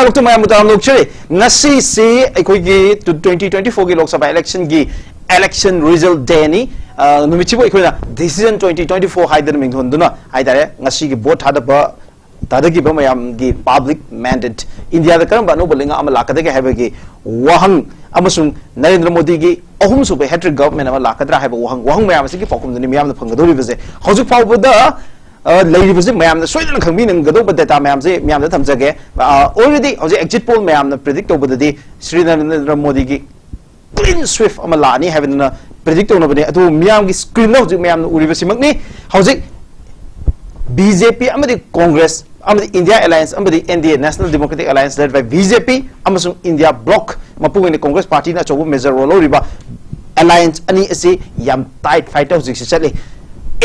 स्वागत तो मैं मुताम लोग चले नसी से कोई की 2024 की लोकसभा इलेक्शन की इलेक्शन रिजल्ट देनी नुमिचिबो इकोई ना डिसीजन 2024 हाइदर मिंग होंदुना हाइदरे नसी की वोट हादबा तादगी बम याम की पब्लिक मैंडेट इंडिया द करम बानो बलिंगा अम लाकदे के हैबे वहंग अमसुंग नरेंद्र मोदी की अहुम सुबे हैट्रिक गवर्नमेंट अम लाकद्रा हैबे वहंग मैम से की पकुम मियाम फंगदोरि बजे हौजुक फावबदा लेरिबसे मैम सोयन खंगबी नंगदोब डेटा मैम से मैम थमजगे ऑलरेडी हौजे एग्जिट पोल मैम प्रेडिक्ट तौबददी श्री नरेंद्र मोदी की क्लीन स्विफ्ट अम लानी हैबेना प्रेडिक्ट तौनबने अदु मैम की स्क्रीन न हौजे मैम उरिबसिमकनी हौजे बीजेपी अमदी कांग्रेस अमदी इंडिया अलायंस अमदी NDA National Democratic Alliance led by BJP अमसुंग इंडिया ब्लॉक मपुगनि कांग्रेस पार्टी ना चौब मेजर रोल ओरिबा अलायंस अनि असी याम टाइट फाइट हौजिक चले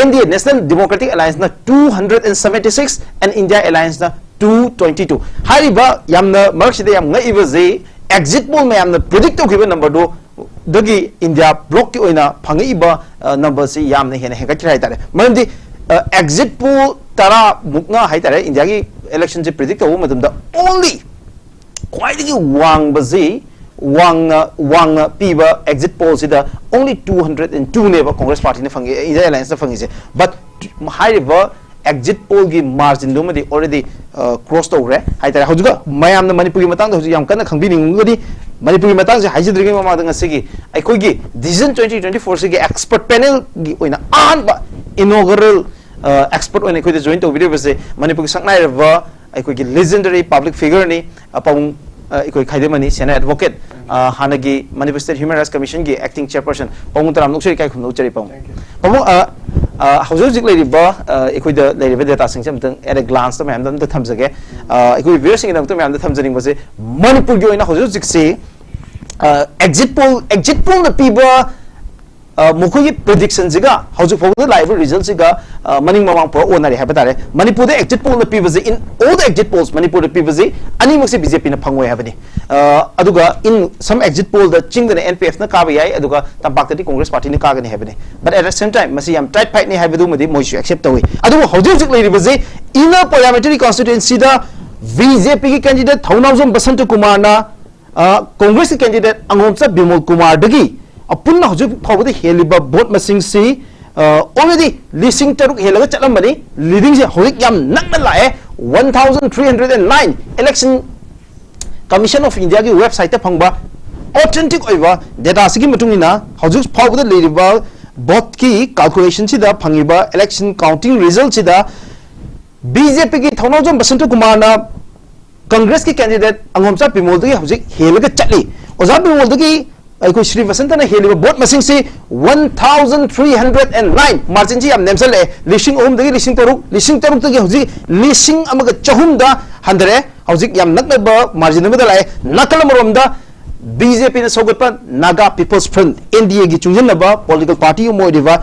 India National Democratic Alliance na 276 and India Alliance na 222. Hariba yamna markside yam ngai ibaze exit poll me yamna predict to given number do dagi India block ki oina phangi iba number si yamna hena heka trai tare. Marandi exit poll tara mukna hai tare India ki election se predict ho madam da only quite ki wang baze wang piba exit poll sida only 202 neighbor Congress party ne fangi India Alliance na fangi se but high river exit poll gi margin do madi already crossed over hai tara hojuga mayam na manipur gi matang da hoju yam kana khangbi ningudi manipur gi matang se haji drigi ma da ngasi gi ai koi gi decision 2024 se gi expert panel gi oina an ba inaugural expert oina koi de join to video se manipur gi saknai river ai koi gi legendary public figure ni apang इकोई खाइदेमनी सेना advocate हानगी Manipur State Human Rights Commission की acting chairperson पमु तराम नुक्सरी काय खुनु चरी पमु हौजिक लेरिबा इकोई द लेरिबा डेटा सिंग से मतंग एट अ ग्लांस तो मैम द थमजगे इकोई व्यूअर्स सिंग द मैम द थमजनिंग बसे मणिपुर की ओइना हौजिक से एग्जिट पोल द पीबा मुखोगी प्रेडिक्शन जिगा हौजिक फोग लाइव रिजल्ट जिगा मनिंग ममांग पर ओनारि हैबा तारे मणिपुर द एग्जिट पोल द पीबजे in all the exit polls Manipur द पीबजे अनि मक्से बीजेपी न फंगोय हैबनी अदुगा इन सम एग्जिट पोल द चिंग द एनपीएफ न काबा याय अदुगा तंपाक्तदी कांग्रेस पार्टी न कागनि हैबनी but at the same time मसी याम टाइट फाइट नि हैबदु मदि मोइसु एक्सेप्ट तोय अदुगा हौजिक लेरिबजे इन पार्लियामेंट्री कॉन्स्टिट्यूएंसी दा बीजेपी की कैंडिडेट थौनावजम बसंत कुमार ना कांग्रेस की कैंडिडेट अंगोमचा बिमल कुमार दगी अपुन्ना हजूक फावद हेलिबा वोट मसिंग से ऑलरेडी लिसिंग तरुक हेलगा चलमबनी लीडिंग से हौजिक याम नक्ना लाए 1309 इलेक्शन कमीशन ऑफ इंडिया की वेबसाइट फंगबा ऑथेंटिक ओइबा डेटा सिगी मतुंगिना हजूक फावद लेरिबा वोट की कैलकुलेशन सिदा फंगिबा इलेक्शन काउंटिंग रिजल्ट सिदा बीजेपी की थौनावजम बसंत कुमार ना कांग्रेस की कैंडिडेट अंगोमचा बिमल दगी हौजिक हेलगा चली ओजा बिमल दगी अखोई श्री वसंत ने हेलिबा वोट मसिंग से 1309 मार्जिन जी हम नेमसल लिसिंग ओम दगी लिसिंग तरुक दगी हौजिक लिसिंग अमग चहुम दा हंदरे हौजिक याम नकबा मार्जिन में लाए नकल मरोम दा बीजेपी ने सोगतपा नागा पीपल्स फ्रंट एनडीए की चुंजनबा पॉलिटिकल पार्टी मोइदिबा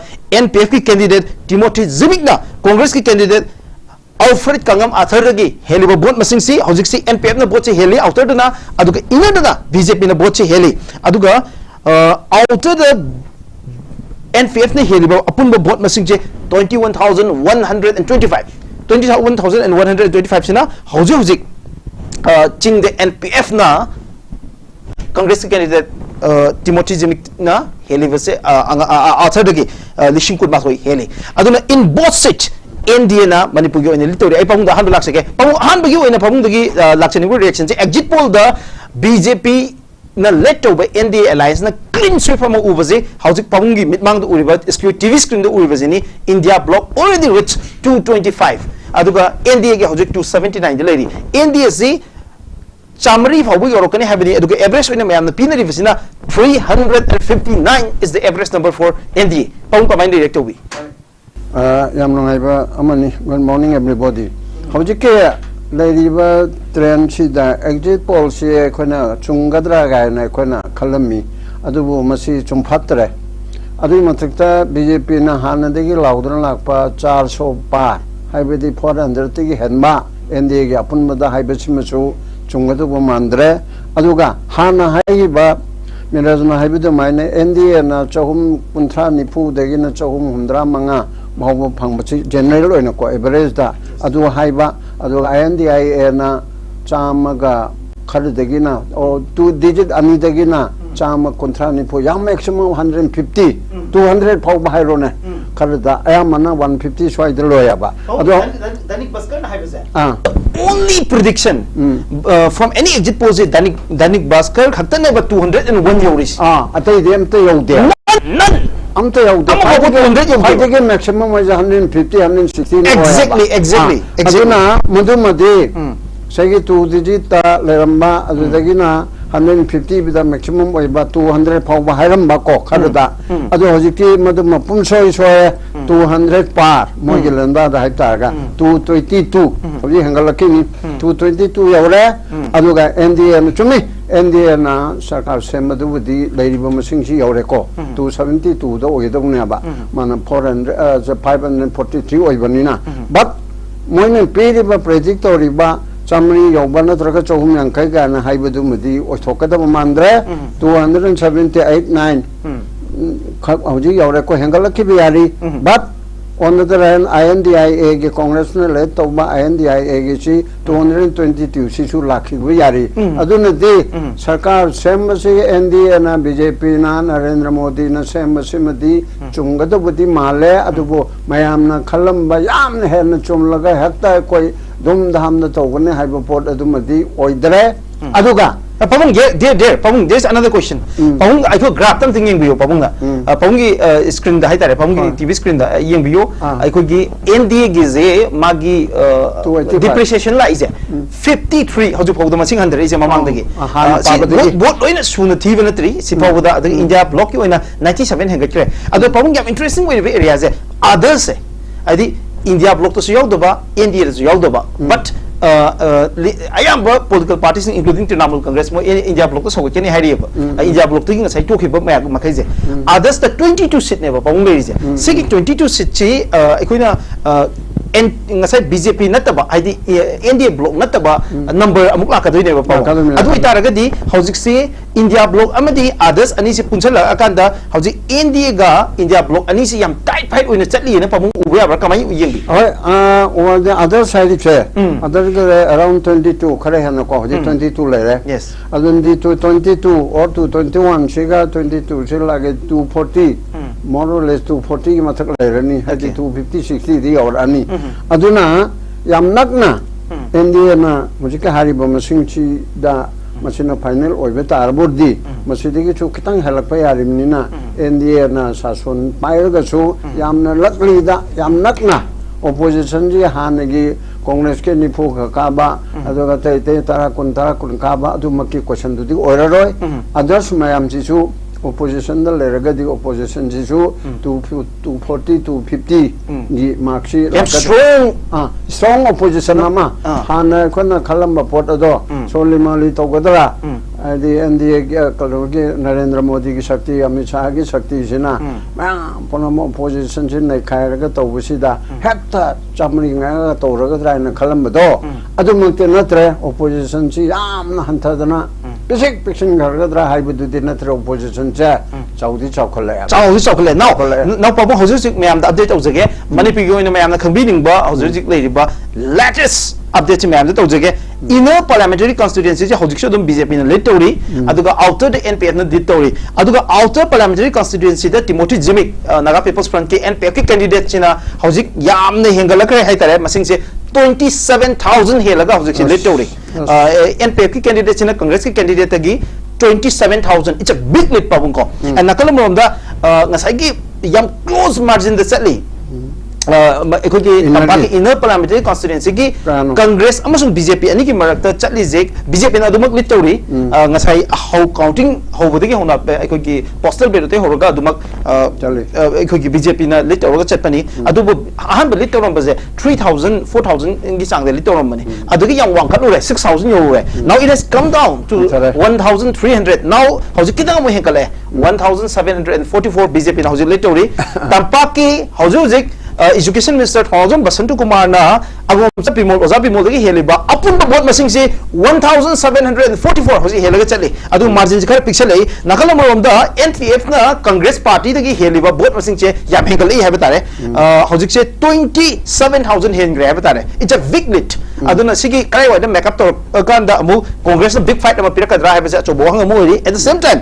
एनपीएफ की कैंडिडेट टिमोथी जिमिकना कांग्रेस की कैंडिडेट अल्फ्रेड कंगम आथरगी हेलिबा वोट मसिंग सी हौजिक सी एनपीएफ न वोट से हेली आउटरदना अदुगा इनरदना बीजेपी न वोट से हेली अदुगा आउटर द एनपीएफ ने हेलिबा अपुन वोट मसिंग जे 21125 सिना हौजिक चिंग द एनपीएफ ना कांग्रेस के कैंडिडेट टिमोथी जिमिक ना हेलिबा से आथरदगी लिशिंग कुद मासोई हेली अदुना इन बोथ सीट एनडीए ना मणिपुर की लिटोरी आई पमुंग हन लाक्सके पमुंग हन बगी ओइना पमुंग दगी लाक्सनिंग रिएक्शन से एग्जिट पोल द बीजेपी ना लेट टोब एनडीए अलायंस ना क्लीन स्वीप हम उबजे हौजिक पमुंग की मिटमांग द उरिबा स्क्यू टीवी स्क्रीन द उरिबजे नि इंडिया ब्लॉक ऑलरेडी रिच 225 अदुगा एनडीए के हौजिक 279 द लेरी एनडीए से चामरी फावबो योरकने हैबनी अदुगा एवरेज ओइना मयाम न पिनरिबसिना 359 is the average number for NDA पमुंग कमाइन डायरेक्ट टोबी Good morning everybody. Howjike leriba trend sida exit poll si khona chungadra ga na khona khalami adubu masi chumpatre adu mathakta BJP na hanadegi laudran lakpa 400 par haibedi 400 tegi henma NDA gi apunmada haibesimasu chungadu mandre aduga hana haiba mirajna haibidu maine NDA na chahum punthra nipu degi na chahum hundra manga mahbo phangbachi general oina ko average da adu haiba adu INDIA na chamaga खरदगिना और 2 digit अनिदगिना चाम कुंथ्रानी फो या maximum 150 200 फाउ बाहरो ने खरदा आया मना 150 स्वाइ दलोयाबा अदो दैनिक भास्कर हाय बजे only prediction from any exit polls Dainik Bhaskar खतने बा 201 योरिस अतै देम ते योदे none am to yoदे फाइदगे मैक्सिमम वाज 150 160 exactly अदुना मधुमदे सही 2 digit ता लेरम्बा अदुदगिना 150 बिदा मैक्सिमम ओइबा 200 फाउ हाइरम्बा को खरदा अदो हजिकी मदु मपुम सोय सोय 200 पार मोगे लंदा दा हाइतागा 222 हजि हंगलकिनी 222 यौरे अदुगा एनडीए न चुमी एनडीए ना सरकार सेमदुबुदी लैरिबा मसिंगसी यौरे को 272 दो ओइदोंनेबा माना 400 543 ओइबनिना बट मोइने पेरिबा प्रोजेक्ट तोरिबा चामरी यौबा नत्रगा चौहुम यांखै गाना हाइबदुमदि ओथोकदब मानद्रे 278 9 हौजी यौरे को हेंगलखि बियारी but on the other hand INDIA ge congress ne le toba INDIA ge chi 222 sisu lakhi biari aduna de sarkar sem se NDA na BJP na Narendra Modi na sem se madi chungada budi male adubo mayam na khalam ba yam ne hen chumlaga hakta koi dum dham na togane haiba pot adumadi oidre aduga Pamung, there, Pamung, there's another question. Pamung, I could grab them thinking you, Pamung. Pamung screen the height, Pamung TV screen the young view. I could give NDA gize, Magi depreciation lies 53. How to put the machine under is a mamang the game. What in a soon a TV and a 3, Sipa with the India block you in a 97 hundred. Other Pamung, interesting way of areas. Others say, I think India block to Yodoba, India is Yodoba, but I am political parties including Trinamool Congress mo India block to so can hari India block to say to keep makaise others the 22 seat never pamung is 22 seat chi ikoina and ngasai BJP nataba id India block nataba number amuk la kadoi never pau adu itaraga di hojik se India block amadi others ani se punsala akanda hojik India block ani se yam tight fight oina chatli na pamung uya ba kamai uyeng or the other side che other around 22 kare han ko 22 le re yes adun di 22 or 221 shiga 22 shila ge 240 more or less 240 ki mathak le rani hadi 250 60 di or ani aduna yam nakna India na mujika hari ba masingchi da masina final oibe tar bordi masidi ki chu kitang halak pa yarimni na India na sason pair ga chu yamna lakli da yam nakna opposition ji hanagi Congress ke nipu kaba adoga te tara kun kaba adu makki question du di oraroi others mayam ji chu opposition da leraga di opposition ji chu 240 250 gi marksi strong opposition ama hana khona khalamba pot ado solimali togadra adi NDA kalrogi Narendra Modi ki shakti Amit Shah ki shakti sina ma ponamo opposition sin nei khairaga tawusida hekta chamri nga tawraga traina khalamba do adu mukte natre opposition si yamna hanthadana basic fiction garga dra haibudu di natre opposition cha chaudi chaukhole now pabo hojik mayam da update awjage manipur gi oina mayam na khangbining ba hojik leiriba latest update mayam da tawjage inner parliamentary constituency je hojik shodum BJP na lead tori aduga outer the NPF na dit tori aduga outer parliamentary constituency da Timothy Jimik Naga People's Front ke NPF ke candidate china hojik yamna hengalakre haitare masing se 27,000 helaga hojik lead tori NPF ki candidate china Congress ki candidate gi 27,000 it's a big lead pabung ko and nakalam rom da ngasai gi yam close margin da setli inner parliamentary constituency ki Congress amasung BJP ani ki marakta chatli jek BJP na dumak lit tawri ngasai how counting how bodagi hona ki postal ballot te horoga dumak ki BJP na lit tawra chatpani adubu ahan lit tawram baje 3,000 4,000 ingi sang de lit tawram mani adugi yang wang khalu re 6,000 yo re now it has come down to 1,300 now hauji kidang mo henkale 1,744 BJP na hauji lit tawri tampaki hauji Education Minister Thongajom Basantu Kumar na agom sa pimol oza pimol dagi heliba apun ba vote masing se 1,744 hoji helaga chali adu margin khar picture lei nakala marom da NPF na Congress party dagi heliba vote masing che yam hengal ei habitare hoji se 27,000 hengre habitare it's a big lead aduna sigi kai wa da make up to kan da amu congress na big fight ama pirakadra ha ba cho bo hang amu at the same time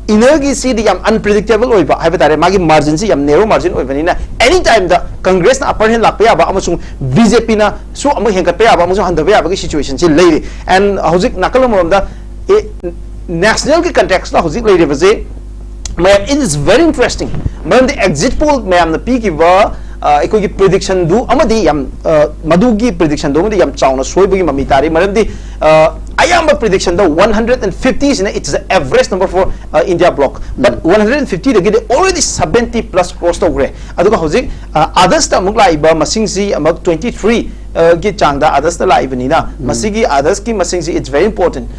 energy si di yam unpredictable oi ba ha ba tare magi margin si yam narrow margin oi bani na anytime the congress na upper hand lak pa ya ba amasung bjp na so amu hengat pa ya ba amasung handa pa ya ba ki situation si lei and hojik nakal mo da national ki context na hojik lei ba se it is very interesting man the exit poll man the peak ba ꯑꯩꯈꯣꯏꯒꯤ prediction ꯗꯨ ꯑꯃꯗꯤ ꯌꯥꯝ ꯃꯗꯨꯒꯤ prediction ꯗꯨ ꯑꯃꯗꯤ ꯌꯥꯝ ꯆꯥꯎꯅ ꯁꯣꯏꯕꯒꯤ ꯃꯃꯤ ꯇꯥꯔꯤ ꯃꯔꯝꯗꯤ ꯑꯌꯥꯝꯕ ꯄ꯭ꯔꯤꯗꯤꯛꯁꯟ ꯗ 150 ꯁꯤꯅ it's the average number for India bloc but 150 dagidi already 70 plus cross tawgre aduga hojik others ta amuk laiba masing si amuk 23 gi changda others ta laibani na masigi others ki masing si it's very important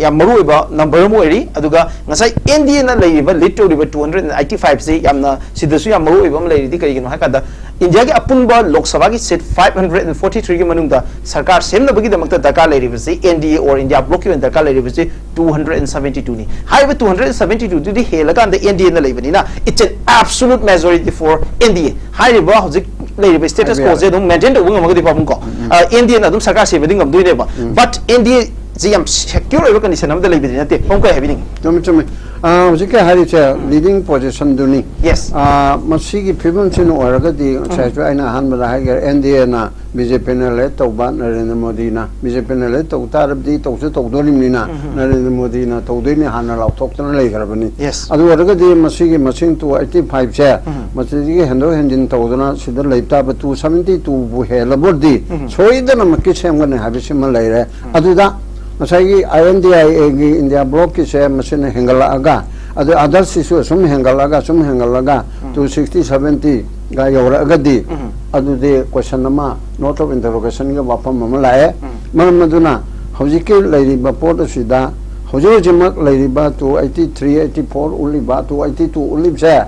yam maru iba number mo eri aduga ngasai India na laiba lead to 285 si yamna sidasu yam maru iba am lairi di kai gino hakada India ki apunba Lok Sabha ki seat 543 ki manungda sarkar semna bagi damakta dakar lairi basi NDA or India bloc ki dakar lairi basi 272 ni haiba 272 di helaga and the NDA na laibani na it's an absolute majority for NDA haiba hojik lairi status quo je dum maintain do ngam gadi papum ko NDA na dum sarkar se beding ngam duine ba but NDA ji am secure oi condition am da laibani na te pom ko having chum hojik hari che leading position duni yes masigi phibum chin oraga di cha cha aina han ba ha ga NDA na BJP na le to ba Narendra Modi na BJP na le to tarab di to se to dolim ni na Narendra Modi na to de ni han la thok tan lai garabani yes adu oraga di masigi masing to 85 che masigi hendo hendin to dona sidar leipta ba 272 bu he la bordi soidana makki sem ga ne habisi ma lai re adu da masagi INDIA gi India bloc ki se machine hengala aga adu other sisu sum hengala ga 260 70 ga yora aga di adu de question nama note of interrogation ga wapam mama lae maduna hojiki lairi ba port asida hojo jimak lairi ba to 83 84 uli ba to 82 uli se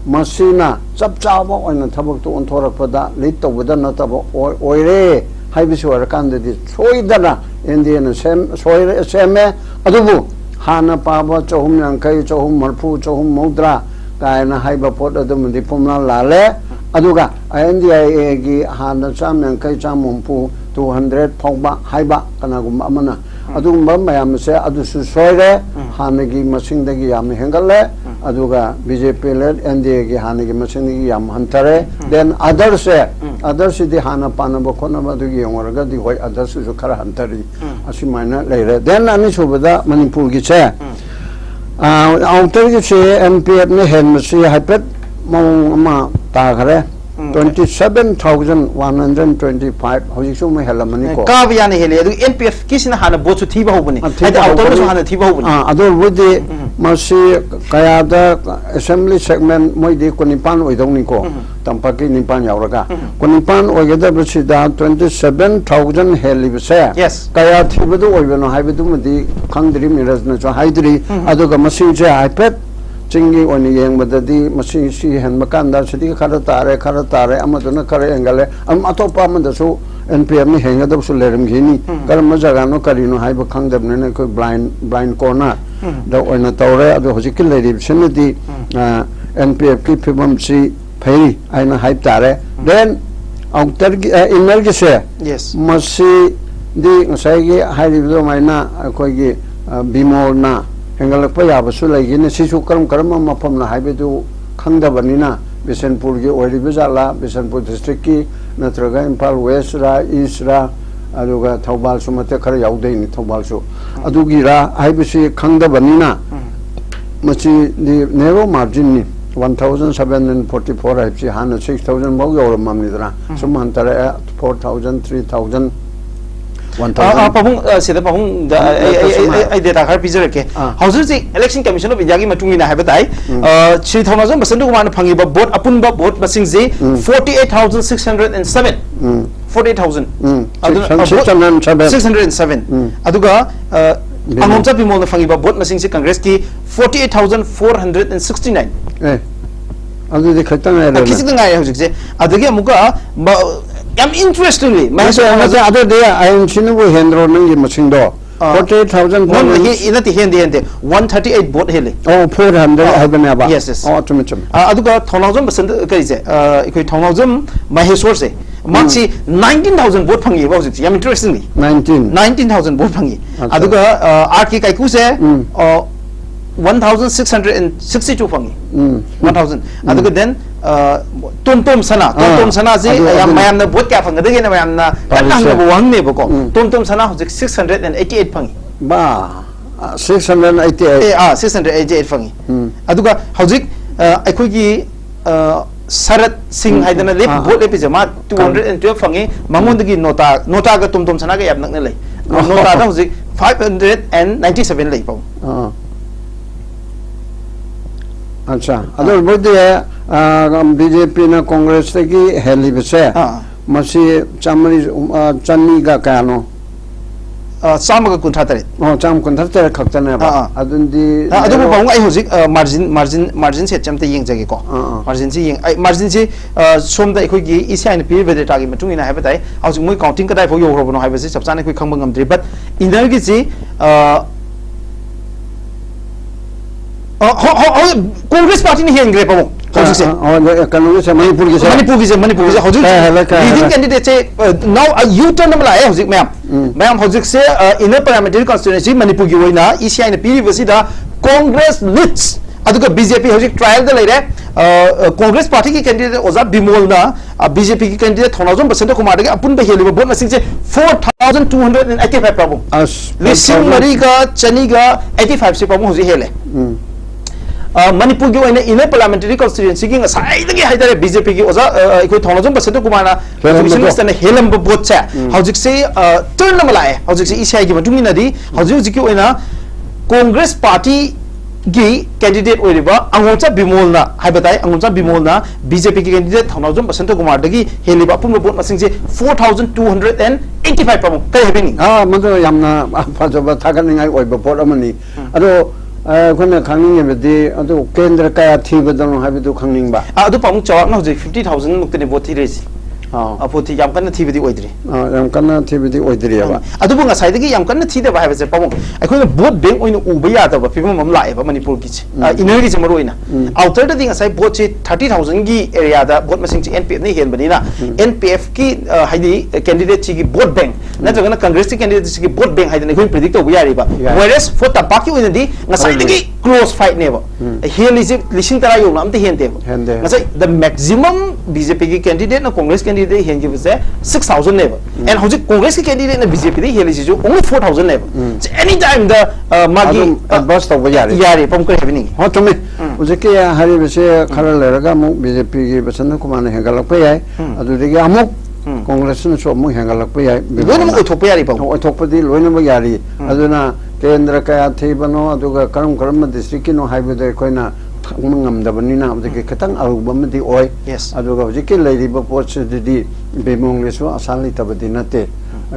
masina chap chaba oina thabak to onthora pada lit to badana tabo oire haibisi warakan de soidana Indian same adubu hana paba chohum yankai chohum marfu chohum mudra kaina haiba pot adum di pumna lale aduga INDIA gi hana cham yankai cham mumpu 200 phongba haiba kana gum amana adugum mayam se adu su soire hana gi masing dagi yam hengale aduga BJP led NDA gi hana gi masing gi yam hantare then others di hana pana ba khona ba du gi ngorga di hoi others su khara hantari asi maina leire then ani subada manipur gi che outer gi che MPF ne hen masi hapet mong ma ta khare 27,125 hojik su me helamani ko ka biya ne hele adu NPF kisina hana bochu thiba hobani adu outer su hana thiba hobani adu wudi masi kaya da assembly segment moi di konipan oidong ni ko tampaki nipan yauraga konipan oigeda bsida 27,000 helibse yes kaya thibadu oibeno haibedu mudi khangdri mirajna cho haidri adu ga masi je ipad chingi oni yeng badadi masi si hen makanda sidi khara tare amaduna khare engale am atopa amadasu NPM ni henga da su lerim gini karam jaga no karino haiba khangdab ne ko blind corner da oina tawre adu hojikil lerim senedi NPF ki phibam si phai aina haib tare then outer inner gi se yes masi di ngasai gi haibi maina koi gi bimol na hengalakpa yabasu laigine sisu karam mafam na haibedu khangdabanina Bisanpur gi oiriba jala Bisanpur district ki natraga Impal West ra East ra aduga Thobal sumate khara yaudaini Thobal su adugi ra haibisi khangdabanina machi di narrow margin ni 1,744 haibsi hana 6,000 bau yawra mamnidra sumantara 4,000 3,000 Pahung sida pahung ai data khar pizar ke hauser si election commission of India gi matungi na habatai 3,000 basandu kumana phangi ba vote apun ba vote basing ji 48,607 48,000 607 aduga angomcha bimol na phangi ba vote masing si congress ki 48,469 adu de khatang ai kisi dang ai hauser je adagi amuka yam interestingly other day I am Chinabu Hendro Nangi Machindo 48,000 inati hende 138 vote hele 400 habanaba yes oh tumchum aduga 1000 percent kai je ikoi 1000 maheswar se मार्क्सी 19,000 vote fungi बा हुजिक याम interestingly 19,000 vote fungi अदुगा are के काइकू से 1,662 fungi 1,000 अदुगा then तुम सना से याम मयाम ना vote क्या फंगदे गेना मयाम ना कन्नांग ना वंग ने बको तुम सना हुजिक 688 फंगी बा 688 688 fungi अदुगा हुजिक अखोगी Sarat Singh haidana lip vote episode 212 fangi mangondagi nota ga tum sana ga yap nakna lei nota da huzik 597 lei pau acha ador bodhe BJP na Congress ki heli bese masi chani ga kano Samaga Kunthatare. Cham Kunthatare Kaktan. Adu Pong I Huzik margin set Chamta Ying Jagiko. Margin Som the Equigi is and P with the target between a habitat. I was muy counting that for your Robo Hibis, Subsanic Kambangam tree, but in the Gizi Congress Party here in Grepo. Manipur is leading candidate say now you turn them like ma'am Hozik say in a parliamentary constituency Manipur Guina Isha in the University Congress lists aduga BJP Hozik trial the later Congress party ki candidate was up Bimolna BJP ki candidate 1,000% ko madaga apun be heli bo message 4,285 problem listing mariga chaniga 85 se problem hoji hele Manipur की वही इन्हें parliamentary constituency की side की है इधर BJP की ओज़ा कोई 1,000% को माना रिजर्वेशन ने हेलम बहुत से हाउजिक से टर्न नंबर लाए हाउजिक से इस है कि बटुंगी नदी हाउजिक की वही ना कांग्रेस पार्टी की कैंडिडेट वही बा अंगोंचा बिमोलना है बताए अंगोंचा बिमोलना BJP की कैंडिडेट 1,000% को मार देगी हेली बा पुन बहुत मसिंग से 4,285 प्रमुख कहीं है भी नहीं मतलब यमना फाजोबा थाकर नहीं आई वही बहुत अमनी अरे कोने खानिंग में दे अदो केंद्र का थी बदलनो है भी तो खानिंग बा अदो पामुक चौक ना हो जाए 50,000 मुक्तने बहुत थी रेसी पोथी याम कन्ना थी बिदी ओइद्री याम कन्ना थी बिदी ओइद्री अब अदुबो ngasai dagi yam kanna thide ba habase pamong akhoi vote bank oina uba ya da ba pibam mam lae ba manipur ki inner gi jamaro ina outer da ngasai vote chi 30,000 gi area da vote masing chi NPF ni hen bani na NPF ki haidi candidate chi gi vote bank na jagana congress ki candidate chi gi vote bank haidi ne khoi predict to ya ri ba whereas for tapaki oina di ngasai dagi close fight ne ba here is listing tara yo nam te hen de ngasai the maximum BJP ki candidate na congress candidate hen gi se 6,000 ne ba and hojik congress ki candidate na BJP di heli ji only 4,000 ne ba so anytime the magi advance to yari pom ko happening ho to me hojik ke hari bese khara le raga mu BJP gi basan ko man hengalak pa yai adu de gi amuk congress na so mu hengalak pa yai loina mo thok pa yari pa thok pa di loina mo yari aduna kendra ka thi bano aduga karam district ki no haibe de koina ngam da bani na de katang aruba mdi oi aduga hojik ke leiri ba pot di bemong le so asali tabadi nate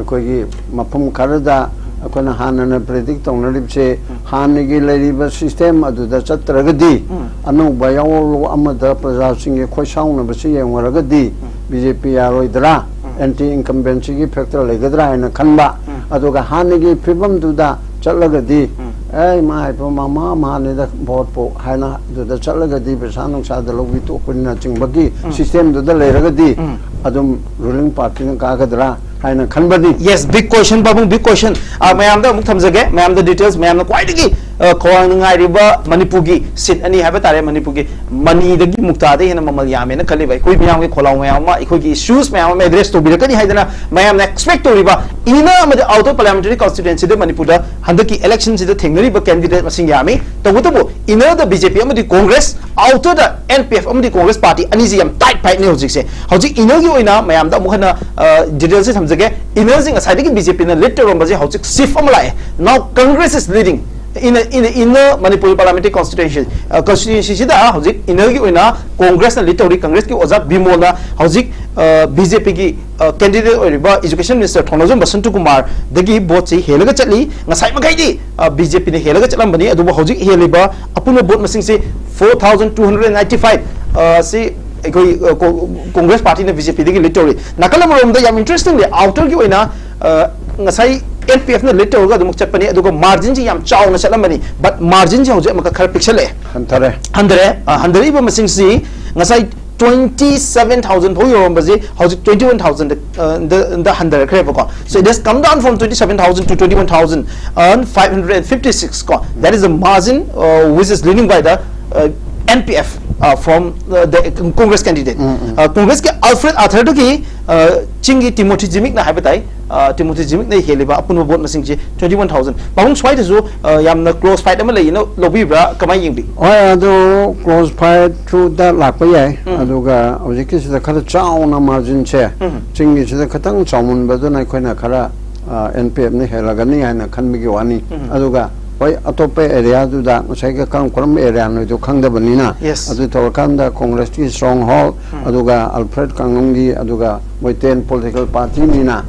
koi gi mapum karada akona hanana predict tong nalip se hanigi leiri ba system adu da chatragadi anu bayaw amada praja sing ge khoi saung na ba se yang waragadi BJP yaroi dra anti incumbency gi factor legadra na khanba aduga hanigi phibam du da chatlagadi ai mai po mama ne da vote po haina du da chatlagadi pesa nong sa da logi to kunna chingbagi system du da leiragadi adum ruling party na ka gadra haina khanbadi yes big question babung big question mayam da muk thamjage mayam da details mayam na quite gi khawang ngai riba manipur gi sit ani haba tare manipur gi mani da gi mukta de hena mamal yame na khali bai koi mayam ge kholau mayam ma ikoi gi issues mayam ma address to bi kani haidana mayam na expect to riba ina ma de auto parliamentary constituency de manipur da handaki election si da thengri ba candidate masing yame to go ina da BJP am di congress auto da NPF am di congress party ani ji yam tight fight ne hojik se hojik ina gi oina mayam da mukhana details se thamjage ina jing asai de BJP na lead rom ba ji hojik sif am lai now congress is leading in Manipur parliamentary constituency da hojik ina gi oina congress na lead tori congress ki oza bimol na hojik BJP ki candidate oriba education minister Thonojom Basantu Kumar dagi vote si helaga chatli ngasai magai di BJP ne helaga chatlam bani adu hojik heliba apuna vote masing se 4,295 si Congress party ne BJP dagi lead tori nakalam rom da yam interestingly outer gi oina ngasai NPF ne lead tori ga dumuk chatpani adu margin ji yam chaw na chatlam bani but margin ji hojik maka khar pixel le handare ba masing si ngasai 27,000 for your base, how's 21,000 the 100 crave. So it has come down from 27,000 to 21,556. That is the margin which is leading by the NPF from the Congress candidate. Congress ke Alfred Arthur ki Chingi Timothy Jimmick na habitai Timothy Jimmick na heliba apun vote masing 21,000. Bawang swai to yam na close fight amala lobby bra kamai yingbi. Oh, ado close fight through that like pay. Aduga ojiki sida kara chow na margin che. Chingi sida katang chawmun bado na koina kara NPF ni helagani hai na khanmigi wani. Aduga why atope area do that masai ka kam area no to khang da banina adu to kan da Congress ki stronghold aduga Alfred Kangungi aduga moi 10 political party nina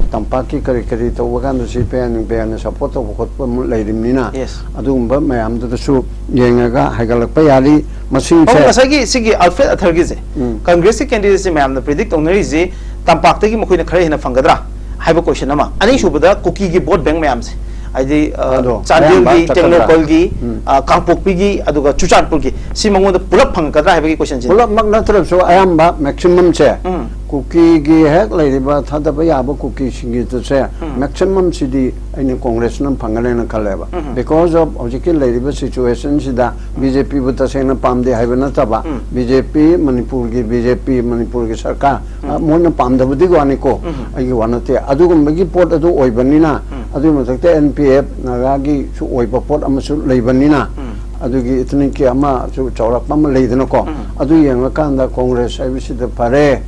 tampaki kari to wagan do CPN ben support to khot leirim nina adugumba mayam da su yenga haigalak pa yali masing che masai sigi Alfred Arthur gi je Congress candidate se mayam na predict onari je tampak te gi mokoi na khare hina fangadra haiba question ama ani shubada cookie gi vote bank mayam se Adi Chandilgi, Technopolgi, Kangpokpigi, Aduga Chuchanpulgi. See Mango pull up Pankada have a question. Pull up Magnatra, so I am maximum chair. Cookie head lady, but Hadabaya cookie shingi to say maximum city in Congressman Pangalena Kaleva. Because of Ojiki lady situations that BJP with the same palm de Havanataba, BJP, Manipurgi, BJP, Manipurgi Sarka, Mona Pam the Budiganiko, you want to Adugum Magi Port Adu Oibanina, Adum NPF, Nagagi, to Oipaport, Amasu Lebanina. Adugi Itniki Ama to Chorapama Ladenoko, Adu Yanakanda Congress, I visit the Pare.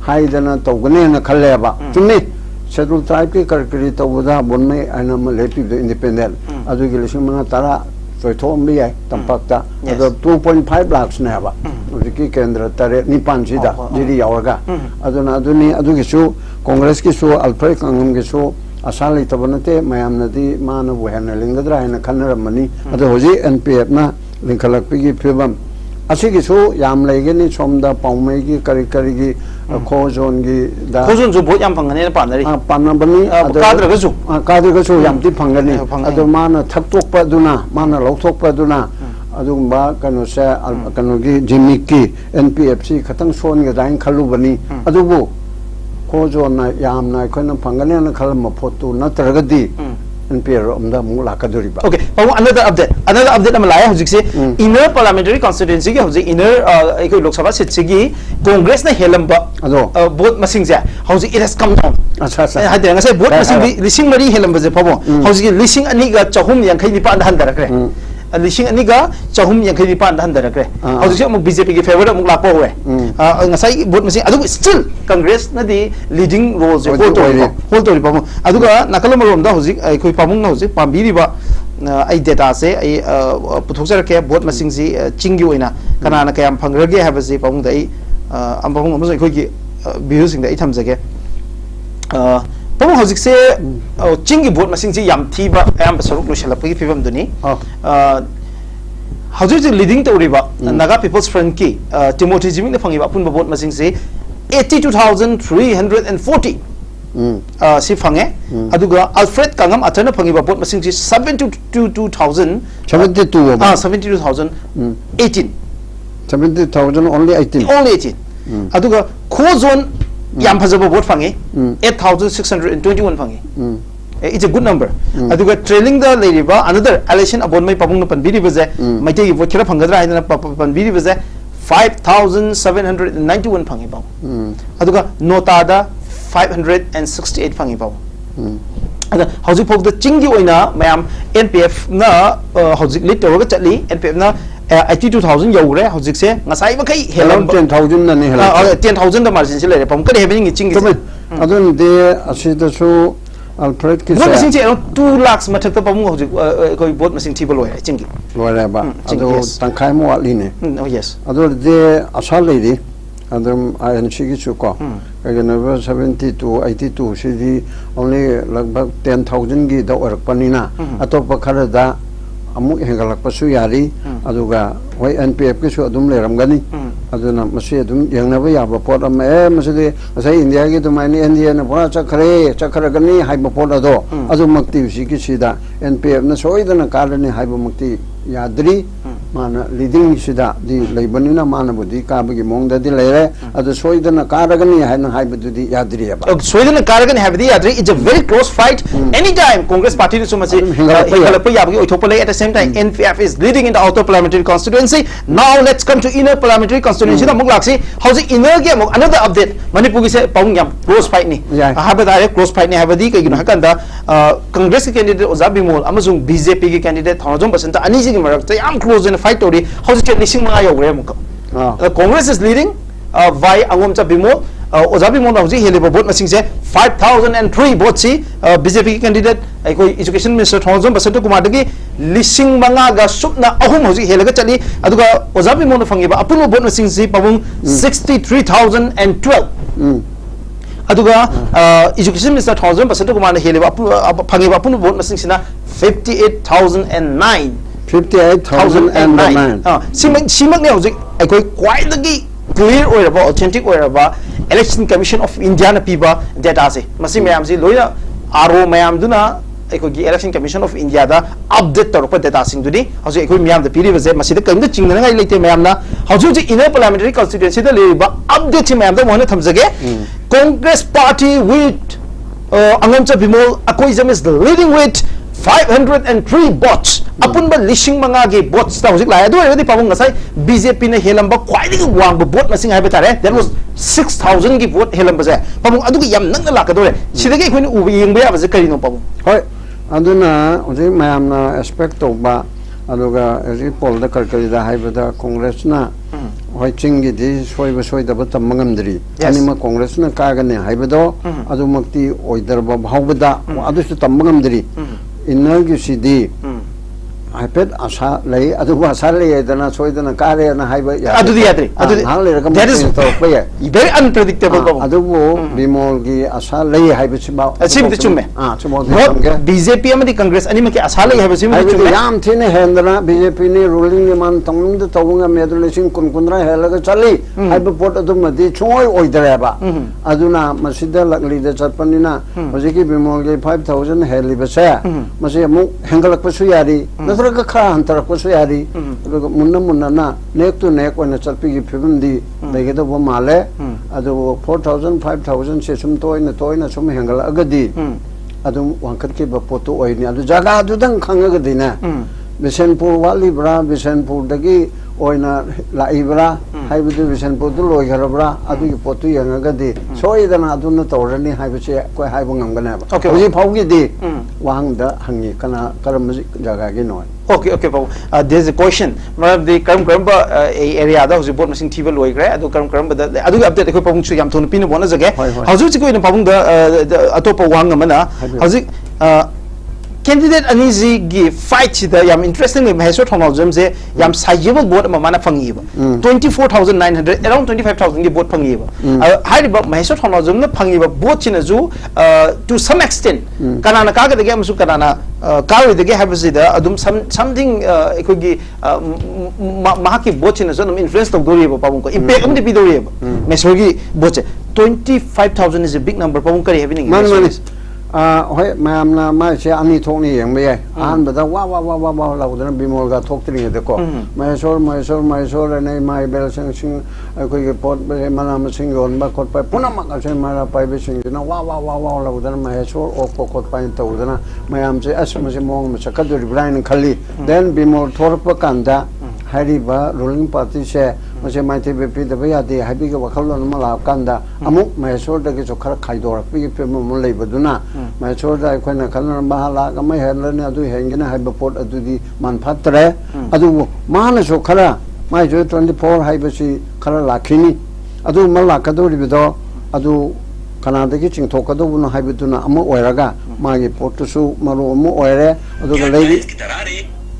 Haidana Toganena Kaleba. To me, settled tribe Karkari Toguda, Bonme, and I'm a lady the independent. Adugilismana Tara, so told me, Tampata, 2.5 lakhs never. The Kikandra Tare, Nipanchida, Didi Yawaga. Adunaduni, Adugisu, Congress Kisu, Alfred Kangisu, Asali Tabanate, Mayamnadi, man of Wahana Lingadra, and a Kanara money, at the Hosi and Pietna, Linkalapigi Pibam. Asigisu, Yam Legani, Somda, Paumegi, Karikari, Kozongi, Kozon to put Yam Pangani, Panabani, Kadragasu, Yamti Pangani, Adumana, Tatok Paduna, Mana Lotok Paduna, Adumba, Kanosa, Kanogi, Jimiki, NPFC, Katang Son, Gadan Kalubani, Adubu, Kozon, Yam, Nakana Pangani, and Kalamapoto, Nataragadi. Okay, another update. I'm like, inner parliamentary constituency, inner Lok Sabha seat, Congress na helamba both masing how's it has come down. I say both masing lising mari helamba je pabo. How's it lising aniga chahum yang kai nipan handara kre. Lising aniga chahum yang kai nipan handara kre. How's it BJP ki favor muk lapo we. Ngasai both masing adu still Congress na di leading roles hold to pabo. Aduga nakalam da how's it koi pamung na how's it pambiri ba ai data se ai puthokser ke both masing si chingi oina kana kayam phangrage have se pamung dai ambang amso khoi ki views sing dai thamjage pamung hojik se chingi both masing si yam thiba ayam saruk lo shalapagi phibam duni hojik leading to riba Naga People's Front ki Timothy Jimmick na phangiba pun both masing si 82,340 si phange aduga Alfred Kangam Arthur na phangiba both masing si 72,018 70,000 only 18 aduga Kozon yam phajaba vote phange 8,621 phange it's a good number aduga trailing the leriba another election abon mai pabung na panbiri baze maite gi vote khira phangadra haina panbiri baze 5,791 phange ba aduga nota da 568 phange ba howzik phok the chingi oina mayam NPF na howzik lit tawga chatli NPF na 82,000 yawre howzik se ngasai ba kai helam 10,000 na ne hela 10,000 da margin se lere pam ka heving chingi adun de asida su Alfred ki vote machine 2 lakhs mathak ta pam howzik koi vote machine thibal hoy chingi loya ba ado tangkai mo ali ne oh yes ado de asal lady adum ANC ki chu ko number 70 to 82 city only lagbag 10,000 gi da orak panina atop khara da amuk hengalak pasu yari aduga hoi NPF ki su adum leram gani aduna masi adum yangna ba ya ba pot am masi sai India gi dumani India na pura chakhare gani hai ba pot ado adu makti si ki sida NPF na soi da na kalani hai ba makti yadri mana leading sida di leibanina mana budi ka bagi mongda di lere adu soidana karagani haina haibadu di yadri aba soidana karagani habdi yadri. It's a very close fight. Anytime Congress party to so much hingalapa yabagi othopale. At the same time NPF is leading in the outer parliamentary constituency. Now let's come to inner parliamentary constituency. The muglaksi how's the inner game another update Manipur se pawng yam close fight ni habada close fight ni habadi kai gina hakanda Congress candidate Ozabimol amazung BJP candidate 1000% ani ji marakta yam close in fight tori how's it listing ma yogre muka Congress is leading by Angomcha Bimol Ozabimol how's he vote masing se 5003 votes si BJP candidate education minister 1000% kumadagi listing manga ga supna ahum how's he helaga chali aduga Ozabimol fangiba apuno vote masing si pawung 63012 aduga education minister 1000% kumana heliba fangiba apuno vote masing sina 58009 simak ne hojik aikoi kwai dagi clear oiraba authentic oiraba election commission of India na piba data se masi mayam si loina aro mayam duna aikoi gi election commission of India da update torpa data sing duni hojik aikoi mayam da piri base masi da kamda chingna ngai leite mayam na hojik inner parliamentary constituency da leba update mayam da mohna thamjage Congress party with Angomcha Bimol Akoizam is leading with 503 votes. Upon the lishing mangagi votes, that was like I do already pawung nasai BJP ne helamba quite wang vote masing habitare. There was 6,000 give vote helamba say. Pawung adu yam nang lakadore. Sidagi when ubi yingbe was a carino pawung. Hoi, aduna uji mayam na aspect of ba aduga repol the kalkalida habita Congress na. Hoi chingi di soi basoi da batam mangamdri. Anima Congress na kagane habito adu makti oidarba bhaubada adu su tam mangamdri. Inagi sidi iPad asa lay adu asa lay dana soidana kare na haiba ya adu yadri that is very unpredictable adu bimol gi asa lay haiba siba asim de chumme BJP amadi Congress ani maki asa lay haiba sim chumme yam thine hendana BJP ni ruling man tangum de tawunga medulation kunkunra helaga chali haiba pot adu madi choi oidareba aduna masida lagli de chatpanina hojiki bimol gi 5000 heliba sa masi amu hengalak pasu yari ka kha antar ko so yari munna munna na neck to neck on chalpi gi phibum di lege do male adu 4000 5000 se sum toina sum hengal agadi adu wangkat ki bapoto oini adu jaga adu dang khanga gadi na Bisenpur wali bra Bisenpur dagi oina laibra haibudu Bisenpur du loi garabra adu ki potu yangagadi soidana adu na torani haibuche ko haibu ngamgana ba oji phaugi di wangda hangi kana karam jaga gi noi okay there's a question the karam area da hoji bot machine thiba loi gre adu karam da adu update ko pabung chu yam thon pin bona jage hoji chi ko ina pabung da atopa wang amana hoji candidate anizi gi fight the yam interesting me heso thonal jam se yam sizable vote ma mana phangi ba 24900 around 25000 gi vote phangi ba hai ba heso thonal jam na phangi ba vote china ju to some extent kanana ka ga de gam su kanana ka ri de ge have the adum something ko gi ma ki vote china so influence to dori ba pabung ko impact am de bi dori ba me so gi vote 25000 is a big number pabung kari having hoi mayamna mai se ani thokni yang me an bada wa la udana bimol ga thokti de ko maisor nei mai bel sing koi ge pot be mana sing yon ba kot pa punam ka se mara pai be sing na wa la udana maisor o ko kot pa ta udana mayam se asma se mong ma sakadu brain khali then bimol thorpa kanda hariba ruling party se mase maite be pi de ya de habi ge wakhalon ma la kanda amuk maisor de ge khara khaidor pi pe mo lei baduna maisor da khona khalan ba la ga mai hen ne adu hengina haiba pot adu di man phatre adu mana so khara mai jo 24 haiba si khara lakhini adu mala kadori bido adu kanada ki ching thok kadu no haiba tuna amu oiraga magi pot su maru amu oire adu ga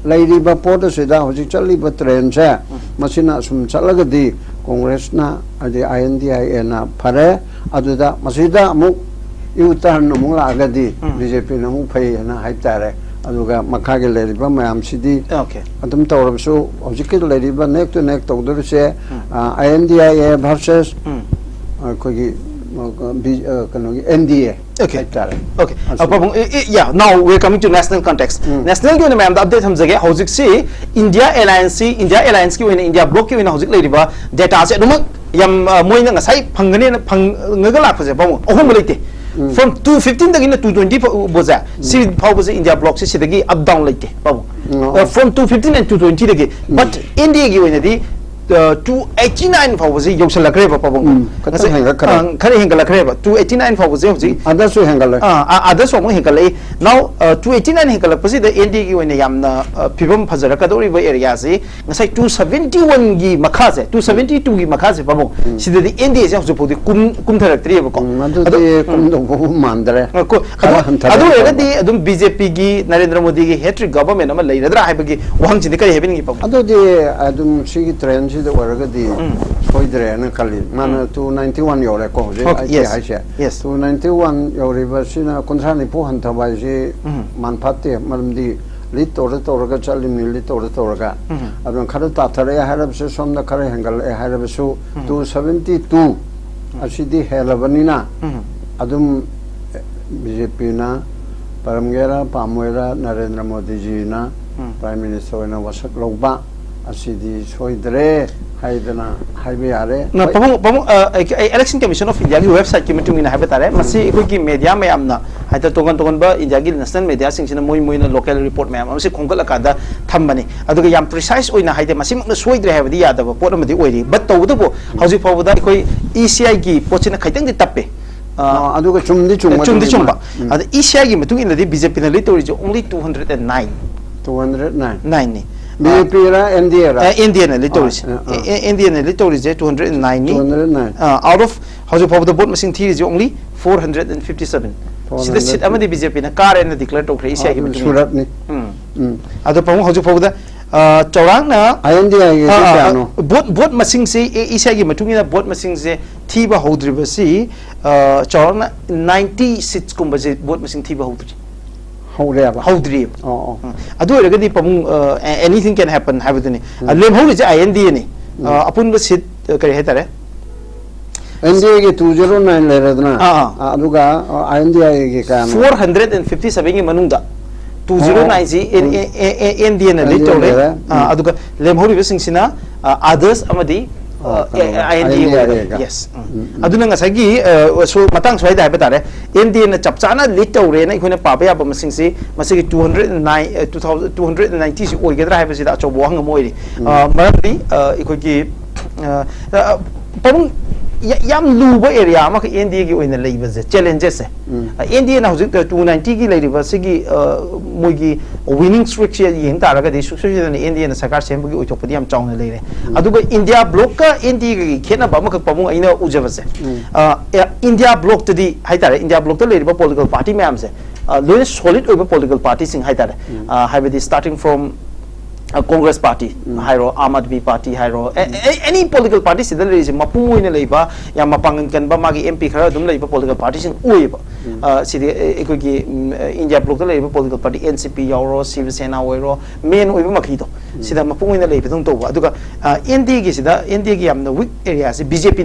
lady ba pot se da hoji chali ba train se masina sum chalaga di congress na adi INDI na phare adu da masida amu yutan no mula agadi BJP na mu phai na haitare aduga makha ge leriba mayam sidi adum tawrab so hojik leriba neck to neck tawdur se INDI versus ko gi kano gi NDA Okay. Okay. Yeah. Now we're coming to national context. National की उन्हें update हम जगह housing से India Alliance की उन्हें India block की उन्हें housing ले रिबा data से दुम यम मोइन ना साइ फंगने फंगला फसे पाऊँ ओहम लेते from 215 तक इन्हें 220 बोझा सी पाऊ बोझे India block से सीधे की up down लेते पाऊँ from 215 and 220 तक but India की उन्हें दी 289 फाउजी योगसन लकरे पापबों खरे हेंगल लकरे 289 फाउजी होजी others हेंगल others वो हेंगल now 289 हेंगल पसी द एनडी की वने यामना फिबम फजर कदोरी वो एरिया से नसाई 271 की मखा से 272 की मखा से पाबों सीधे द एनडी से होजो पोदी कुम थरक्तरी है बको अदो कुम दो वो मांदरे अदो एगदी अदुम बीजेपी की नरेंद्र मोदी की हैट्रिक गवर्नमेंट अमल लेरदरा है बकी वहां जिने करे हेबिन की पाबों अदो दे अदुम सी की ट्रेंड सी द वर्गदी सोइद्रे न कली माने 291 योरे को जे yes 291 योरे बसिना कुंथ्रानि पो हंथबाय जे मानफाते मरमदी lit तोरगा चलिमनि lit तोरगा अदुम खर ताथरे हारबसे सोमना खर हेंगल हारबसु 272 असिदि हेलबनिना अदुम बीजेपी ना परमगेरा पामवेरा नरेंद्र मोदी जी ना प्राइम मिनिस्टर ना वसक लोबा असिदि सोइद्रे हाइदना हाइबे आरे ना पमु इलेक्शन कमीशन ऑफ इंडिया की वेबसाइट की मीटिंग में हाइबे तारे मसी कोई की मीडिया में आमना हाइता तोगन बा इंडिया की नेशनल मीडिया सिंह मोई ना लोकल रिपोर्ट में मसी खोंगल कादा थम्बनी अदुगा याम प्रिसाइज ओइना हाइदे मसी मक सोइद्रे हाइबदी यादब पोट अमदी ओइरी बट तौदबो हौजि फावदा कोई ईसीआई की पोचिना खैतंग दि तप्पे अदुगा चुमदी चुमबा अद ईसीआई की मतुंग इनदी बीजेपी ना लिटोरी जो ओनली 209 ने BJP ra NDA ra Indian electors 209 out of how's the vote machine theory is only 457 so this sit amadi BJP na car and declare to crazy surat ni ado pamu how's the chawang na INDA vote machine se isa gi matungi na vote machine se thiba hodriba si chawang na 90 seats kumba se vote machine thiba hodri how dream adu regadi pamung anything can happen habitani lem holi je INDA ni apun ba sit kare hetare NDA ge 209 le redna aduga INDA ge ka 457 ge manungda 209 ji NDA na litore aduga lem holi ba singsina others amadi INDA yes aduna nga sagi so matang swai da betare NDA na chapchana litore na ikhona paba ya ba masing si masigi 209 2290 si oigedra ha ba si da chobo hang moiri marandi ikhoki pamung yam luba area ma NDA gi oina leiba je challenges se NDA na hujik 290 gi leiba sigi moigi winning streak se yeng ta raga de success ni NDA na sarkar sem gi oithopadi yam chauna leire aduga India block ka NDA gi khena ba ma ka pamung aina ujaba se India block to di haitare India block to leiba political party me am se loin solid over political party sing haitare haibedi starting from Congress party, Hairo, Aam Aadmi party, Hairo, any political party, Sidal is Mapu in a labor, Yamapangan Kanba Magi MP Karadum labor political parties in Uiba. City India political labor political party, NCP, Yauro, Civil Sena, Oiro, main Uimakito. Sida Mapu in a labor, don't talk. Aduga, India, India, the weak areas, BJP,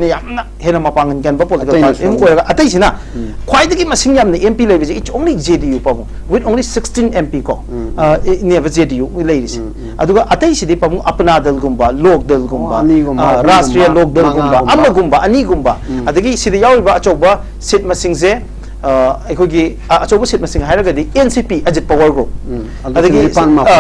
Henamapangan Kanba political party, Atachina. Quite the game of Singham, the MP levels, it's only JDU, with only 16 MP call. Never JDU, ladies. aduga atai sidi pamung apna dal gumba lok dal gumba rashtriya lok dal gumba amma gumba ani gumba adagi sidi yawiba achoba sit masing je aikogi achoba sit masing hairagadi NCP ajit power group adagi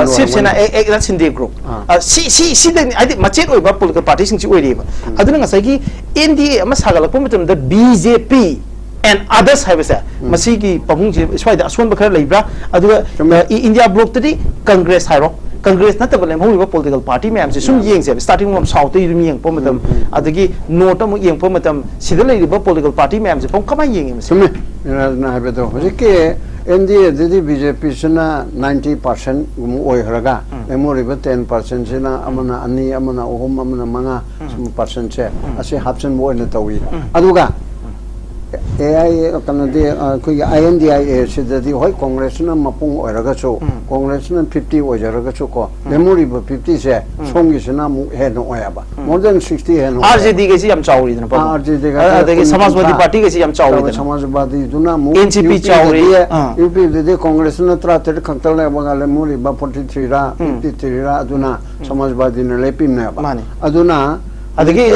sit sena ek sindi group si den adi machet oiba political party sing chi oiriba aduna ngasai gi NDA ama sagalakpa matam da BJP and others have said masigi pamung je swai da aswan bakar leibra aduga India block tadi Congress hairo Congress not the political party ma'am soon ying starting from south ying pomatum adagi notam ying pomatum sidala political party ma'am pom kama ying sume na habedo hojike NDA didi BJP sina 90% oi hraga memori 10% sina amana ani amana ohum amana manga percent se ase hapsen mo na tawi aduga AI kanadi kui INDIA sidadi hoi Congress na mapung oiraga chu Congress na 50 oiraga chu ko memory ba 50 se songi sina mu he no oyaba more than 60 he no RJD ke si am chauri na pa RJD ga de Samajwadi Party ke si am chauri na Samajwadi duna mu NCP chauri UP de Congress na tra ter khaktal le ba le muri ba 43 ra 53 ra duna Samajwadi na lepim na ba aduna adagi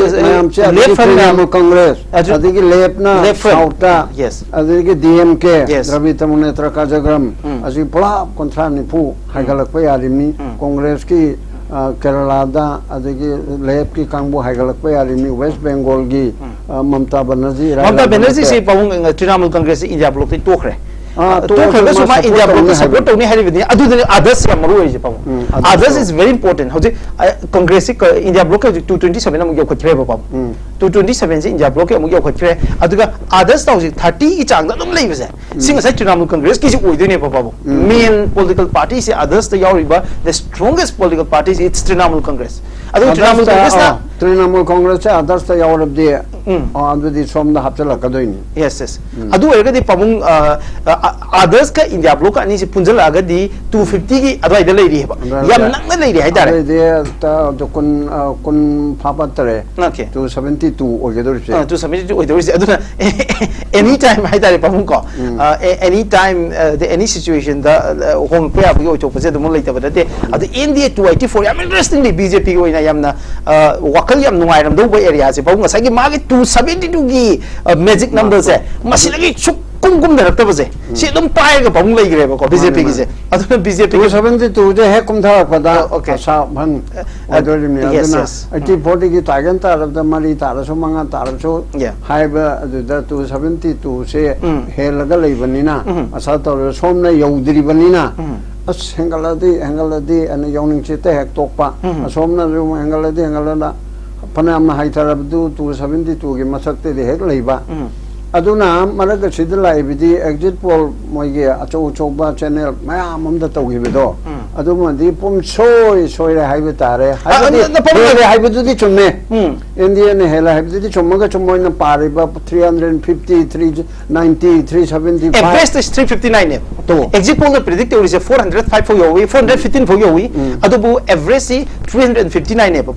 left from Congress adagi left na Sauta yes adagi DMK Ravi Tamunetra Kajagram asi pula kontra nipu hagalak pa yarimi Congress ki Kerala da adagi left ki kangbu hagalak pa yarimi West Bengal gi Mamta Banerjee si pawung Trinamool Congress India bloc ti tokre tokre so ma India bloc support tawni hari bidi adu de others ya maru je pawung others is very important hoje Congress India bloc 227 amuk yok khre ba pawung 227 India bloc amuk yok khre aduga others tawji 30 ki chang da dum lei base singa sai Trinamool Congress ki oi dine ba pawung main political party se others the yoriba the strongest political party it's Trinamool Congress adu Trinamool Congress na Trinamool Congress se others the yorib de adu di som da hapchala kadoini yes adu erga di pawung others ka India bloc ani se punjal aga di 250 ki adai da lei ri ba yam nang na lei ri hai tare de ta kun phapa tare okay 272 ogedor se 272 ogedor se aduna anytime hai tare pawung ko anytime the any situation the hong pe ab yo chok pase dum lei ta ba de adu India 284 yam interestingly BJP ki oina yamna wakal yam nungai ram do ba area se pawung sai ki ma ki 272 ki magic number se masilagi chuk kum da rakta base si dum pai ga pawung lei gre ba ko BJP ki se aduna BJP 272 je he kum tha pa da sa bhan adori mi aduna 8040 ki tagan ta rab da mari ta ra so manga ta ra so hai ba adu da 272 se he laga lei banina asa to som na yaudri banina as hengaladi an yawning che te hek tok pa asom na ru hengalada panam na hai tarab du 272 ki masak te de hek lei ba aduna maraga sidla ibidi exit poll moige acho choba channel maya mamda tawgi bedo aduma di pum soi ra haibe tare haibe di chumme indian hela haibe di chumma chummo na pare ba 350 390 375 best is 359 to exit poll the predict is 405 for yowi 415 for yowi adubu average 359 ne pa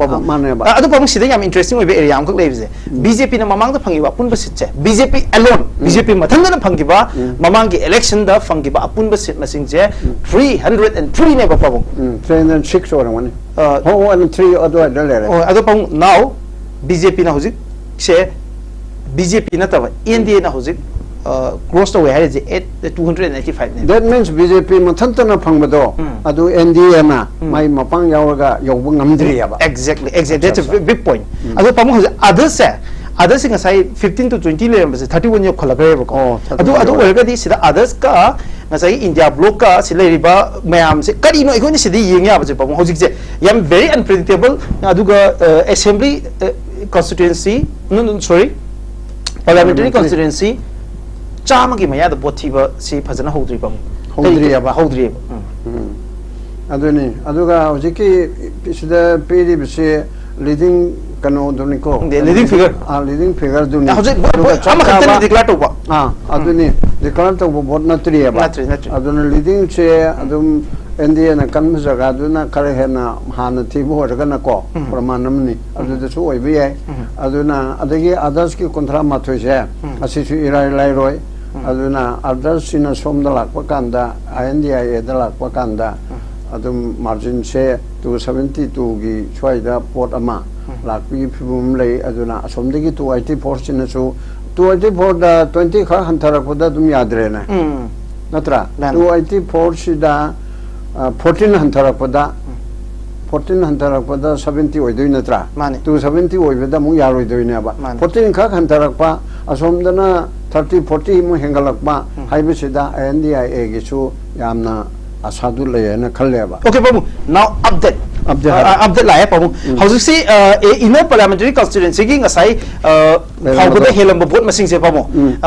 adu pam sida yam interesting we area am khak leibse BJP na mamang da phangi ba pun ba sitche BJP alone BJP mathangana phangiba mamangi election da phangiba apunba seat masing je 303 ne ba pawung 306 or one ho and 3 other dalere ado pawung now BJP na hojik se BJP na tawa NDA na hojik cross the way has 285 ne that means BJP mathantana phangbado adu NDA na mai mapang yawaga yobu ngamdri aba exactly that's a big point ado pawung others sing asai 15 to 20 le 31 yok khala gre ko adu werga di sida others ka ngasai India bloc ka sile riba mayam se kari no ikoni sidi yeng ya ba je pawung hojik je yam very unpredictable adu ga assembly constituency no sorry parliamentary constituency chama ki maya da bothiba si phajana hodri pawung hodri aduni aduga hojiki sida peri bise leading kano duniko leading figure duni ama khatani declare to ba aduni declare to bot na tri ba aduni leading che adum NDA na kan jaga aduna kare hena hana thibu horaga na ko pramanam ni adu de so oibi ai aduna adagi others ki kontra mathoi je asi su irai lai roi aduna others sina somda lakpa kanda INDA da lakpa kanda adum margin se 272 gi chwaida port ama lakpi phibum lei aduna asomdagi 284 sina so 284 da 20 kha hanthara koda dum yadre na natra 284 sida 14 hanthara koda 70 oidoi natra 270 oibeda mu yaroi doine ba 14 kha hanthara pa asomdana 30 40 mu hengalakpa haibe sida NDA gi su yamna asadu le na khalle ba okay babu now update la hai pamu hausi se inner parliamentary constituency gi ngasai phawda helamba vote masing se pamu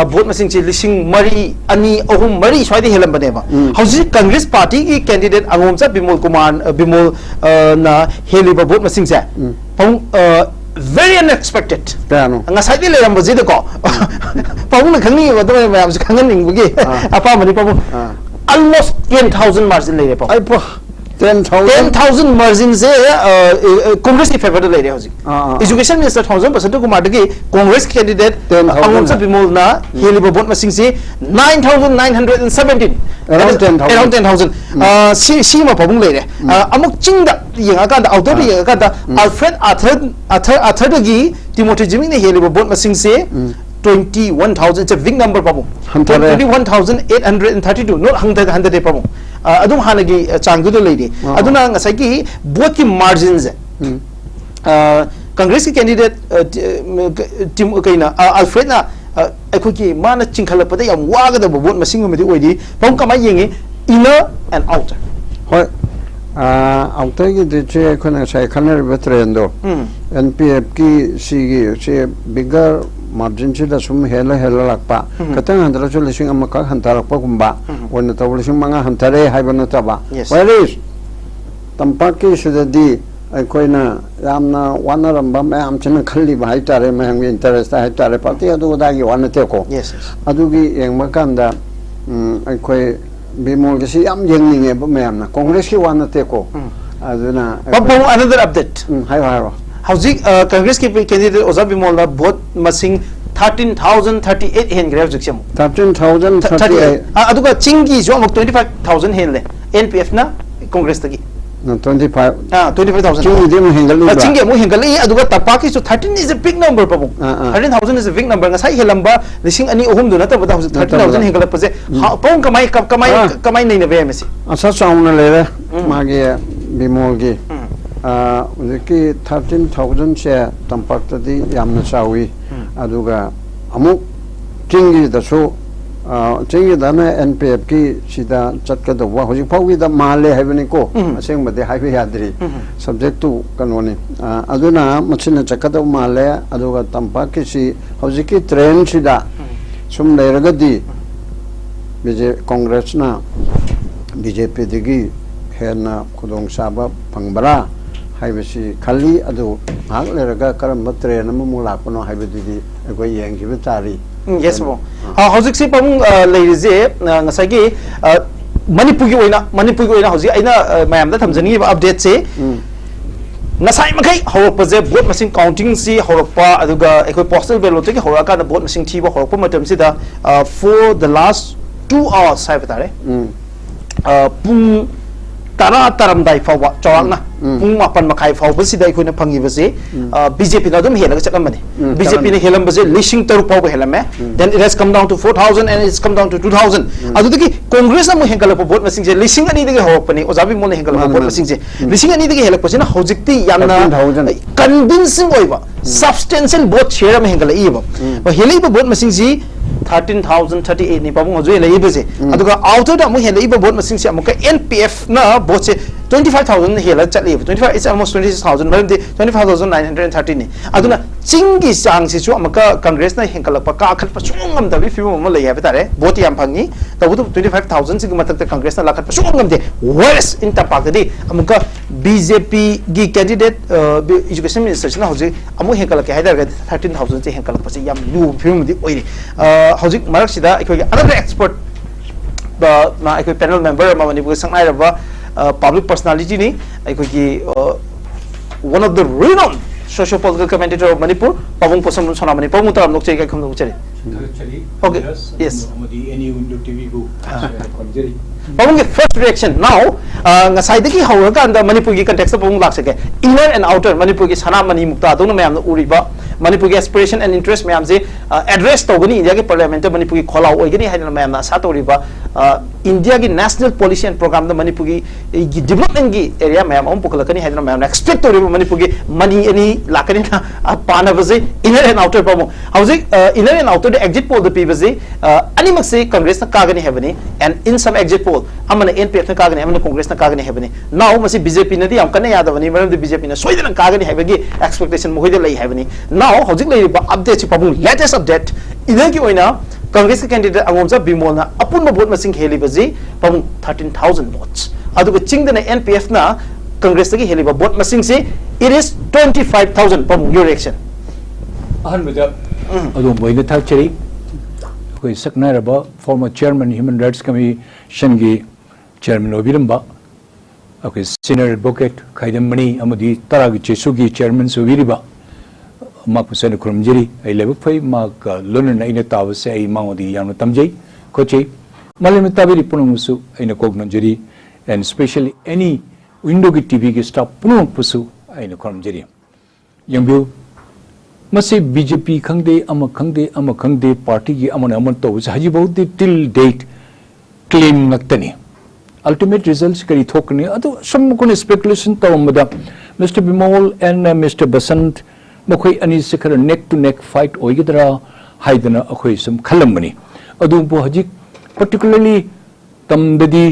vote masing che lising mari ani ahum mari swadi helamba ne ba hausi Congress party gi candidate angomcha Bimol na heliba vote masing se pamu very unexpected. Piano. Ngasai di leram bajid ko. Pabung na khangni ba to mayam se khangan ning bugi. Apa mani pabung. Almost 10,000 margin le pa. Ai po 10,000 margin se Congress ki favor le re hoji. Education minister 1000% ko madagi Congress candidate Angom sa bimol na heli ba vote masing se 9,917. Around 10,000. Si ma pabung le re. Amuk chingda yenga ka da auto yenga ka da Alfred Arthur gi Timothy Jimmy ne heli ba vote masing se 21,000. It's a big number pabung. 21,832. Not 100 pabung. Adum hanagi changdu do lady. Aduna ngasai ki both ki margins. Congress ki candidate Tim kaina Alfred na aikoki mana chingkhala pada yam waga da vote masing me di oidi. Pabung kamai yengi inner and outer. Hoi outer ki de che khona sai khanar betrendo. NPF ki si bigger margin chi da sum hela lakpa katang handra chu lising amaka hantarakpa kumba wona taw lising manga hantare haibana taba whereas tampaki sudadi aikoina yamna wanaramba mayam china khalli ba haitare mayam interest haitare party adu dagi wanate ko adugi yengma kanda aikoi bimol gesi yam yengninge ba mayam na congress ki wanate ko aduna another update hai Housing Congress ki candidate Ozabi Mola vote masing 13,038 hen grave jiksham 13,038 aduga chingi jo 25,000 hen le NPF na Congress tagi 25 25,000 chingi mu hengali aduga tapaki so 13 is a big number pabu 13,000 is a big number ngasai helamba lising ani ohum du na ta bada 13,000 hengala pase pong kamai nei na vmc asa sauna lere mage bimol gi उनकी 13,000 से तंपाक तदी यामना चावी अदुगा अमुक चिंगी दसो चिंगी दाना NPF की सीधा चटका दवा होजी फावी दा माले है बनी को असेंग बदे हाईवे यादरी सब्जेक्ट टू कनोनी अदुना मचिन चटका दवा माले अदुगा तंपाक की सी होजी की ट्रेन सीधा सुम लेरगदी बीजे कांग्रेस ना BJP दिगी है ना खुदोंग साबा फंगबरा हाइबसी खाली अदु हाक लेरगा करम ट्रेन अमु लापनो हाइबदी अगोय येंगिबे तारी yes mo hojik si pamung leije ngasai gi manipur gi oina hojik aina mayam da thamjani ba update se ngasai makai horok je vote machine counting si horokpa aduga ekoi postal ballot ki horaka na vote machine thiba horokpa matam si da for the last 2 hours sai batare pung tara taram dai fawa chawang na pung mapan makai faw basi dai khoina phangi basi BJP na dum helaga chakam bani BJP ne helam basi lising taru paw helame then it has come down to 4,000 and it's come down to 2,000 adu deki congress na mu hengala po vote machine je lising ani dege hok pani ojabi mon hengala po vote machine je lising ani dege helak pasina hojikti yamna convincing oiba substantial vote share ma hengala iba ba helai ba vote machine ji 13,038 ni pabung hoje lei bese aduga outer da mu helai ba vote machine se amuka NPF na vote se 25,000 hela chatli 25 it's almost 26,000 but 25,913 ni aduna chingi sang si chu amaka congress na hengkala pa ka khat pa chungam da bi fiu mo lei ha tare vote yam phangi ta bu 25,000 sig matak congress na lakhat pa chungam de worse in tapak de amuka BJP gi candidate education minister na hoje amu hengkala ke haidar 13,000 che hengkala pa yam lu fiu mo di oiri hojik marak sida ekoi another expert na ekoi panel member ma mani bu sangai raba public personality ni one of the renowned socio-political commentator of Manipur Pavung Posam Sonamani Pavung Taram Nokche kai kham chari okay yes newtv go Pavung first reaction now ngasai deki hawra anda Manipur gi context Pavung lak sake inner and outer Manipur gi sana mani mukta dona mayam na uriba Manipur gi aspiration and interest mayam je address togani India gi parliament Manipur gi khola oigani haina mayam na sa toriba India gi national policy and program da Manipur gi development gi area mayam am pukalakani haina mayam expect toriba Manipur gi money ani lakani na pana baze inner and outer pavung hauji inner and outer the exit poll the pbaze animak se congress na kagani hebani and in some exit poll amana NPF na kagani amana congress na kagani hebani now masi BJP na di am kana yadavani maram de BJP na soidana kagani hebagi expectation mohide lai hebani now hauji lai ba update si pavung latest update inner ki oina congress ka candidate angomsa bimol na apun vote masing heli bazi pavung 13,000 votes aduga chingdana NPF na congress ki heli ba vote masing se it is 25,000 pamung your reaction ahan bada adum boina thak cheri koi sakna raba former chairman human rights commission gi chairman obiramba okay senior advocate khaidam mani amadi taragi chesu gi chairman subiriba mak pusan kurumjeri ai lebu phai mak lonan aina tawase ai mangodi yamna tamjei kochi malim tabiri punumusu aina kognonjeri and especially any window ki tv ki staff punum pusu aina kurumjeri yangbu masi bjp khangde ama khangde party gi amon to haji bahut till date claim naktani ultimate results kari thokne adu some kun speculation tawmada Mr. Bimol and Mr. Basant makhoi ani sekar neck to neck fight oigidra haidana akhoi sum khalamani adu bo haji particularly tamdadi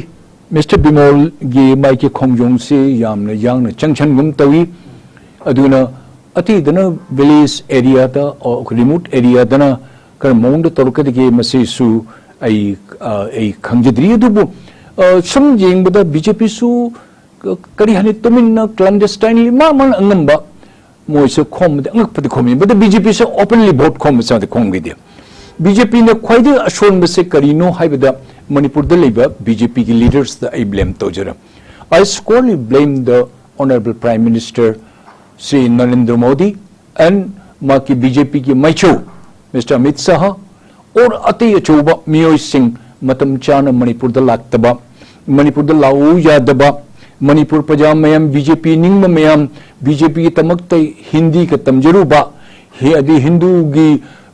Mr. Bimol gi mai ki khongjong se yamna yangna changchan gum tawi aduna ati dana village area da or remote area dana kar mong da torka de masi su ai khangjadri adu some jing bada BJP su kari hani tumin clandestinely man angamba moi se khom de angak pati khomi but BJP se openly vote khom sa de khom gide BJP ne khoide ashon be se kari no haibada manipur da leba BJP ki leaders da I blame tojara I squarely blame the honorable prime minister Sri Narendra Modi and maki BJP ki maicho Mr. Amit Shah or ati achuba miyoi singh matam chana manipur da laktaba manipur da lau yadaba manipur pajam mayam BJP ningma mayam BJP ki tamakta hindi ka tamjaruba he adi hindu gi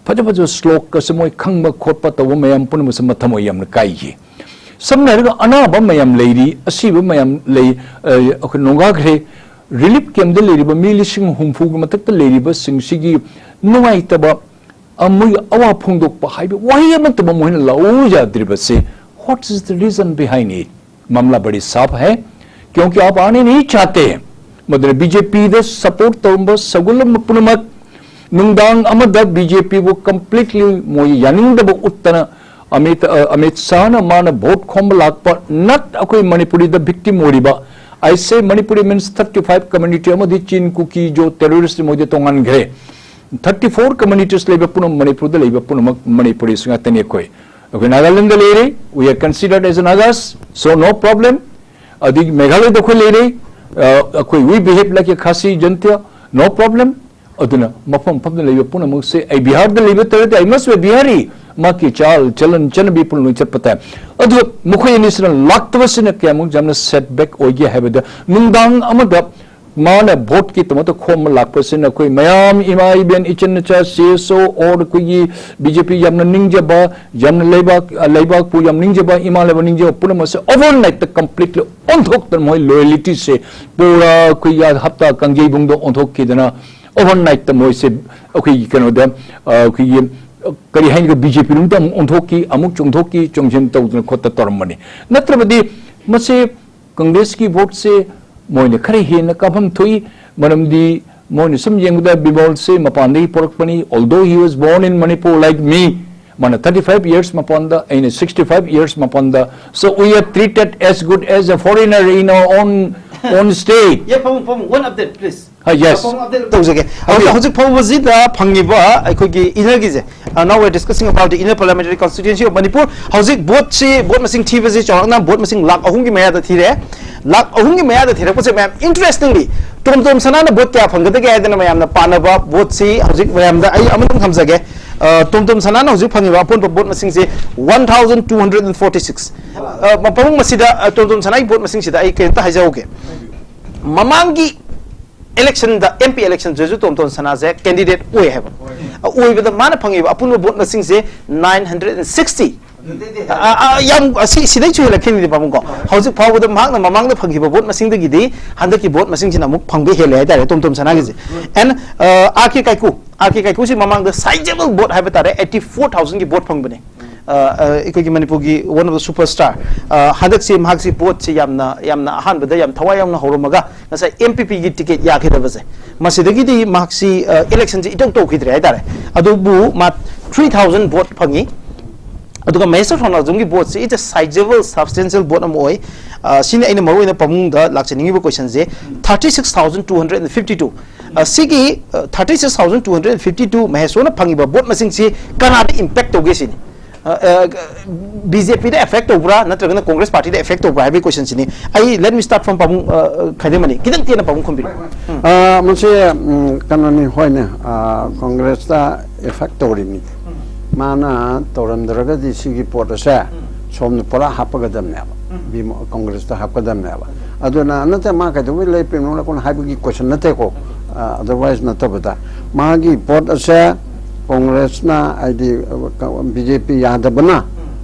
faja slok ka samoy khangba khotpa tawa mayam punma sama thamoy yamna kai gi samna ga anaba mayam leiri asiba mayam lei nonga gre relief camp da leiri ba milising humfu ga matakta leiri ba singsigi nungai taba amui awa phungdok pa haibe wahi amatba mohina lau yadriba se what is the reason behind it मामला बड़ी साफ है क्योंकि आप आने नहीं चाहते हैं मतलब बीजेपी द सपोर्ट तोंब सगुलम पुनमक नुंगदांग अमद बीजेपी वो कंप्लीटली मोय यानिंग द उत्तना अमित शाह न मान वोट खोम लाख पर नट अकोई मणिपुरी द विक्टिम ओरिबा I say Manipuri means 35 community amadi chin kuki jo terrorist moide tongan gre 34 communities leba punam Manipur da leba punam Manipuri singa tani koi okay Nagaland lere we are considered as Nagas so no problem adi Meghalaya da ko lere koi we behave like a Khasi Jantia no problem aduna mapam pam leba punam se ai Bihar da leba tere I must be Bihari maki chal chalan chan people no chapata adu mukhoy nisran laktwasina kyamu jamna setback oigi habeda nungdang amada mana vote ki tomato khom lakpasina koi mayam imai ben ichen cha CSO or koi BJP jamna ningjaba jamna leibak pu jam ningjaba imaleba ningjaba puna mas overnight the completely on thok the moi loyalty se pura koi ya hapta kangjei bungdo on thok ki dana overnight the moi se okay kano da koi kari hain ga BJP rum tam on thok ki amuk chung thok ki chongjen taw khota tormani natrabadi mase congress ki vote se moine khare hena kabam thui manamdi moine sum yengda Bimol se mapandi porkpani although he was born in Manipur like me mana 35 years mapanda and 65 years mapanda so we are treated as good as a foreigner in our own state yeah pam one update please yes tawjage hojik phawji da phangiba aikogi inner gi je now we are discussing about the inner parliamentary constituency of Manipur hojik vote masing thibaji chawna vote masing lakh ahum gi maya da thire lakh ahum gi maya da thire ko se ma'am interestingly tom sana na vote kya phangada ge adana ma'am na panaba vote si hojik ma'am da ai amung thamjage tom sana na hojik phangiba pon vote masing se 1246 mapamung masida tom sana vote masing sida ai kenta hajauge mamangi election the MP election jeju tom sana je candidate oi have oi with the man phangi apun vote masing se 960 yam sidai chu election ni pamung ko hojik phaw the mang na mamang da phangi vote masing da gidi handaki vote masing sina muk phangbe hele ha tare tom sana gi and aki kaiku si mamang the sizable vote have tare 84000 ki vote phangbane ikogi Manipur gi one of the superstar hadak si mahak si vote si yamna ahan bada yam thawai yamna horomaga nasa MPP gi ticket ya khida base masidagi di mahak si election ji itong to khidre ai tare adu bu ma 3000 vote phangi aduga Maheswar Thongnazong gi vote se it's a sizable substantial vote amoi sine aina maru ina pamung da lakchani gi question je 36252 sigi 36252 Maheswar na phangi ba vote masing si kana impact toge sini BJP da effect over natragana Congress party da effect over hai question sini ai let me start from pamung khaidemani kidang tiana pamung khombi muse kanani hoine Congress da effect tori ni mana toram draga di sigi port sa som pora hapagadam ne bi Congress da hapagadam ne aduna anata ma ka du le pin no kon habi question na te ko otherwise na tabata ma gi port sa Congress na ID BJP yadabana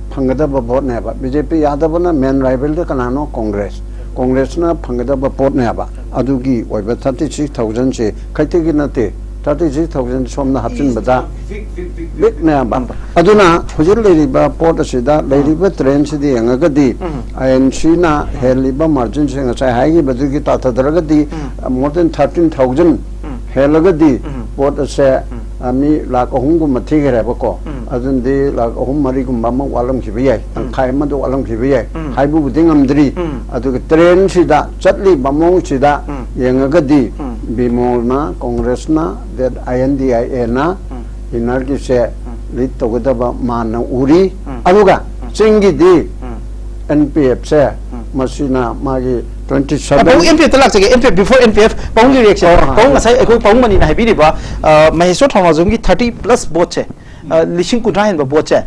phangada vote ne ba BJP yadabana main rival da kanano Congress na phangada vote ne ba adugi oiba 36000 se khaite gi nate 36000 somna hapsin bada big ne ba aduna hujur le riba port asida le riba train sidi anga di INC na heliba margin se ngai hai gi badugi ta thadra di more than 13000 helagadi port ase ami lak ahum gu mathi gere ba ko adun de lak ahum mari gu mamma walam ki biyai khai ma do walam ki biyai hai bu ding amdri adu train sida chatli bamong sida yenga di bimol na Congress na that INDIA na inar ki se lit to ga ba man uri aluga singi di NPF se masina magi 27 Pong NPF talak sige NPF before NPF pong reaction pong ngasai ekoi pong mani na habi di ba Maheswar Thongnazong gi 30 plus vote che lishing kutra hen ba vote che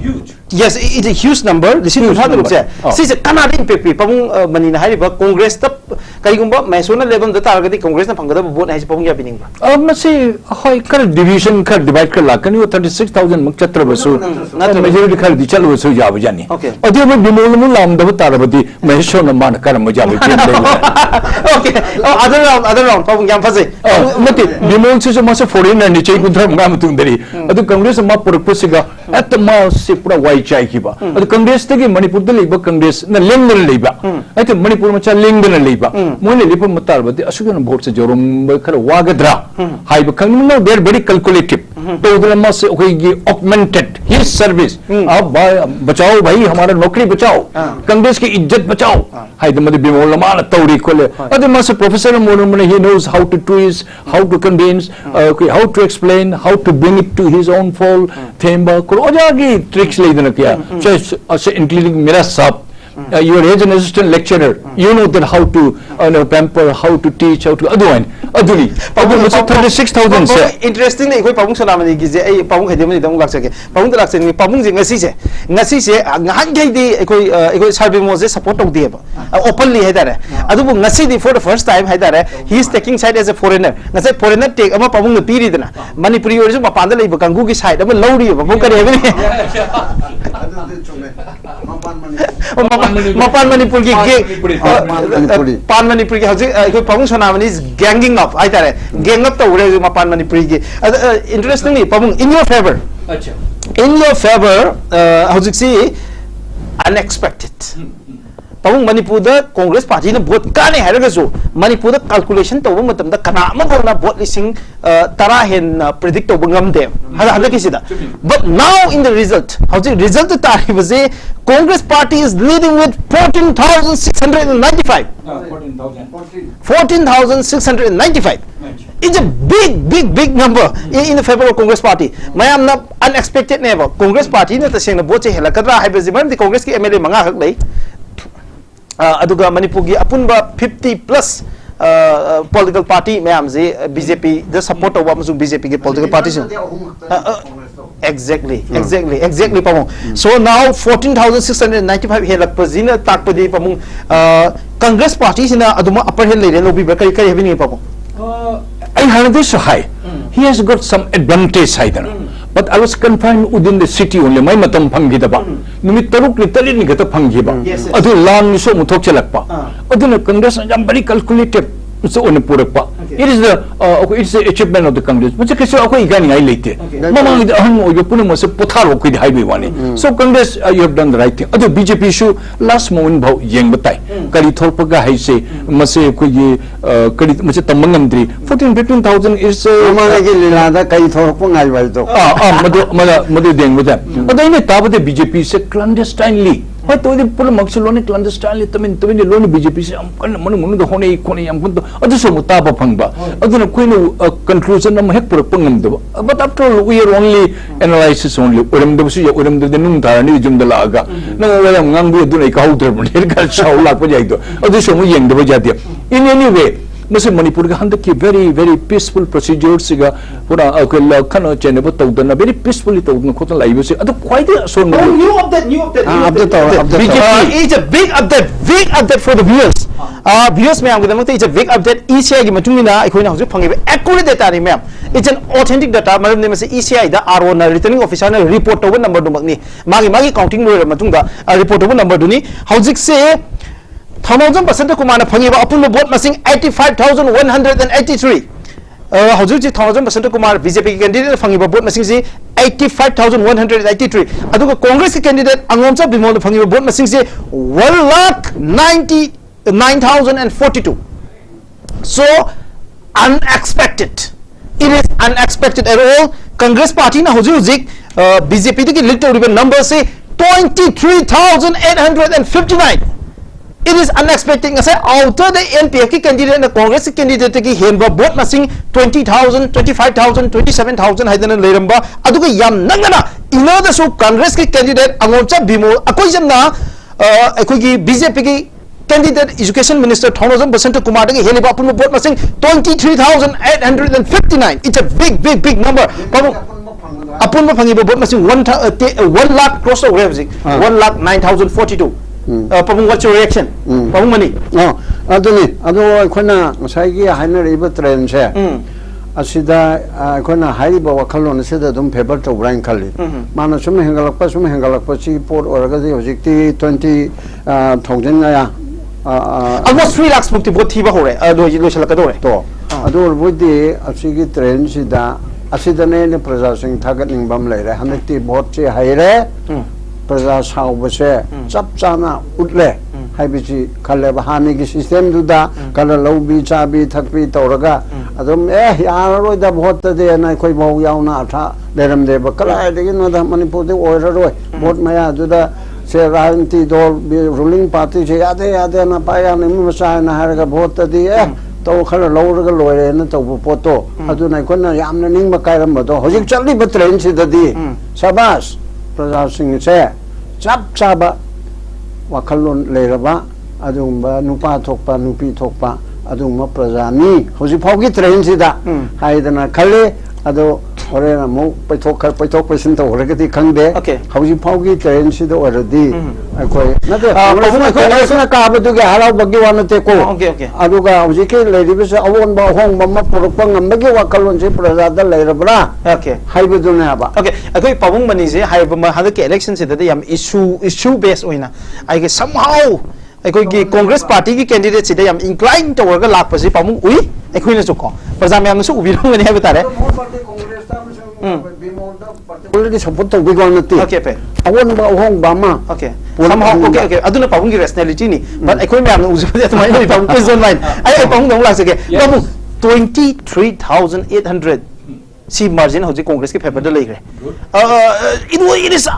huge yes it's a huge number lishing kutra taluk che si se Canada NPF pong mani na habi ba Congress tap kai gumba Maheswar na level da tar ga di Congress na phangada vote hai pong ya bining ba masi hoi kar division kar divide kar lakani 36000 mak chatra basu na majority kar di chalu basu ya bajani okay adu ba bimol mu lam da tar badi Maheswar na man kar mo jabe okay other round pong yam phase mati bimol se ma se foreigner ni chei kunthra ngam tung dari adu Congress ma purpose siga at ma se pura wai chai ki ba adu Congress te gi Manipur da leiba Congress na leng leiba ate Manipur ma cha leng na leiba mo le lipa matar badi asugan vote se jorum khar wagadra hai ba kang no they are very calculative to the ma se okay gi augmented his service ab bachao bhai hamara naukri bachao Congress ki इज्जत बचाओ hi the मदे बिमोल मान तौरी खोले अदे मस professor मोन he knows how to twist how to convince how to explain how to bring it to his own fold themba ko oja tricks le dena kya so including mera sab you are as an assistant lecturer you know that how to pamper how to teach how to aduni pabung 36000 se interesting nei koi pabung sona mani gi je ai pabung khade mani dong lak sake pabung lak sake ni pabung je ngasi se ngahan gai di koi sarbe mo je support tok di ba openly hai dare adu bu ngasi di for the first time hai dare he is taking side as a foreigner ngasai foreigner take ama pabung na piri dana manipuri or ju mapan da lei ba kangu gi side ama lowri ba pabung kare ba ni mapan manipur ki pan manipur ki hauji koi pabung sona mani is ganging up ai tare gang up to ure mapan manipur ki interestingly pabung in your favor in your favor hauji si unexpected pabung Manipur da Congress party na vote ka ne haraga so Manipur da calculation to matam da kana ma na vote listing tara hen predict to ngam de hada ki sida but now in the result how the result tari baje Congress party is leading with 14695 14695 it's a big number in the favor of Congress party mayam na unexpected never Congress party na ta seng na vote hela kadra hai baje man the Congress ki MLA manga hak lei aduga Manipur gi apunba 50 plus political party mayam je BJP the support of amazung BJP gi political party exactly pamong so now 14695 helak pazina takpadi pamong Congress party sina aduma upper hill le lobi ba kai having pamong I heard this high he has got some advantage side but I was confined within the city only my matam phangi da ba numit taruk ni tali ni gata phangi ba adu lan so muthok chalak pa aduna Congress jam very calculated so on purak pa It is it's the achievement of the Congress. But kasi ako igani ay late. Mamang ahan mo puno mo sa potharo ko highway wani. So Congress, you have done the right thing. Ado BJP issue last moment bhau yeng batay. Kali thorpaga hay se mase ko ye kali mase tamangandri 14-15,000 is mamang gi lilada kai thorpa ngai wal to. Madu deng bata. Ado ini tabate BJP se clandestinely. But to the pull maxiloni clandestinely tamin loni BJP se am kan manu the hone kone am kunto adu so mutaba phangba aduna koino conclusion am hek pur pangam do. But after all we are only analysis only uram do su uram do nung tarani jum dala aga na wayam ngang du dun ka hauder mon her kal shaula ko jai do adu so mu yeng do jati in any way mase manipur ga hand ki very peaceful procedures ga pura akela khano chene bo tawdana very peacefully tawdna khota laibu se adu quite so new update BJP is a big update for the viewers viewers me am gudam it's a big update ECI gi matungina aikoina hoju phangibe accurate data ni ma'am it's an authentic data maram ne mase ECI da RO na returning officer na report over number du makni magi counting lo matungda report over number du ni hojik se 1000% kumana phangiba apun vote masing 85,183 hojik 1000% kumar BJP candidate phangiba vote masing si 85,183 aduga Congress candidate angomcha bimol phangiba vote masing si 1,99,042 so unexpected. It is unexpected at all. Congress party na hojik BJP ki lead to number say 23,859. It is unexpected. Say outer the NPF ki candidate and the Congress candidate ki henba vote masing 20,000, 25,000, 27,000 haidana leramba aduga yam nangana ino the so Congress ki candidate angomcha bimol akoijan na akoigi BJP ki candidate education minister 1000% kumar ki heliba apun vote masing 23,859. It's a big number. Apun mo phangiba vote masing 1 lakh cross over 1,09,042. Pabung, what's your reaction? Pabung mani. Aduni, ado kona masagi hainer iba trend se. Asida kona haiba wakalon asida dum paper to brain kali. Mana sum hengalakpa si port oragadi hojikti 20,000 ya. Almost 3 lakhs mukti vote thiba hore. Ado lo shala kadore. To. Ado budi asigi trend sida asida ne praja sing thagat ning bam leire hanekti vote se haire. Praja saubase chap chana utle haibisi khalle bahani ki system duda kala lobi chabi thakpi toraga adum yaroi da vote de na khoi bau yauna atha leram de bakala de no da manipur de oiroi vote maya duda se ranti dol ruling party se ade na paya ni masa na haraga vote de to khala loraga loire na to poto adu na konna yamna ning makairam do hojik challi batren si dadi sabas praja sing se chap chaba wakalon leiraba adumba nupa thokpa nupi thokpa adumma prajani hoji phaugi train sida haidana khale ado horena mo paithok pasin to horagati khangde hoji phaugi train sida oradi akoi nade na ka badu ge halau bagi wanate ko aduga hoji ke leiribse awon ba hong mamma porokpa ngambagi wakalon se prajada leirabra haibadu na ba akoi pabung mani se haiba hada ke election sida yam issue based oina ai ge somehow akoi ki Congress party ki candidate sida yam inclined to work lak pasi pamung ui akoi na choko prajam yam su ubi rong ni haiba tare already support to big one ti pe awon ba hong ba ma somehow aduna pabung ki rationality ni but akoi me am uju de to mai pabung question line ai pabung dong lak se ke pabung 23,800 si margin hoji Congress ki favor de legre it is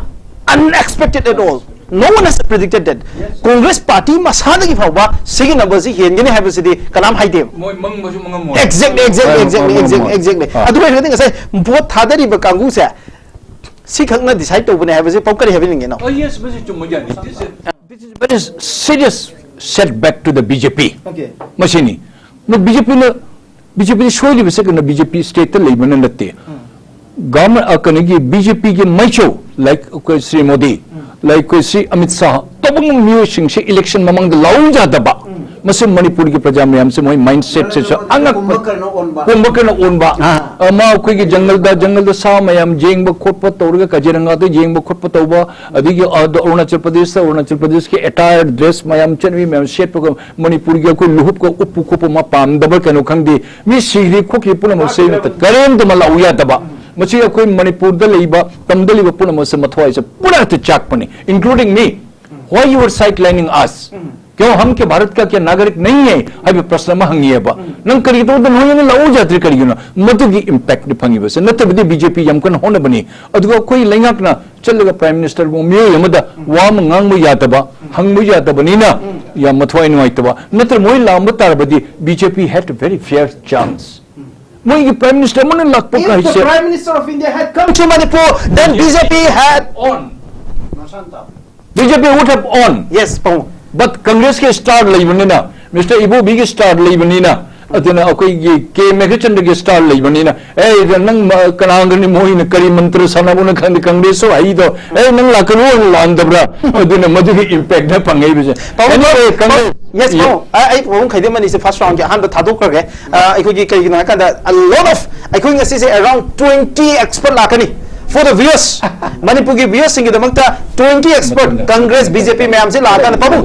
unexpected at all. No one has predicted that. Congress party masada ki phawba second number si hengene have sidi kalam haide. Exactly. Adu I think say vote thadari ba kangu se si khangna decide to bune have se pokari have ninge no. Oh yes, this is very serious setback to the BJP. Machine. No BJP surely was second BJP state labor natte. Government akanagi BJP ki macho like Sri Modi, like Sri Amit Shah, तब म्यूसिंग से election ममंग लाउ जादबा मसे मणिपुर की प्रजा ma'am से मोई mindset से अंगक कुंभकर्ण ओनबा मा अखोई की जंगल द सा मैम जेंग ब खोप तौरगा कजिरंगा तो जेंग ब खोप तौबा अदिगी अरुणाचल प्रदेश के अटायर ड्रेस मैम चनवी मैम सेट प मणिपुर की कोई लुहुप को उप खोप मा पाम दबर कनो खंगदी मी सिगरी खोखि पुनम से करेम द मलाउ यादबा मची अखोई मणिपुर द लेबा तमद लेबा पुनम से मथवाई से पूरा ते चाकपनी including me why you are sidelining us क्यों हम के भारत का क्या नागरिक नहीं है अभी प्रश्न में हंगी है बा नंग करी तो दन होयने लाओ जात्री करी ना मधुगी इंपैक्ट ने फंगी बस नते बदी बीजेपी यमकन होने बनी अदुगा कोई लंगाक ना चलेगा प्राइम मिनिस्टर को मियो यमदा वाम ngang mu yataba hang mu yataba ni na ya mathwai nuaitaba natre moi lam tarabadi BJP had a very fair chance moi ki prime minister mon lakpo ka if the prime minister of India had come to Manipur then BJP had on BJP would have on yes but Congress के star लेबनी ना mister इबो भी के star लेबनी ना अदना अकोई के मेघचंद के star लेबनी ना ए नंग कनांगनी मोहि न करी मंत्र सनाबो न खंड कांग्रेस हो आई तो ए नंग लाकनो लांदबरा अदना मधु की इंपैक्ट न पंगई बिसे yes I won't खाइदे मनी से फर्स्ट राउंड के हां थादो करगे अखोई की कई ना का a lot of अखोई ngasi से around 20 expert लाकनी for the viewers Manipur ki viewers singi damakta 20 expert Congress BJP ma'am से लाता ना Pabu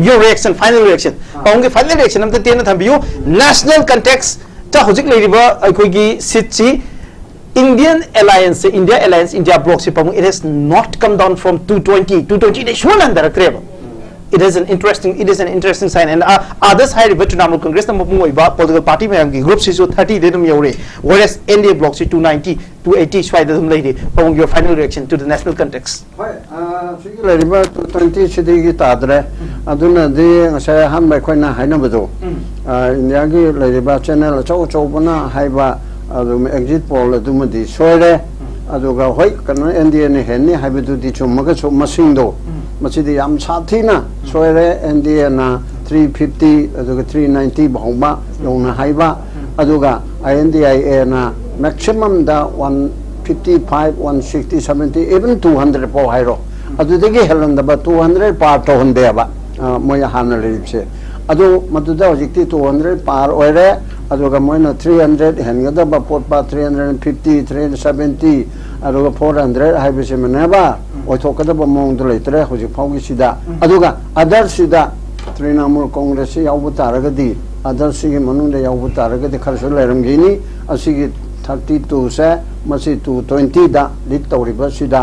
your reaction final reaction पाऊंगे final reaction हम तो तेन थंबियो national context ता होजिक लेरिबा अखोई की सिटची Indian alliance India bloc से पाऊं it has not come down from 220 they should under creva it is an interesting sign and others high river to Namal Congress na mapung oiba political party ma'am की group से जो 30 de dum yore whereas NDA bloc से 290 280 swai de dum lady पाऊं your final reaction to the national context सिगी लेरिबा 20 सिदी की तादरे अदुना दे ngasa han bai khoina haina bado India की लेरिबा channel chau bana haiba adum exit poll adum di soire aduga hoi kan NDA ne henni haibadu di chumaga chu masingdo मसीदी याम साथी ना सोरे NDA ना 350 अदुगा 390 बहुमा योना हाइबा अदुगा INDIA ना maximum दा 155 160 70 even 200 पो हाइरो अदुदगी Helen दबा 200 पार तो हंदे बा मोय हान लिपसे अदु मदुदा होजिक्ति 200 पार ओरे अदुगा मोयना 300 हेनगदा बा पोटपा 350 370 अदुगा 400 हाइबसे मनेबा ओथोकदब मोंग लेतरे होजि फाउगी सिदा अदुगा अदर सिदा तृणमूल कांग्रेस यावबु तारगदी अदर सिगी मनुंग दे यावबु तारगदी खरसो लेरमगिनी असिगी 32 से मसी 220 दा लीड तौरिबा सिदा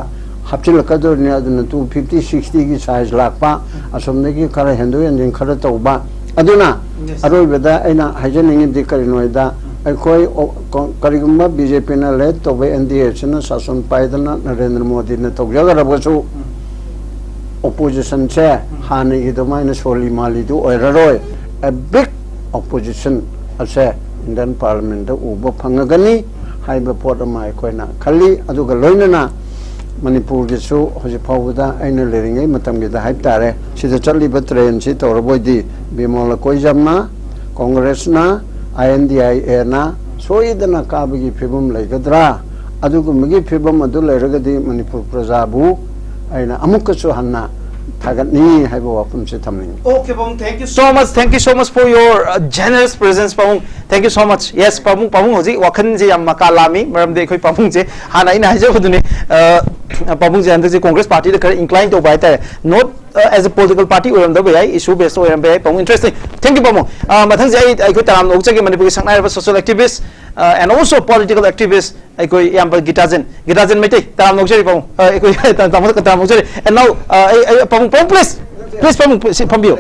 हपचिलकदोनि अदुना 250 60 की साइज लाकपा असमनेगी खरा हेंदो एंजिन खरा तौबा अदुना अरोइबदा ऐना हाइजनिंग दि करिनोइदा अखोई करिगुम्बा बीजेपी ना ले तोबे NDA से शासन पाइदना नरेंद्र मोदी ने तौजगरबसु opposition से हानि की दमाइन सोली माली दु ओइररोय a big opposition असे इंडियन पार्लियामेंट उब फंगगनी हाइबे पोट मा अखोइना खली अदुगा लोइनना मणिपुर गिसु होजि फावदा आइना लेरिङै मतमगे दा हाइब तारे सिदा चलिबा ट्रेन सि तौरबोइदि बिमोल कोइजमना कांग्रेसना INDIA ना सोइदना काबगी फिबम लेगद्रा अदुगुमगी फिबम अदु लेरगदि मणिपुर प्रजाबु आइना अमुकसु हन्ना थागतनी हाइबो वापम से थमनिंग okay pamung thank you so much for your generous presence pamung thank you so much yes pamung hoji wakhan je yam makalami maram de khoi pamung je hana ina haje budune pamung je ande je congress party de inclined to by not as a political party oram da bai issue based oram bai pamung interesting thank you pamung mathang je ai khoi taram ok je manipur sangnai ba social activist and also political activist ai khoi yam gitajen mete taram ok je pamung ai khoi taram ok je and now pamung please pamung pambio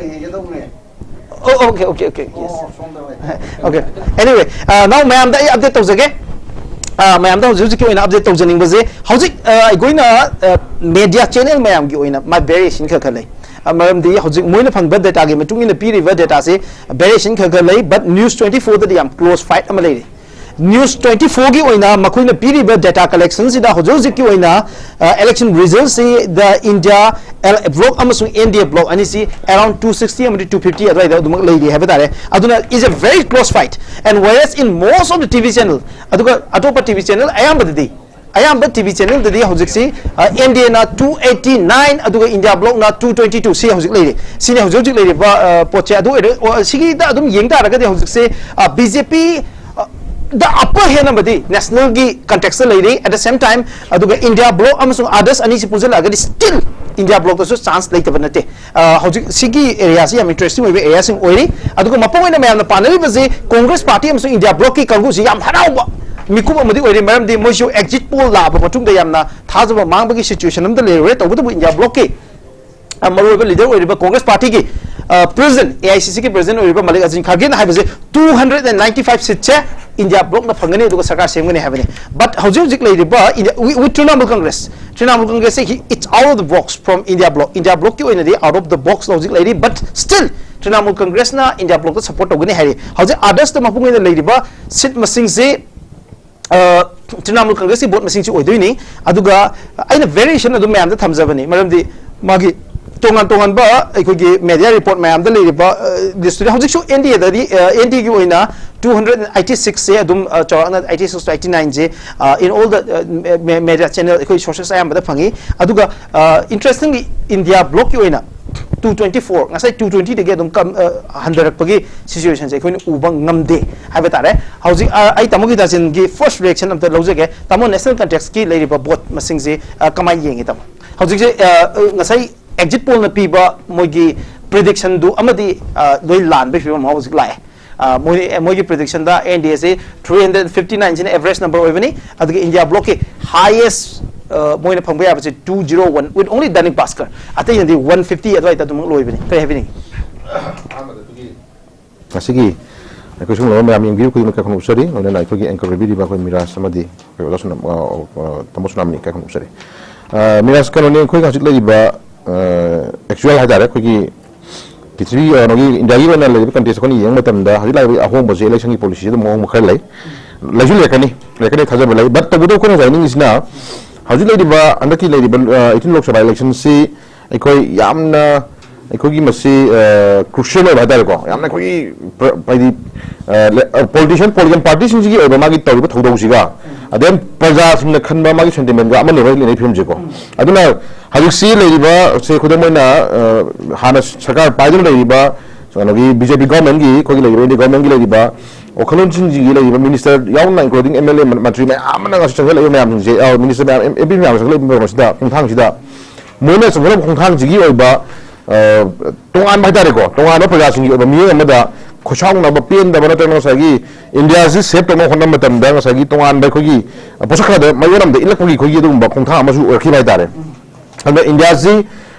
oh okay yes okay anyway now ma'am da update tawjage ma'am da hojik ki oina update tawjaning baje hojik goina media channel ma'am ki oina my variation kha khalai maram di hojik moina phangba data gi matung ina pi river data se variation kha khalai but news 24 da am close fight am lei news 24 की ओइना मखुइना पीरिबा data collection सिदा होजोजिक की ओइना election results से the India block अमसुंग NDA block अनि सी around 260 अमदि 250 अदुइ दा दुमक लेदि हेबा तारे अदुना is a very close fight and whereas in most of the TV channel अदुगा अटोपा TV channel ayam TV channel tadi hujik si India na 289 aduga India block na 222 si hujik lady sini hujik lady ba poche adu sigi da adum yeng da raga de hujik si BJP the upper hand badi national gi context lady at the same time aduga India block amasung others ani si puzal agadi still India block so chance later banate hujik sigi area si am interesting we area sing oiri aduga mapong ina mayam na panel bazi Congress party amasung India block ki kangu si yam haraw Mikum amadi oiri maram di moisho exit poll la ba patung da yamna thazaba mangbagi situation amda le re to bu India block ki amaru leader oiri ba Congress party ki president AICC ki president oiri ba Malik Azim Kharge na haibase 295 seat che India block na phangani du sarkar semgani habani but hojik le ba with Trinamool Congress it's out of the box from India block ki oina di out of the box hojik lady but still Trinamool Congress na India block to support ogani hari hojik others to mapung ina le ba seat masing se Trinamool Congress ki vote masing chi oidoi ni aduga aina variation adu mayam da thamjabani maram di magi tongan ba aikogi media report mayam da le ba list ri hojik shu NDA da di ND gi oina 286 se adum chawna 86 to 89 je in all the media channel aikoi sources ayam da phangi aduga interestingly India block ki oina 224 ngasai 220 de ge dum kam 100 pagi situation je koin ubang ngamde haiba tare hauji ai tamogi da jin gi first reaction of the lojege tamo national context ki lei ba bot masing je kamai yengi tam hauji je ngasai exit poll na piba mogi prediction du amadi doi lan be film hauji lai mogi prediction da NDA se 359 jin average number oveni adgi India block ki highest moina phangba ba 201 with only Danik Bhaskar atay yandi 150 adwai ta dum loi bani kay happening asigi ko sung lo mayam yeng ku ka khonu sari ona nai ko gi anchor bi ba ko miras samadi ko la sunam tamosuna mi ka khonu sari miras kan oni ko ga jik lai ba actual hadare ko gi pitri no gi india gi na le contest ko ni yeng matam da hadi lai ahong ba je election gi policy do mo khar lai laju lekani thajab lai but to do ko na jaining is na howji lady ba andaki lady ba 18 lok sabha election si ekoi yamna ekoi masi crucial ba dar ko yamna koi by the politician political parties ji oba magi taw ba thodong siga adem praja simna khanba magi sentiment ga amane le film je ko aduna howji si lady ba se khodamoina hana sarkar paidum lady ba so no gi BJP government gi ko gi lady government gi lady ba Okalon Chinji Minister Yauna, including MLA Matri, Amana, Minister MP, Kong Sida, Mona, Kong Tangi, Oba, Tongan Batariko, Tongan Operating over me and Mada, Koshang, Nabapin, the Monotano Sagi, India's September Honamatam, Dangasagi, Tongan Bakogi, Posaka, Mayoram, the Ilakuri Kogi, Kong Tamasu, or Kibatare. And the India's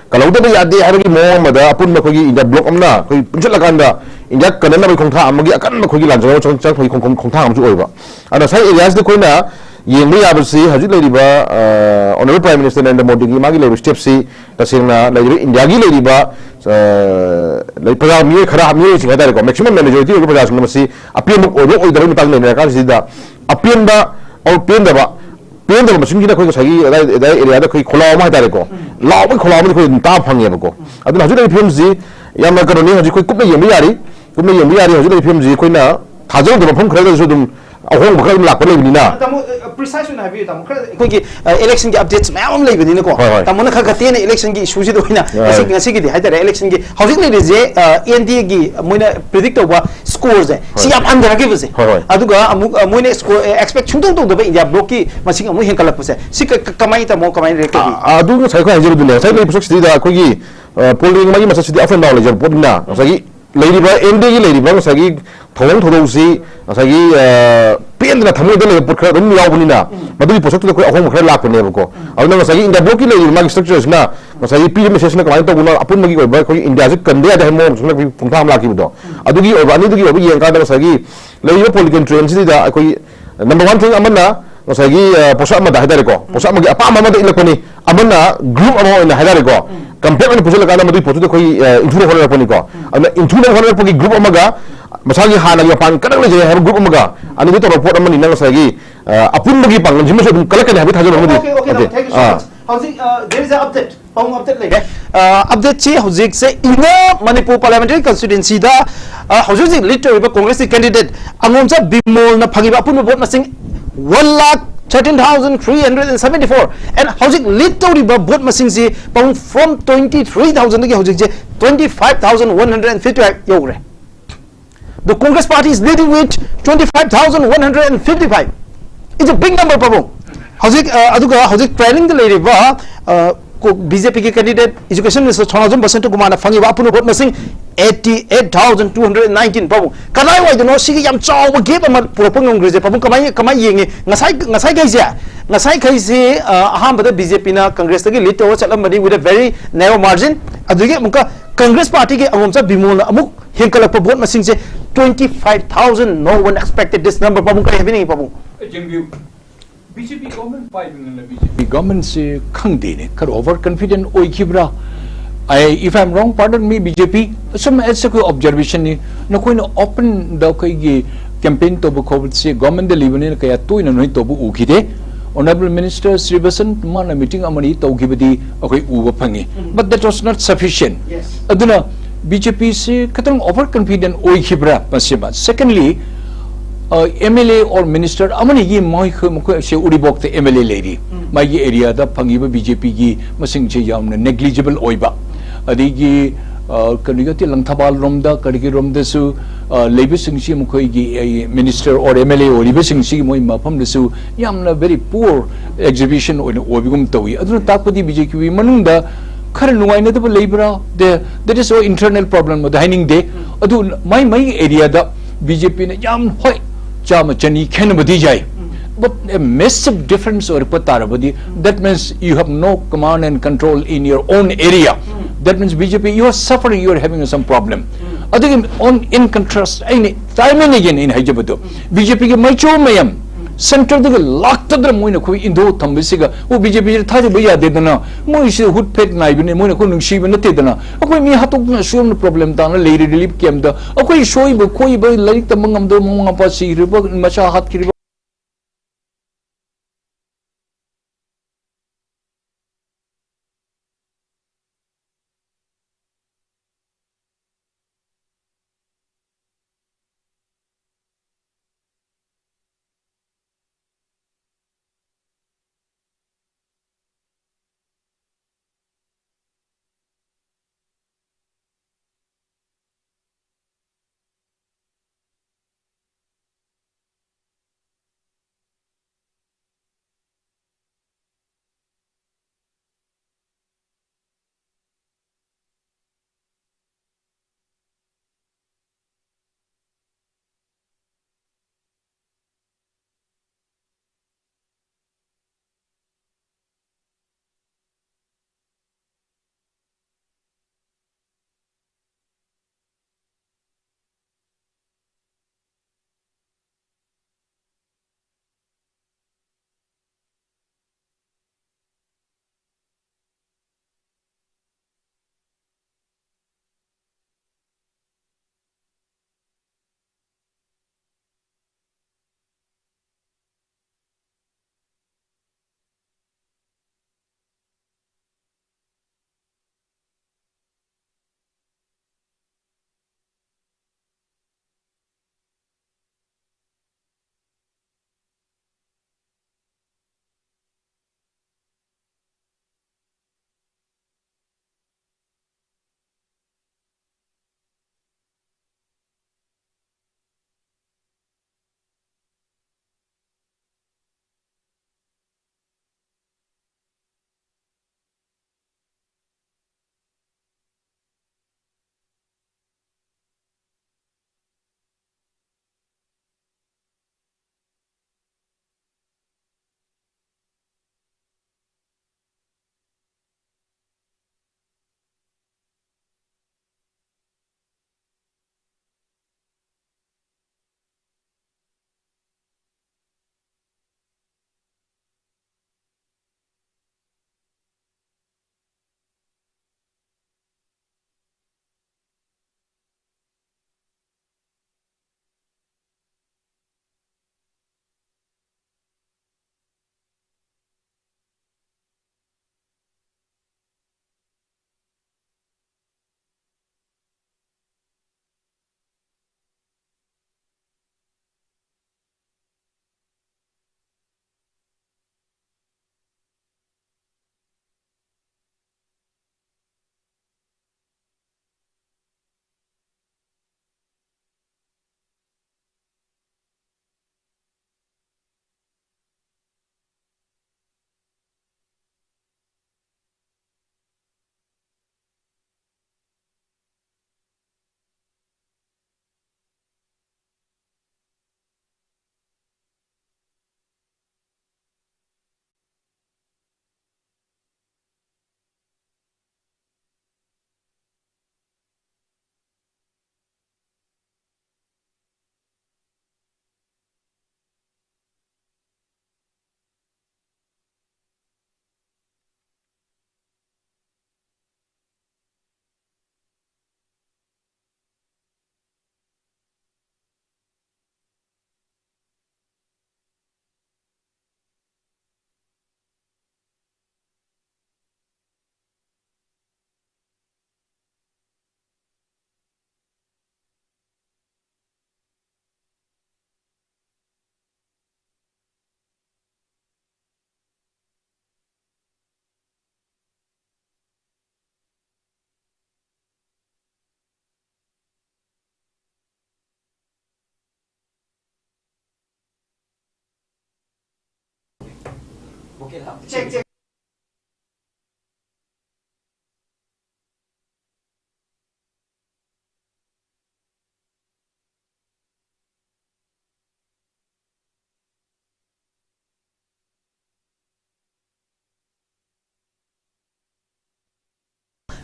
kalau udah ada hari ini mau ada apun nak pergi India blok amna, pergi puncak kanda India kena nak pergi kongthang, magi akan nak pergi lanjut cang pergi kongthang macam apa? Ada saya ilias de kau na, yang ni apa sih? Haji lagi ba, Honorable Prime Minister Narendra Modi ni magi lagi step sih, tasing na lagi India lagi ba, lagi perang mie kerah mie sih ada rekor, maximum majority orang perang semua masih apian orang orang dalam ni kan sih dah, apian ba, orang apian dah ba. Penda ba machine ko sagi da area da koi khola ma da ko law ba khola ma ko ta phang ye ko aduna haju da film ji yam na karoni haju koi kupna yem yari haju da film ji koi na thajong da phang khra da so dum ahong ba ka lak pa le ni na tamu precise na habi tamu khra ko gi election gi updates mayam le ni ko tamu na kha kha ne election gi issue ji do ina ngasi gi di haida election gi haju le je NDA gi moina predict ba scores si am under gi bse aduga moina score expect chung tong da India block ki masing amu hen kalak pse si kamai ta mo kamai re ko gi aduga sai ko hajiru dile sai le pusok sti da ko gi polling magi masa sti afen da le jar podna sagi lady ba NDA gi lady ba sagi thong thorong si sagi pen na thamoi da le pot khra dum yaw bunina madui posok to ko ahong khra lak ne ko aduna sagi India block ki lady magi structures na sagi pm message na kamai to buna apun magi ko ba ko India ji kande da mo suna bi phungtham lak ki do adugi ani dugi obi yang ka da sagi lady political trend si da ko number 1 thing amana sagi posak ma da hadare ko posak magi apa ma da ilakoni amana group amo ina hadare ko campaign ni pusula kana madui potu ko intune hola poni ko ana intune hola poni group amaga masagi hana ya pan kadang le je har group amaga ani to report amani nang sagi apun magi pang jimu so dum kalak ni habit hajo magi okay thank you so much housing there is an update update like update chi hojik se ina Manipur parliamentary constituency da hojik lead to Congress candidate angom cha bimol na phangi ba apun vote masing 1 13,374 and housing literally vote machine si from 23,000 ke housing 25,155 yogre. The Congress party is leading with 25,155. It's a big number pabong. Housing housing training the lady BJP के candidate education minister 1,000% to kumana fangi wa puno vote machine 88,219 pabong. Kanai wa no sigi yam chaw ba gap ama propong ngreje pabong kamai yengi ngasai kaisia ngasai kaisi aham bada BJP na Congress ke lead to chalam bani with a very narrow margin aduge muka Congress party ke amomsa bimol amuk hinkalak pa vote machine se 25,000. No one expected this number pabong ka happening pabong. BJP government BJP government se khangde ne kar overconfident oi khibra. If I'm wrong, pardon me, BJP. Some as a observation ni na koi na open da koi gi campaign to bu covid se government deliver ne kaya to ina noi to bu ukide. Honorable Minister Sri Basan mana meeting amani to gibadi akoi uba phangi. But that was not sufficient. Yes. Aduna BJP se katang overconfident oi khibra pasima. Secondly, MLA or minister amani gi moi ko se uribok te MLA lady mai gi area da phangi ba BJP gi masing che yamna negligible oiba adigi kanigati langthabal romda kadigi romda su labor singsi mukoi gi minister or MLA or labor singsi moi mafam su yamna very poor exhibition or obigum tawi aduna takpadi BJP manunda khar nuai na da labor there is so internal problem the dining day adu mai area da BJP ne yam hoi chama chani khenabadi jai but a massive difference or patarabadi that means you have no command and control in your own area. That means BJP you are suffering, you are having some problem. Again in contrast time and again in Hyderabad BJP ke maicho mayam center the locked the moina ko indo thambisiga o BJP thaje baya de dana moi se hut pet nai bine moina ko nungsi bane te dana akoi mi hatok na shom problem ta na lady relief kem da akoi shoi bo koi bo laik tamangam do mong pa si ribo macha hat ki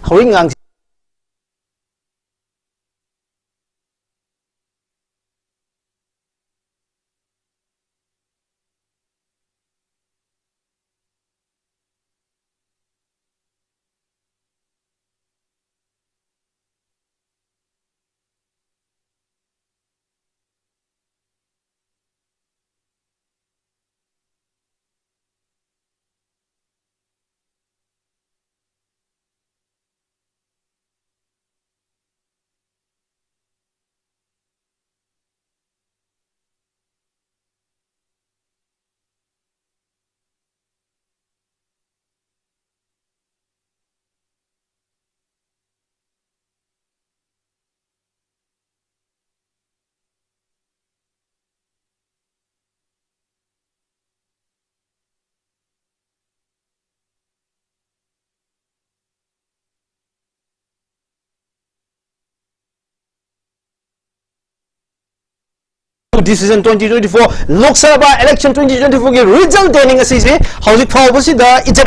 hoi ngang decision 2024 Lok Sabha election 2024 ki result dening asi se hauzik faw si da it's a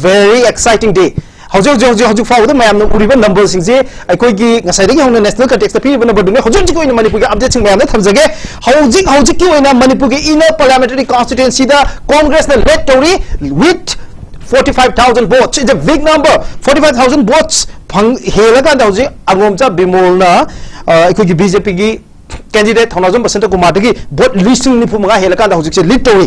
very exciting day hauzik faw da mayam no uriba number sing se aikoi ki ngasai dagi hongna national context pi ba number du ne hauzik ko ina manipur ki update sing mayam da thamjage hauzik ki oina manipur ki inner parliamentary constituency da congress na led tori with 45,000 votes. It's a big number. 45,000 votes helaga da hauzik angomcha bimol na aikoi ki BJP ki candidate 1,000% ko matagi vote listing ni phumaga helaka da hojik se lead tori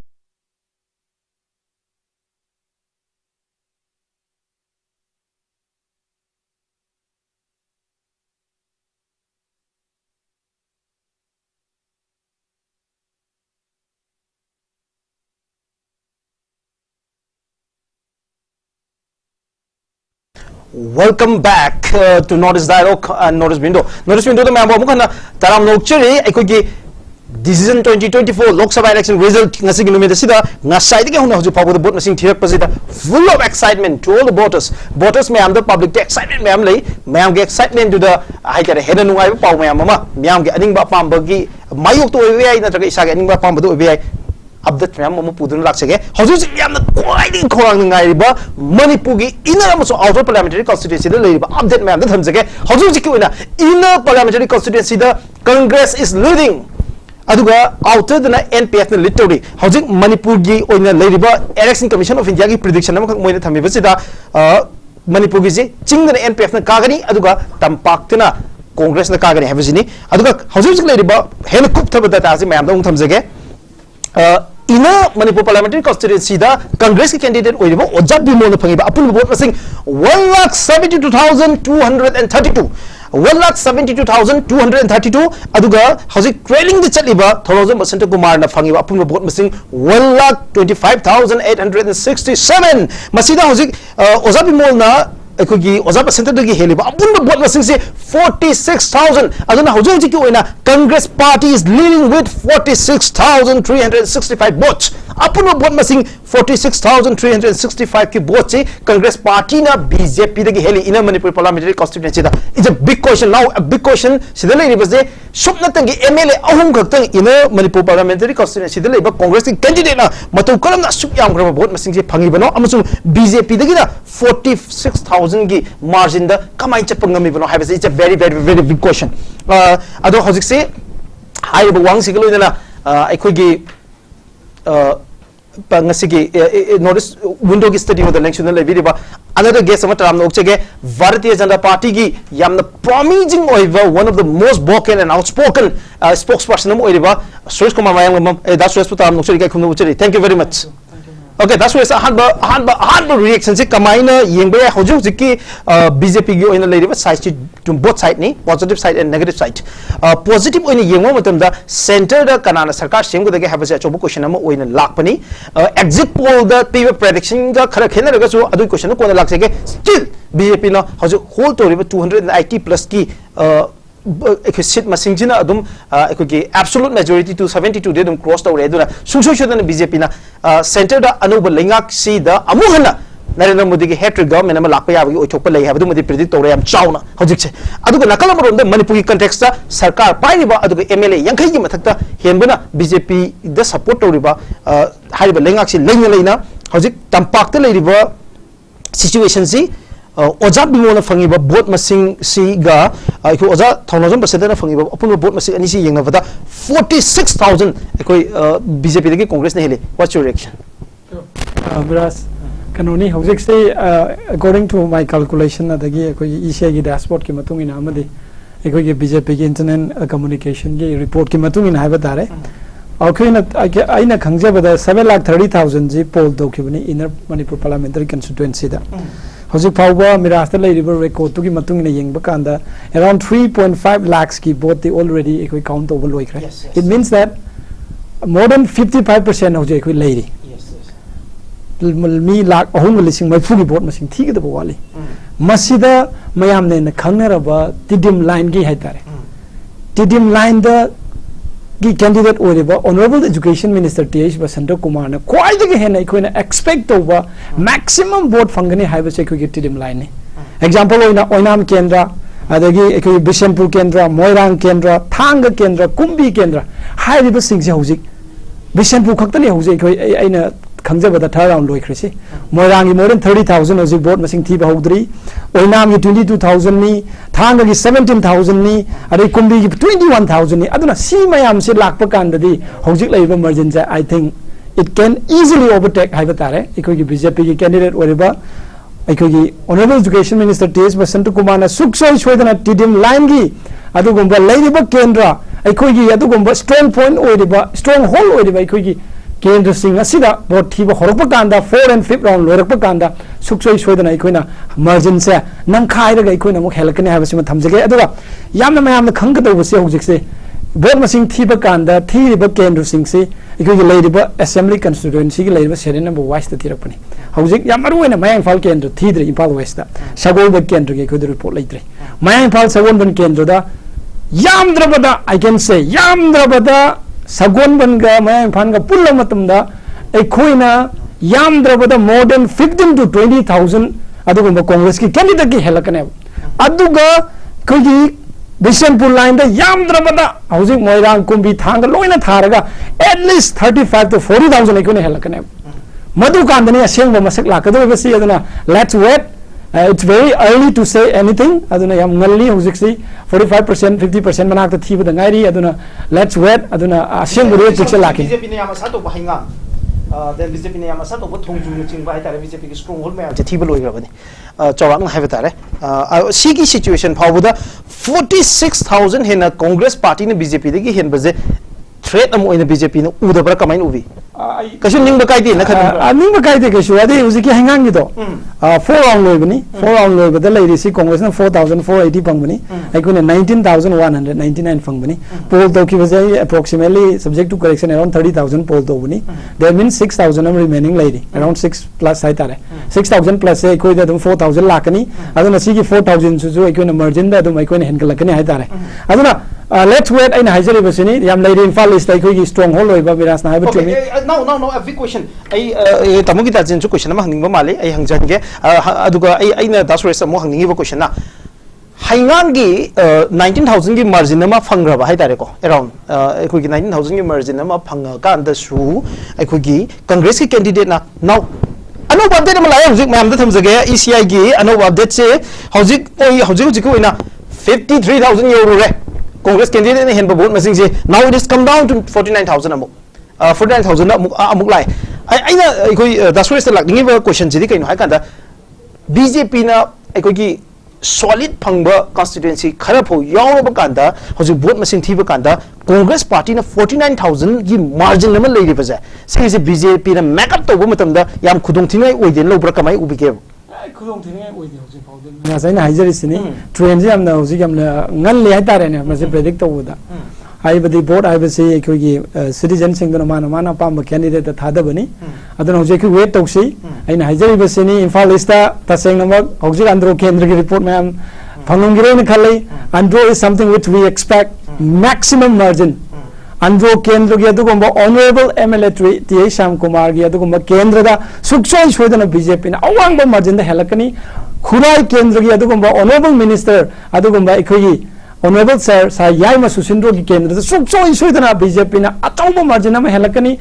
welcome back to Notice Dialogue and Notice Window. Notice Window to member mukana taram nokcheri ekogi decision 2024 Lok Sabha election result ngasi gi numeda sida ngasai de hona hoju pabu vote machine thirak pasida full of excitement to all the voters me am the public excitement me am lei me am ge excitement to the hai kare hena nungai pau me am ma me am ge aning ba pam ba gi mayuk to we ai na tra isa ge aning ba pam ba do we ai update ma'am मम पुदन लाक्सगे हजु यामना क्वाइदि खोरांग ngairiba manipur gi inner amso outer parliamentary constituency da leiba update ma'am दा thamjage हजु ji ki oina inner parliamentary constituency da congress is leading aduga outer da npf na literally hojik manipur gi oina leiba election commission of india gi prediction am khak moina thami basida manipur gi ji ching da npf na kagani aduga tampak na congress na kagani habisini aduga hojik ji leiba hen kup thabada ta ji ma'am da thamjage inner Manipur parliamentary constituency da Congress ki candidate oiriba Ojab Bimol na phangiba apun vote masing 1,72,232 1,72,232 aduga hojik trailing the chaliba 1,000% kumar na phangiba apun vote masing 1,25,867 masida hojik Ojab Bimol na ekogi Ojab center dagi heliba apun vote masing se 46,000 aduna hojik ki oina Congress party is leading with 46,365 votes apun vote masing 46,365 ki votes se Congress party na BJP dagi heli ina Manipur parliamentary constituency da it's a big question now a big question sidalai ribase supna tangi MLA ahum khaktan ina Manipur parliamentary constituency da leiba Congress ki candidate na matu kalam na sup yam graba vote masing se phangi bano amasung BJP dagi da 46,000 gi margin da kamai chapangami bano habase it's a very big question ado hojik se hai ba wang sigalo dana aikhogi pangasigi notice window ki study with the election le video another guest sama tram nokchege Bharatiya Janata Party gi yamna promising oiva one of the most vocal and outspoken spokesperson oiva Suresh Kumar Mayam that's Suresh Putam nokcheri kai khumnu ucheri thank you very much okay that's why hanba reaction se kamaina yengba hoju jiki BJP gi oina leiriba side to both side ni positive side and negative side positive oina yengmo matam da center da kanana sarkar semgu da ge have a chobu question ama oina lakpani exit poll da piva prediction ga khara khena raga so adu question ko na laksege still BJP na hoju whole to 280 plus ki seat masing adum absolute majority to 72 de dum cross tawre aduna sungsoi shodan BJP na center da anuba lengak si da amuhana Narendra Modi ki hatred government ama lakpa yabi oithokpa lei habadu modi predict tawre am chauna hojik che aduga nakala maron da Manipur ki context da sarkar pairiba aduga MLA yankhai ki mathakta henbana BJP da support tawriba hariba lengak si leina leina hojik tampak ta leiriba situation si oja bingona fangiba vote masing si ga ko oja 1000% na fangiba apun vote masing ani si yengna bada 46000 ekoi BJP de Congress ne hele what's your reaction Biras kanoni hojik say according to my calculation adagi ekoi ECI gi dashboard ki matung ina amadi ekoi gi BJP gi internal communication gi report ki matung ina haiba tare aukina aina khangja bada 7,30,000 ji poll dokibani inner Manipur parliamentary constituency da Hojik Pauba Mirasta River record to Matung in Bakanda around 3.5 lakhs ki both the already equi count over loikre. It means that more than 55% of the equi lady. Me lakh a home listing my fully bought machine tea the Bawali. Masida Mayam then the Kangaraba Tidim line gi haitare. Tidim line the candidate over Honorable Education Minister T.H. Basanta Kumar quite again expect over maximum vote fungani have a security line. Example Oinam Kendra, Adagi Bishanpur Kendra, Moirang Kendra, Tanga Kendra, Kumbi Kendra, high river sings Hosik, Bishanpur Koktani Hosik in a Kangza with a turnaround loy Chrissy. Moirangi more than 30,000 as you bought missing Tiba Hodri, Oinam 22,000 ni, Tanga 17,000 ni, Arekumbi 21,000 ni. I don't know, see my arm said Lakpakanda, Hosik labor emergency. I think it can easily overtake Hivatare, it could be BJP candidate, whatever. I could be Honorable Education Minister T.S. Basantu Kumana, Sukso Shwedan at Tidim Langi, Adugumba, Ladybug Kendra, I could be Adugumba, strong point or strong hole or I could be. Kendra Singh Asida, but Tiba Horpakanda, 4th and 5th round, Lorapakanda, Sukso Shwedan Ikoina, Margin say, Nankai the Ikoina Helican have a sim Tamzaka, Yamam the Kankata was Hojik, Bormasing Tibakanda, Tiba Kendra Singh say, it could be Ladybug Assembly Constituency, Ladybug Sherin number West the Tirapani. Hojik Yamaruina, Mayan Falkendra, Tidri, Impal Westa, Sagol Kendra, could report later. Mayan Pal Sagon Kendra, Yamdrabada, I can say, Yamdrabada. Sagon Banga, Mayan Panga, Pulamatumda, a Koina, Yamdrabada more than 15 to 20,000 Adugumba Congress candidate Helakanab. Aduga, Kugi, Bishanpur line, the Yamdrabada, housing Moirang Kumbi Tanga, Loina Taraga, at least 35 to 40,000 Ekuna Helakanab. Madu Kandani, Shanga Masak Lakadu, let's wait. It's very early to say anything. Aduna yam ngalli hujiksi 45%, 50% manak the thiba the ngairi. Aduna let's wait. Aduna asing buru picture laki. BJP ne yama sato bahinga. Then BJP ne yama sato but thong junu ching bahai tare BJP ki stronghold me amche thiba loi grabani. Chawang na have tare. Sigi situation phabuda 46,000 hena Congress party ne BJP de ki hen baze threat amo in BJP ne uda bara kamain ubi. Kasi ning bakai di na khan. Ning bakai di kasi ade usi ki hangang gitu. 4 round loy bani. 4 round loy badal lady si Congress na 4,480 pang bani. Aikune 19,199 pang bani. Poll to ki wajah approximately subject to correction around 30,000 poll to bani. That means 6,000 remaining lady. Around 6 plus sai tare. 6,000 plus say koi da dum 4,000 lakani. Aduna si ki 4,000 su aikune margin da dum aikune henkal lakani hai tare. Aduna let's wait in Hajari Basini. Yam lady in fall is like stronghold loy ba biras na hai but no, a big question. I Tamuki Tajin question among Mali, I hang Jange, Aduga, I know that's where some more hanging question. Hangangi 19,000 marginama fungraba Haitareko, around I could 19,000 marginama panga and the shrew, I could give Congress candidate now. I know what they Malay, ma'am, the Tamzaga, ECI, I know what they say, Howzik, 53,000 euro. Congress candidate in Henba message now it has come down to 49,000 amok. 49,000 amuk lai. I know that's why like give a question. Jadi kaino kanda BJP na ki solid pangba constituency kharapo yaw ba kanda hoju vote machine thi ba kanda Congress party na 49,000 gi margin level lei ba ja. Sai BJP na make up to ba matam da yam khudong thingai oiden lo bra kamai ubike. Khudong thingai oiden hoju pauden. Na sai na hajari sini trend jam na hoju jam ngal le haitare ne mase predict to da. I the board I will say citizen sing the mana pam candidate the Thadabani. I don't know Jackie wait to see. In Hajari Basini, in Falista, Tasang Namag, Hoxil Andro Kendrick report, ma'am, Pangungirone Khali, Andro is something which we expect maximum margin. Andro Kendra Gyadugumba, Honorable MLA T. Sham Kumar Gyadugumba, Kendra, Sukson Shwedan of BJP, Awanga margin the Helakani, Kurai Kendra Gyadugumba, Honorable Minister Adugumba Ikoyi, Honorable Sir Sayama Susindro Kendra, Sukson Shwedan of BJP, Atoma margin of Helakani.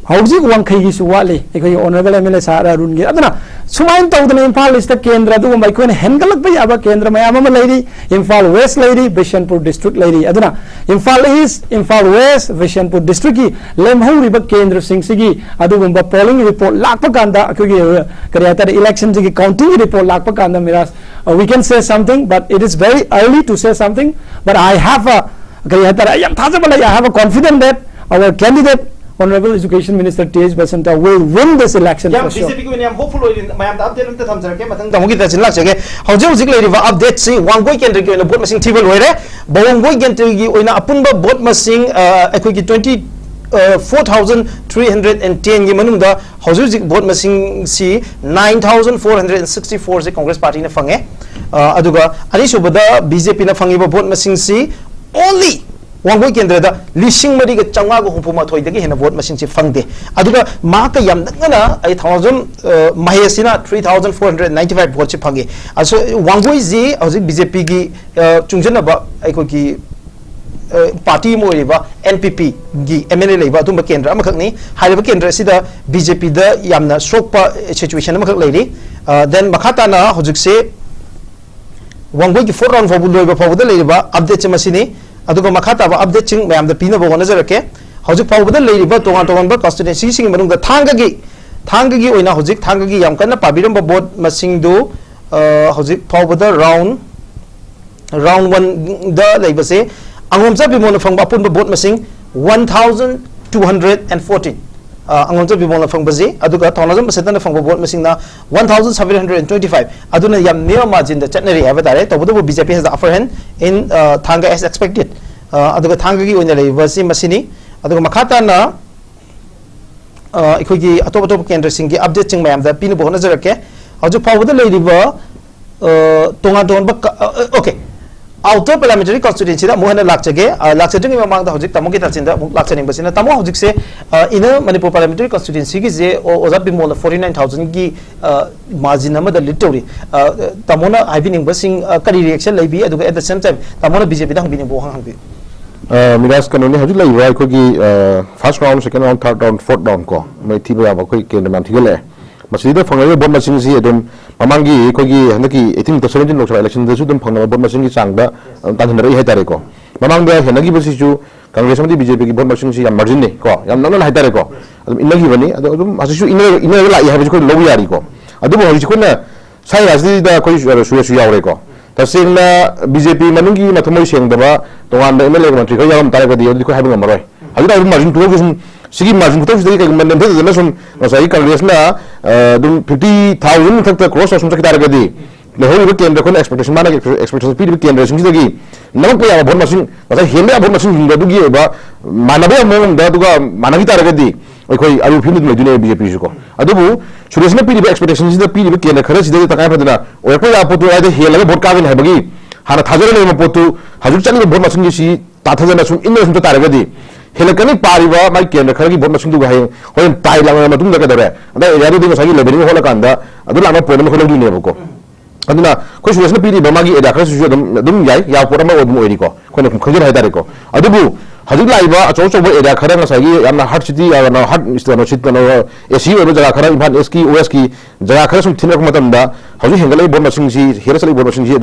Housing one Kayis Wally, Honorable MLA Sara Rungi. Adana, Sumain told the Impal is the Kendra, do my queen Hengalak by Abba Kendra, my Amama lady, Impal West lady, Bishanpur district lady. Adana, Impal East, Impal West, Bishanpur district, Lemho River Kendra Singh Sigi, Adumba polling report, Lakpakanda, Kariata election counting report, Lakpakanda Miras. We can say something, but it is very early to say something. But I have I have a confidence that our candidate, Honorable Education Minister T.H. Basanta will win this election for sure. BJP ko niyam hopefully mayam update nta thamjarake matang damugi ta chinlak jage hojik leiriba update si wangoi kendra ki oina vote machine thibal hoire bawangoi kendra gi oina apunba vote machine ekoi ki 24,310 gi manungda hojik vote machine si 9,464 se Congress party na fange aduga ani subada BJP na fangiba vote machine si only Wangoi Kendra da Lishing Mariga Changago Hupuma Toy the Gihana vote machine Fangde. Aduga Maka Yamdana 8,000 Mahesina 3,495 votes Pangi. Also Wangoi Z as BJP gi Chungjanaba Aikoki party Moriva NPP gi MNA Leva Tumba Kendra Makani, High Kendra Sida BJP the Yamna Stropa situation Makak lady. Then Makatana Hojukse Wangoi 4 round for Budo for the Leva update Masini. Aduga makata ba update ching mayam da pina bo nazarake hojik pawbada leiriba tonga tonga ba constituency sing manung da thanga gi oina hojik thanga gi yam kana pabiram ba board masing do hojik pawbada round 1 da leibase angomsa bimona phangba pun ba board masing 1,214 angomsa bimona phangbaje aduga thonajam setana phangba board masing na 1,725 aduna yam near margin da chatnari avatare to bodo BJP has the upper hand in thanga as expected aduga thanga gi oina leibase masini aduga makata na ikogi atop kendra sing gi update ching mayam da pinu bo nazarake hoju pawda leidiba tonga don ba okay outer parliamentary constituency da mohana lakchage lakchading mamang da hojik tamogi talchinda lakchaning basina tamo hojik se ina manipur parliamentary constituency gi je ozab bimol 49,000 gi margin amada litori tamona habining basing kari reaction leibi aduga at the same time tamona BJP da hangbining bo hangbi Miras kanoni hojik lai rai ko gi first round second round third round fourth round ko mai thiba ba ko kendra man thigale masida fangai bon machine si adum mamangi ko gi handaki 18 to 17 lok sabha election da su dum phangna bon machine gi changda tan rai hai tare ko mamang da henagi basi chu Congress madi BJP gi bon machine si yam margin ne ko yam nang hai tare ko adum inagi bani adum asisu ina la hai ko lo yari ko adum ho ji ko na sai rasdi da ko su yaure ko tasingna BJP manungi mathmoi seng da ba tongan da MLA mantri ko yam tare ko di ko hai bang maroi adu margin to ko Sigi margin kutu segi kayak mana nanti tu nasum nasai Congress na dum 50,000 tak cross nasum sakit ada gadi. Lehori bekian dekon expectation mana expectation pi bekian resum sih lagi. Nampak ya abon masing nasai henda abon masing hingga tu gini ba mana boleh mungkin dah tu ga mana kita ada gadi. Koi alu film tu dunia BJP suko. Adu bu sudah sini pi expectation sih pi bekian kerja sih tak apa tu na. Orang pun apa tu ada hela le bot kawin hai bagi. Hana thajar le apa tu hajur cani le bot masing sih tak thajar nasum ini nasum tak ada gadi. Helakani pariba mai kendra khagi bot masing du ga hai hoin tai lang ma tung da ka dare ada yadu ding sagi lebeling hola kanda adu lama problem hola du ne boko aduna ko suasana piri ba magi eda khas su dum yai ya pora ma odmu eri ko ko ne khajir hai dare ko adu bu hajik laiba acho cho bo eda khara nga sagi amna hard city ya na hard istano chitano AC obo jaga khara imhan SK OS ki jaga khara sum thina ko matam da hajik hengalai bot masing si hera sali bot masing si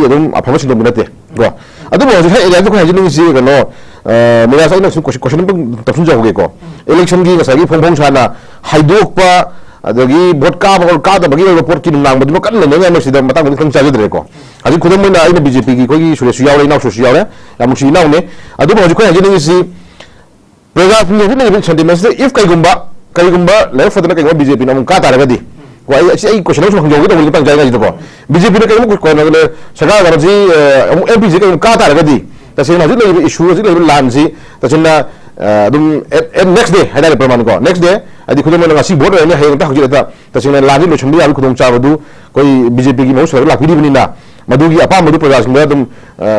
adum afama sin dum binate ko adu bu hajik eda ko hajik si ga no Mira saya nak question pun terus jauh ko. Election gi ngasagi phong sana haidok pa adagi vodka or kada bagi report ki nang badu kan le ngai no sida matang kan chaje dre ko. Aji khudam mai na ina BJP gi ko gi sure suyaw le na su suyaw le am su naw ne adu ba ko haji ni si prega ni ni sentiment if kai gumba le fadana kai BJP na mun ka ta ragadi. Ko ai question no su jauh ko ni pang jai ga ko. BJP ne kai ko na le saga ga ji MP ji kai ka ta ragadi. Tapi nanti lagi isu nanti lagi lansi, tapi na dum next day ada permainan ko. Next day, adi kudo mana ngasih board ini hayang tak hujur eta. Tapi na lansi lo cumbi aku kudo cawa tu, koi BJP ki mau suara laki di bini na. मधुगी अपा मधु प्रजासिंग दम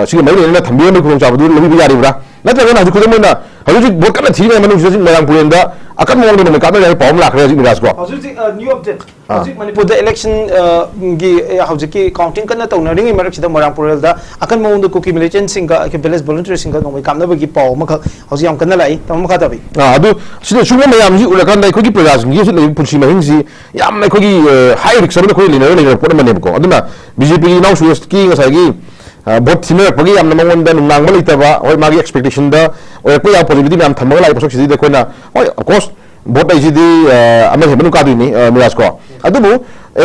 सिग मई लेना थंबी में खुंग चाबदु लबी यारिब्रा नत्रगना हजु खुदम ना हजु boat कना थी मनु मरांग पुरेन दा अकन मोंग ने का ना पावम लाखरे हजु मिराज को हजु न्यू अपडेट हजु मणिपुर द इलेक्शन गी हजु की काउंटिंग कना तौनरिंग मरक सिदा मरांग पुरेल दा अकन मोंग द कुकी मिलिटेंट सिंग का विलेज वॉलंटियर सिंग का नोय कामना बगी पाव मख हजु याम कना लाई तम मखा तबी अदु सिदा सुम मयाम जी उलकन दा खोगी प्रजासिंग गी सिदा पुलसी महिंग जी याम ना खोगी हाई रिस्क सब खोई लिनर लिनर पोट मने को अदुना बीजेपी नाउ सुस की ngasai bot siner pagi am namang dan nang mali taba oi magi expectation da oi ko ya positivity am thamang lai posok sidi ko na oi of course bot ai sidi ame hebanu ka dini miraj ko adubu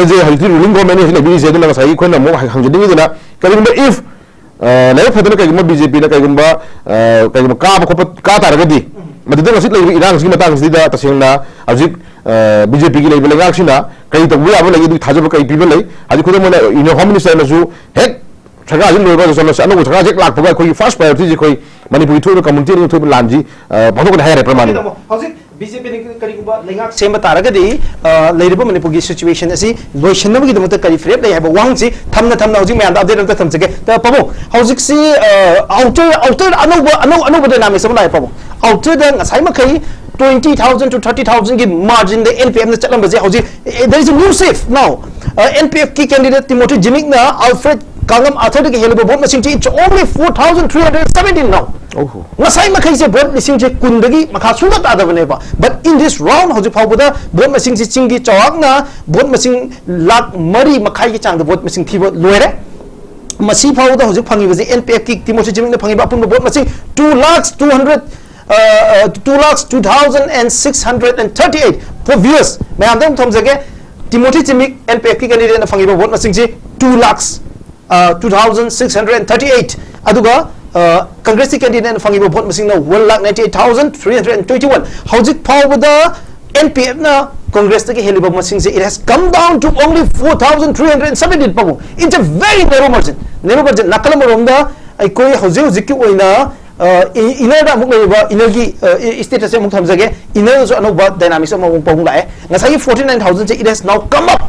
as a healthy ruling government is like bisi eduna ngasai ko na mo hangjini dina kalibba if lai phadana kai gumba BJP na kai gumba ka taragadi madida ngasit lai irang sigi matang sidi da tasengna ajik BJP ki lai belenga sina kai to bu abo lai du thajaba kai people lai aji khudam na in home minister na su hek Chaka jin loy ba so na anu chaka jek lak phuga khoi first priority ji khoi manipuri thu community ni thu lanji bhadok na hayre pramani hauzik BJP ni kari guba lengak sema taragadi leiriba manipur gi situation asi loishanam gi damata kari frame lai haba wang ji thamna hauzik me update am ta thamjage ta pabo hauzik si outer anu dynamics am lai pabo outer da ngasai ma kai 20,000 to 30,000 ki margin the NPF na chalam baje hauzik there is a new safe now NPF ki candidate Timothy Jimik na Alfred Kangam Arthur ki helibo vote machine it's only 4,317 now ngasai ma kai se vote machine je kundagi makha sunga ta da bane ba but in this round hauzik phawbuda vote machine si chingi chawak na vote machine lakh mari makhai ki chang da vote machine thibo loire masi phawbuda hauzik phangi baje NPF ki Timothy Jimik na phangi ba apun vote machine 2,02,638 for viewers मैं आंदों थम जगह Timothy Jimik NPF की candidate ने fungi vote मसिंग जी 2,02,638 अदुगा कांग्रेस की candidate ने fungi vote मसिंग ना 1,98,321 हाउजिक फावदा NPF ना कांग्रेस की हेलिबा मसिंग जी it has come down to only 4,317 पाबो it's a very narrow margin नकल मरोंदा आई कोई हाउजिक की ओइना inner da muk leba inner gi status muk thamjage inner so anova dynamics ma pong lae ngasai 49,000 it has now come up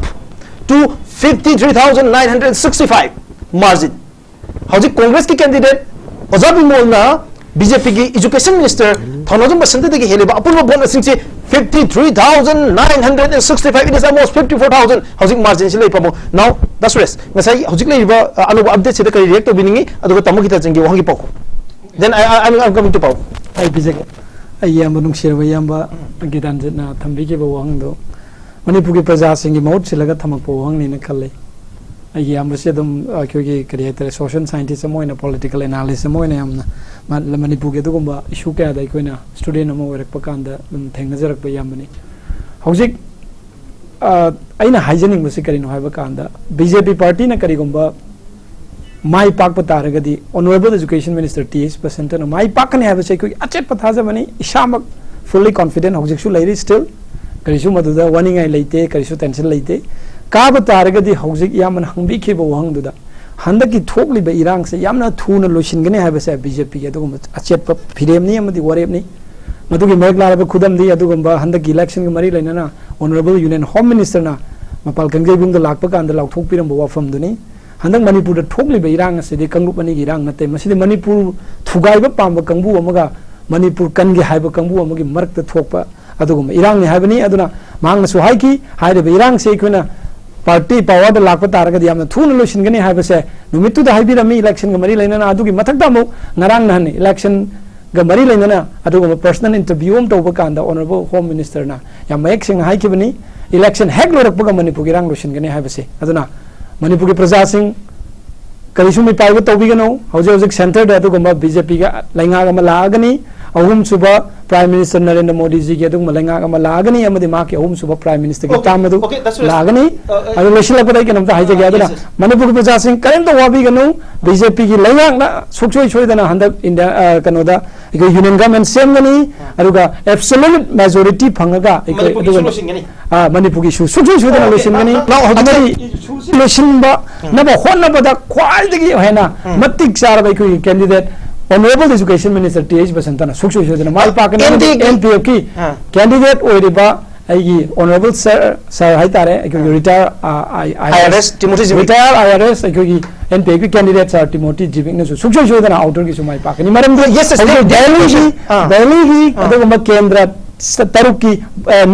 to 53,965 margin hauji congress ki candidate ojabi molna BJP ki education minister thanojum basante de heleba apun bon singche 53,965 it is almost 54,000 housing margin se lei pamo now that's rest ngasai hauji leba anova update se de react to biningi adugo tamu kita jengi wangi pako then I'm coming to Pau. I visit a Yamanung Shirvayamba, a Gidanjana, Tambiki Wangdo. Manipuki Prajasingi Mode, Silaga Tamako Wang in a Kali. A Yamasidum, Kuki creator, social scientist, a more political analysis, a more name. Manipuki Dugumba, Shuka, the Quina, student of Mower Pakanda, and Tangazarak Yamani. Howzik Aina hygienic music in Havakanda, BJP party in a Karigumba. My Pak Pataragadi, Honorable Education Minister T.H. Pasantan, my Pak and have a check, Achet Pathazamani, Shamak, fully confident, Hoxixu lady still, Karishu Maduda, warning I late, Karishu Tensil late, Kabataragadi, Hoxik Yaman Hambi Kibo Wangduda, Handaki totally by Irang, say Yamna Tuna Lushin, gonna have a BJP, Achet Pidemni, the Waremni, Matuki Megla Kudam, the Adugamba, Handaki election, Marilena, Honorable Union Home Minister, Mapal can give him the Lakpaka and the Laktopiram from Duni. Handang Manipur the totally by Irang as the Kangu Mani Irang, Nate, Masi Manipur, Tugaiba Pamba Kangu Amaga, Manipur Kangi Haiba Kangu Amagi, Mark the Topa, Adugum, Irang Havani, Aduna, Manga Suhaiki, Hide the Irang Sequina, Party, Power the Lakpataraga, the Amatun Lushin Gani have a say, Numitu the Hibirami election, Gamarila, Adugi Matakamo, Narangan election, Gamarila, Adugum, a personal interview to Obakan, the Honorable Home Minister na, Yamaxing Haikibani, election Hagler Manipur Irang Lushin Gani have a say, Aduna. Manipur Prasasing Karishumi Paiva Tobigano, Hausa Center, Datugamba, BJP, Langa Malagani, Ahum Suba, Prime Minister Narendra Modi Zigatu, Malanga Malagani, and the Maki Ahum Suba, Prime Minister Tamadu, Lagani, I will let you of the Hijagadra, Manipur Prasasing, Karenda Wabigano, BJP, Langa, Suchu than 100 in the Canada, Union Government Semani, Aruga, absolute majority Pangaga, Manipuki Shu, Suchu Lusimani, now Lusimba, never Honaba, quality Hena, Matik Sarabaku candidate. Honorable Education Minister T.H. Basantana, Sukshu, Malpak, NPFK, candidate Oriba, Aigi honorable sir hai tare retire IRS Timothy Jimmy retire IRS aigi NPP candidate sir Timothy Jimmy ne suksha shodana outer ki sumai pa kani maram yes Delhi hi adugumba kendra taruki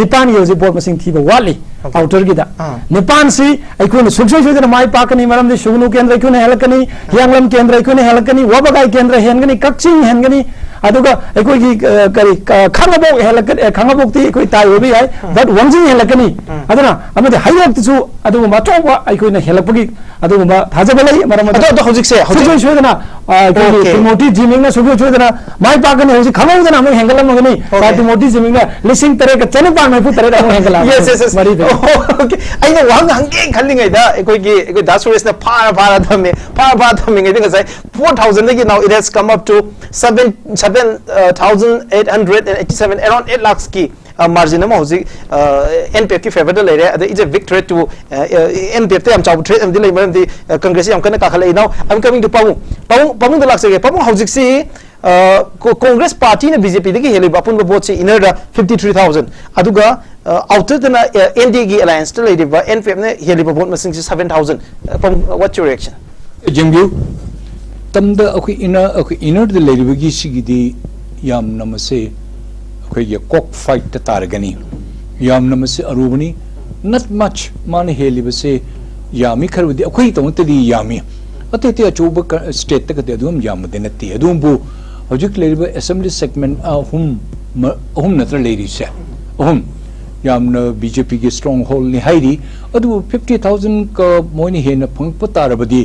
nipan yoji board masing thiba wali outer gi da nipan si aikun suksha shodana mai pa kani maram de shugnu kendra aikun helakani yanglam kendra aikun helakani wabagai kendra hengani kakching hengani aduga aikoi kari khangabok helakani khangabok ti aikoi tai obi hai but wangjing helakani aduna amade hayak tisu aduga matoba aikoi na helapagi aduga ma thajabalai maram ado hojik se hojik shodana Timothy Jimmy na sugyo shodana mai pa kani hojik khamau na mo hengalam ngani pa Timothy Jimmy na lising tare ka chane pa mai pu tare da mo hengalam yes okay aina wang hangeng khallingai da aikoi gi dasures na para thame ngai dinga sai 4000 lagi now it has come up to 7,887 around 8 lakhs ki margin ma hoji NPF ki favor da lere ada is a victory to NPF te am chaw trade am dilai maram di congress am kana ka khalai now I'm coming to pamu da lakse ge pamu hoji si congress party na BJP de gi heli bapun bo vote si inner da 53000 aduga outer da ND gi alliance to lady ba NPF ne heli vote masing 7000 what's your reaction Jingyu tamda akoi inner the lady bagi sigidi yam namase akoi ye cock fight ta targani yam namase arubani not much man heli base yami kharudi akoi tamta di yami atete achuba state ta kade adum yam de nati adum bu hojik lady assembly segment hum natra lady se hum yam na BJP ge stronghold ni haidi adu 50000 ka moini he na phang patarabadi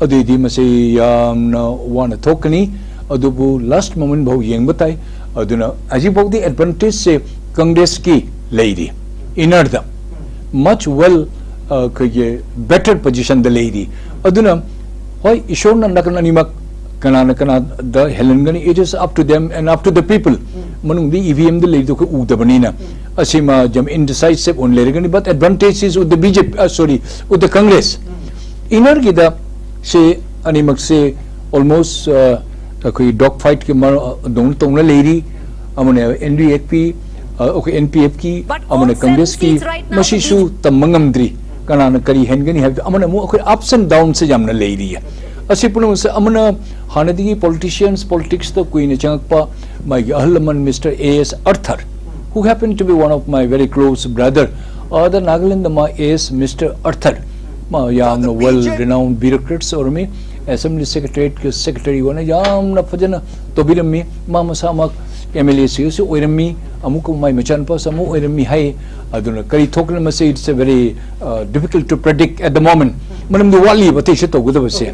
adidi mase yamna wana thokani adubu last moment bhau yeng batai aduna aji bhau the advantage se congress ki lady inner the much well better position the lady aduna hoy ishorna nakana nimak kana the helengani it is up to them and up to the people manung the EVM the lady ko udabani na asima jam indecisive on lergani but advantage is with the BJP with the congress inner ki da se animak se almost koi dog fight ke mar dong tong na lady amone NDFP okay NPF ki amone congress ki mashi su tamangamdri kana na kari hengani have amone mo okay ups and downs se jamna lady asipunu se amana hanadi politicians politics to queen changpa my ahalaman Mr. AS Arthur who happened to be one of my very close brother the Nagaland ma AS Mr. Arthur ma yamna well renowned bureaucrats or me assembly secretary wana yamna fajana to birami ma masamak MLA se oirami amuku mai machan pa samu oirami hai aduna kari thokna ma say it's a very difficult to predict at the moment manam du wali bate se to gudu se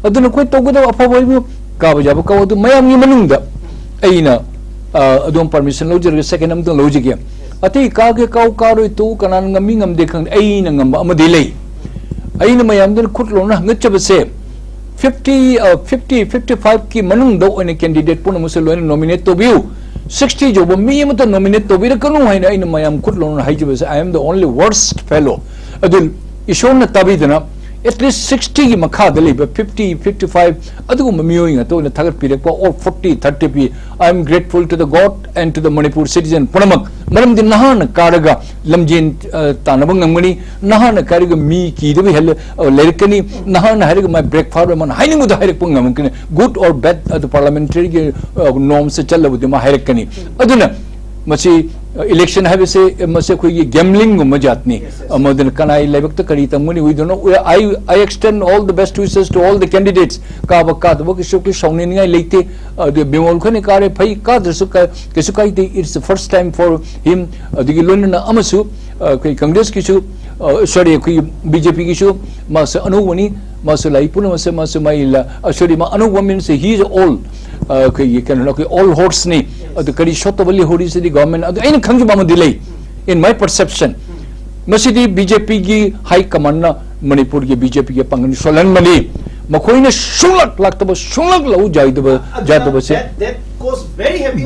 aduna koi to gudu apa boy ka ba jab ka adu mayam ni manungda aina adum permission lo jer second am to lo jige ati ka ge kau karoi tu kanan ngami ngam dekhang aina ngam amadi lei aina mayam den khutlo na ngachaba se 55 ki manung do one candidate pun muselo nominate to view 60 job me am to nominate to be kanu haina aina mayam khutlo na hajiba se I am the only worst fellow adul ishona tabidana at least 60 ki makha dali 50 55 adu mamiyoing to na thagar pire ko or 40 30 p I am grateful to the God and to the Manipur citizen punamak maram din nahana karaga lamjin tanabang ngani nahana kariga mi ki de hel lerkani nahana hariga my breakfast man hainingu da harik pungam good or bad the parliamentary norms se challa budi ma hairkani aduna masi election have se mase koi gambling majatni amadin kanai lebak ta kari tamuni we don't know I extend all the best wishes to all the candidates ka bakka the book show ki shawni ngai leite the bimol khani kare phai ka dersu ka kesu kai it's the first time for him the lonna amasu koi congress ki su sorry koi BJP ki su mas anuvani mas lai puna mas maila sorry ma anuvami se he is all koi can all horse ni the kari shotobali hori se the government aina khangju bama delay in my perception masidi BJP gi high command na Manipur gi BJP gi pangan solan mani makhoina shulak laktaba shulak lau jaidaba se that cause very heavy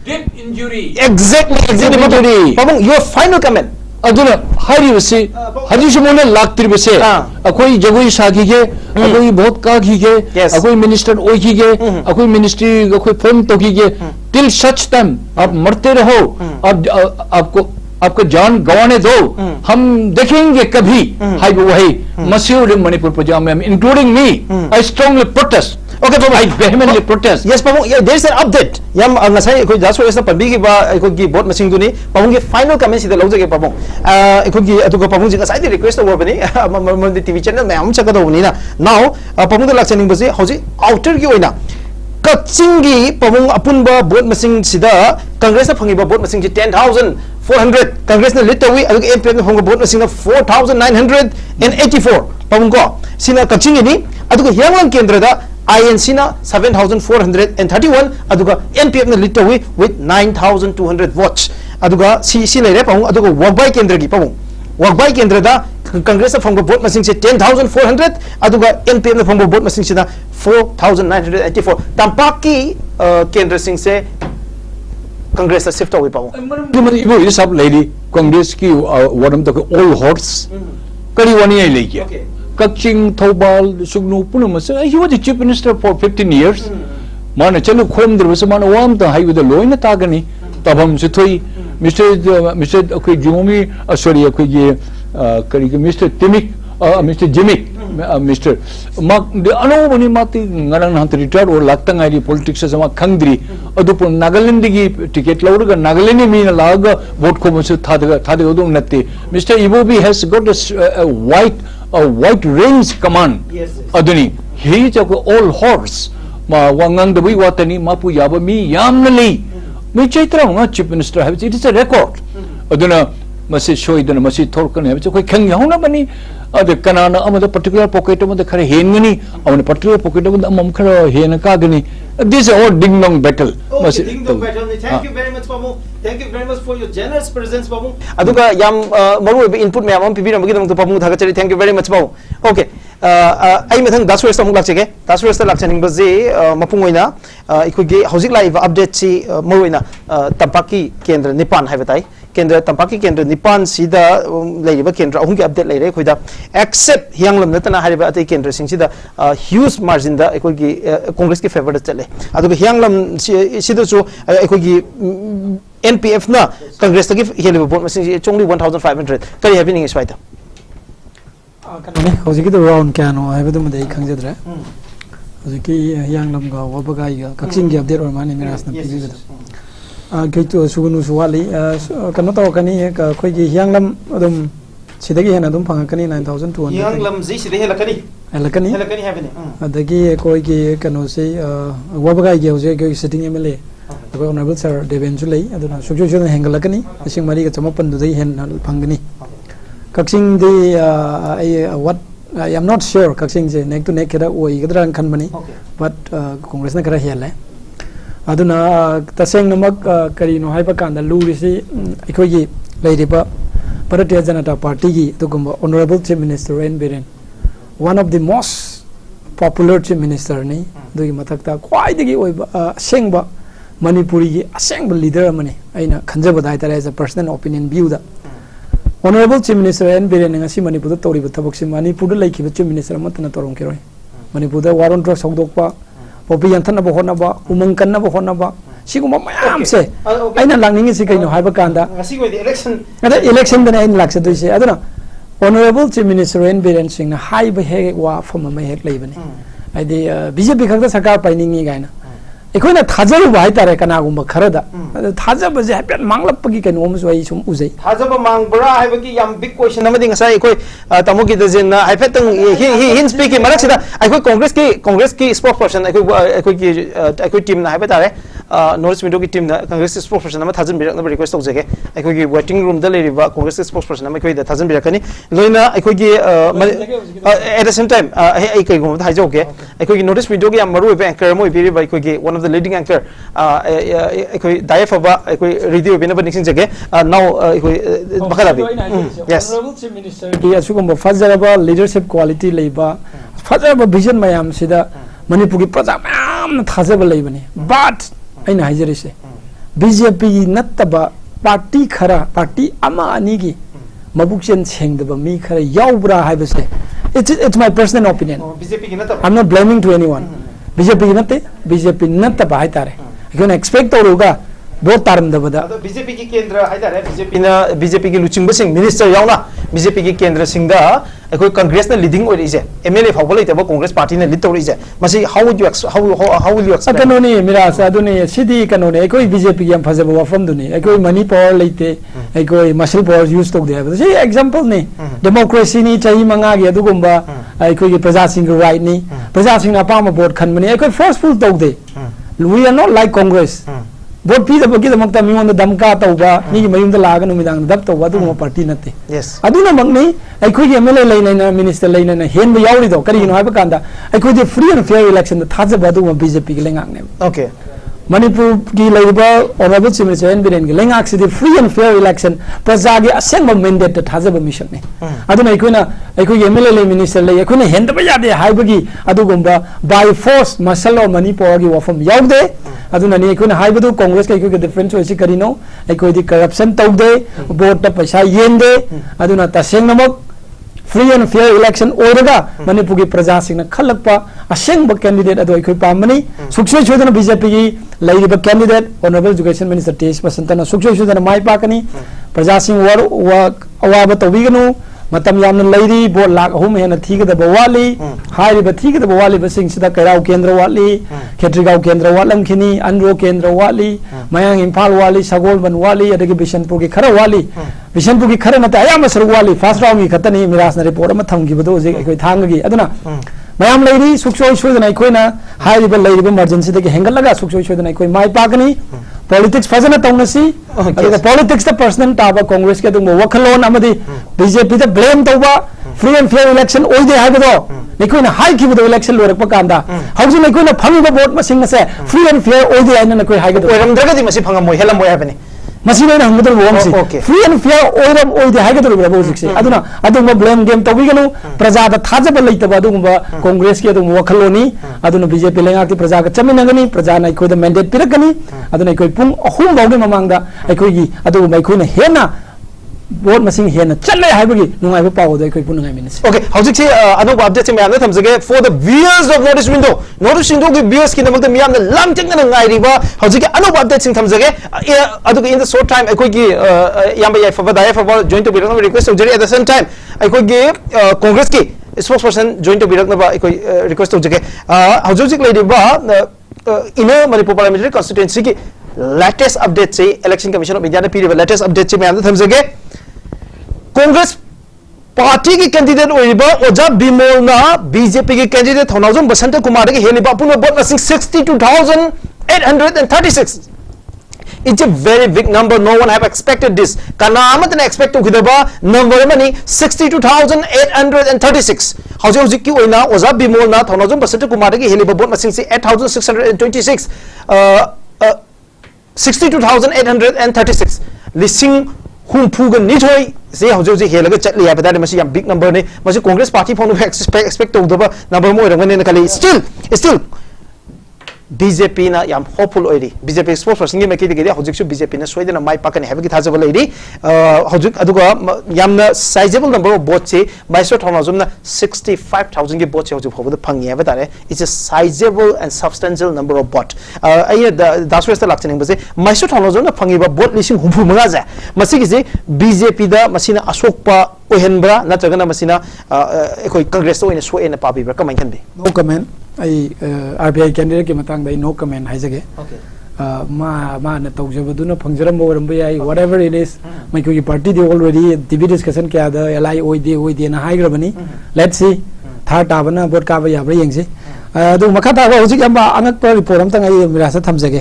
deep injury exactly pamung your final comment aduna hari base hadi shimone laktir base akoi jagoi sagi ge akoi bahut ka gi ge akoi minister oi gi ge akoi ministry akoi form to gi ge till such time आप मरते रहो आप आपको आपका जान गंवाने दो, हम देखेंगे कभी हाई वही मशहूर मणिपुर पजाम में including me I strongly protest. Okay, Pabung, I vehemently protest. Yes, Pabung, yeah, there is an update. Yam ngasai ko jaswa esa panbi ki ba ko gi board machine duni Pabung ki final comment sida lawje ke Pabung. Ko gi atu ko Pabung ji ngasai di request over bani mon TV channel me am chaka do ni na. Now Pabung da lakchaning basi hoji outer ki oina Kaching gi Pabung apun ba board machine sida Congress na phangi ba board machine ji 10,400 Congress na litawi adu MP na phang board machine na 4,984 Pabung ko sina kaching ni adu ko hyanglang kendra da INC na 7,431 aduga NPF na litawi with 9,200 votes aduga si lere pang aduga workby kendra gi pang workby kendra da Congress of vote machine se 10,400 aduga NPF na vote machine se 4,984 tampaki kendra sing se Congress shift away pang ibu ini sab lady Congress ki wadam to all horse kari wani ai legi Kaching, Thobal, Sugnu, Punamas. He was the chief minister for 15 years. Mana chalu khom there was mana wam ta hai with the loina tagani tabam sithoi Mr. Okay Jumi sorry okay kari Mr. Timik Mr. Jimik Mr. Mak the anu bani mati ngarang han retired or laktang ai politics sama khangdri adupun Nagaland gi ticket lawga Nagaland mi na laga vote ko musu thada odum natte Mr. Ibobi has got a white range command. Yes. Aduni he is all horse ma wangang the watani mapu yaba mi yamnali mi chaitra nga chief minister have it is a record aduna masi show iduna masi thorkan have ko khang yauna bani ade kanana amada particular pocket amada khare hengani amana particular pocket amada amam khara hena ka gani this is all ding dong battle masi ding dong battle thank you very much Pamu thank you very much for your generous presence Pamu aduga yam maru input me amam pibira magi dong to Pamu thaga chari thank you very much Pamu okay ai mathang daswes amuk lakchege daswes ta lakchaning baje mapung oina ikogi hojik live update si maru oina tampaki kendra nipan haibatai kendra tampaki kendra nipan sida leiba kendra ahung ki update leire khoida except hianglam natana hariba atai kendra sing sida huge margin da ikogi congress ki favor da chale aduga hianglam sida chu ikogi NPF na congress ta ki heliba vote machine chongli 1,500 kari happening is right hojiki the round kano haibadu madai khangjadra hojiki hianglam ga wabagai ga kaksing gi update or mani miras na pigi Gitu sugunu suwali kano tahu kani koi gi hianglam adum sidagi hena adum pangakani 9,200 hianglam zi sidagi helakani habene adagi koi gi kano se wabagai gi hoje gi sitting MLA ko honorable sir Deven Julai aduna sugju jun hengalakani asing mari ga chamapan du dai hen pangani kaksing de what I am not sure kaksing je neck to neck kera oi gadran khan bani but congress na kara hele aduna taseng namak kari no haiba kanda lurisi ikogi leiriba Bharatiya Janata Party gi tugumba honorable chief minister N Biren one of the most popular chief minister ni dugi mathakta khwai digi oiba sengba manipuri gi asengba leader amani aina khanjaba dai tare as a personal opinion view da honorable chief minister N Biren ngasi manipur da tori thabak si manipur da laikhi chief minister matna torong kiroi manipur da waron drug sogdokpa popi yanthana ba hona ba umang kanna ba hona ba siguma mayam se aina langning si kaino haiba kanda ngasi ko election election da aina laksa doi se aduna honorable chief minister N Biren Singh na haiba he wa fama mai hek leibani aidi BJP khakda sarkar painingi gaina ekhoi na thajaru bai tare kana gumba kharada thajaba je hapet manglapagi kaino omsu ai sum uzai thajaba mangbra haibagi yam big question amadi ngasai ekhoi tamogi de jin haipet tang hin speak marak sida ekhoi congress ki spokesperson ekhoi team na haiba tare North Middle ki team na congress spokesperson na thajan birak na request tawjege ekhoi ki waiting room da leriba congress spokesperson na ekhoi da thajan birakani loina ekhoi ki at the same time ai kai gum thai joge ekhoi ki notice video ki yam maru be anchor moi biri ba ekhoi ki one of the leading anchor ekhoi daif ba ekhoi radio be na ba nixing jege now ekhoi bakala bi yes honorable chief minister ki asugum fazaraba leadership quality leiba fazaraba vision mayam sida manipur ki praja mayam na thajaba leibani but aina haijari se BJP nattaba party khara party ama ani gi mabukchen sengdaba mi khara yaubra haibase it's my personal opinion BJP ki nattaba I'm not blaming to anyone BJP natte BJP nattaba haitare you can expect toruga vote taramdabada BJP ki kendra haidare BJP ki luching basing minister yauna BJP ki kendra singda ekoi congress na leading oi ise MLA phawbal ite ba congress party na lead tori ise masi how would you how will you explain kanoni mira sa aduni city kanoni ekoi BJP yam phajaba wafam duni ekoi money power leite ekoi muscle power use tok de ba si example ni democracy ni chahi manga gi adugumba ekoi gi praja sing right ni praja sing na pa ma vote khan mani ekoi forceful tok de we are not like congress vote pi da bagi da makta mi on damka tauba ni mayum da laga no midang dab tauba du party nate yes aduna magni aikoi gi MLA leina na minister leina na hen ba yauri do kari no ha ba kanda aikoi di free and fair election da thaja ba du BJP gi lengak ne okay manipur gi leiba honorable chief minister biren gi lengak si di free and fair election praja gi assemble mandate da thaja ba mission ne aduna aikoi gi MLA le minister le aikoi na hen da ba ya de hai ba gi adu gumba by force masalo manipur gi wafam yaude aduna ni ekoi na haibadu congress ka ekoi difference hoisi karino ekoi di corruption taude vote ta paisa yende aduna taseng namak free and fair election oiraga manipur gi praja singna khalakpa aseng ba candidate adu ekoi pamani suksoi chodana BJP gi laiba candidate honorable education minister Tesh Basantana suksoi chodana mai pakani praja sing war awaba tawiganu matam yamna lairi bo lak ahum hena thigada bawali hairi ba thigada bawali ba sing sida kairau kendra wali khetrigau kendra walam khini anro kendra wali mayang imphal wali sagol ban wali adagi bishanpur gi khara wali bishanpur gi khara nata ayama sar wali first round gi khatani miras na report ma tham gi bado je ekoi thang gi aduna mayam lairi suksoi chodana ekoi na hairi ba lairi ba emergency dagi hengal laga suksoi chodana ekoi mai pakani politics fazana tawnasi the politics the personal taba congress ke dung wakhalon amadi BJP the blame tawba free and fair election oi de haibado nikoi na high ki bodo election lorak pa kanda hauji nikoi na phangi ba vote masing na se free and fair oi de aina nakoi haigado oiram daga di masi phangam moi helam moi habani masi na hangdo wong si free and fair oiram oi de haigado bra bo sikse aduna aduma blame game tawiganu praja da thajaba leitaba aduma congress ke aduma wakhaloni aduna BJP lenga ki praja ka chaminagani praja na ikoi da mandate pirakani aduna ikoi pung ahum bawge mamangda ikoi gi aduma ikoi na hena vote masing hena challe haibagi nungai ba pawo da ikoi punungai minus okay howjik si anoba update se mayam thamjage for the viewers of notice window gi viewers ki namak miyam na lam chang na ngai riba howjik anoba update sing thamjage adu in the short time ikoi gi yamba yai fa da fa join to be request at the same time ikoi gi congress ki spokesperson join to be request ojage howjik lady ba in Manipur parliamentary constituency ki latest update se election commission of India ne piri latest update se mayam thamjage Congress party की candidate ओइबा ओजा बिमोल ना BJP की candidate Thounaojam Basant Kumar के हेलिबा पुनो vote na 62,836 it's a very big number no one have expected this kana amat na expect to khidaba number mani 62,836 hauji ki oina oza bimol na thonajum basant kumar ki heliba vote masing se 8,626 62,836 lising humpuga nithoi se hauji helaga chatli ya bada masi yam big number ne masi congress party phone expect to daba number mo rangane ne kali still BJP na yam hopeful oiri BJP spokesperson ngi meki digiri hojik su BJP na soidena mai pakani habiki thajaba leiri hojik aduga yamna sizable number of votes se maiso thonazum na 65,000 gi votes hojik hobu phangi aba tare it's a sizable and substantial number of vote ai daswesta lakchning base maiso thonazum na phangi ba vote lising humpu manga ja masigi se BJP da masina asokpa ohenbra na chagana masina ekoi congress to ina soena pabi bra kamai khanbe no comment ai RBI candidate ke matang dai no comment haijage okay ma na tawjabaduna phangjaram boram yai whatever it is mai ko party they already TV discussion kya da LI oide na haigrabani let's see third tabana vote ka ba yabra yengse adu makha ta hojik amba anak report am tang ai mirasa thamjage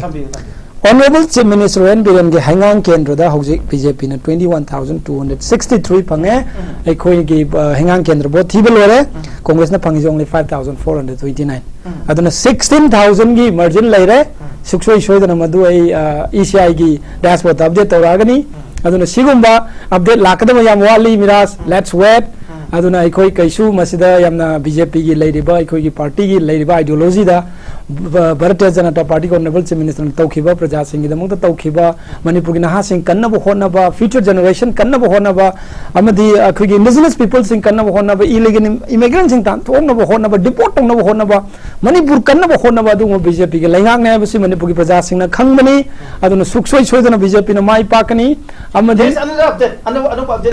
Honorable Chief Minister and Biren ge hangang kendra da hojik BJP na 21,263 pange ekoi ge hangang kendra bo thibel ore Congress na pangi only 5,429 aduna 16,000 gi margin laire suksoi shoidana madu ai ECI gi dashboard update toragani aduna sigumba update lakadama yam wali miras let's wait aduna ikoi kaisu masida yamna BJP gi leiriba ikoi gi party gi leiriba ideology da Bharatiya Janata Party ko honorable chief minister tawkhiba praja sing gi damong tawkhiba Manipur gi naha sing kanna bo hona ba future generation kanna bo hona ba amadi ikoi gi indigenous people sing kanna bo hona ba illegal immigrants sing tan thong na bo hona ba deport tong na bo hona ba Manipur kanna bo hona ba du BJP gi lengang na ba si Manipur gi praja sing na khangmani aduna suksoi soidana BJP na mai pakani amadi update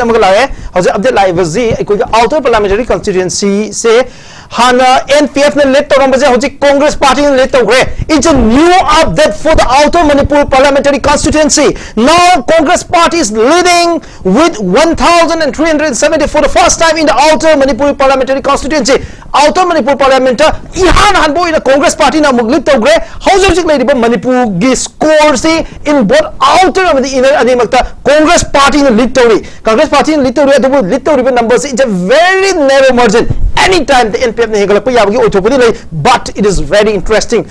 amag lae hoje update live ji ikoi outer parliamentary constituency se hana NPF ne let to rambaje hoje Congress party ne let to gre it's a new update for the outer Manipur parliamentary constituency. Now Congress party is leading with 1370 for the first time in the outer Manipur parliamentary constituency. Outer Manipur parliament ihan hanbo in the Congress party na muglit to gre house lady Manipur gi score si in both outer and the inner animakta Congress party in lead to Congress party in lead to numbers it's a very narrow margin. Anytime the NPF ne hegala pa yabagi otopudi lai but it is very interesting.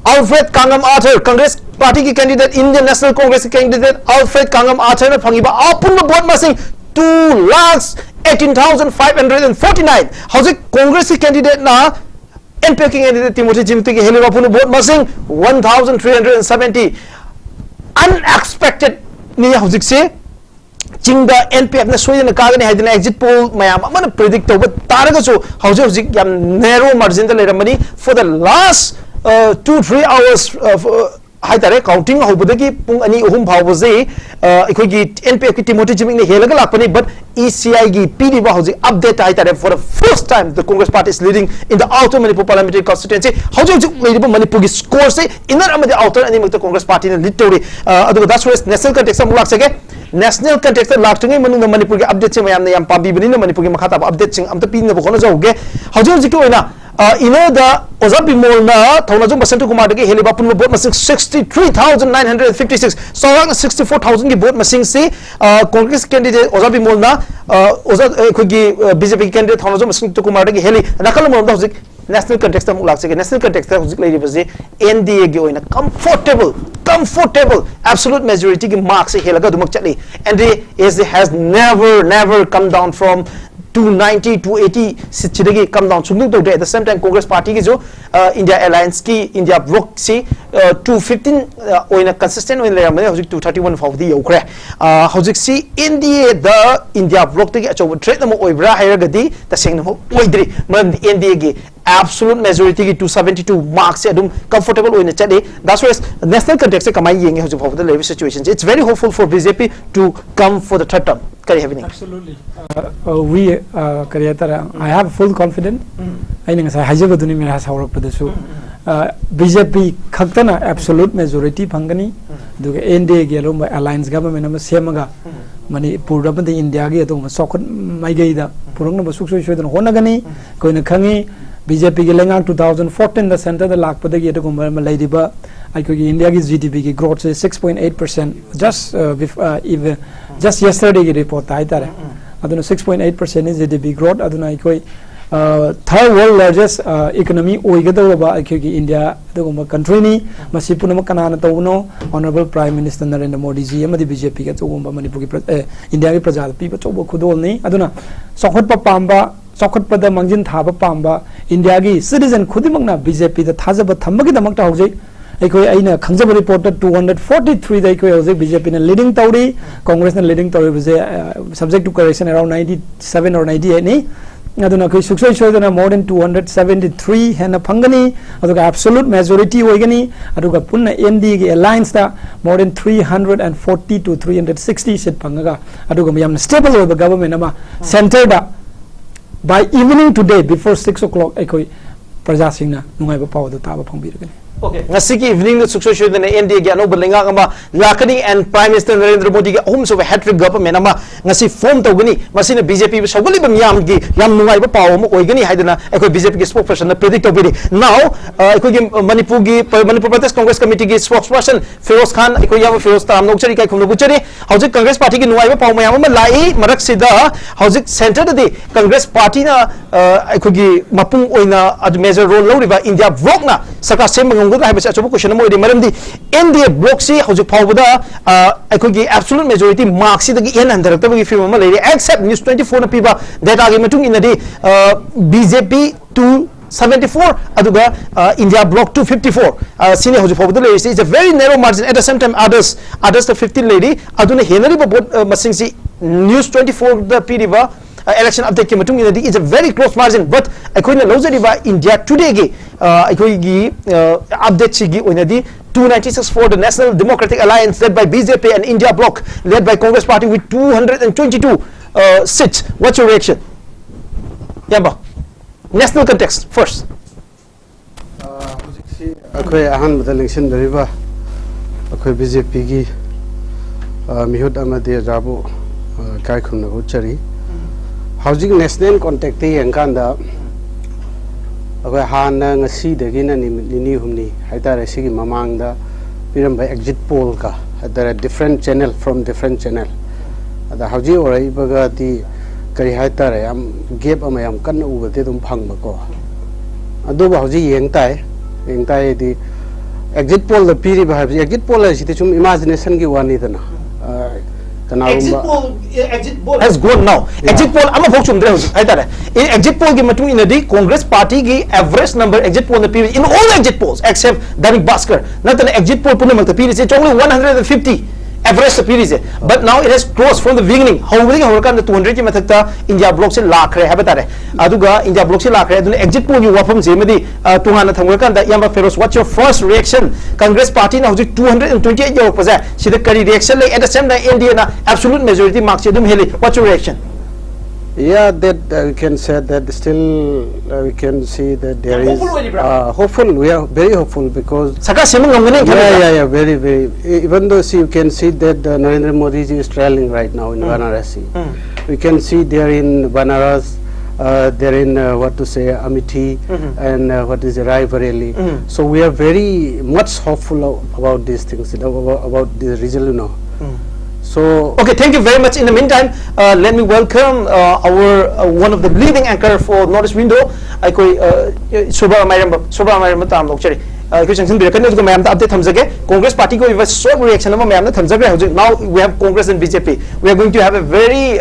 Alfred Kangam Arthur Congress party ki candidate Indian National Congress ki candidate Alfred Kangam Arthur na phangiba apun vote masing 2,18,549 house Congress ki candidate na NPF ki candidate Timothy Jimti ki heli apun vote masing 1,370 unexpected ni house se Chinga NPF na soyana kagani haidina exit poll mayam amana predict tawba taraga so house yam narrow margin da leramani for the last 2-3 hours of haitare counting hobudagi pung ani uhum phawbaje ikoi gi NPF ki Timothy Jiming ne helaga lakpani but ECI gi PD ba hoji update haitare for the first time the Congress party is leading in the outer Manipur parliamentary constituency hoji leading Manipur gi score se inner amadi outer ani makta Congress party ne lead tawri adu that's why national context am laksage national context laktungi manung Manipur gi update se mayam ne yam pabi bani Manipur gi makhata update sing amta pin na bokona jauge hoji ki oina the Ozapi Molna, Tonazum Basentu Kumar, Helibapu vote missing 63,956, Sorang 64,000 vote missing. See, Congress candidate Ozapi Molna, BJP candidate Tonazum Basentu Kumar, Heli, Nakalam national context of national context of NDA in a comfortable, absolute majority marks Helaga Dumakchali. NDA has never come down from 290 280 sichidagi come down sumdung to at the same time Congress party ki jo India alliance ki India bloc si 215 oina consistent oina leramane hojik 231 fawdi yokre hojik si NDA the India bloc te ki achob threat na mo oibra hairagadi tasengna mo oidri man NDA gi absolute majority ki 272 marks adum comfortable oina chade that's why national context se kamai yenge hojik for the level situations it's very hopeful for BJP to come for the third term. Absolutely. We I have full confidence. I think I have BJP Kaktana absolute majority Pangani, the NDA Gelum alliance government of Semaga, Manipur up in the India, Sokot Maigada, Purunga Suksu Honagani, Koinakangi, BJP Gelenga 2014, the center the Lak Padagata Maladiba. I could India's GDP growth is 6.8%. Just yesterday report Taitare. Aduna 6.8% is GDP growth. Aduna third world largest economy Oigada India the country ni Masipuna Kanana Tauno, Honorable Prime Minister Narendra Modi ji Amadi BJP gets over Manipur India Praja people Chobo Kudolni. Aduna Sokot Pamba Sokot Pada Mangjin Thaba Pamba India citizen Kudimagna BJP the Thazaba Tambaki the Makta House. I Kanjab reported 243 the BJP in leading Tauri, Congress and leading Tauri was subject to correction around 97 or 98. Aduna success shows more than 273 and a Pangani, absolute majority Wagani, Aduga Puna ND alliance more than 340 to 360 sit Pangaga, Aduga stable over the government centered by evening today before 6 o'clock. Prajasingna Nungaiba power the Taba Pambi. Okay. Ngasiki evening the success in the NDA Gano Belinga Lakani and Prime Minister Narendra Modi homes of a hat-trick government Ngasi form Togani, Masina BJP Shoguli Yamgi, Yamungai Power, Oigani Haidana, BJP spokesperson, predictability. Now, Manipugi, Manipur Congress Committee spokesperson, Feroz Khan, Feroz Tam Nokchari Kunubuchari, how's it Congress Party in Nueva Pawama Lai, Maraksida, how's it center the Congress Party Mapu Oina at major role Loriba India Vogna, Saka Sem nanggo hai basa chobu question mo ide maram di NDA block si hoju phawda aikoi gi absolute majority marks si dagi en andar ta gi film ma lele except news 24 na piba data gi matung ina di BJP 274 aduga India block 254 senior hoju phawda lele is a very narrow margin at the same time others the 15 lady aduna henari ba masing si news 24 the piriba election update ki matung ina di is a very close margin but akoina lojari ba India today gi akoi gi update si gi oina di 296 for the National Democratic Alliance led by BJP and India bloc led by Congress party with 222 seats. What's your reaction? Yamba, national context first. Akoi ahan bada election dariba akoi BJP gi mihut amadi rabu kai khumna go chari housing national context te yankanda akoi han ngasi dagi na ni humni haitare sigi mamangda piram by exit poll ka haitare different channel from different channel ada hauji orai baga ti kari haitare am gap amayam kan ubate dum phangba ko adu ba hauji yengtai di exit poll the piri ba exit poll is it chum imagination gi wani dana Exit poll has gone now. Exit poll ama bok chumdre hoji haitare exit poll gi matung ina di Congress party gi average number exit poll the period in all exit polls except Danik Bhaskar not an exit poll punamal the period is only 150 average the period but now it has closed from the beginning howling hawkan the 200 ki mathakta India block se lakre habatare aduga India block se lakre aduna exit poll gi wafam se medi tungana thamgan da yamba Feroz what's your first reaction Congress party na hoji 228 yo paja sida kari reaction like at the same time India na absolute majority marks edum heli what's your reaction? Yeah, that we can say that still we can see that there is hopeful. We are very hopeful because yeah, very. Even though you can see that Narendra Modi is traveling right now in Varanasi. We can see there in Banaras, there in what to say Amethi and what is Raebareli. So we are very much hopeful about these things, about the result, you know. So okay, thank you very much. In the meantime, let me welcome our one of the leading anchor for Northeast Window. I koi Sobha Mayram tam lokchari. Koi sanction birakane usko mayam da update thamjage. Congress party ko was short reaction ama mayam na thamjage. Now we have Congress and BJP. We are going to have a very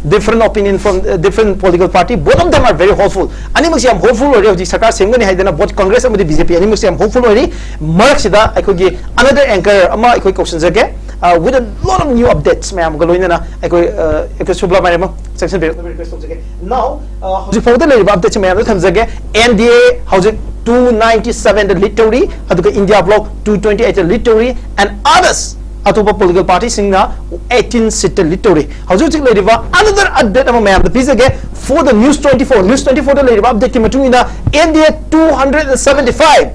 different opinion from different political party. Both of them are very hopeful. Ani masi am hopeful ori hoji sarkar semgani haidana both Congress and BJP. Ani masi am hopeful ori. Marak sida I koi gi another anchor ama I koi question jage. With a lot of new updates, ma'am. Now, for the updates, ma'am, NDA how's it 297 the literary, India block 228 literary, and others. Atopa political parties in 18 seat literary. How's it another update, ma'am? The piece again for the News 24. News 24 the update in NDA 275.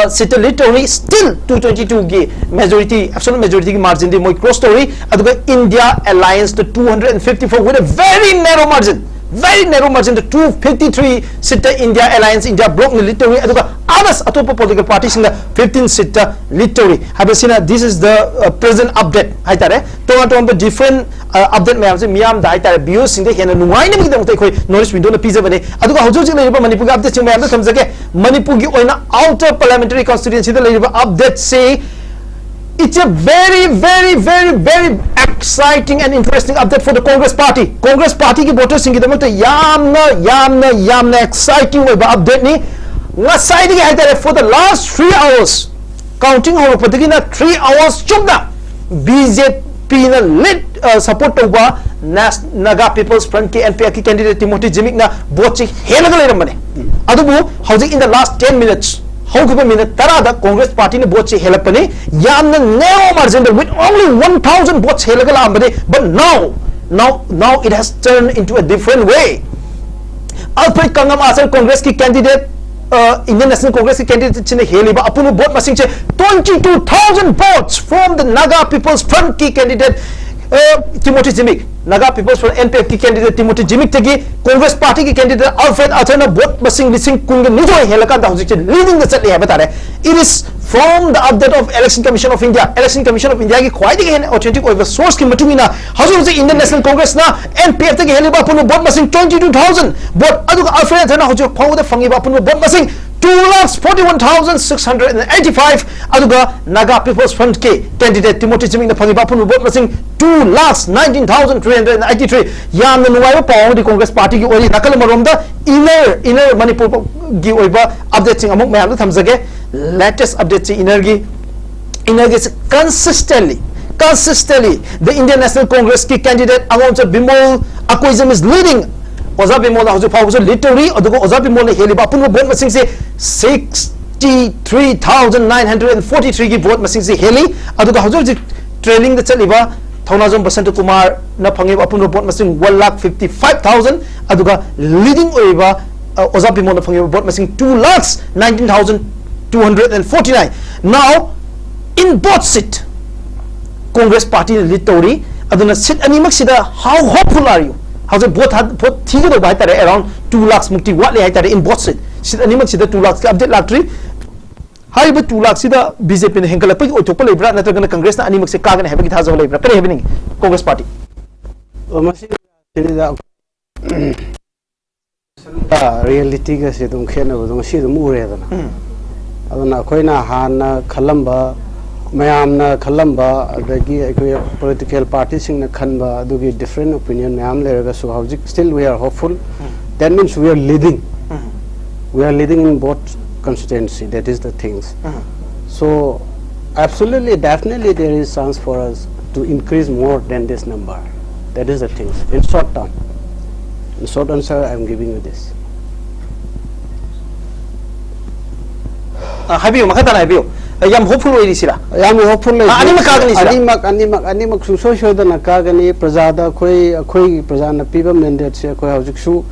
Sit literally still 222 gi majority absolute majority ki margin di moi close story aduga India alliance the 254 with a very narrow margin the 253 sit India alliance India block literally aduga others atopa political parties in the 15 sit literally habasina this is the present update haitare to different update mayam se miyam da haitare views sing de hena nungai ne bidam tai khoi Northeast Window na pizza bane aduga hojo jing le Manipur update sing mayam da thamjage Manipur gi oina outer parliamentary constituency da le update say it's a very exciting and interesting update for the Congress party. Congress party ki voters sing gidam ta yamna exciting update ni ngasai di haitare for the last 3 hours counting ho padigina 3 hours chumna BJP na lead support over Naga People's Front ki NPA candidate Timothy Jimik na vote helaga leiramane adubu housing in the last 10 minutes how minute tarada Congress party ne vote helapani yamna narrow margin with only 1000 votes helaga lambane but now it has turned into a different way alpay kangam asal Congress ki candidate Indian National Congress ki candidate chine heliba apunu vote masing che 22,000 votes from the Naga People's Front ki candidate Timothy Jimik Naga People's Front NPF ki candidate Timothy Jimik tagi Congress party ki candidate Alfred Athena vote masing lising kunga nijoi helaka da hojik leading the chatli habatare it is from the update of Election Commission of India ki khwai digi authentic over source ki matungina hajur Indian National Congress na NPF tagi heliba apunu vote masing 22,000 vote aduga Alfred Athena hojik phawda fangiba apunu vote masing 2,41,685 aduga Naga People's Front K candidate Timothy Chiming the Pangipapun vote missing 2,19,383 yam the Nuwa Power the Congress Party or Nakalamaromda inner Manipur gi oiba updating among Mayam Thamzage latest updates energy consistently the Indian National Congress ki candidate Agoncha Bimol Akoizam is leading Oza Bimol House of Power literally or the Oza Bimol Helibapun vote missing say 63,943 ki vote missing say Heli aduga House trailing the Chaliba 1,000% Kumar na Pangi Apun vote missing 1,55,000 aduga leading oiba Oza Bimol Pangi vote missing 2,19,249 now in both seat Congress Party literally aduna sit animak sida how hopeful are you how the both thiga do baitare around 2 lakhs mukti what haitare in both sit animak sida 2 lakhs update lactri hai ba 2 lakhs sida BJP ne henkala pa othokpa lebra natragana Congress na animak se kagana hebagi thaja lebra kare hebini Congress Party masi reality ga se dum khena dum si dum ure dana aduna koina hana khalamba mayamna khalamba adagi political parties sing na khanba adugi different opinion mayam leraga so howjik still we are hopeful that means we are leading in both constituency that is the things so absolutely definitely there is chance for us to increase more than this number that is the things in short term in short answer I am giving you this habiyo makatana habiyo yam hopeful way sira yam hopeful animak so dana kagani prajada khoi prajana piba mandate se khoi hojik su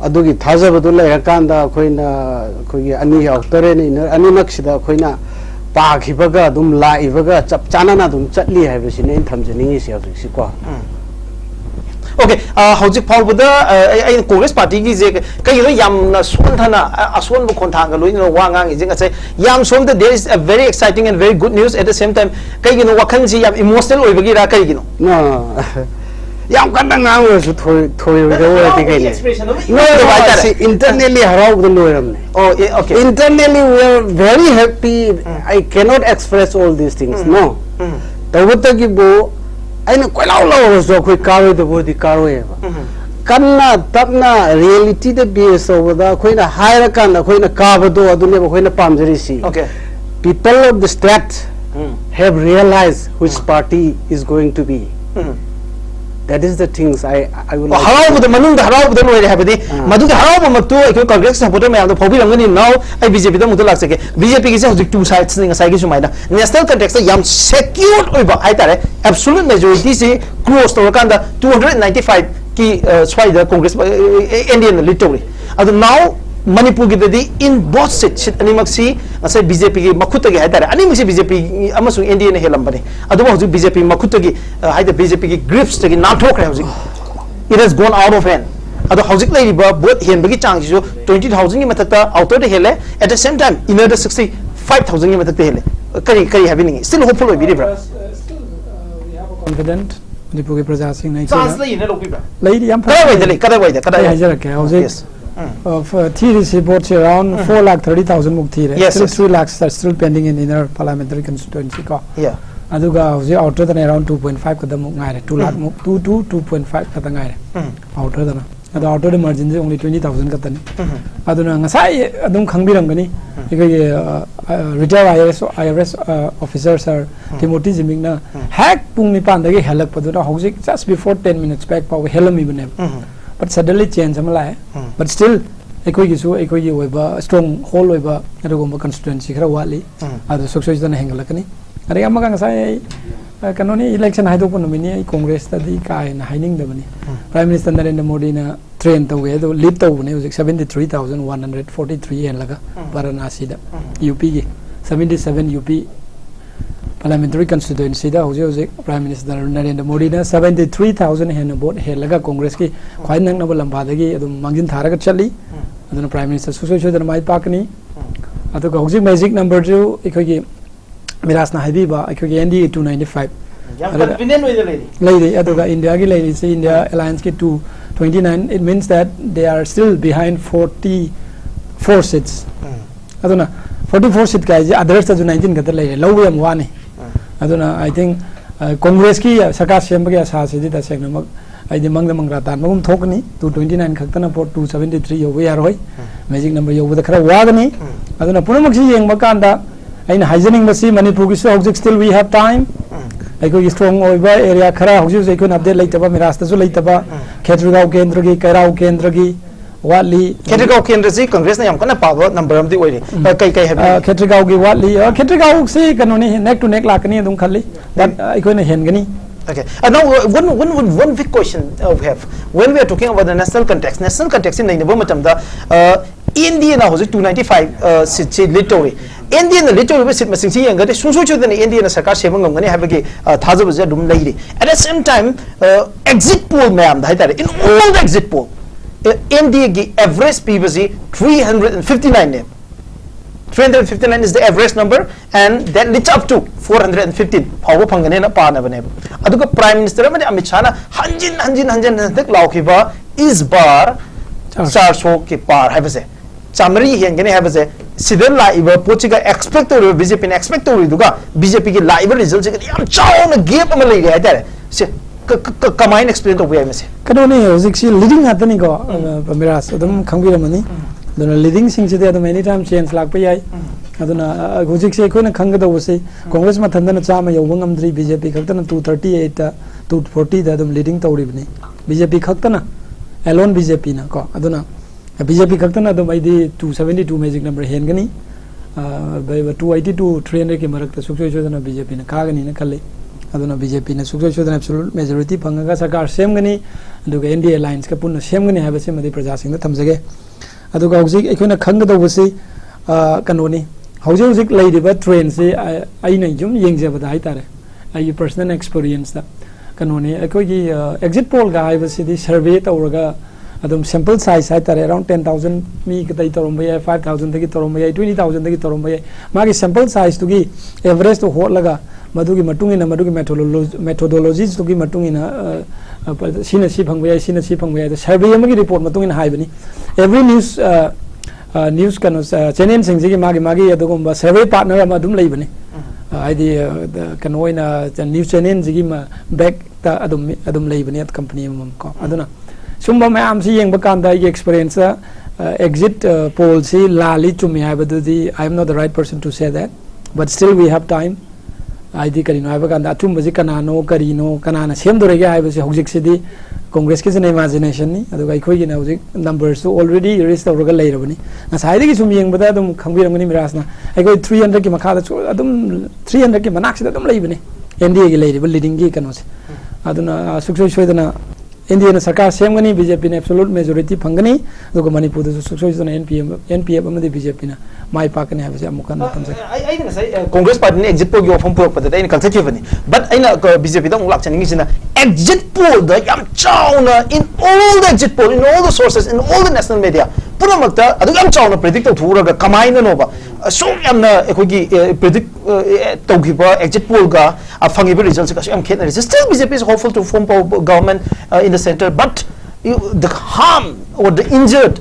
adugi thaja badu la yakanda khoina khoi ani auktare ni animak sida khoina pa khibaga dum la ibaga chap chana na dum chatli haibasi ne thamjani se hojik si ko okay hojik phawbada ai Congress Party gi je kai no yam na son thana ason bu khon thang loi no wangang je nga say yam som the there is a very exciting and very good news at the same time kai gi no wakhan ji yam emotional oi bagi ra kai gi no yam kan ngang su thoi do ti kai ne no internally harau the loiram ne okay internally we are very happy I cannot express all these things no tawata gi bo aina koilau lo so khoi karo de bodi karo e ba kanna tapna reality de be so da khoina haira kan khoina ka bado adune ba khoina pamjari si okay people of the state have realized which party is going to be that is the things I will harau bu de manung da harau bu de loi habadi madu da harau bu matu ai Congress supporter me am da phobi langani now ai BJP da mutu laksake BJP gi se hojik two sides ni ngasai gi sumaina national context yam secure oiba ai tare absolute majority se close to kanda 295 ki swai da Congress Indian literally adu now Manipur gi dadi in both seats animak si ngasai BJP gi makhuta gi hai tare animak si BJP amasung Indian helam bani adu hojik BJP makhuta gi hai da BJP gi grips gi na thokre hojik it has gone out of hand adu hojik lai ba both hen bagi chang ji 20,000 gi mathata outer de hele at the same time inner the 65,000 gi mathata hele kari having still hopeful we be confident Manipur ki praja sing nai chance lai ne loki ba lai yam kada wai hajara ke hojik of theory reports around 4,30,000 mukti re yes, still 3 lakhs are still pending in inner parliamentary constituency ko yeah aduga hojik outer than around 2.5 kada muk ngai re 2 lakh muk 2.5 kada ngai re outer than adu outer the margin is only 20,000 kada ni aduna ngasai adum khangbiram gani ikai retired IRS officer sir Timothy Jiming na hack pung ni pan dagi helak paduna hojik just before 10 minutes back power helami bane but suddenly change amala but still ekoi gi oiba strong hold oiba adugomba constituency khara wali adu success dana hengalakani ari amaga ngasai kanoni election haido ko nomini Congress ta di kai na haining da bani Prime Minister Narendra Modi na train to we do lead to ne 73,143 en laga Varanasi da UP gi 77 UP parliamentary constituency da hoje Prime Minister Narendra Modi na 73,000 hen vote helaga Congress ki khwai nang na lamba dagi adum mangjin tharaga chali aduna Prime Minister so da mai pakni adu hoje magic number ju ekoi Miras na habiba ekoi ND 295 lady aduga India gi lady se India alliance ki 229 it means that they are still behind 44 seats aduna 44 seat ka je others ta 19 ka le low yam wani aduna I think congress ki sarkar sem ba sa se di ta sek na mak ai di mang da mang ra tan magum thok ni 229 khak ta na por 273 yo we yaroi magic number yo da khara wa ga ni aduna punamak si yeng ba kan da aina hygienic ba si manipur ki so still we have time I strong over area khara hojus I could update later ba mirasta so later ba khetrigao kendra gi kairao kendra gi watli khetrigao kendra si congress na yam kana power number am di oi kai kai have khetrigao gi watli khetrigao si kanoni neck to neck lakani adum khalli but I could hen gani okay now one big question we have when we are talking about the national context in the matam da India na hojik 295 seat literally Indian literally seat masing si yanga de sunsu chu den Indian sarkar sema ngam ngani habagi thaja baja dum lairi at the same time exit poll mayam da haitare in all the exit poll India gi average PVC 359 name 359 is the average number and that leads up to 415 power phangane na pa na bane aduga prime minister amade Amit Shah na hanjin tak laukhiba is bar 400 ke par habase chamari hengane habase sidel laiba pochiga expect to BJP na expect to duga BJP ki laiba result se yam chauna gap ama lai ga tare se kamain explain to we mase kadoni hojik si leading atani ko miras adum khangbi ramani dona leading sing se de many time change lak pa yai aduna hojik se koina khang da wose congress ma thandana chama yobang amdri BJP khaktana 238 ta 240 da adum leading tawri bani BJP khaktana alone BJP na ko aduna BJP khaktana adum aidi 272 magic number hen gani by 282 300 ke marak ta suksoi chodana BJP na kagani na khalle aduna BJP na suksoi chodana absolute majority phangaga sarkar sem gani aduga NDA alliance ka punna sem gani habase madi praja sing da thamjage aduga hojik ekhoina khang da wose kanoni hojik leidiba train se aina jum yengjabada haitare ai personal experience da kanoni ekoi exit poll ga habase di survey tawraga adum sample size haitare around 10,000 mi katai toromba 5,000 dagi toromba 20,000 dagi toromba magi sample size to gi average to hot laga madugi matungina madugi methodologies to gi matungina sina si phangba the survey amagi report matungina haibani every news kano channel sing ji magi adugumba survey partner ama dum leibani id kano ina news channel ji ma back ta adum leibani at company ko aduna sumba mayam si yeng bakanda experience exit poll si lali chumi habadu di I am not the right person to say that but still we have time id karino habakanda atum baji kanano karino kanana semdorege habasi hojik sidi congress ki imagination ni aduga ikoi gi na hojik numbers already release tawraga leirabani na saidi gi sum yeng bada adum khangbiramani mirasna ikoi 300 ki makha da adum 300 ki manak sida adum leibani NDA gi leiribal leading gi kanose aduna suksoi soidana Indian sarkar sem gani BJP na absolute majority phangani aduga manipur da suksoi soidana NPF amadi BJP na mai pakane habase amukan tamse ai na sai congress party ne exit poll gi ofam pok pada ai kalsa chevani but ai na BJP da ulak chaningi sina exit poll da yam chauna in all the exit poll in all the sources in all the national media punamakta adu yam chauna predict to thuraga kamaina no ba so yamna ekhogi predict tawgiba exit poll ga fangiba results ka yam khetna still BJP is hopeful to form government in the center but the harm or the injured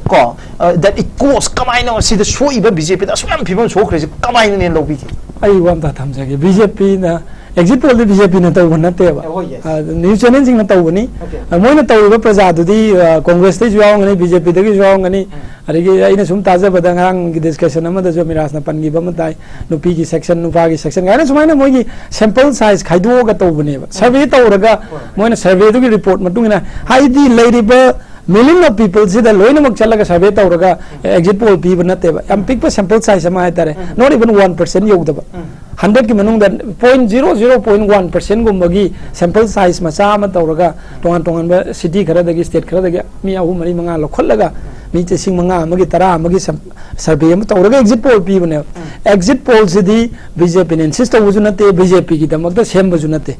that it caused kamaina see the show even BJP da so yam people so crazy kamaina ne lobi ai wam ta thamjage BJP na exit poll BJP na taw nate ba news channel sing na taw ni moina taw ba praja du di congress te juaw ngani BJP de juaw ngani arigi aina sum taza badang hang gi discussion ama da jo miras na pangi ba matai nupi gi section nupa gi section ga na sumaina moi gi sample size khaido ga taw bane ba survey taw raga moina survey du gi report matungina haidi lady ba million of people see the loina mak chalaga survey tawraga exit poll pi banate ba am pick sample size ama haitare not even 1% yogda ba 100 ki manung da 0.00.1% gumbagi sample size macha ama tawraga tongan ba city khara dagi state khara dagi mi ahu mari manga lokhollaga mi che sing manga amagi tara amagi survey am tawraga exit poll pi bane exit poll sidi BJP ne insist wujunate BJP ki damakta sem bujunate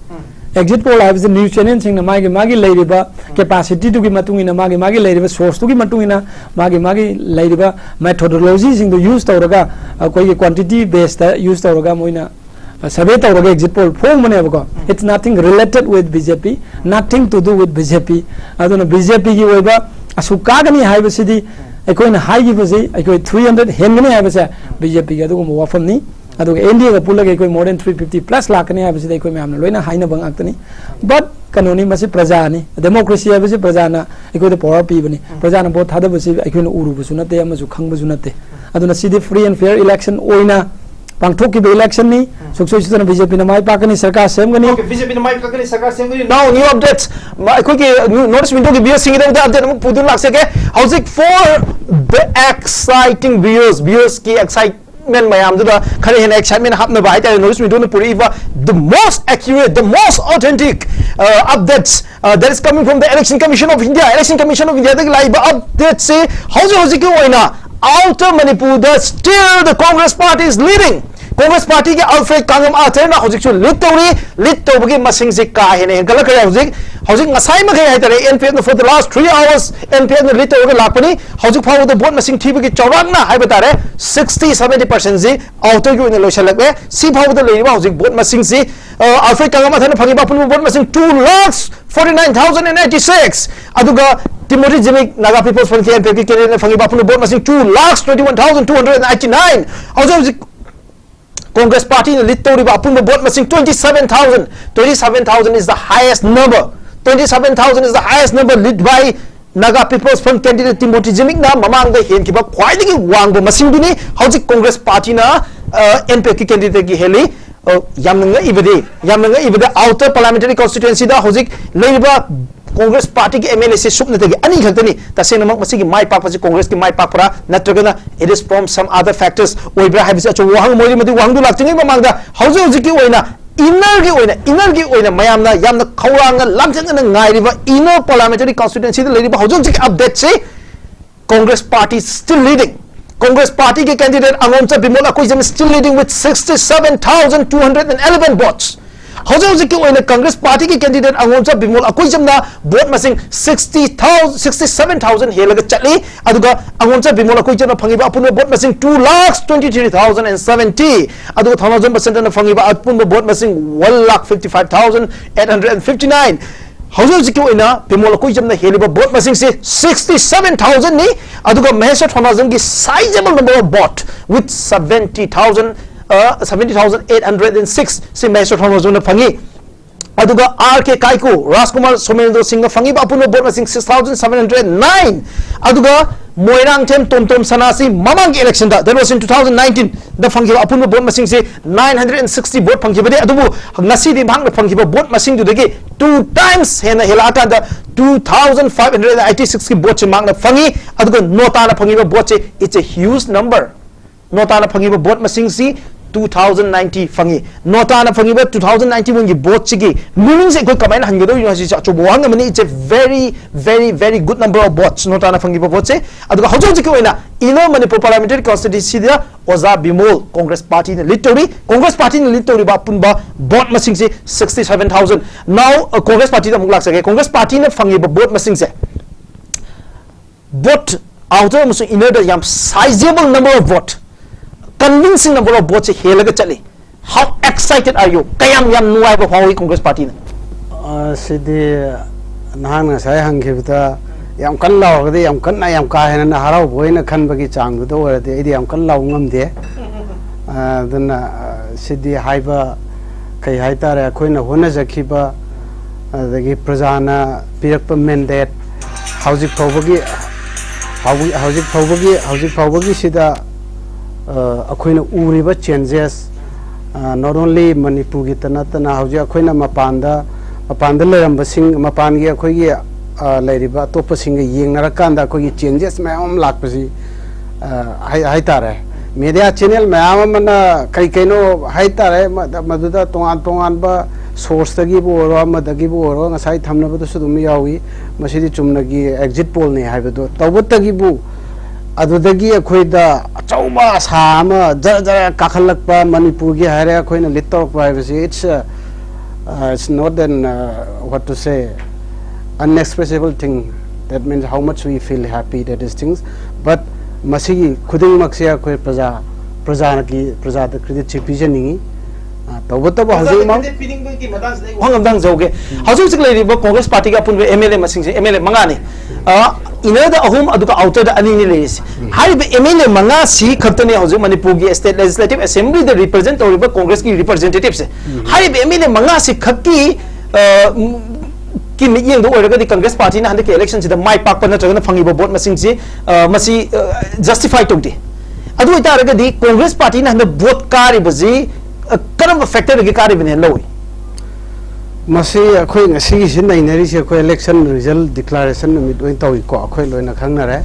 exit poll have the news channel sing na magi leiriba capacity to gi matungina magi leiriba source to gi matungina magi leiriba methodology sing the use tawraga koi quantity based use tawraga moina survey tawraga exit poll form mane ba it's nothing related with BJP nothing to do with BJP aduna BJP gi oiba asukagani haibasidi ꯑꯩꯈꯣꯏꯅ ꯍꯥꯏꯈꯤꯕꯁꯤ ꯑꯩꯈꯣꯏ 300 ꯍꯦꯟꯒꯅꯤ ꯍꯥꯏꯕꯁꯦ ꯕꯤꯖꯦꯄꯤꯒꯤ ꯑꯗꯨꯒꯨꯝꯕ ꯋꯥꯐꯝꯅꯤ ꯑꯗꯨꯒ ꯑꯦꯟꯗꯤꯑꯦꯒ ꯄꯨꯜꯂꯒ ꯑꯩꯈꯣꯏ more than 350 plus ꯂꯥꯛꯀꯅꯤ ꯍꯥꯏꯕꯁꯤꯗ ꯑꯩꯈꯣꯏ ꯃꯌꯥꯝꯅ ꯂꯣꯏꯅ ꯍꯥꯏꯅꯕ ꯉꯥꯛꯇꯅꯤ ꯕꯠ ꯀꯩꯅꯣꯅꯤ ꯃꯁꯤ ꯄ꯭ꯔꯖꯥꯅꯤ ꯗꯦꯃꯣꯀ꯭ꯔꯦꯁꯤ ꯍꯥꯏꯕꯁꯤ ꯄ꯭ꯔꯖꯥꯅ ꯑꯩꯈꯣꯏꯗ ꯄꯋꯥꯔ ꯄꯤꯕꯅꯤ ꯄ꯭ꯔꯖꯥꯅ ꯚꯣꯠ ꯊꯥꯗꯕꯁꯤ ꯑꯩꯈꯣꯏꯅ ꯎꯔꯨꯕꯁꯨ ꯅꯠꯇꯦ ꯑꯃꯁꯨ ꯈꯪꯕꯁꯨ ꯅꯠꯇꯦ ꯑꯗꯨꯅ ꯁꯤꯗꯤ ꯐ꯭ꯔꯤ ꯑꯦꯟड ꯐꯦꯌꯔ इलेक्शन ओइना पांगथोकिबे इलेक्शन नि सुखसोई सुतन बीजेपी न माय पाकनी सरकार सेमगनी ओके बीजेपी न माय पाकनी सरकार सेमगनी नाउ न्यू अपडेट्स अखोई के नोटिस विंडो के बियर्स सिंगदे अपडेट हम पुदुन लाक्से के हाउसिक फॉर द एक्साइटिंग बियर्स की एक्साइटमेंट मैम दुदा खरे हेन एक्साइटमेंट हापना बाय तारे नोटिस विंडो न पुरीबा the most accurate the most authentic updates that is coming from the election commission of india the live updates say hauji ki oina outer manipur still the congress party is leading congress party ke alfred kangam athe na hojik chu lead to bagi masing se ka hene gala kare hojik ngasai ma kai tare npf for the last 3 hours npf ne lead to ga lakpani hojik phaw the vote masing thibi ki chawrak na hai batare 60-70% ji outer ki oina loisalak be si phaw the leiba hojik vote masing si alfred kangam athe na phangi ba pun vote masing 2,49,086 aduga Timothy Jimmy Naga People's Front KMP candidate fangi bapun vote masing 2,21,289 also Congress Party in Littori bapun vote masing 27,000 is the highest number 27,000 is the highest number led by Naga People's Front candidate Timothy Jimmy na mamang da hen kiba khwaidagi wangbo masing duni hauji Congress Party na NPP candidate ki heli yamnga ibade outer parliamentary constituency da hojik leiba Congress party ki MLA se supna tagi ani khantani tasena mak masigi mai pak pasi Congress ki mai pak para natragana it is from some other factors oibra habis acho wahang moiri mati wahang du laktingi mamangda hauji ki oina inner ki oina mayamna yamna khawanga lamjanga ngairiba inner parliamentary constituency da leiba hauji update se Congress party is still leading Congress party ke candidate Angoncha Bimol Akoijam is still leading with 67,211 votes. Hauji ki oina Congress party ke candidate Angoncha Bimol Akoijam na vote masing 67,000 helaga chatli aduga Angoncha Bimol Akoijam na phangiba apun vote masing 2,23,070 aduga 1,000% na phangiba apun vote masing 1,55,859 Hauji ki oina Bimol Akoijam na heliba vote masing se 67,000 ni aduga Mahesha Thonazam ki sizable number of vote with 70,806 se Mahesha Thonazam na phangi aduga RK Kaiku Rajkumar Somendra Singh na phangi ba apun vote masing 6,709 aduga Moirang Tem Tom Sanasi mamang election da that was in 2019 the phangi ba apun vote masing se 960 vote phangi ba de adubu ngasi di bang na phangi ba vote masing du degi 2 times hena helata da 2,586 ki vote mang na phangi aduga nota na phangi ba vote it's a huge number nota na phangi ba vote masing si 2090 phangi nota na phangi ba 2091 ki vote chi meaning se koi kamai han gedo yu si chu bohang mani it's a very good number of votes nota na phangi ba vote se aduga hojo ki oina ino manipur parliamentary constituency da oza bimol Congress party ne littori ba punba vote masing se 67,000 now Congress party da muglak sake Congress party ne phangi ba vote masing se vote outer musu inner da yam sizable number of vote convincing number of votes helaga chali how excited are you kayam yam nuai ba hawi Congress party ne sidi nahan sai hangibta yam kan law gadi yam kan na yam ka hena harau boina khan bagi chang do de idi yam kan law ngam de dana sidi haiba kai haitare akoina hona jakhiba adagi prajana pirakpa mandate hauji phawbagi sida akoina uriba changes not only manipur gi tanatana hauji akoina mapanda leram sing mapan gi akoigi lairiba topa singa yengnara kanda akoigi changes mayam lakpasi haitare media channel mayam mana kai kaino haitare maduda tongan ba source tagi bo ro amadagi bo ro ngasai thamna ba su dum yawi masidi chumna gi exit poll ne haibado tawbutagi bu adudagi akhoida achauba sama jara kakhalakpa manipur gi hare akhoina litor privacy it's not an what to say unexpressible thing that means how much we feel happy that is things but masigi khuding maksya akhoi praja da credit chipijaningi tawbutaba hauji ma hangam dang joge hauji sik lei Congress party ga pun MLA masing se MLA manga ni inner the ahum aduka outer the ani ni leis hari be MLA manga si khatane hoje manipur gi state legislative assembly the represent or congress ki representatives hari be MLA manga si khaki ki miyeng do oraga di congress party na hande ke election sida mai pak pa na chagana phangi bo vote masing si masi justify tawde adu ita araga di congress party na hande vote kari baji karam factor gi kari bine lowi masi akhoi ngasi sin nai nari se akhoi election result declaration numit oin tawi ko akhoi loina khangna re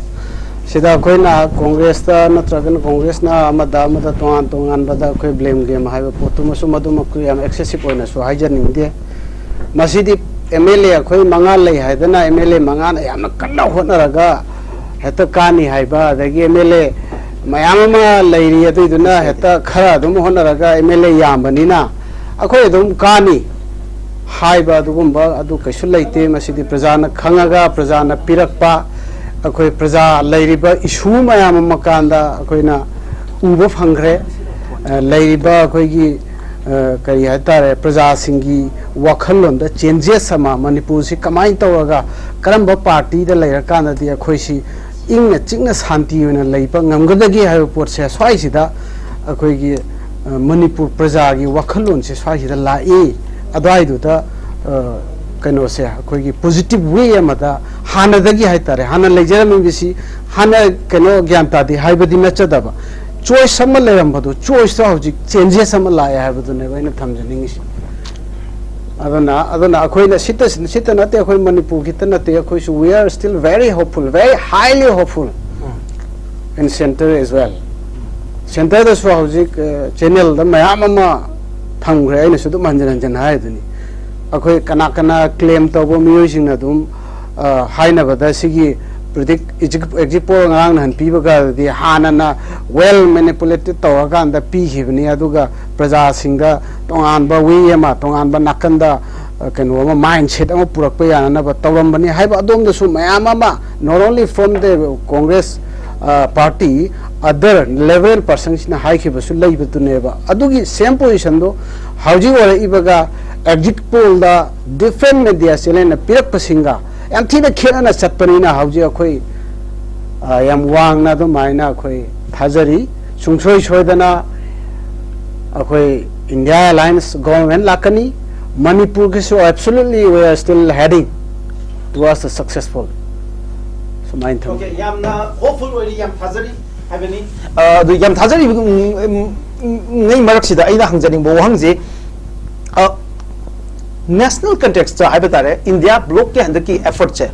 sida akhoi na congress ta natragan congress na amada tongan bada akhoi blame game haiba potu masu madum akhoi am excessive oina so haijar ningde masi di MLA akhoi manga lei haidana MLA manga na yamna kanna honaraga heta kani haiba adagi MLA mayam ma leiri aduduna heta khara dum honaraga MLA yambanina akhoi dum kani haiba adugumba adu kaisu leite masidi prajana khangaga prajana pirakpa akhoi praja leiriba issue mayam makanda akhoina uba phangre leiriba akhoi gi kari hatare praja singi wakhalon da changes sama manipur si kamai tawaga karamba party da leira kana di akhoi si ingna chingna shanti una leiba ngamgadagi hayo pot se swai sida akhoi gi manipur praja gi wakhalon se swai sida lai adai du da kano se akhoi gi positive way amada hana dagi haitare hana lejara mi bisi hana kano gyanta di haibadi nachadaba choice sama leram badu choice ta hoji changes sama la ya habadu ne baina thamjaning si adana akhoi na sita na te akhoi manipur kita na te akhoi we are still very hopeful, very highly hopeful in center as well. Center da so hoji channel da mayam ma thangre ai na su dum hanjan hai duni akhoi kana claim to bo miyoi sing na dum haina bada sigi predict example ngang han pi baga di hanana well manipulated to ga anda pi hibni aduga praja singa tongan ba wi ema tongan ba nakanda keno ma mindset ama purak pa yana ba tawram bani haiba adom da su mayama ma not only from the congress party other level persons na high khiba su lai betu ne ba adugi same position do hauji wala ibaga exit poll da different media selena pirak pasinga yam thina khena na chatpani na hauji akhoi yam wang na do maina akhoi thajari sungsoi soidana akhoi India Alliance government lakani manipur ke so absolutely we are still heading towards the successful so mine thing okay yam na hopeful already yam thajari habeni do yam thajari ngai marak sida aina hangjani bo hangje national context cha haibetare India bloc ke handaki effort che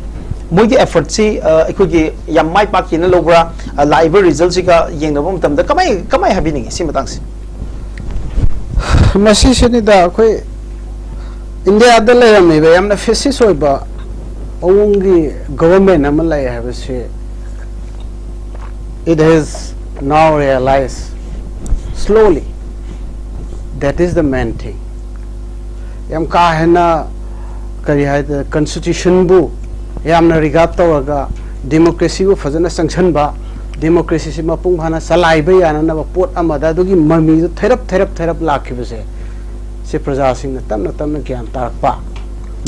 moi ki effort si ekoi gi yam mai pa ki na lobra live result si ka yeng na bom tam da kamai habini si matang si masi sini da koi India da le yam be yam na faces oi ba ongi government am lai have se it has now realized slowly that is the main thing yam ka hena kari hai the constitution bu yam na regard to democracy bu fazana sanction ba democracy si mapung bhana salai ba yana na pot amada du gi mami therap lakhiba se praja sing na tamna gyan tarakpa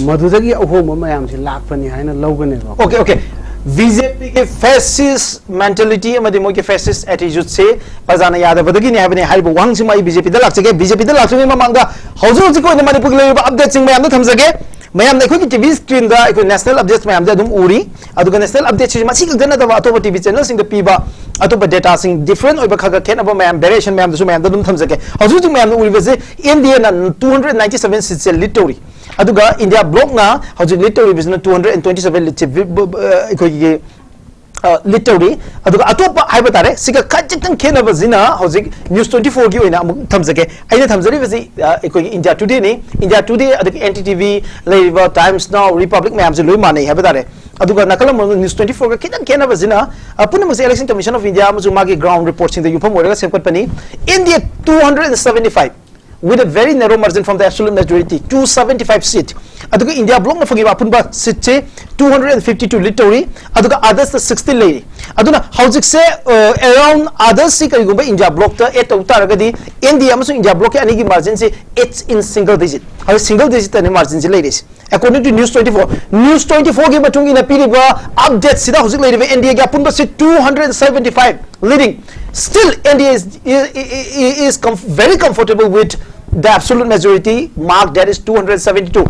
madudagi ahom mayam si lakpani haina logane ba okay BJP के fascist mentality amadi mo ke fascist attitude se pajana yada badagi ne habne haibu wang sima BJP da lakse BJP da lakse ma mangda hauju ko ne manipur le update sing mayam da thamjage mayam ne ko ki TV screen da ko national updates mayam da dum uri aduga national updates ma si gana da ato TV channel sing da piba ato data sing different oi ba khaga ken aba mayam variation mayam da su mayam da dum thamjage hauju mayam uri bese India na 297 seats litori aduga India block na hauju litori business 227 literally aduga atopa haibetare siga kajitang khena bazina hojik news 24 gi oina amuk thamjage aina thamjari basi ekoi India Today ni India Today aduga NTTV Live Times Now Republic mayam je loi manai haibetare aduga nakalam news 24 ga kitang khena bazina apuna mase election commission of India amu magi ground reports in the yupam orega sempat pani India 275 with a very narrow margin from the absolute majority 275 seat aduga India block na fagi apun ba seat che 252 literally aduga others the 60 lady aduna howzik se around others si kari gumba India block ta et utaragadi India amasung India block ani gi margin se it's in single digit how single digit ani margin se ladies according to news 24 gi batung ina piriba update sida howzik ladies India ga punba se 275 leading still India is very comfortable with the absolute majority mark, that is 272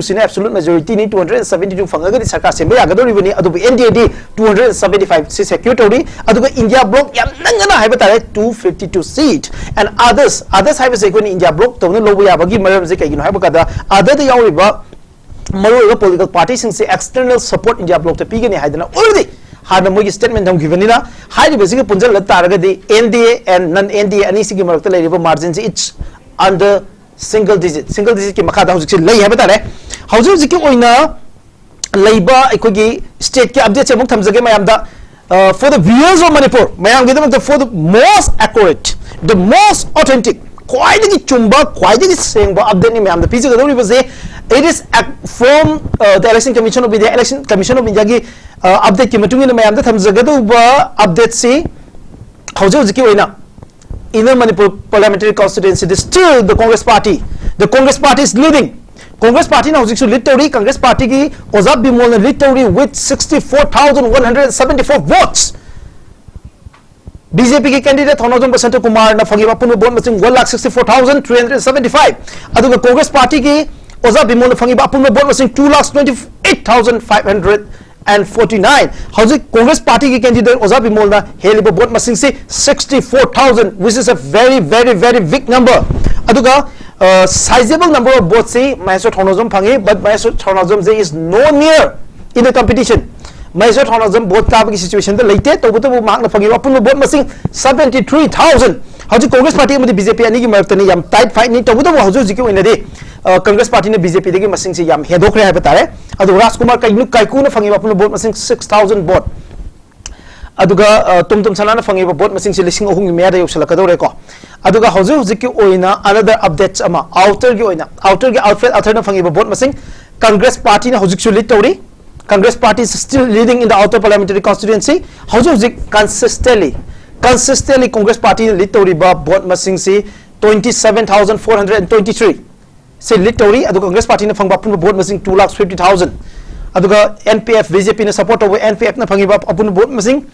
sin absolute majority ni 272 fangagadi sarkar semba yagadori bani adu NDA 275 si secretary adu India block yam nangana haiba tare 252 seat and others haiba se ko India block to no lobu yabagi maram se kaigino haiba kada other the yauriba maru political parties se external support India block to pigani haidana already hada mogi statement dam givenina haidi basically punjal la taragadi NDA and non NDA ani sigi marakta leriba margin se it's under single digit ki makada hojik se lei haba tare hojik ki oina leiba aikogi state ki update se muk thamjage mayam da for the viewers of Manipur mayam gi da for the most accurate the most authentic kwaidagi chumba kwaidagi sengba update ni mayam da piji ga dori base it is from the election commission of India gi update ki matungina mayam da thamjage ba update se hojik ki oina in the Manipur parliamentary constituency, still the Congress party is leading. Congress party now literally Congress party ki Ozab Bimol literally with 64,174 votes. BJP ki candidate Honozum Basanta Kumar na fangi bapun vote masing 1,64,375. Adu Congress party ki Ozab Bimol na fangi bapun vote masing 2,28,549. How's it Congress party ki candidate Ozab Bimol na helibo vote masing se 64,000, which is a very big number. Aduga sizable number of votes say Mysore Honozum phangi, but Mysore Honozum is no near in the competition. Mysore Honozum vote tabagi situation the late to butu mark na phangi bapun vote masing 73,000. How's it Congress party with BJP ani ki martani yam tight fight ni to butu how's it in the Congress party ne BJP degi masing se yam hedokre ha batare adu Rajkumar kaiku na fangi bapun vote masing 6,000 vote aduga tum sana na fangi vote masing se lising ohung me da yosala kadore ko aduga howzu ki oina another updates ama outer gi outer na fangi vote masing Congress party na howzu lead tori Congress party is still leading in the outer parliamentary constituency howzu consistently Congress party lead tori ba vote masing se 27,423 say literally adu Congress party na phangba apun vote masing 2,50,000 aduga NPF BJP na support over NPF na phangi ba apun vote masing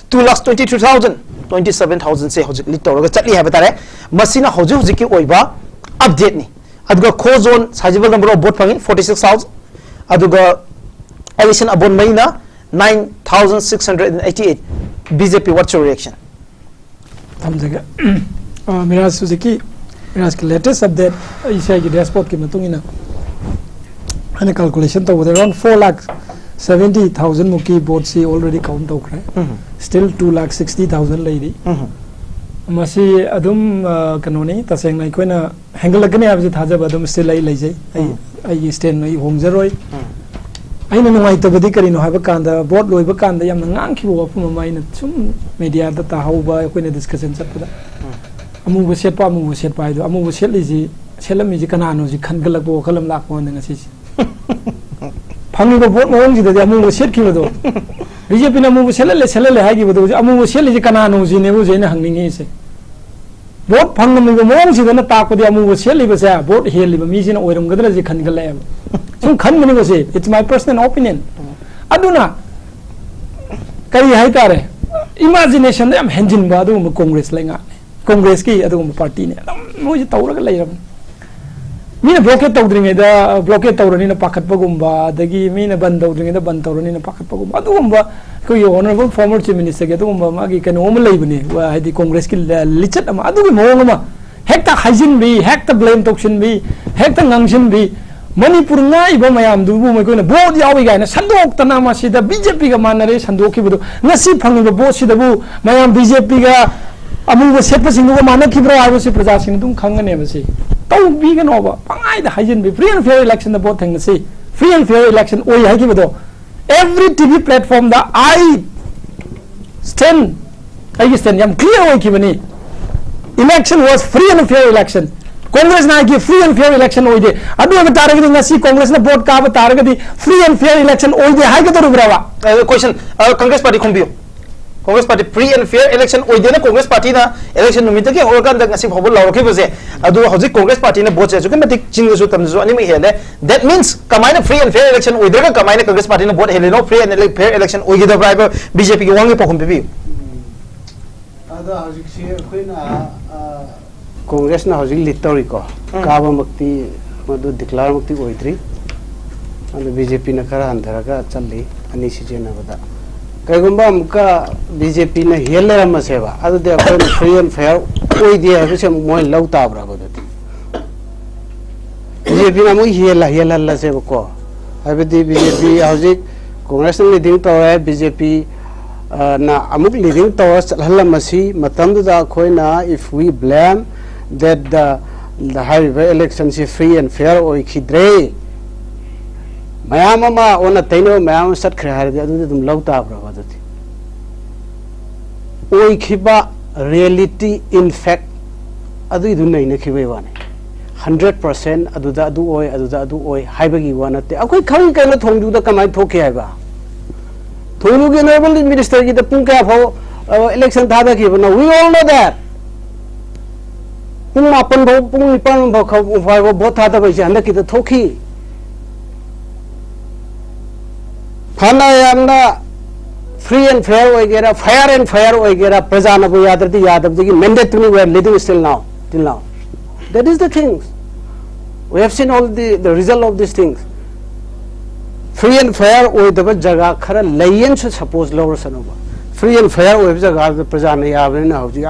2,22,000 27,000 say hojik literally chatli ha batare masina hojik ki oiba update ni aduga kho zone sizable number of vote phangi 46,000 aduga election abon maina 9,688 BJP what's your reaction thamjaga Miraj Suzuki Miraj ki latest update isai ki dashboard ki matung ina ana calculation to around 4,70,000 muki votes si already count tokre still 2,60,000 lady masi adum kanoni taseng nai koina hangal lagane abje thajaba adum still ai leijai ai stand nai homzeroi aina nungai to badi karino haba kanda vote loiba kanda yam ngang ki bo puma mai na sum media da ta hauba koina discussion chatpada amu bu set pa ido amu bu set liji selami ji kanano ji khangalak bo khalam lak mo nga si phangi bo vote mo ji da amu bu set ki do BJP na amu bu selale ha gi bo amu bu set liji kanano ji ne bu je na hangni se vote phang mi bo mo ji da na ta ko di amu bu set li ba sa vote hel li ba mi ji na oiram gadra ji khangala sum khan mani ba se it's my personal opinion aduna kari hai tare imagination da am henjin ba du Congress lenga Congress ki adum party ne mo ji tawra ga leiram mina blockade tawdringe da blockade tawrani na pakhat pagumba dagi mina ban tawdringe da ban tawrani na pakhat pagumba adumba ko yo honorable former chief minister ge adumba magi kano om leibne wa hadi Congress ki lichat ama adu mo ma hekta hajin bi hekta blame tokshin bi hekta ngangshin bi Manipur ngai ba mayam du bu mai ko na board yawi ga na sandok tana ma sida BJP ga manare sandok ki bu ngasi phangi ba board sida bu mayam BJP ga amu set sing go mana kibra ai se praja sing tum khangane ba se tau bi ga no ba pangai da hajin bi free and fair election da both thing se free and fair election oi ha ki ba do every TV platform da I stand yam clear oi ki bani election was free and fair election Congress ना की free and fair election ओइदे अदु अब तारगदी ngasi Congress ना vote का तारगदी free and fair election ओइदे हाय के तो रुब्रावा क्वेश्चन कांग्रेस पार्टी खुंबियो Congress party free and fair election ओइदे ना कांग्रेस पार्टी ना इलेक्शन नुमित के ओरगान द ngasi फबल लावके बजे अदु हजि कांग्रेस पार्टी ने वोट से जुके मतिक चिंगसु तमजु अनि मे हेले that means कमाइना free and fair election ओइदे का कमाइना कांग्रेस पार्टी ने वोट हेले नो फ्री एंड फेयर इलेक्शन ओइदे द ब्राइब बीजेपी के वांगे पखम बिबी अदा हजि से कोइना कांग्रेस ना हजि लिटोरी को काबा मक्ति मदु डिक्लेयर मक्ति ओइद्री अन बीजेपी न खरा अंधरगा चल्ली अनि सिजेना बदा कईगुंबा मुका बीजेपी ने हेलर मसेबा अदु दे कोन फ्री एंड फेयर ओइदे हबसे मोय लव ताब्रा बदति बीजेपी ना मोय हेला सेब को हबदि बीजेपी हजि कांग्रेस ने लीडिंग तोरे बीजेपी ना अमुक लीडिंग तोर चलहल मसी मतम दा खोइना if we blame that the high election is free and fair or khidre mayam ma ona taino mayam sat khre har adu dum lauta bra badati oi khiba reality in fact adu idu nei na khibai wane 100% adu da adu oi haibagi wana te akoi khang kai na thongdu da kamai thoke haiba thonu ge honorable minister ki da pung ka pho election tha da ki na we all know that पुंग मापन भो पुंग निपान भो खौ उफाय भो vote था तब से हंदकी तो थोखी फाना यामना फ्री एंड फेयर वगैरह फायर एंड फायर वगैरह प्रजा न बो यादव जी की mandatory we are living still now till now that is the things we have seen all the result of this things free and fair ओय दब जगह खरा लयन से सपोज लोवर सनोबा फ्री एंड फेयर ओय जगह प्रजा ने याबने ना हौजी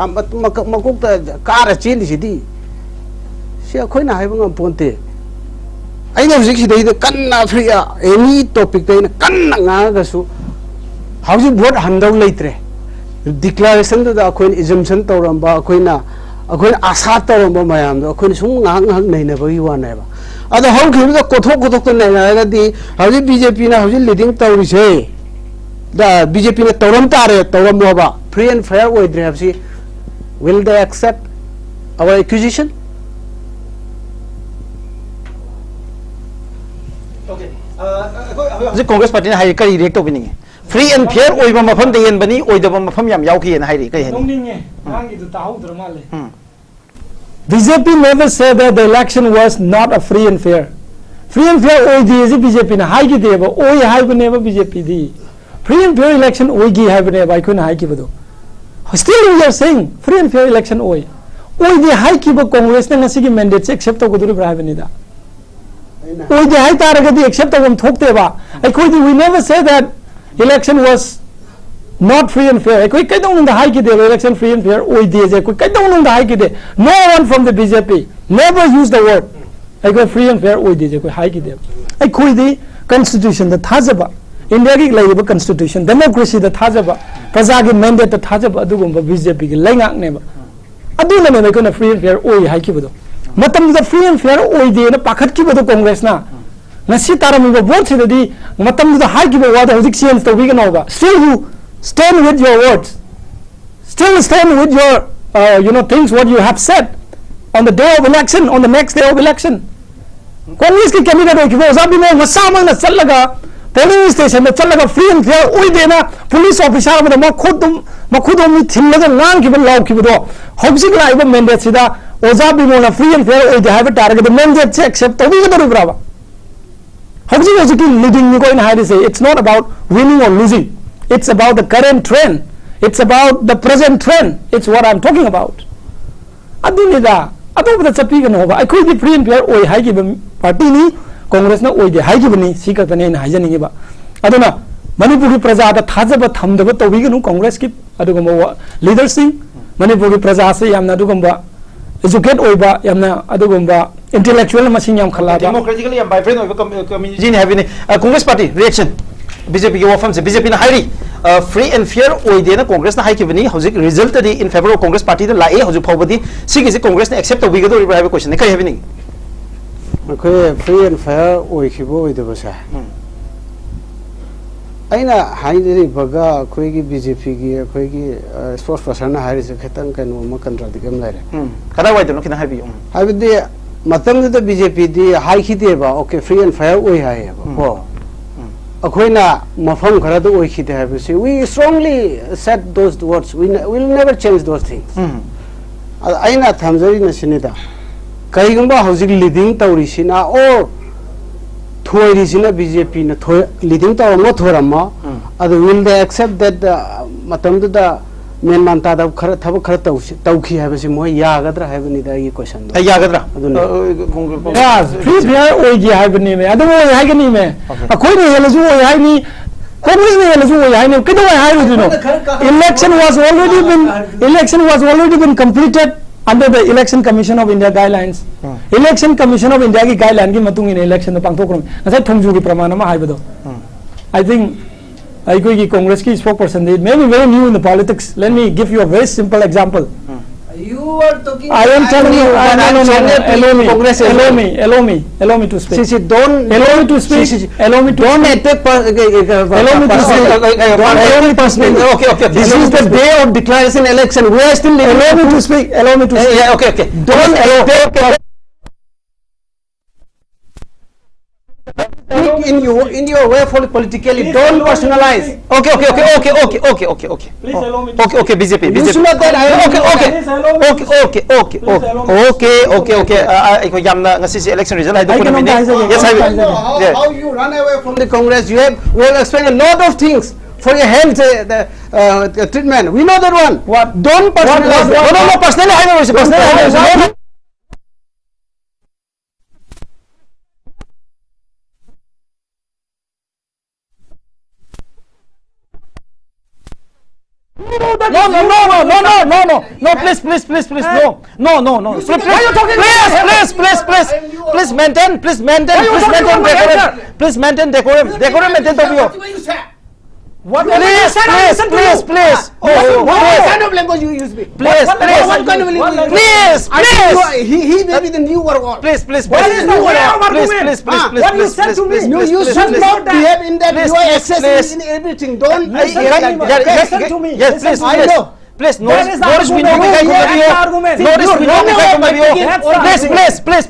मकुक कार चेली सिदी से खोइना हाइबंग पोंते आइना हौजी सिदई कन्ना फ्री एनी टॉपिक पे कन्ना गागसु हौजी वोट हंदौ लेत्रे डिक्लेरेशन दा खोइन इजम्पशन तौरंबा खोइना आशा तौरंबा मयाम दा खोइन सुम ngang नैना बगी वानेबा अद हौ खिबदा कोथोक नैना दी हौजी बीजेपी ना हौजी leading तौरिसे the BJP ne tauram tare tauram moba free and fair oidre habsi will they accept our accusation okay the congress party na hai kai react opening free and fair oiba mafam de yen bani oidaba mafam yam yauki na hai ri kai hen dongninge nangi du tahu drama BJP never said that the election was not a free and fair oidi is BJP na hai ki deba oi hai bane BJP di free and fair election oi gi hai bane bai kun hai ki bodo still we are saying free and fair election oi di hai ki bo congress ne ngasi gi mandate se accept to gudu bra bani da oi di hai tar ga di accept to gam thokte ba ai koi di we never say that election was not free and fair ai koi kai dong da hai ki de election free and fair oi di je koi kai dong da hai ki de no one from the BJP never used the word ai koi free and fair oi di je koi hai ki de ai koi di constitution da thajaba India की live constitution democracy the थाजबा प्रजा की mandate the थाजबा अदुगुम BJP की लाइंगाक ने अदुना ने कोना free and fair ओय high की बदो मतम द फ्री एंड फेयर ओय दे न पाखत की बदो कांग्रेस ना नसी तारम ब वोट से ददी मतम द हाई की बवा द हुजिक चेंज तो वी के नोगा still you stand with your words still stand with your you know things what you have said on the day of election on the next day of election Congress के कैंडिडेट हो कि वो सब भी मसा में चल लगा पोलिंग स्टेशन में चलगा फ्री एंड फेयर ओई देना पुलिस ऑफिसर में मखुदम थिलगा नांग की लाउ की बदो हौजिक लाइव मैंडेट सिदा ओजा बिमोना फ्री एंड फेयर ओई दे हाइब टारगेट मैंडेट से एक्सेप्ट तो भी कदर ब्रावा हौजिक की लीडिंग नि कोइन हाइड से it's not about winning or losing it's about the current trend it's about the present trend it's what I am talking about अदुनिदा अदुबदा चपी गन होबा अखोई दी फ्री एंड फेयर ओई हाइ की पार्टी नि कांग्रेस ना ओइदे हाइगी बनी सिकतने ना हाइजनिगे बा अदुना मणिपुर की प्रजा दा थाजब थमदब तोबिगनु कांग्रेस की अदुगम लीडर सिंह मणिपुर की प्रजा से यामना अदुगम एजुकेट ओइबा यामना अदुगम इंटेलेक्चुअल मसिंग याम खला डेमोक्रेटिकली याम वाइब्रेंट ओइबा कम्युनिटी ने हैबिने कांग्रेस पार्टी रिएक्शन बीजेपी की वफम से बीजेपी ना हाइरी फ्री एंड फेयर ओइदे ना कांग्रेस ना हाइकी बनी हौजिक रिजल्ट दी in favour of Congress party दा लाए हौजिक फावबदी सिगे से कांग्रेस ने एक्सेप्ट तोबिगदो रिबा हाइबे क्वेश्चन ने काय हैबिने फ्री एंड फेयर ओइखिबो ओइदबसा aina haidiri baga khoi gi BJP gi khoi gi spokesperson na hari se khetang kanu ma contradiction lai re kada wai de no kina habi habidi matam da BJP di hai khide ba okay free and fair oi hai ba ko akhoina mafam khara do oi khide ha se we strongly said those words we will never change those things aina thamjari na sinida kai gamba hojik leading tawri sina or Thoiri sina BJP na leading to mo thorama adu will they accept that matam da men manta da khara thab khara tawki ha basi mo ya gadra ha bani da ye question da ya gadra yes please be oi gi ha bani me adu oi ha gani me akoi ne hela ju oi ha ni Congress ne hela ju oi ha ni kido oi ha ni no election was already been completed under the Election Commission of India guidelines. Election Commission of India ki guideline ki matung in election pang thokrom nasai thongju ki pramana ma haibado I think I koi ki Congress ki spokesperson they may be very new in the politics. Let me give you a very simple example. You are talking. I am telling you. Allow me to speak. See, don't allow me to speak. Allow me to. Don't attack. Allow me to speak. Allow me personally. Okay. This is the day of declaration election. We are still. Allow me to speak. Allow me to speak. Yeah, okay. Don't attack. In your way for politically, don't personalize. Okay. Please allow me. Okay, BJP. You should not that. Okay. I yamna ngasi election result I do not. Yes, I will. How you run away from the Congress? You will explain a lot of things for your health treatment. We know that one. What? Don't personalize. No. Personally, I know. Personally, No, please, no. Why are you talking? Please maintain decorum. Maintain the What? Please. What kind of language you use? Please. What kind of language? Please. He may be the new world. Please. What is the way of argument? What you said to me? You should not behave in that. You are excessive in everything. Don't listen to me. Yes, please. I know. Please, Notice we don't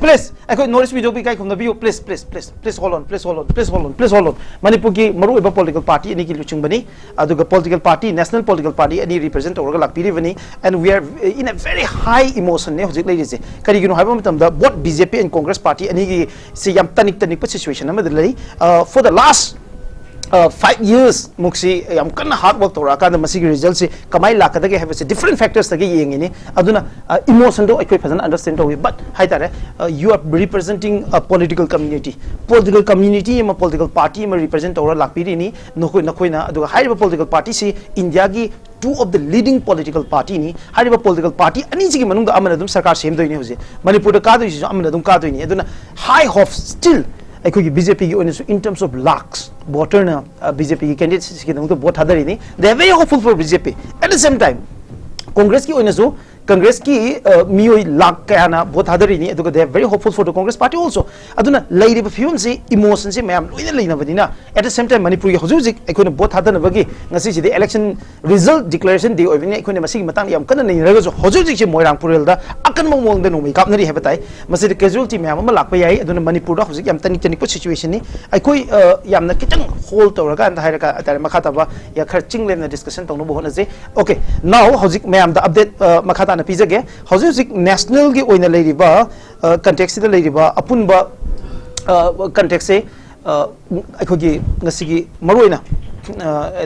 Please. I could notice we don't be from the view. Please hold on. Manipur ki maru iba political party any ki luchung bani aduga political party national political party any represent or like pirivani and we are in a very high emotion ne hojik ladies kari gino haiba matam da both BJP and Congress party any ki se yam tanik situation amadalai for the last 5 years muksi yam kana hard work tora ka masi results se kamai la kada ke have different factors tagi yengi ni aduna emotion do ekoi phazan understand to but hai tare you are representing a political community ma political party ma represent tora lakpiri ni nokoi na aduga haiba political party si India gi two of the leading political party ni haiba political party ani ji gi manung da amana dum sarkar sem doi ni hoje Manipur da ka doi ji amana dum ka doi ni aduna high hopes still BJP in terms of lakhs voter na BJP candidates vote they are very hopeful for BJP at the same time Congress Congress ki miyoi lakh kaya na vote ni they are very hopeful for the Congress party also aduna lady few se emotion se mayam loina leina badina at the same time Manipur ki hojuji ekoi vote hadana bagi ngasi the election result declaration day ovini ekoi masigi matang yam kana nei raga hojuji se moirang purel da akan mong da no mai kapnari hebatai masi the casualty mayam ma lakpa yai aduna Manipur da hojuji yam tani situation ni ekoi yam na kitang hold tawraga and hairaka atare makhata ba ya khar chinglem na discussion tawno bo hona je okay now hojuji mayam da update makhata na pizage hojuji national gi oina leiriba context da leiriba apunba context se aikogi ngasigi maroina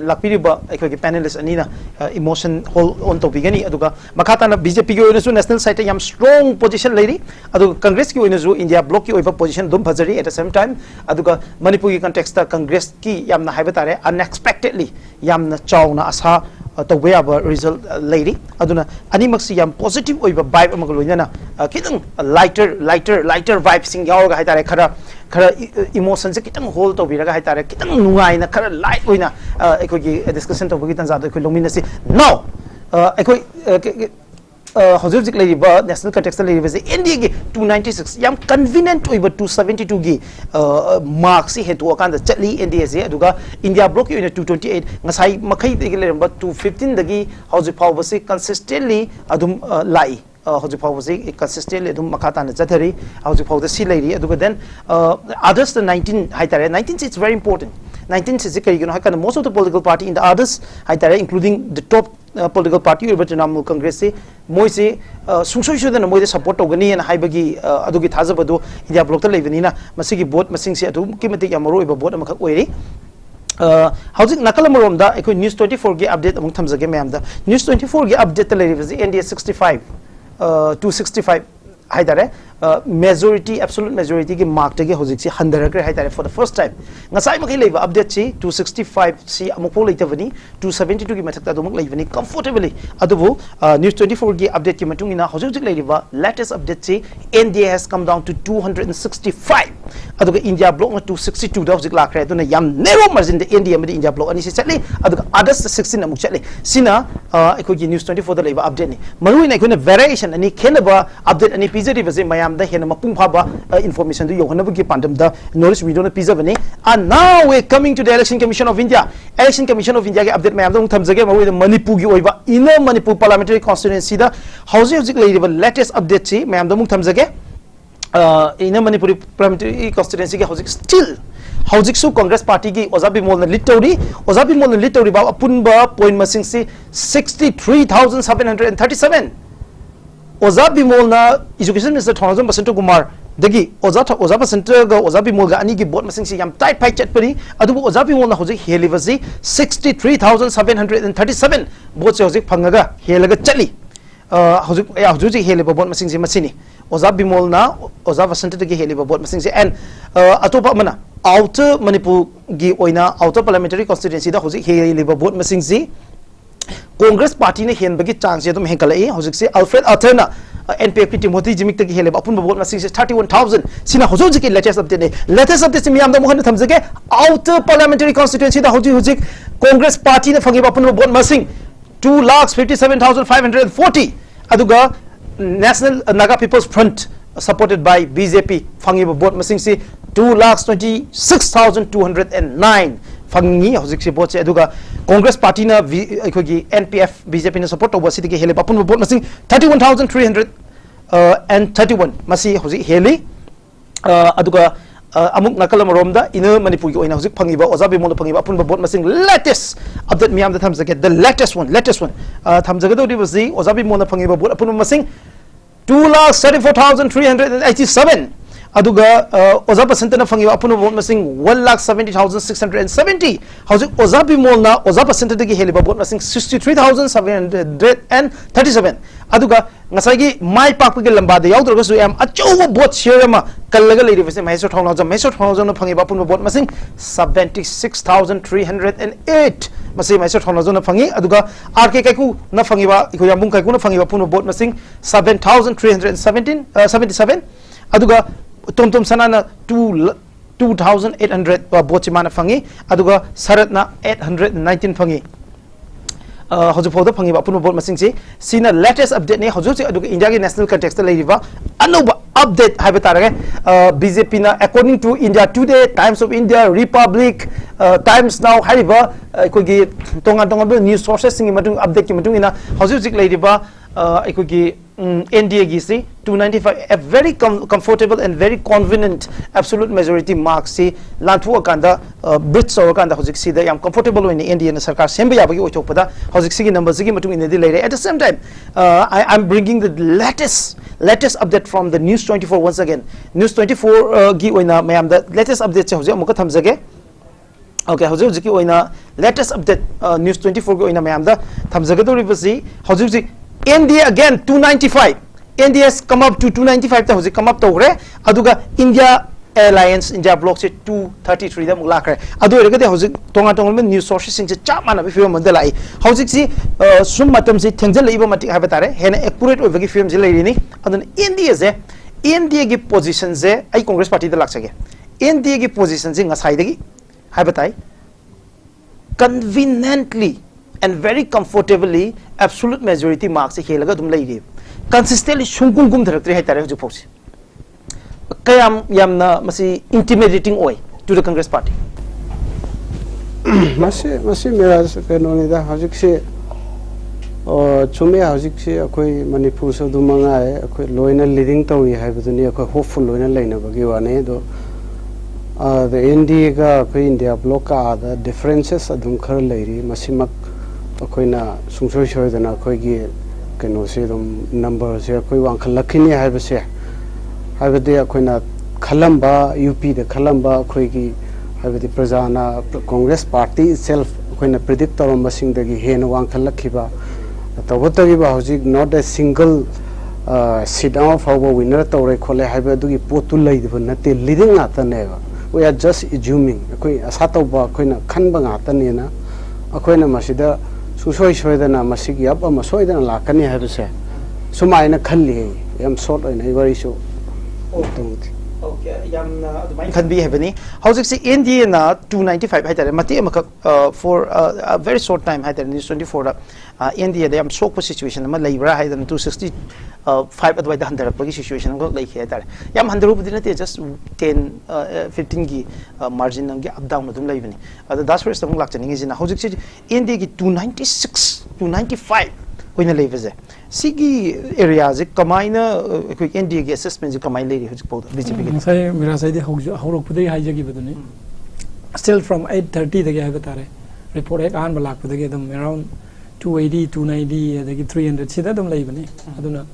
lakpiriba aikogi panelists anina emotion hold on to bigani aduga makata na BJP gi oina su national side yam strong position leiri aduga Congress gi oina su India bloc gi oiba position dum phajari at the same time aduga Manipur gi context ta Congress ki yamna haibatare unexpectedly yamna chawna asa to we have a result lady aduna animax yam positive oiba vibe amagloina kitang lighter vibe sing yaw ga haitare khara emotion se kitang hold to biraga haitare kitang nungai na khara light oina ekoi discussion to bagi tan za ekoi lomina si now ekoi hojik hojik leriba national context leriba se India gi 296 yam convenient oiba 272 gi marks si hetu akan da chatli India se aduga India block unit 228 ngasai makai de gi leramba 215 dagi hojik phaw se consistently adum lai hojik phaw se consistently adum makata na chathari hojik phaw da si leri aduga then others the 19 haitare 19 it's very important 19 is most of the political party in the others including the top political party or Trinamool Congress se moi se sungsoi shu na moi support togani and haibagi adugi thazabadu India block ta levenina masigi vote masing se atu kimati yamaro iba vote amakak oiri housing nakala da ekoi news 24 gi update among thamjage mayam da news 24 gi update ta leivasi India 65 265 haidare majority absolute majority ki mark tagi hojik si handarakre haidare for the first time ngasai makai leiba update si 265 si amukho leitavani 272 ki mathakta domuk leivani comfortably adubu news 24 ki update ki matung ina hojik leiba latest update si India has come down to 265 aduga India block na 262 da hojik lakre aduna yam narrow margin the India medi India block ani si chatli aduga others 16 amuk chatli sina ekoi ki news 24 da leiba update ni marui na ekoi variation ani khenaba update ani pizari base mayam da hena mapung phaba information du yohanabu ki pandam da knowledge video na pizza bane and now we coming to the election commission of India ki update mayam da thamjage mawi manipur gi oiba inner manipur parliamentary constituency da hojik leiba latest update chi mayam da thamjage inner manipur parliamentary constituency ki hojik still hojik su congress party ki ozabi mol na lead tori ba apunba point masing si 63737 Oza Bimol na education minister Thonazam Basanto Kumar dagi Oza Basanto ga Oza Bimol ga ani gi bot masing si yam tight pai chat pari adubu Oza Bimol na hojik helivasi 63737 bot se hojik phangaga helaga chali hojik heliba bot masing si masini Oza Bimol na Oza Basanto dagi heliba bot masing si and atopa mana outer Manipur gi oina outer parliamentary constituency da hojik heliba bot masing si Congress party ne hen bagi chance yadum henkalai hojik se Alfred Atherna NPF ki Timothy Jimik tagi hele apun vote masing se 31000 sina hojik ki latest update se miyam da mohan thamjage outer parliamentary constituency da hojik Congress party ne fangi apun vote masing 2,57,540 aduga National Naga People's Front supported by BJP fangi vote masing se 2,26,209 fangi hojik se vote se aduga Congress party na ekhogi NPF BJP na support over city ke hele apun vote masing 31,331 masi hojik heli aduga amuk nakala maromda ina manipur ki oina hojik phangiba ozabi mon phangiba apun vote masing latest update miyam da thamjage the latest one thamjage do dibasi ozabi mon phangiba vote apun masing 2,34,387 aduga Oza Basanta na fangiba apun vote masing 1,70,670 hojik Oza Bimol na Oza Basanta dagi heliba vote masing 63,737 aduga ngasai gi mai pak gi lamba da yaudra su am achowa vote share ma kallaga leiri base maiso thongna na fangiba apun vote masing 76,308 masai maiso thongna na fangi aduga RK kaiku na fangiba iko yambung kaiku na fangiba apun vote masing 7,377 aduga Tom Sanana 2,800 Bochimana Fangi, Aduga Saratna 819 Fangi. Hojupoda Fangi Apun Bot Masingsi, Sina latest update ne Hojusi Aduga India National Context Ladiva, Anuba update Habitarage, BJP na according to India Today, Times of India, Republic, Times Now, Hariva, Kogi Tonga news sources singing update Kimatuna, Hojusi Ladiva, Ikogi. India gisi 295 a very comfortable and very convenient absolute majority mark si lantu akanda bridge so akanda hojik si da yam comfortable in India na sarkar semba yabagi ochopada hojik si gi number si gi matung in di lere at the same time I'm bringing the latest update from the news 24 once again news 24 gi oina mayam the latest update hojik amuka thamjage okay hojik gi oina latest update news 24 gi oina mayam da thamjage do ribasi hojik India again 295. India has come up to 295. That come up to aduga India Alliance India block se 233 da mulakre. Adu erga de hojik tonga tonga news sources sing se chapmana bi film mandala ai. Hojik si sum matam se thengjal leiba mati habatare hena accurate over gi film je leiri ni. Adun India gi position je ai Congress party da laksage. India gi position je ngasai dagi habatai conveniently and very comfortably absolute majority marks helaga dum leiri consistently sungkum kum dharak tri hai tare hujik phosi kayam yamna masi intimidating oi to the Congress party masi mera kano ni da hajik se chume hajik se akoi manipur so du manga hai akoi loina leading tawi hai buduni akoi hopeful loina laina bagi wane do the NDA ga akoi India block ka the differences adum khar lairi masimak akoi na sungsoi shoi dana akoi gi kano se dum number se akoi wang khalakini hai base hai bade akoi na khalamba UP de khalamba akoi gi hai bade prajana Congress party itself akoi na predict taram masing dagi hen wang khalakhiba tawotagi ba hojik not a single sit down for winner tawre khole hai badu gi potu lai de nate leading ata ne we are just assuming akoi asa tawba akoi na khanba ngata ne na akoi na masida susoi soidana masigi ab ama soidana lakani habse sumaina khalli yam short oina ibari so okay yam adumai khanbi hebani howsik se India na 295 haitare mati amak for a very short time haitare ni 24 da India de am sok situation ma leibra haidan 265 adwai da 100 pagi situation ko lai haitare yam 100 budi na te just 10 15 gi margin nang gi up down adum leibani ada das first among lakchani gi na howsik se India gi 296 295 koina leibase sigi area je kamaina koi India gi assessment je kamai leiri hojik pawda BJP gi sai mera sai de horok pudai haijagi baduni still from 830 dagi ha batare report ek an balak pudagi dum around 280 290 dagi 300 sida dum leibani aduna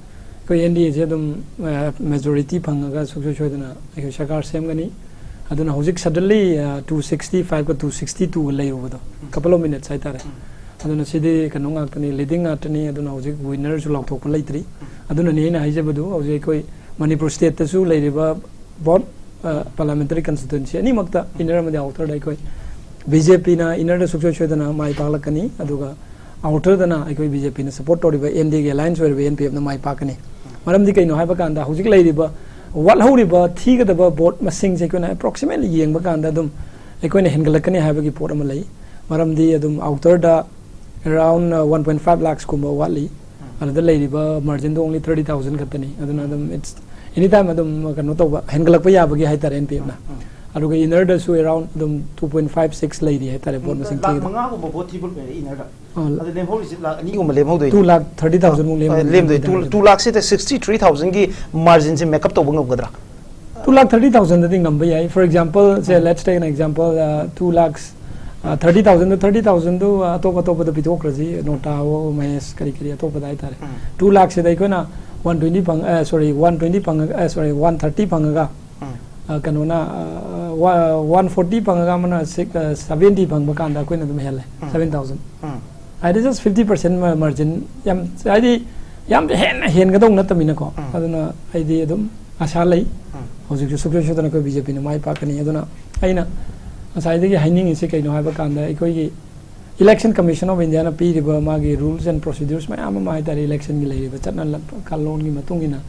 koi India je dum majority phangaga sukso choidana ai sarkar semgani aduna hojik suddenly 265 ko 262 leiubado couple of minutes ai tare aduna sidi kanong akani leading atani aduna hojik winner su lok thok leitri aduna ne na haijabadu hojik koi Manipur state ta su leiriba both parliamentary constituency ani makta inner ma outer dai koi BJP na inner da sukso chodana mai paklakani aduga outer dana ai koi BJP na support toriba NDA ge alliance wer NPF na mai pakani maram di kaino haiba kanda hojik leiriba wal horiba thiga da vote masing je koi approximately yengba kanda dum ai koi na hengalakani haiba gi pot ama lei maram di adum outer da around 1.5 lakhs kumba wali another lady ba margin only 30,000 katani aduna dum it's anytime adum kanu to hengalak pa yabagi haitare NPF na aduga inner da su around dum 2.56 lady haitare bon masing ti manga ko bo thibul be inner da adu lem hol is lakh ani ko lem hol 2,30,000 mung lem 2 lakh se 63,000 gi margin se makeup to bang gadra 2,30,000 da ngam ba yai for example say let's take an example 2 lakhs 30,000 to 30,000 to atop da pitokraji nota o mes kari atop da itare 2 lakh se dai ko na 120 pang sorry 120 pang sorry 130 pangaga kanona 140 pangaga mana 70 pang bakanda ko na dum hele 7,000 I just 50% margin yam yam hen ga dong na tamina ko aduna I dum asa lai hojik sukyo shodana ko BJP na mai pakani aduna aina asai haining is kaino haiba kanda ikoi election commission of India na piriba magi rules and procedures ma ama mai tar election gi leiba chatna kalon gi matungina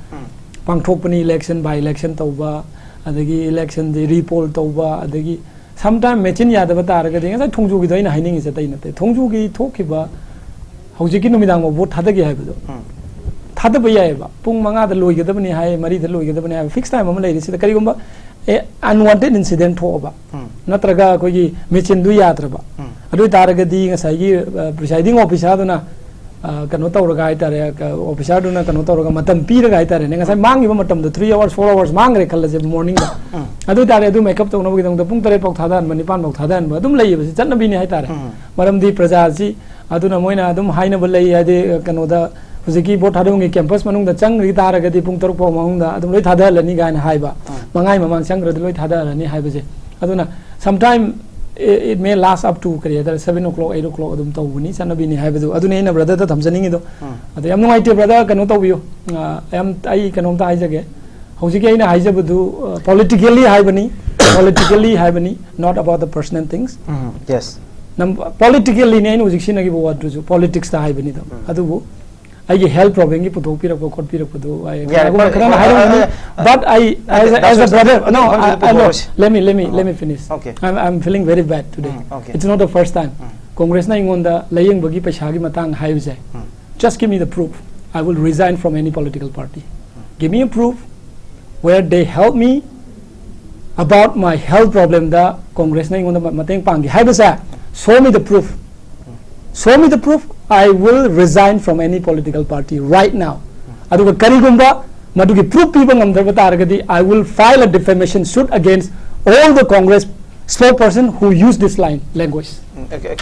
pangthokpani election by election tauba adagi election de repoll tauba adagi sometime machine yada ba tar ga de ngai thongju gi doina haining is tai na te thongju gi thokhiba hojiki numidang ma vote thadagi haiba do thadaba yai ba pung manga da loi ga dabani hai mari da loi ga dabani hai fixed time ma leiri sida kari gumba unwanted incident thoba natraga koi machine du yatraba adu taragadi ngasai gi presiding officer duna kano tawraga itare officer duna kano tawraga matam piraga itare ne ngasai mangi ba matam 3 hours 4 hours mangre khallaje morning da adu tare adu makeup to no gi dong da pung tare pok thadan mani pan pok thadan ba dum lei ba channa bi ne haitare maram di praja ji aduna moina adum haina ba lei ade kano da huziki bot hadongi campus manung da chang ri taragadi pung taruk po manung da adum loi thadalani gain haiba mangai mamang chang rad loi thadalani haiba je aduna sometime it may last up to career 7 o'clock 8 o'clock adum tawuni chana bini haiba do aduna ina brother da thamjaningi do adu yam nungai te brother kanu tawbiyo am ai kanom ta haijage huziki ina haijabudu politically haibani not about the personal things yes politically ne ina huziki sinagi bo wadu politics ta haibani do adu I help problem ki puthok pirak ko khot pirak do but I as a brother no let me finish okay I'm feeling very bad today okay. It's not the first time Congress na ingonda layeng bagi paisa gi matang haibse just give me the proof I will resign from any political party. Give me a proof where they help me about my health problem. The Congress na ingon mateng pangi. Hai basa. Show me the proof. Show me the proof. I will resign from any political party right now. Aduga karigumba madugi proof people ngamdar I will file a defamation suit against all the Congress spokesperson who use this language. Okay.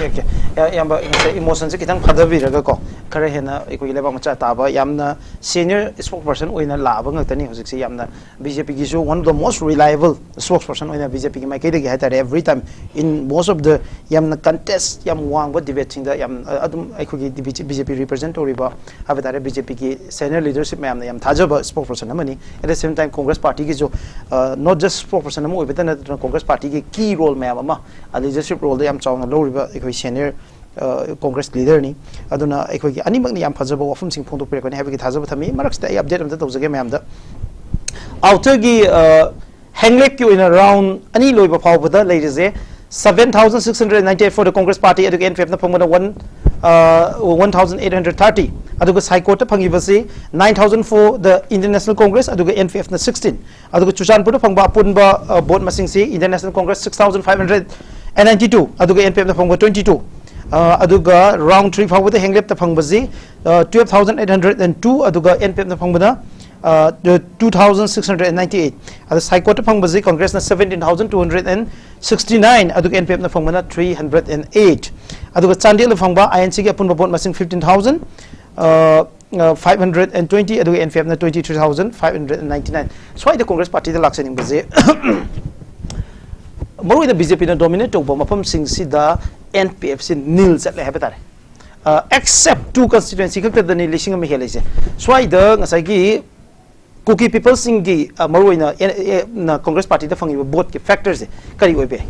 Yamba emotions kitang phadabi raga ko kare hena ikoi leba macha taba yamna senior spokesperson oina laba ngakani hojik se yamna BJP gi one of the most reliable spokesperson oina BJP gi maike gi hatare every time in most of the yamna contest yam wang what debate thing da yam adum ikoi BJP representative ba abatare BJP gi senior leadership me yamna yam thajaba spokesperson amani at the same time Congress party gi not just spokesperson amu obetana Congress party gi key role me ama a leadership role da yam chawng lo senior Congress leader ni aduna ekoi ani magni yam phajaba wafum sing phong to pere koni habiki thajaba thami marks ta update am ta tawjage mayam da outer gi hanglek ki in around ani loiba phawbada leise 7698 for the Congress party at NPF na phangmana 1830 aduga High Court ta phangi basi 9000 for the International Congress aduga NPF na 16 aduga Chuchanpur ta phangba punba vote masing si International Congress 6592 aduga NPF na phangba 22 aduga round 3 phawba ta henglep ta phangbaji 12802 aduga NPF na phangba 2698 aduga High Court ta phangbaji Congress na 17269 aduga NPF na phangba 308 aduga Chandel na phangba INC ga punba vote masing 15000 520 aduga NPF na 23599 so the Congress party the laksening baje Moroi the BJP na dominate over mapam sing sida NPF sin nil set le habetare except two constituency kakta the listing me helise so the ngasai gi cookie people sing gi moroi na Congress party the fangi vote ki factors kari oi be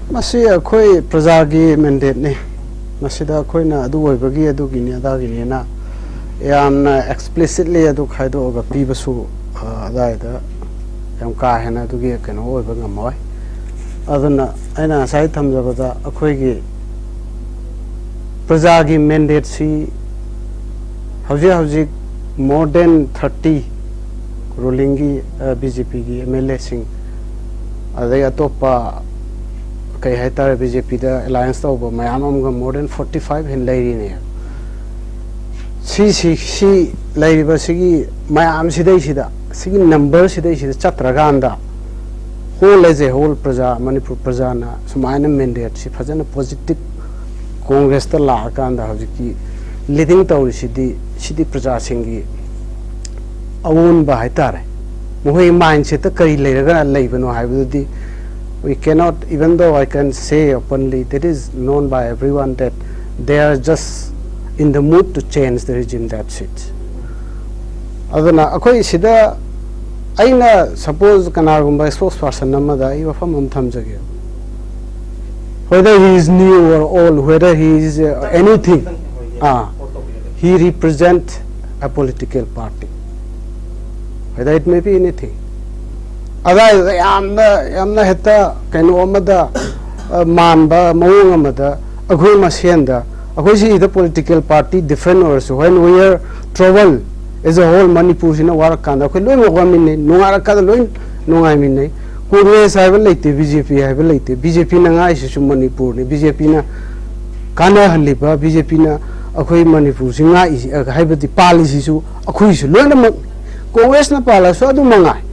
masi khoi praja gi mandate ne masida khoi na adu oi bagi adu gi ne da gi ne na yamna explicitly adu khaido ga pi basu da yam ka hena du gi keno oi ba ngamoi aduna aina sai thamjabada akhoi gi praja gi mandate si hauji more than 30 ruling gi BJP gi MLA sing adai atopa kai haitare BJP da alliance ta oba mayam ga more than 45 hin lairi ne si lairi ba sigi mayam sidai sida sigi number sidai sida chatraganda whole as a whole praja Manipur praja na sumaina mandate si phajana positive Congress ta la kanda hojiki leading tawri sidi praja singi awun ba haitare mohoi mindset ta kari leiraga leibano haibudi we cannot, even though I can say openly that is known by everyone that they are just in the mood to change the regime, that's it. Adana akoi sida aina suppose kanagumba spokesperson namada I wafam thamjage whether he is new or old, whether he is anything, he represents a political party, whether it may be anything. Ada yamna heta kaino amada manba mawung amada akhoi masienda akhoi si the political party different also when we are trouble as a whole Manipur sina war kanda akhoi loi mo minne nungara ka loi nungai minne kurwe saiba leite BJP haiba leite BJP na ngai su Manipur ne BJP na kana haliba BJP na akhoi Manipur singa haiba di policy su akhoi su loi na Congress na pala so adu mangai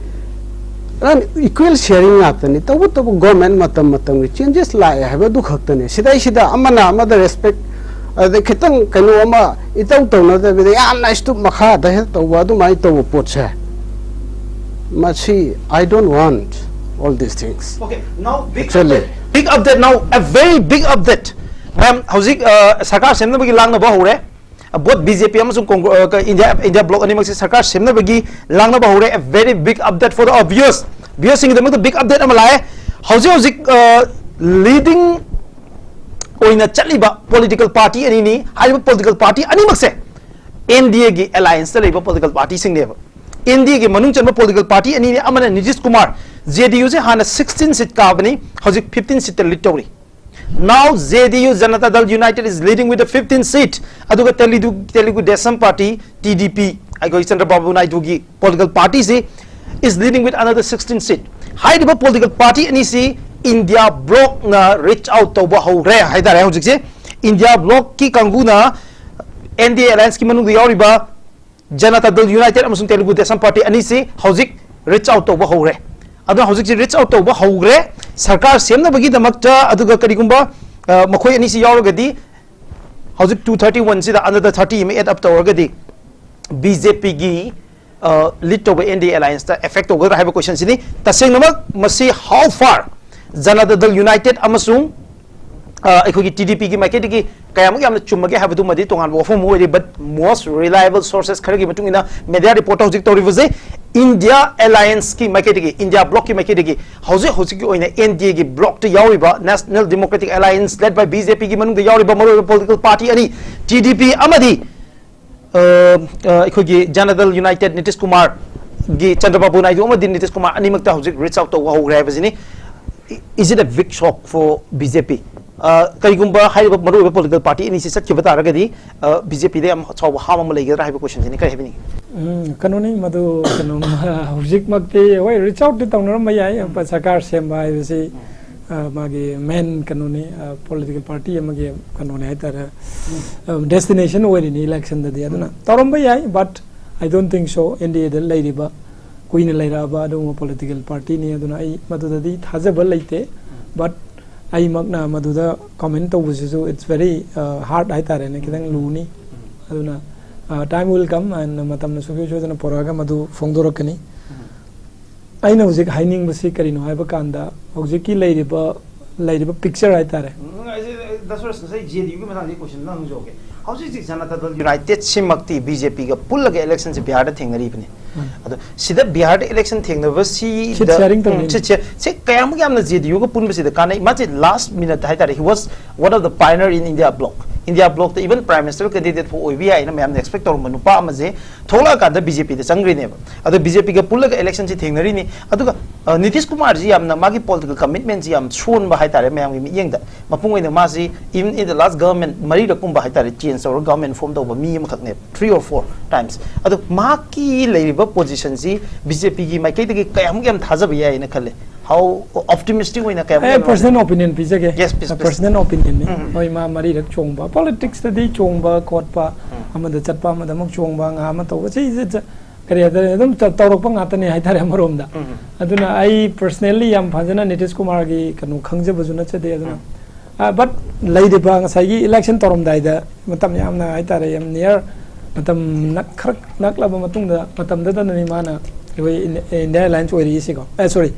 equal sharing atani tabu government matam changes lai haba du khaktane sida amana amada respect the khitang kanu ama itau tawna da be am nice to makha da he taw adu mai taw potcha machi I don't want all these things. Okay, now big update now a very big update ma'am hauzik sarkar semna bagi langna ba hore both BJP amasung India bloc ani masi sarkar semna bagi langna ba hore a very big update for the viewers sing the big update amalae hauzik leading oina chaliba political party ani ni haiba political party ani makse NDA gi alliance ta leiba political party sing neba NDA gi manung chanba political party ani ni amana Nitish Kumar JDU se hana 16 seat ka bani hauzik 15 seat lead tawri Now JDU Janata Dal United is leading with the 15th seat. Aduga Telugu Desam Party TDP Chandrababu Naidu gi political party is leading with another 16 seat. High political party and India bloc na reach out to bahore haidare hojikse India bloc ki kanguna NDA alliance ki manung yauriba Janata Dal United amasung Telugu Desam Party ani hojik reach out to bahore adu hojik reach out to bahore sarkar semna bagi damakta aduga karigumba makhoi ani yauragadi hojik 231 sida another 30 may add up to orgadi BJP gi lead to NDA alliance ta effect over have a question sini taseng namak masi how far Janata Dal United amasung aikogi TDP gi market gi kayamuk yamna chumage habadu madi tongan wafum hoiri but most reliable sources kharagi matung ina media report hojik tawribuze India alliance ki market gi India bloc ki market gi hojik ki oina NDA gi bloc to yauriba National Democratic Alliance led by BJP gi manung yauriba maro political party ani TDP amadi aikogi Janata Dal United Nitish Kumar gi Chandrababu Naidu amadi Nitish Kumar ani makta hojik reach out to hogre habasini. Is it a big shock for BJP? Karigumba high maru political party ini sisa kibata ragadi BJP de am chaw ha mam legi ra question ni kare hebini kanoni madu kanum hujik makte oi reach out to tawnar ma yai pa sakar semba bisi magi main kanoni political party magi kanoni ai tara destination oi ni election da dia na tarom ba yai but I don't think so NDA the lady ba Queen Lairaba do political party ni aduna I madudadi thajaba laite but I magna maduda comment to busisu it's very hard I tare ne kidang luni aduna time will come and matam na sugi jodana poraga madu fongdorakani I know hujik haining basi karino haiba kanda hujiki lairiba picture I tare that's what I say JDU ki masang question nang joge how is Janata Dal United simakti BJP ga pull ga election se Bihar da thengari bne ado sida Bihar da election thengna si se kayam yamna JDU ga pun basida kanai machi last minute haitare he was one of the pioneer in India bloc the even prime minister candidate for OBI na mayam expect or manupa amaje thola ka da BJP da changri ne ado BJP ga pull ga election se thengnari ni adu Nitish Kumar ji yamna magi political commitment ji yam chon ba haitare mayam gi yengda mapung oina ma si even in the last government mari da kumba haitare change or government form da ba mi am khakne 3 or 4 times adu ma ki leiba position si BJP gi mai kai de kayam yam thaja ba yai na khalle how optimistic oina kayam personal opinion pizage yes please personal opinion ne oi ma mari rak chongba politics da di chongba kotpa amada chatpa amada mok chongba nga ma to chi kare da dum tawrok pa ngata ne haitare amarom da aduna I personally yam phajana Nitish Kumar gi kanu khangje bajuna chade aduna but laide ba ngasai gi election torom dai da matam yamna haitare yam near matam nak laba matung da matam da ni mana India alliance oi ri ko sorry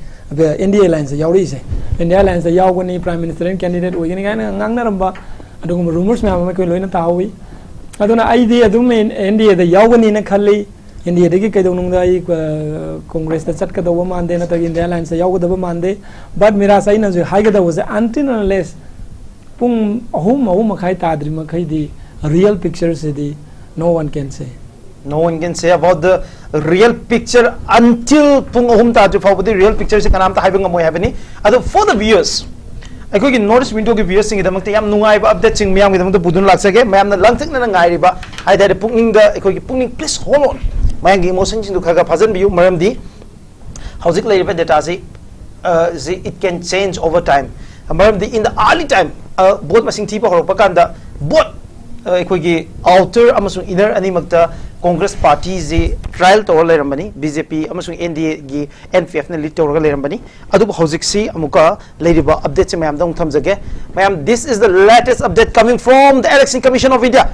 India alliance yauri se India alliance yawgani prime minister candidate oi gani ngang naramba adugum rumors ma ma ko loina tawi aduna idea adum India da yawgani na khalli India de kai dong da I Congress da chat ka do mande na ta India alliance yaw da mande but mera sai na jo hai ga da was until unless pung ahum khai tadri ma khai di real picture se di no one can say about the real picture until pung ahum tadri for the real picture se kanam ta hai bang mo habani ado for the viewers I can notice window ki viewers sing idam yam nungai ba update sing myam idam budun laksage myam na langthik na ngai ri ba ai da pungning da ki pungning please hold on mayang gi emotion sing du khaga phajan biu maram di howzik lai ba data se it can change over time maram di in the early time both masing thipa horok pa kanda both ki outer amasung inner ani makta Congress party ze trial to lerambani BJP amasung NDA gi NPF na lead to lerambani adu hojik si amuka leriba updates mayam dong thamjage mayam this is the latest update coming from the Election Commission of India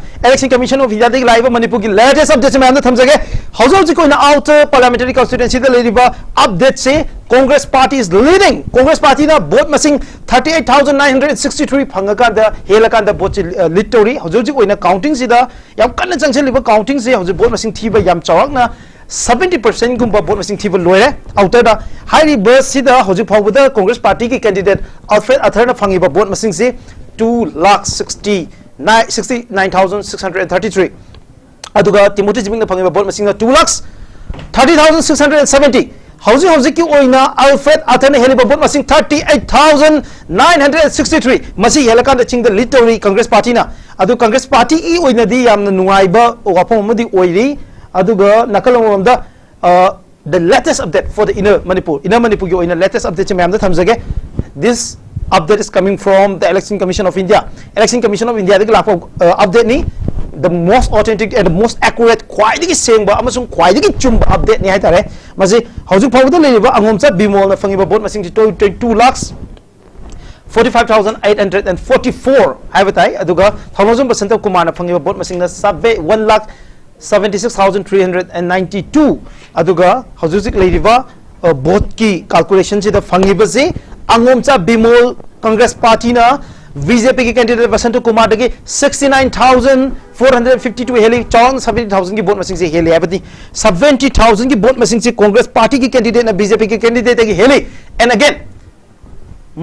de live manipur gi latest updates mayam thamjage hojik ko na outer parliamentary constituency de leriba update se Congress party is leading Congress party na vote masing 38,963 phangaka da helaka da vote lead tori hojik oina counting sida yam kan changchel liba counting se vote masing thiba yam chawak na 70% gumba vote masing thiba loire outer da high bus sida hojik phawda Congress party ki candidate Alfred Atharna phangiba vote masing se 2,69,633 aduga Timothy Jiming na phangiba vote masing na 2,30,670 hauji hauji ki oina Alfred Athena heliba vote masing 38,963 masi helakan da ching the literary Congress Party na adu Congress Party I oina di yamna nungaiba wapong madi oiri adu ga nakalam da the latest update for the inner Manipur ki oina latest update che mayam da thamjage this update is coming from the Election Commission of India da lapo update ni the most authentic and the most accurate khwaidagi sengba amasung khwaidagi chumba update ni haitare masi haujuk phawda leiba angomcha bimol na fangiba vote masing 22,45,844 haibatai aduga thawazum percent kumana fangiba vote masing na sabbe 1,76,392 aduga haujuk leiba vote ki calculation se da fangiba se angomcha bimol Congress Party na BJP की candidate वसंत Kumar दगी 69,452 heli 70,000 की vote मसिंग से heli है 70,000 की vote मसिंग से Congress party की candidate ना बीजेपी की कैंडिडेट की हेली एंड अगेन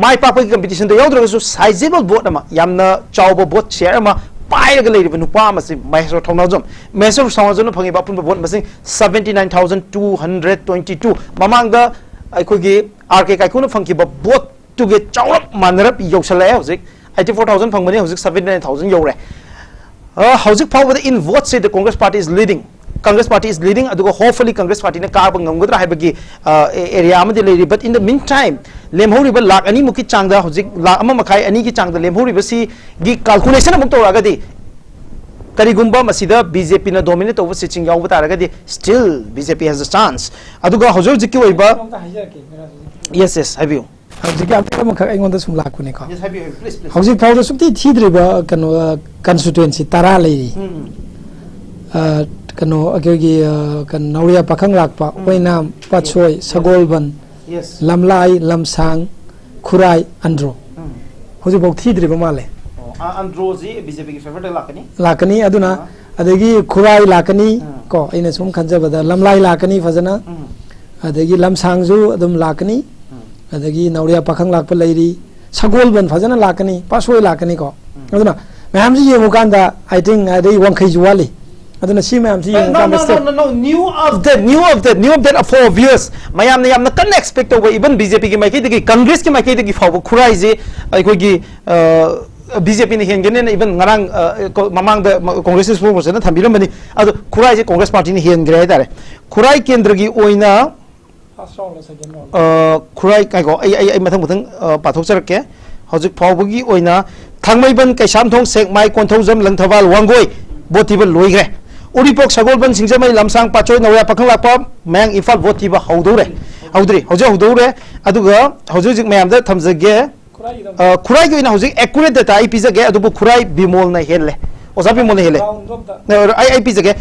माय पापा की कंपटीशन तो याद रखो साइजेबल वोट अमा यामना चावबो वोट शेयर अमा पाइरगा लेरिबो नुपा मसि महेश्वर थौनाजम महेश्वर थौनाजम फंगी बापुन वोट मसिंग 79,222 ममांगदा अखोगी आरके काइकुन फंगी वोट तुगे चावरप मानरप योसले हौजिक 84,000 फंगमनी हौजिक 79,000 योरे हौजिक फावद इन वोट से the Congress party is leading अदुगो होपफुली कांग्रेस पार्टी ने कारब ngamgodra haibagi area amadi leiri but in the meantime lemhori ba lakh ani muki changda hojik lakh ama makhai ani ki changda lemhori ba si gi calculation amuk toraga di karigumba masida BJP na dominate over sitting yaw bataraga di still BJP has a chance aduga hojik jiki oiba yes have you hauji apka makha aingonda sum lakune ko yes have you please hauji phawda sumti thidriba kano constituency tara leiri kano agogi kan nauria pakhang lakpa oinam pachoi sagolban yes lamlai lamsang khurai andro hauji bok thidriba male androji BJP ki favor lakani aduna adegi khurai lakani ko ina sum khanjabada lamlai lakani fazana adegi lamsangju adum lakani adagi nauria pakhang lakpa leiri sagolban fazana lakani pasoi lakani ko aduna mayam ji yemukanda I think adei wangkhai juwali aduna si mayam si no new update for viewers mayam ne yamna kan expect over even BJP ki maiki degi Congress ki maiki degi faw khurai je aikogi BJP ne hengene even ngarang mamang da Congress spokesperson na thambiram bani adu khurai je Congress party ne hengre dare khurai kendra gi oina Khurai काइको आई मथंग मथंग पाथोक चरके हौजिक फावबगी ओइना थांगमैबन कैसामथों सेकमाई कोन्थौजम लंथवाल वांगोय बोथिबा लोइग्रे उरिपोक सगोलबन सिंगजमै लमसांग पाचोय नवया पाखंग लापा मैंग इफाल बोथिबा हौदौरे अदुगा हौजिक मयामदा थमजगे खुराई gi ओइना हौजिक एक्युरेट डाटा आई पिजगे अदुबु खुराई बिमोल ना हेले ओजा बिमोल ना हेले आई पिजगे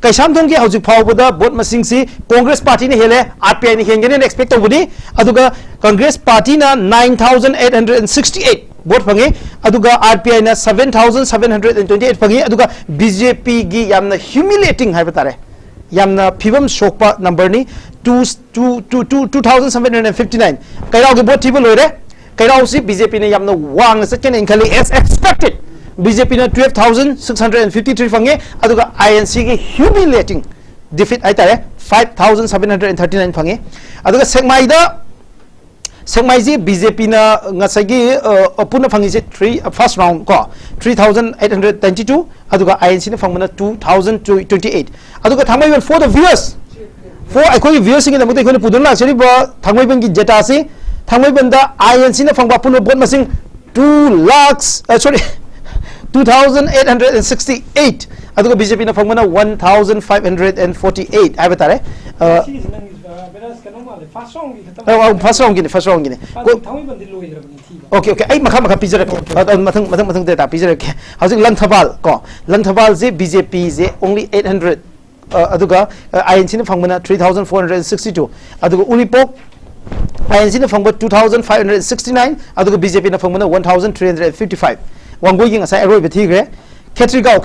कैसामथों की हौजिक फावबदा वोट मसिंग सी कांग्रेस पार्टी ने हेले आरपीआई ने हेंगने एक्सपेक्ट तौबनी अदुगा कांग्रेस पार्टी ना 9,868 वोट फंगे अदुगा आरपीआई ना 7,728 फंगे अदुगा बीजेपी की यामना ह्यूमिलेटिंग है बतारे यामना फिवम सोकपा नंबर नि 2,759 कैराव के वोट थिबो लोरे कैराव सी बीजेपी ने यामना वांग सकेन इनखली as expected BJP na 12,653 fange aduga INC ki humiliating defeat aitare 5,739 fange aduga sekmai ji BJP na ngasagi apuna fangi je 3 first round ko 3,822 aduga INC na fangmana 2,028 aduga thangmai for the viewers for akoi viewers ngi namute khone pudun la cheri ba thangmai ban ki jeta si thangmai ban da INC na fangba puna bot masing 2,868 aduga BJP na fangmana 1,548 ai batare first round gini okay ai makha pizza ke mathang data pizza ke hauzik lanthabal je BJP je only 800 aduga INC na fangmana 3,462 aduga ulipok INC na fangba 2,569 aduga BJP na fangmana 1,355 Wangoi ging asai aroi bethi gre Ketrigao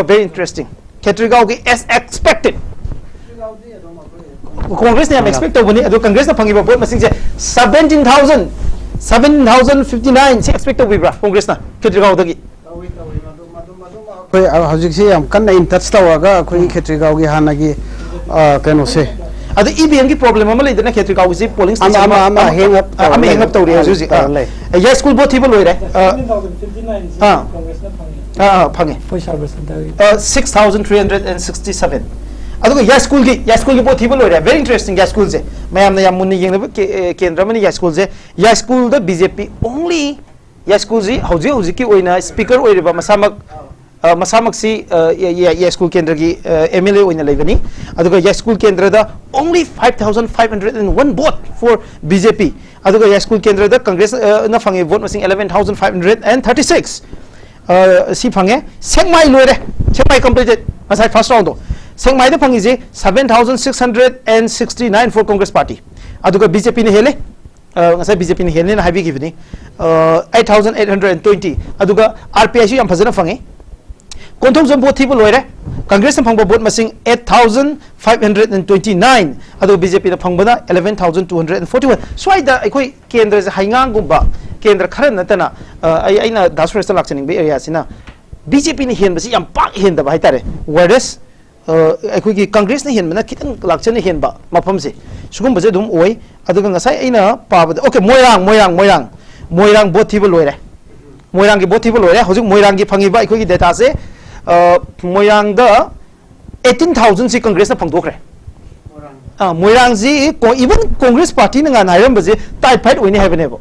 very interesting Ketrigao ki as expected Congress ne am expect obani adu Congress na phangi ba vote masing je 17,059 se expect obi bra Congress na Ketrigao dagi koi hajik se am kan in touch tawaga koi Ketrigao gi hanagi kano se अदु EVM की problem अमा लेदना खेत्रिकाउ से polling station ama hang up तौरी हजु या school बो थिबो लोइरे 15,059 fungi पैसा बसंता 6,367 अदुगा या school की बो थिबो लोइरे वेरी इंटरेस्टिंग या स्कूल से मैम ने या मुन्नी यंग केंद्र मनी या स्कूल से द बीजेपी ओनली या स्कूल जी हौजी हौजी की ओइना स्पीकर ओइरेबा मसामक सी या स्कूल केंद्र की एमएलए ओइना लेबनी अदुगा या स्कूल केंद्र दा ओनली 5,501 वोट फॉर बीजेपी अदुगा या स्कूल केंद्र दा कांग्रेस ना फंगे वोट मसिंग 11,536 सी फंगे सेंगमाई लोरे सेंगमाई कंप्लीटेड मसाई फर्स्ट राउंड दो सेंगमाई दा फंगी जे 7,669 फॉर कांग्रेस पार्टी अदुगा बीजेपी ने हेले ngasai BJP ni helne na habi givini 8,820 aduga RPI su yam phajana fangi konthong jom bo thibo loire congress na phangba vote masing 8,529 adu BJP na phangbana 11,241 swaida aikoi kendra je haingang gumba kendra khara natana aina dasresta lakchaning be area sina BJP ni hen basi yam pak hen da bai tare whereas अखोई की कांग्रेस ने हेन खितंग लाक्चने हेन बा मफम से सुगम बजे दुम ओय अदुगा ngasai aina पाबद okay Moirang both थिबो लोइरे मोयरांग की बोथ थिबो लोइरे हजु मोयरांग की फंगी बा अखोई की डेटा से मोयरांग द 18,000 से कांग्रेस ने फंगदोखरे मोयरांग जी इवन कांग्रेस पार्टी ने नायरम बजे टाइट फाइट ओइने हेबनेबो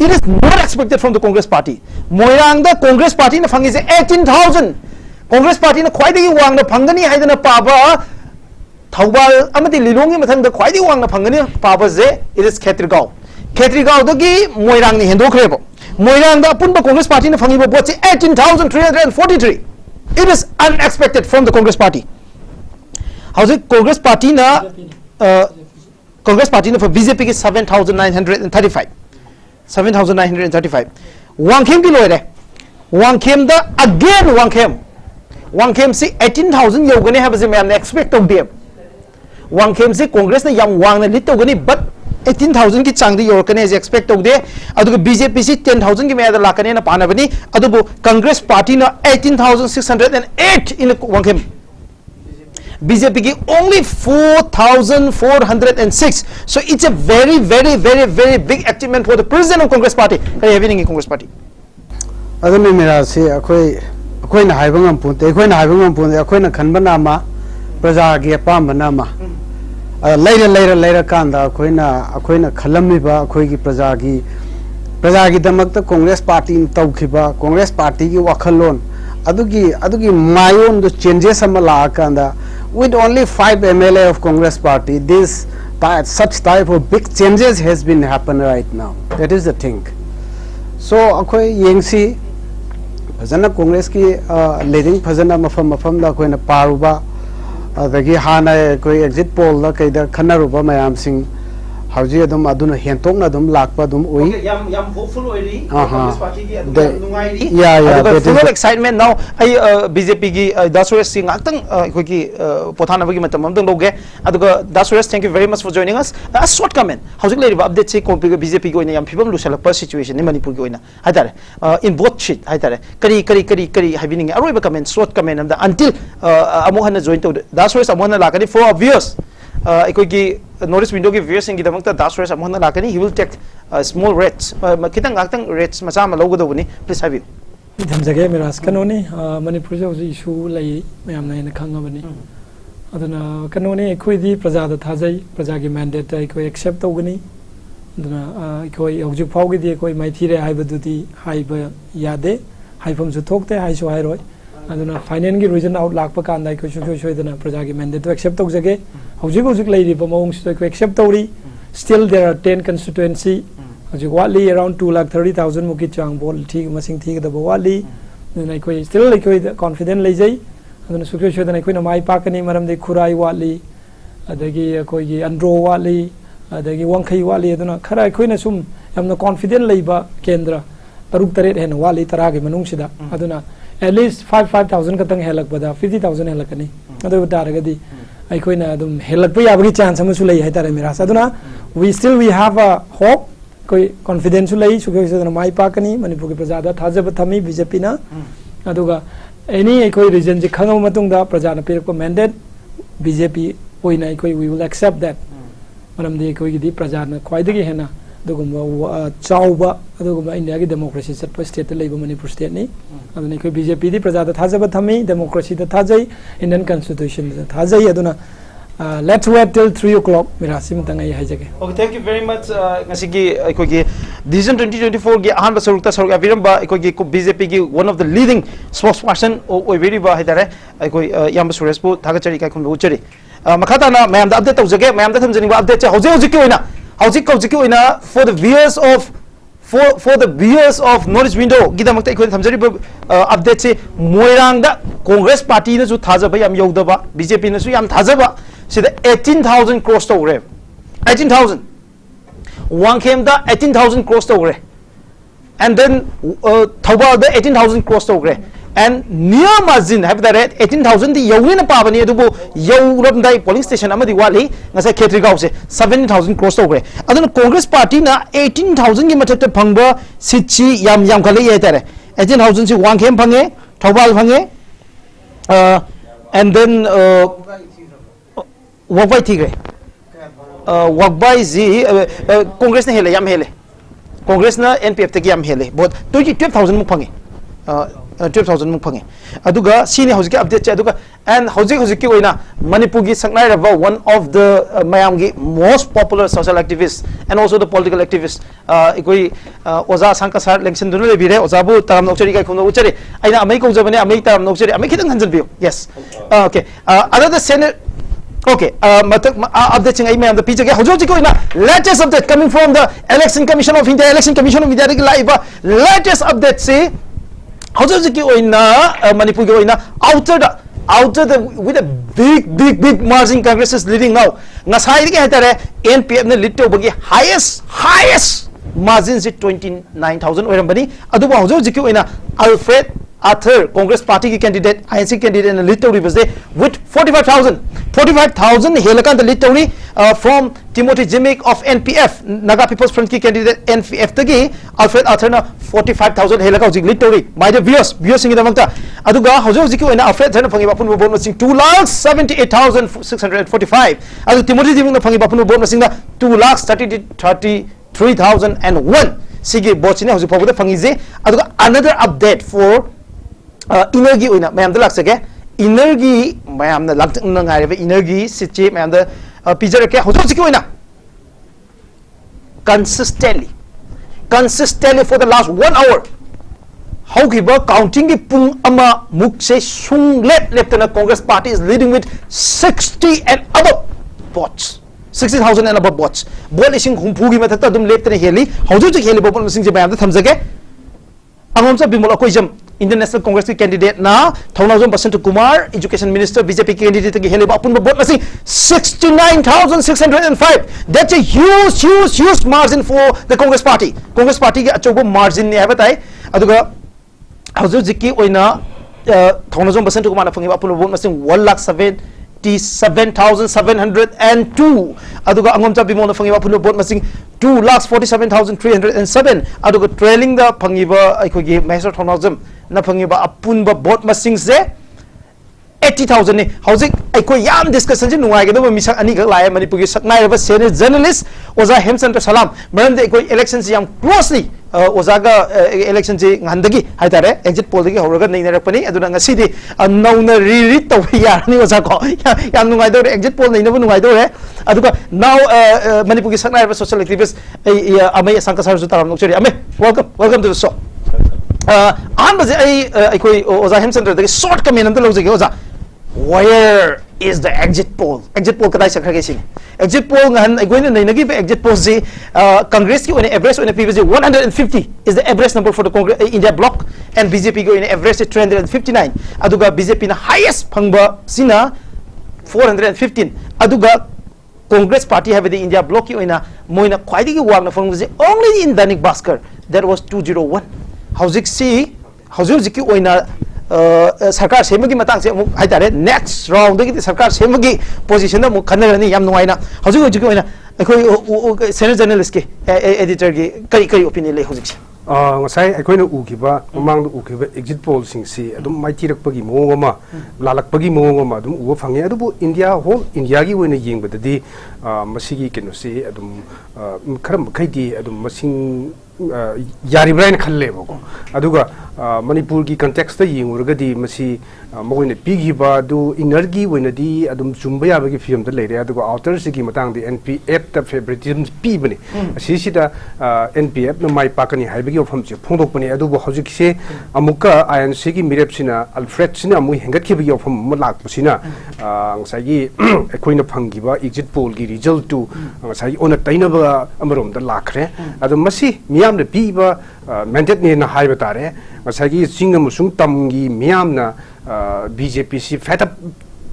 it is not expected from the congress party Moirang द कांग्रेस पार्टी ने फंगी से 18,000 कांग्रेस पार्टी ने ख्वाइदगी वांगना फंगनी हाइदना पाबा थौबाल अमदि लिलोंगी मथंग द ख्वाइदगी वांगना फंगनी पाबा जे इट इज खेत्रीगांव दगी मोयरांग नि हेंदोखरेबो मोयरांग द अपुन कांग्रेस पार्टी ने फंगी बोट से 18,343 it is unexpected from the Congress party how Congress party ने फॉर बीजेपी की 7,935 वांगखेम की लोइरे वांगखेम द अगेन वांगखेम से 18,000 योगने है बजे मैंने एक्सपेक्ट ऑफ देम वांगखेम से कांग्रेस ने यम वांगने लिट होगनी बट 18,000 की चांगदी योरकने जे एक्सपेक्ट ऑफ दे अदुग बीजेपी से 10,000 की मैदा लाकने ना पानाबनी अदुबो कांग्रेस पार्टी ना 18,608 इन वांगखेम बीजेपी की only 4,406 so it's a very very very very big achievement for the president of Congress party कई हैविंग इन कांग्रेस पार्टी अदुने मेरा से अखोइना हाइबंगम पुंते अखोइना खनबनामा प्रजा की अपामबनामा लेर कांदा अखोइना खलमिबा अखोइगी प्रजा की दमकता कांग्रेस पार्टी तौखिबा कांग्रेस पार्टी की वखलोन अदुगी मायोन दो चेंजेस अमा लाकांदा with only 5 MLA of Congress party such type of big changes has been happen right now. That is the thing. So अखोइ यंगसी फजना Congress की लीडिंग फजना मफम दा कोइना पारुबा अदगी हाना कोई एग्जिट पोल दा कइदा खनरुबा मयाम सिंह हौजी अदम अदुना हेंतोंना अदम लाकपा अदम ओइ याम होपफुल ओइरी कांग्रेस पार्टी की अदुगा नुंगाइरी या full excitement now I BJP की दासुरेस सिंह आक्तंग अखोइ की पोथानबगी मतम अमदंग लोगे अदुगा दासुरेस thank you very much for joining us a short comment हौजी लेरिबा अपडेट से कोंपी बीजेपी की ओइना याम फिबम लुसलकपा सिचुएशन नि मणिपुर की ओइना हाइतारे इन बोथ शीट हाइतारे करी हाइबिनिंग अरोइबा कमेंट शॉर्ट कमेंट अमदा अंटिल अमोहन जॉइन तो दासुरेस अमोहन लाकनी फॉर ऑब्वियस अखोइगी नोटिस विंडो की व्यूअर्स की दमकता दासुरेस अमोहन लाकनी he will take small rates खितंग गाक्तंग रेट्स मचा म लौगदबनी प्लीज हाइबी धमजगे मेरास कनोनी मणिपुर से हजि इशू लई मयाम ना खंगबनी अदना कनोनी अखोइदी प्रजा दा थाजै प्रजा की मैंडेट अखोइ एक्सेप्ट तौगनी अदना अखोइ हजि फाउगदी अखोइ माइथिरे हाइबदुदी हाइबा यादे हाइफम जु थोकते हाइसु हाइरोय अदना फाइनल की रीजन आउट लाख कान दाइ सोदना प्रजा की मैंडेट एक्सेप्ट तौजगे हौजिक लेरिबा मौंग सिद एक्सेप्ट तौरी स्टिल देयर आर 10 कंस्टिट्युएंसी हौजिक वाली अराउंड 2,30,000 मुकी चांग बोल ठीक मसिंग ठीक दब वाली नai koi still like koi confident leijai aduna sukyo shodan koi na mai pakani maram de khurai wali adagi koi gi andro wali adagi wangkhai wali aduna khara koi na sum yamna confident leiba kendra taruk taret hen wali tara gi manung sida aduna at least 5,000 ka tang helak bada 50,000 helakani adu taragadi ai koi na adum helak pa yabagi chance amusu lei hai tare mera saduna we have a hope koi confidence lei sukyo shodan mai pakani manipur ki prajada thajaba thami BJP na aduga any koi region je khangam matung da praja na pirak mandate BJP oina ikoi we will accept that manam de ikoi di prajana khwaidagi hena dugumba chauba adugumba India gi democracy chatpa state ta leiba Manipur state ni aduna ikoi BJP di prajada thajaba thami democracy da thajai Indian constitution da thajai aduna let's wait till 3 o'clock mirasim tangai haijage. Okay, thank you very much. Ngasigi ikogi decision 2024 gi ahan basarukta saruk aviramba ikogi BJP gi one of the leading spokesperson oi very ba haidare ikoi yamba surespu thagachari kai khum uchari makhata na mayam da update tawjage mayam da thamjani ba update cha hoje ki oina hojik oina for the viewers of North window gidamakta ikoi thamjari update se moirang da Congress party na ju thajaba yam yodaba BJP na su yam thajaba sida 18,000 crores to ore 18,000 one came the 18,000 crores to ore and then Thawal the 18,000 crores to ore and near margin have the rate 18,000 the yawin pabani adubu yawramdai polling station amadi wali ngasa khetri gause 17,000 crores to ore adun Congress party na 18,000 gi mathakta phangba sichi yam khali ye tare 18,000 si one came phange Thawal phange and then work by tigre work by z Congress na hele yam hele Congress na NPF te yam hele but 12,000 muk phange 12,000 muk phange aduga sini hojik update cha aduga and hojik ki oina Manipur gi saknai raba one of the mayam gi most popular social activists and also the political activists ikoi oza sangka sar election dunu le bire oza bu taram nokchari kai khumno uchari aina amai ko jabane amai taram nokchari amai khidang hanjal biyo yes okay another senate okay update ching ai mayam the picture hojik ko ina latest update coming from the election commission of India ri live latest update say hojik ko ina Manipur ko ina outer the with a big margin Congress is leading now ngasai ri hatare NPF ne lead to bagi highest margins is 29,000 oirambani aduba hojik ko ina Alfred Arthur Congress party candidate INC candidate in the lead to with 45,000 helakan the lead to from Timothy Jimmick of NPF Naga People's Front ki candidate NPF tagi Alfred Arthur na 45,000 helaka hojik lead to my viewers sing idamanta aduga hojik ko ina Alfred Arthur phangi bapun vote masing 2,78,645 adu Timothy Jimmick na phangi bapun vote masing na 2,33,001 sigi vote ne hojik phabuda phangi je aduga another update for energy oina mayam da laksage energy mayam na lak na ngai ba energy sichi mayam da pizza ke hojik oina consistently for the last 1 hour how giba counting ki pung ama muk se sung left Congress party is leading with 60 and above votes 60,000 and above votes bol ising humpu gi mathata dum left ne heli hojik heli bopon sing je mayam da thamjage angom sa bimol akoijam Indian National Congress candidate na Thonazom Basantu Kumar Education Minister BJP candidate ki hele apun vote masing 69,605 that's a huge margin for the Congress party ki achobo margin ne habatai aduga hojiki oina Thonazom Basantu Kumar na phangi apun vote masing 1,77,702 aduga angomcha bimol na phangi apun vote masing 2,47,307 aduga trailing the phangiba aikogi Master Thonazom na phangiba apunba vote masing se 80,000 ne hojik aiko yam discussion je nungai ge do misak ani ga lai Manipur gi saknai ba senior journalist oza Hemchandra Salam maran de aiko elections yam closely oza ga election je ngandagi haitare exit poll gi horaga nei narakpani aduna ngasi di nauna re to ya ni oza ko yam nungai do exit poll nei na nungai do re aduga now Manipur gi saknai ba social activist amai sankasar ju taram nokchari ame welcome to the show an baje aiko oza Hemchandra de short comment am to lojage oza where is the exit poll kadai sakhage sin exit poll ngan agoina nei nagi exit poll ji Congress ki one average one PVJ 150 is the average number for the Congress India bloc and BJP go in average 359 aduga BJP na highest phangba sina 415 aduga Congress party have the India bloc ki oina moina khwaidi gi wang na phangba ji only in Danik Bhaskar that was 201 hojik ki oina sarkar semagi matang se amuk haitare next round gi sarkar semagi position da muk khanarani yam nuaina hojik oina akoi senior journalist ki editor gi kai opinion le hojik ngasai akoina ukiba mamang ukiba exit poll singsi adum maitirapagi mongama lalakpagi mongama adum uwa phange adubu India whole India gi wena yengbadadi masigi kenosi adum kharam khaidi adum masing yari brain khalle bako aduga manipur gi context ta yenguragadi masi moine pigi ba du energy wena di adum chumba ya bagi film ta leire aduga outer sigi matang di NPF ta favoritism pi bani asi sida NPF no mai pakani haibagi ofam che phongdok bani adubu hojik se amuka INC gi mirep sina Alfred sina amu hengat khibagi ofam malak pasina ngasai gi ekoina phangi ba exit poll gi result tu ngasai ona taina ba amarom da lakhre adu masi miyam de pi ba mandate ne na haiba tare ngasai gi singam sung tam gi miyam na BJP si feta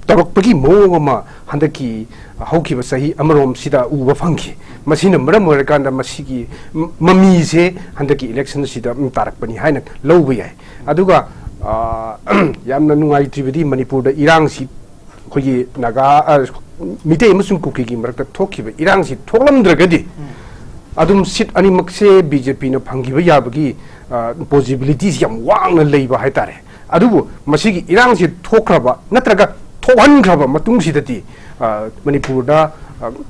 tarokpagi mongama handaki haukiba sahi amarom sida uba phangki masina maram orakanda masigi mami se handaki election sida tarakpani haina lowba yai aduga yamna nungai tribidi manipur da irang si khogi naga mite emusung kuki gi marakta thokiba irang si thoklamdragadi adum sit animak se BJP na phangiba yabagi possibilities yam wangna leiba haitare adubu masigi irang si thokraba natraga thohangraba matung sidati manipur da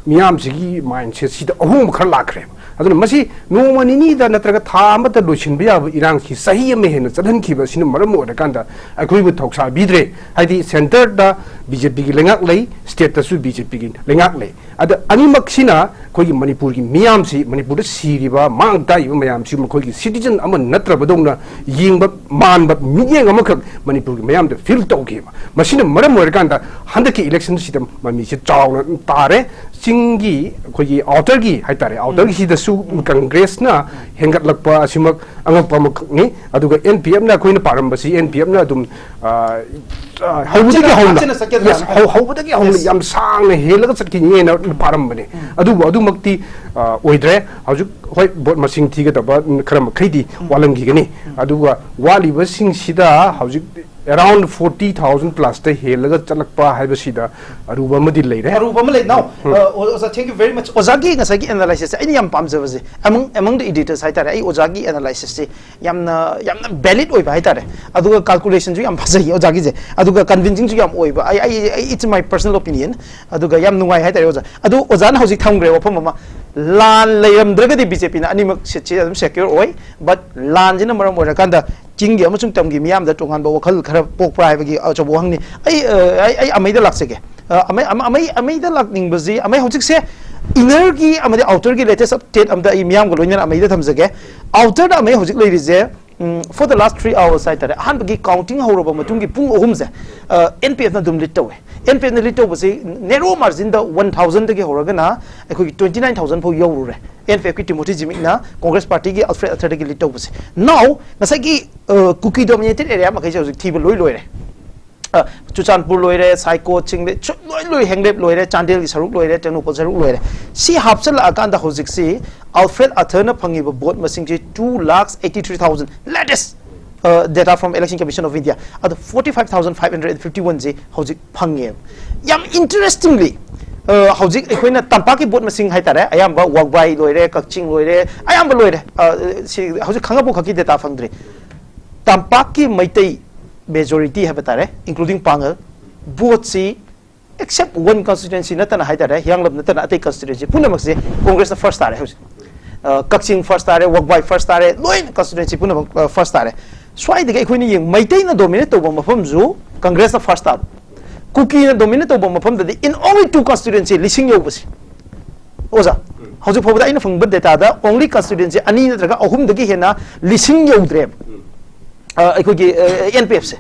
miyam sigi mindset sida ahum khar lakhre aduna masi nomani ni da natraga tha amata loisin ba yab irang ki sahi ame hen chadhan ki ba sin maram oda kanda akoi bu thoksa bidre haidi center da BJP gi lengak lei state ta su BJP gi lengak lei ada animak sina koi manipur gi miyam si manipur da siriba mang dai ba mayam si koi gi citizen aman natra ba dongna yingba man ba miyeng amak manipur gi mayam da feel to gi masina maram oda kanda handaki election system mami si chawna tare singi koi gi outer gi haitare outer gi da su congress na hengat lakpa asimak angak pamak ni aduga NPM na koi na paramba si NPM na dum hawudagi hawla yam sang na helaga sakki ni na parambane adu makti oidre haju hoi bot masing thiga da ba kharam khaidi walangi gani aduga wali ba sing sida haju around 40,000 plus the helaga chalakpa haiba sida aruba madi leire aruba ma le now oza thank you very much ozagi ngasagi analysis ai yam pamjabase among the editors haitare ai ozagi analysis se yamna valid oi ba haitare aduga calculation ju yam phasai ozagi je aduga convincing ju yam oi ba ai it's my personal opinion aduga yam nungai haitare oza adu ozana hojik thamgre ofam ma lan leiramdragadi BJP na animak se adum secure oi but lan jina maram ora kanda chingi amasung tamgi miyam da tongan ba wakhal khara pok prai bagi achabu hangni ai amai da laksege amai da lakning bazi amai hojik se inner gi amade outer gi latest update amda I miyam go loina amai da thamjage outer da amai hojik lei rize for the last 3 hours side tare han bagi counting horoba matungi pung ohum se NPF na dum litawe NPF na litaw basi narrow margin da 1000 dagi horaga na ekoi 29000 pho yawrure NPF ki Timothy Jimik na Congress party gi Alfred Athar gi litaw basi now nasagi cookie dominated area ma kai hojik thiba loi loire Chuchanpur loire Saiko Chingle loi henglep loire Chandel gi saruk loire Tenupal saruk loire si hapsal akanda hojik si Alfred Athar na phangi ba vote masing ji 2,83,000 latest data from Election Commission of India at 45,551 ji hojik phange yam interestingly hojik ekoina tampaki vote masing haitare ayamba wagbai loire kakching loire ayamba loire si hojik khangabu khaki data phangdre tampaki maitai majority habatare including pangal vote si except one constituency natana haitare yanglab natana atai constituency punamak se Congress na first tare hojik kakching first tare wagbai first tare loin constituency punamak first tare swai de ekoini yeng maitai na dominate toba mafam ju Congress na first tare cookie na dominate toba mafam da in only two constituency lising yobasi oza hojik phobda ina phangba data da only constituency ani na traga ahum dagi hena lising yodre ekogi NPF se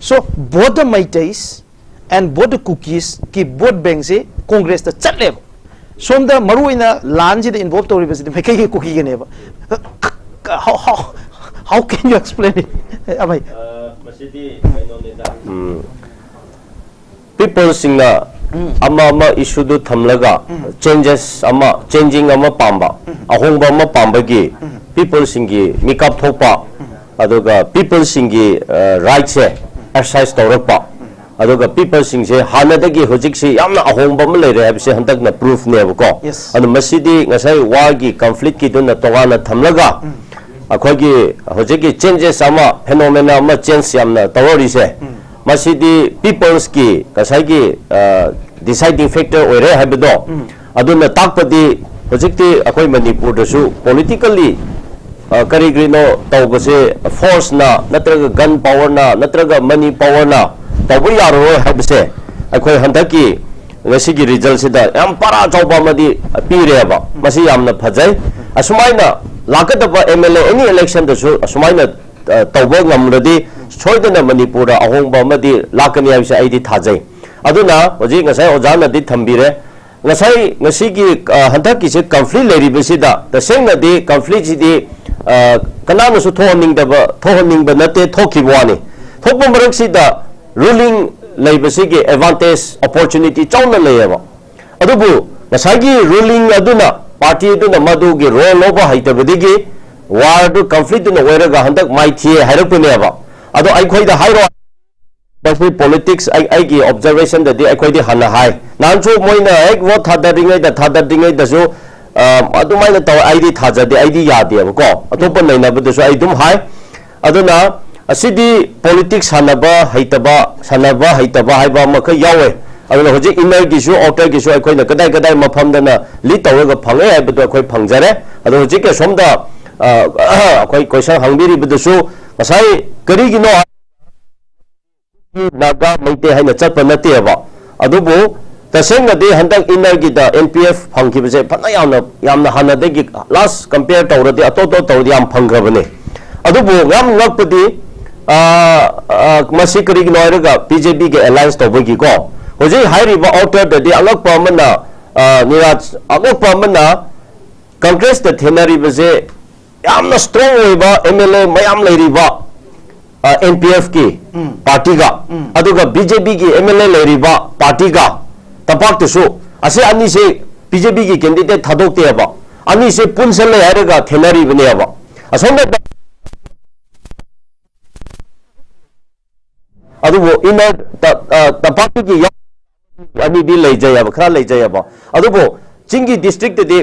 so both the maitais and both the cookies ki both bank se Congress ta chatle som da maruina lanji the involved to revisit the kai cookie ge neba how can you explain it amai masidi kaino neda people singa ama issue du thamlaga changes ama changing ama pamba ahongba ama pamba gi people singi makeup thopa aduga people singi right se exercise tawrakpa aduga people sing se hanadagi hojik se yamna ahongba ma leire habse hantak na proof ne ko anu masidi ngasai war gi conflict ki dun na togana thamlaga akhoi hojeki changes ama phenomena ama change yamna tawari se masidi people's ki kasai ki deciding factor oire habedo aduna takpadi hojekti akhoi manipur dasu politically karigrino tawbase force na natraga gun power na natraga money power na tawbu yaro habse akhoi handaki ngasigi result sida yam para chawpa madi pireba masi yamna phajai asumaina lakadaba MLA any election dasu asumaina tawba ngamradi soidana manipur da ahongba madi lakani habse aidi thajai aduna hoji ngasai ojana di thambire ngasai ngasigi handaki se conflict leribasida tasengna di conflict di kanana su thoning ba nate thokibwani thokba maraksida ruling laibasigi advantage opportunity chawna layaba adubu nasagi ruling aduna party aduna madugi role over haitabadigi war du conflict na weraga handak maithi hairapneaba adu ai khoida hairo basi politics ai gi observation da di ai khoidi hana hai nanchu moina ek vote thadaringai da so adumai taw ID thajade ID yadeba ko atopa nainabadu so idum hai aduna asidi politics hanaba haitaba haiba maka yawe aduna hoji inner gi so outer gi so akoina kadai mafam dana li tawga phangai haibadu akoi phangjare adu hoji ke somda akoi question hangbiri badu so asai kari gi no naga maite haina chatpa nateba adubu tasengna de handak inner gi da NPF phangkibase phana yamna hana de gi last compare tawradi atoto tawdi yam phangrabane adubu yam lakpadi masi kari gi noiraga BJP ge alliance tawbagi ko hoji hairiba outer de alakpa mana niraj alakpa mana congress da thenari base yamna strong oiba MLA mayam leiriba NPF ki party ga aduga BJP gi MLA leiriba party ga tapak to show ase ani se BJP ki candidate thadok te aba ani se punsal le harega thenari bane aba asonda adu wo ina tapak ki ani di leijay aba khara leijay aba adu wo chingi district de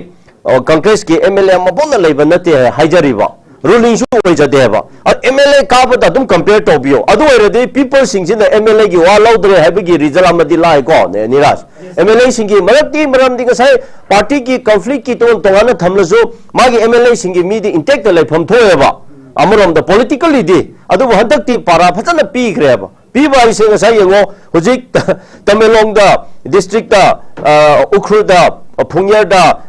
congress ki MLA mabona leiba nate haijariba ruling shu oijadeba MLA kabada dum compare to bio adu erede people singina MLA gi wa laudre habigi result amadi lai ko ne niraj MLA singi maramdi ngasai party ki conflict ki ton tongana thamlasu magi MLA singi mi di intact lai pham thoeba amarom da politically di adu hadak ti para phajana pi greba pi ba ise ngasai yengo hojik tamelong da district da ukhru da phungyer da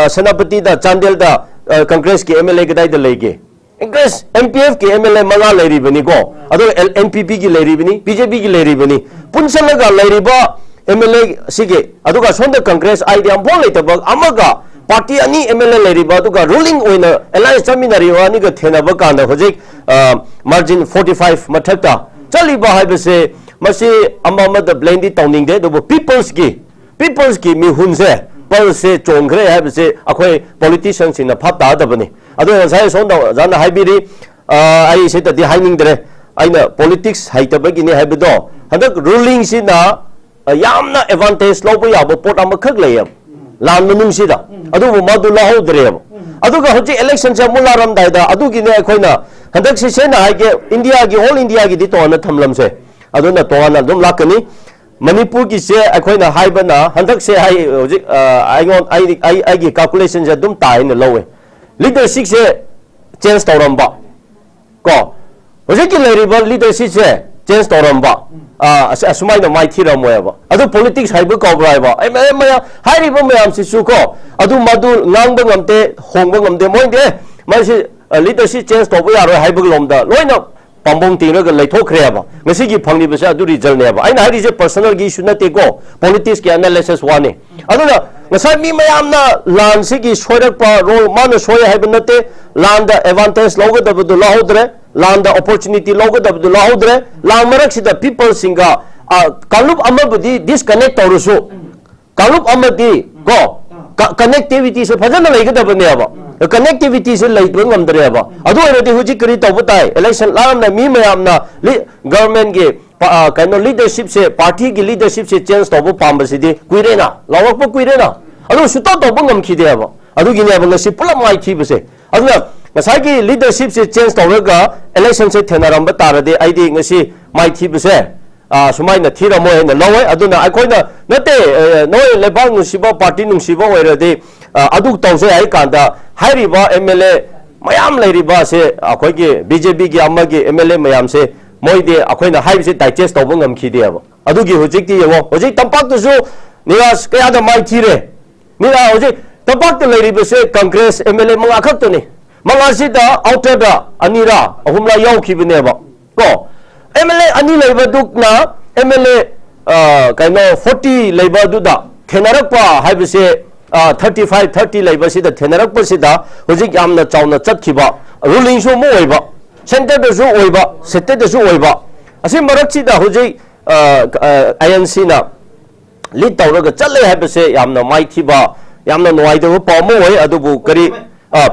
senapati da chandel da congress ki MLA gadai da lege congress MPF ki MLA manga leri bani ko adu NPP ki leri bani BJP ki leri bani punsalaga leri ba MLA sige adu ka sonda congress idea bol le tabak amaga party ani MLA leri ba adu ka ruling oina alliance seminary wani ga thena ba kana hojik margin 45 mathakta chali ba haibase masi amama da blendi towning de do people's ki mi hunse se chongre habse akhoi politicians in a phata da bani adu sai sonda jana haibiri ai se ta di haining dre aina politics haitabagi ne haibedo hadak ruling sina yamna advantage lobo yabo pot amakhak layam lan manung sida adu madu lahu dre adu ga hoji election cha mularam dai da adu gi ne akhoina hadak se sena haige india gi all india gi di to na thamlam se adu na to na dum lakani manipur ki se akhoina haibana handak se hai hojik ai gi calculation ja dum tai na lowe leadership se change tawramba ko hojik ki leadership se change tawramba asumai na mai thira moyaba adu politics haibu ko braiba ai maya hairiba mayam si su ko adu madu ngang ngamte hongba ngamte moinde mai se leadership change to ya ro haibu lomda loina pambong tinga lai thokre ba ngasi gi phangni basa adu result ne ba aina hari je personal gi issue na te ko politics ki analysis wane aduna ngasa mi mayam na lan si gi shorak pa role man shoya hai banate lan da advantage logo da bu lahodre lan da opportunity logo da bu lahodre lan marak si da people singa kalup amabudi disconnect torusu kalup amadi go connectivity se phajana lai ga da bane ba connectivity se lai tu ngam dare ba adu eredi huji kri to butai election lam na mi mayam na government ge kaino leadership se party gi leadership se change to bu pam ba si di kuire na lawak bu kuire na adu suta to bu ngam khi de ba adu gi ne ba ngasi pula mai thi ba se adu ngasai leadership se change tawraga election se thenaram ba tarade aidi ngasi mai thi bse sumai na thira mo na lawai aduna akoina nate noi lebang nusiba party nusiba oirade adu tawse ai kanda hairiba MLA mayam leiriba se akoigi BJP gi amagi MLA mayam se moide akoina haibse digest tawba ngam khideba adugi hojik ti yewo hojik tampak tu su niras kaya da mai thire nira hojik tampak tu leiriba se Congress MLA manga khak to ni manga sida outer da anira ahumla yaw khibneba ko MLA ani leiba dukna MLA kaino 40 leiba duda thenarakpa haibse 35 30 leiba sida thenarakpa sida hojik yamna chawna chatkhiba ruling so mo oiba center da so oiba state da so oiba asi marak sida hojik INC na lead tawraga challe haibse yamna mai thiba yamna noida pa mo oi adubu kari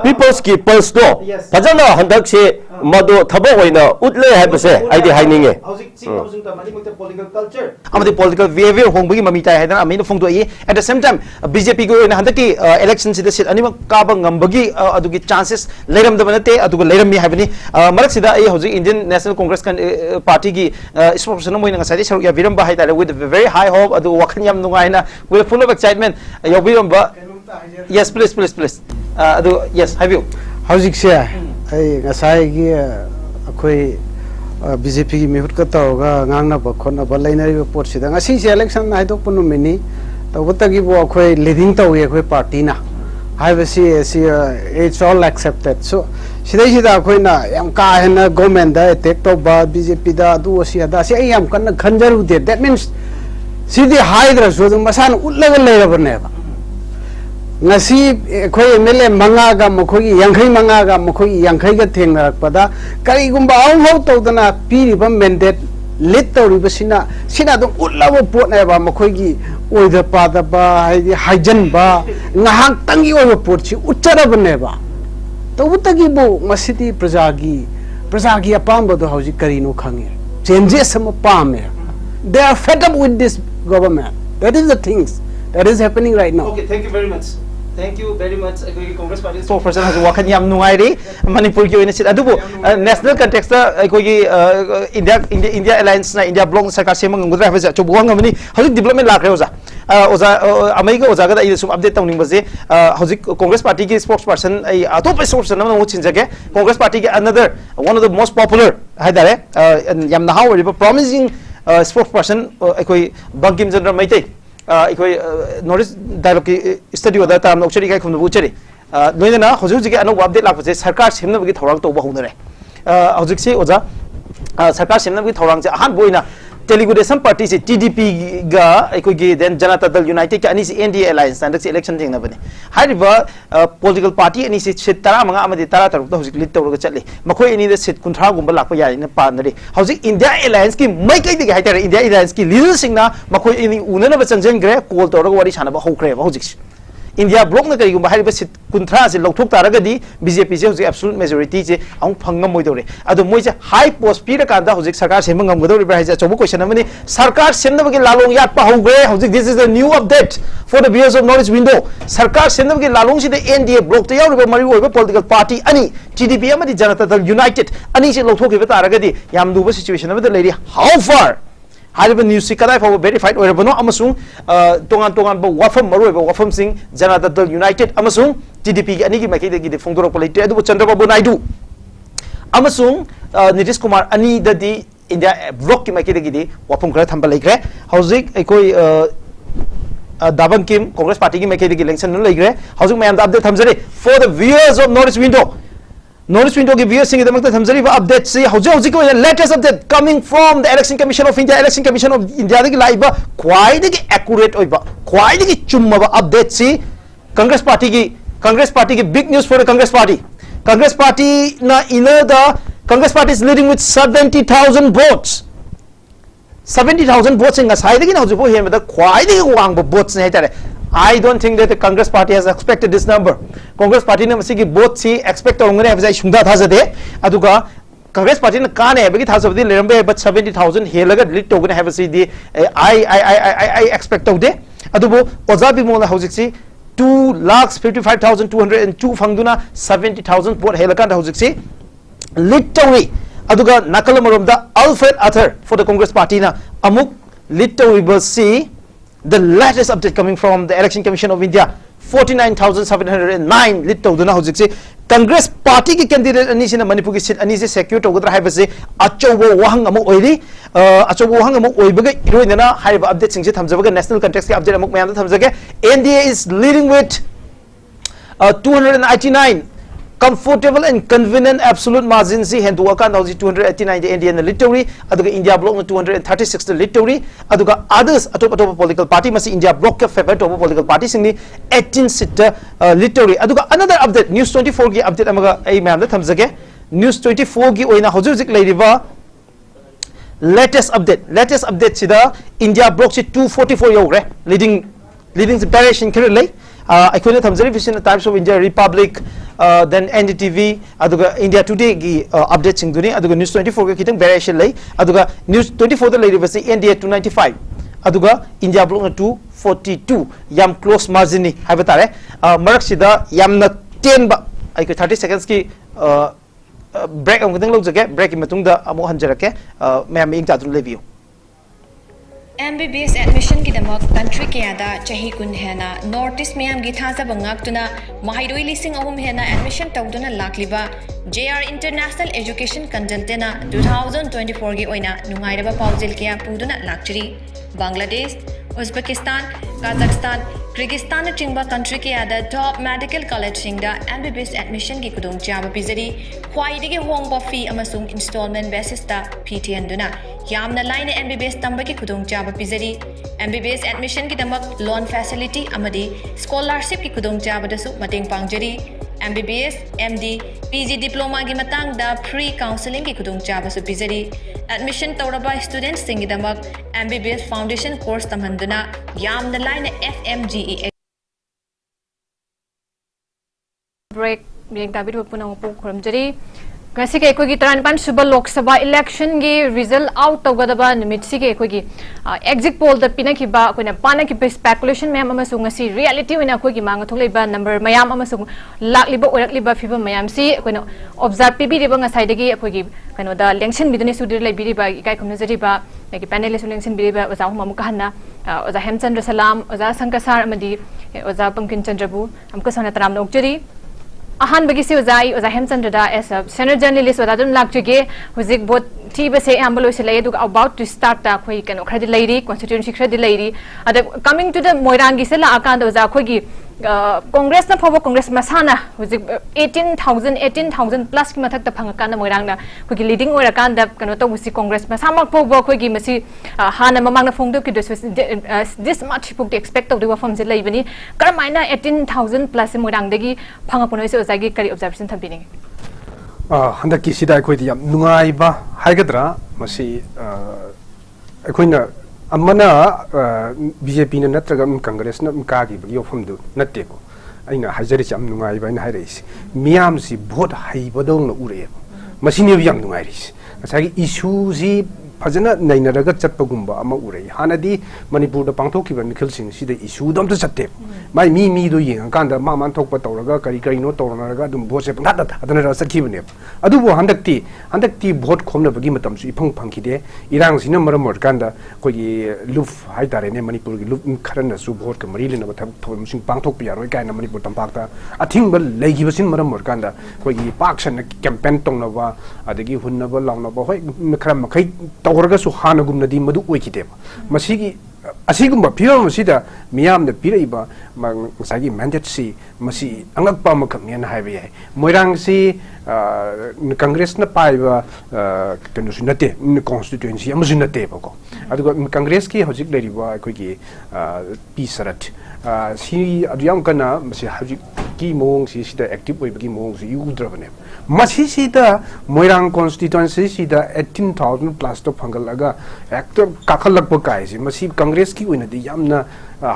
people's ki pulse do fajana handak se madu thabo hoina utle haibse aidi haininge hojik sing hojing ta mani political culture amadi political behavior hongbugi mami tai haidana amina phongdo yi at the same time BJP go na handaki election sida sit anima kaba ngambagi adugi chances leiram da banate aduga leiram mi haibani marak sida ai hojik Indian National Congress party gi spokesperson moina ngasai saru ya viramba haidare with very high hope adu wakhan yam nungaina with full of excitement yobiramba yes please yes have you howzik se ai ngasai gi akhoi BJP gi mihut ka tawga ngangna ba khonna ba lainari ba pot sida ngasi se election nai dok punu mini tawtagi bo akhoi leading tawi akhoi party na haibasi it's all accepted so sidai sida akhoi na yam ka hena government da attack to ba BJP da du osia da se yam kan khanjaru de that means sidi haidra so masan ullaga leira bane ba ngasi khoi MLA manga ga mkhoi yankhai manga ga mkhoi yankhai ga thengnak pada kari gumba au ho to dana piri ba mandate lit to ri basina sina do ullawo pot na ba mkhoi gi oida pada ba haijan ba ngahang tangi oiba pot chi uchara bane ba to utagi bo masiti prajagi apamba do hauji kari no khange changes some pame they are fed up with this government that is the things that is happening right now. Okay, thank you very much. Thank you very much. Congress Party spokesperson has wakan yam nungairi Manipur ki oina sit adubu national context ta India alliance na India bloc sarkar sema ngudra haja chobuang ngamani hojik development lakre oza amaiga oza ga ida sum update tawning baje hojik Congress Party ki spokesperson ai atop spokesperson na ngo chinjage Congress Party ki another one of the most popular haidare yam na how promising spokesperson ekoi Bankim Chandra Maitai ikoi North dialogue ki study da tam nokchari kai khum buchari loina hojik ji anu update lak pase sarkar semna gi thorang to ba hunare hojik se oja sarkar semna gi thorang je ahan boina Telugu Desam Party se TDP ga ikoi gi then Janata Dal United ka ani se NDA alliance and election thing na bane hariba political party ani se sit tara manga amadi tara taruk da hojik lit tawra chatle makhoi ani da sit kunthra gumba lakpa yari na panare hojik India alliance ki mai kai de haitare India alliance ki leader singna makhoi ani unana ba changjeng gre call tawra wari sana ba hokre ba hojik India bloc na kari gumba hariba sit kunthra se lokthok taragadi BJP se hojik absolute majority je ang phangam moi dore adu moi je high post pira kanda hojik sarkar semang ngam godori ba haja chobu question amani sarkar semna bagi lalong yat pa hogre hojik this is the new update for the viewers of knowledge window sarkar semna bagi lalong si the NDA bloc te yaw mari oiba political party ani TDP amadi Janata Dal United ani se lokthok ba taragadi yam duba situation amada leiri how far hariba news si kadai for verified oirabano amasung tongan ba wafam maroi ba wafam sing Janata Dal United amasung TDP gi ani gi makai gi phongdoro polite adu Chandrababu Naidu amasung Nitish Kumar ani dadi India bloc ki makai gi wafam kra thamba laikre hojik ekoi Daban Kim Congress Party ki makai gi election no laikre hojik mayam da update thamjare for the viewers of North window ki viewers sing damakta thamjari ba update se hojik ko latest update coming from the Election Commission of India dagi laiba kwai dagi accurate oiba kwai dagi chumma ba update se Congress Party ki big news for the Congress Party na Congress Party is leading with 70,000 votes 70,000 votes in ngasai dagi na hojik bo he ma da kwai dagi wang ba votes ne tare I don't think that the Congress Party has expected this number. Congress Party ne masi ki both si expect orungane have jai shunda tha jade aduga Congress Party ne kan hai bagi tha sabdi lerambe but 70,000 helaga lit to gane have si di I expect of de adubo oza bi mo na hojik si 2,55,202 fangduna 70,000 vote helakanda hojiksi lead tawri aduga nakal maromda Alfred Arthur for the Congress party na amuk lead tawri will see the latest update coming from the Election Commission of India 49,709 lead tawduna hojiksi Congress party ki candidate ani sina Manipur ki seat ani se secure tawgadra haibase achobo wahang amuk oiri achobo wahang amuk oibaga iroinana haiba update singse thamjabaga national context ki update amuk mayam thamjage NDA is leading with 289 comfortable and convenient absolute margin si hendu aka now 289 the Indian literary aduga India bloc 236 the literary aduga others atop political party masi India bloc ke favor to political party singni 18 seat literary aduga another update news 24 gi update amaga ai ma'am da thamjage news 24 gi oina hojik leiriba latest update sida India bloc si 244 yogre leading the variation currently I couldn't have the Times of India, Republic, then NDTV, aduga India Today gi updates in duni, aduga News 24 ki kitang variation lay, aduga News 24 the lady was NDA 295, aduga India block 242, yam close margin ni habatare, marak sida yam na 10 ba, I could 30 seconds ki break ang kitang log jage, break imatung da amo hanjarake, may aming tatun review. MBBS admission की दमक country के आदा चाही कुन है ना North East में हम गिथा सब बंगाक तुना महाइरोई लिसिंग अहुम है ना admission तौदुना लाखलिबा JR International Education Consultant ना 2024 की ओइना नुंगाइरबा पाउजिल के पुदुना लाक्चरी बांग्लादेश उज़्बेकिस्तान काजाख्स्तान किर्गिस्तान चिंगबा कंट्री के आदा टॉप मेडिकल कॉलेज सिंगदा MBBS admission की कुदोंग चाब पिजरी ख्वाइदिगे होंगबा फी अमसुंग इंस्टॉलमेंट बेसिस ता फी थियंदुना यामना लाइन MBBS तंबा की कुदोंग चाब पिजरी MBBS admission की दमक लोन फैसिलिटी अमदी स्कॉलरशिप की कुदोंग चाब दसु मतेंग पांगजरी MBBS MD PG डिप्लोमा की मतंग दा फ्री काउंसलिंग की कुदोंग चाब सु पिजरी admission तौरबा स्टूडेंट्स सिंग की दमक MBBS फाउंडेशन कोर्स तमहंदुना यामना line FMGE break yang David pupunang po kurumjari kasi kay ko gi 35 suba Lok Sabha election gi result out tawgadaba nimit sige ko gi exit poll da pinakiba ko na pana ki speculation mayam amasung ngasi reality wina ko gi manga thulaiba number mayam amasung lakliba orakliba fiba mayam si ko na observe pibi riba ngasai dagi ko gi kano da election biduni sudir lai biriba ikai khumna jariba ki panel election biriba oza huma mukahanna oza Hemchandra Salam oza Sankasar amadi oza Pamkin Chandrabu amka sana taram nokjari ahan bagi si uzai uza Hemchandra da as a senior journalist uza dum lakjige huzik bot ti ba se ambalo se lay du about to start ta khoi kano khadi lady constituency khadi lady ada coming to the moirangi se la akan da uza khoi gi Congress na phobo Congress masana huzik 18,000 plus ki mathak ta phangakan na moirang na khoi gi leading ora kan da kano to busi Congress masamak phobo khoi gi masi hana mamang na phongdo ki this much people to expect of the from se lay bani karmaina 18,000 plus moirang dagi phangapon se uzai gi kari observation thabini handa ki sida khoi di nungai ba haigadra masi akoina amana BJP na natraga Congress na kagi bagi ofum du natte ko aina hajari cham nungai ba ina hairis miam si vote haibadong na ure masini yam nungai ris asagi issue si fajana nainaraga chatpagumba ama urei hanadi Manipur da pangthokkiba mikhil sing sida issue dam ta chatte mai mi do yeng kanda ma man thokpa tawraga kari no tawranaga dum vote se pangata adana ra sakhibne adubu handakti vote khomna bagi matam su ipang phangkhide irang sina maram kanda koi luf haitare ne Manipur gi luf kharana su vote ka mari lena batham thom sing pangthokpi yaroi kaina Manipur tampakta athingba leigibasin maram kanda koi paksan campaign tongna ba adagi hunna ba launa ba hoi khram makai tawraga su hana gumna di madu oikite masigi asigumba phiram sida miyam da piraiba masagi mandate si masi angakpa makamyan haibe yai moirang si Congress na paiba kanu sunate constituency amasunate ba ko aduga Congress ki hojik leriba koi ki pisarat si aduyam kana masi hojik ki mong si sida active oibagi mong si yudrabane masi sida moirang constituency sida 18,000 plus to phangalaga actor kakalakpa kai si masi Congress ki oina di yamna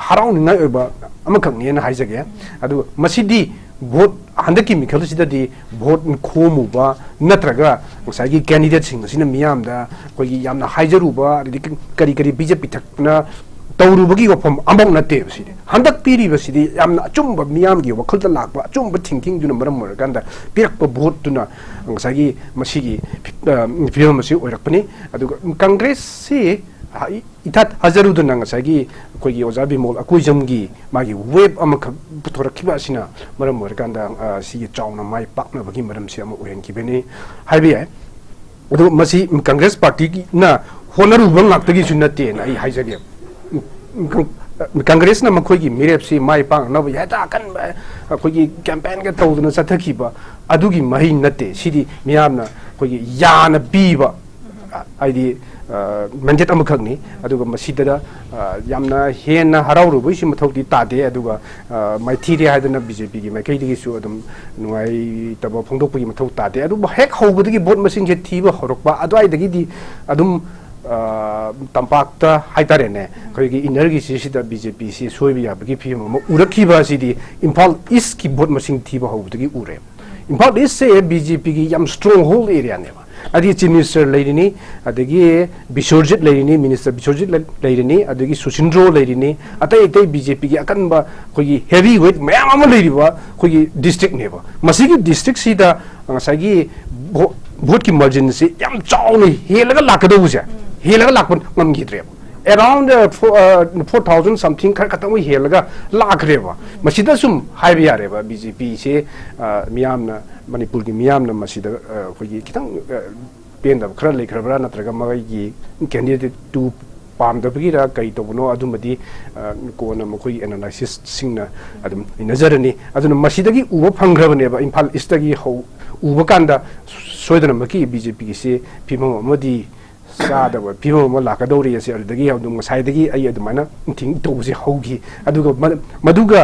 harau ni na oiba amakang ni na haijage adu masi di vote handaki mikhal sida di vote khomu ba natraga sagi candidate sing sina miyam da koi yamna haijaru ba kari BJP thakna तौरुबगी वफम अमौक नते बसिदि हंदक पीरी बसिदि यामना अचुंब मियाम गी वखलता लाकबा अचुंब thinking दुना मरम मरकांदा पिरकप vote दुना ngसागी मसिगी film मसि ओरकपनि अदुगा Congress से इथात हजारुदुना ngसागी कोगी ओजा बिमोल अकुइजमगी मागी web अमख पुथोरखिबा सिना मरम मरकांदा सिगी चाउना माइ पाकना बगी मरम से अम ओरेंकिबेनि हाइबे अदु मसि कांग्रेस पार्टी की ना होनरुबं नाक्तगी सुनते ना आई हाइजगे कांग्रेस ना मखोगी मिरेप से माइ पाक नब याता कन अखोगी कैंपेन के तौदना सथखिबा अदुगी महि नते सिदी मियामना खोगी याना पीबा आइदी मंजेत अमखगनी अदुगा मसिददा यामना हेना हराउरुबो सि मथौती तादे अदुगा माइथीरे हादना बीजेपी की माइकैदगी सु अदम नुवाई तब फोंदोकपगी मथौ तादे अदु हेक हौबदगी बोट मसिन जे थीबा हरकबा अदवाइदगी दी अदुम तंपाक्ता हाइतारेने खोगी इनर्गी सिदा बीजेपी से सोइबि याबगी फिम उरखिबा सिदी इंफाल ईस्ट की बोट मसिन थीबा हौबदगी उरे इंफाल ईस्ट से बीजेपी की याम स्ट्रांग होल्ड एरिया ने अदी चीफ मिनिस्टर लेरिनी अदगी बिश्वजित लेरिनी मिनिस्टर बिश्वजित लेरिनी अदगी सुशिंद्रो लेरिनी अतै अतै बीजेपी की अकनबा खोगी हेवी वेट मयाम अम लेरिबा खोगी डिस्ट्रिक्ट नेबा मसिगी डिस्ट्रिक्ट सिदा ngसागी भोट की मार्जिन से याम चाउनी हेलगा लाकदोबुसे हेलगा लाकपन ngमगिद्रे around 4000 something खर खतम हेलगा लाखरेबा मसिदा सुम हाइबे यारेबा बीजेपी से मियामना मणिपुर की मियामना मसिदा खोगी खितंग पेंदा खर लेखरबरा नत्रगा मगी कैंडिडेट टू पामदबगिरा कई तबनो अदुमदी कोना मखोई एनालिसिस सिंगना अदुम नजरनी अदुन मसिदगी उबो फंग्रबनेबा इम्फाल ईस्टगी हौ उबो कांदा सोयदन मकी बीजेपी की से फिमम अमदी सादब फिमम लाकदौरी से अदगी अदुम साइदगी आई अदुमाना थिंग तोबसे हौगी अदुगा मदुगा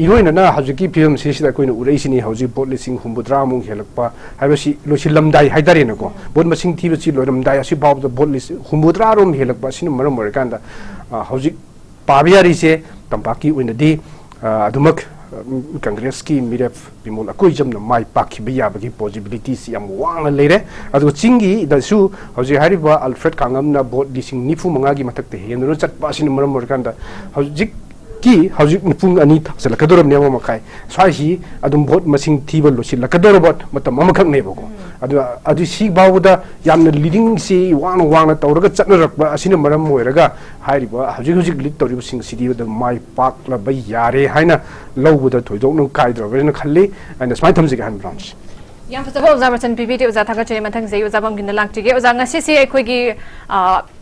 इरोइना हजकी फिल्म सिदा कोइन उरेसिनी हौजी बोट लिसिंग हुम्बुद्रा मुंग हेलकपा हाइबसी लोसिलमदाई हाइदारेनको बोट मसिंग थीबसी लोरमदाई असि बावद बोट लिस हुम्बुद्रा रोम हेलकपा सिन मरम मरकांदा हौजी पाबियारी से तंपाकी उइनदी अदुमक कांग्रेस की मिरेफ बिमोल अकुइजम न माइ पाखि बियाबगी पॉसिबिलिटीज याम वांग लेरे अदु चिंगी दसु हौजी हारिबा अल्फ्रेड कांगम न बोट लिसिंग निफु मंगागी मथकते हेनरो चटपा सिन मरम मरकांदा हौजी की हौजिक पुंग अनि थसलकदोरब नेम मखाय स्वाही अदुम भोट मसिंग थीबल लोसिलकदोरब मतम अमखक नेबको अदु सी बावदा यामन लीडिंग से वांग वांग तौरगा चटनरकबा असिन मरम मोयरगा हारिबा हौजिक हौजिक लीड तौरिब सिंग सिदी द माइ पाकलब यारे हाइना लौबदा थोइदोक काइद्रबेन खल्ली एंड स्माइ थमजिक हान ब्रांच याम फसबो उजाबरसन पीबीटी उजा थागा चेम मथंग जे उजाबम गिन लाक्टिगे उजा ngasi si akhoi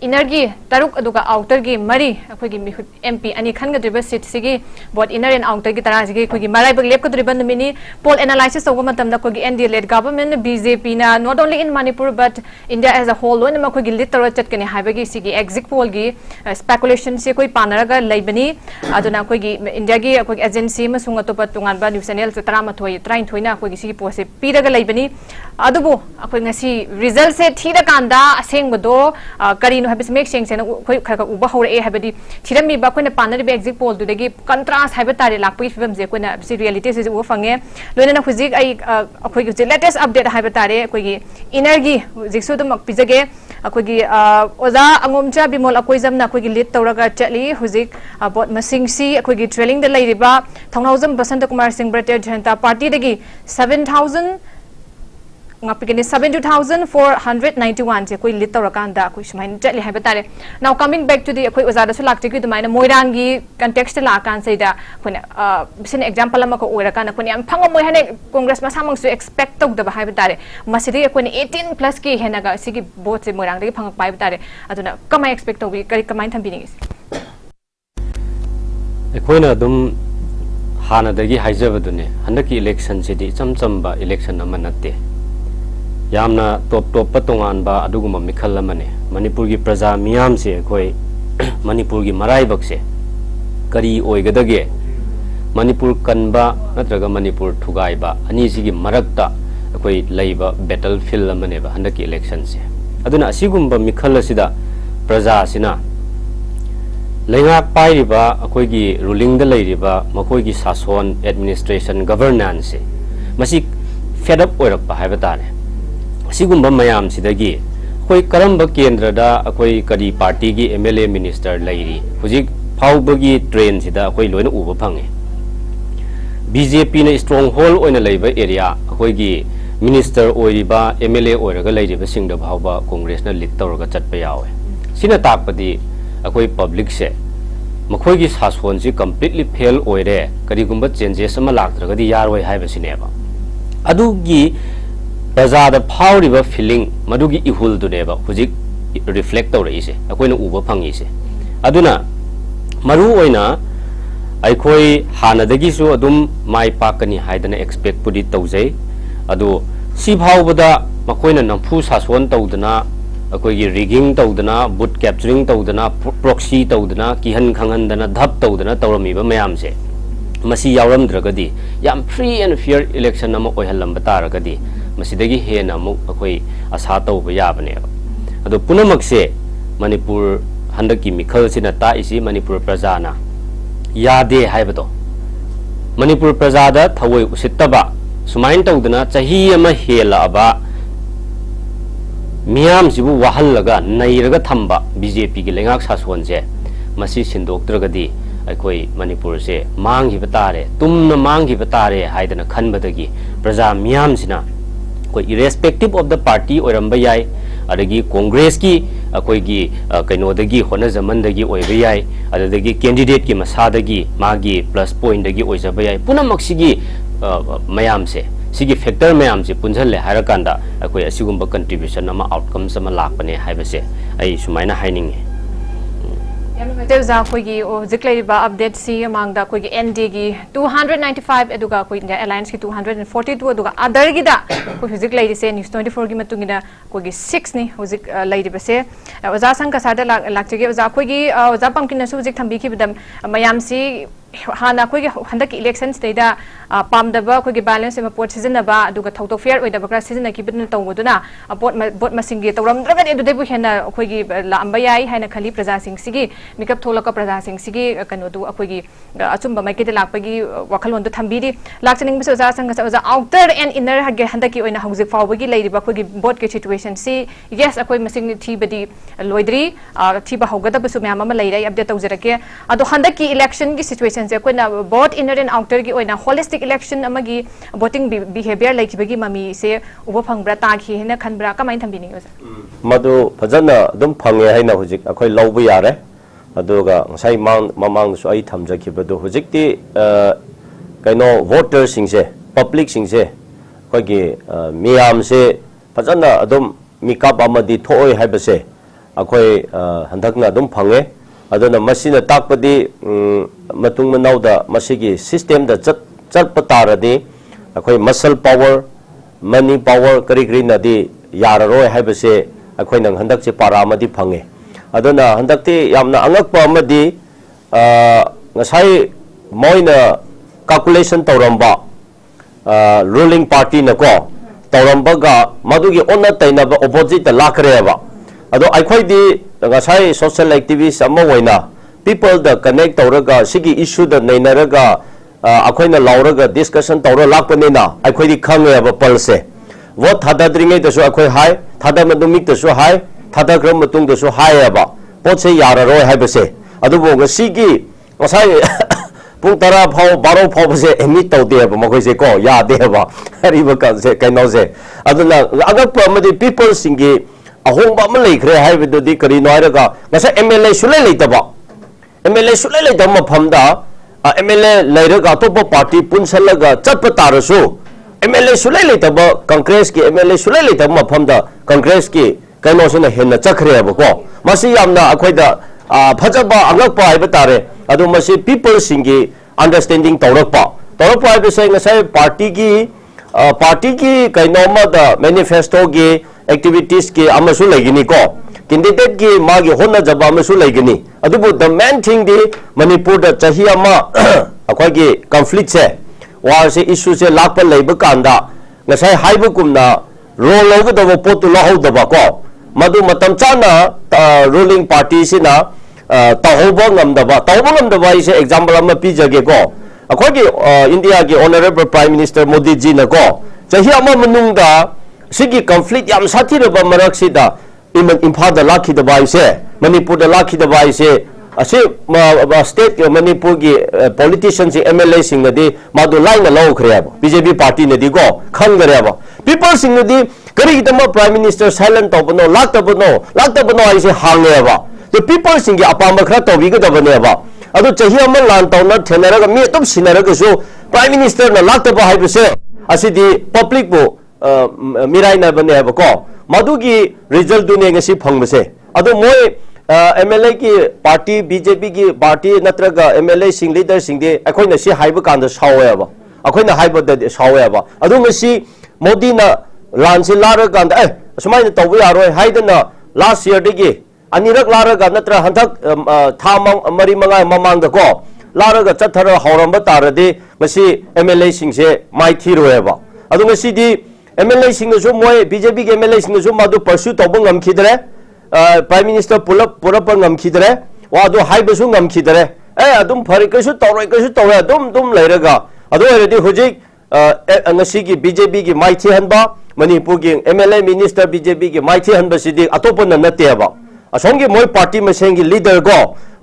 inner gi taruk aduga outer gi mari akhoi gi mihut mp ani khanga driba seat sigi both inner and outer gi tara gi akhoi gi marai bag lep ka driba mini poll analysis over matam da akhoi gi NDA led government BJP na not only in Manipur but India as a whole one akhoi gi literal chat kane haibagi sigi exit poll gi speculation se koi panaraga laibani aduna akhoi gi India gi akhoi agency ma sunga to pat tungan ba news channel 13 thoina akhoi gi sigi post se piraga laibani adubu akhoi ngasi result se thira kanda aseng bodo karino habis make seng sen khoi khaka uba hore e habadi thirami ba koina panari be exit poll dudagi contrast haiba tare lakpi film je koina si reality se u fange loina huzik ai akhoi gi latest update haiba tare akhoi gi energy jiksu dum pijage akhoi gi oza angomcha bimol akhoi jamna akhoi gi lead tawraga chali huzik bot masing si akhoi gi trailing da lairiba thongnawjam basant kumar singh Bharatiya Janata Party dagi 72,491 je koi lit tawrakanda koi sumain chatli haiba tare now coming back to the koi ozada su lakti ki dumaina moirangi context la kan saida koina bisin example ama ko oira kana koina am phangam moi hane congress ma samang su expect tok da haiba tare masidi koina 18 plus ki henaga sigi both se moirang de phangak pai tare aduna kamai expect to bi kari kamai thambi ni koina dum hana dagi haijabadune hanaki election sidi chamchamba election amanate यामना top top पतोंगान बा अदुगुम मिखल मने मणिपुर की प्रजा मियाम से कोई मणिपुर की मराइबक से करी ओइगदगे मणिपुर कनबा नत्रगा मणिपुर थुगाइबा अनि सिगी मरक्ता कोई लैबा बैटल फील्ड मने बा हंदकी इलेक्शन से अदुना असिगुम मिखल सिदा प्रजा सिना लेंगा पाइरिबा अखोई की रूलिंग द लैरिबा मखोई की शासन एडमिनिस्ट्रेशन गवर्नेंस से मसी फेड अप ओइरक हाइबा तारे सिगुम्बा मयाम सिदगी कोई करम केंद्र दा कोई करी पार्टी की MLA मिनिस्टर लैरी हुजिक फाउबगी ट्रेन सिदा अखोई लोइन उब फंगे बीजेपी ने स्ट्रॉन्ग होल्ड ओइना लेबा एरिया अखोईगी मिनिस्टर ओइरिबा एमएलए ओइरगा लेरिबा सिंगदा भावबा कांग्रेस ना लीड तौरगा चटपा यावे सिना ताकपदी अखोई पब्लिक से मखोईगी सासोन से कंप्लीटली फेल ओइरे करिगुंबा चेंजेस अमा लाक्तरगदी यारोय हाइबसिनेबा अदुगी प्रजादा फाउरिबा फीलिंग मदुगी इहुल दुनेबा हुजिक रिफ्लेक्ट तौरइसे अखोइना उबा फंगिसे अदुना मरु ओइना अखोई हानदगिसु अदुम माइ पाकनी हाइदना एक्सपेक्ट पुदी तौजै अदु सी फाउबदा मखोइना नंफु सासोन तौदना अखोई रिगिंग तौदना बुट कैप्चरिंग तौदना प्रॉक्सी तौदना किहन खंगनदना धप तौदना तौरमीबा मयामसे मसी यावरमद्रगदी याम फ्री एंड फेयर इलेक्शन अमा ओइहललंबा तारगदी मसीदगी हेना अमुक अखोई आशा तौबा याबनेबा अदु पुनमकसे मणिपुर हंदकी मिखल सिना ताइसी मणिपुर प्रजाना यादे हाइबदो मणिपुर प्रजादा थवोय उसितबा सुमाइन तौदना चही अमा हेलाबा मियाम सिबु वाहल्लगा नैरगा थंबा बीजेपी की लेंगाक सासोनसे मसी सिंदोक्त्रगदी अखोई मणिपुर से मांगिबा तारे तुमना मांगिबा तारे हाइदना खनबदगी प्रजा मियाम सिना कोई irrespective of the party Oramba याय अदगी कांग्रेस की अखोईगी कइनोदगी होनजमनदगी ओइबा याय अदगी कैंडिडेट की मसादगी मागी प्लस पॉइंट दगी ओइजबा याय पुनमक्सिगी मयाम से सिगी फैक्टर मैम से पुंजल है अखोई असिगुंबा कंट्रीब्यूशन अमा आउटकम्स अमा लापने हाइबसे आई सुमाइना हाइनिंगे तेजा कोई जिक लेरिबा अपडेट सी अमांगदा कोई एनडी की 295 एदुगा कोई इंडिया अलायंस की 242 एदुगा अदर गिदा कोई जिक लेरिसे न्यूज़ 24 की मतुंगिदा कोई 6 नि हुजिक लेरिबसे ओजा संग का सादा लाक्चगे ओजा कोई ओजा पंकिनसु जिक थंबी की बदम मयाम सी हाना कोई हंदक इलेक्शन स्टेदा पामदबा कोई बैलेंस में पोट सिजनबा अदुगा थौतो फेयर ओइदबा क्रा सिजन की बिदन तौबदुना बोट मसिंगे तौरमद्रगदे अदुदेबु हेना कोई लांबा याई हाइना खली प्रजा सिंह सिगी मिकअप थोलक प्रजा सिंह सिगी कनोदु अखोई अचुंबा माइकेदे लापगी वखलोंदो थंबीदी लाक्चनिंग बिसो जा संग जा आउटर एंड इनर हगे हंदकी ओइना हौजिक फावबगी लेरिबा कोई बोट के सिचुएशन सी यस अखोई मसिंग थीबदी लोइद्री थीबा हौगदबसु म्याम अमा लेरै अपडेट तौजरके अदो हंदकी इलेक्शन की सिचुएशन से कोना बोट इनर एंड आउटर की ओइना होलिस्टिक इलेक्शन अमगी वोटिंग बिहेवियर लाइकिबगी ममी से उबो फंगब्रा ताखि हेना खनब्रा कमाइन थंबिनी मदु फजना दम फंगे हैना हुजिक अखोई लौबु यारे अदुगा ngai mamang su ai thamjakibadu hujikti kaino voter singse public singse kogi miyam se fajana adum mikap amadi thoi haibase akoi handakna adum phange aduna masina takpadi matung manauda masigi system da chat pataradi akoi muscle power money power kari kari nadi yararoi haibase akoi nang handak se para amadi phange aduna handakti yamna angakpa amadi ngasai moina calculation tawramba ruling party na ko tawramba ga madugi onna tainaba opposite lakreba ado aikhoi di ngasai social activists amma waina people da connect tawraga sigi issue da nainaraga akhoina lauraga discussion tawra lakpanina aikhoi di khangeba palse vote thadadringai da su akhoi hai thada madumik da su hai thada gram matung da su hai aba potse yararoi haibase adubo ngasigi ngasai pung tara phau baro phau base emi tawde ba makhoi se ko ya de ba hariba kan se kaino se aduna agak amadi people singi ahongba ma leikre haibedu di kari noiraga ngasa MLA sulai leitaba MLA sulai leitama phamda MLA leiraga topa party punsalaga chatpa tarasu MLA sulai leitaba congress ki MLA sulai leitama phamda congress ki kaino sina henna chakre ba ko masi yamna akhoida phajaba angakpa haiba tare adu masi people singi understanding tawrakpa haiba sai ngasai party ki kaino ma da manifesto gi activities ki amasu legini ko candidate ki magi honna jaba amasu legini adubu the main thing di manipur da chahi ama akhoi gi conflict se war se issue se lakpa leiba kanda ngasai haiba kumna role logo da potu lo hau da ba ko madu matam chana ruling party sina tahoba ngamdaba is example ama pijage ko akhoi India ki honorable prime minister Modi ji na ko chahi ama manungda sigi conflict yam sathi roba marak sida imphal da lakhi da bai se manipur da lakhi da bai se असे state Manipur की politician से MLA Singh नदी मादु line लो खरे BJP party नदी को खन करे people Singh नदी करी तम प्राइम मिनिस्टर साइलेंट तबनो लाक्तबनो ऐसे हांगे तो पीपल सिंह की अपाम खरा तौबीगदबने अदो चही अम लान तौना थेनरग मी तुम सिनरगसु प्राइम मिनिस्टर न लाक्तब हाइबसे असिदी पब्लिक बो मिराइना बने को मधुगी रिजल्ट दुने ngasi फंगबसे अदो मोय MLA की पार्टी बीजेपी की पार्टी नत्रग MLA सिंह लीडर सिंह दे अखोइना सि हाइब कांद सावेबा अखोइना हाइब द सावेबा अदो ngasi मोदी ना लान से लार कांद असुमाइना तौबो यारोय हाइदना लास्ट ईयर देगी अनिरक लारगा नत्र हंथक था मरी मंगा ममांग को लारगा चथर हौरंब तारदे ngasi MLA सिंह से माइ थीरोयबा अदो ngasi दी MLA सिंह जो मोय बीजेपी के MLA सिंह जो मादु परसु तौबो ngमखिदरे प्राइम मिनिस्टर पुरप ngमखिदरे वादो हाइबसु ngमखिदरे अदुम फरे कसु तौरे अदुम लेरगा अदो हेरदि हुजिक ngasi की बीजेपी की माइ थीहनबा मणिपुर की MLA मिनिस्टर बीजेपी की माइ थीहनबसिदि अतोपन नतेबा असोंगी मोय पार्टी मसेंगी लीडर को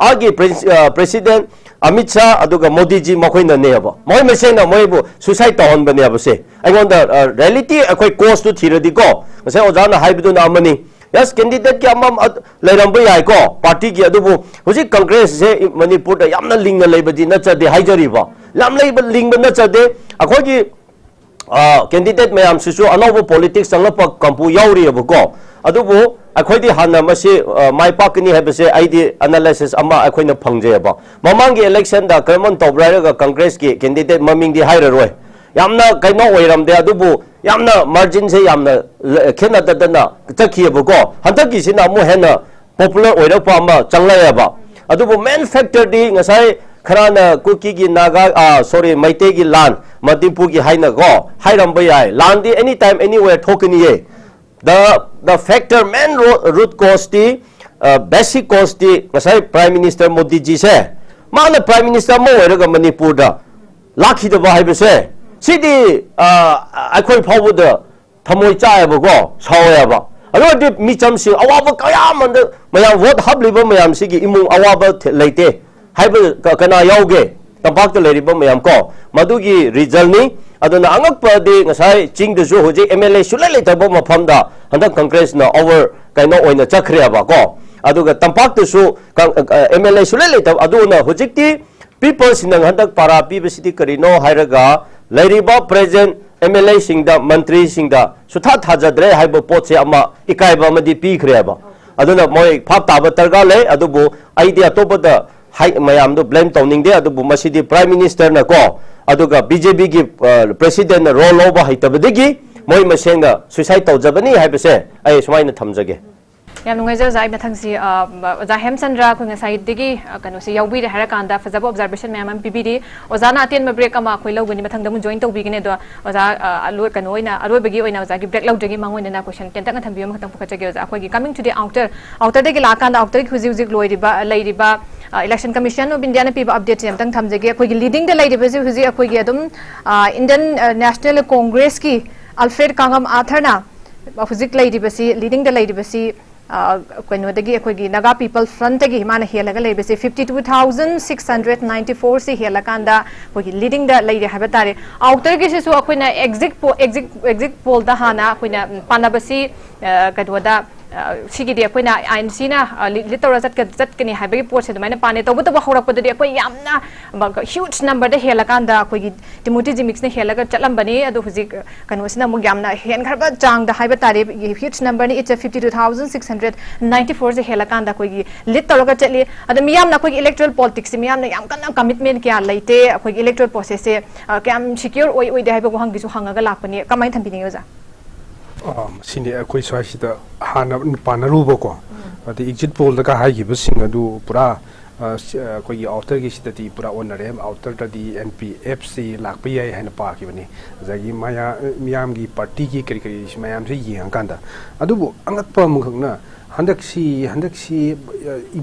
आगे प्रेसिडेंट अमित शाह अदुगा मोदी जी मखोइना नेबा मोय मसेंना मोयबु सुसाइड तौहन बनेबसे अगोंदा रियलिटी अखोय कोस्ट टू थीरदि को मसे ओजाना हाइबदुना अमनी यस कैंडिडेट के अमम लेरंब याय को पार्टी की अदुबु हुजि कांग्रेस से मणिपुर दा यामना लिंग लेबदि नचदे हाइजरिबा याम लेब लिंग नचदे अखोगी कैंडिडेट मैम सिसु अनौब पॉलिटिक्स संगप कंपू याउरिबको अदुबु अखोइदि हाना मसे माइ पाकनी हेबसे आइदि एनालिसिस अमा अखोइना फंगजेबा ममांगी इलेक्शन दा करमन तौब्रायगा कांग्रेस की कैंडिडेट ममिंग दि हाइररोय यामना कैनो ओइरमदे अदुबु यामना मार्जिन से यामना खेनददना चखियबको हंतकी सिना मु हेना पॉपुलर ओइरपा अमा चंगलायबा अदुबु मेन फैक्टर दि ngасai खराना कुकी की नागा सॉरी मैते की लान मणिपुर की हाइना को हाइरमबा याय लान दि एनी टाइम एनीवेयर ठोकनिये the factor main root cause the basic cause the ngасai prime minister modi ji se mana prime minister mo oiraga manipur da lakhi da ba haibase sidi akhoi phawu da thamoi chaayaba ko sawayaba ado di micham si awaba kayam and mayam vote habliba mayam sigi imung awaba leite haiba kana yauge tabak da leriba mayam ko madugi result ni aduna angak padi ngasai ching de jo hoje MLA sula le tabo mafam da handak congress na over kaino oina chakriya ba ko aduga tampak tu su MLA sula le tab aduna hojikti people sinang handak para pi besiti karino hairaga leriba present MLA singda mantri singda sutha thajadre haibo pot se ama ikai ba madi pi khriya ba aduna moi phap ta ba targa le adubu idea to bada hai mayam do blame towning de adubu masidi prime minister na ko अदुगा बीजेपी की president रोल ओवर हाइतबदगी मोय मसेंगा suicide तौजबनी हाइबसे आई सुमाइना थमजगे याम नुंगाइजा जाय मथंगसी ओजा हेमचंद्र खुंगा साइडगी कनोसी याउबी हरा कांदा फजब ऑब्जर्वेशन मैम पीबीडी ओजाना अतेन ब्रेक अमा खोइ लौगनी मथंगद मु जॉइन तौबीगने दो ओजा अलो कनोइना अरोबगी ओइना ओजा की ब्रेक लौजगी मांगोइना क्वेश्चन टेंटंग थंबियो मथंग फुखचगे ओजा अखोगी कमिंग टू द आउटर दगी लाकांदा आउटर की हुजी हुजी लोइरिबा लैरिबा इलेक्शन कमीशन ऑफ इंडिया ने पीबा अपडेट यमतंग थमजगे अखोगी लीडिंग द लैरिबा हुजी अखोगी अदुम इंडियन नेशनल कांग्रेस की अल्फ्रेड कांगम आथरना हुजिक लैरिबसी लीडिंग द लैरिबसी कनोदगी अखोगी नागा पीपल फ्रंट की माना हेलगा लेबसे 52,694 से हेलकांदा अखोगी लीडिंग द लेरे हाबा तारे आउटर की सेसु अखोइना एग्जिट पोल दा हाना अखोइना पानाबसी कदवदा सिगिदि अखोइना आईएनसी ना लिटोरा चटकनी हाबगी पोट से दमाइना पाने तब तब हौरकपदि अखोइ यामना ह्यूज नंबर द हेलकांदा अखोगी टिमोटी जिमिक्स ने हेलगा चलंबनी अदु हुजि कनोसिना मु यामना हेनखरबा चांग द हाबा तारे ह्यूज नंबर ने इट्स 52,694 से हेलकांदा अखोगी लिटोरा चली अद मियामना अखोगी इलेक्टोरल पॉलिटिक्स मियामना याम कन्ना कमिटमेंट क्या लेते अखोगी इलेक्टोरल प्रोसेस से क्याम सिक्योर ओइ दे हाबा को हंगिसु हंगागा लापनी कमाइ थंबिनि ओजा सिने अखोई स्वाइसिदा हाना पानरुबको अति एग्जिट पोल दका हाइगिबसिंग अदु पुरा अखोई आउटर की सिदति पुरा ओनरे आउटर तदि NPFC लाकपि याय हैन पाकिबनि जगी माया मियाम की पार्टी की करी मायाम से यंग कांदा अदुबु अंगतपा मुखना हंदक्सी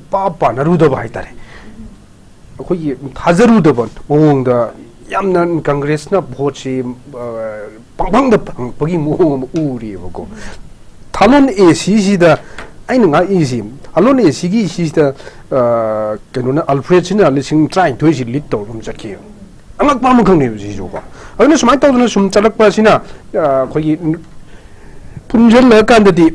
इपा पानरुदब हाइतारे अखोई थाजरुदब मोंगदा यामना कांग्रेस ना भोट से पंगद पंगपगी मोंग उरिबको थालन एसी सिदा ai nunga easy alone is sigi sister kanuna alfred sina lising trying to is lit to rum chaki angak pa mo khang ne ji jo ba aduna sumai to na sum chalak pa sina khoi punjal la kan di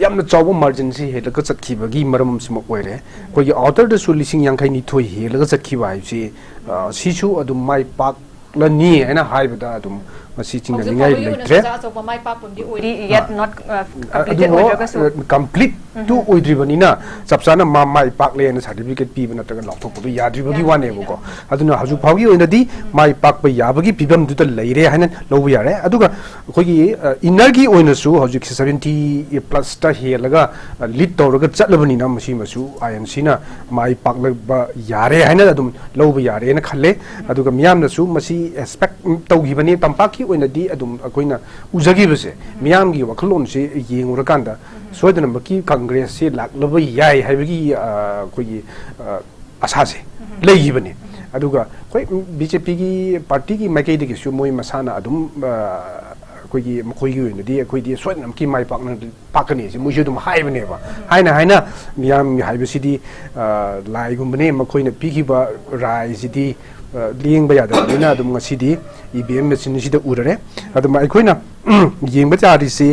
yamna chawu emergency he la ka chakhi ba gi maram sima oire khoi author da su lising yang khai ni thoi he la ka chakhi ba si sisu adum mai pak la ni ana hai ba da adum masi chinga ningai leitre yet not completed complete tu oidri banina chapsana ma mai pak le na certificate pi bana ta lok thok bu yadri bagi wane bu ko aduna haju phagi oina di mai pak ba ya bagi pibam du ta leire hanan lo bu yare aduga khoi gi inner gi oina su haju 70 plus ta he laga lead to raga chatlabani na masi masu inc na mai pak la ba yare hanan adum lo bu yare na khalle aduga miyam na su masi expect to gi bani tampak ki oina di adum akoina uzagi base miyam gi waklon se yengura kanda soidana baki congress se lak lobai yai haibagi koi asa se lei bani aduga koi bjp gi party gi makai de su moi masana adum koi gi makoi gi oina di koi di soidana ki mai pak na pakani se moi dum hai bani ba haina miyam haibasi di lai gum bani makoi na pigi ba rai sidi lieng ba ya da na dum ngasi di EBM machine sida urare adum aikoina yeng ba cha ri se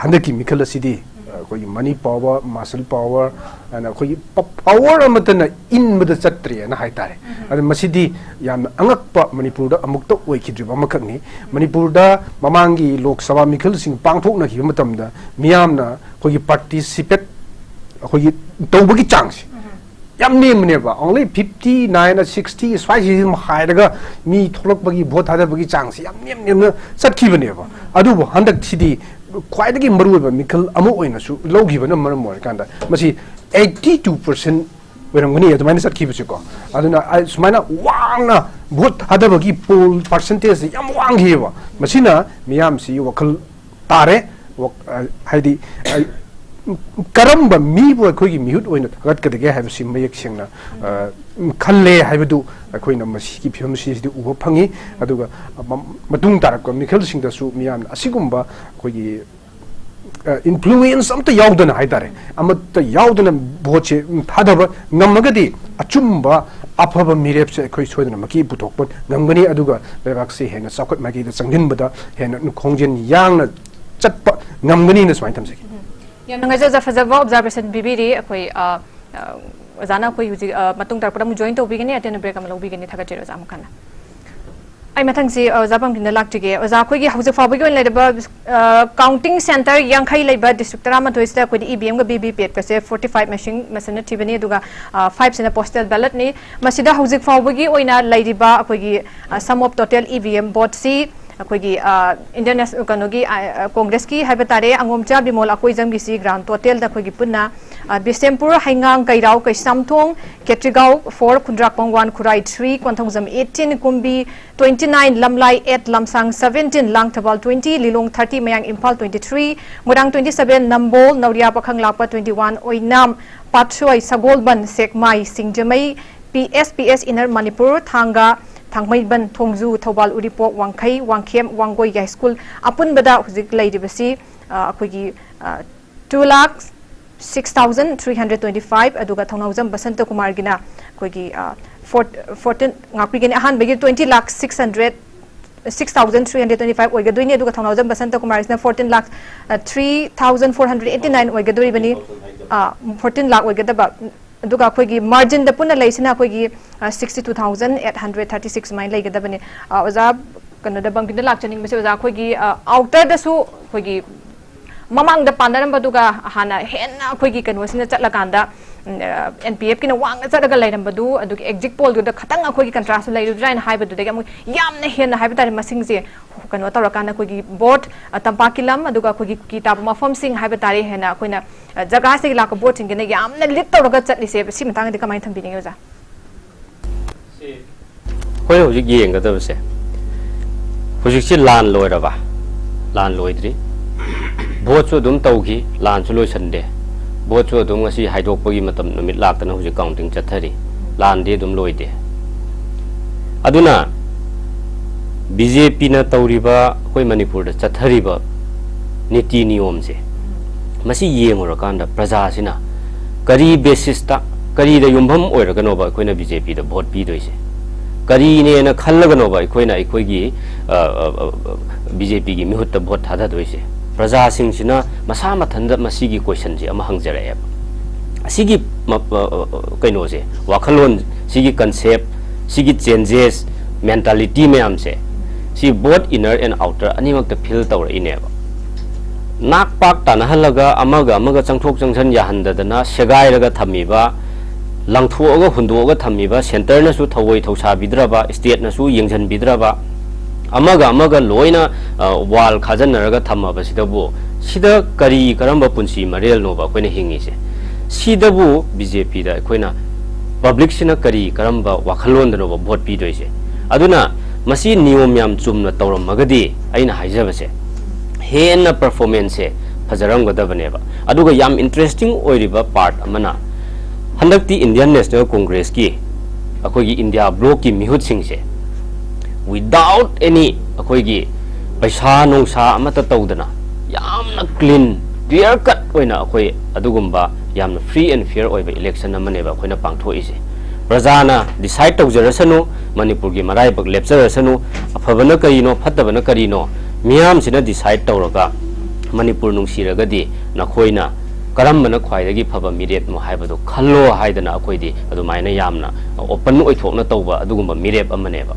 handa ki mikal sidi koi money power muscle power ana koi power amatana in bada chatre na haitare adum masidi yam angak pa manipur da amuk to oi khidriba makak ni manipur da mamangi lok sabha mikal sing pangthok na ki matam da miyam na koi participate koi tawbagi chance yam name ne ba only 59 or 60 is 5 is high daga mi tholok bagi vote hada bagi chance yam name na satki bane ba adu bo handak sidi kwai dagi maru ba mikal amu oina su logi bana maram mo kanda masi 82% werangani adumani satki bisu ko aduna sumaina wangna vote hada bagi poll percentage yam wang he ba masina miyam si wakal tare haidi karamba mi bo khoi gi mihut oina gat ka de ge have sim mayek singna khalle haibadu khoi na masi ki phim si di uba phangi aduga matung tarak ko mikhal sing da su miyam asigumba khoi gi influence amta yaudana haidare amta yaudana boche thadaba ngamagadi achumba afaba mirep se khoi soidana maki butok ngamgani aduga lebak se hena sakot magi da changdin bada hena khongjin yang na chatpa ngamgani na swai tamse yam ngai za fazava observation bibiri akoi zana koi huji matung tar pram join to bigani aten break am lo bigani thaga chero zam kana ai mathang si zabam din lak tige za koi gi hauze fa bagi le ba counting center yang khai leiba district rama toista koi EBM ga BB pet ka se 45 machine masana tibani duga 5 sena postal ballot ni masida hauze fa bagi oina leidiba koi gi sum of total EVM vote si अखोगी Indian कनोगी कांग्रेस की हाइबतारे अंगोमचा बिमोल अखोई जमगी सी ground total दा अखोगी पुन्ना Bishenpur Heingang Keirao Keisamthong Khetrigao 4 Khundrakpam 1 Khurai 3 Konthoujam 18 Kumbi 29 Lamlai 8 Lamsang 17 Langthabal 20 Lilong 30 Mayang Imphal 23 Moirang 27 Nambol Naoria Pakhanglakpa 21 Oinam Patsoi Sagolband Sekmai Singjamei PSPS inner Manipur Thanga Thangmeiband Thongju Thoubal Uripok Wangkhei Wangkhem Wangoi high school अपुनबदा हुजिक लैदिबसी अखोगी 2,06,325 अदुगा थौनाउजम बसंत कुमार गिना अखोगी 14 ngapigen ahan begi 20,6,325 oigadoi ni aduga thaunaujam basanta kumar isna 14 lakh 3,489 oigadoi bani 14 lakh oigadaba aduga akhoi margin da puna laisina akhoi 62,836 main laigadabani oza kano da bangkin lakh chaning bese oza akhoi outer da su akhoi mamang da pandaram baduga hana henna akhoi kano sina chatla kanda NPF kina wang chadaga lairam badu adugi exit poll du da khatang akhoi contrast lairu drain hai badu da amu yamna henna hai batari masing je kano tawrakana akhoi board tampakilam aduga akhoi kitab mafam sing hai batari henna akhoi na jaga se la ko board sing ne yamna lit tawraga chatli se si matang de kamai thambini oza hoi hoji yeng ga da se hoji si lan loira ba lan loidri board so dum tawgi lan so loi sande board so dum ngasi haidok pagi matam numit lak tan hoji counting chathari lan de dum loide aduna BJP na tawriba hoi manipur da chathari ba niti niyom se masi yengurakan da praja sina kari basis ta kari da yumbam oiragano ba koina BJP da vote pi doise kari ne na khallagano ba koina ikoi gi BJP gi mihut ta vote thada doise praja sing sina masa mathanda masi gi question ji ama hangjara ap asigi kaino je wakhalon sigi concept sigi changes mentality me amse si both inner and outer animak ta feel tawra ineba nak pak tanahalaga amaga changthok changsan yahandadana segai raga thamiba langthuoga hunduoga thamiba center na su thawoi thausa bidraba state na su yengjan bidraba amaga loina wall khajanaraga thamaba sidabu sida kari karamba punsi marel no ba koina hingi se sidabu BJP da koina public sina kari karamba wakhalon da no ba vote pi doise aduna masi niyom yam chumna tawram magadi aina haijabase henna performance fajaram gadabane ba aduga yam interesting oiriba part amana handakti Indian National Congress ki akoi India bloc ki mihut sing se without any akoi gi paisa nongsa amata tawdana yamna clean clear cut oina akoi adugumba yamna free and fair oiba election amane ba koina pangthoise prajana decide tawjarasanu manipur gi marai bak lepjarasanu afabana karino phatabana karino miyam sina decide tawraga manipur nungsiragadi nakhoina karambana khwaidagi phaba mirep mo haibado khallo haidana akoidi adumaina yamna open oithokna tawba adugumba mirep amaneba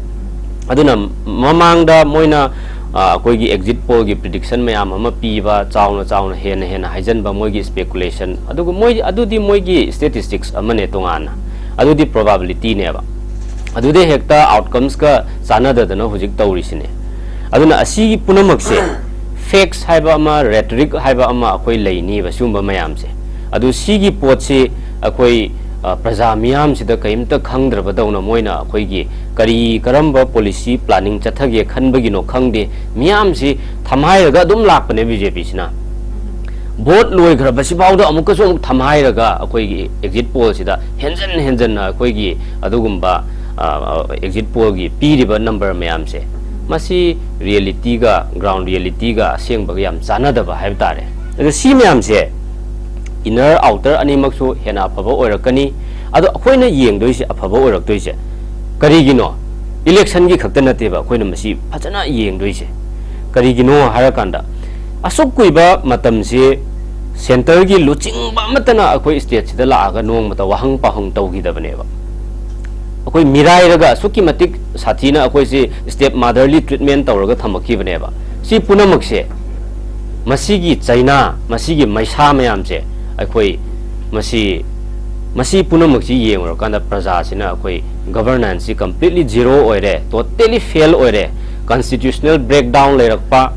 aduna mamangda moina akoigi exit poll gi prediction mayam ama piba chauna hena haijanba moigi speculation adugu moi adudi moigi statistics amane tongana adudi probability neba adude hekta outcomes ka sanadadana hujik tawrisine aduna asigi punamakse facts haiba ama rhetoric haiba ama akoi leini ba sumba mayam se adu sigi potse akoi praja miyam sida kaimta khangdraba dauna moina akoi gi kari karamba policy planning chathage khanbagi no khangde miyam si thamhairaga dum lakpane BJP sina vote loi graba sibawda amuka so thamhairaga akoi gi exit poll sida henjan akoi gi adugumba exit poll gi piriba number mayam se masi reality ga ground reality ga seng ba yam chanadaba haibtare adu si mayam se inner outer animak su hena phaba oirakani adu akoina yengdoise aphaba oiraktoise karigino election gi khakta nateba akoina masi phajana yengdoise karigino harakanda asuk kuiba matam se center gi luching ba matana akoi state sida laaga nong mata wahang pahang tawgidabneba akoi mirai raga suki matik sathina akoi se step motherly treatment tawraga thamaki baneba si punamak se masigi China masigi maisa mayam se akoi masi punamak si yengra kanda praja sina akoi governance si completely zero oire totally fail oire constitutional breakdown leirakpa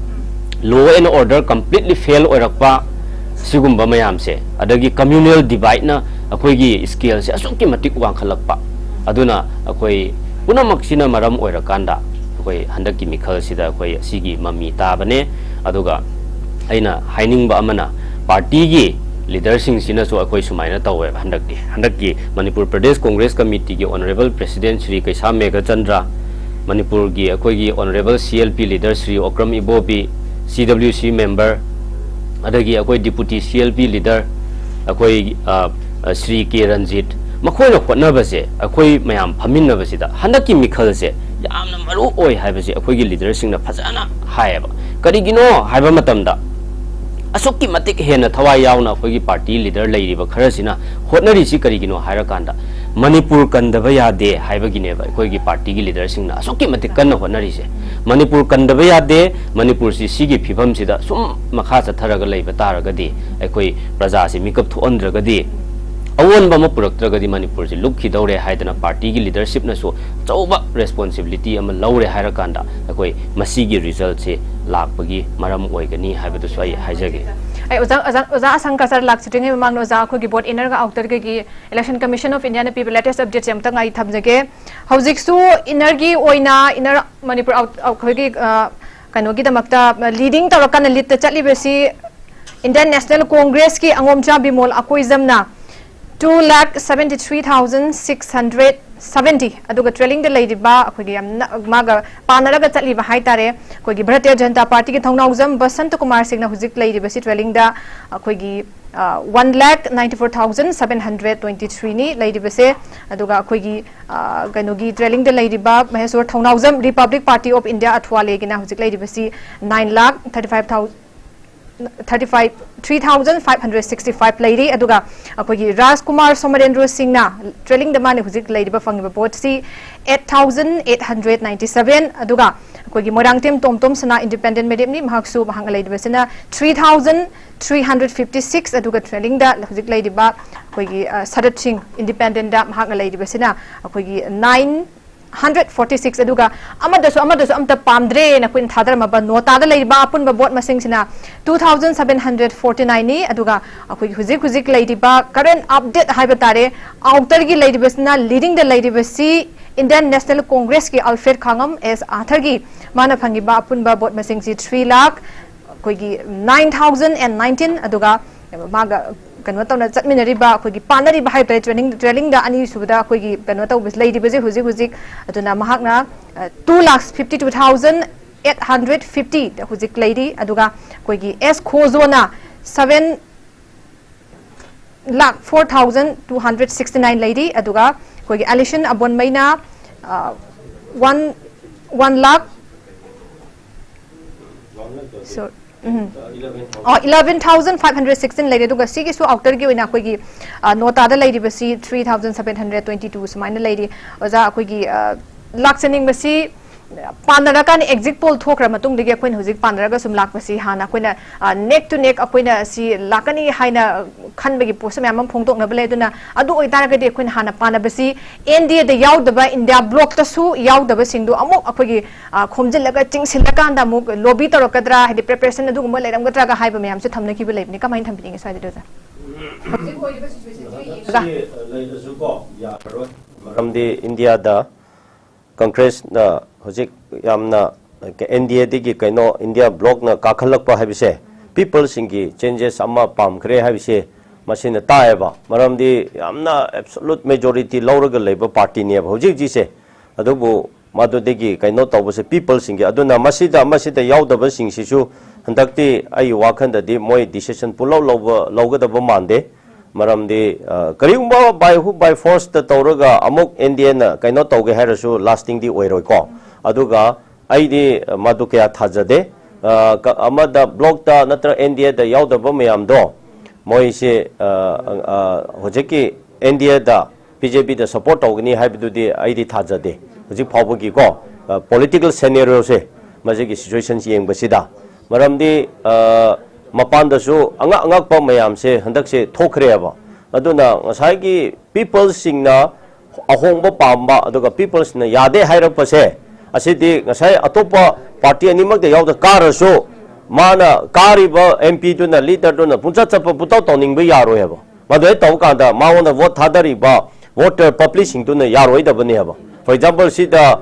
law and order completely fail oirakpa sigumba mayam se adagi communal divide na akoi gi scale se asuki matik wangkhalakpa aduna akoi punamak sina maram oirakanda akoi handaki mikhal sida akoi sigi mami tabane aduga aina hainingba amana party gi leader sing sina so akoi sumaina tawe handaki Manipur Pradesh Congress Committee gi honorable president Shri Kaisa Mega Chandra Manipur gi akoi gi honorable CLP leader Shri Okram Ibobi CWC member adagi akoi deputy CLP leader akoi Shri K Ranjit makhoi hotnaba se akoi mayam phaminna sida handaki mikhal se yamna maru oi haiba se akoi gi leader sing na phajana haiba karigino haiba matamda asokki matik hena thawai yauna akoi gi party leader leiriba kharasina hotnari si karigino hairakanda Manipur kandaba yade haiba gineba akoi gi party gi leader sing na asokki matik kanna hotnari se Manipur kandaba yade Manipur si sigi phibam sida sum makha chatharaga leiba taragadi akoi praja si mikap thu andragadi awon ba mapuraktragadi Manipur si lukhi daure haidana party gi leadership na so chauba responsibility ama laure hairakanda akoi masigi result se lakpagi maram oigani haibadu swai haijage ai oza asangka sar lak chiting mang oza ko gi board inner ga outer gi election commission of India na people latest updates am tang ai thamjage hojik su inner gi oina inner Manipur out ko gi kano gi damakta leading tawrakana lead ta chali besi Indian National Congress ki angomcha bimol akoi jamna 2,73,676 70 aduga trailing the lady ba akhoi maga panaraga chatli ba haitare akhoi gi Bharatiya Janata Party ki thongnaujam Basant Kumar Singh na hujik lady ba si trailing da akhoi gi 1,94,723 ni lady ba se aduga akhoi gi ganogi trailing the lady ba Maheswar thongnaujam Republic Party of India athwale gi na hujik lady ba si 3,565 lady aduga akogi Rajkumar Somarendra Singh na trailing the mani hujik lady ba fangiba vote si 8,897 aduga akogi Morangtem Tomtom Sana independent medium ni mahaksu bahang lady ba sina 3,356 aduga trailing da hujik lady ba akogi Sadat Singh independent da mahang lady ba sina akogi 946 aduga amadasu amta pamdre na kuin thadar ma ba nota da lei ba apun ba bot masing sina 2749 ni aduga akoi hujik lady ba current update haiba tare outer gi lady basna leading the lady basi Indian National Congress ki Alfred Khangam as author gi mana phangi ba apun ba bot masing si 3 lakh koi gi 9019 aduga maga kano tawna chatminari ba akhoi gi panari ba hai training da ani subda akhoi gi kano taw bis lady base hujik aduna mahakna 2,52,850 da hujik lady aduga akhoi gi S khozona 7,04,269 lady aduga akhoi gi Alison Abon Maina 1 lakh so 11,516 lady aduga sigi su outer gi oina akhoi gi nota da lady basi 3,722 sumaina lady oza akhoi gi laksening basi panara kan exit poll thokra matung digi akhoi hujik panara ga sum lak basi hana akhoi na neck to neck akhoi na si lakani haina khan bagi post ma am phongtok na bale duna adu oi tara ga de akhoi hana pana basi NDA da yaw daba India block ta su yaw daba singdu amuk akhoi gi khomjil laga chingsil la kan da muk lobby torokadra hadi preparation adu gum leiram gadra ga haiba mayam se thamna ki belai ni kamain thambi ngi sai de da maramdi India da Congress na hojik yamna NDA digi kaino India block na kakhalakpa habise people singi changes amma pam kre habise machine taeba maramdi yamna absolute majority lauraga leba party ne hojik ji se adubu madu digi kaino tawbase people singi aduna masida yaudaba singsisu handakti ai wakhan da di moi decision pulau loga da mande maramdi kariumba by force ta tawraga amuk Indian kaino tawge harasu lasting di oiroi ko aduga aidi madu kya thajade amada block ta natra India da yaudaba mayam do moi se hojeki India da BJP da support tawgni haibidu di aidi thajade hojik phawbugi ko political scenario se majigi situation yeng basida maramdi mapan da su angak pa mayam se handak se thokre ba aduna ngasai gi people singna ahong ba pamba aduga people sina yade hairap se asidi ngasai atopa party animak de yaw da karasu mana kari ba MP tu na leader tu na puncha chapa putau toning ba yaro heba madoi taw ka da mawon da vote thadari ba voter publishing tu na yaro da bani heba for example sida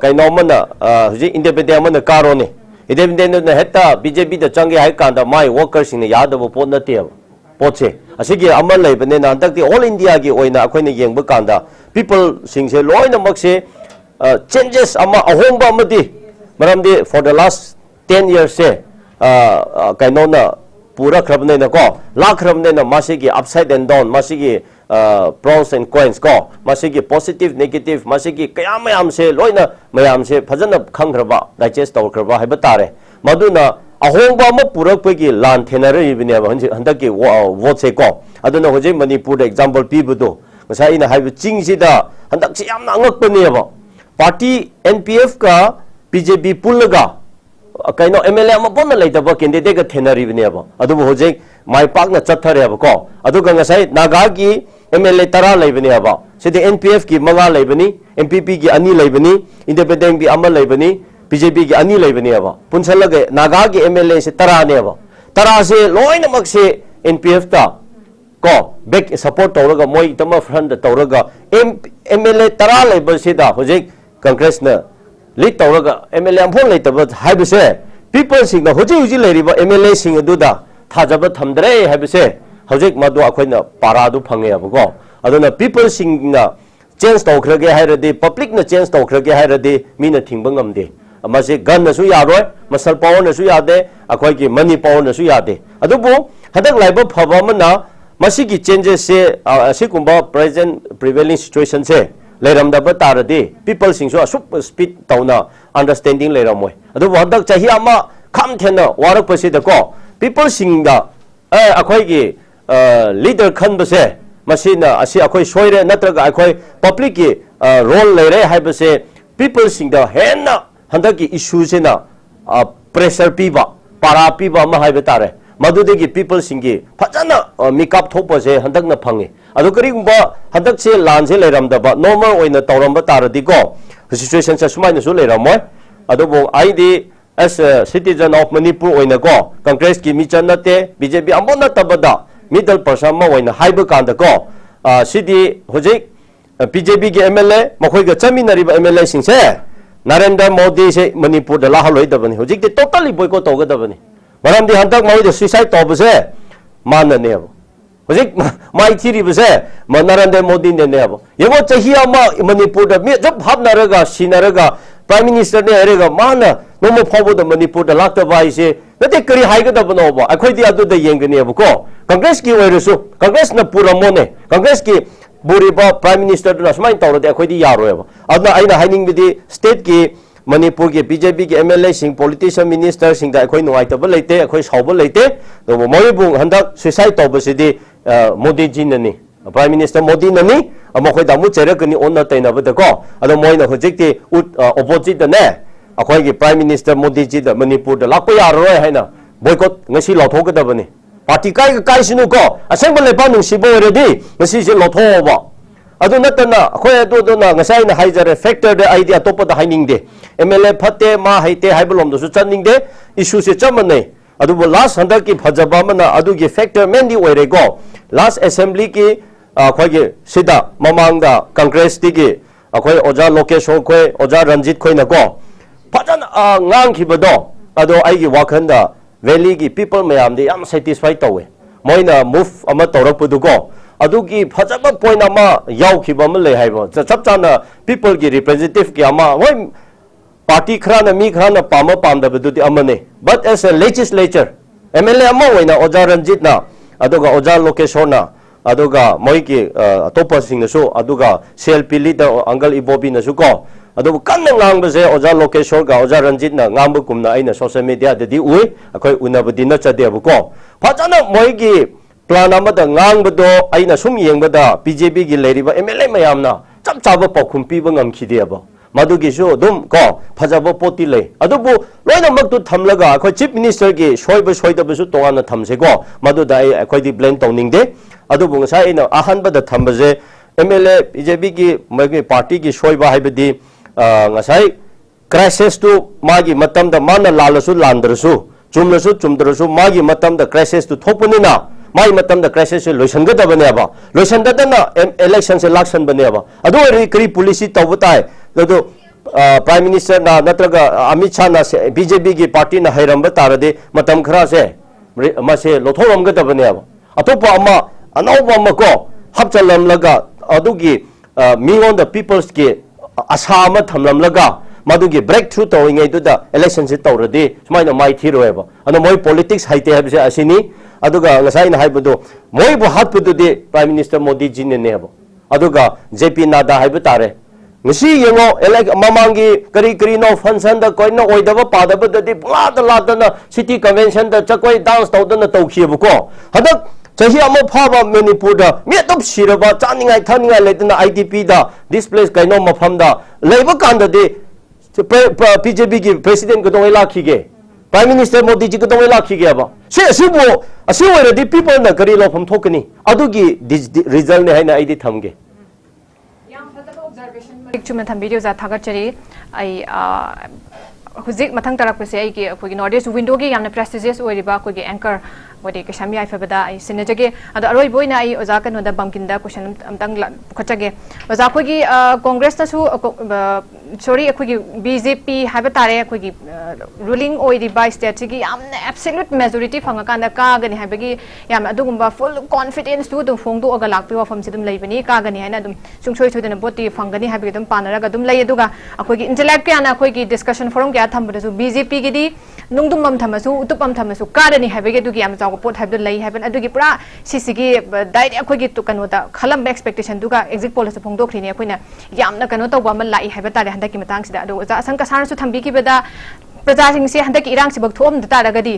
kaino mana independent mana karo ne independent na heta BJP da change hai ka da mai workers sing yada bo pot na te potse asigi amal lai bane na takti all India gi oina akhoi ne yeng ba ka da people sing se loina mak se changes ama ahongba amadi maramdi for the last 10 years se kaino na pura khrabne na ko la khrabne na masigi upside and down masigi pros and cons ko masigi positive negative masigi kayam se loina mayam se phajana khangraba digest tawkraba haiba tare maduna ahongba ma purak pegi lan thenare ibne handaki vote se ko aduna hoje manipur example pibudo ngasai na haiba chingsida handak si yamna angakpani ba party NPF ka BJP pullaga kaino MLA ma bonna leitaba candidate ka thenari ibne ba adu hoje mai pak na chathare ba ko adu ngasai naga gi MLA tara leibani ba sidi NPF ki manga leibani MPP ki ani leibani independent bi amal leibani BJP ki ani leibani ba punsalaga naga ki MLA se tara ne ba tara se loina mak se NPF ta ko back support tawraga moi tama front tawraga MLA tara leiba sida hojik Congress na lead tawraga MLA amphon leitaba haibse people sing na hoji leiriba MLA sing aduda thajaba thamdre haibse hojik madu akhoi na para du phange abugo aduna people sing na change tawkhra ge hairadi public na change tawkhra ge hairadi mina thingba ngamde amase gun na su yaroi masal power na su yade akhoi ki money power na su yade adubu hadak laiba phaba mana masi ki changes se asikumba present prevailing situation se leiram da bataradi people sing so sup speed tauna understanding leiramoi adubu hadak chahi ama kham thena warak pasi da ko people sing da akhoi ki leader khan base masina asi akhoi soire natraga akhoi public ki role leire haibase people sing da henna handaki issue se na pressure piba para piba ma haiba tare madudi ki people sing ki phajana makeup thopa se handak na phangi adu kari gumba handak se lan se leiram da ba normal oina tawram ba taradi ko situation sa sumai na su leiram moi adu bo id as a citizen of manipur oina ko congress ki mi chanate bjp amona tabada middle person ma oina haiba kanda ko city hojik bjp ki mla makhoi ga chaminari ba mla sing se Narendra Modi se Manipur da la haloi da bani hojik de totally boycott toga da bani maram di hantak mai de suicide to base man ne abo hojik mai thiri base Narendra Modi ne abo yego chahi ama Manipur da me job hab naraga sinaraga prime minister ne arega mana no mo phobo da Manipur da lakta bai se nate kari hai ga da bano ba akhoi di adu da yeng ne abo ko congress ki oirusu congress na pura mone congress ki Buriba Prime Minister to Nasmain Tower, the Aquidi Yaro. Other Aina hiding with the state ki Manipur ki BJP ki MLA sing politician minister sing the Aquino Itabalate, Aquis Hobalate, the Moribu Handa suicide obesity Modi Jinani, Prime Minister Modi Nani, a Mokoda Mucherakani on the Taina with the go, and the Moina Hojiki would opposite the ne. Aquagi Prime Minister Modi Ji the Manipur, the Lakoya Roy Hena, boycott Nasi Lotoka Dabani. Party kai sinu ko assembly pa nung sibo already ngasi si lotho ba adu natana khoi adu do na ngasai na haijare factor de idea topa da haining de MLA phate ma haite haibolom do su channing de issue se chamane adu bo last handa ki phajaba mana adu ki factor mendi oire go last assembly ki khoi ge sida mamang da congress ti ki khoi oja lokesh khoi oja ranjit khoi na ko phajan ngang ki bodo adu ai gi wakhan da Valley ki people mayam de am satisfied tawe moina move ama torak pudugo adugi phajaba point ama yaw khiba ma le haibo chap chana people ki representative ki ama wai party khana mi khana pama pamda bududi amane but as a legislature MLA ama waina oja ranjit na aduga oja lokeshona aduga moi ki topa sing na so aduga CLP leader angle ibobi na su ko adu kan ngang ba se oja lokeshor ga oja ranjit na ngam bu kumna aina social media de di ui akoi unabadi na chade bu ko phajana moi gi plan ama da ngang ba do aina sum yeng ba da BJP gi leri ba MLA mayam na chap chaba pokhum pi ba ngam khide ba madu gi so dum ko phajaba poti le adu bu loina mak tu thamlaga akoi chief minister gi soi da ba su tonga na thamse ko madu da akoi di blend tawning de adu bu ngasai ina ahan ba da thamba je MLA BJP gi magi party gi soi ba haibadi ngasai crisis tu magi matam da mana lalasu landrasu chumdrasu magi matam da crisis tu thopunina mai matam da crisis se loisan ga da bane ba loisan da na election se election bane ba adu ri kri policy tawtai do prime minister na natraga Amit Shah na BJP gi party na hairam ba tarade matam khara se ma se lothoram ga da bane ba atopa ama anauba ma ko hapchalam laga adu gi me on the people's ki asama thamlam laga madugi breakthrough towing ai da election se tawradi sumaina mai thiroeba ana moi politics haite habse asini aduga ngasai na haibudu moi bu hatbudu de prime minister Modi ji ne nebo aduga JP Nada haibu tare ngasi yengo elek mamangi kari no function da koi no oidaba padaba da lada na city convention da chakoi dance tawdana tawkhiebu ko hadak chahi ama phaba Manipur da me top siraba chaningai thaningai letna IDP da displace kaino mafam da leiba kanda de BJP ki president ko dong lakhi ge prime minister Modi ji ko dong lakhi ge ba se asibo asiwere di people na kari lo pham thokani adugi result ne haina ID thamge yang fataba observation chuma tham video za thagar chari ai huzik mathang tarak pase ai ki ko gi northeast window gi yamna prestigious oiriba ko gi anchor wadi ke shami ai fabada ai sinajage adu aroi boina ai oja kan da bamkin da question amtang khachage oja ko gi congress ta su sorry akhoi BJP haiba tare akhoi ruling oidi by state gi yamna absolute majority phanga kanda ka gani haibagi yam adugumba full confidence tu dum phongdo aga lakpi wa pham sidum leibani ka gani haina dum sungchoi chodana boti phangani haibagi dum panara ga dum lei aduga akhoi gi intellect kya na akhoi gi discussion forum kya thambada su BJP gi di nungdum mam thamasu utupam thamasu ka dani haibagi du gi am jaw pot haibdu lei haiban adugi pura sisigi direct akhoi gi tu kanoda khalam expectation duga exit policy phongdo khrini akhoi na yamna kano tawba man lai haiba tare handaki matang sida do ja sang kasar su thambi ki beda praja sing se handaki irang sibak thom da taragadi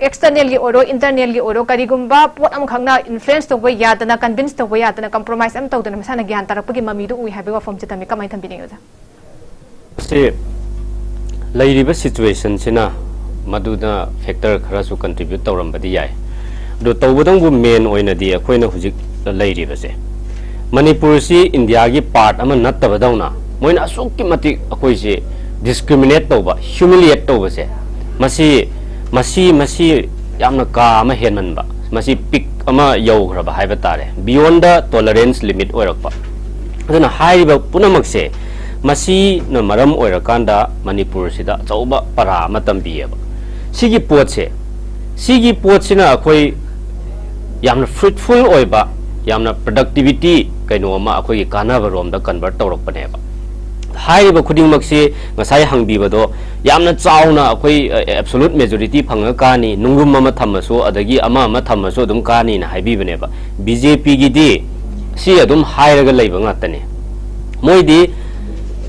externally oro internally oro kari gumba pot am khangna influence to boy yadana convince to boy yadana compromise am tawdana masana gyan tarakpagi mami du ui haiba form chitami kamai thambi ni ja se lairiba situation sina maduda factor khara su contribute tawram badi yai do tawbadang bu main oina di akoina hujik lairiba se manipur si india gi part ama nattabadawna moina asukki mati akoi se discriminate tawba humiliate tawba se masi yamna ka ama henman ba masi pick ama yau graba haiba tare beyond the tolerance limit oirakpa aduna haiba punamak se masi na maram oirakanda manipur sida chauba para ama tambiyeba sigi pot sina akoi yamna fruitful oiba yamna productivity kaino ma akoi kanaba rom da convert tawrakpane ba hairiba khuding makse ngasai hangbiba do yamna chauna akoi absolute majority phanga kani nungum ma thamaso adagi ama thamaso dum kani na haibibane ba BJP gi di si adum hairaga leiba ngatane moidi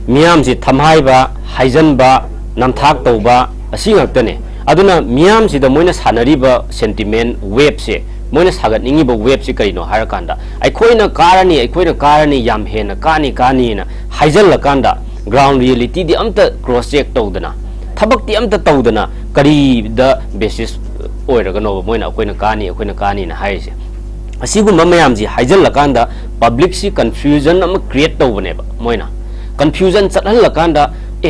miyam si thamhaiba haijanba namthak tawba asi ngaktane aduna miyam si da moina sanariba sentiment wave se moina sagat ningi ba web si karino harakanda aikoina karani yam hena kani na haijal lakanda ground reality di amta cross check tawdana thabak ti amta tawdana kari da basis oiraga no moina akoina kani na haise asigu mamayam ji haijal lakanda public si confusion am create tawbane ba moina confusion chathal lakanda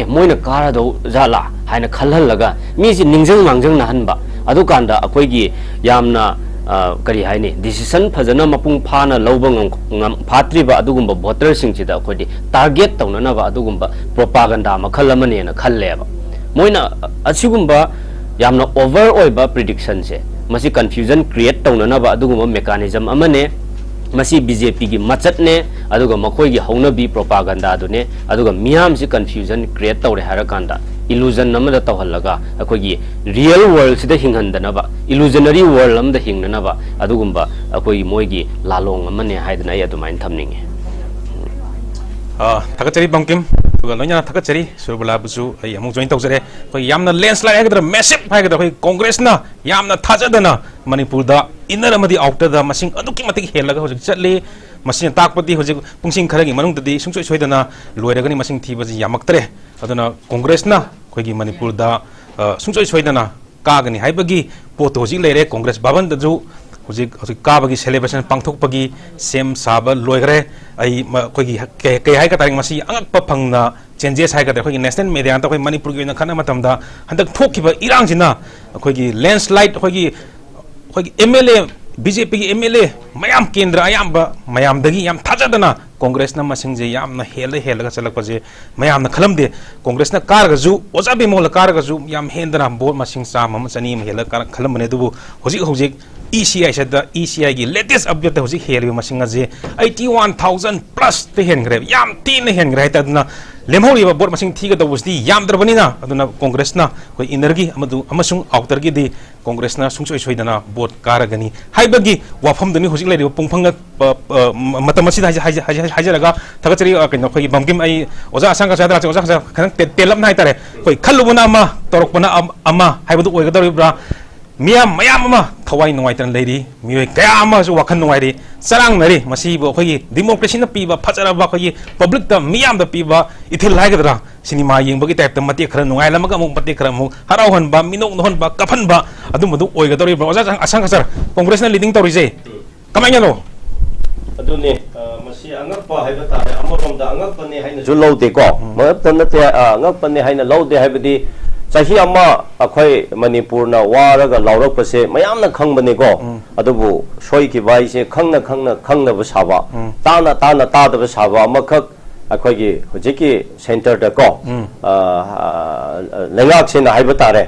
moina kara do jala haina khalhal laga mi si ningjang mangjang na hanba adu kanda akoigi yamna kari haini decision phajana mapung phana lobang phatriba adugumba voter sing chida khodi target tawnana ba adugumba propaganda makhalamane na khalleba moina asigumba yamna over oiba prediction se masi confusion create tawnana ba adugumba mechanism amane masi BJP gi machat ne aduga makoi gi haunabi propaganda adune aduga miyam si confusion create tawre harakanda illusion namada tawhallaga akogi real world sida hinghandana ba illusionary world amda hingnana ba adugumba akoi moigi lalong amane haidana ya dumain thamninge thakachari bangkim tuga loina thakachari surbala busu ai amung join tawjare koi yamna landslide hagadra massive hagadra koi congress na yamna thajadana manipur da inner amadi outer da masing aduki matik helaga hojik chatli masing takpati hojik pungsing kharagi manung dadi sungsoi soidana loiragani masing thibaji yamaktre aduna congress na koigi manipur da sungsoi soidana kagani haibagi poto hojik leire congress bhavan da ju hojik kabagi celebration pangthokpagi sem saba loigre ai koigi ke hai ka taring masi angakpa phangna changes hai ka koigi national media ta koi manipur gi na khana matamda handak thokkiba irang jina koigi landslide koigi MLA BJP gi MLA mayam kendra ayamba mayam dagi yam thajadana congress na masing je yam na hela ga chalak paje mayam na khalamde congress na karga ju ojabe mol karga ju yam hendana bol masing sam ma chani ma hela khalam bane dubu hojik ECI sada ECI gi latest update hojik heli masing je 81000 plus te hen gre yam tin hen gre ta na lemhori ba bor masing thiga da busdi yam darbani na aduna congress na koi energy amadu amasung outer gi di congress na sungsoi soidana bot karagani haibagi wafam dani hojik lai pungphanga matamasi haijaraga thakachari kaino khoi bamgim ai oja asanga sadra oja khan telam nai tare koi khallubuna ama torokpana ama haibadu oigadoribra mayam ama thawai nungai tan leiri mioi kaya ama su wakhan nungai ri sarang nari masi bo khoi democracy na piba phajara ba khoi public da miyam da piba ithil laigadra cinema yengbagi type ta mati khara nungai lamaga mu mati khara mu harau han ba minok non ba kafan ba adum oigadoribra oja asanga sar congress na leading tori je kamanya lo adune masi angakpa haiba tare amorom da angakpa ne haina ju laude ko maptan na te angakpa ne haina laude haibadi chahi ama akhoi manipur na waraga laurak pase mayam na khangbane ko adubu soi ki bai se khangna ba saba tana ta da ba saba amakak अखोगी हुजिकी centre द को लेंगाक से ना HYBE तारे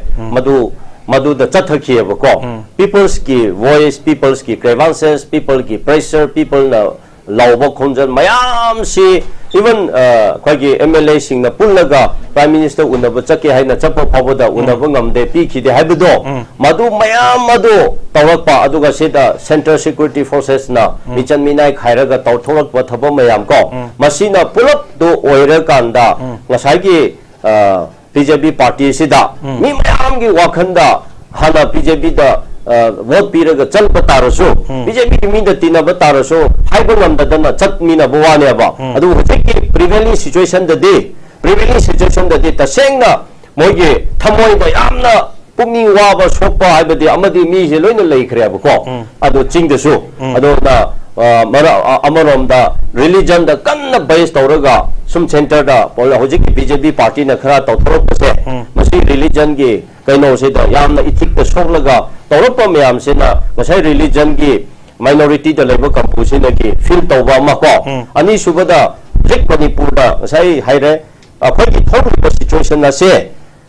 मधु the चथखिए को peoples की वॉइस पीपल्स की ग्रीवेंसेस पीपल की प्रेशर पीपल ना लाउब खोंजन मयाम सी इवन अखोगी एमएलए सिंग पुल्लगा प्राइम मिनिस्टर उनब चके हाइना चप फाबदा उनब ngamde पी खिदे हाइबदो मधु मयाम मधु तौरकपा अदुगा सिदा सेंट्रल सिक्योरिटी फोर्सेस ना मिचन मिनाय खाइरगा तौथोरकपा थब मयाम को मसीना पुलप दो ओइर कांदा ngसागी बीजेपी पार्टी सिदा मी मयाम की वाखंदा हाना बीजेपी दा वोट पीरगा चल बतारसो बीजेपी की मीन तीन बतारसो हाइबो ngमददना चत मीना बवाने बा अदु हजेकी प्रिवेलिंग सिचुएशन दे तसेंगना मोगे थमोय दा यामना पुंगी वाबा सोपा हाइबदि अमदि मी जे लोइना लेखरेबा को अदु चिंगदसु अदु ना अमरोम दा रिलीजन दा कन्न बेस तौरगा सुम सेंटर दा पोला हजेकी बीजेपी पार्टी ना खरा तौथोरपसे मसी रिलीजन की कइनो से दा यामना इथिक दा सोलगा तौरप मयाम से ना मसाई रिलीजन की माइनॉरिटी दा लेबो कंपोजिशन की फील तौबा मा को अनि सुबदा जेक मणिपुर दा मसाई हाइरे अखोई थोरब सिचुएशन ना से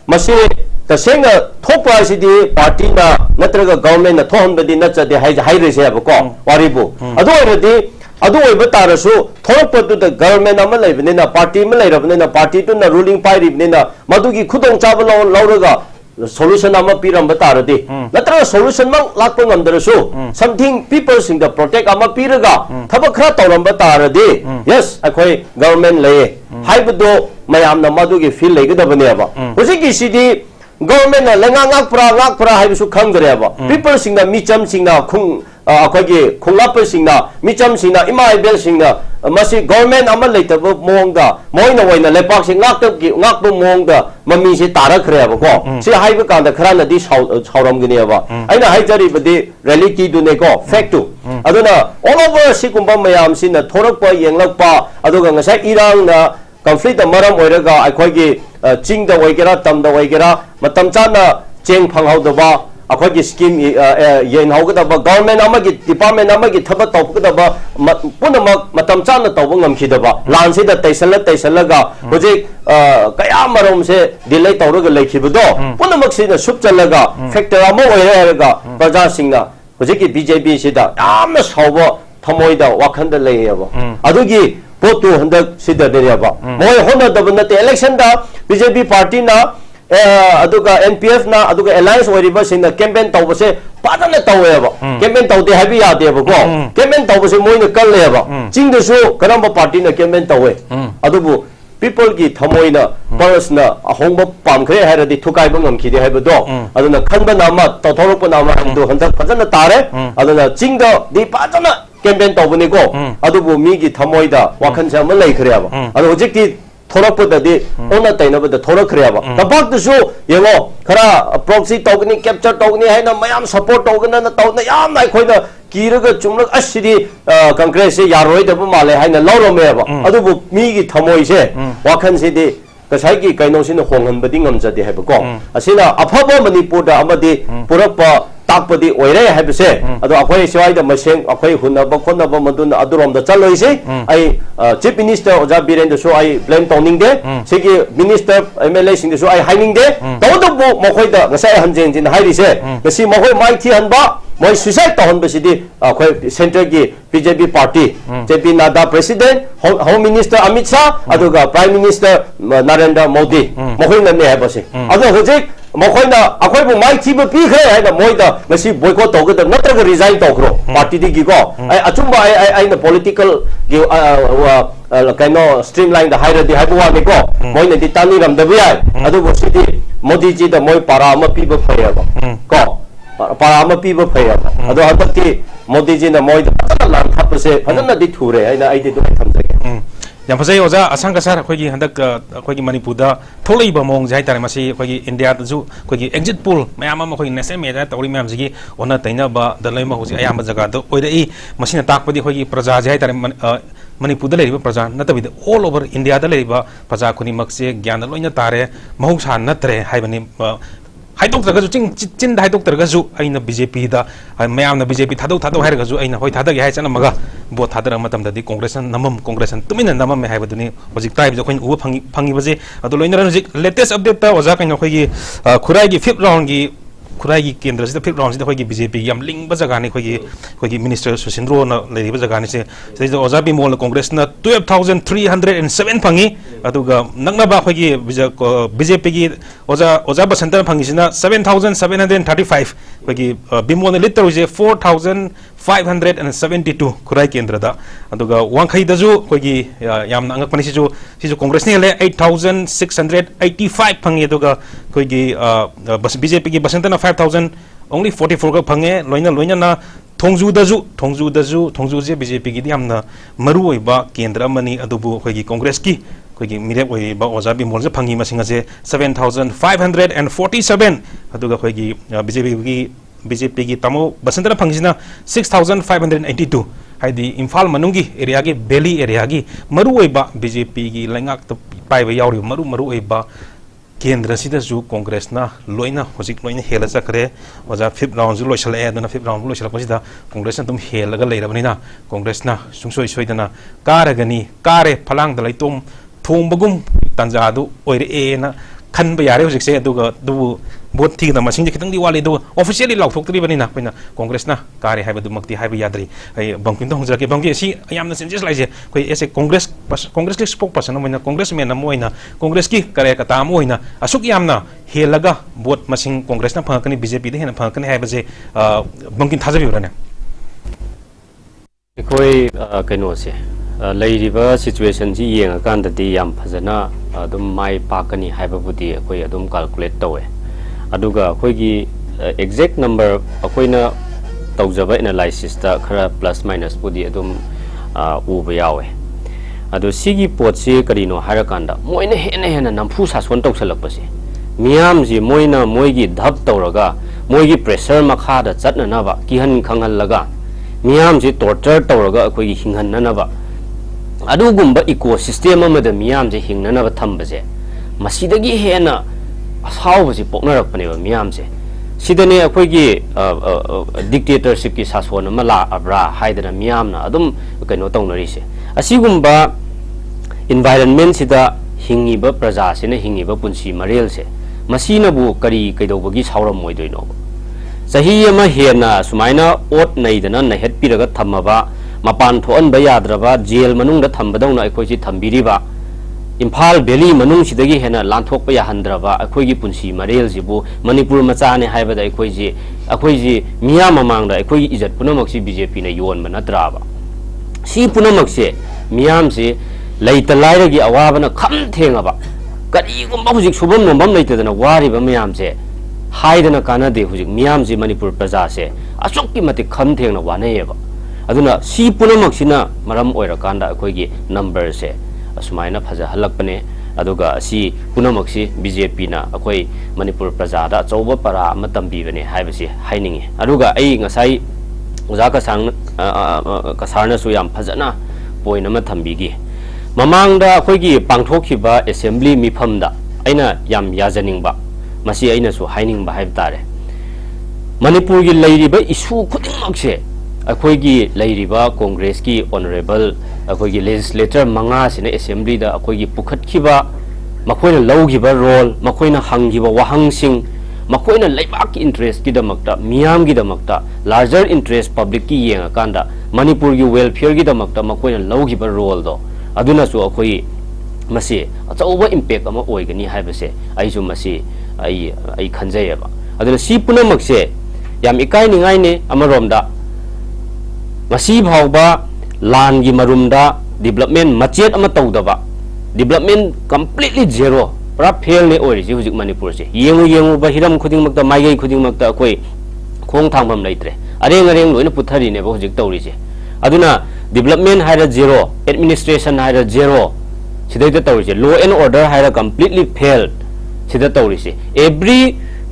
मसी तसेंग थोपा सिदी पार्टी ना नत्रगा गवर्नमेंट ना थोहनबदी नचदे हाइरे से को वारिबु अदो तारसु थोरपदु द गवर्नमेंट अमा लेबनेना पार्टी में लेरबनेना पार्टी टू ना ruling पाइरिबनेना मदुगी खुदोंग चाब लौरगा solution ama piram bataradi natra solution mang lakpo ngamdarasu something people sing the protect ama piraga thabak khra tawram bataradi yes akhoi government lay haibdo mayam na madu gi feel legdabane aba hojiki sidi government na lengak pra haibisu khangdare aba people sing na micham sing na khung akhoi gi khunglap sing na micham sing na ima ibel sing na masi government ama leitaba mongda moina waina lepak sing ngakbo mongda mami se tarakhre aba ko se haiba kanda khara na di sauram gini aba aina haijari badi reality du ne ko fact tu aduna all over sikumba mayam sin na thorakpa yenglakpa aduga ngasai irang na conflict maram oiraga akhoi gi ching da waigera tam da waigera matam chana cheng phanghaudaba अखोई की scheme येनहौगदबा government अमगी department अमगी थबक तौगदबा पुनमक मतम चाना तौब ngमखिदबा लानसिद तैसलगा होजे कया मरोम से delay तौरग लेखिबदो पुनमक सिना सुपचलगा factor Amo ओयरगा प्रजा सिंगना होजे की BJP सिदा यामना सावबो थमोइदा वाखंदा लेयबा अदुगी पोतु हंदक सिदा देयबा मोय होनदब नते इलेक्शन दा बीजेपी पार्टी ना अदुगा एनपीएफ ना अदुगा अलायंस ओरिबा सिंना कैंपेन तौबसे पादना तौवेबा कैंपेन तौदे हाबि यादेबा को कैंपेन तौबसे मोइना कल्लेबा चिंगदसु करंबा पार्टी ना कैंपेन तौवे अदुबु people की थमोइना पर्सना अहोंबा पामखरे हायरदि थुकाइबा ngमखिदे हायबदो अदुना खनबा नामा तौथोरपा नामा हंदो हंदक फजना तारे अदुना चिंगदा दि पादना कैंपेन तौबने को अदुबु मीगी थमोइदा वाखनसा म लेखरेबा अदु होजिकि थोरपदि ओना तैनबद थोरखरेबा तबाकदसु येगो खरा प्रॉक्सी तौगनी कैप्चर तौगनी हाइना मयाम सपोर्ट तौगना न तौना याम नाइ खोइना कीरग चुमलक असिदि कांग्रेस से यारोइदब माले हाइना लौरमेबा अदुबु मीगी थमोइसे वाखनसिदि कसाइगी कैनोसिन होंगनबदि ngमजदि हाइबको असिना अफबा मणिपुर दा अमदि पुरप ताकपदी ओइरे हाइबसे अदो अखोइ सिवाइदा मसेंग अखोइ हुनब खोनब मदुन अदुरोम दा चलोइसे आई चीफ मिनिस्टर ओजा बीरेंद्र सो आई ब्लेम टोनिंग दे सिगी minister MLA Singh so I हाइनिंग दे तौदबो मखोइदा गसाइ हंजें जिन हाइरिसे गसी मखोइ माइथि हनबा मोइ सुसाइड तहनबसिदि अखोइ सेंटर की BJP party JP Nadda president home minister Amit Shah अदुगा प्राइम मिनिस्टर नरेंद्र मोदी मखोइ नने हाबसे अदो होजिक मखोइना अखोइबु माइथिबु पीखरे हाइना मोइदा गसी बॉयकॉट तौगद नत्रग रिजाइन तौखरो पार्टी दिगी को आई अचुंबा आई पॉलिटिकल की कैनो स्ट्रीमलाइन द हाइरदि हाइबु वाने को मोइना दि तानी रमदबु याय अदुबु सिदि मोदी जी द मोइ पारा अमा पीबु फयबा को पारा अमा पीबु फयबा अदो हतति मोदी जी न मोइ द लान थापसे फजन दि थुरे हाइना आइदि दु थमजगे याम फजै ओजा असंग सर अखोगी हंदक अखोगी मणिपुर दा थोलैबा मोंग जाय तारे मसी अखोगी इंडिया दजु अखोगी एग्जिट पोल मयाम अमा अखोगी नेशनल मेजा तौरी मयाम जिगी ओना तैनाबा दलैमा होजी अयाम जगह द ओइदई मसिना ताकपदि अखोगी प्रजा जाय तारे मणिपुर दा लेरिबा प्रजा नतबिद ऑल ओवर इंडिया दा लेरिबा प्रजा खुनी मक्से ज्ञान लोइना तारे महौसा नत्रे हाइबनि हाइदोक्तरगजु चिन हाइदोक्तरगजु अइना बीजेपी दा मयामना बीजेपी थादो हाइरगजु अइना होय थादगे हाय चनमगा बोट थादर मतमददि कांग्रेस नमम कांग्रेस तुमिन नमम मे हाइबदुनि होजिक ताइब जखोइन उ फंगी बजे अदो लोइनर होजिक लेटेस्ट अपडेट ता ओजा कइन खोगी खुराई फिफ्थ राउंड की खुराई की केंद्र से फिफ्थ राउंड से खोगी बीजेपी याम लिंग जगह ने खोगी मिनिस्टर सुशिंद्रो न लेरिब जगह ने से ओजा बि मोल कांग्रेस न 12307 फंगी अदुगा नंगना खोगी बीजेपी की ओजा बसंतर फंगी सिना 7735 खोगी बिमोन लिटर जे 4572 खुराई केंद्र दा अदुगा वांखै दजु खोगी याम अंगक पनि सिजु कांग्रेस ने ले 8685 फंगी अदुगा खोगी बस बीजेपी की बसंतर 5000 only 44 का फंगे लोइना ना थोंजू जे बीजेपी की यामना मरुओइबा केंद्र मनी अदुबु खोगी कांग्रेस की खोगी मिरेप ओइबा ओजा बि मोल जे फंगी मसिंग जे 7547 अदुगा खोगी बीजेपी की तमो बसंतर फंगिना 6582 हाइदी इम्फाल मनुंगी एरिया की बेली एरिया की मरुओइबा बीजेपी की लैंगाक पाइबा यावरि मरुओइबा केंद्र सिदसु कांग्रेस ना लोइना होजिक लोइना हेला चक्रे ओजा फिफ्थ राउंड जु लोइसले अदुना फिफ्थ राउंड लोइसलपसिदा कांग्रेस ना तुम हेलगा लेरबनिना कांग्रेस ना सुंसोय सोइदना कारगनी कारे फलांग दलाइतोम थोंबगुम तंजादु ओइरे एना खनब यारे होजिकसे अदुगा दुबु बोट थी मसिंग खितंग वाले दो ऑफिशियली लाउथोक्तरिबनिना कोइना कांग्रेस ना कारे हाइबदुमक्ति हाइब याद्री आई बंकिन तो होजके बंकि सी यामना चेंजेस लाइजे कोइ एसे कांग्रेस की spoke person Moina Congress main Moina Congress की करे कता मोइना असुक यामना हेलगा बोट मसिंग कांग्रेस ना फंकनी बीजेपी दे हेना फंकनी हाइबजे बंकिन थाजबिबरने कोई कनो से लेरिबा सिचुएशन जी येंगा कांददी याम फजना अदुम माइ पाकनी हाइबबुदी कोई अदुम कैलकुलेट तवे अदुगा खोगी एग्जैक्ट नंबर अकोइना तौजबा एनालिसिस ता खरा प्लस माइनस बुदी अदुम उबा यावे अदु सिगी पोटसे करिनो हारकांदा मोइना हेना नमफु सासोन तौसलकपसे मियाम जी मोइना मोइगी धप तौरगा मोइगी प्रेशर मखादा चटननाबा किहन खंगलगा मियाम जी टॉर्चर तौरगा अकोइगी हिंगननबा अदुगुंबा इकोसिस्टम अमदा मियाम जे हिंगननबा थंबजे मसिदगी हेना असावबसे पोकनरकपनेबा मियाम से सिदने अखोइगी डिक्टेटरशिप की शासन अमा लाब्रा हाइदना मियामना अदुम कनो तौनरिसे असिगुंबा एनवायरनमेंट सिदा हिंगिबा प्रजा सिने हिंगिबा पुंसी मरेल से मसीनबु करी कैदौबगी सावरम मोइदोइनो सही अमा हेना सुमाइना ओट नैदना नहेत पिरगा थम्मबा मपान थोअनबा याद्रबा जेल मनुंगदा थम्बदौना अखोइसि थम्बिरिबा इम्फाल वैली मनुंग सिदगी हेना लांथोकपा याहंद्रबा अखोइगी पुंसी मरेल जिबु मणिपुर मचाने हाइबदा अखोइजी मिया ममांगदा अखोइगी इज्जत पुनमक्सी बीजेपी ने योनबा नत्राबा सी पुनमक्से मियाम से लैता लाइरगी अवाबना खम थेंगबा करीगुंबा हुजिक सुबम नोंबम लैतदना वारिबा मियाम से हाइदना कानादे हुजिक मियाम से मणिपुर प्रजा से असुक्की मतिक खम थेंगना वानेयबा अदुना सी पुनमक्सिना मरम ओइरकांदा अखोइगी नंबर से असुमाइना फजा हलकपने अदुगा सी पुनमक्सी बीजेपी ना अखोई मणिपुर प्रजादा चौबा परा अमा तंबीबने हाइबसी हाइनिंगे अदुगा आई ngасai ओजा कसारना सु याम फजना पोइन अमा थंबीगी ममांगदा अखोइगी पांगथोखिबा असेंबली मिफमदा आइना याम याजनिंगबा मसी आइना सु हाइनिंगबा हाइब तारे मणिपुर की लैरिबा इशू खुदिंगमक्से अखोइगी लैरिबा कांग्रेस की ऑनरेबल अखोइगी लेजिस्लेटर मंगा सिने असेंबली दा अखोइगी पुखतखिबा मखोइना लौगिबा रोल मखोइना हंगिबा वाहंगसिंग मखोइना लेबाक की इंटरेस्ट की दमकता मियाम की दमकता लार्जर इंटरेस्ट पब्लिक की येंगा कांदा मणिपुर की वेलफेयर की दमकता मखोइना लौगिबा रोल दो अदुना सु अखोइ मसी अचौबा इंपैक्ट अमा ओइगनी हाइबसे आइजु मसी आई खंजयबा अदुना सी पुनमक्से याम इकाई निगाइने अमरोमदा मसी भावबा लान की मरुमदा डेवलपमेंट मचेत अमा तौदबा डेवलपमेंट कंप्लीटली जीरो पूरा फेल ने ओरिसि हुजिक मणिपुर से येंगु बहिरम खुदिंगमक्ता माइगै खुदिंगमक्ता अखोइ खोंग थांगबम लैत्रे अरेंग लोइना पुथरिने बो हुजिक तौरिसे अदुना डेवलपमेंट हाइरा जीरो एडमिनिस्ट्रेशन हाइरा जीरो सिदैते तौरिसे लॉ एंड ऑर्डर हाइरा कंप्लीटली फेल सिदा तौरिसे एवरी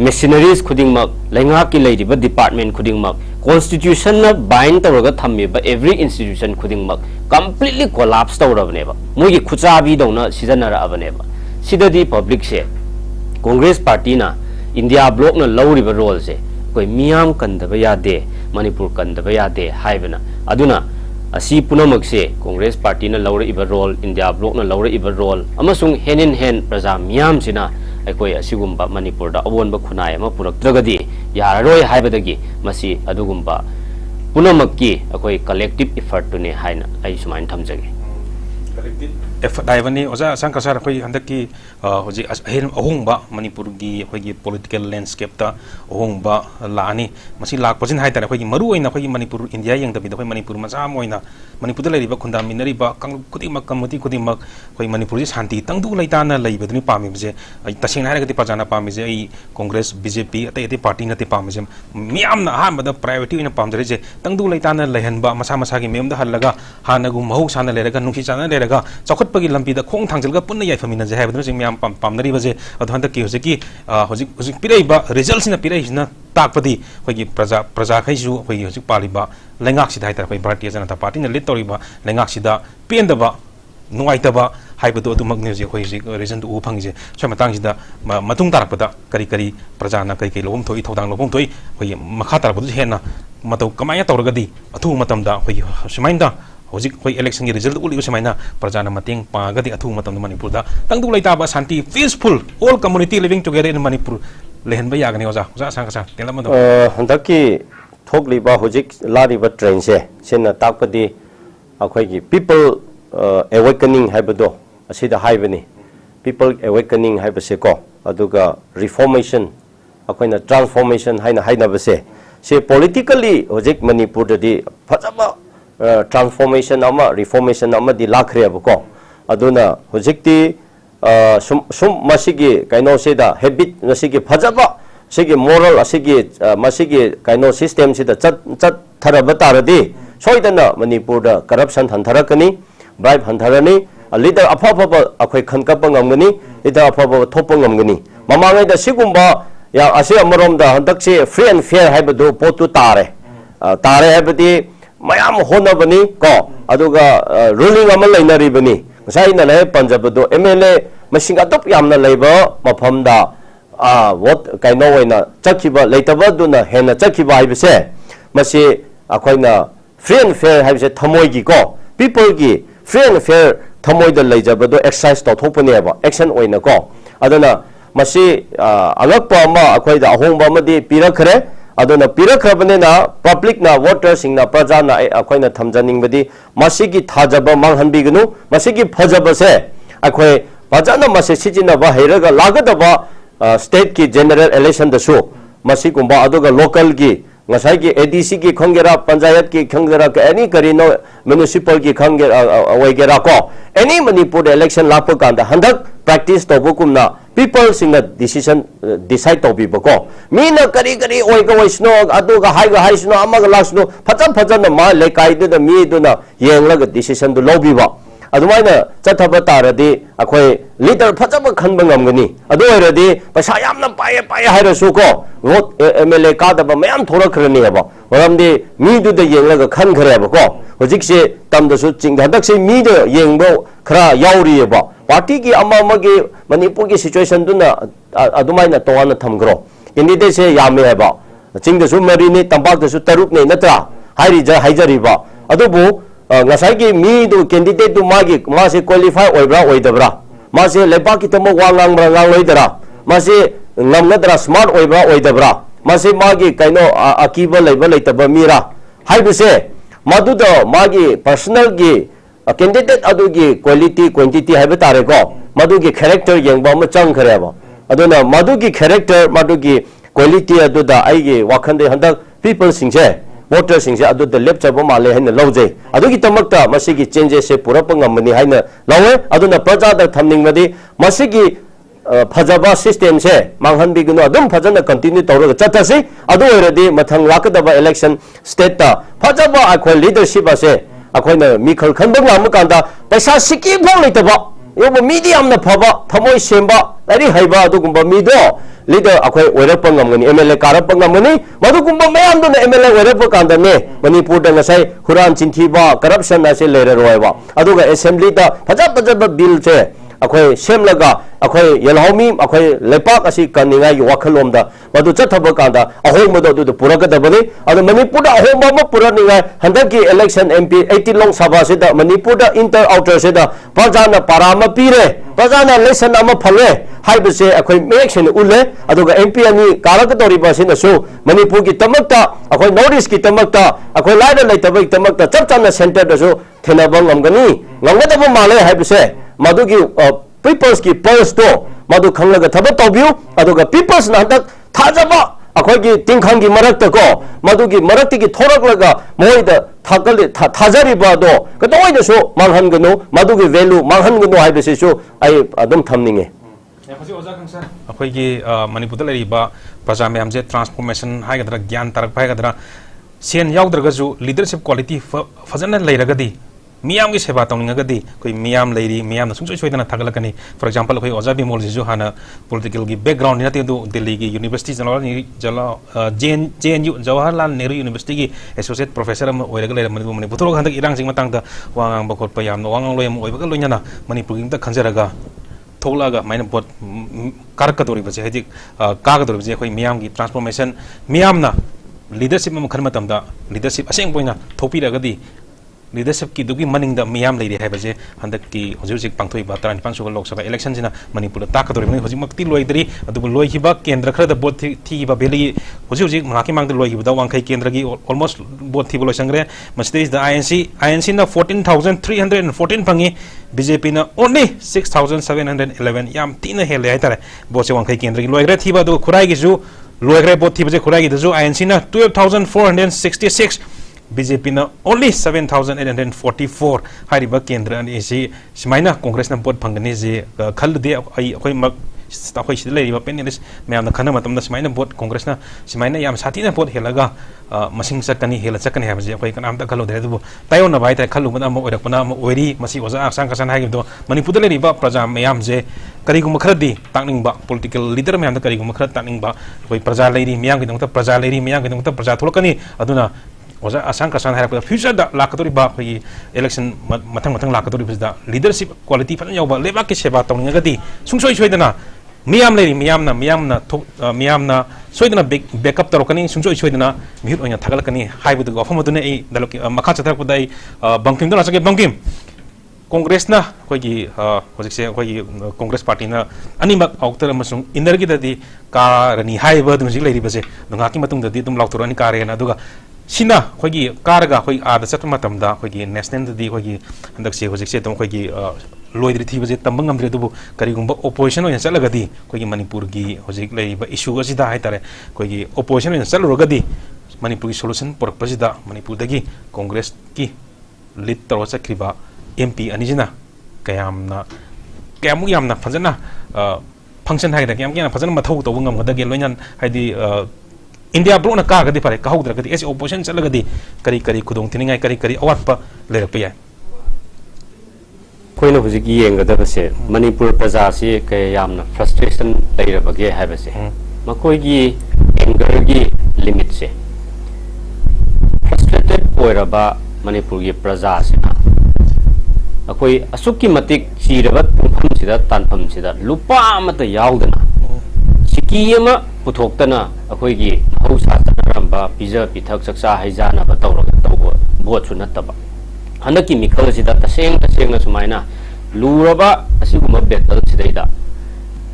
मेशिनरीज खुदिंगमक लैंगा की लैरिबा डिपार्टमेंट खुदिंगमक कॉन्स्टिट्यूशन ना बाइंड तौरगा थम्मिबा एवरी इंस्टीट्यूशन खुदिंगमक कंप्लीटली कोलैप्स तौरबनेबा मोगी खुचाबी दौना सिजनरअबनेबा सिददी पब्लिक से कांग्रेस पार्टी ना India block na lawriba role se koi miyam kandaba yade Manipur kandaba yade haibana aduna asi punamak se Congress party na lawra iba role India block na lawra iba role amasung hand in hand praja miyam sina aikoi asigumba Manipur da awonba khunai ama puraktragadi yararoi haibadagi masi adugumba punamakki akoi collective effort to ne haina ai sumain thamjage effort daivani oja sangkasar khoi handaki hoji ahen ahongba Manipur gi khoi political landscape ta ahongba laani masi lakpajin haitara khoi maru oina khoi Manipur India yang dabi khoi Manipur macha moina Manipur da leriba khunda minari ba kang kudimak kamuti kudimak khoi Manipur ji shanti tangdu laitana leibaduni pami bje ai tasing haira gati pajana pami je ai Congress BJP ate ate party na te pami je miam na ha mada priority ina pamjare je tangdu laitana lehanba masa masa gi mem da halaga hanagu mahu sana leraga nungsi chana leraga chakot pagi lampi da khong thangjalga punna yai famina je haibadun sing miam pamnari baje adhanda ki hojiki hojik piraiba results na pirai na takpadi khoi praja khaisu khoi hojik paliba lengak sida haita khoi Bharatiya Janata Party na lead toriba lengak sida pendaba nuaitaba haibadu atumak ne je khoi reason tu uphang je chama tang sida matung tarakpada kari kari praja na kari lobom thoi thodang lobom thoi khoi makha tarabadu hena matau kamaya tawragadi athu matamda khoi sumainda hojik khoi election gi result uli usmaina praja na mateng pagadi athu matam Manipur da tangdu laitaba shanti peaceful all community living together in Manipur lehenba yagani oja sangkasa telamado handaki thokliba hojik lariba train se sena takpadi akhoi gi people awakening haibado asida haibani people awakening haibase ko aduga reformation akoina transformation haina base se politically hojik Manipur di phajaba transformation ama reformation ama di lakhre abko aduna hojikti sum masigi kaino seda habit masigi phajaba sigi moral asigi masigi kaino system sida chat tharaba taradi soidana Manipur da corruption thantarakani bribe hantharani leader aphapha akhoi khankapa ngamgani leader aphapha thopa ngamgani mamangai da sigumba ya ase amarom da handakse free and fair haibadu potu tare habadi mayam honabani ko aduga ruling amal lainaribani ngasai na le Punjab do MLA masing atop yamna leiba mafamda what kaino waina chakiba leitaba duna hena chakiba haibase masi akoina free and fair haibase thamoi gi ko people gi free and fair thamoi da leijaba do exercise to thopane ba action oina ko aduna masi alakpa ma akoida ahongba madi pirakhre aduna pirakhrabane na public na voter sing na praja na akoina thamjaning badi masigi thajaba manghanbigunu masigi phajaba se akoi pajana masi sijina ba heiraga lagadaba state ki general election da su masigumba aduga local gi ngasai gi ADC ki khongera panchayat ki khongera any karino municipal ki khongera waigera ko any Manipur election lapo kanda handak practice to bukumna people sing a decision decide to be bako mina kari oiga waisno aduga haiga haisno amaga lasno phajan ma lekai du mi du na yenglaga decision du lobi ba adumaina chathaba taradi akhoi leader phajaba khanba ngamgani adu oiradi paisa yamna paye hairasu ko vote MLA ka daba mayam thorakrani haba maramdi mi du da yenglaga khan khare ba ko hojik se tamda su chinghadak se mi da yengbo khara yauri ba party ki amma gi Manipur ki situation du na adumaina towana thamgro candidate se yame haba chingda su mari ni tampak da su taruk ne natra haijari ba adubu ngasai ki mi du candidate du ma se qualify oibra oidabra ma se lepa ki tamo wangang loidara ma se ngamnadra smart oibra oidabra ma se ma gi kaino akiba leiba leitaba mira haibuse madu da ma gi personal gi candidate adu gi quality quantity haiba tare ko madu gi character yengba ma chang khare ba aduna madu gi character madu gi quality adu da ai gi wakhande handak people singse voter singse adu da lepchaba male haina lawje adu gi tamakta masigi changes se purapa ngamani haina lawe aduna praja da thamning madi masigi phajaba system se manghanbi gino adum phajana continue tawra chatasi adu oiradi mathang lakadaba election state ta phajaba akhoi leadership ase akoina mikhal khanbang lam kanda paisa siki phang leitaba yoba medium na phaba thamoi semba ari haiba adugumba mido leader akhoi oirapa ngamgani MLA karapa ngamgani madugumba mayam do MLA oirapa kanda ne Manipur da ngasai huran chinthi ba corruption na se lera roiba aduga assembly ta phajaba bill se akhoi semlaga akhoi yelhomi akhoi lepak asi kaninga yu wakhalomda madu chathaba kanda ahong madu du puraga da bani adu manipur da ahong ma puraninga handaki election MP 80 long sabha se da manipur da inter outer se da prajana parama pire prajana election ama phale haibse akhoi election ulle aduga MP ani karaka tori basina so manipur ki tamakta akhoi notice ki tamakta akhoi laida laitabai tamakta chapchana center da so thenabang amgani ngamgada male haibse madu ki people's ki pulse to madu khanglaga thabat tawbiu aduga people's na tak thajaba akhoi ki tingkhang ki marak ta ko madu ki marak ti ki thorak laga moi da thakal thajari ba do kadoi da so manghan gano madu ki value manghan gano haibse so ai adum thamninge akhoi ki manipur da leriba praja mayam je transformation haigadra gyan tarak haigadra sen yaudra gaju leadership quality fazana leiragadi miyam ki seba tawninga koi miyam leiri miyam na sungsoi soidana thagalakani for example koi oja bimol jisu hana political gi background ni nati do delhi gi university jala JNU Jawaharlal Nehru University gi associate professor am oiraga leira manipur thoro handak irang sing matang da wangang bakot payam no wangang loyam oibaga loinyana manipur gi ta khanjaraga tholaga maina bot karka tori baje hadik kaga tori baje koi miyam gi transformation miyam na leadership am kharma tamda leadership aseng poina thopiraga di leadership ki dugi maning da miyam leiri haibaje handak ki hojik pangthoi ba 35 suba lok sabha election jina manipur ta ka dori mani hojik makti loidri adu loi hiba kendra khra da bot thi ba beli hojik maki mang da loi hiba da wangkai kendra gi almost bot thi bolo sangre must is the INC na 14314 pangi BJP na only 6711 yam tina hele aitare bot se wangkai kendra gi loigre thi ba do khurai gi ju loigre bot thi ba je khurai gi da ju INC na 12466 BJP na only 7,844 hariba kendra ani si simaina congress na bot phangani je khal de ai khoi mak khoi si lei ba penis mayam na khana matam na simaina bot congress na simaina yam sati na bot helaga masing sakani hela sakani ha je khoi kanam ta khalo de du tayo na bai ta khalu na mo orak pana mo oiri masi oza sang kasan ha do manipur le ba praja mayam je kari gum khradi takning ba political leader mayam da kari gum khrat takning ba khoi praja leiri miyam gi dong ta praja leiri miyam gi dong ta praja thulakani aduna oza asang kasan hai future da lakatori ba khoi election mathang lakatori da leadership quality fa yaw ba leba ki seba tawning gadi sungsoi soidana miyam leri miyam na soidana backup tarokani sungsoi soidana mihut oina thagalakani haibu da afam dune ei daloki makha chathak budai bangkim da sake bangkim congress na khoi gi hojik se khoi congress party na animak autor amasung inner gi dadi ka rani haibu dum jik leri base dunga ki matung dadi dum lautorani ka re na duga Sina, hogi karga hogi ada satu matam da hogi national di hogi hendak se hogi se tom hogi loidri thi baje tambang amdre dubu kari gumba opposition oya chalaga di hogi manipur gi hogi lei ba issue ga sida haitare hogi opposition oya chalaroga di manipur gi solution por pasida manipur dagi congress ki lead taro chakriba MP anijina kayamna fajana function haida kayam kena fajana mathau to ngam gadagi loinan haidi India bro na ka gadi pare ka hudra gadi ese opposition chalaga di kari khudong tiningai kari awatpa lerak pa koina hujik yenga da se manipur praja se kay yamna frustration leira bage haiba se makoi gi anger gi limit se frustrated oiraba manipur gi praja se na akoi asukki matik chirabat pumpham sida tanpham sida lupa amata yaudana sikiyama puthokdana akoi gi hausa tanaramba pizza pithak saksa haijana ba tawraga tawbo bot su nataba hanaki mikhal sida taseng na sumaina luraba asiguma battle sidaida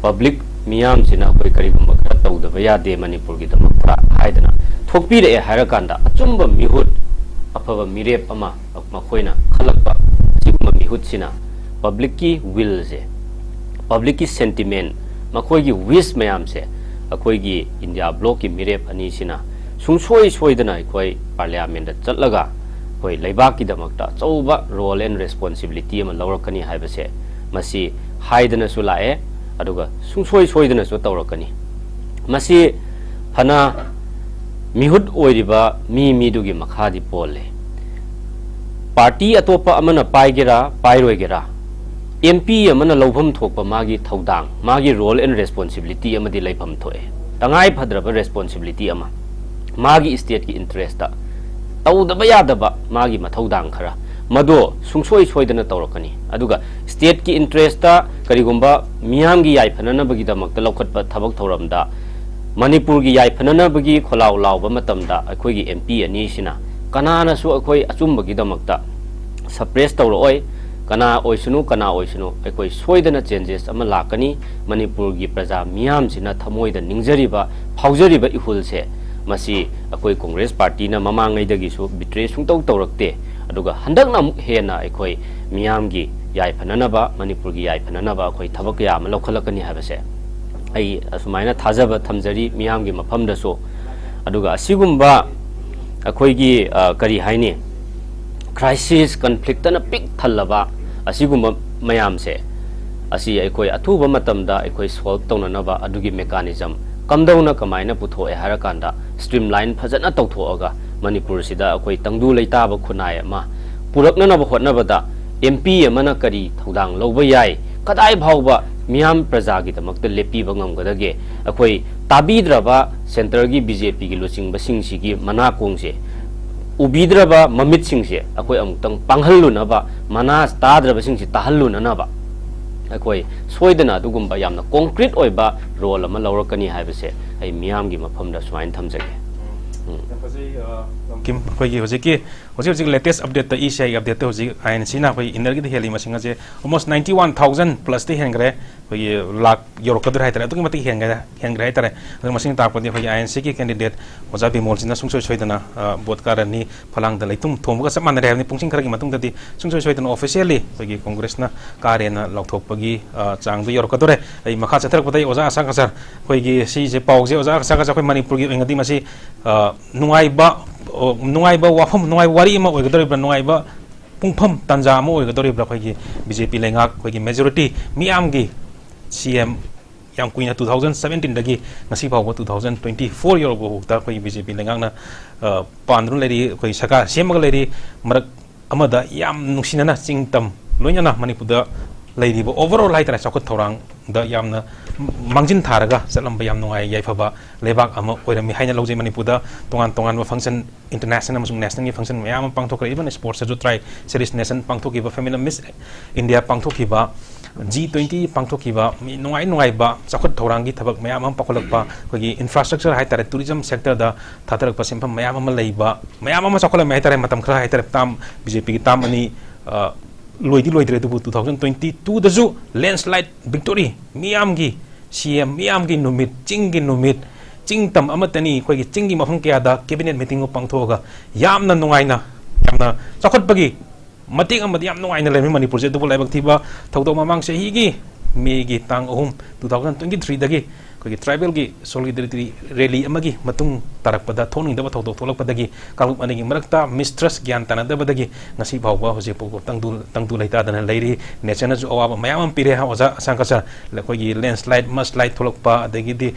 public miyam sina koi kari gumba khara tawdaba yade manipur gi damakta haidana thokpire e harakanda achumba mihut afaba mirep ama makoina khalakpa asiguma mihut sina public ki will je public ki sentiment makoi gi wish mayam se akoi gi India block ki mirep ani sina sungsoi soidana koi parliament da chatlaga koi leibak ki damakta chauba role and responsibility ama lawrakani haibase masi haidana su lae aduga sungsoi soidana su tawrakani masi phana mihut oiriba mi dugi makhadi pole party atopa amana paigera pairoigera MP amana lobham thokpa magi thodang magi role and responsibility amadi leibham thoe tangai phadraba responsibility ama magi state ki interest da tawdaba yadaba magi mathodang khara mado sungsoi soidana tawrakani aduga state ki interest ta karigumba miyam gi yai phanana bagi damak ta lokhatpa thabak thoramda manipur gi yai phanana bagi kholaw law ba matamda akhoi gi mp ani sina kanana su akhoi achumba gi damak ta suppress tawroi kana oisunu akhoi soidana changes ama lakani manipur gi praja miyam sina thamoida ningjariba phaujariba ihul se masi akhoi congress party na mamangai dagi su betray sungtau tawrakte aduga handak na hena akhoi miyam gi yai phanana ba manipur gi yai phanana ba akhoi thabak ya ma lokhalakani habase ai asumaina thajaba thamjari miyam gi mafam da so aduga asigumba akhoi gi kari haini crisis conflict na pick thalaba asigumba mayam se asi akhoi athuba matamda akhoi solve tawna ba adugi mechanism kamdauna kamaina putho e harakanda streamline phajana tawthoaga manipur sida akhoi tangdu leita ba khunai ma purakna na ba hotna bada mp amana kari thodang loba yai kadai bhawba miyam praja gi tamakta lepi bangam gadage akhoi tabidraba center gi bjp gi losing basing sigi mana kongse ubidraba mamit singse akhoi amtang panghallu na ba mana tadraba singsi tahallu na ba akhoi soidana dugumba yamna concrete oiba role ama lawrakani haibase ai miyam gi mafam da swain thamjage kim koi gi hoji latest update ta ECI update hoji INC na koi inner gi heli masinga je almost 91000 plus te hengre koi lak euro kadra haitare tu mati hengre haitare masing ta podi koi INC ki candidate hoja bi molsina sungsoi soidana bot karani phalang da leitum thomga saman re ni pungsing khara gi matung dati sungsoi soidana officially koi gi congress na karena lokthok pagi chang du euro kadore ai makha chathak podai oja asa kasar koi gi si je pau je oja asa kasar koi manipur gi ngadi masi nungai ba wafam nungai wari ma oigadori ba nungai ba pungpham tanja ma oigadori ba khoi gi BJP lengak khoi gi majority miam gi CM yang kuina 2017 dagi ngasi ba 2024 year bo ta khoi BJP lengak na pandrun leri khoi saka semag leri marak amada yam nungsinana chingtam loinana manipur da leri bo overall lai tara chakot thorang da yamna mangjin tharaga salamba yam nungai yaifaba lebak ama oirami haina lojai manipur da tongan function international amasung national function mayam pangthokra even sports ju try series nation pangthokiba feminine miss india pangthokiba G20 pangthokiba nungai ba chakot thorangi thabak mayam am pakolakpa kogi infrastructure haitare tourism sector da thatharakpa sempam mayam am leiba mayam am chakola mai tare matam khra haitare tam BJP gi tam ani loidre tu 2022 da ju landslide victory miam gi CM miam gi numit ching tam amatani khoi gi ching gi mafung kya da cabinet meeting pangthoga yamna nungaina yamna chakot bagi mating amadi yam nungaina le manipur je dubul laibak thiba thaudo mamang se hi gi me gi tang 2023 dagi khoi gi tribal gi solidarity rally amagi matung tarakpada thoning da thaudo tholak padagi kalup anigi marakta mistress gyan tanada badagi ngasi bawba hoje poko tangdu laita dana leiri nature ju awaba mayam pire ha oja sangkasa le khoi gi landslide mudslide tholakpa adagi di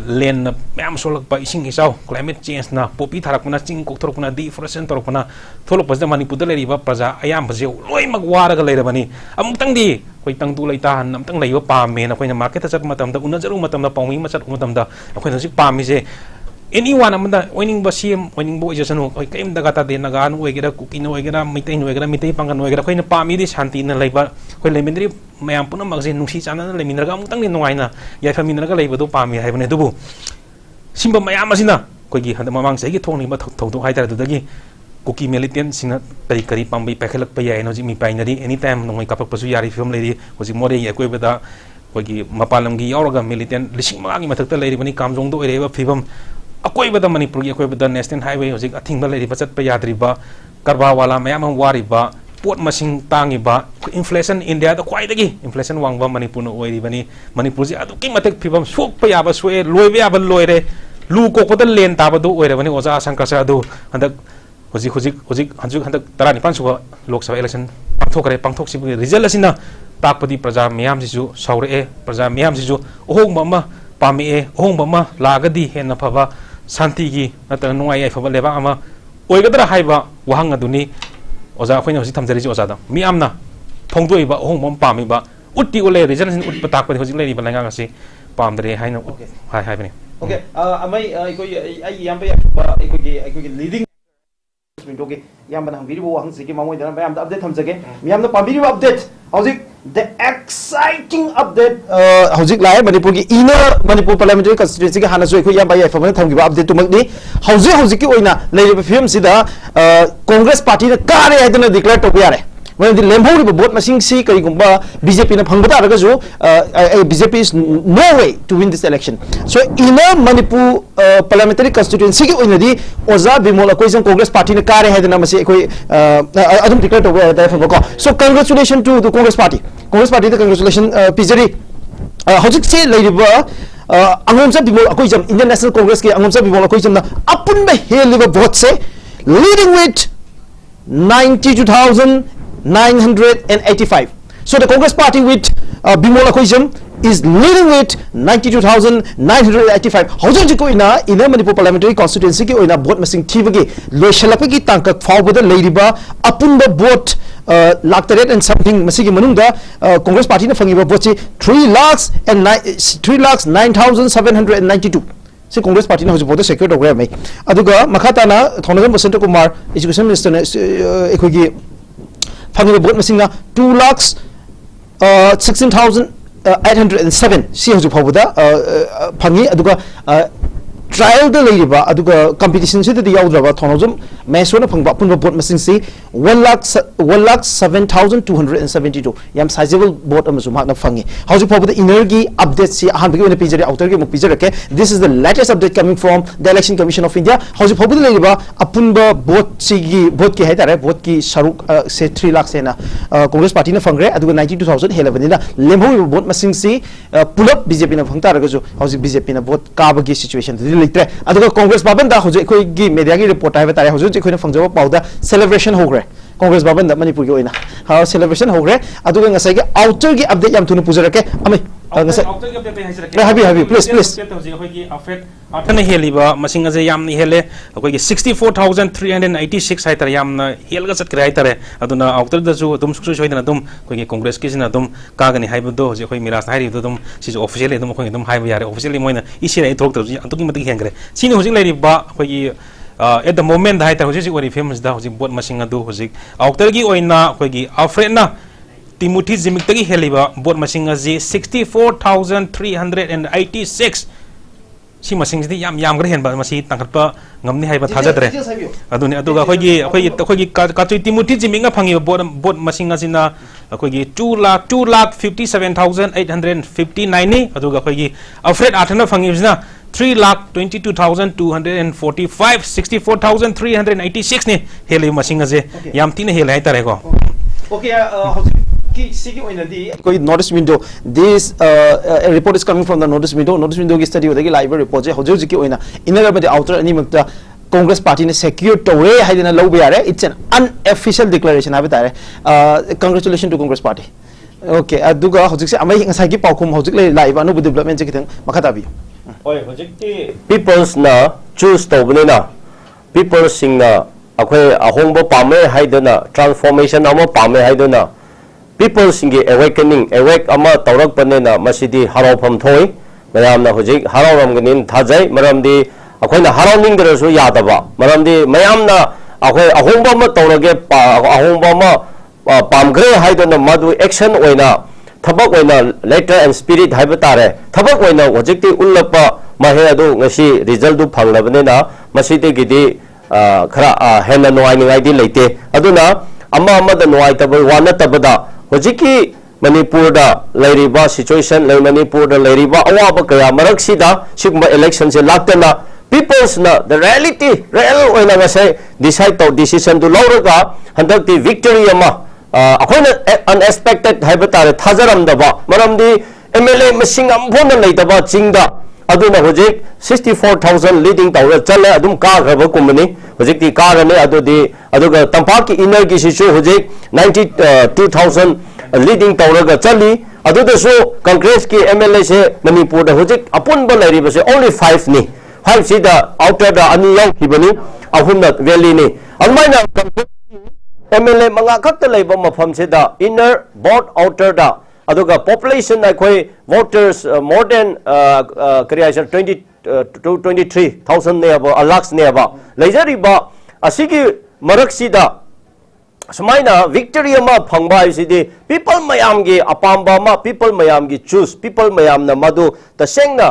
land mayam solakpa ising isau climate change na popi tharakuna ching kok thorokuna deforestation torokuna tholokpa da manipur da leiriba praja ayam baje loi mag waraga leirabani amutang di koi tangdu laita han amtang leiba pame na koi na market ta chak matam da unajaru matam da pawmi machat matam da koi na sik pami je anyone amanda winning ba CM winning bo ijasanu koi kaim da gata de naga nu wegera kukino wegera mitai nu wegera mitai pangan wegera koi na pami di shanti na leiba koi lemindri mayam puna magje nungsi chana na lemindraga amtang ni nungaina yai famindraga leiba do pami haibane dubu simba mayam asina koi gi handa mamang sei gi thongni ba thongdo haitara du dagi kuki militant sina kari pambi pekhelak pa yai no ji mi painari anytime nongoi kapak pasu yari film lady hoji more ye koi beda koi gi mapalam gi yauraga militant lising magi mathakta leiri bani kamjong do ereba phibam akoi beda manipur gi akoi beda national highway hoji athing ba leiri bachat pa yadri ba karba wala mayam wari ba pot masing tangi ba inflation india da kwai dagi inflation wangba manipur no oiri bani manipur ji adu ki mathak phibam sok pa yaba soe loibe yaba loire lu ko ko da len ta ba do oire bani oja sankasa adu handak hoji handak tarani pansuba lok sabha election pangthok si result asina takpadi praja miyam sisu saure praja miyam sisu ohong mama pami ohong mama lagadi henna phaba santi gi nata nungai ai phaba leba ama oigadra haiba wahang aduni oja khoina hoji thamjari ji oja da miyamna phongdoi ba ohong mama pami ba utti ole result sin ut takpadi hoji lei ba langa ngasi pamdre haina hai bani okay amai koi ai yam ba koi leading Window Yaman video Wang Siki Mamoy update Hamzake Yam Pambi update Howzik the exciting update Howzik Lai Manipur inner Manipur parliamentary constituency Hanasu Yambaya from update to Magni Howziki Oina Lady Film Sida Congress party the car I don't declare to Piare. When the Lembo boat machine see Karigumba, BJP in a Pangata BJP is no way to win this election. So in a Manipur parliamentary constituency in the Oza Bimola Coisan Congress Party in a car had the Namasi I don't declare to where. So congratulations to the Congress Party. Congress Party the congratulations Pizeri. How's it say Lady Angomsa Bimola Coisam International Congress Angomsa Bimola Coisam upon the hill liver vote say leading with 92,985. So the Congress Party with Bimola Coisam is leading with 92,985. How do you go in a Manipur parliamentary constituency in a boat missing TV? Loishalapaki tank forward the Ladyba upon the boat Lactaret and something Masiki Manunda Congress Party in Fangiba Bochi 3,09,792. See Congress Party now supported secret of Grammy. Aduga Makatana, Thonagan Basanta Kumar, Education Minister Equigi Fangiba boat missing 2,16,807. See how to Pavoda Pangi Aduga trial the Ladyba Aduga competition to the Yaudrava Tonozum, Masona Pangapun boat missing see 1,07,272. Yam sizable boat Amazumana Fangi. How to Pavoda Energy updates see Hanbig in a Pizza outer game of Pizza. This is the latest update coming from the Election Commission of India. How to Pavoda Ladyba Apunba boat Sigi boat ki Haitare, boat ki Sharuk say 3 lakhs and Congress Party in a Fangre Aduga 92,000 Helavanina Lembo boat missing see pull up BJP in a Fangtarago. How's the BJP in a boat Kabagi situation? Aduga Congress Babanda Jose Kogi media report I have a Jose Fangjo powder celebration hogre. Congress Babanda Manipur Yoina. How celebration hogre Aduga Sega outer update Yam to Puzarake. Happy, please. After Heliba, Masinga Yam Hele, 64,386 Haiter Yam Helgas at Creator, Aduna, after the Zoo, Dum Sushi and Dum, Congress Kiss and Adum, Kagani Habido, Miras Hari, Dum, she's officially Dum Hivia, officially Moina, Ishia talked to Hangre. Sino Lady Ba, at the moment, the Haiter was what he famous that was in what Masinga do, was it? Autergi Oina, Alfredna. Timothy Zimictagi Heliba, board Masinga Z 64,386. She machines the Yam Grahan, but Masi Tankapa, Namni Haba Tazadre. Aduna Hogi Katu Timothy Ziminga Pangi, board Masingas in a 2,57,859. Aduga Hogi, Alfred Atana Fangivna, 3,22,245, 64,386 Heli Masinga Yam Tina Hill Hatarego. Okay, notice window. This report is coming from the notice window. Notice window is study with the live report. How do you in the outer any Congress Party in a secure way hiding a low beare? It's an unofficial declaration. Congratulations to Congress Party. Okay, Aduga Hojik, amazing as I keep Paukum Hojik live and development Makatabi. People's na choose to banana. People sing na a hombo pame hidena transformation ama pame hidena. People sing awakening, awake ama taurak banana, Masidi Haro from Toy, Madame Hojik, Haro Ramganin, Tazai, Madame de Aquina Haroning the Rasu Yadaba, Madame de Mayamna, a homba taurage, a homba pamgre hidena madu action oina, Tabak oina, letter and spirit hibatare, Tabak oina, Wajiki Ulapa, Mahadu, Nashi, result to Panglabanena, Masidi Gidi, Hena no ID late, Aduna, Ama Mother no itable, one tabada. Hojiki Manipur da Lariba situation, Manipur da Lariba, Awabaka, Maraksida, Shikma elections, Latana, people's na the reality, real when I say decide to decision to Lauraga, and the victory ama, unexpected Habitat, Tazaram daba, Madam the MLA Machine Pona Lataba, Chinda, Aduna Hojik, 64,000 leading tower, Chala, Adum Car, Company, Hojiki Car and Aduga Tampaki Energy Shishu Hojik, 92,000 leading tower, Chali, Aduda so, Congress ki MLA Manipur, the Hojik, upon Balari, only 5 ni. 5 see the outer the Aniyang Hibani, Ahunat Valley ni. Almina MLA Mangakata Labor Mafam Seda, inner board outer da. Aduga population like voters more than creation 23,000 nearby, a lakhs nearby. Laser riba, a sigi Maraksida Sumaina victory ama phangba isidi people mayam gi apamba ma people mayam gi choose people mayam na madu tasengna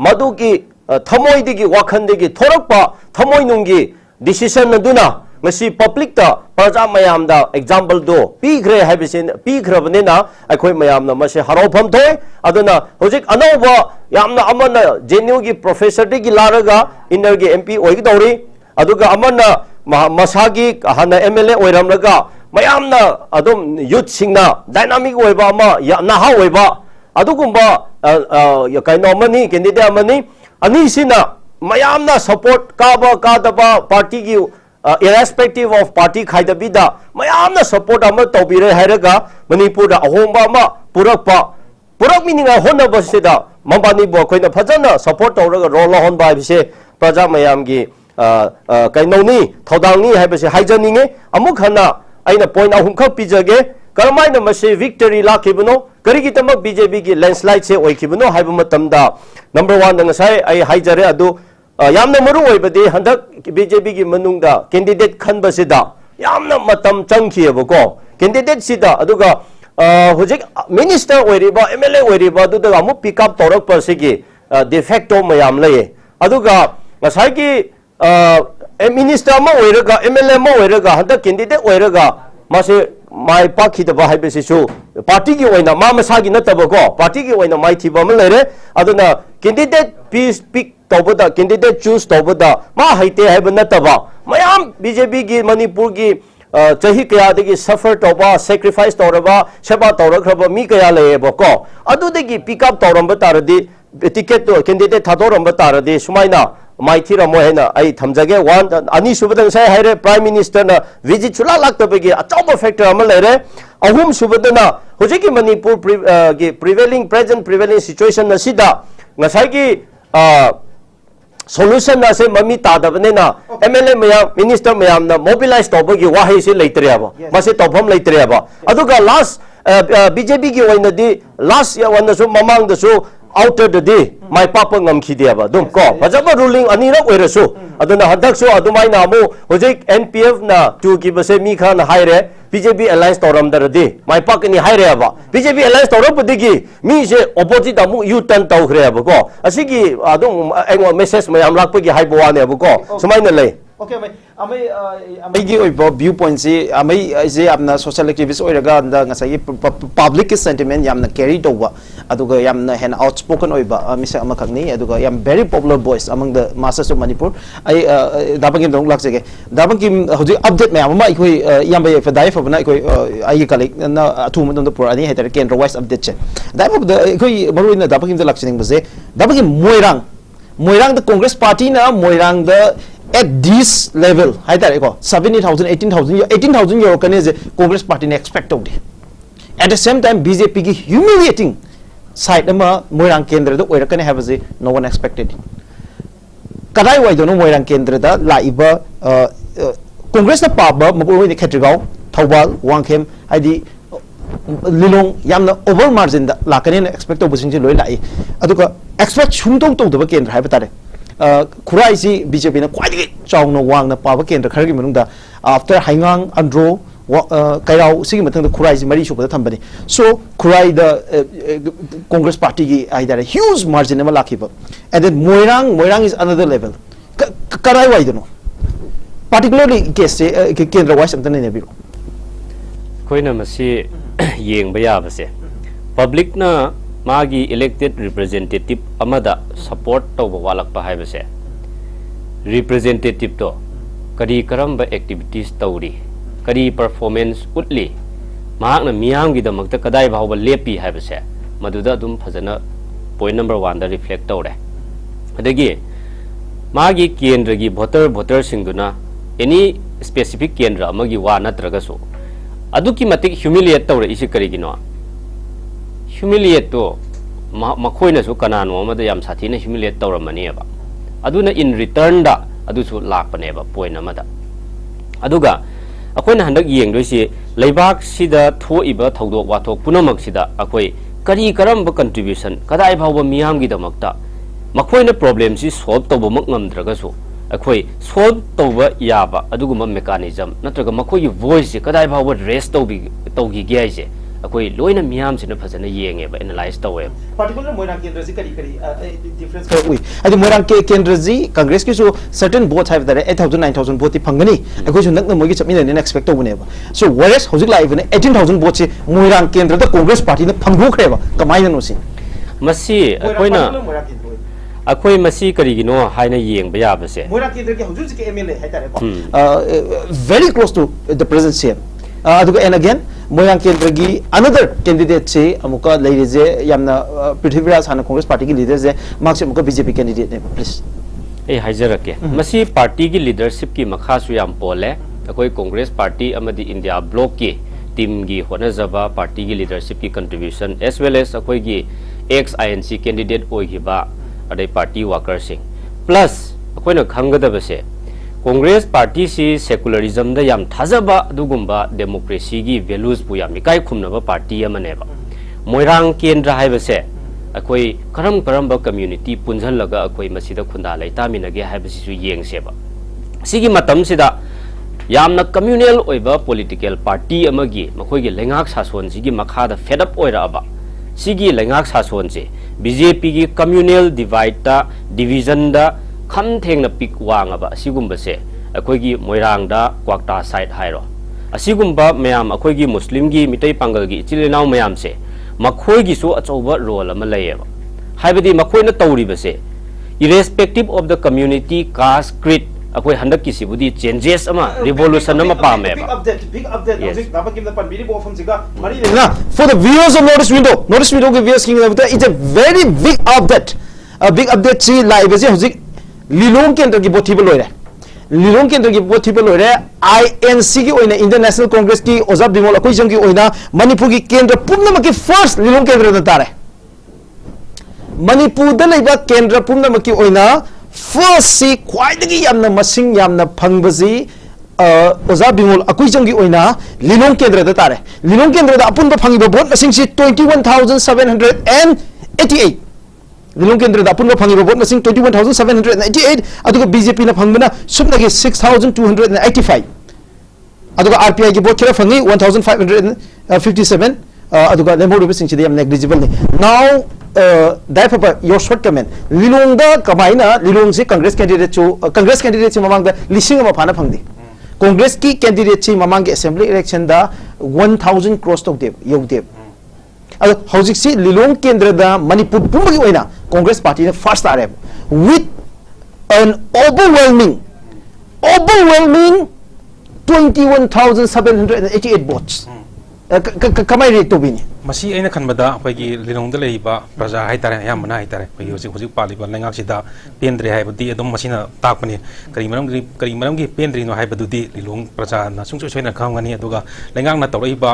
madu ki thamoi digi wakhan digi thorakpa thamoi nungi decision na duna ngasi public ta praja mayam da example do pigre habisin pigrabne na akhoi mayam na mase haropham thoi aduna hojik anoba yamna amana jenu gi professor digi laraga inner gi mp oigi dori aduga amana masagi hana MLA oiramlaga mayamna adum youth singna dynamic oiba ama naha oiba adugumba kaino mani candidate mani ani sina mayamna support kaba kadaba party gi irrespective of party khaidabida mayamna support ama tobire hairaga manipur da ahomba ama purak mininga honaba sida mambani bo koina phajana support tawraga role on ba bise praja mayam gi kainoni thodangni haibase haijaninge amuk hana aina point ahum khak pijage karmaina mase victory lakhibuno karigi tamak BJP gi landslide se oikibuno haibu matamda number 1 dang sai ai haijare adu yamna maru oibade handak BJP gi manungda candidate khanbasida yamna matam changkhiyebako candidate sida aduga hojik minister oiriba MLA oiriba adu da amu pick up torak persigi de facto mayam laye aduga ngasai gi minister ma oiraga MLA ma oiraga handa candidate oiraga mase mai pakhi da bahai besi su party gi oina ma masagi nataba ko party gi oina mai thiba ma lere aduna candidate pick tawbada candidate choose tawbada ma haite haiba nataba mayam BJP gi manipur gi chahi kaya degi suffer tawba sacrifice tawraba seba tawrakraba mi kaya leyeba ko adu degi pick up tawramba taradi ticket to candidate thadoramba taradi sumaina maithira mohena ai thamjage one ani subadang sai haire prime minister na visit chula laktabegi achauba factor amal lere ahum subadana hojiki manipur prevailing present prevailing situation na sida ngasai gi solution na se mami tadabne na MLA mayam minister mayam na mobilize tawbagi wahai se leitreba mase tawpham leitreba aduga last BJP gi oina di last ya wana su mamang da su outer the day my papa ngam khidiaba dum ko bajaba ruling anira oirasu aduna hadak so adumai na mu hojik NPF na tu ki base mi khan haire BJP alliance toram daradi my papa ni haire aba BJP alliance torap digi mi se opposite amu u turn taw khre aba ko asigi adum engwa message mayam lakpa gi haibo wane aba ko sumaina lei okay amai gi oibo viewpoint si amai je amna social activist oiraga anda ngasai public sentiment yamna carry toba aduga yamna hen outspoken oiba misa amakhakni aduga yam very popular voice among the masses of Manipur ai dabangim dong laksege dabangim hoji update me ama ikoi yam bay fadai fabna ikoi ai colleague na athum dong pur ani heter kendra wise update che dai fob the ikoi maruina dabangim the laksening base dabangim moirang the Congress party na moirang the at this level, 70,000, 18,000 euro Congress party expect out. At the same time, BJP ki humiliating side ama moirang kendra do oira kane have no one expected. Kadai wai do no moirang kendra da laiba Congress na paba mapur ni khatrigau thawbal wangkhem id lilong yamna over margin da lakane expect obusing loi lai aduka expect chungtong tong da kendra haiba tare Kurai si BJP na quite strong no wang na power kendra khargi manungda after hangang andro kairau sigi matang the Kurai si mari shupa thambani so Kurai the Congress party gi either a huge margin ma lakhiba and then moirang is another level karai wai do no particularly case kendra wise amtan ne biro koina masi yeng baya base public na magi elected representative amada support to walak pa hai base representative to kari karamba activities tawri kari performance utli mahak na miyam gi damak ta kadai bhawba lepi hai base maduda dum phajana point number 1 da reflect tawre adagi magi kendra gi voter singduna any specific kendra amagi wa natraga so aduki matik humiliate tawre isi kari gino humiliate to makhoi na su kanano amada yam sathi na humiliate tawramani aba aduna in return da adu su lakpane ba point amada aduga akoina handak yeng doi si leibak sida thoiba thodok wathok punamak sida akoi kari karam ba contribution kadai bhawba miyam gi damakta makhoi na problem si solve to mak ngamdraga su अखोई solve तौबा याबा अदुगुम mechanism नत्रगा मखोई voice कदाई फाव rest तौगी गेजे अखोई लोइना मियाम सिना फजना येंगेबा analyse तौवे particular moirang kendra ji kari difference kar ui adi moirang ke kendra ji congress ki so certain votes have that 8000 9000 vote phangani akoi su nak na mogi chapni ne expect to bune ba so whereas hojik live ne 18000 vote moirang kendra da congress party ne phangbu khreba kamai na no sin masi akoina अखोई मसी करिगिनो हाइना Young बया बसे मोरा केंद्र के हुजूर के MLA है तारे को very close to the present CM अदुग एंड अगेन मोया केंद्र की अनदर कैंडिडेट से अमुका लेजे यामना पृथ्वीराज हाना कांग्रेस पार्टी की लीडर से मार्क्स अमुका बीजेपी कैंडिडेट ने प्लीज ए हाइजरके मसी पार्टी की लीडरशिप की मखा सु याम पोले अखोई कांग्रेस पार्टी अमदी इंडिया ब्लॉक की टीम की होनजबा पार्टी की लीडरशिप की कंट्रीब्यूशन एज वेल एज अखोई की एक्स आईएनसी कैंडिडेट ओइहिबा अदे पार्टी वर्कर्स प्लस अखोइना खंगदबसे कांग्रेस पार्टी से सेकुलरिज्म द याम थाजबा दुगुम्बा डेमोक्रेसी की वैल्यूज पु याम इकाई खुमनबा पार्टी अमनेबा मोइरांग केंद्र हाइबसे अखोई करम करम कम्युनिटी पुंझलगा अखोई मसिदा खुंदा लैतामिनगे हाइबसिसु येंगसेबा सिगी मतम सिदा यामना कम्युनल ओइबा पॉलिटिकल पार्टी अमगी मखोइगे लेंगाक सासोन सिगी मखादा फेडअप ओइराबा सिगी लेंगाक सासोन से बीजेपी की कम्युनल डिवाइड दा डिवीजन दा खम थेंगना पिक वांगबा असिगुम्बसे अखोइगी मोइरांगदा क्वाक्टा साइड हाइरो असिगुम्बा मयाम अखोइगी मुस्लिम की मिटै पांगल की इचिलेनाव मयाम से मखोइगी सु अचौबा रोल अमा लैयेबा हाइबदी मखोइना तौरिबसे irrespective of the community caste creed अखोइ हंदक की सिबुदी चेंजेस अमा रिवोल्यूशन अमा पामेबा big update hojik dapat kim da pan biri bo from siga mari na for the viewers of notice window ke viewers king it's a very big update a big update si live je hojik lilong kendra ki bothibel loire lilong kendra ki bothibel loire INC ki oina Indian National Congress ki ozab bimol akoi jang ki oina manipur ki kendra pumna ma ki first lilong kendra da tare manipur da leiba kendra pumna ma ki oina first si khwaidagi yamna masing yamna phangbasi oza bimol akuijang gi oina lilong kendra da tare lilong kendra da apun ba phangiba vote masing si 21788 lilong kendra da apun ba phangiba vote masing 21788 aduga BJP na phangbana subnagi 6285 aduga RPI gi vote kira phangi 1557 aduga lemor bi sing si yam negligible ni now therefore your short comment lilong da kamaina lilong si congress candidate mamang da lising ma phana phangdi congress ki candidate si mamang ge assembly election da 1000 cross tok deb yogdeb ado hojik si lilong kendra da manipur pumagi oina congress party na first are with an overwhelming 21788 votes kamai rate to bini masi aina khanbada akhoi lilong da leiba praja hai tare yamna hai tare akhoi hojik paliba lengak sida pendre hai budi adum masina takpani kari maram gi pendri no hai badudi lilong praja na sungso soina khangani aduga lengak na tawriba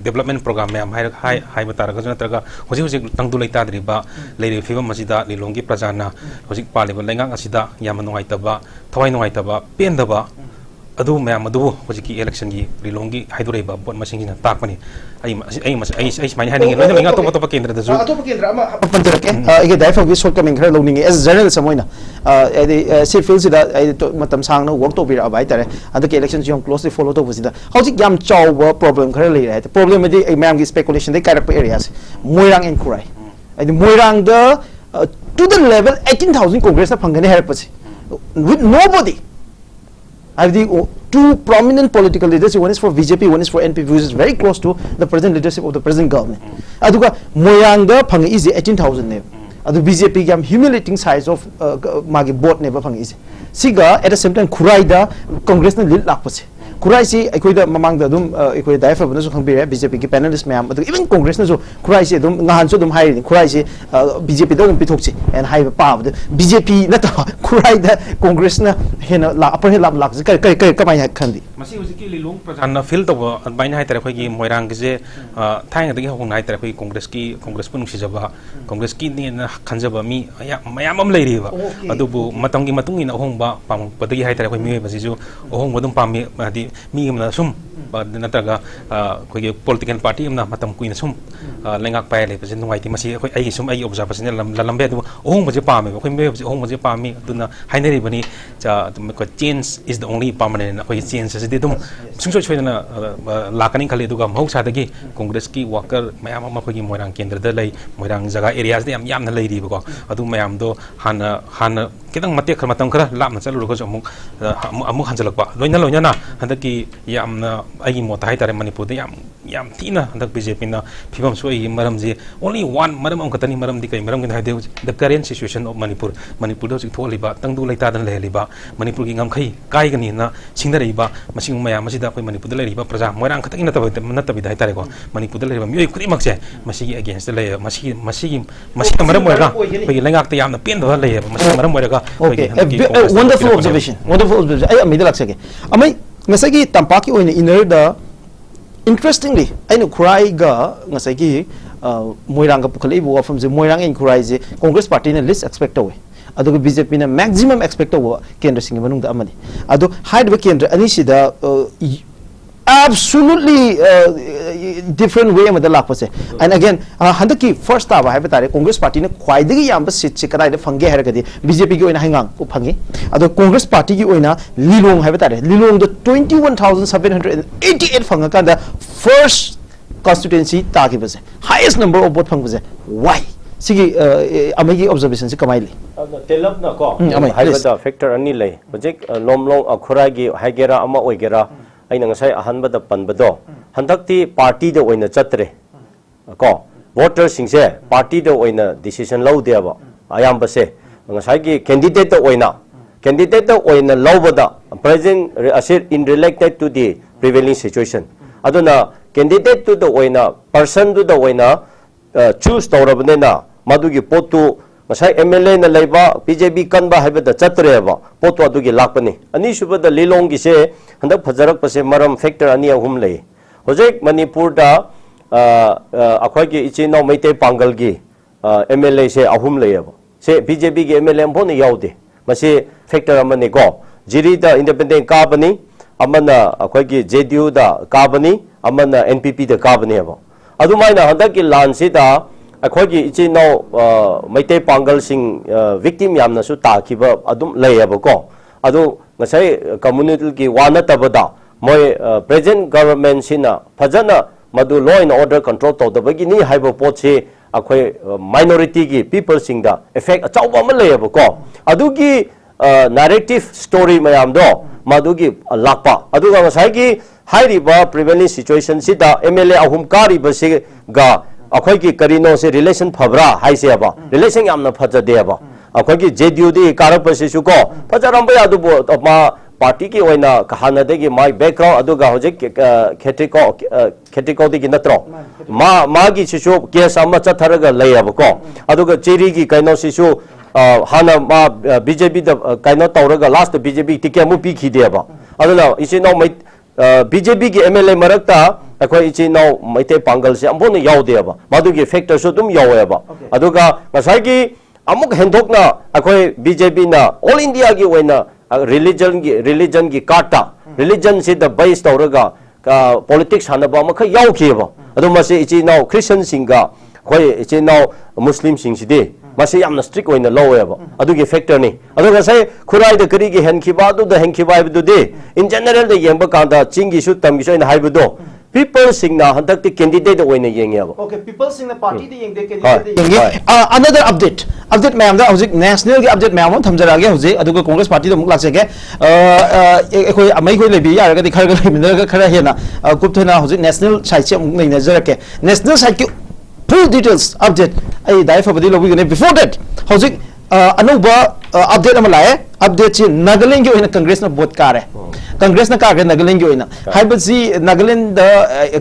development program mem hai batara ga natraga hojik tangdu leita driba leire fiba masida lilong gi praja na hojik paliba lengak asida yamno hai taba thawai no hai taba pendaba adu ma'am अदु होजिकी election की रिलोंगी हाइदुरेबा boat मसिंग ना ताकपनी आई माने हाइनिंग lion लेंगा तो केंद्र दजु तो केंद्र अमा पंजरके इगे दाइफा वि शॉर्ट कमिंग खरा लोनिंग एज जनरल समोइना सी फील सिदा तो मतम सांग ना वर्क तो बिरा बाय तारे अदके इलेक्शन जों क्लोजली फॉलो तो बसिदा होजिक याम चाव प्रॉब्लम खरा ले रहा है प्रॉब्लम में मैम की स्पेकुलेशन दे कारप एरियास मोइरांग एंड कुराई आई मोइरांग द टू द लेवल 18000 कांग्रेस ना फंगने हेर पछि with nobody I have the two prominent political leaders. One is for BJP, one is for NPP, which is very close to the present leadership of the present government. Aduga moyangda phang is 18000 ne. Adu BJP gam humiliating size of magi board ne ba phang is. Siga at the same time Kurai da Congress na lead lakpase. Kurai si ekoi da mamang da dum ekoi daifa bana so khangbi BJP ki panelist mayam adu even Congress na so Kurai si dum ngahan so dum hiring Kurai si BJP da dum pitokchi and hai pa BJP na ta Kurai da Congress na hena la upper hill lak kai kamai khandi masi hojiki lilong prajan na feel to bain hai tare khoi gi moirang ge je thaing da gi hong hai tare khoi congress pun si jaba congress ki ni na khanjaba mi mayam am leiri ba adu bu matang gi matung ina hong ba pam padagi hai tare khoi mi ba ji ju hong bodum pam mi di mi amna sum nataga khoi political party amna matam kuina sum lengak pai le pesen ngai ti masi khoi ai sum ai observation lambe du ohong baje pa me khoi me ohong baje pa mi tuna hainari bani cha ko change is the only permanent khoi change se dum sung soi na lakani khali du ga mau sa dagi congress ki worker mayam ma khoi moirang kendra da lei moirang jaga areas de yam na lei ri ko adu mayam do hana kitang matek khar matam khara lam na chalu ko amuk hanjalak ba loina na handaki yam na ai mo tai tare manipur de yam tina handak BJP na phibam soi maram ji only one maram katani maram di kai maram kin the current situation of manipur do sik tholi ba tangdu leita dan le liba manipur gi ngam khai kai gani na singdari ba masing maya masida koi manipur de le riba praja moirang khataki na tabi dai tare ko manipur de le riba mi khuri mak se masigi against le masigi maram moira koi lengak te yam na pen do le masigi maram moira okay wonderful observation ai amida lak sake amai ngasagi tampaki oina inner da interestingly ainu khrai ga ngasagi moirang ga pukhali bu from je moirang in khrai je congress party na list expect away adu BJP na maximum expect awa kendra sing manung da amani adu hide ba kendra ani sida absolutely different way amada lakpase and again handaki first tab ha betare congress party ne khwaidagi yamba seat che kadai de phange haragadi BJP gi oina hangang ko phangi ado congress party gi oina lilong ha betare lilong the 21788 phanga kanda first constituency ta gi base highest number of vote phang base why sigi amagi observation se kamaili telap na ko haibada factor ani lei project lomlong akhura gi haigera ama oigera aina ngasai ahanbada panbado handakti party da oina chatre ko voter singse party da oina decision lau deba ayam base ngasai gi candidate da oina lawbada present asset in related to the prevailing situation aduna candidate to the oina person to the oina choose tawrabne na madugi potu ngasai MLA na leiba BJP kanba haibada chatreba potu adugi lakpani ani subada lilong gi se handak phajarak pase maram factor ani ahum lei hojek manipur da akhoi gi ichi no meite pangal gi MLA se ahum leiba se BJP gi MLA phone yaude mase factor amani go jiri da independent kabani amana akhoi gi JDU da kabani amana NPP da kabani ba adumaina handak gi lan se da akhoi gi ichi no meite pangal sing victim yamna su ta khiba adum leiba ko adu ngasai community ki wana tabada moi present government sina phajana madu law and order control to the bagi ni haibo poche akhoi minority ki people sing da effect achauba ma leyaba ko adugi narrative story mayam do madugi lakpa aduga ngasai ki hairiba prevailing situation sida MLA ahum kari base ga akhoi ki karino se relation phabra haise aba relation yamna phajade aba akhoi ki JDU di karap se su ko phajaramba adu bo ma party ki oina kahana de gi my background aduga hojek khetiko di natro ma gi sisu case amma chatharaga lay aba ko aduga cheri gi kaino sisu hana ma BJP da kaino tawraga last BJP ticket mu pi khide aba aduna isi no mai BJP ki MLA marakta akhoi ichi no maite pangal se ambon yaude aba madugi factor so dum yawe aduga ngasai gi amuk hendokna akhoi BJP na all India gi oina religion gi kata religion se the base tawraga politics hanaba makha yauki ba aduma se ichi no Christian singa khoi ichi no Muslim sing side mase yamna strict oina law eba adugi factor ni aduga sai khurai da kari gi henkhiba adu da henkhiba ibu de in general da yemba kanda chingi su tamgi so ina haibudo people sing na handak the candidate oina yengeba okay people sing the party the yeng de candidate yeng another update ma'am da hojik national gi update ma'am thamjara ge hojik aduga congress party da mukla se ge ekhoi amai khoi lebi yar ga di khar ga lebi ga khara hena kupthana hojik national side che muk nei nazar ke national side ki full details update ai dai fa badi lobi gane before that hojik anuba update am lae update chi nagaland gi oina congress na vote ka re congress na ka ge nagaland gi oina haibasi nagaland da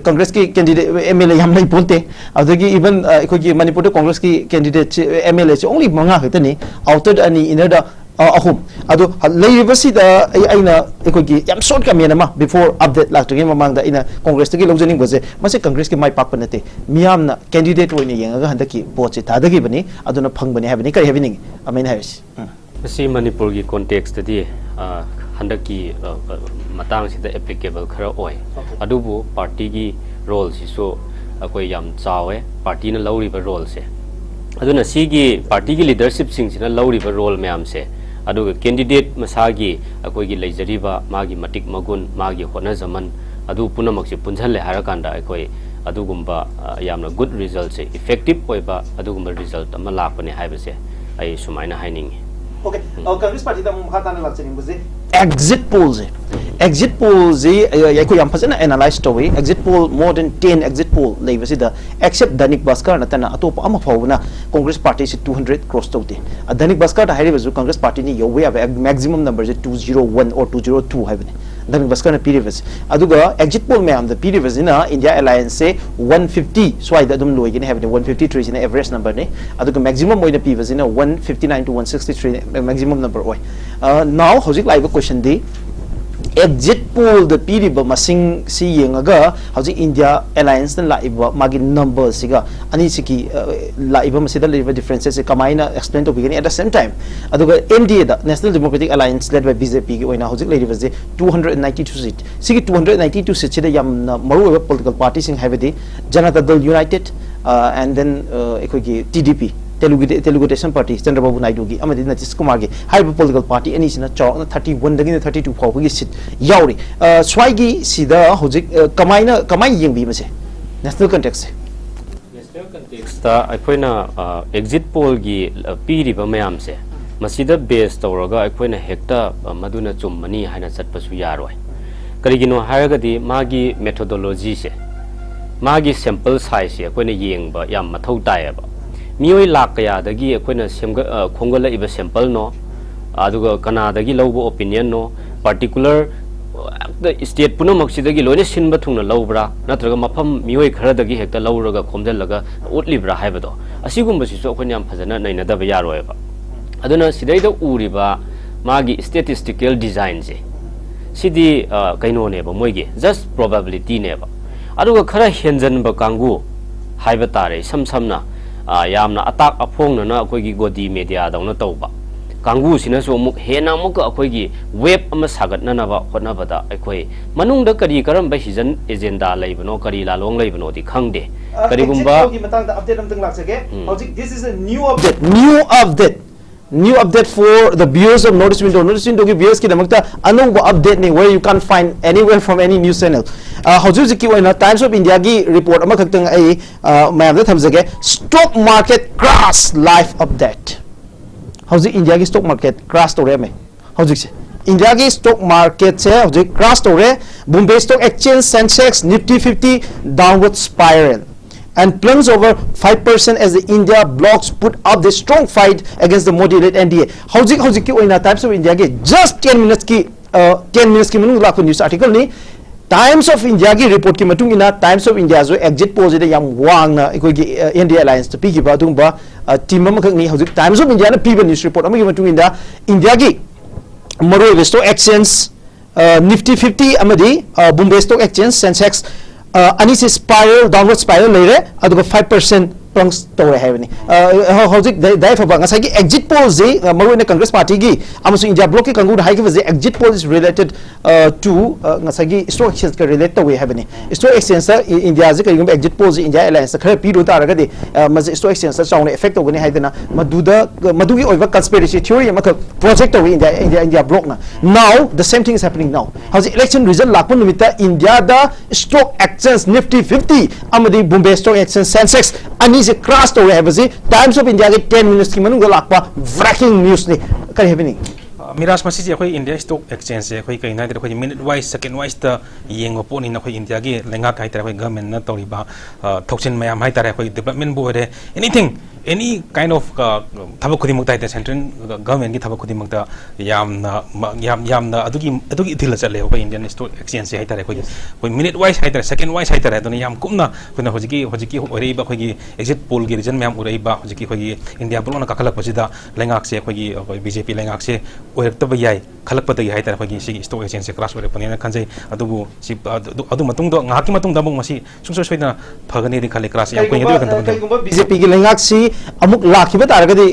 congress ki candidate MLA yam nei ponte adagi even khoi manipur da congress ki candidate MLA chi only manga khitani outer ani inner da ahum adu leibasi da aina khoi yam short ka mena ma before update lak to mamang da ina congress ki lojning bose mase congress ki mai pak panate miyam na candidate oina yenga handaki vote chi thadagi bani aduna phang bani habani kai habini amain haisi si manipur gi context di हंडकी मतंग सिदा applicable खरा ओय अदुबु party की role सिसो अकोय याम चावे party न लौरिबा role से अदुना सिगी party की लीडरशिप सिंग सिना लौरिबा रोल मैम से अदुगा कैंडिडेट मसागी अकोय की लेजरीबा मागी मटिक मगुन मागी होना जमन अदु पुनमक से पुंझल ले हारकांडा अकोय अदुगुम्बा यामना गुड रिजल्ट से इफेक्टिव ओइबा अदुगुम्बा रिजल्ट अमा लापने हाइबसे आई सुमाइना हाइनिंग ओके कांग्रेस पार्टी दा मुखाता ना लाचनिंग बुजे exit polls exit polls ya ko yam phajana analyze towi exit poll more than 10 exit poll leibasida except danik baskar natana atop ama phawna congress party se 200 cross tawte danik baskar ta hairi bazu congress party ni yowe ave maximum number je 201 or 202 haibane danik baskar na pdvs aduga exit poll me am the pdvs ina india alliance se 150 swai da dum loigine haibane 153 is an average number ne aduga maximum oina pvs ina 159 to 163 maximum number oi now hojik live question di exit poll the piriba masing si yengaga hauji india alliance na laiba magi number siga ani siki laiba masida laiba differences se kamaina explain to begin at the same time aduga nda da national democratic alliance led by bjp gi oina hauji laiba je 292 seat sigi 292 seat sida yam maru political party sing havedi janata dal united and then ekogi tdp Telugu Desam Party, Chandrababu Naidu gi, amadi Nitish Kumar gi, high political party, any sina chawna 31 dagi 32 phawgi sit yauri. Swagi sida hojik kamai yengbi mase national context. National context ta aikoina exit poll gi piri ba mayam se masida base tawraga aikoina hekta maduna chummani haina chatpasu yaroi. Karigino haragadi magi methodology se magi sample size se aikoina yengba yam mathau taiba. मियोई लाख कयादगी अखोइना खोंगल इबा sample नो आदुगा कनादगी लौबो ओपिनियन नो पर्टिकुलर स्टेट पुनमक्सिदगी लोइने सिनबा थुंगना लौब्रा नत्रगा मफम मियोई खरदगी हेक्ता लौरगा खोमजलगा उटलिब्रा हाइबदो असिगुम्बसिसु अखोइना याम फजना नैनदबा यारोयबा अदुना सिदैदा उरिबा मागी स्टैटिस्टिकल डिजाइन से सिदी कैनो नेबा मोइगे जस्ट प्रोबेबिलिटी नेबा अदुगा खरा हेंजनबा कांगु हाइबा तारे समसमना यामना अताक अफोंगना अखोगी गोदी मीडिया दौना तौबा कांगू सिनसु अमुक हेना अमुक अखोगी वेब अमा सागतननबा होनबदा अखोई मनुंगदा करी करम हिजन एजेंडा लैबनो करी लालोंग लैबनो दि खंगदे करीगुंबा की मतंग अपडेट अमतंग लाक्सगे हौजिक this is a new update for the viewers of notice window ki viewers ki damakta anuba update ni where you can't find anywhere from any news channel hauju ki oina times of india gi report ama khaktang ai mayam da thamjage stock market crash live update hauju india gi stock market crash tore me hauju se india gi stock market se hauju crash tore bombay stock exchange sensex nifty 50 downward spiral and plunged over 5% as the India blocs put up the strong fight against the Modi-led NDA. Howjik ki oina Times of India ke just 10 minutes ki manung lakho news article ni Times of India ki report ki matung ina Times of India zo exit polls de yam wang na ikoi ki India alliance to pi ki ba dung ba team ma khak ni howjik Times of India na pi news report ama ki matung ina India ki Maroi Stock Exchange Nifty 50 amadi Bombay Stock Exchange Sensex ani se spiral downward spiral leire aduga 5% plunge tore haibani hojik dai fa banga sagi exit poll je maruina congress party gi amasu india bloc ki kangu hai ki je exit poll is related to ngasagi stock exchange ka relate to we haibani stock exchange india je ka exit poll je india alliance khara pi do taraga de ma stock exchange chauna effect to gani haidana madugi oiba conspiracy theory ma project to we india bloc na now the same thing is happening now how's election result lakpun numita india da stock exchange nifty 50 amadi bombay stock exchange sensex ani se crash to have se Times of India ke 10 minutes ki manung lakpa breaking news ni kari happening Miras masih je koi India stock exchange je koi kai na de koi minute wise second wise ta yengo po ni na koi India gi lenga kai tara koi government na tori ba thoksin mayam hai tara koi development bo re anything any kind of thabak khudi mukta ite central government gi thabak khudi mukta yam na adugi thil chale koi Indian stock exchange hai tara koi minute wise hai tara second wise hai tara to yam kumna koi na hojiki orei ba koi gi exit poll gi region mayam orei ba hojiki koi India bloc na kakhalak pasida lengak se koi BJP lengak se oirak yai khalak pata hai tara koi si stock exchange se crash ore panena khanjai adubu si adu matung do ngaki matung da mong masi sungsoi soina phagani ri khale crash yam koi ngi kan BJP gi lengak si amuk lakhiba taragadi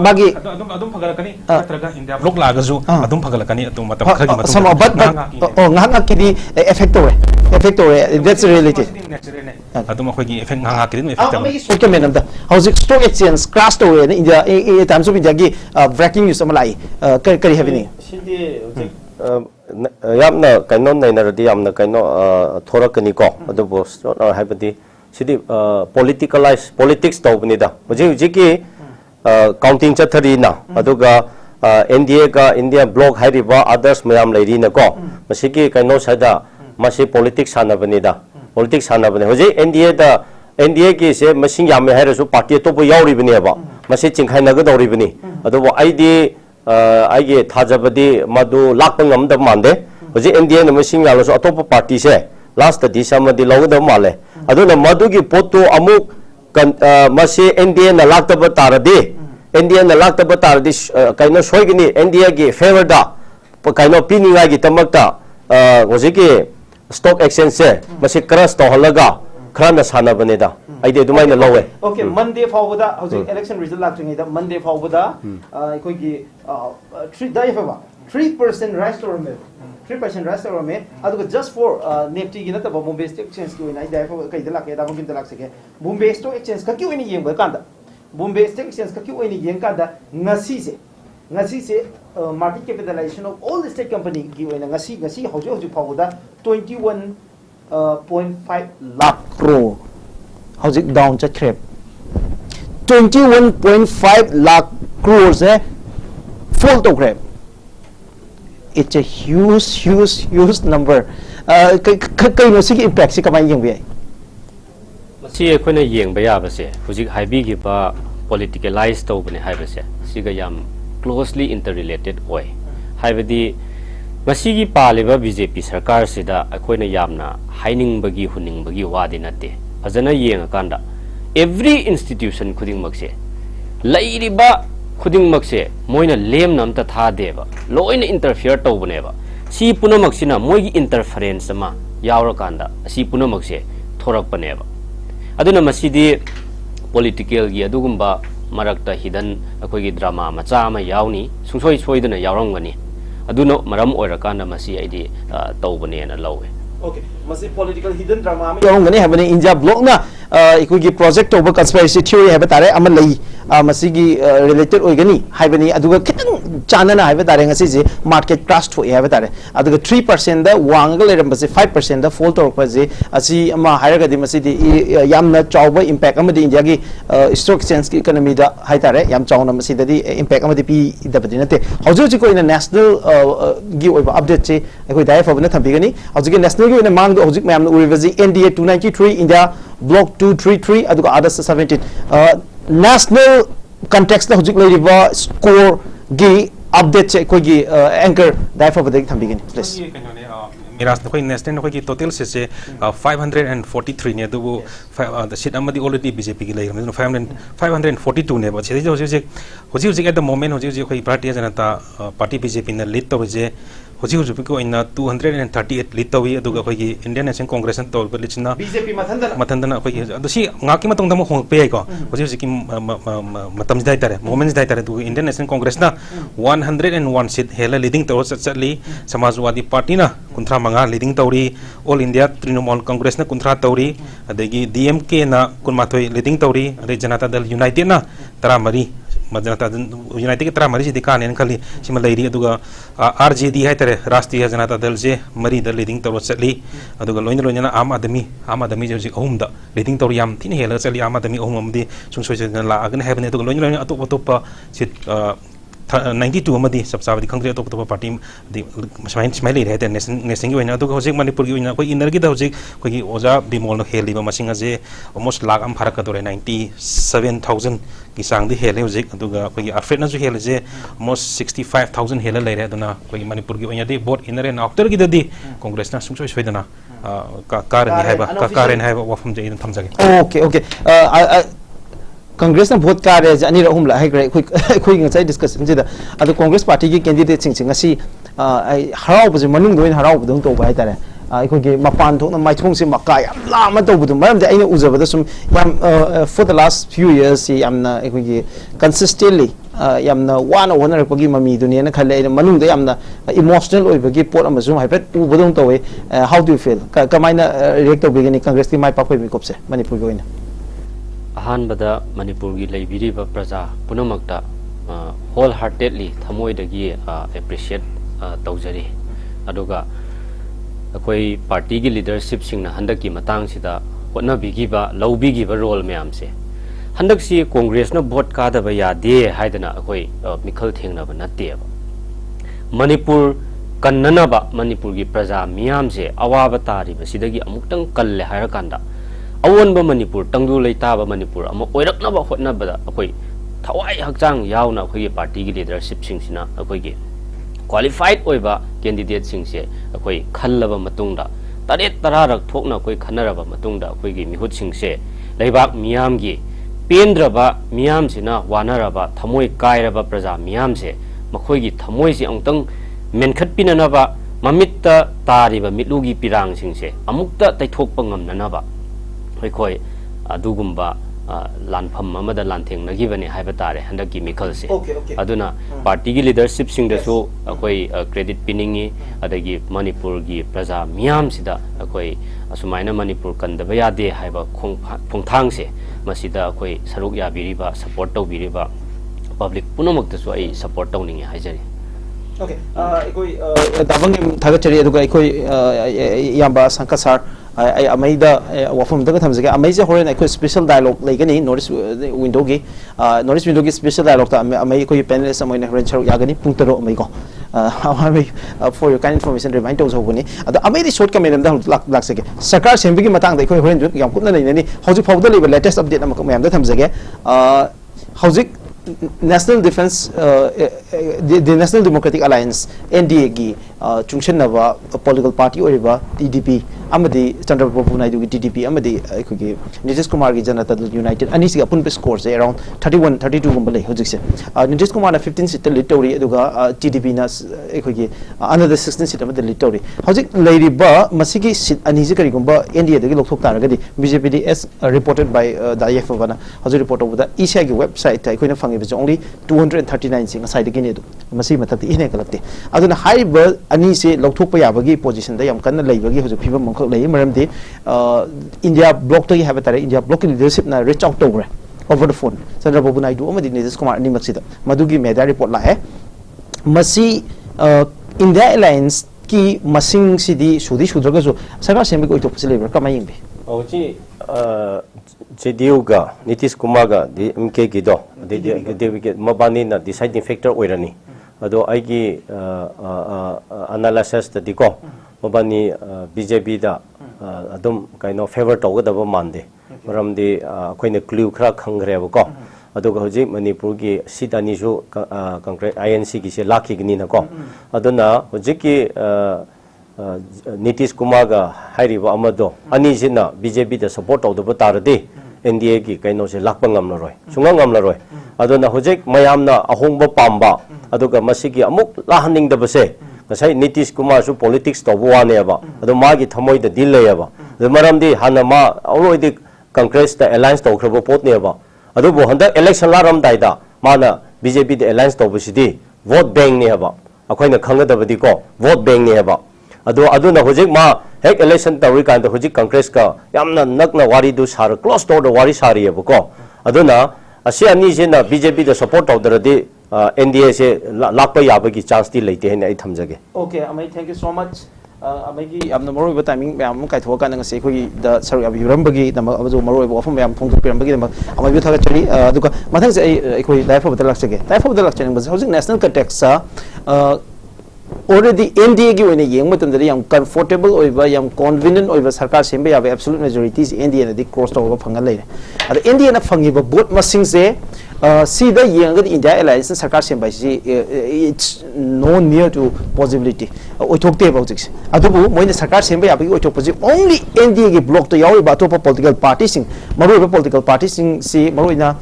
magi adum phagalakani natraga India block lagasu adum phagalakani atum matam khagi matum some but nganga kidi effect tore that's the reality adum khoi effect nganga kidi effect okay madam da how's stock exchange crash tore in India times of India gi breaking news amalai kari happening yamna kaino nainaradi yamna kaino thorakani ko adubo habadi sidi politics tawbnida hojiki counting chathari na aduga NDA ka India block hairiba others mayam leiri na ko masiki kaino sada masi politics sanabnida politics sanabne hoji NDA ki se masing yam hairasu party to yauri bni ba masi chingkhai naga dawri bni adubo ID आइए थाजबदी मधु लाकंगम the मानदे होजे India न मसिंग यालोसो अतोप party से last दिसमदी लगद माले अदुन मधु की पोतो अमुक मसे India न लाक्तब तारदे India न लाक्तब तारदे काइनो सोइगनी India की फेवर दा काइनो पिनिंगा की तमकता होजे की स्टॉक एक्सचेंज से मसे क्रश तो हलगा खराना साना बनेदा आइदे दुमाइना लवे ओके मंडे फावबदा हौजे इलेक्शन रिजल्ट लाक्ट्रिङैदा मंडे फावबदा अखोइगी 3% राइस टोर में 3% राइस टोर में अदुगा जस्ट फॉर नेफ्टी की नतबा बॉम्बे स्टॉक एक्सचेंज की ओइना आइदा फाव कइदा लाके दा बगिन लाक सके बॉम्बे स्टॉक एक्सचेंज का की ओइना येंबा कांदा बॉम्बे स्टॉक एक्सचेंज का की ओइना यें कांदा ngasi se market capitalization of all the state company की ओइना ngasi हौजे फावबदा 21.5 lakh crore how's down crap 21.5 lakh crores fall to crap it's a huge number kai no sig impact si kamai yeng bi masi ekhona yeng ba ya ba se hujik haibi gi ba politicalize to bane hai ba se siga yam closely interrelated oi haibadi masigi paleba BJP sarkar sida akoina yamna haining bagi huning bagi wadi nate fazana yenga kanda every institution khuding makse lairiba khuding makse moina lem namta tha deba loina interfere tawbneba si punamaksina moigi interference ma yawra kanda si punamakse thorak paneba aduna masidi political gi adugumba marakta hidden akoigi drama macha ma yawni sungsoi soiduna yawramgani aduna maram oirakana masi aidi tawbane na lawe okay masi political hidden drama mi yawngani habani India block na ikugi project over conspiracy theory haba tare ama lei masi gi related oigani habani aduga kitang chanana haba tare ngasi je market crash thoi haba tare aduga 3% da wangal leram base 5% da fall torok base asi ama haraga di masi di yamna chawba impact amadi India gi stock exchange ki economy da hai tare yam chawna masi da di impact amadi pi da badi nate hoju ko ina national gi oiba update che ekoi dai fabna thambigani hoju gi national gi ina mang do hoju mayam urivaji NDA 293 India block 233 aduga others 17 national context da hojik leiriba score gi update che koi gi anchor dai fabda thambigani please Miras the national the total says 543 near the seat amadi already BJP 542 near but at the moment party janata party BJP in the lead to Hoji in 238 Litawi, Aduga, Indian National Congress and Tol Lichina, BJP Matandana, the sea Nakimatong Pego, Hoji Matams Dietary, Moments Dietary to Indian National Congress, 101 seat, Hela leading towards Sadly, Samazwadi Partina, Kuntramanga leading Tauri, All India Trinamool Congress, Kuntra Tauri, the DMK na Kunmatoi leading Tauri, Rejanata del United na Taramari. Majanata United Tramari the Khan and Kali Simaladi Aduga RJD Hatter Rasti Janata Delje Marie the leading Toro Setli Aduga Loina Amadami home the leading Toriam Tin Hela Sally Amadami home the Sunsoy La Agan Heaven to Loina Atopa 92 Madi Subsavi the country of party the Smiley had a nesting you to Jose Manipur in Nergita Jose Oza Bimol Heli Masingaze almost Lagam Parakadore 97,000 Kisang the Heli Jose to Afrena Helize almost 65,000 Hela later than Manipur when they bought in and after the Congress National Swedana Karen have from the Tamzaki. Okay. Congress na vote carriage ani ra humla hai quick ngai discussion jida adu Congress party ki candidate sing asi harau bu manung doin harau bu dong to bai tare ꯑꯩꯈꯣꯏꯒꯤ ꯃꯄꯥꯟ ꯊꯣꯛꯅ ꯃꯥꯏꯊꯣꯡꯁꯦ ꯃꯀꯥ ꯌꯥꯝ ꯂꯥꯝꯅ ꯇꯧꯕꯗꯣ ꯃꯔꯝꯗꯤ ꯑꯩꯅ ꯎꯖꯕꯗ ꯁꯨꯝ ꯌꯥꯝ for the last few years ꯌꯥꯝꯅ ꯑꯩꯈꯣꯏꯒꯤ consistently yamna wana wana repagi mami dunia na khale manung de yamna emotional oibagi pot amazung haipet ubodong tawe how do you feel kamaina react to begini congress ti mai pa khoi mi kopse manipur goina ahan bada manipur gi leibiri ba praja punamakta wholeheartedly thamoi dagi appreciate tawjari aduga akoi party gi leadership singna handaki matang sida hotna bigi ba lobigi ba role mayam se handak si congress na vote ka da ba ya de haidana akoi mikhal thengna ba natte ba manipur kannana ba manipur gi praja miyam se awa ba tari ba sidagi amuktang kalle haira kanda awon ba manipur tangdu leita ba manipur ama oirakna ba hotna ba akoi thawai hakchang yauna akoi gi party gi leadership sing sina akoi gi qualified oiba candidate sing se akoi khallaba matungda taret tararak thokna akoi khanaraba matungda akoi gi mihut sing se leibak miyam gi Pendraba miyam sina wanaraba thamoi kairaba praja miyam se makhoi gi thamoi si angtang menkhat pinanaba mamitta tariba mitlugi pirang singse amukta taithokpa ngamnanaba khoi adugumba lanpham amada lantheng nagibani haiba tare handaki mikhal se aduna party gi leadership sing da so akoi credit piningi adagi manipur gi praja miyam sida akoi asumaina manipur kandaba yade haiba khongthang se masida akoi saruk ya biriba support to biriba public punamak ta so ai support to ningi haijari okay ikoi dabang thagachari aduga ikoi yamba sankasar ai amaida wafum daga thamjage amaija horen ikoi special dialogue legani notice window gi special dialogue ta amai ikoi panelist amoina horen saruk yagani pungtaro amai ko for your kind information remind to hobuni ado amai di short comment da lak sege sarkar sembigi matang da ikoi horen yam kutna nei hoji phawda liba latest update amaka mayam da thamjage hoji National Defense, the National Democratic Alliance (NDA) gi chungchen nava political party oriba TDP amadi Chandrababu Naidu gi TDP amadi aikogi Nitish Kumar gi Janata Dal United ani si apun pe score se around 31-32 gumbale hojik se Nitish Kumar na 15 seat lead tori aduga TDP na aikogi another 16 seat amadi lead tori hojik leiriba masigi seat ani ji kari gumba NDA dagi lokthok taragadi BJP di as reported by the IF bana hojik report over the ESA gi website ta ikoina fangi only 239 sing aside again edu masi mathati ine kalakte aduna high ball ani se lokthokpa yabagi position da yam kanna leibagi hoju phibam mangkhok lei maramdi India block to have tare India block leadership na reach out to over the phone Chandrababu Naidu amadi Nitish Kumar ani maksida madugi media report la hai masi India Alliance ki masing sidi sudi sudraga so sarkar sembi ko itop sile kamai yingbe oji JDU ga Nitish Kumar ga MK gi do de mabani na deciding factor oirani ado aigi analysis ta diko mabani BJP da adum kaino favor to da ba mande maramdi akoine clue khra khangre ba ko ado ga hoji manipur gi sidani ju congress INC gi se lakhi gni na ko aduna hoji ki Nitish Kumar ga hairiba amado ani jina BJP da support to da tarade NDA ki kaino se lakpa ngamna roi sunga ngamla roi aduna hojek mayamna ahongba pamba aduga masigi amuk lahaning da base ngasai Nitish Kumar su politics to buane ba adu magi thamoi da dil le ba maramdi hanama already congress da alliance to khrobo pot ne ba adu bo handa election laram daida mana BJP da alliance to busidi vote bank ne ba akoina khanga da badi ko vote bank ne ba aduna hojik ma hek election tawi kan da hojik congress ka yamna nakna wari du sar close to the wari sari ba ko aduna asi ani je na BJP da support of the NDA se lakpa yaba ki chance ti leite hen ai thamjage okay amai thank you so much amai gi amna maro ba timing am kai thoka na se khoi da saru abi rambagi da azu maro ba ofam yam phong thok rambagi da amai bi thaga chari aduka mathang se ai khoi life of the laksage life of the laksage ba hojik national context sa already NDA gi wene yeng matam da yam comfortable oiba yam convenient oiba sarkar sembe ya absolute majorities NDA na di cross to ba phangal leire ada NDA na phangi ba vote masing se see the young India Alliance sarkar semba si it's no near to possibility oithokte ba hojik adubu moina sarkar semba ya ba oithokpa only NDA gi block to yawi ba to political parties sing maru political parties sing si maru ina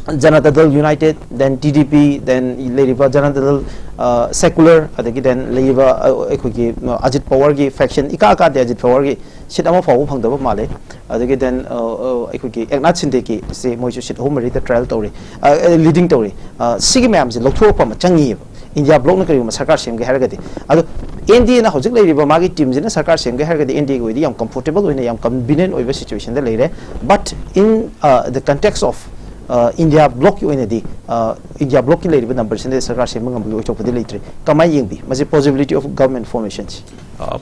Janata Dal United, then TDP, then Leriba Janata Dal Secular, then Leriba Ajit Power gi faction, Ikaka de Ajit Power gi, shit ama for Hong the Male, then Eknat Sindeki, say Mojo shit home the trial story, leading story, Sigimams, Lokopam, Changi, India block Nakari, Sakar Shem Hargati. India na hojik lay magi teams in a Sakar Shem Hargati, India with the comfortable in a convenient over situation the later, but in the context of India block you in the India block in the numbers in the Sarkar Shem of the later. Kamaying was a possibility of government formations.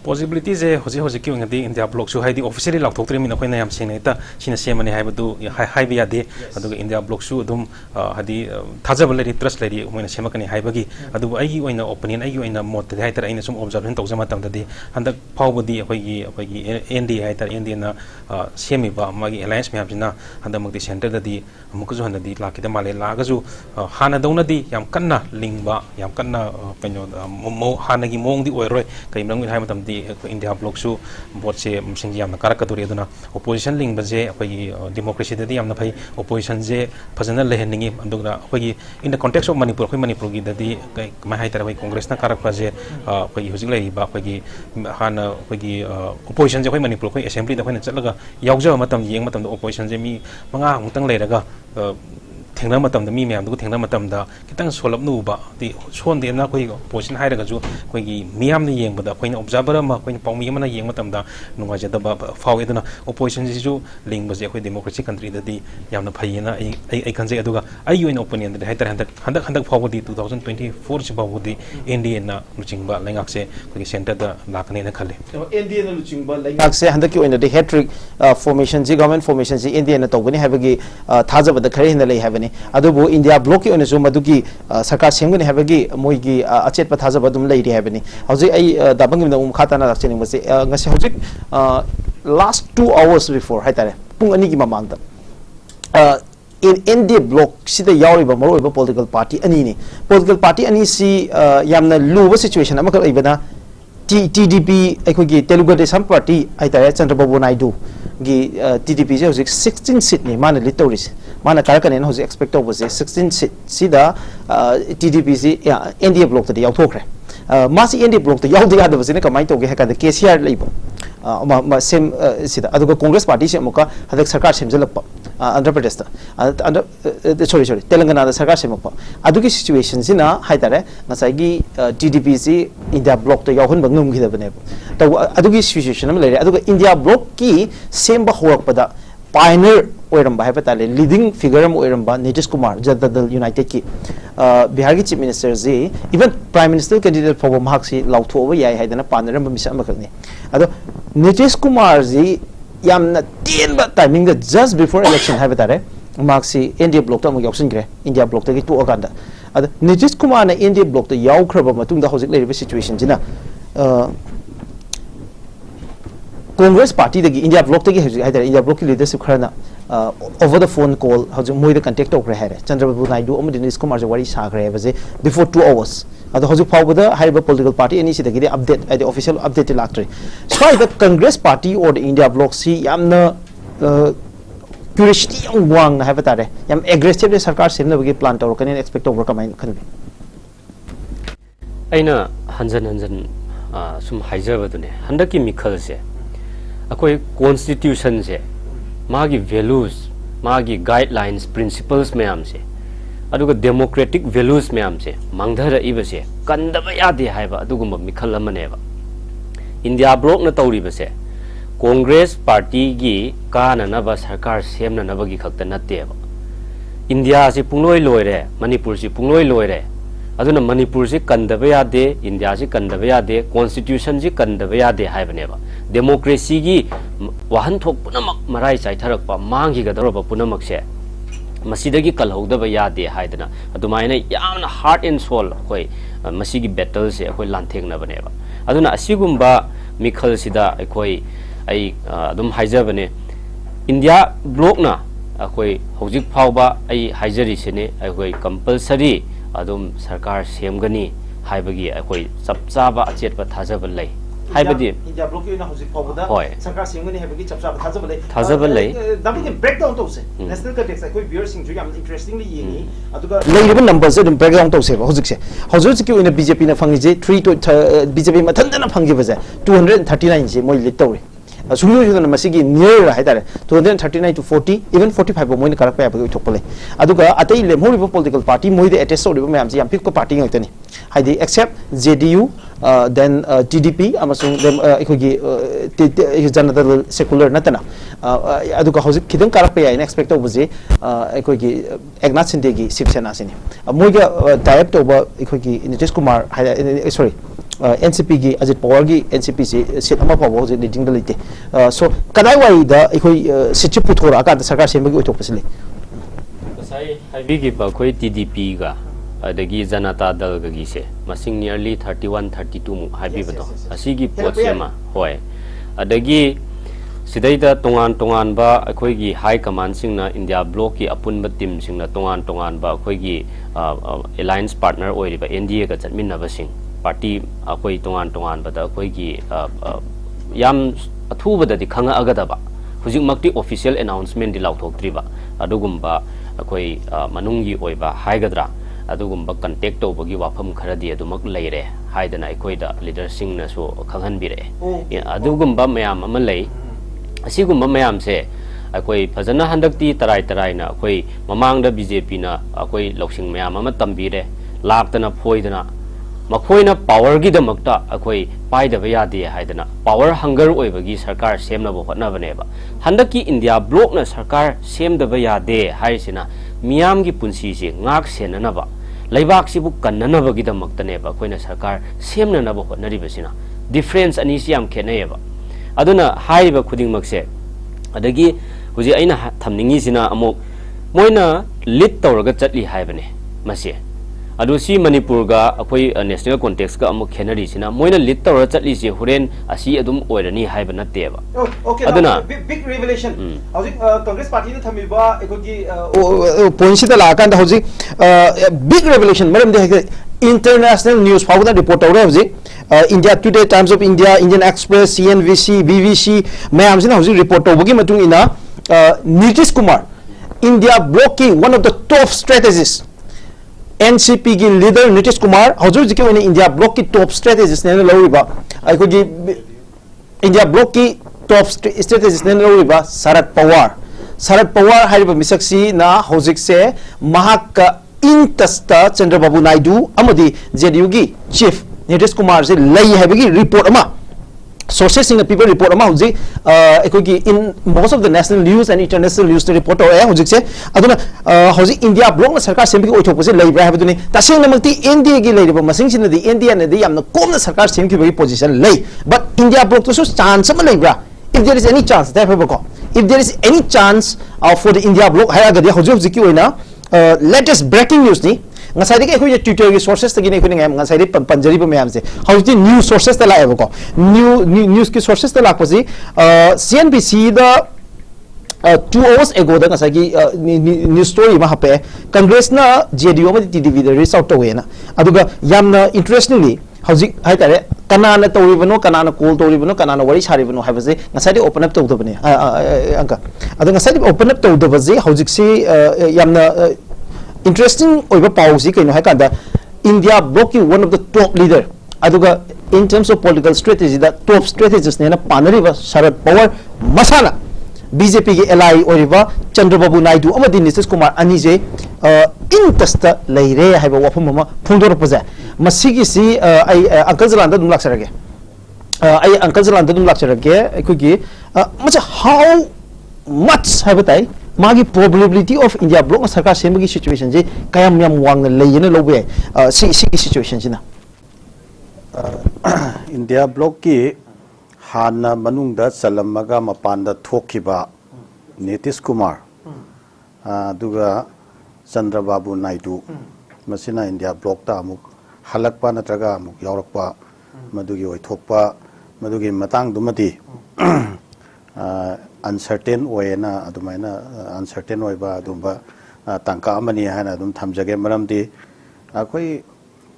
Possibilities hosiki the India block so high the officially locked to trim in a point I am saying it. Sina Semani have to high via day, India block shoe dum had the Tazabali trust lady when a Shemakani Hibagi, Adu I in the opinion, I in a more the hater in some observant of Zamatam the day, and the power the India Indian Semiba, Magi Alliance Mabina, and the Mugdi Center that the Mukuzu and the Laki the Malay Lagazu, Hana Donadi, Yamkana, Lingba, Yamkana, Mo Hanagi Mong the Oire, Kaimang with the India block shoe, what say Singiam, Karakaturi, opposition link, but democracy the Yamna opposition, personal landing in the context of Manipur, that the Mahita Congress Karakaze, using Lady Hana, opposition, Manipur, assembly, the Venezuela, Yauza Matam, Yang Matam, the opposition, Jimmy, Manga, Mutang Lega. Thingna matam da mi myam du thingna matam da kitang solap nu ba di son de na koi position hai raga ju koi gi miyam ni yeng ba da koi observer ma koi pawmi ma na yeng matam da nunga ja da ba faw eduna opposition ji ju ling ba je koi democracy country da di yamna phai na ai kan je aduga ai yo in opinion da hai tar handak faw di 2024 chi ba di india na luching ba lengak se koi center da lakane na khale india na luching ba lengak se handak ki oina de hat-trick formation ji government formation ji india na tawgani habagi thajaba da khare hinda lei habani adubu India block on Zoom Maduki Sarkar Singuni Havagi Moigi Achet Patazabadum lady Havani. How's I Dabang in the Umkatana actually was last 2 hours before Hatare Punganigi Mamanda. In India block, see the Yauriba Moro political party Anini. Political party Ani see Yamna Luva situation Amaka Ibana TDP Equigi Telugu Desam party I tell Chandrababu Naidu. TDP is 16 Sydney, Mana Litoris, Mana Karakan who's expected was 16 Sida TDP India block to the Autocrat. Masi India block the Yaudi other was in a command to get the case here label. Same Sida, other Congress party, Moka, had the Sarkar Simzilla under protester. Sorry, Telangana, the Sarkar Simapa. Aduki situations in a Haitare, Masagi, TDP India block the Yahun Banum Gidabanebo. The Aduki situation, India block key, same Bahawak Pada, pioneer Oiramba Hepatale, leading figure Oiramba, Nijis Kumar, Jadadal United Key, Bihari Chief Minister Z, even Prime Minister candidate for Mahaksi, Lautu over Yai had a partner, Misamakani. Nijis Kumar Z, Yam but timing that just before election Habatare, Maxi, India block to Moksingre, India block to Oganda. Nijis Kumar, India block the Yau Krabama, the housing situation, Jina. Congress party the India block the India block leadership Krana over the phone call how to move the contact of Rehere Chandrababu Naidu Omidis Kumar Wari Sagre before 2 hours. The Hosu Power the higher political party and the update at the official updated electorate. So the Congress party or the India block see Yamna curiosity on Wang Havatare Yam aggressively Sarkar Simna plant or can expect over command can be. Aina Hansan some Hizabadune Handaki Mikalse. Akoi constitution se magi values magi guidelines principles mayam se aduga democratic values mayam se mangdhara ibase kandaba yade haiba adugumba mikhal amaneba India block na tawriba se Congress party gi kana na ba sarkar semna na bagi khakta natteba India se pungloi loire Manipur se pungloi loire aduna Manipur se kandaba yade India se kandaba yade constitution se kandaba yade haibaneba democracy gi wahan thok punamak marai chai tharakpa mangi gadoroba punamak se masidagi kalhodaba yade haidana adumaina yamna heart and soul koi masigi battle se koi lanthengna baneba aduna asigumba mikhal sida koi ai adum haijabane India block na koi hojik phawba ai haijari sene koi compulsory adum sarkar semgani haibagi koi chapchaba achetba thajaba lai हाइबदी India block की ना हौजिक फावदा होय सरकार सिंगनी हैबगी चपचा थाजब ले दाबी break down तौसे national context कोई व्यूअर सिंग जो याम इंटरेस्टिंगली येनी अदुगा लेरिबा नंबर से ब्रेक डाउन तौसे हौजिक से हौजिक की ओइना बीजेपी ना फंगी जे 3 to बीजेपी मथंदना फंगी बजे 239 जे मोइ लिट तौरे सुलू जुदन मसिगी नियर हाइतारे 239 to 40 even 45 बो मोइना करक पाबो थोपले अदुगा अतै लेमोरिबो पॉलिटिकल पार्टी मोइदे अटेस्ट ओरिबो मैम जे याम पिक को पार्टी ngतनी हाइदि except JDU then TDP amasung ekhoi janata secular natana aduga hojik khidang karak pe ai expect obuji ekhoi gi Eknath Shinde gi Shivsena sini moiga type to ba ekhoi gi Nitish Kumar sorry NCP gi Ajit Pawar gi NCP se seat ama pa bo leading the lite so kadai wai da ekhoi sit puthora ka sarkar semba gi oithok pasile sai habi gi ba khoi TDP ga adagi janata dal gi se masing nearly 31 32 mu habi bado asigi pot sema hoy adagi sidaida tongan ba akhoi gi high command sing na India block ki apun ba team sing na tongan ba akhoi gi alliance partner oi ba NDA ga chatmin na ba sing party akhoi tongan ba da akhoi gi yam athu ba da di khanga agada ba hujik makti official announcement di lauthok tri ba adugumba akhoi manungi oi ba haigadra adugumba contact tobagi wafam kharadi adumak leire haidana aikoida leader singna so khanghan bire adugumba mayam ama lei asigumba mayam se akoi phajana handakti tarai na akoi mamangda BJP na akoi loksing mayam ama tambire laktana phoidana makhoina power gi damakta akoi paida ba yade haidana power hunger oibagi sarkar semna bo hotna baneba handaki India block na sarkar semda ba yade haisina miyam gi punsi se ngak senana ba laibak sibu kannana ba gi damakta ba koina sarkar semna na ba hotnari basina difference ani siam khenai ba aduna haiba khuding makse adagi huji aina thamningi sina amok moina lead tawraga chatli haibane mase adu si manipur ga akoi national context ga amuk khenari sina moina lead tawra chatli se huren asi adum oirani haiba natte ba okay aduna big revelation hojik congress party na thamiba ekogi point sida la kan hojik big revelation maram de international news fawda report awre hojik India Today, Times of India, Indian Express, CNBC, BBC mayam sina hojik report awgi matung ina Nitish Kumar India bloc ki one of the top strategists NCP की leader Nitish Kumar हजूर जी के India block की top strategist ने लौरिबा अखोगी India block की top strategist ने लौरिबा शरद पवार हाइबा मिसक्सी ना हौजिक से महाक इंतस्ता Chandrababu Naidu अमदी JDU की chief Nitish Kumar से लई हाइबगी रिपोर्ट अमा sources in the people report ama hojik ekogi in most of the national news and international news report aw hojik se aduna hojik India block na sarkar sembi ki oithok pose leibra habaduni tasing namakti NDA gi leiba masing sin di NDA na di yamna komna sarkar semki bagi position lei but India block to so chance ama leibra if there is any chance that have if there is any chance for the India block haya gadi hojik ki oina latest breaking news ni ngasai de ko Twitter gi sources tagi ne ko ngam ngasai de panjari ba mayam se hauji news sources ta la eba ko news ki sources ta la ko si CNBC da 2 hours ago da ngasai gi news story ma hape congress na JDU ma TDV da reach out to we na aduga yamna interestingly hauji hai tare kanana tawribano kanana call tawribano kanana wari saribano haibase ngasai de open up to bane anka adu ngasai de open up to the baze hauji se yamna interesting oiba policy kaino hai kanda India block ki one of the top leader aduga in terms of political strategy the top strategist ne na panari ba Sharad Pawar masana BJP ki ally oiba Chandrababu Naidu amadi Nitish Kumar ani je intasta leire haiba wafum ma phungdor paja masigi si ai Uncle Zalanda dum laksarage ai Uncle Zalanda dum laksarage ekogi macha how much haibatai magi probability of India block sarkar semagi situation je kayam yam wang na leyena lobe si situation jina India block ki hana manungda salamaga mapanda thokiba Nitish Kumar duga Chandrababu Naidu masina India block ta amuk halakpa natraga amuk yaurakpa madugi oi thokpa madugi matang dumati uncertain way na adumaina uncertain way ba adumba tangka amani hana adum thamjage maramdi akoi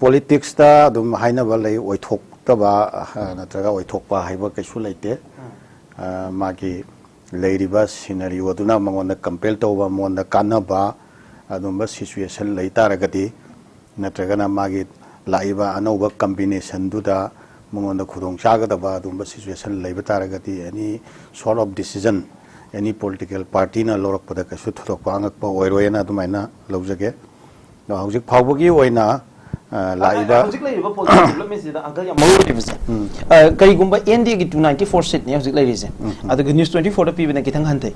politics ta adum haina ba lei oi thok ꯑꯣꯏꯊꯣꯛꯇꯕ ꯅꯠꯇ꯭ꯔꯒ ꯑꯣꯏꯊꯣꯛꯄ ꯍꯥꯏꯕ ꯀꯩꯁꯨ ꯂꯩꯇꯦ ꯃꯥꯒꯤ ꯂꯩꯔꯤꯕ ꯁꯤꯅꯔꯤꯑꯣ ꯑꯗꯨꯅ ꯃꯉꯣꯟꯗ ꯀꯝꯄꯦꯜ ꯇꯧꯕ ꯃꯉꯣꯟꯗ ꯀꯥꯟꯅꯕ ꯑꯗꯨꯝꯕ ꯁꯤꯆꯨꯌꯦꯁꯟ ꯂꯩ ꯇꯥꯔꯒꯗꯤ ꯅꯠꯇ꯭ꯔꯒꯅ ꯃꯥꯒꯤ ꯂꯥꯛꯏꯕ ꯑꯅꯧꯕ ꯀꯝꯕꯤꯅꯦꯁꯟꯗꯨꯗ ꯃꯉꯣꯟꯗ ꯈꯨꯗꯣꯡ ꯆꯥꯒꯗꯕ ꯑꯗꯨꯝꯕ ꯁꯤꯆꯨꯌꯦꯁꯟ ꯂꯩꯕ ꯇꯥꯔꯒꯗꯤ any sort of decision any political ꯄꯥꯔꯇꯤꯅ ꯂꯧꯔꯛꯄꯗ ꯀꯩꯁꯨ ꯊꯣꯏꯗꯣꯛꯄ ꯑꯉꯛꯄ ꯑꯣꯏꯔꯣꯏꯅ ꯑꯗꯨꯃꯥꯏꯅ ꯂꯧꯖꯒꯦ ꯍꯧꯖꯤꯛ ꯐꯥꯎꯕꯒꯤ ꯑꯣꯏꯅ ꯂꯥꯛꯏꯕ ꯍꯧꯖꯤꯛ ꯂꯩꯔꯤꯕ ꯄꯣꯂꯤꯇꯤꯀꯦꯜ ꯗꯤꯕꯦꯂꯞꯃꯦꯟꯁꯤꯗ ꯑꯪꯀꯜ ꯌꯥꯝ ꯃꯔꯨꯑꯣꯏꯕꯁꯦ ꯀꯔꯤꯒꯨꯝꯕ ꯑꯦꯟꯗꯤꯑꯦꯒꯤ 294 ꯁꯤꯠꯅꯤ ꯍꯧꯖꯤꯛ ꯂꯩꯔꯤꯁꯦ ꯑꯗꯨꯒ ꯅ꯭ꯌꯨꯁ 24ꯗ ꯄꯤꯕꯅ ꯈꯤꯇꯪ ꯍꯟꯊꯩ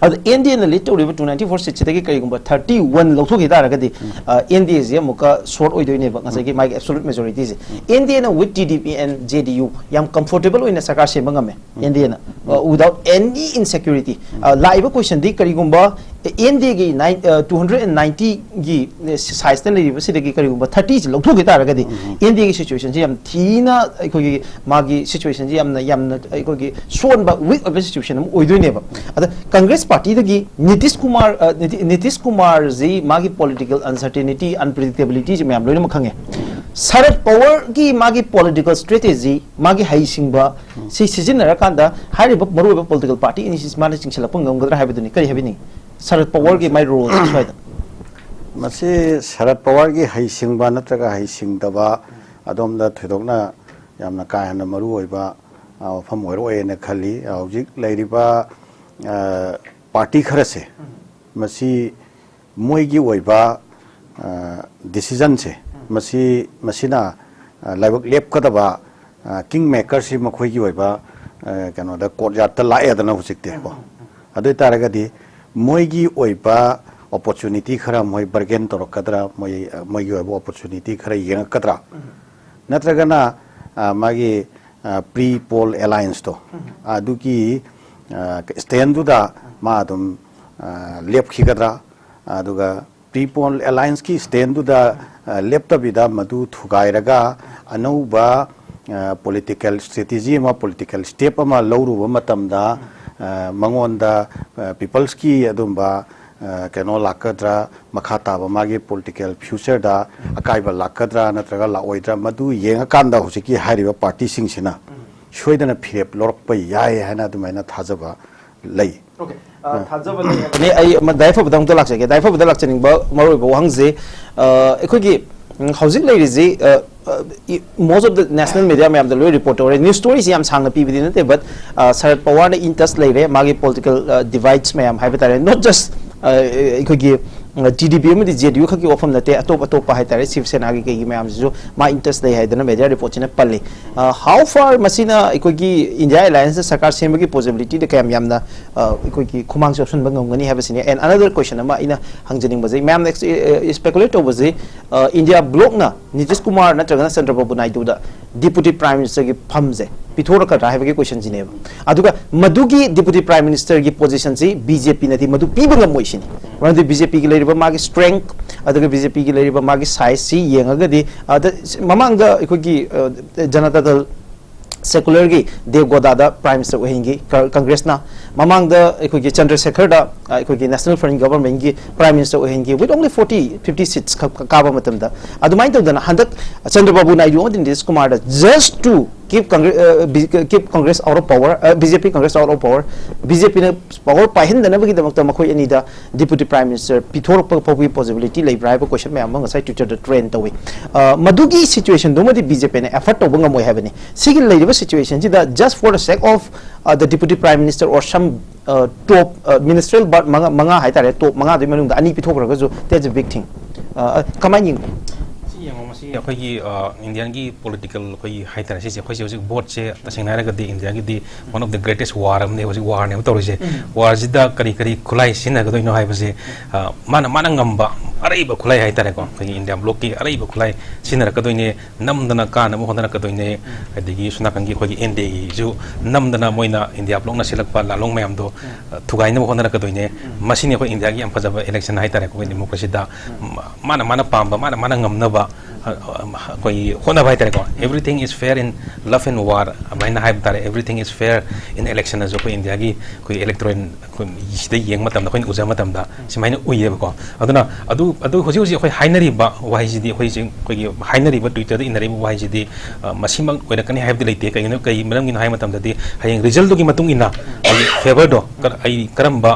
ಅದು ಎನ್ಡಿಎನ ಲೀಡ್ ತೋರಿಬ 294 ಸಿಟ್ಸಿದಗಿ ಕರಿಗುಂಬ 31 ಲೌಥೋಗಿ ತಾರಗದಿ ಎನ್ಡಿಎ ಜೆ ಮುಕ ಶಾರ್ಟ್ ಒಯ್ದೋಯ್ನೇಬ ngасagi mai absolute majority je ಎನ್ಡಿಎನ with TDP and JDU yam comfortable oina sarkar semba ngame ಎನ್ಡಿಎನ without any insecurity laiba question di karigumba NDA gi 290 gi size ta liriba sidagi karigumba 30 je lauthೋಗಿ ತಾರಗದಿ NDA gi situation je yam thina aikogi magi situation je yamna aikogi sonba weak of situation am oidoineba ada congress party dagi Nitish Kumar ji magi political uncertainty unpredictability je myam loina makhange Sharad Pawar gi magi political strategy magi haisingba si sijinara kanda hariba maruba political party ini sis managing chalapang ngamgadra habiduni kari habini Sharad Pawar gi my role soida masi Sharad Pawar gi haisingba natraga haisingdaba adomda thidokna yamna kaana maru oiba fam oiroena khali hojik leiriba party खरसे Masih मोइगी ओइबा decision से मसी मसीना लाइबक लेप कदबा king maker सी मखोइगी ओइबा कनो the court yard त लाए दना हुसिकते को अदु तारगदी मोइगी ओइबा opportunity खरा मोइ बर्गेन तोरकदरा मोइगी ओइबा अपॉर्चुनिटी खरा येंगकदरा नत्रगना मागी प्री पोल अलायंस तो अदुकी स्टैंडुदा मादम लेपखिगद्रा अदुगा प्रीपोल अलायंस की स्टैंडुदा लेपतबिदा मधु थुगाइरगा अनौबा पॉलिटिकल स्ट्रेटेजी मा पॉलिटिकल स्टेप मा लौरुबा मतमदा मंगोंदा पीपल्स की अदुंबा कनो लाकद्रा मखाताबा मागे पॉलिटिकल फ्यूचर दा अकाइबा लाकद्रा नत्रगा लाओइद्रा मधु येंगाकांदा हुसिकी हारिबा पार्टी सिंगसिना सोइदना फिरेप लोरप याय हैना दुमाइना थाजबा लई okay थाजबा लई आई म दाइफा बदंग तो लाक्से दाइफा बदल लाक्चनिंग बा मरोय बो हंगजे एखोगी हौजिक लैरिजे most of the national media मैम द लोय रिपोर्ट और न्यूज़ स्टोरीज याम सांग पीबदि नते बट शरद पवार ने इंटरेस्ट लैरे मागे पॉलिटिकल डिवाइड्स मैम हाइबे तारे नॉट जस्ट एखोगी TDP में JDU खकी ऑफम नते अतोप हाइ तारे शिवसेना की मैम जो मा इंटरेस्ट लई हाइदना मीडिया रिपोर्ट ने पल्ले हाउ फार मसीना एखोगी इंडिया अलायंस सरकार सेमगी पॉसिबिलिटी दे कैम यामना एखोगी खुमांग ऑप्शन बंगमगनी हाबसिने एंड अनदर क्वेश्चन अमा इना हंगजनिंग बजे मैम स्पेकुलेट बजे इंडिया ब्लॉक ना नितीश कुमार नत्रगना चंद्रबाबू नायडू दा डिप्यूटी प्राइम मिनिस्टर की फमजे पिथोरकद्रा हाइबगे क्वेश्चन जिनेब अदुगा मधुगी डिप्यूटी प्राइम मिनिस्टर की पोजीशन से बीजेपी नदी मधु पीबंग मोइसिनी वन बीजेपी की लेरिबा मागी स्ट्रेंथ अदुगा बीजेपी की लेरिबा मागी साइज सी येंगगदी ममांग दा एखोगी जनता दल सेकुलर की देवगौदा प्राइम मिनिस्टर ओहेंगी कांग्रेस ना ममांग दा एखोगी चंद्रशेखर दा एखोगी नेशनल फ्रंट गवर्नमेंट की प्राइम मिनिस्टर ओहेंगी विद ओनली 40-50 सीट्स काबा मतम दा अदुमाइन तौदना हंदक चंद्रबाबू नायडू और नितीश कुमार दा just to keep Congress out of power, BJP Congress out of power, BJP ने power पाहिन दना बगी दमक तम कोई अनीदा deputy prime minister पिथोर पपी possibility ले ब्राइब क्वेश्चन में आमंग साइड ट्विटर द ट्रेंड तवे मधुगी situation दो मधि BJP ने effort तो बंगा मोय हैबनी सिगिल ले रिबा situation जी दा just for the sake of the deputy prime minister or some top ministerial but manga हाइ तारे top manga दे मनुंग दा अनी पिथोर रगा जो that's a big thing कमाइंग अखोगी इंडियन की पॉलिटिकल कोई हाइतर से अखोई से बोट से तसेंग नारगदी इंडिया की दी वन ऑफ द ग्रेटेस्ट वार हमने होजी वार ने तौरिसे वार जिदा करी करी खुलाई सिनगदो नो हाइबसे माना ngamba अरैब खुलाई हाइतर को इंडिया ब्लॉक की अरैब खुलाई सिनरकदोइने नमदना कान मो होदना कदोइने अदिगी सुनाकंगी खोगी एनडी जो नमदना मोइना इंडिया ब्लॉक ना सिलकपा लालोंग मयाम दो थुगाइने मो होदना कदोइने मसिने को इंडिया की हम फजब इलेक्शन हाइतर को डेमोक्रेसी दा माना पांबा माना ngamnaba koi khona bai tare ko everything is fair in love and war amaina hai tare everything is fair in election as ko India gi koi electoral ko isde yeng matam da koi uja matam da simaina uye ko aduna adu hoji hoji koi hainari ba wai ji di koi jing koi gi hainari ba Twitter da inari wai ji di masimang koi da kani hai di leite kai no kai maram gi hai matam da di hayeng result do gi matung ina favor do ai karamba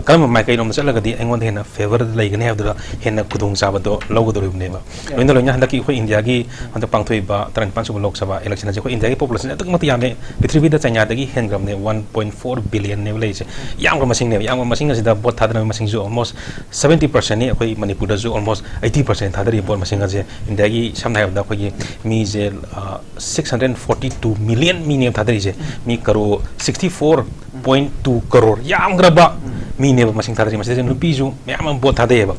karam mai kai nom chala gadi engon hena favor lai gane habdura hena kudung saba do logo do rubne ba loina loina handa ki khoi India gi handa pangthoi ba 35 lok sabha election je khoi India gi population atuk mati yame prithvi da chanya dagi hen gram ne 1.4 billion ne lai che yam ga masing ne yam ga masing asida bot thadana masing jo almost 70% ne khoi Manipur da jo almost 80% thadari bot masing je India gi samna habda khoi mi je 642 million mi ne thadari je mi karo 64.2 crore yam graba mi ne masing thadari masing nupi ju yam bot thade ba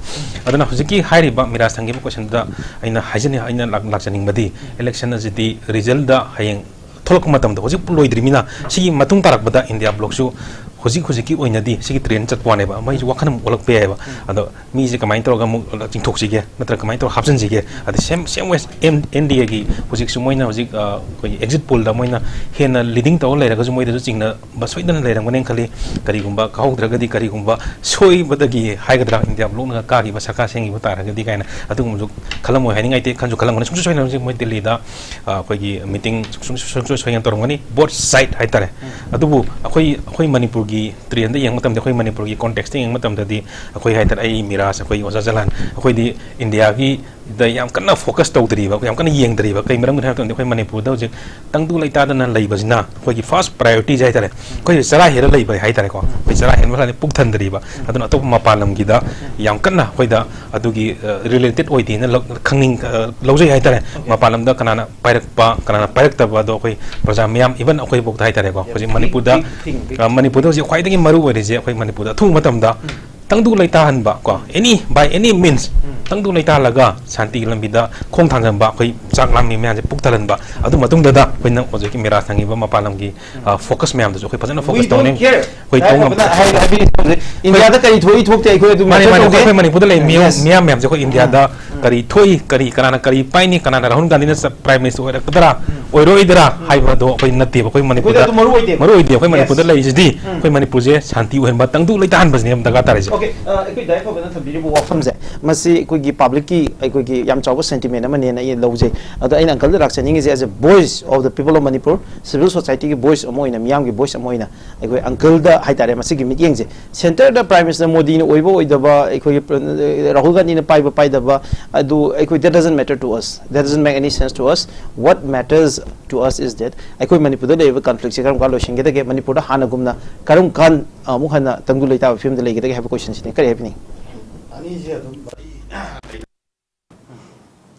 aduna hujiki hairi ba mira sangi question da aina hajani aina lakchaning badi election azidi result da hayeng tholok matam da hojik loidri mina sigi matung tarak bada India block su hojiki oina di sigi train chatwane ba mai ju wakhanam olak pe ba ado mi je kamai to ga mu jingthok sige natra kamai to hapsan sige adi same way NDA gi hojik su moina hojik koi exit poll da moina hena leading to lai ra ga ju moida ju chingna ba soidan lai rang manen khali kari gumba kau draga di kari gumba soi badagi haigadra India block na ka gi ba sarka sengi ba tara ga di kaina adu gum ju khalam mo haini ngai te khanju khalam ngani sum soina ju moi Delhi da koi gi meeting sum soina to ngani both side hai tare adu bu akoi Manipur gi trian da yang matam da khoi Manipur gi context yang matam da di khoi hai tar ai miras khoi oza jalan khoi di India gi da yam kana focus to dri ba yam kana yeng dri ba kai maram ha to khoi Manipur da je tang du lai ta da na lai ba jina khoi gi first priority jai tare khoi sara hera lai ba hai tare ko khoi sara hen ma puk than dri ba aduna to ma palam gi da yam kana khoi da adu gi related oi di na khangning lojai hai tare ma palam da kana na pairak ta ba do khoi praja myam even khoi bok hai tare ko khoi Manipur da khwai dagi maru wari je khoi Manipur da thu matam da tangdu lai ta han ba ko by any means tangdu lai ta laga shanti lambi da khong thang ba khoi chak lam mi mya je puk talan ba adu matung da khoi nang oje ki mera thangi ba mapalam gi focus myam da khoi phajana focus tone khoi tong India da kari thoi thok te khoi du khoi Manipur da lai myam je khoi India da kari thoi kari kana kari paini kana Rahul Gandhi na prime minister ora kadara oiro idara hai ba do khoi natti ba khoi Manipur da maru oi de khoi Manipur da lai jdi khoi Manipur je shanti wen ba tangdu lai ta han bas ne da ga tare je okay ekoi dai ko bana thabiri bu wafam je masi koi gi public ki ekoi gi yam chaw sentiment amane na ye loje ado aina uncle da rakchani ngi je as a voice of the people of Manipur civil society gi voice amoina miyam gi voice amoina ekoi uncle da hai tare masi gi meeting je center da prime minister Modi ni oibo oidaba ekoi Rahul Gandhi na pai da ba adu ekoi that doesn't matter to us, that doesn't make any sense to us. What matters to us is that ekoi Manipur da leva conflict se karam ka lo shinge da ge Manipur da hana gumna karam kan mu hana tangdu leita film da lege da have a question sitting kare happening ani je adum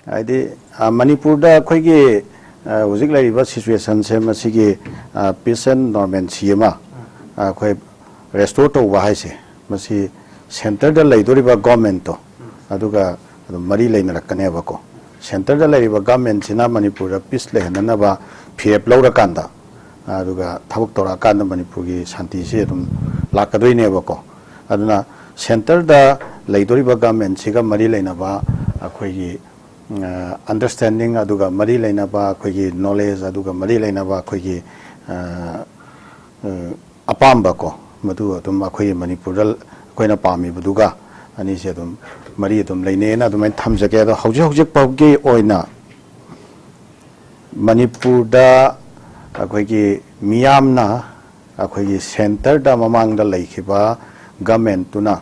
adi Manipur da khoi gi hojik lai ba situation se masi gi peace and normalcy ma khoi restore to wa hai se masi center da lai dori ba government to aduga mari laina rakane ba ko center da lai ba government sina Manipur da peace le hanana ba phep laura kanda aduga thabuk tora kanda Manipur gi shanti se dum lakadoi ne ba ko aduna center da lai dori ba government siga mari laina ba akhoi gi understanding aduga mari laina ba akhoi gi knowledge aduga mari laina ba akhoi gi apamba ko madu adum akhoi Manipur da koina pami buduga ani se dum mari dum leine na dum thamjage da hojik pawge oina Manipur da akhoi gi miyam na akhoi gi center da mamang da laikhiba government tuna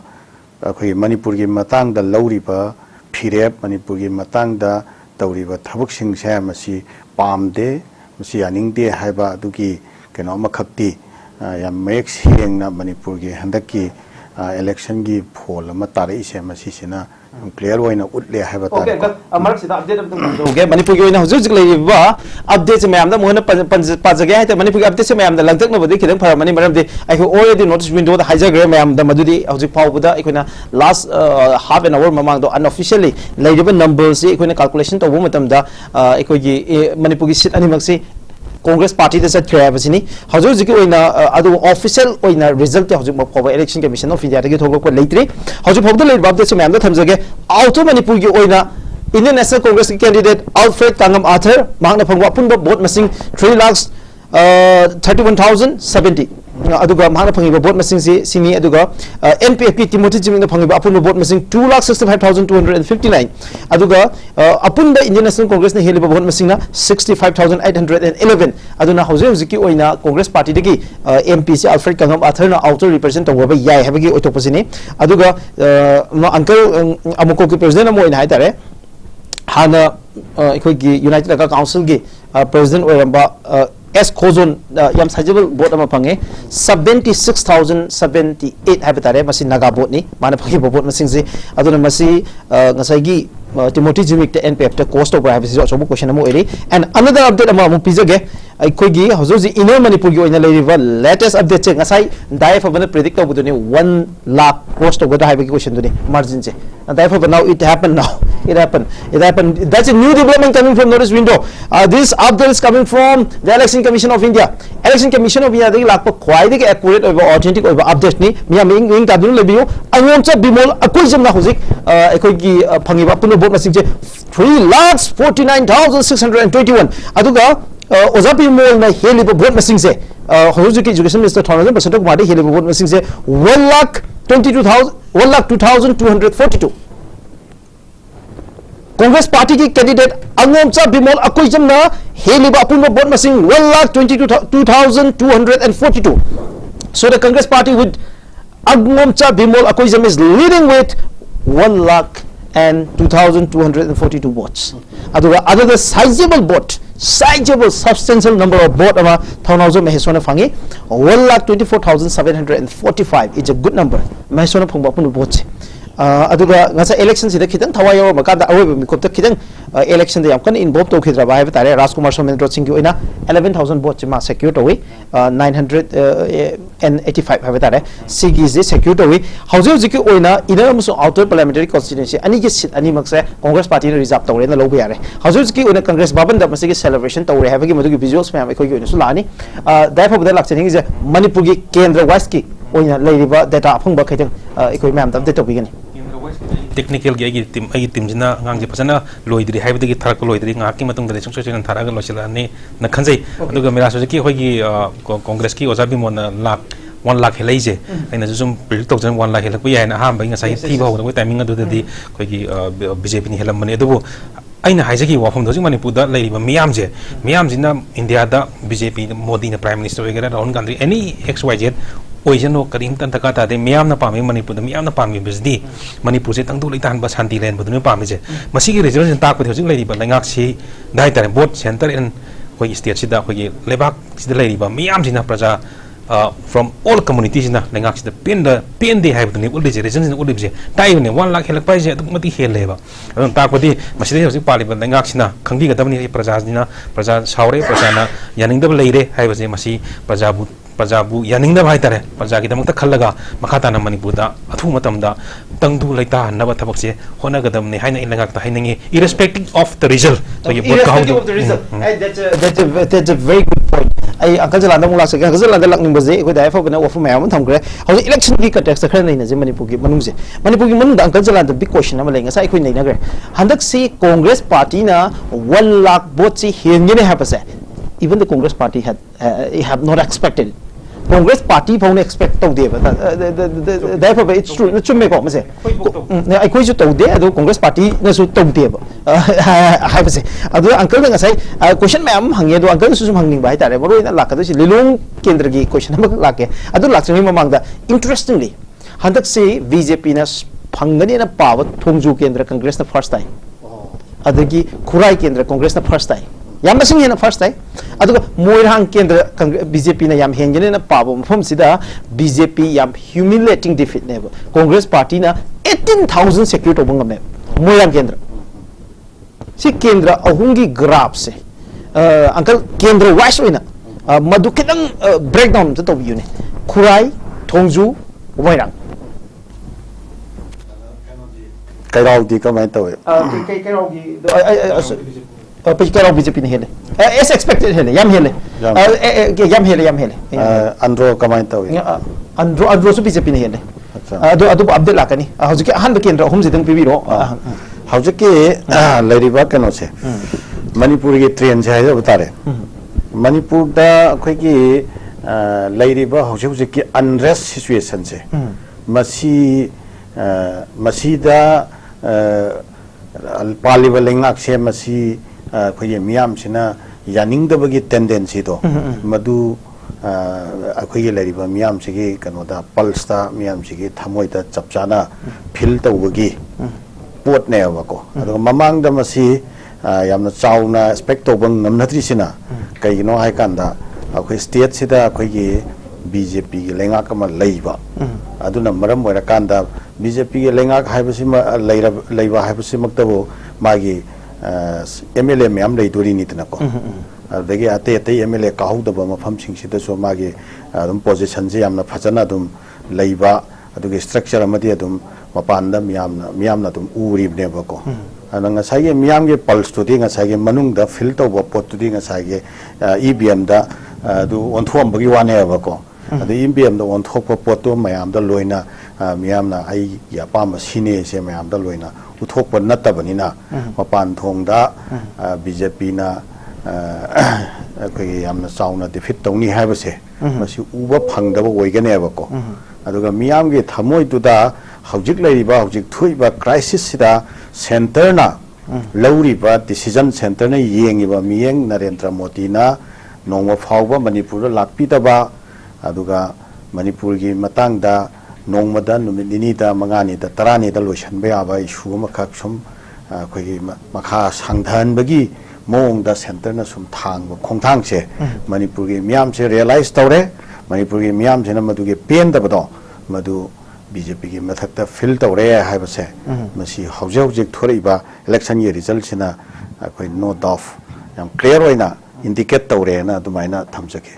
akhoi Manipur gi matang da lauriba phirep Manipur gi matang da tauriba thabuk sing se masi pamde masi aning de haiba dugi keno makhakti ya mek sing na Manipur gi handaki election gi phol ma tare ise masi sina clear waina utle ha ba okay amar sida update am okay Manipur gi na hujuk lai ba update se mayam da mohna pa jage ha ta Manipur gi update se mayam da langtak na bodi khidang phara mani maram de I have already notice window da hijack mayam da madudi hujik pau buda ikona last half an hour mamang do unofficially lai de numbers se ikona calculation to bo matam da ikoi gi Manipur gi seat ani mak se Congress Party da chat kaya basini hajur jiki oina adu official oina result hajur mapova election commission of India da gi thoglo ko leitre hajur phobda lei babde se mayam da thamjage auto Manipur gi oina Indian National Congress candidate Alfred Kangam Arthur mahakna phangwa punba vote masing 3,31,070 aduga mahakna phangiba vote masing sini aduga NPP Timothy Jiming phangiba apunba vote masing 2,65,259 aduga apunba Indian National Congress na heliba vote masing na 65,811 aduna hauji ki oina Congress party degi MP si Alfred Kangam Arthur na auto represent tawaba yai habagi otopasini aduga uncle amuko ki president mo ina haitare hana United Labour Council gi president oiramba S Khozon yam sizable vote ama phange 76,078 habitare masi naga vote ni mana phangi vote masing se aduna masi ngasai gi Timothy Jimik te NPF te cost over have is also question mo eri and another update ama mo pizage aikogi hojoji inner Manipur gi oina leiriva latest update che ngasai dai fa bana predict tabudu ni 1 lakh cost over have question duni margin che and therefore now it happened that's a new development coming from notice window. This update is coming from the Election Commission of India. Election Commission of India lakpa khwai de accurate over authentic over update ni miya ming tabun lebiyo angomcha bimol akuijam na hojik aikogi phangiba puno vote masing che 3,49,621 aduga ozapi mol na heliba vote masing se hojiki education minister Thomas Basatok made heliba vote masing se 1,02,242 Congress Party ki candidate Angomcha Bimol Akoijam na heliba apunba vote masing 1,22,242. So the Congress Party with Angomcha Bimol Akoijam is leading with 1,02,242 votes. Other sizable vote, sizable substantial number of vote ama thaunazo mahesona phangi 1,24,745. It's a good number. Mahesona phangba apun vote. Aduga ngasa election sida khitang thawayo makada awob mikopta khitang election de yamkan involved to khidra ba tare Rajkumar Somendra Singh oina 11,000 votes ma secure away 985 have tare sigi is secure away haujo jiki oina inner muso outer parliamentary constituency ani ge seat ani makse Congress party reserve tawre na lobu yare haujo jiki oina Congress baban da masigi celebration tawre have gi madu gi visuals ma ekoi gi oina sulani therefore the election is Manipur gi kendra west ki oina leiriba data phungba khitang ekoi mam tam de tobigani technical gi team jina ngang je pasana loidri haibdi gi tharak loidri ngaki matung de sungso chen tharaga losila ni na khanjai aduga mera so ki hoi gi congress ki ojabi mon lakh 1 lakh helai aina zum predict tawjan 1 lakh helak pai na ha bai nga sai thi ba ho timing adu di khoi gi BJP ni helam mane adubu aina haijagi wafam doji Manipur da leiriba miyam jina India da BJP Modi na prime minister wegera Rahul Gandhi any XYZ oijano karim tan takata de miyam na pami Manipur da miyam na pami bisdi Manipur se tangdu leitan ba shanti len bodune pami je masigi resolution ta ko hojik leiriba lengak si dai tare vote center in koi state sida koi lebak sida leiriba miyam jina praja from all communities na lengak sida pende have the nibul je region ul je tai ne 1 lakh helak pai je mati heleba adon ta ko di masidi hojik paliba lengak sina khangbi ga dabni praja jina praja saure praja na yaning dab leire hai baje masi Prajabu yaning da bhai tare praja gi damakta khallaga makhata na Manipur da athu matam da tangdu laita na ba thabak se hona gadam ne haina ilanga ta hainangi irrespective of the result so you vote how that's a very good point ai uncle jalanda mula se uncle jalanda lakning baje ko dai fa bana ofu mayam thamgre how election gi context khara nei na je Manipur gi manung da uncle jalanda big question ama lenga sai khoi nei na gre handak si Congress party na 1 lakh vote si hengene ha pase even the Congress party have not expected Congress party phone expect to de therefore it's true no chumme ko mase ai koi ju to de ado Congress party na su to de ha pase ado uncle nga sai question ma am hangi ado uncle su hangning bai tare boro ina lakado si lilung kendra gi question ma lake ado lakchami mamang da interestingly handak se BJP na phangani na pawa thongju kendra Congress na first time adagi khurai kendra Congress na first time yam masing hena first time aduga moirang kendra BJP na yam hengene na pabo mphom sida BJP yam humiliating defeat ne Congress party na 18,000 secure to bangam ne moirang kendra si kendra ahungi graph se uncle kendra wise oina madu kedang breakdown to bi ne khurai thongju moirang kairau di kamai tawe kairau gi Pikirau BJP ni hele. As expected hele, yam hele. Yam hele. Andro kamai tawe. Andro su BJP ni hele. Ado update lakani. Hauji ke han kendra hum sidang pibiro. ꯍꯧꯖꯤꯛꯀꯤ ꯂꯩꯔꯤꯕ ꯀꯩꯅꯣꯁꯦ ꯃꯅꯤꯄꯨꯔꯒꯤ ꯇ꯭ꯔꯦꯟꯁꯦ ꯍꯥꯏꯖꯕ ꯇꯥꯔꯦ ꯃꯅꯤꯄꯨꯔꯗ ꯑꯩꯈꯣꯏꯒꯤ ꯂꯩꯔꯤꯕ ꯍꯧꯖꯤꯛ ꯍꯧꯖꯤꯛꯀꯤ ꯑꯟꯔꯦꯁ ꯁꯤꯆꯨꯋꯦꯁꯟꯁꯦ ꯃꯁꯤ ꯃꯁꯤꯗ ꯄꯥꯜꯂꯤꯕ ꯂꯩꯉꯥꯛꯁꯦ ꯃꯁꯤ ꯑꯩꯈꯣꯏꯒꯤ ꯃꯤꯌꯥꯝꯁꯤꯅ ꯌꯥꯅꯤꯡꯗꯕꯒꯤ ꯇꯦꯟꯗꯦꯟꯁꯤꯗꯣ ꯃꯗꯨ ꯑꯩꯈꯣꯏꯒꯤ ꯂꯩꯔꯤꯕ ꯃꯤꯌꯥꯝꯁꯤꯒꯤ ꯀꯩꯅꯣꯗ ꯄꯜꯁꯇ ꯃꯤꯌꯥꯝꯁꯤꯒꯤ ꯊꯃꯣꯏꯗ ꯆꯞ ꯆꯥꯅ ꯐꯤꯜ ꯇꯧꯕꯒꯤ ꯄꯣꯠꯅꯦꯕꯀꯣ ꯑꯗꯨꯒ ꯃꯃꯥꯡꯗ ꯃꯁꯤ ꯌꯥꯝꯅ ꯆꯥꯎꯅ ꯑꯦꯛꯁꯄꯦꯛ ꯇꯧꯕ ꯉꯝꯅꯗ꯭ꯔꯤꯁꯤꯅ ꯀꯩꯒꯤꯅꯣ ꯍꯥꯏꯀꯥꯟꯗ ꯑꯩꯈꯣꯏ ꯁ꯭ꯇꯦꯠꯁꯤꯗ ꯑꯩꯈꯣꯏꯒꯤ BJPꯒꯤ ꯂꯩꯉꯥꯛ ꯑꯃ ꯂꯩꯕ ꯑꯗꯨꯅ ꯃꯔꯝ ꯑꯣꯏꯔꯀꯥꯟꯗ BJPꯒꯤ ꯂꯩꯉꯥꯛ ꯍꯥꯏꯕꯁꯤꯃ ꯂꯩꯕ ꯍꯥꯏꯕꯁꯤꯃꯛꯇꯕꯨ ꯃꯥꯒꯤ MLA ꯃꯌꯥꯝ ꯂꯩꯗꯣꯔꯤꯅꯤꯗꯅꯀꯣ ꯑꯗꯨꯗꯒꯤ ꯑꯇꯩ ꯑꯇꯩ MLA ꯀꯥꯍꯧꯗꯕ ꯃꯐꯝꯁꯤꯡꯁꯤꯗꯁꯨ ꯃꯥꯒꯤ ꯑꯗꯨꯝ ꯄꯣꯖꯤꯁꯟꯁꯦ ꯌꯥꯝꯅ ꯐꯖꯅ ꯑꯗꯨꯝ ꯂꯩꯕ ꯑꯗꯨꯒꯤ ꯁ꯭ꯇ꯭ꯔꯛꯆꯔ ꯑꯃꯗꯤ ꯑꯗꯨꯝ ꯃꯄꯥꯟꯗ ꯃꯤꯌꯥꯝꯅ ꯑꯗꯨꯝ ꯎꯔꯤꯕꯅꯦꯕꯀꯣ ꯑꯗꯨꯅ ꯉꯁꯥꯏꯒꯤ ꯃꯤꯌꯥꯝꯒꯤ ꯄꯜꯁꯇꯨꯗꯤ ꯉꯁꯥꯏꯒꯤ ꯃꯅꯨꯡꯗ ꯐꯤꯜ ꯇꯧꯕ ꯄꯣꯠꯇꯨꯗꯤ ꯉꯁꯥꯏꯒꯤ EVMꯗ ꯑꯗꯨ ꯑꯣꯟꯊꯣꯛꯑꯝꯕꯒꯤ ꯋꯥꯅꯦꯕꯀꯣ ꯑꯗꯨ EVMꯗ ꯑꯣꯟꯊꯣꯛꯄ ꯄꯣꯠꯇꯨ ꯃꯌꯥꯝꯗ ꯂꯣꯏꯅ ꯃꯤꯌꯥꯝꯅ ꯑꯩꯒꯤ ꯑꯄꯥꯝꯕ ꯁꯤꯅꯦꯁꯦ ꯃꯌꯥꯝꯗ ꯂꯣꯏꯅ उथोप नत्तबनिना मपान थोंगदा बीजेपीना अखोई यामना चाउना डिफीट तौनी हाइबसे मसी उबा फंगदबा ओइगनेबको अदुगा मियामगे थमोइदुदा हौजिक लैरिबा हौजिक थुइबा क्राइसिस सिदा सेंटरना लौरिबा डिसीजन सेंटरना येंगिबा मियेंग नरेंद्र मोदीना नोंगमा फावबा मणिपुर लाक्पिदबा अदुगा मणिपुरगी मतांगदा नोंगमदा नुमिनिदा मंगानीदा तरानीदा लोइसनबा याबा इशू अमखक सुम अखोई मखा सांधनबगी मोंगदा सेंटरना सुम थांग खोंथांगसे मणिपुरगी मियामसे रियलाइज तौरे मणिपुरगी मियामसेना मदुगे पेंदबदो मदु बीजेपी मथक्ता फिल तौरे हाइबसे मसी हौजे हौजिक थोरइबा इलेक्शन ये रिजल्ट सिना अखोई नो डाउट याम क्लियर होइना इंडिकेट तौरे ना दुमाइना थमजके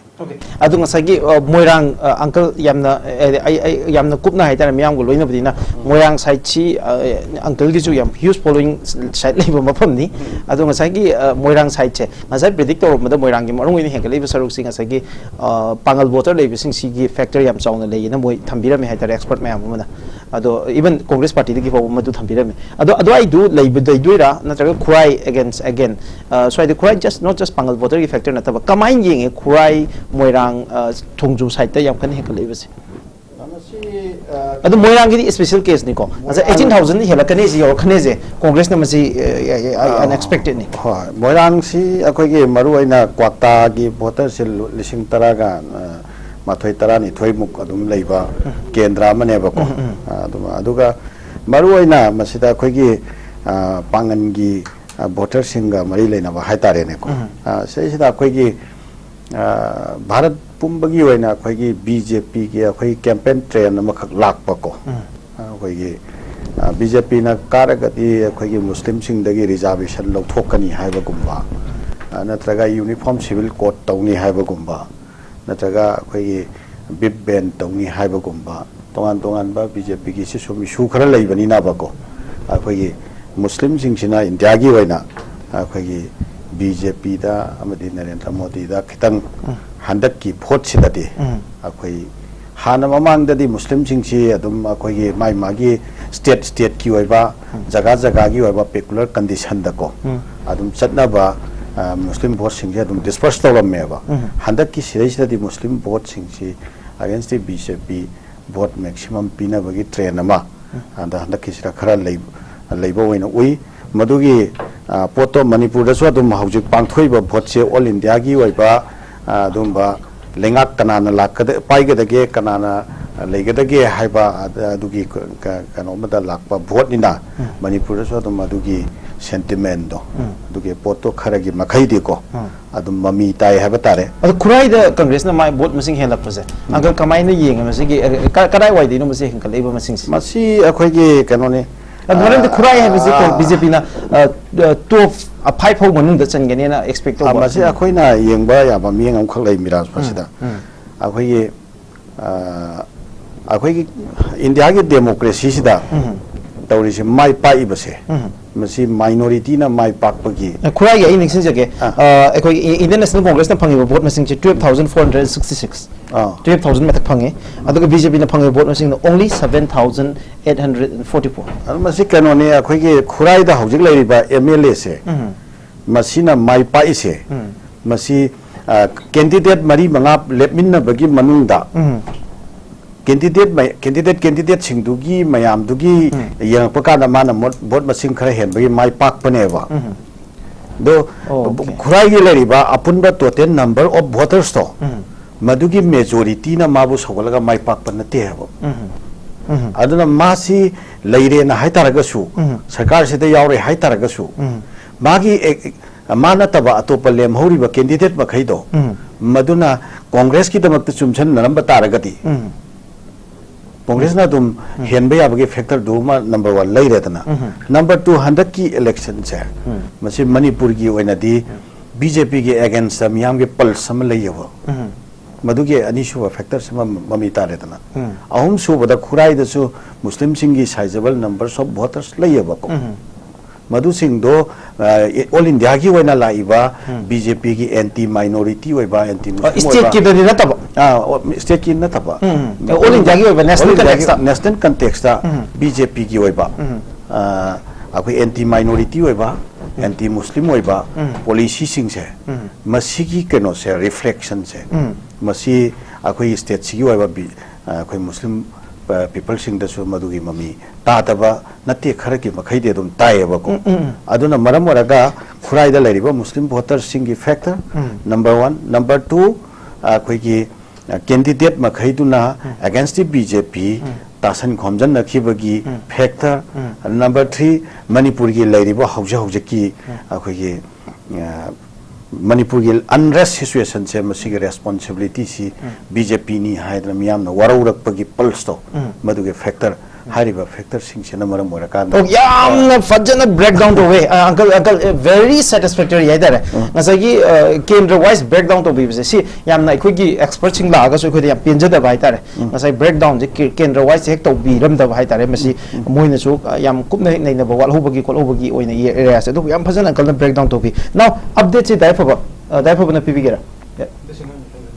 अदु ngसागी मोइरांग अंकल यामना कुपना हाइतार मियाम गो लोइना बदिना मोइरांग साइड छि अंकल गिजु याम ह्यूज फॉलोइंग साइड लेबो मफमनी अदु ngसागी मोइरांग साइड छे ngसाई प्रेडिक्ट तौर मदा मोइरांग gi मरंग इनि हेंगलेबो सरुक सिंग ngसागी पांगल वोटर लेबिसिंग सिगी फैक्टर याम चाउना लेयना मोइ थंबिरमे हाइतार एक्सपर्ट मयाम मना अदो इवन कांग्रेस पार्टी दगी फो मदु थंबिरमे अदो आई दु लेबदै दुइरा नत्रगा खुराई अगेंस्ट अगेन सो आई द Khurai just not just Pangal voter gi factor नतबा कमाइन येंगे खुराई मोइरांग थोंजू साइड ता याम कन हेकलेबसे अदु मोइरांग गी स्पेशल केस निको अजा 18000 हेला कने जी और खने जे कांग्रेस न मसी अनएक्सपेक्टेड नि हो मोइरांग सी अखोगी मरु आइना क्वाक्ता गी वोटर से लिसिंग तरागा माथोय तरानी थोय मुक अदुम लेबा केंद्र मनेबको अदुगा मरु आइना मसिदा अखोगी पांगन गी वोटर सिंगा मरी लेना हाइतारे नेको सेसिदा अखोगी भारत पुंबगी होइना अखोगी बीजेपी के अखोई कैंपेन ट्रेन अमखक लाकपको अखोगी बीजेपी ना कारगति अखोगी मुस्लिम सिंगदगी रिजर्वेशन लौथोकनी हाइबगुम्बा नत्रगा यूनिफॉर्म सिविल कोड तौनी हाइबगुम्बा नत्रगा अखोगी बिप बैन तौनी हाइबगुम्बा तोंगान तोंगान बा बीजेपी की सिसुम इशू खरा लेबनिना बको अखोगी मुस्लिम सिंगसिना इंडिया की होइना अखोगी बीजेपी दा अमदी नरेंद्र मोदी दा खितंग हंदक की भोट सिददी अखोई हाना ममांगददी मुस्लिम सिंगसी अदुम अखोई माई मागी स्टेट की होइबा जगह जगह की होइबा पेकुलर कंडीशन दको अदुम चटनाबा मुस्लिम भोट सिंगसे अदुम डिस्पर्स तौलमेबा हंदक की सिरैसददी मुस्लिम भोट सिंगसी against the BJP vote maximum पीनाबगी ट्रेन अमा हंदक की सिरा खरा लेबो ओइना उई मदुगी पोतो मणिपुर दसु अदुम हौजिक पांथोइबा भोट से ऑल इंडिया की होइबा अदुमबा लेंगा कनाना लाकदे पाइगदगे कनाना लेगदगे हाइबा अदुगी कनो मदा लाकबा भोट निना मणिपुर दसु अदुम अदुगी सेंटिमेंट दो अदुगे पोतो खरगी मखैदि को अदुम ममी ताई हाइबा तारे अदु खुराई द कांग्रेस ना माय भोट मसिंग हेलपसे अंकल कमाइन येंगे मसिगी कदाई वाइदि नो मसि हेंकलेबा मसिंग मसि अखोइगी कनोने अदुरन द खुराई हाइबसि को बीजेपी ना टॉप a 5 हो मनung da changene na expect to ba se akhoi na yengba ya ba mieng am khak lai miraj pasida akhoi gi india gi democracy sida tawri se mai pai base masi minority na mai pak pagi khura gi election jage akhoi indian national congress na phangi vote masing 12466 12,000 metak phange aduga BJP na phange vote masing only 7,844 masi kanoni akhoi gi khurai da hojik lai ba MLA se masina mai pai se masi candidate mari manga lepminna bagi manungda candidate singdugi mayam dugi yang pakana mana vote masing khara hen bagi mai pak paneba do khurai gi lai ba apunba total number of voters to madugi majority na mabu sogalaga mai pak pan te habo aduna masi leire na haitaraga su sarkar se de yaure haitaraga su magi mana taba atopa lem hori ba candidate ba khaido maduna congress ki damak te chumchan number taragati congress na dum henbe abage factor do ma number 1 leire tana number 2 100 ki election che masi manipur gi oina di BJP ge against miyam ge pulse sam leyo maduge anishu factor sama mami tare tana ahum su bada khurai da su muslim singi sizable numbers of voters leyo ko madu sing do all india gi oina laiba BJP gi anti minority oiba anti muslim state ki dani nataba state ki nataba all india gi oiba national context da BJP gi oiba akoi anti minority oiba anti muslim oiba policy sing se masigi keno se reflection se masi akoi state sigi oiba akoi muslim people sing da su madugi mami ta taba natti khara ki makhai de dum tae ba ko aduna maram waraga khurai da lariba muslim voters sing gi factor number 1 number 2 akoi gi candidate makhai duna against the BJP tasan khomjan nakhibagi factor number 3 manipur gi lariba hauja ki akoi gi manipur gi unrest situation se masigi responsibility si BJP ni haidra miyam na warawrak pagi pulse to maduge factor hariba factor sing se namara moraka yamna fajana breakdown to way uncle very satisfactory yaidare ngasagi kendra wise breakdown to be si yamna ikoi gi expert sing la ga so ikoi yam pinja da bai tare ngasai breakdown je kendra wise hek to bi ram da bai tare masi moina su yam kup nei na ba wal hobagi kol hobagi oina area se do yam fajana uncle breakdown to be now update se dai fa na pibi gera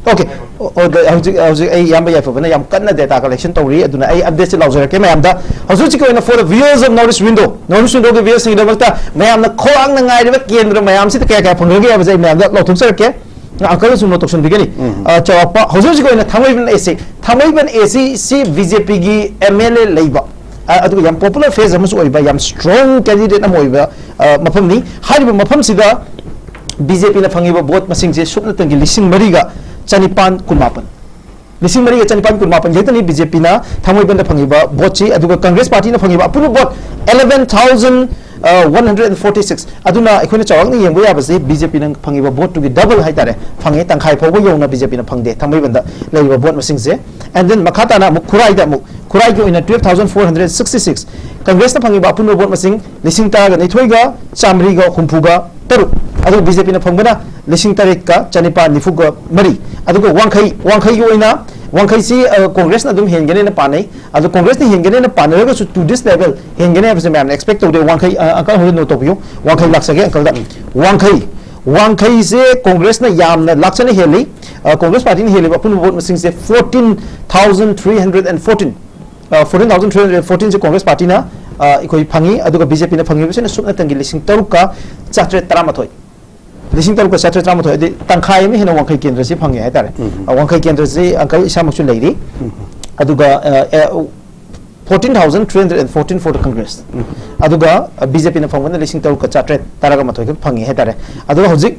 okay howji ai yamba ya fa na yam kanna data collection to ri aduna ai update se laujara ke mayam da howji chi ko na for the viewers of notice window ge viewers sing da bakta mayam na khorang na ngai ba kendra mayam si ka ka phang ge ya ba jai mayam da lo thum sar ke akal su no tokson bigani chawapa howji chi ko na thamaiban ac si BJP gi MLA leiba adu yam popular face amus oiba yam strong candidate am oiba mafam ni hariba mafam sida BJP na phangiba vote masing je sukna tangi lising mariga chanipan kunmapan lising mariga chanipan kunmapan yetani BJP na thamoi banda phangiba vote chi aduga Congress party na phangiba apuru vote 11,146 aduna ekhona chawang ni yengbo ya base BJP na phangiba vote to gi double haitare phange tangkhai phobo yongna BJP na phangde thamoi banda leiba vote masing je and then makhata na khurai gi oina 12,466 Congress na phangiba apuru vote masing lising ta ga nithoi ga chamri ga humpuga taru adu BJP na phangana lising tarik ka chanipa nifuga mari adu ko wangkhai gi oina wangkhai si Congress na dum hengene na panai adu Congress ni hengene na panai ga to this level hengene abse ma'am expect to de wangkhai akal ho no to bio wangkhai laksage akal da wangkhai se Congress na yam na laksane heli Congress party ni heli apun vote masing se 14,314 se Congress party na ikoi phangi aduga BJP na phangi bisena sukna tangi lising taruka chatre taramathoi lising taruka chatre taramathoi de tangkhai mi hena wangkhai kendra si phangi haitare wangkhai kendra si angkai isamakchu leiri aduga 14,314 for the Congress aduga BJP na phangwana lising taruka chatre taraga mathoi ke phangi haitare aduga hojik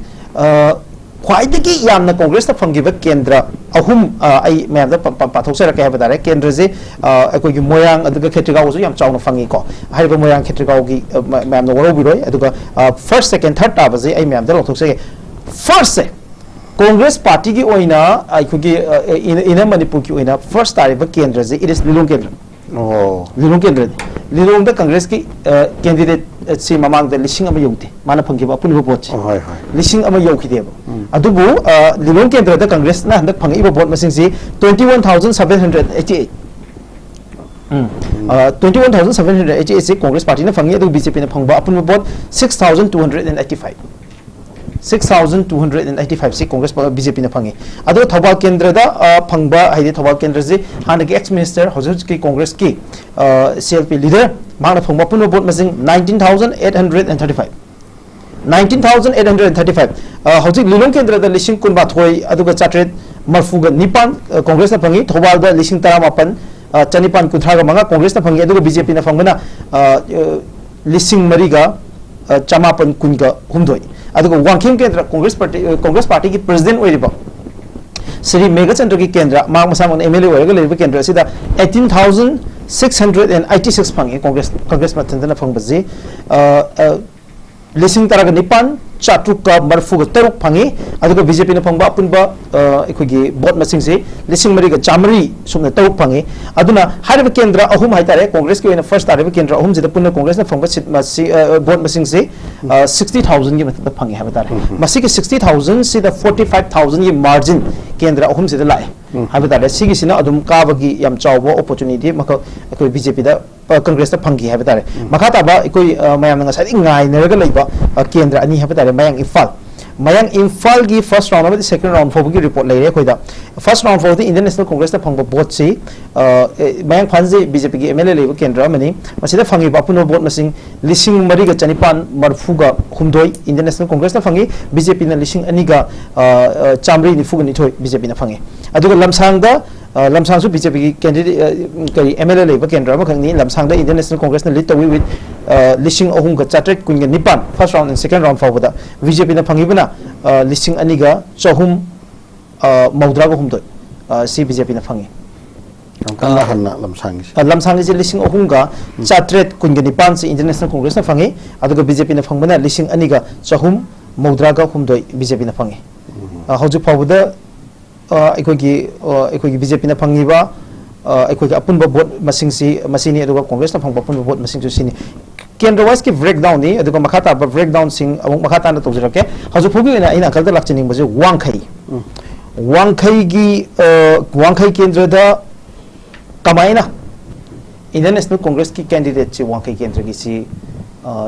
khwaidagi yamna Congress ta phangiba kendra ahum ai mayam da pathoksa rakhe ba dare kendra je akoi gi moyang aduga khetrigaw su yam chawna phangi ko haiba moyang khetrigaw gi mayam da woro biroi aduga first second third ta ba je ai mayam da lothokse first se Congress party gi oina ai ko gi ina manipur ki oina first tari ba kendra je it is lilong kendra lilong kendra lilong da Congress ki candidate si mamang da lising ama yongte mana phangki ba puni vote lising ama yongki deba adubu lilong kendra da Congress na handak phangi ba vote masing si 21,788 21,788 se Congress party na phangi adu BJP na phangba apun vote 6,285 6,285 si Congress BJP na phangi ado Thobal Kendra da phangba haide Thobal Kendra ji hana ki ex minister hojur ki Congress ki CLP leader mangna phangba puno vote masing 19,835 hojik Lilong Kendra da lishing kun ba thoi aduga chatret marfuga nipan Congress na phangi Thobal da lishing taramapan chanipan kuthraga manga Congress na phangi aduga BJP na phangna lishing mariga chamapan kunga humdoi aduga Wangkhim Kendra Congress Party ki president oiriba Sri Megachandra ki Kendra maa masamang MLA oiraga leiba Kendra sida 18,686 phangi Congress mathandana phangbaji lising taraga nipan chatuka marfuga taruk phangi aduga BJP na phangba apunba ekhoi vote masing se lising mariga chamari sumna taruk phangi aduna hariba Kendra ahum haitare Congress ki oina first hariba Kendra ahum jida punna Congress na phangba vote masing se 60,000 gi matha phangi habatare masi ki 60,000 sida 45,000 gi margin Kendra ahum sida lai habatare sigi sina adum kabagi yam chawbo opportunity maka ekhoi BJP da Congress na phangi habatare makata ba ekhoi mayam nga sai ngai neraga leiba Kendra ani habatare Mayang Imphal gi first round of the second round for the report later koida first round for the Indian National Congress na phangba vote si Mayang Phanji BJP gi MLA level Kendra mani masida phangi bapuno vote masing lising mariga chanipan marfuga humdoi Indian National Congress na phangi BJP na lising aniga chamri ni fuga ni thoi BJP na phangi aduga lamsang su BJP gi candidate kari MLA level Kendra ma khangni lamsang da Indian National Congress na lead to with lising ahum ga chatret kunga nipan first round and second round for the BJP na phangi bana lising aniga chahum maudra ga humdoi si BJP na phangi lamsang ji lising ahum ga chatret kunga nipan si International Congress na phangi aduga BJP na phangbana lising aniga chahum maudra ga humdoi BJP na phangi hauju phawda ekhoi BJP na phangi ba ekhoi apunba vote masing si masini aduga Congress na phangba apunba vote masing su sini Kendra wise ki breakdown ni aduga makhata ba breakdown sing amuk makhata na tawjirake haju phubi ina ina kalda lakchining baje Wangkhai Kendra da kamaina Indian National Congress ki candidate chi Wangkhai Kendra ki si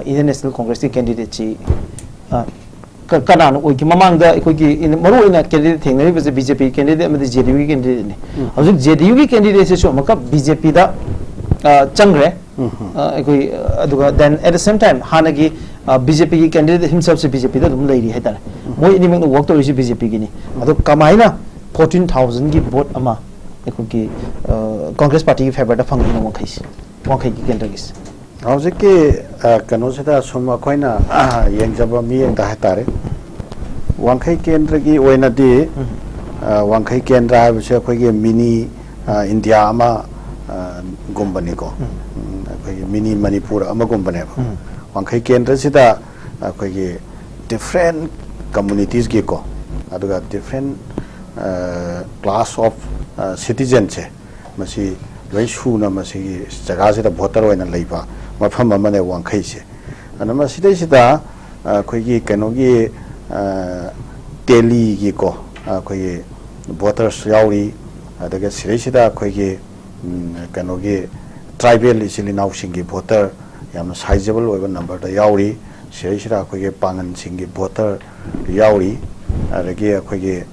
Indian National Congress ki candidate chi kanano ogi mamang da ekhoi maru ina candidate thengnari baje BJP candidate amadi JDU ki candidate ni haju JDU ki candidate se maka BJP da changre then at the same time hanagi BJP ki candidate himself se BJP da dum lairi haitare moi ini meng work to BJP ki ni adu kamaina 14,000 gi vote ama ekhoi Congress Party ki favor da phangi no Wangkhai ki Kendra gis hauji ki kano sida suma koina yengjaba mi yeng da haitare Wangkhai Kendra gi oina di Wangkhai Kendra ha bise khoi gi mini India ama gumbani ko mini manipur ama gumbane Wangkhai Kendra sida khoi different communities gi ko aduga different class of citizens che masi loi suna masi jaga sida voter oina leiba mafam amane Wangkhai se anama sida khoi kano gi teli gi ko khoi voters yauri adaga sida khoi kano gi tribal isili now singi voter yam sizable over number da yauri sira khoi pangan singi voter yauri adagi khoi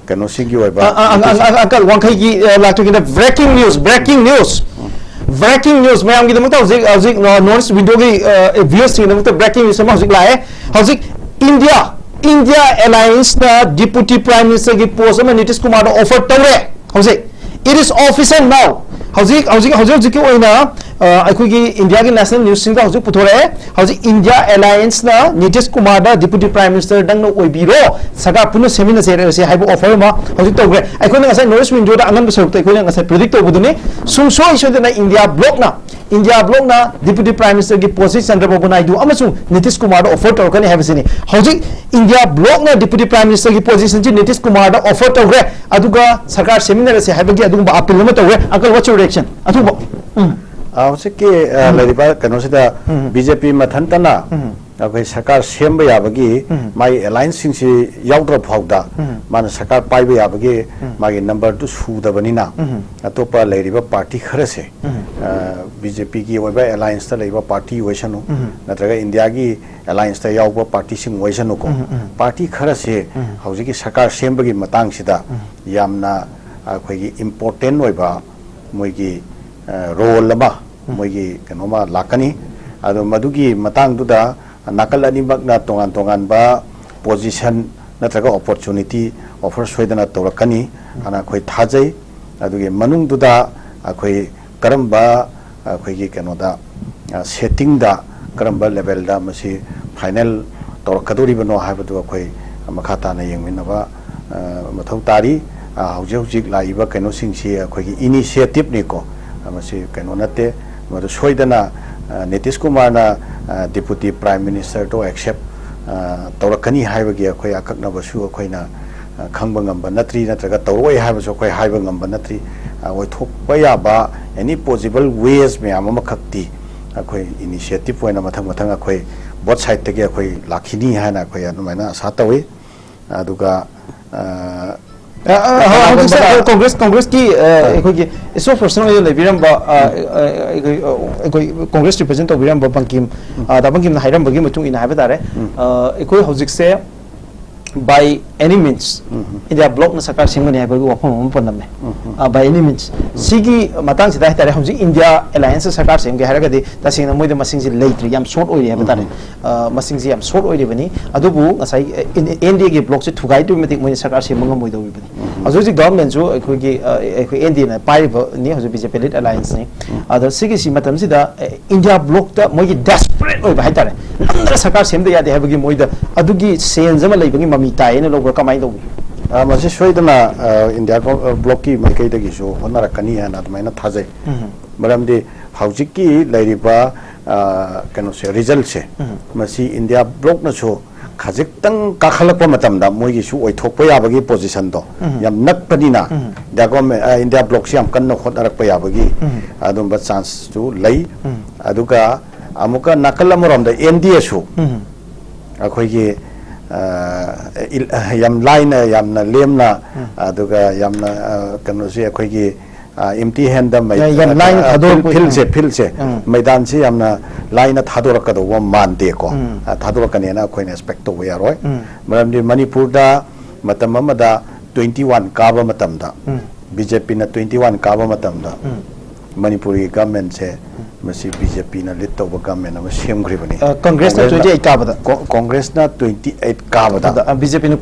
kano singi over uncle Wangkhai gi like to breaking news mayam gi damta hojik noise window gi viewers gi damta breaking news ma hojik lae hojik India alliance na deputy prime minister gi post ma Nitish Kumar da offer tawre hojik it is official now hojik ki oina akhoi India ki national news sing da hojik puthore hojik India alliance na Nitish Kumar da deputy prime minister dang no oibiro saga puno semina se haibo offer ma hojik tawre akhoi na sai noise window da angan besok ta akhoi na sai predict to budune sumso isu na India block na deputy prime minister ki post Chandrababu Naidu amasung Nitish Kumar da offer tawkani habisini hojik India block na deputy prime minister ki position ji Nitish Kumar da offer tawre aduga sarkar seminar se haibagi adugba appeal ma tawre uncle what's your reaction atuba ꯍꯧꯖꯤꯛꯀꯤ ꯂꯩꯔꯤꯕ ꯀꯩꯅꯣꯁꯤꯗ BJP ꯃꯊꯟꯇꯅ ꯑꯩꯈꯣꯏ ꯁꯔꯀꯥꯔ ꯁꯦꯝꯕ ꯌꯥꯕꯒꯤ ꯃꯥꯒꯤ ꯑꯦꯂꯥꯏꯟꯁꯁꯤꯡꯁꯤ ꯌꯥꯎꯗ꯭ꯔ ꯐꯥꯎꯗ ꯃꯥꯅ ꯁꯔꯀꯥꯔ ꯄꯥꯏꯕ ꯌꯥꯕꯒꯤ ꯃꯥꯒꯤ ꯅꯝꯕꯔꯗꯨ ꯁꯨꯗꯕꯅꯤꯅ ꯑꯇꯣꯞꯄ ꯂꯩꯔꯤꯕ ꯄꯥꯔꯇꯤ ꯈꯔꯁꯦ BJPꯒꯤ ꯑꯣꯏꯕ ꯑꯦꯂꯥꯏꯟꯁꯇ ꯂꯩꯕ ꯄꯥꯔꯇꯤ ꯑꯣꯏꯁꯅꯨ ꯅꯠꯇ꯭ꯔꯒ ꯏꯟꯗꯤꯌꯥꯒꯤ ꯑꯦꯂꯥꯏꯟꯁꯇ ꯌꯥꯎꯕ ꯄꯥꯔꯇꯤꯁꯤꯡ ꯑꯣꯏꯁꯅꯨꯀꯣ ꯄꯥꯔꯇꯤ ꯈꯔꯁꯦ ꯍꯧꯖꯤꯛꯀꯤ ꯁꯔꯀꯥꯔ ꯁꯦꯝꯕꯒꯤ ꯃꯇꯥꯡꯁꯤꯗ ꯌꯥꯝꯅ ꯑꯩꯈꯣꯏꯒꯤ ꯏꯝꯄꯣꯔꯇꯦꯟ ꯑꯣꯏꯕ ꯃꯣꯏꯒꯤ ꯔꯣꯜ ꯑꯃ ꯃꯣꯏꯒꯤ ꯀꯩꯅꯣꯃ ꯂꯥꯛꯀꯅꯤ ꯑꯗꯣ ꯃꯗꯨꯒꯤ ꯃꯇꯥꯡꯗꯨꯗ ꯅꯥꯀꯜ ꯑꯅꯤꯃꯛꯅ ꯇꯣꯉꯥꯟ ꯇꯣꯉꯥꯟꯕ ꯄꯣꯖꯤꯁꯟ ꯅꯠꯇ꯭ꯔꯒ ꯑꯣꯄꯣꯔꯆꯨꯅꯤꯇꯤ ꯑꯣꯐꯔ ꯁꯣꯏꯗꯅ ꯇꯧꯔꯛꯀꯅꯤ ꯍꯥꯏꯅ ꯑꯩꯈꯣꯏ ꯊꯥꯖꯩ ꯑꯗꯨꯒꯤ ꯃꯅꯨꯡꯗꯨꯗ ꯑꯩꯈꯣꯏ ꯀꯔꯝꯕ ꯑꯩꯈꯣꯏꯒꯤ ꯀꯩꯅꯣꯗ ꯁꯦꯠꯇꯤꯡꯗ ꯀꯔꯝꯕ ꯂꯦꯚꯦꯜꯗ ꯃꯁꯤ ꯐꯥꯏꯅꯦꯜ ꯇꯧꯔꯛꯀꯗꯧꯔꯤꯕꯅꯣ ꯍꯥꯏꯕꯗꯨ ꯑꯩꯈꯣꯏ ꯃꯈꯥ ꯇꯥꯅ ꯌꯦꯡꯃꯤꯟꯅꯕ ꯃꯊꯧ ꯇꯥꯔꯤ ꯍꯧꯖꯤꯛ ꯍꯧꯖꯤꯛ ꯂꯥꯛꯏꯕ ꯀꯩꯅꯣꯁꯤꯡꯁꯤ ꯑꯩꯈꯣꯏꯒꯤ ꯏꯅꯤꯁꯤꯌꯦꯇꯤꯚꯅꯤꯀꯣ ꯃꯁꯤ ꯀꯩꯅꯣ ꯅꯠꯇꯦ ꯃꯗꯨ ꯁꯣꯏꯗꯅ ꯅꯤꯇꯤꯁ ꯀꯨꯃꯥꯔꯅ ꯗꯤꯄꯨꯇꯤ ꯄ꯭ꯔꯥꯏꯝ ꯃꯤꯅꯤꯁꯇꯔꯗꯣ ꯑꯦꯛꯁꯦꯞ ꯇꯧꯔꯛꯀꯅꯤ ꯍꯥꯏꯕꯒꯤ ꯑꯩꯈꯣꯏ ꯑꯀꯛꯅꯕꯁꯨ ꯑꯩꯈꯣꯏꯅ ꯈꯪꯕ ꯉꯝꯕ ꯅꯠꯇ꯭ꯔꯤ ꯅꯠꯇ꯭ꯔꯒ ꯇꯧꯔꯛꯑꯣꯏ ꯍꯥꯏꯕꯁꯨ ꯑꯩꯈꯣꯏ ꯍꯥꯏꯕ ꯉꯝꯕ ꯅꯠꯇ꯭ꯔꯤ ꯑꯣꯏꯊꯣꯛꯄ ꯌꯥꯕ ꯑꯦꯅꯤ ꯄꯣꯖꯤꯕꯜ ꯋꯦꯁ ꯃꯌꯥꯝ ꯑꯃꯈꯛꯇꯤ ꯑꯩꯈꯣꯏ ꯏꯅꯤꯁꯤꯌꯦꯇꯤꯚ ꯑꯣꯏꯅ ꯃꯊꯪ ꯃꯊꯪ ꯑꯩꯈꯣꯏ ꯕꯣꯠ ꯁꯥꯏꯗꯇꯒꯤ ꯑꯩꯈꯣꯏ ꯂꯥꯛꯈꯤꯅꯤ ꯍꯥꯏꯅ ꯑꯩꯈꯣꯏ ꯑꯗꯨꯃꯥꯏꯅ ꯑꯁꯥ ꯇꯧꯏ ꯑꯗꯨꯒ Congress ki iso personal yo lebiram ba Congress represent obiram ba bankim da bankim na hairam bagi mutung ina haibadare ekoi hojik se by any means India block na sakar simgani haibagi wafam panam by any means sigi matang sida tare hojik India alliance sakar simge haragadi tasina moida masing ji leitri yam short oi haibadare masing ji yam short oi bani adubu ngasai India ge block se thugai tu metik moi sakar simanga moi do bani hojik government ju ekoi India na pai ni hojik BJP led alliance ni ada sigi si matam sida India block ta moi desperate oi bai tare namra sakar simde yade haibagi moida adugi sense ama leibagi mami tai ne logo kamai do masi soidana India block ki maikai dagi so honarakani hana admaina thajai maramdi haujiki lairiba kano se result se masi India block na so khajik-tang kakhalakpa matamda moigi su oithokpa yabagi position do yam nakpanina India block si yam kanna honarakpa yabagi adumba chance tu lei aduga amuka nakalamoromda NDA su akhoi yam line yamna lemna aduga yamna kano si akhoi gi empty hand da mai yam line phil se maidan si yamna line thadorakado wa mande ko thadorakani na akhoi expect to we aroi maramdi Manipur da matam amada 21 kaba matamda BJP na 21 kaba matamda Manipuri government se masi BJP na lead tawba government na semgribani Congress na 28 kabada Congress na 28 kabada BJP na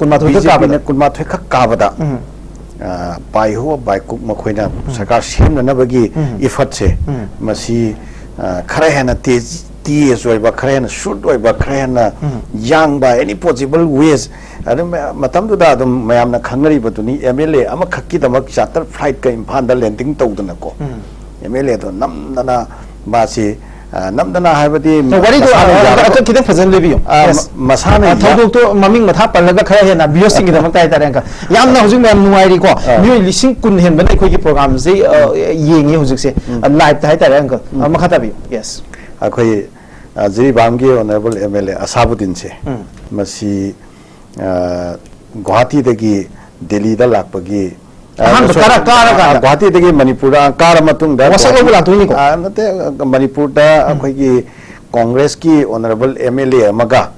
kunmathoi khak kabada pai ho bai kuk makhoina sarkar semna nabagi effort se masi khara hena teas oiba khara hena shoot oiba khara hena young by any possible ways adum matam du da adum mayamna khangari batuni MLA ama khakki damak charter flight ka imphal da landing tawdana ko MLA to namdana masi namdana haibadi wari do ato kidang fazan lebiyo masana thadok to maming matha parlaga khara hena biyo sing da maktai tare ka yamna hujung mem nuai ri ko mi lising kun hen ban khoi ki program se yengi hujung se live ta tare ka makhata biyo yes akhoi jiri bamgi honorable MLA Asabudin se masi Guwahati dagi Delhi da lakpagi Guwahati dagi Manipur kara matung da nate Manipur da akhoi Congress ki honorable MLA amaga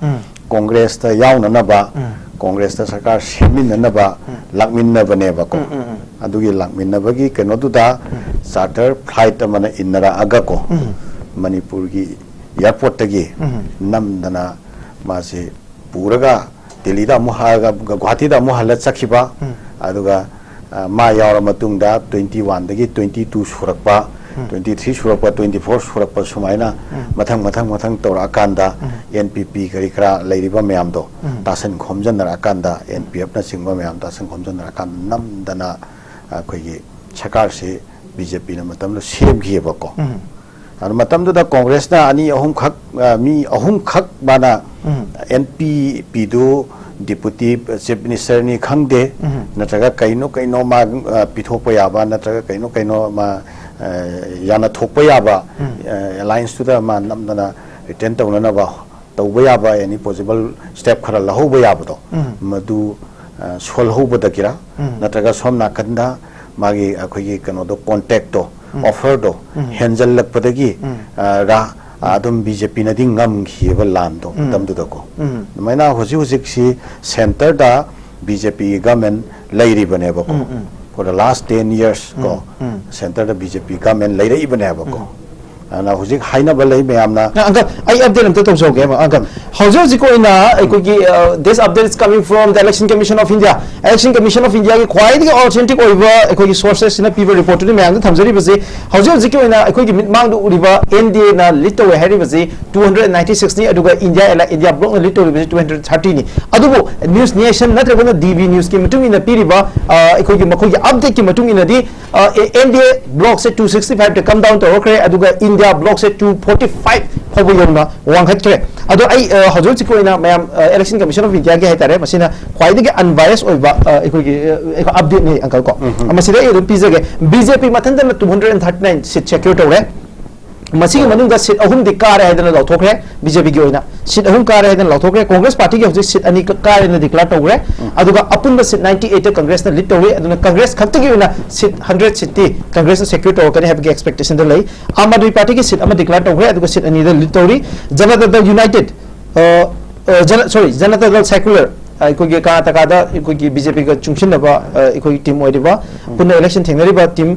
Congress ta yauna na ba Congress ta sarkar semin na ba lakmin na bane ba ko adugi lakmin na bagi keno du da charter flight amana innara aga ko Manipur gi airport tagi namdana masi puraga Delhi da muhaga Guwahati da muhala chakhiba aduga ma yaura matung da 21 dagi 22 surakpa 23 surakpa 24 surakpa sumaina mathang tora akanda NPP kari kra leiriba mayam do tasan khomjan na akanda NPF na singba mayam tasan khomjan na akan namdana khoi gi sakar se BJP na matam lo sem gi ba ko ar matam da Congress na ani ahum khak bana NPP do Deputy Chief Minister ni khangde natraga kaino ma pithokpa yaba natraga kaino ma yana thokpa yaba alliance to the man namdana return tawna ba tawba yaba any possible step khara lahoba yaba do madu sol hoba da kira nataga somna kanda magi akhoi kano do contact to offer do hanjal lakpadagi ra adum BJP na ding ngam khiba lan do dam du ko maina hoji si center da BJP government lairi bane ba ko for the last 10 years ko center da BJP government lairi bane ba ko ana hoji haina ba lai me amna uncle I update am to so ge uncle hoji ko ina ko gi this update is coming from the Election Commission of India ki khwai di authentic oiba ko gi sources na people report ni me am thamjari base hoji ko ina ko gi mitmang du uriba NDA na lito we hari base 296 ni aduga India block na lito base 230 ni adubu news nation na trabana DV news ki mitung ina piriba ko gi mako gi update ki mitung ina di NDA block se 265 to come down to okay aduga India block se 245 hobo yona wanghat kre ado ai hajul chiko ina mayam Election Commission of India ge haitare masina khwai de unbiased oiba ko gi update ni uncle ko masida e pizza ge BJP mathanda na 239 seat secure tawre masi manung da seat ahum dikare haidana lauthokre BJP gi oina seat ahum kare haidana lauthokre Congress party ge seat ani kare na declare tawre aduga apun seat 98 Congress na lead tawre aduna Congress khatti gi oina seat 100 seat ti Congress na secure taw kane have ge expectation da lai Aam Aadmi party ge seat ama declare tawre aduga seat ani da lead tawri Janata Dal United Janata Dal Secular ꯑꯩꯈꯣꯏꯒꯤ ꯀꯔꯅꯥꯇꯀꯥꯗ ꯑꯩꯈꯣꯏꯒꯤ BJP ꯒ ꯆꯨꯡꯁꯤꯟꯅꯕ ꯑꯩꯈꯣꯏꯒꯤ team ꯑꯣꯏꯔꯤꯕ ꯄꯨꯟꯅ election ꯊꯦꯡꯅꯔꯤꯕ team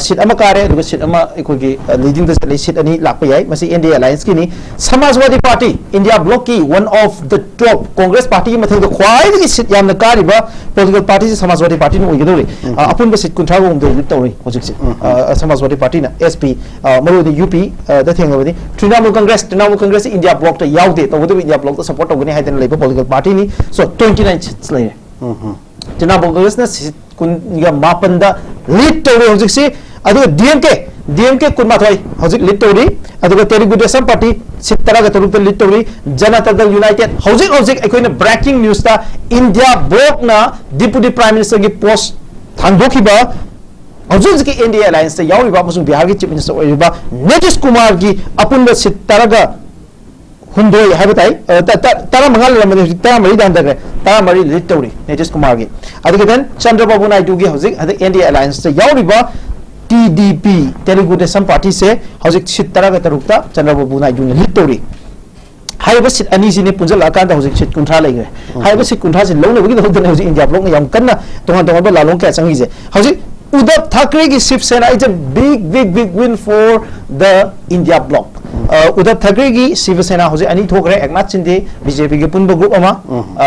ꯁꯤꯠ ꯑꯃ ꯀꯥꯔꯦ ꯑꯗꯨꯒ ꯁꯤꯠ ꯑꯃ ꯑꯩꯈꯣꯏꯒꯤ ꯂꯤꯗꯤꯡꯗ ꯆꯠꯂꯤ ꯁꯤꯠ ꯑꯅꯤ ꯂꯥꯛꯄ ꯌꯥꯏ ꯃꯁꯤ NDA alliance ꯀꯤꯅꯤ Samajwadi Party India block ki one of the top Congress party ki mathang da khwai sit yamna kariba political party se Samajwadi Party no igidori apun ba sit kunthra go umdo tawri hojik se Samajwadi Party na SP maru de UP da thengabadi Trinamool Congress India block ta yaude tawdu India block ta support tawgani haidana leiba political party ni so 29 seats later. Trinamool Congress na kunga mapanda lead tawri hojik se adu DMK kun mathai hojik lead tawri adu Telugu Desam Party seat taraga tarukta lead tawri Janata Dal United hojik aikoina breaking news ta India block na deputy prime minister gi post thangdokhiba hojik ki NDA alliance ta yauriba amasung Bihar gi chief minister oiriba Nitish Kumar gi apunba seat taraga hundoi haibatai tara mangal lamane tara mari dandare tara mari lead tawri Nitish Kumar gi adu then Chandrababu Naidu gi hojik NDA alliance ta yauriba TDP Telugu Desam Party se hojik seat taraga tarukta Chandrababu Naidu ne lead tawri haiba seat ani sine punjal akanda hojik seat kunthra laigre haiba seat kunthra se lone bagi hodne hojik India block yam kanna tongan ba lalong ka changi je hojik Uddhav Thackeray ki Shiv Sena is a big win for the India block Uddhav Thackeray ki Shiv Sena hojik ani thokre Eknath Shinde BJP ki punba group ama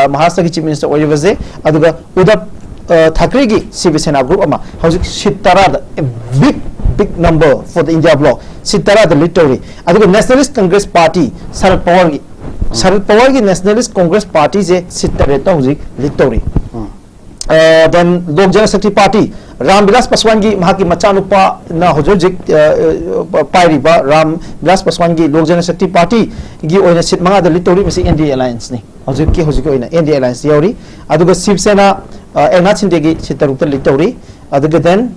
Maharashtra ki chief minister oibaje aduga Uddhav Thackeray ki Shiv Sena group ama hojik sitara a big number for the India block sitara the literally aduga Nationalist Congress Party Sharad Pawar ki Nationalist Congress Party je sitare ta hojik literally then Lok Janashakti Party Ramvilas Paswan gi mahaki machanupa na hojik pairiba Ramvilas Paswan gi Lok Janashakti Party gi oina seat manga da literally masi NDA alliance ni hojik oina NDA alliance yauri aduga Shiv Sena Eknath Shinde gi seat tarukta literally aduga then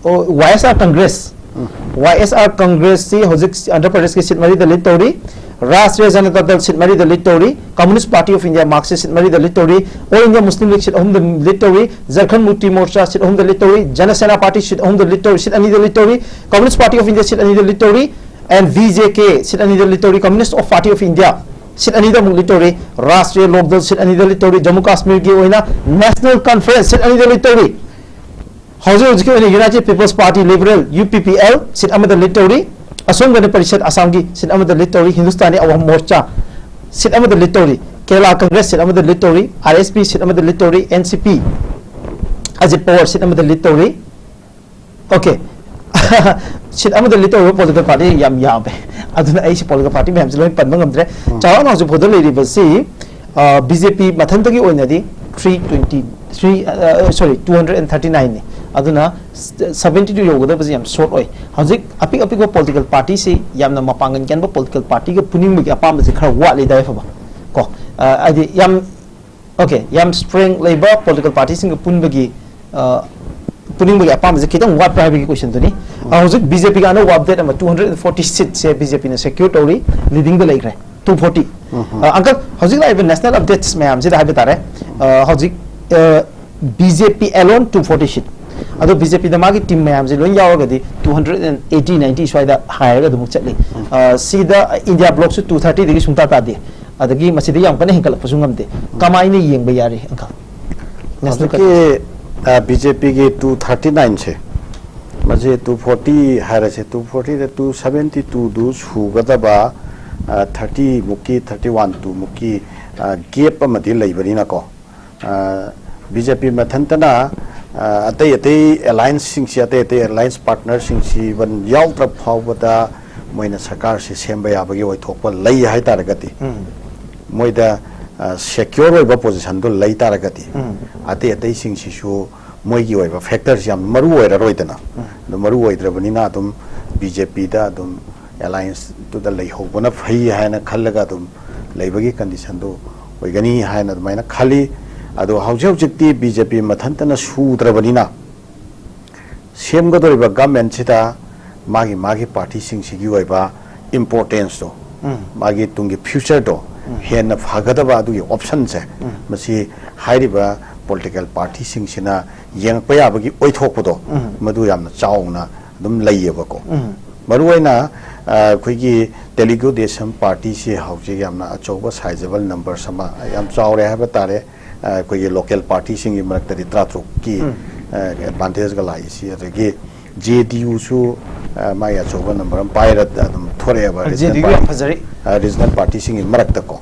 YSR Congress si hojik Andhra Pradesh ki seat mari da literally Rashtriya Janata Dal seat mari the lead tawri Communist Party of India Marxist seat mari the lead tawri All India Muslim League seat home the lead tawri Jharkhand Mukti Morcha seat home the lead tawri Jana Sena Party seat home the lead tawri seat ani the lead tawri Communist Party of India seat ani the lead tawri and VJK seat ani the lead tawri Communist Party of India seat ani the lead tawri Rashtriya Lok Dal seat ani the lead tawri Jammu Kashmir gi oina National Conference seat ani the lead tawri hojik United People's Party Liberal UPPL seat ama the lead tawri Asam Gana Parishad Assam gi seat amada lead tawri Hindustani Awam Morcha seat amada lead tawri Kerala Congress seat amada lead tawri RSP seat amada lead tawri NCP Ajit Pawar seat amada lead tawri okay seat amada lead tawri political party yam be aduna ai political party me hamjiloi panbang amdre chawana hoju bodol leri basi BJP mathanta gi oina di 239 ni aduna 72 yogada basi yam short oi hojik apik political party se yamna mapangan kan ba political party ga puning gi apam se khara wa le dai fa ba ko adi yam okay yam strength labor political party sing pun bagi puning bagi apam se kitang wa primary question to ni hojik BJP ga no update ama 240 seats se BJP ne secure tori leading the like 240 uncle hojik la national updates mayam se da habi tare hojik BJP alone 240 seat ado BJP da magi team mayam se lon yawa gadi 280 90 swai da higher ga dumuk chatli sida India block su 230 digi sungta ta de adagi masidi yang kana hinkal pasungam de kamai ni yeng ba yari uncle national ke BJP ke 239 se maje 240 hara se 240 de 272 du su gada ba 30 muki 31 tu muki gap amadi leibani na ko BJP mathantana atai atai alliance sing si atai alliance partner sing si ban yaw tra phawda moina sarkar se semba ya bagi oi thokpa lei hai tar gati moida secure oi ba position do lei tar gati atai atai sing si su moi gi oi ba factors yam maru oi ra roidana do maru oi dra bani na dum BJP da dum alliance to the lei ho bona phai hai na khallaga dum leibagi condition do oi gani hai na maina khali ado hauja jikti BJP mathantana sudrabanina semgadoriba government sida magi party sing sigi oiba importance to magi tungi future to hen phagadaba adu option se masi hairiba political party sing sina yang payabagi oithokpodo madu yamna chauna dum laiyeba ko maruaina khoigi Telugu Desam party se hauji yamna achoba sizable number sama yam chaure haba tare कोई local party सिंग मरक तरी त्रात्रो की advantage का लाई सी अदगी JDU सु माया चोबा number पायरत अदम थोरे बा regional party सिंग मरक तको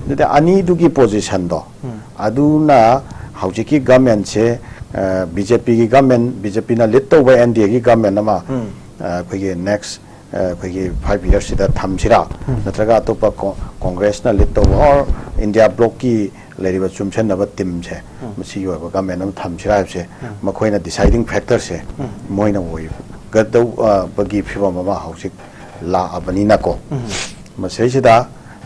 दे अनि दुगी position दो अदुना हौजी की गवर्नमेंट से BJP की गवर्नमेंट BJP ना लीड तो बा NDA की गवर्नमेंट नमा कोई नेक्स्ट कोई 5 years सिदा थमसिरा नत्रगा अतोपा कांग्रेस ना लीड तो और इंडिया ब्लॉक की लेरिबा चुमछनबा टीम से मसी योबा गवर्नमेंट हम थमसिरा से मखोइना डिसाइडिंग फैक्टर से मोइना होय गदौ बगी फिबा ममा हौसिक ला अबनिना को मसेसिदा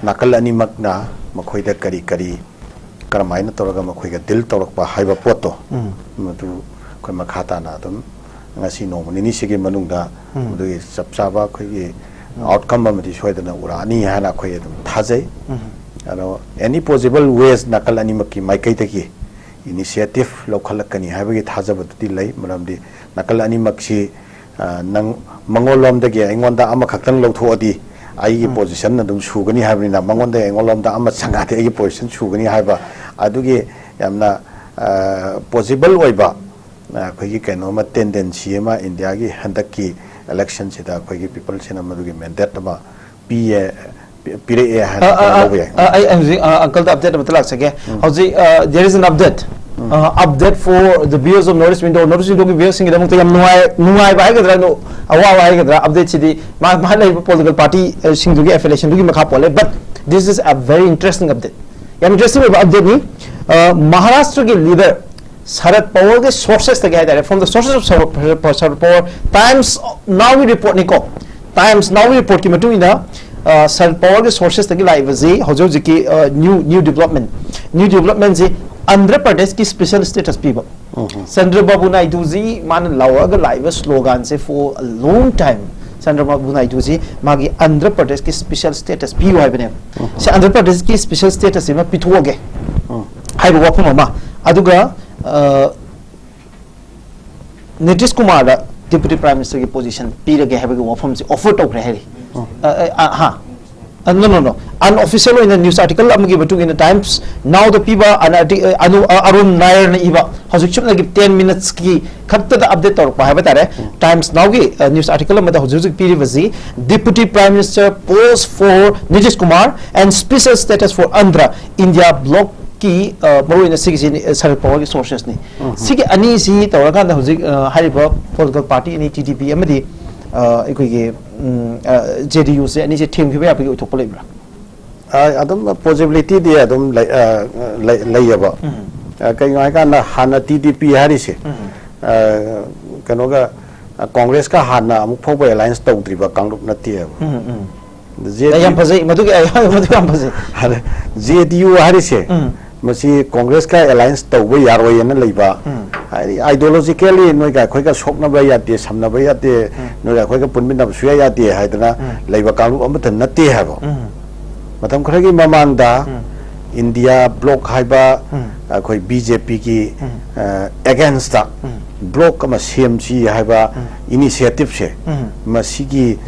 नाकल अनिमकना मखोइदा करी करी करमाइना तोरगा मखोइगा दिल तोरकपा हाइबा पोतो मदु खोइ मखाता ना दम ngasi nomani sigi manungda madu chapchaba khoi outcome amadi soidana urani hana khoi adum thajai ano any possible ways nakal ani makki maikai taki initiative lokhalakani habagi thajabati lai maramdi nakal ani maksi nang mangolom dagi aingonda ama khaktang lothoadi ai position adum sugani habina mangonda aingolam da ama sangate ai position sugani haba adugi yamna possible oiba khoigi kainoma tendency ma India gi handaki election sida khoigi people sina madugi mandate ma pire uncle the update batla sake hauji there is an update update for the viewers of notice window ki viewers sing idam yam nuai ba gadra no awa wa gadra update sidi ma lai political party sing dugi affiliation dugi makha pole but this is a very interesting update yam interesting update ni Maharashtra ki leader Sharad Pawar के sources तक है from the sources of Sharad Pawar Times Now report निको Times Now report की मटू इना Sharad Pawar के sources तक live जी हजो जी की new development जी Andhra Pradesh की special status पीबा Chandrababu Naidu जी मान लावा का लाइव slogan से for a long time Chandrababu Naidu जी मागी Andhra Pradesh की special status पीवा है बने से Andhra Pradesh की special status में पिथुआगे हाई वो वापस मामा अदुगा Nitish Kumar Deputy Prime Minister की position पीरे के हैबे के वफम से offer टोक रहे हाँ no unofficial in the news article am gi batu in the Times now the piba Arun Nair ne iba hojik chup lagi 10 minutes ki khatta da update tor pa ha tare Times now gi news article ma da hojik piri vazi Deputy Prime Minister pose for Nitish Kumar and special status for Andhra India block की मरो इन सिगी सरद power की sources ने सिगी अनि सी तौर का हजिक हारिबा political party नि TDP अमदी एकोई के JDU से अनि से थीम खिबे आपकी उठोप लेब्रा अदम पॉसिबिलिटी दे अदम लैयबा कई का ना हाना TDP हारि से कनोगा कांग्रेस का हाना अमुक फोबे अलायंस तौद्रिबा कांग्रेस नती है यम फजे मधु के यम फजे JDU हारि से मसी कांग्रेस का अलायंस तौबे यारोय न लैबा ideologically noi ga khoi ga sokna ba ya te samna ba ya te noi ga khoi ga punmin na suya ya te haidana leiba kalu amata natte ha ba matam khara gi mamang da India block haiba khoi BJP ki against da block kama CMC haiba initiative se masigi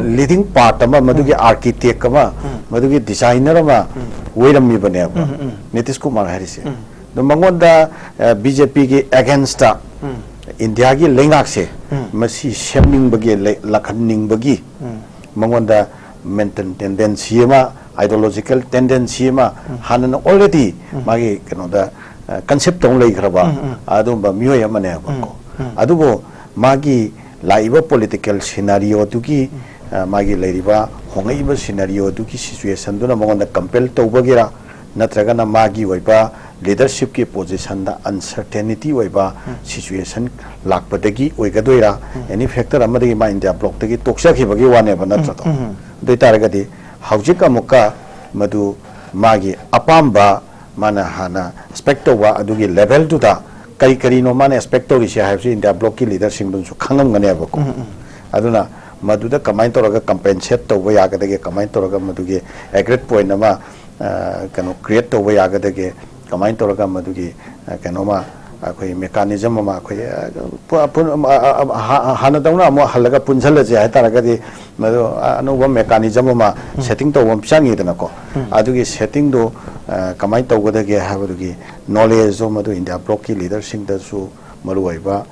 leading part ama madugi architect kama madugi designer ama weirami bane ba Nitish Kumar harise no mangonda BJP ki against da India ki lengak se masi shaming bagi lakhaning bagi mangonda mental tendency ma ideological tendency ma hanan already magi kanoda concept tong lei khraba adum ba myo ya mane ba ko adubo magi laiba political scenario tuki magi leiriba hongai ba scenario tuki situation duna mangonda compel tawbagira natraga na magi waiba leadership ki position da uncertainty waiba situation lakpadagi oigadoira any factor amadi ma India block tagi toksha khibagi wane ba natra to doi taragadi haujika muka madu magi apamba mana hana specto wa adugi level tu da kari kari no mana specto ri sia haibsi India block ki leadership dun su khangam ngane ba ko aduna madu da kamai to raga compensate to wa ya ga de kamai to raga madu gi agreed point ma kano create to wa ya ga de kamai to raga madu gi kano ma khoi mechanism ma khoi hana dauna mo halaga punjal je ha taraga di madu anuba mechanism ma setting to wam changi dana ko adugi setting do kamai to ga de ha bugi knowledge zo madu India block ki leadership da su maru waiba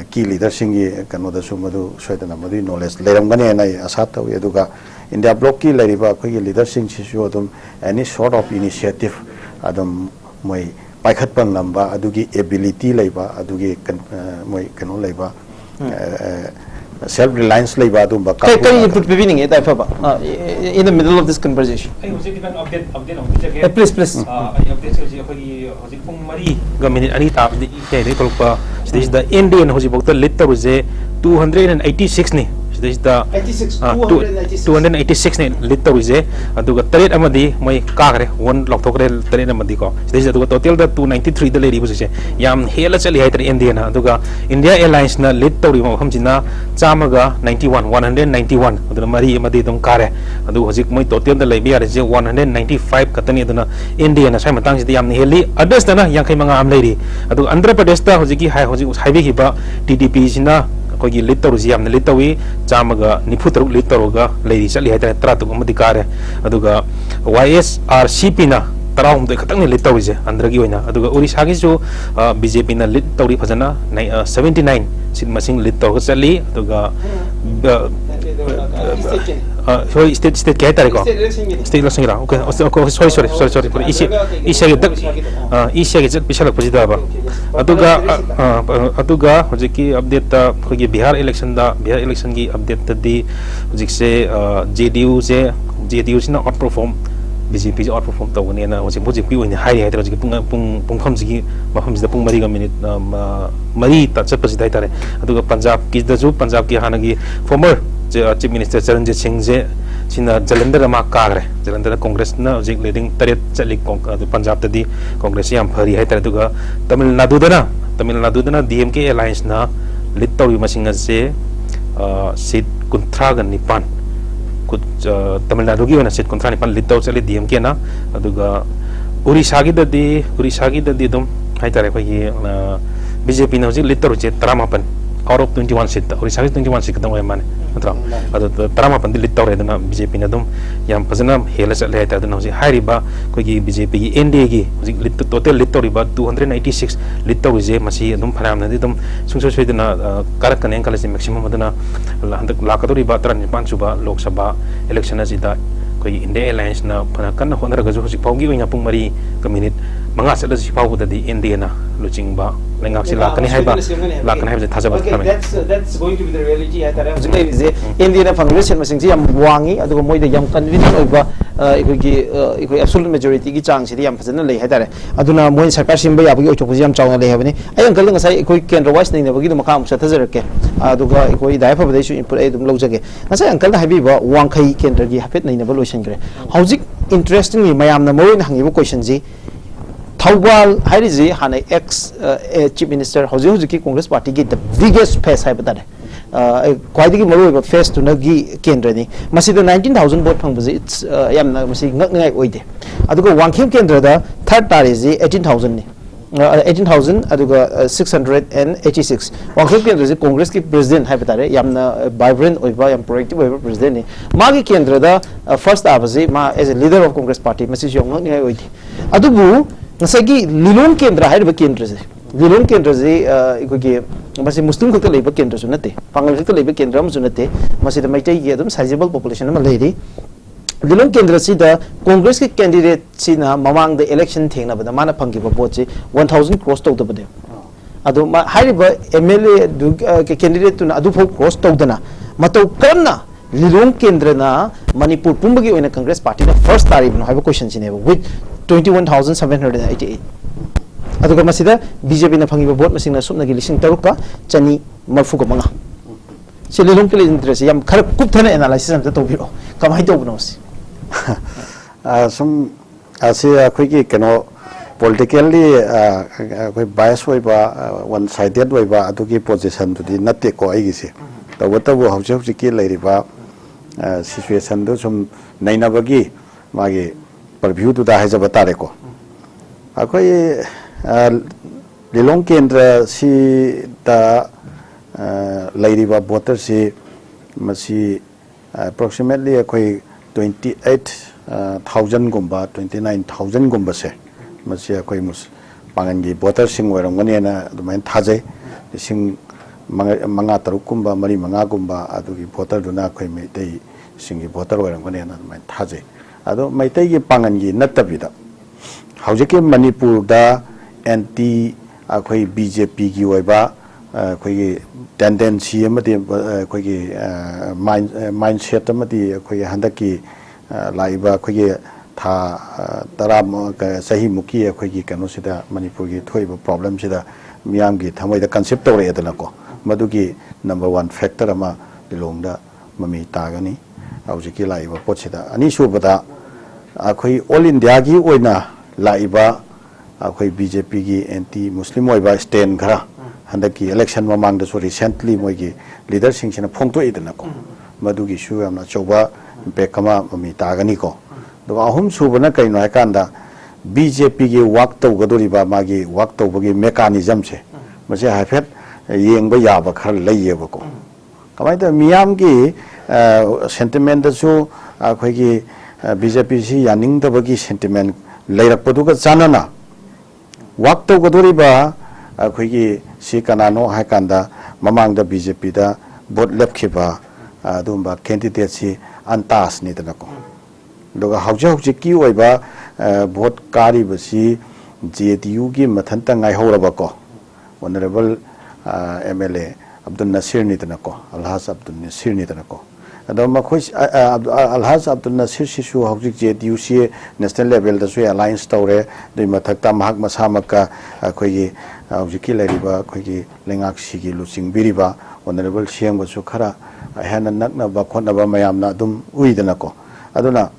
ki leadership gi kano da su madu soidana madu knowledge leram gane na asa to eduga India block ki leriba khoi leadership si su adum any sort of initiative adum moi paikhat pang namba adugi ability leiba adugi moi kano leiba self reliance leiba adum ba can you put beginning it in the middle of this conversation please update hojik pung mari ga minute ani tab di ke kolpa this is the Indian hojik bokta lit tabuje 286 ni this is the 286 ne lit tabuje aduga taret amadi moi kagre one lok thokre taret amadi ko this is the total the 293 the lady buje yam hela chali hai Indian aduga India Airlines na lit tabri mo hamjina chamaga 191 aduna mari amadi dum kare adu hojik moi total the lebi are je 195 katani aduna Indian sai matang ji yam heli others na yang kai manga am lady adu Andhra Pradesh ta hojiki hai hojik highway ki ba TDP sina kogi liter yam litawi chamaga nifutruk literoga lady chali hai tra tu amadi kare aduga YSRCP na tarawum de khatang litawi je Andhra gi oina aduga Orissa gi jo BJP na litawi phajana 79 sin masing litaw chali aduga sorry state ke tare ko state election ra okay sorry isi ge jat pisalak pujida ba aduga hojiki update ta khogi Bihar election gi update ta di hojik se JDU sina outperform BJP ji outperform to ne na hojik BJP oina hai hai hojik pung kham ji mafam ji pung mari ga minute mari ta chat pujida tare aduga Punjab ki hanagi former Chief Minister Charanjit Singh je china Jalandhar ma kagre Jalandhar Congress na hojik leading taret chali Punjab tadi Congress yam phari hai tare duga Tamil Nadu dana DMK alliance na lit tawi masinga se seat kuntra gan nipan Tamil Nadu gi ona seat kuntra nipan lit taw chali DMK na aduga Orissa gi dadi dum hai tare khoi BJP na hojik lit taw je 38 out of 21 seat Orissa gi 21 seat kadang mane atra adu tarama pandi lit tawre dana BJP na dum yam pazana hela chal hai ta dana hoji hairiba koi gi BJP gi NDA gi hoji lit total lit tawriba 296 lit tawje masi dum phanam na dum sungsoi soi dana karak kaneng kala maximum dana handak lakadori ba tran pan suba lok sabha election ajida koi India Alliance na phana kan honara ga hoji pawgi oina pung mari ka minute manga sala ji pawu da di India na luching ba lengak si lakani haiba thajaba that's going to be the reality atara is India na foundation masing ji yam wangi adugo moi de yam convenient oiba ikoi absolute majority gi chang si yam phajana lei hatare aduna moi sarkar simba yabagi oithok ji yam chawna lei habani ai angkal ngasai ikoi kendra wise nei nabagi makha am sathajarake aduga ikoi dai fa badai su input ai dum lojage ngasai angkal na habi ba wangkhai kendra gi hapet nei nabalo singre hauzik interestingly mayam na moi na hangi question ji Thawal Hairizi Hana ex Chief Minister Hauji Congress Party the biggest face Hybatare. Quite the face to Nagi Kendrani. Masida 19,000 vote from it's Yamna Masi Ngai Oide. Adugo one Kim Kendra, third Tarizi 18,000. 18,686. One Kendra is Congress President Hypatare, Yamna vibrant or proactive president. Magi Kendra, first Abazi, as a leader of Congress Party, Mrs. Yong Adubu, Nasagi, Lilon Kendra, had a Kendra. Lilon Kendra, Masi Muslim labor Kendra Sunate, Pangal labor Kendra Sunate, Masi the Maite Yadam, sizable population of a lady. Lilong Kendra si the Congress candidate sina mamang the election thing na the mana pangi babochi 1,000 cross to the bade. Ado ma hariba MLA candidate to adu cross to the na mato karna Lilong Kendra na Manipur pumbagi in a Congress party the first tarif no have a question in with 21,788. Ado ka masida BJP na pangi babot masing na sumna gilising taruka chani marfuka mga. Si Lilong Kendra interest yam kharap kup thana analysis am to biro kamai to bunos. Some as a quick politically bias way one sided way to give position to the Natiko Aegisi. The whatever how to kill lady situation to some Nainabagi, Magi, purview to the Hazabatareko. Akoi Lilong Kendra see the lady water see must approximately a 28,000 gumba, 29,000 gumba se. Masih aku imus pangangi boter sing werong gani na domain thaje sing manga taruk gumba mari manga gumba adu ki boter duna aku meitai singi boter werong gani na domain thaje. Adu meitai ki pangangi natabida. Haujike Manipur da anti aku BJP ki waiba aku tendency amati aku mindset amati aku handaki laiba aku tha taram sahi muki aku kanu sida Manipur ki thoiba problem sida miyam ki thamoi da concept tore edana ko madugi number 1 factor ama Lilong da mami tagani haujiki laiba pot sida ani subada aku all India ki oina laiba aku BJP ki anti Muslim oiba stand khara handaki election mamang da so recently moigi leader sing sina phongto idana ko madugi su amna choba impact kama mami tagani ko do ahum subana kaino hakanda BJP gi work to gadori ba magi work to bagi mechanism se mase hafet yengba yaba khar layeba ko kamai da miyam gi sentiment da su akhoi gi BJP si yaning da bagi sentiment lairak padu ka chanana work to gadori ba akhoi gi si kanano hakanda mamang da BJP da vote left khiba adumba candidate si antas ni da ko doga hauja ki oiba vote kari basi JDU gi mathanta ngai horaba ko honorable MLA Abdul Nasir ni da ko Alhas Abdul Nasir ni da ko adoma khoi Alhas Abdul Nasir sisu hauji JDU si national level da su alliance tawre doi mathakta mahak masamaka khoi gi hauji ki lariba khoi gi lengak sigi luching biriba honorable siang basu khara hana nakna ba khona ba mayamna dum uidana ko aduna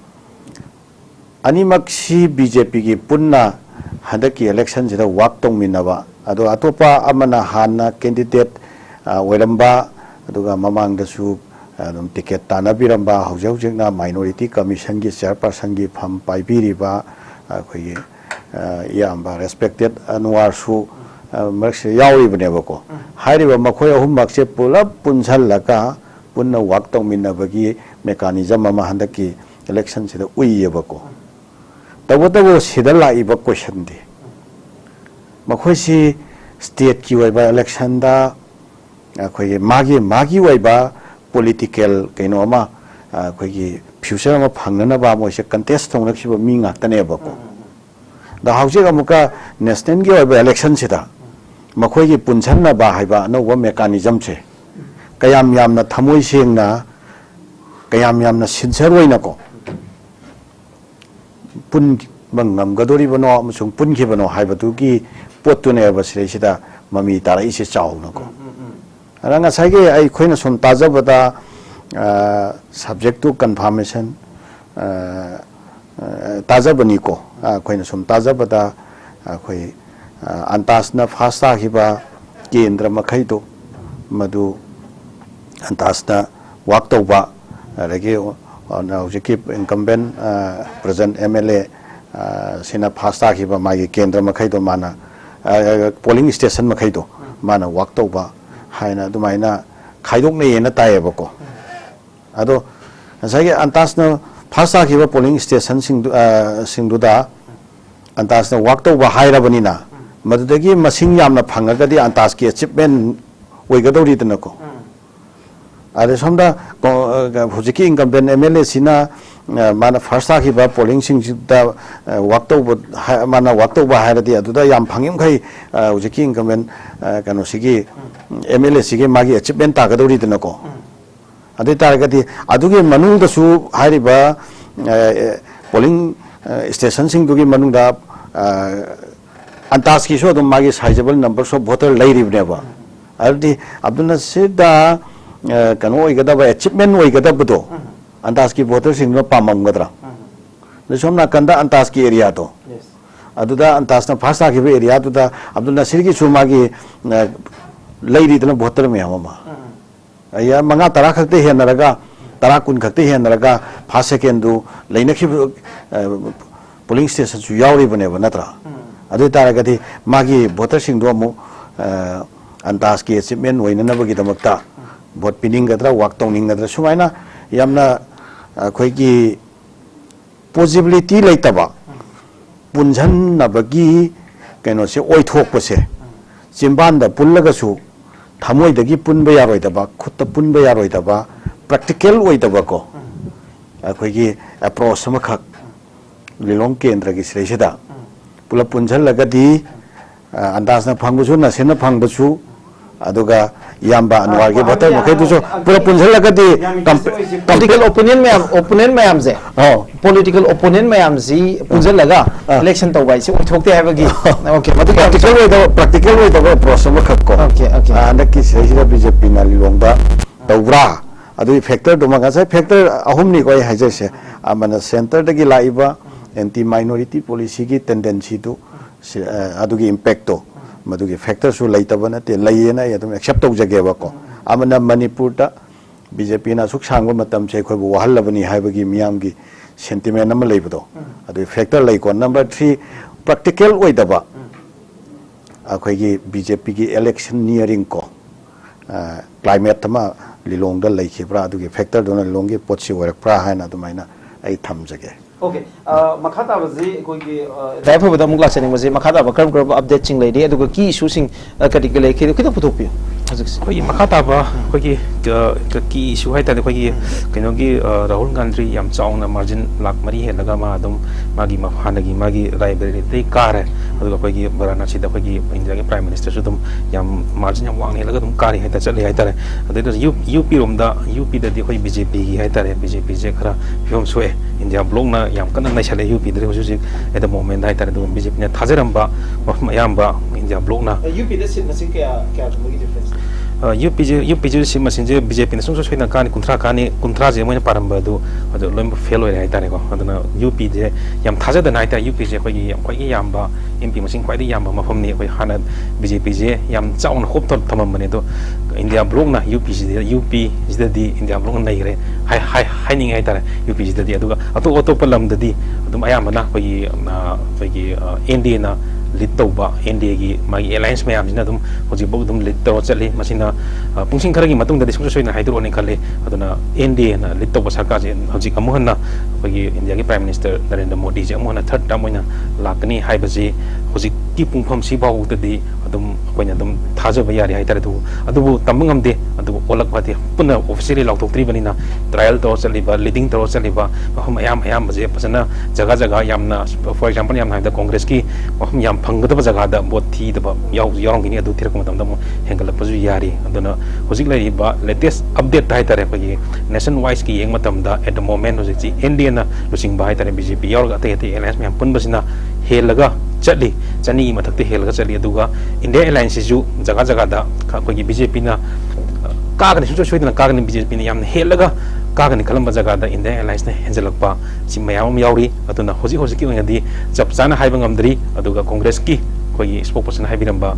animak si BJP gi punna hadaki election jida work tong minaba ado atopa amana hana candidate weramba aduga mamang da su ticket tana biramba haujna minority commission gi chairperson gi pham paibiriba khoi yamba respected Anwar su marks yawi bneba ko hairiba makhoi ahum makse pulap punjal laka punna work tong minabagi mechanism ama handaki election sida uiyeba ko tawatawo sida laiba question di makhoi si state ki waiba election da khoi magi waiba political kaino ama khoi future ama phangnana ba mo se contest thong rakhiba mi ngakane ba ko da hauje amuka national gi waiba election sida makhoi gi punchanna ba haiba no wa mechanism che kayam yamna thamoi sengna kayam yamna sincere oina ko pun bangam gadori bano amusung pun ki bano haibatu ki potu ne basre sida mami tara isi chaw na ko aranga sage ai khoina som taja bada subject to confirmation taja bani ko khoina som taja bada अखोई अंतासना pasta Hiba केंद्र मखैदो मधु अंतासना वाक तौबा अरगे हौजिकी incumbent present MLA सिना pasta Hiba मागी केंद्र मखैदो माना polling station मखैदो माना वाक तौबा हाइना दुमाइना खाइदोकने येना तायेबको अदो नसागे अंतासना फास्ता हिबा पोलिंग स्टेशन सिंगदुदा अंतासना वाक तौबा हाइराबनिना मदुदगी मसिंग यामना फंगगदी अंतास की अचीवमेंट ओइगदौरीदनको अरे सोमदा हुजिकी इनकम्बेंट एमएलए सिना माना फर्स्ट आखिबा पोलिंग सिंगदा वाक तौबा माना वाक तौबा हाइरदी अदुदा याम फंगिमखै हुजिकी इनकम्बेंट कनो सिगी एमएलए सिगे मागी अचीवमेंट तागदौरीदनको अदु तारगदी अदुगे मनुंगदसु हाइरिबा पोलिंग स्टेशन सिंगदुगी मनुंगदा अंतास की सो मागी साइजेबल नंबर ऑफ वोटर लेरिबनेबा अदि अब्दुल सिदा कनो ओइगदबा अचीवमेंट ओइगदबदो अंतास की वोटर सिंगनो पामंगदरा नसोमना कंदा अंतास की एरिया तो अदुदा अंतासना फास्ट आखिबे एरिया दुदा अब्दुल नसीर की सुमागी लेरिदना वोटर मेयामा या मंगा तरा खते हेनरगा तरा कुन खते हेनरगा फास्ट सेकेंड दु लेनखि पोलिंग स्टेशन सु यावरिबनेबा नत्रा अदु तारगदी मागी वोटर सिंगदो अमु अंतास की अचीवमेंट ओइननबगी दमक्ता वोट पिनिंगद्रा वाक तौनिंगद्रा सुमाइना यामना अखोइगी पॉसिबिलिटी लेतबा पुंजननबगी कैनो से ओइथोकपसे चिंबानदा पुल्लगसु थमोइदगी पुनबा यारोइदबा खुत्ता पुनबा यारोइदबा प्रैक्टिकल ओइदबको अखोइगी अप्रोच समखक लिलोंग केंद्र की श्रेष्ठता पुल पुंजल लगदी अंदाजना फंगबसु नसेना फंगबसु अदुगा याम्बा अनवार के वोटर मखैदुसु पुल पुंजल लगदी पॉलिटिकल ओपोनेंट मैम से पॉलिटिकल ओपोनेंट मैम जी पुंजल लगा इलेक्शन तौबाई से उठोकते हैबगी ओके मदु प्रैक्टिकल वे दबा प्रोसेस मखको ओके ओके अंदकी श्रेष्ठता बीजेपी ना लिलोंगदा तौब्रा अदु फैक्टर दुमगा से फैक्टर अहुमनी कोइ हाइजेसे अमना सेंटर दगी लाइबा एंटी माइनॉरिटी पॉलिसी की टेंडेंसी तो अदुगी इम्पैक्ट तो मदुगी फैक्टर सु लेतब नते लेयेना यदुम एक्सेप्ट तौजगेबको अमना मणिपुर ता बीजेपी ना सुख सांगबा मतम से खोबो वहलबनी हाइबगी मियामगी सेंटिमेंट नम लेबदो अदु फैक्टर लेको नंबर 3 प्रैक्टिकल ओइदबा अखोगी बीजेपी की इलेक्शन नियरिंग को क्लाइमेट तमा लिलोंगदा लेखिब्रा अदुगी फैक्टर दोना लिलोंगे पोछि ओरक्प्रा हायना दुमाइना आई थमजगे ओके मखाता बजी कोई ड्राइव होबदा मुगला चनिंग बजी मखाता बकरम करब अपडेट चिंग लेदे अदुगा की इशू सिंग कटिक लेखि खिदा पुथोपियो कोई मखाता बा कोई की इशू है तादे कोई कइनोगी राहुल गांधी याम चाउना मार्जिन लाख मरी है लगा मा अदम मागी मफानगी मागी लाइब्रेरी ते कार है अदुगा कोई वाराणसी दा कोई इंडिया के प्राइम मिनिस्टर सु दम याम मार्जिन याम वांग है लगा दम कार है ता चले है तारे अदे यूपी रोमदा यूपी दा कोई बीजेपी की है तारे बीजेपी जे खरा फिल्म सोए इंडिया ब्लॉक ना याम कन नैसले यूपी दरे हुजु एट द मोमेंट है तारे दम बीजेपी ने थाजरंबा मयामबा इंडिया ब्लॉक ना यूपी दा सिट मसिंग क्या तुमगी डिफरेंस यूपी सिम मसिंजे बीजेपी ने सुंसो सोइना कानी कुंथ्रा जे मोइना पारंबा दु अदो लोइम फेल होय हाइतारे को अदना यूपी जे याम थाजदना हाइता यूपी जे कोई यामबा एमपी मसिंग क्वाइदि यामबा मफमनि कोई हाना बीजेपी जे याम चाउन होप तो थमम बने दो इंडिया ब्लॉक ना यूपी जे दी इंडिया ब्लॉक नैरे हाइनिंग हाइतारे यूपी जे दी अदुगा अतो पलम ददी अदुम आयामना कोई एनडीए ना लीड तौबा एनडीए की मागी एलायंस मैम जिना दुम होजिबो दुम लीड तौ चली मसिना पुंसिंग खरगी मतुंग ददि सुसु सोइना हाइदरोने खले अदुना एनडीए ना लीड तौबा सरकार जे होजिक अमुहना कोई इंडिया के प्राइम मिनिस्टर नरेंद्र मोदी जे अमुहना थर्ड टर्म ओइना लाकनी हाइबजे होजिक की पुंफम सिबाउ ददि अदुम कोइना दुम थाजबा यारि हाइतारे दु अदुबु तमंगमदे अदुबु ओलक बाते पुना ऑफिशियली लौथोक्त्रि बनिना ट्रायल तौ चलिबा लीडिंग तौ चलिबा हम आयाम बजे पसना जगह यामना फॉर एग्जांपल याम हाइदा कांग्रेस की हम याम फंगदब जगह बोट थीदब यावरंगिनी अदु थिरक मतम हेंगलपजु यारी अदुना होजिक लैबा लेटेस्ट अपडेट हाइतारे कोई नेशन वाइज की येंग मतमदा एट द मोमेंट होजिक एनडीए ना लुसिंग बा हाइतारे बीजेपी यावरगा अते एलायंस मैम पुनबसिना हेलगा चली चनी मथक्ते हेलगा चली अदुगा इंडिया एलायंस जु जगह दा कोई बीजेपी ना कागने सुसो सोइदना कागने बीजेपी ने याम हेलगा कागनी खलम जगह इंडिया एलायंस ने हेंजलक्पा सि मयाम यावरी अदुना होजि होजि की ओंगदी चप चाना हाइबा ngamdri aduga कांग्रेस की कोई स्पोकपर्सन हाइबिरंबा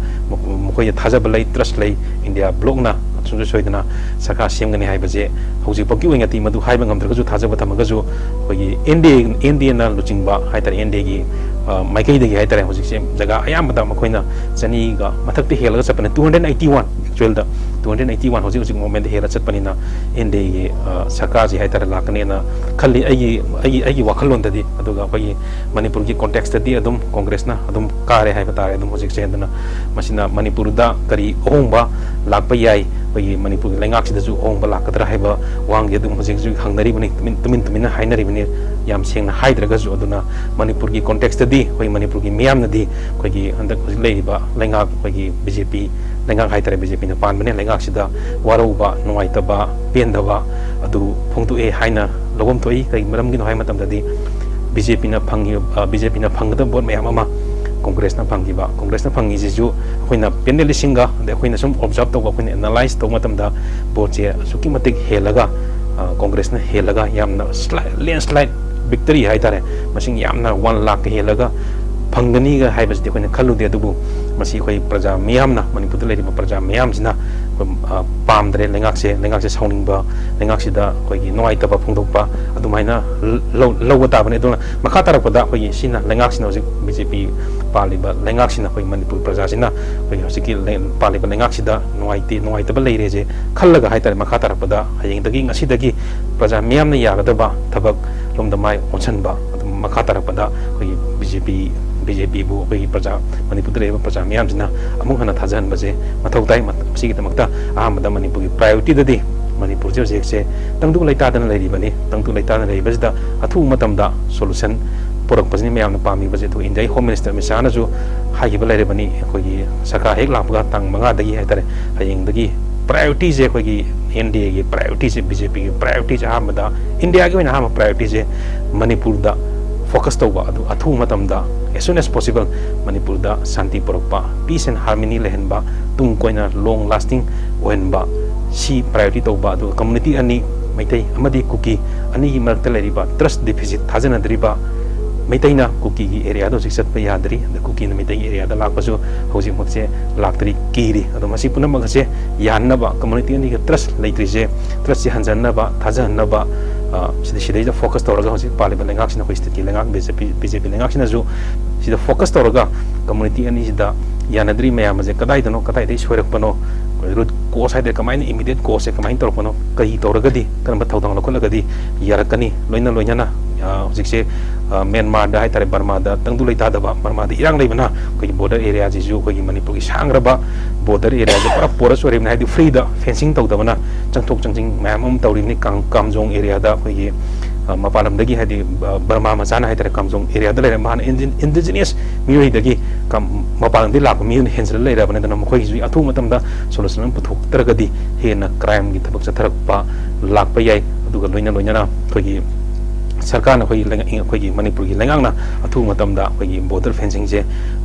मखोय थाजब लै ट्रस्ट लै इंडिया ब्लॉक ना सुंजु सोइदना सरकार सेमगनी हाइबजे होजि पक्की ओंगति मदु हाइबा ngamdrगजु थाजब थमगजु कोई एनडीए ना लुचिंगबा हाइतर एनडीए की माइकई दगी हाइतर होजि से जगह अयामदा मखोइना चनीगा मथक्ति हेलगा चपने 281 एक्चुअल दा 281 होजि होजि मोमेंट हेला चटपनिना एनडीए की सरकार जी हाइतर लाकनेना खल्ली आई वाखलोंददी अदुगा कोई मणिपुर की कॉन्टेक्स्ट दी अदुम कांग्रेस ना अदुम कारे हाइबा तारे अदुम होजि सेंदना मसिना मणिपुर दा करी ओंबा लाकपा याई कोई मणिपुर लैंगाक सिदजु ओंबा लाकदरा हाइबा वांगे अदुम होजि जु हंगनरी बनि तुमिन हाइनरी बनि याम सेंगना हाइद्रगजु अदुना मणिपुर की कॉन्टेक्स्ट दी कोई मणिपुर की मियाम नदी कोई हंदक होजि लेबा लैंगाक कोई बीजेपी लैंगाक हाइतरे बीजेपी ना पान बने लैंगाक सिदा वारौबा नुवाइतबा पेंदबा अदु फोंतु ए हाइना लोगम तोई कई मरम गिनो हाइ मतम ददी बीजेपी ना फंगद बोट मयाम अमा कांग्रेस ना फंगी जिजु अखोइना पेनेल सिंगा अदे अखोइना सम ऑब्जर्व तौबा अखोइना एनालाइज तौ मतम दा बोट जे सुकी मतिक हेलगा कांग्रेस ना हेलगा यामना लैंडस्लाइड विक्टरी हाइतारे मसिंग यामना 1 लाख हेलगा फंगनी गा हाइबसदि अखोइना खल्लुदे अदुबु मसी अखोइ प्रजा मियामना मणिपुरदा लेरिबा प्रजा मियामसिना पामद्रे लैंगाकसे साउनिंगबा लैंगाकसिदा अखोइगी नोआइतबा फोंदोकपा अदुमाइना लौबा ताबने अदुना मखा तारकपदा अखोइगी सिना लैंगाकसिना होजिक बीजेपी पालिबा लैंगाकसिना अखोइ मणिपुर प्रजासिना अखोइगी होजिकि पालिबा लैंगाकसिदा नोआइतबा लेरेजे खल्लगा हाइतारे मखा तारकपदा हयेंदगी ngasiदगी प्रजा मियामना यागदबा थबक लोमदा माइ ओनसनबा अदु मखा तारकपदा अखोइगी बीजेपी बु अखोइगी प्रजा मणिपुर लेबा प्रजा मियामसिना अमुक हना थाजहनबजे मथौ ताइ सिगिदमक्ता अहमदा मणिपुर की प्रायोरिटी ददी मणिपुर जे जेक्से तंगदु लैतादन लेरिबनी तंगदु लैतादन लेरिबजदा अथु मतमदा सोल्यूशन पुरकपजनि मयामना पामी बजे तो इंडिया होम मिनिस्टर मिसानाजु हागिबा लेरिबनी अखोइगी सरकार हेक लापगा तंग मंगा दगी हाइतरे हयेंदगी प्रायोरिटी जे अखोइगी एनडीए की प्रायोरिटी से बीजेपी की प्रायोरिटी जे अहमदा इंडिया की अहम प्रायोरिटी जे मणिपुर दा फोकस तौबा अदु अथु मतमदा as soon as possible Manipur da santi porokpa peace and harmony lehenba tung koina long lasting ohenba si priority toba do community ani maitai amadi kuki ani gi marakta leriba trust deficit thajana driba maitai na kuki gi area do sik satpa yadri da kuki na maitai area da lakpasu hoji mokse laktri kiri ado masi punam magase yanna ba community ani ga trust leitri je trust hanjanna ba thajana ba सिदा focus तौर पालिब लेंगाक्सिना कोई state की लेंगाक BJP लेंगाक्सिना जो सिदा focus तौरगा community अनि सिदा यानद्री मयाम जे कदाइदनो कदाइदै सोरकपनो root कोस हाइदे कमाइन immediate कोस से कमाइन तौरपनो कई तौरगदी करम थौदंग लखलगदी यारकनी लोइना हजिकसे म्यांमार दा हाइतारे बर्मा दा तंगदु लैतादबा बर्मा दा इरांग लेबना कोई बॉर्डर एरिया जिजु कोई मणिपुर की सांग्रबा बॉर्डर एरिया जे पूरा पोरस ओरिबना हाइदि फ्री दा फेंसिंग तौदबना चंगथोक चंजिंग मैम तौरिबनि कामजोंग एरिया दा कोई मपालमदगी हाइदि बर्मा मचाना हाइतारे कामजोंग एरिया दा लेरे मान इंडिजिनियस मियोइदगी मपालमदि लाको मियन हेंजल लेरबने दना मखोइ जु अथु मतमदा सोल्यूशन पुथोक्तरगदी हेना क्राइम की थबक चथरकपा लाकपा याय अदुगा लोइना कोई सरकार अखोई मणिपुर की लेंगांगना अथु मतमदा अखोई बॉर्डर फेंसिंग जे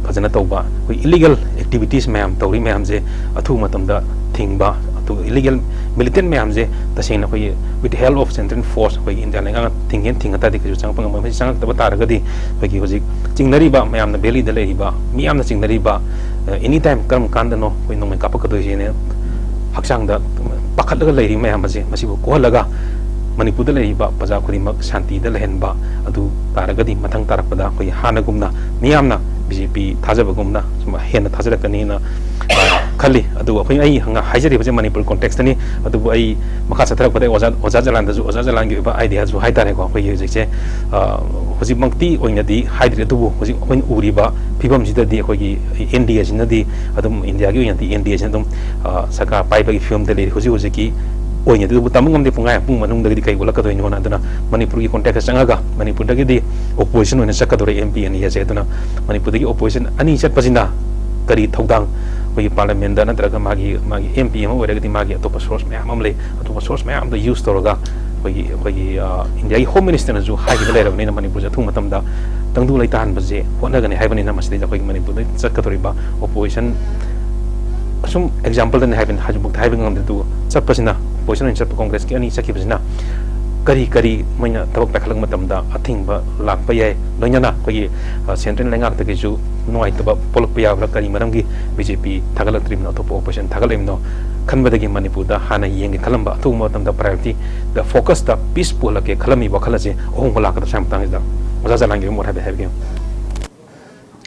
फजना तौबा कोई इलीगल एक्टिविटीज मैम तौरी मैम जे अथु मतमदा थिंगबा अथु इलीगल मिलिटेंट मैम जे तसेंना अखोई with help of central force अखोई इंडिया लेंगांग थिंगता दि कजु चंगपंग मफि चंगतबा तारगदी अखोई होजिक चिंगनरीबा मैमना बेली द लेरिबा मियामना चिंगनरीबा एनी टाइम करम कांदनो कोई नोंमे कापकदोजेने हक्सांगदा पाखतलगा लेरि मैम जे मसिबो कोहलगा मणिपुर प्रजा खुद शांति लेहनबा तारगदी मथंग तारपदा कोई हानगुमना मियामना बीजेपी थाजबगुमना हेन थाजरकनी खली हाइजरीबे मणिपुर कॉन्टेक्सटनी मखा चथरपदे ओजा जलान की आइडिया जो हाइतारेको अखोई हजिकसे हजिकमक्ति ओइनदी हाइद्रे अदुबु हजिक अखोइन उरिबा फिबमसिददी अखोई एनडीए सिनदी अदुम इंडिया की ओइनदी एनडीए सिन अदुम सरकार पाइबगी फिल्म दे लेरि हजिकि ओइने दु तमंगमदि पुंगाय पुंग मनुंगदि कै बोलकदोइन होना दना मणिपुर की कॉन्टेक्ट चंगागा मणिपुर दगि ओपोजिशन होने सकदोरे एमपी अनि याजे दना मणिपुर दगि ओपोजिशन अनि चटपजिना करी थौदांग कोई पार्लियामेंट दा नत्रगा मागी एमपी हम ओरगदि मागी अतोप सोर्स मैम ले अतोप सोर्स मैम द यूज तोरगा कोई इंडिया की होम मिनिस्टर न जो हाइबे लेरबने मणिपुर जथु मतमदा तंगदु लैतान बजे होनगने हाइबने न मसदि कोई मणिपुर द चटकदोरिबा ओपोजिशन एग्जाम्पल हाइबन हाजुबुक हाइबन ngam du chapasina position chap congress ki ani sakibasina kari kari maina tabak pakhalang matamda athingba lakpa yai loinana koi central lengak ta gisu noi taba polpa ya kari maramgi BJP thagalatrim no top opposition thagalim no khanbadagi manipur da hana yengi khalamba tu matamda priority the focus da peaceful ke khalami bakhalaje ohong balaka da samtang da oja jalangi mo habe habe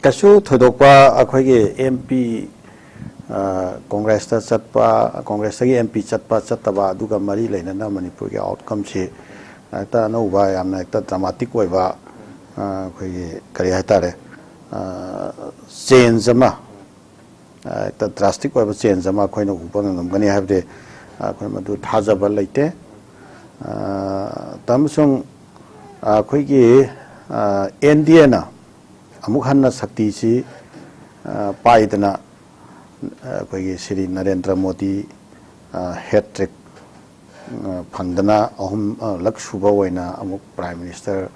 kasu thodokpa akhoi MP Congress ta chatpa Congress gi MP chatpa chataba duga mari leinana manipur gi outcome si ta no ba yamna ta dramatic oi ba khoi kari haitare change ma ta drastic oi ba change ma khoi no upa ngam gani habde khoi madu thajaba leite tamsung khoi gi NDA na amuk hanna sakti si paidana koi Shri Narendra Modi hat-trick phangdana ahum laksuba waina amuk Prime Minister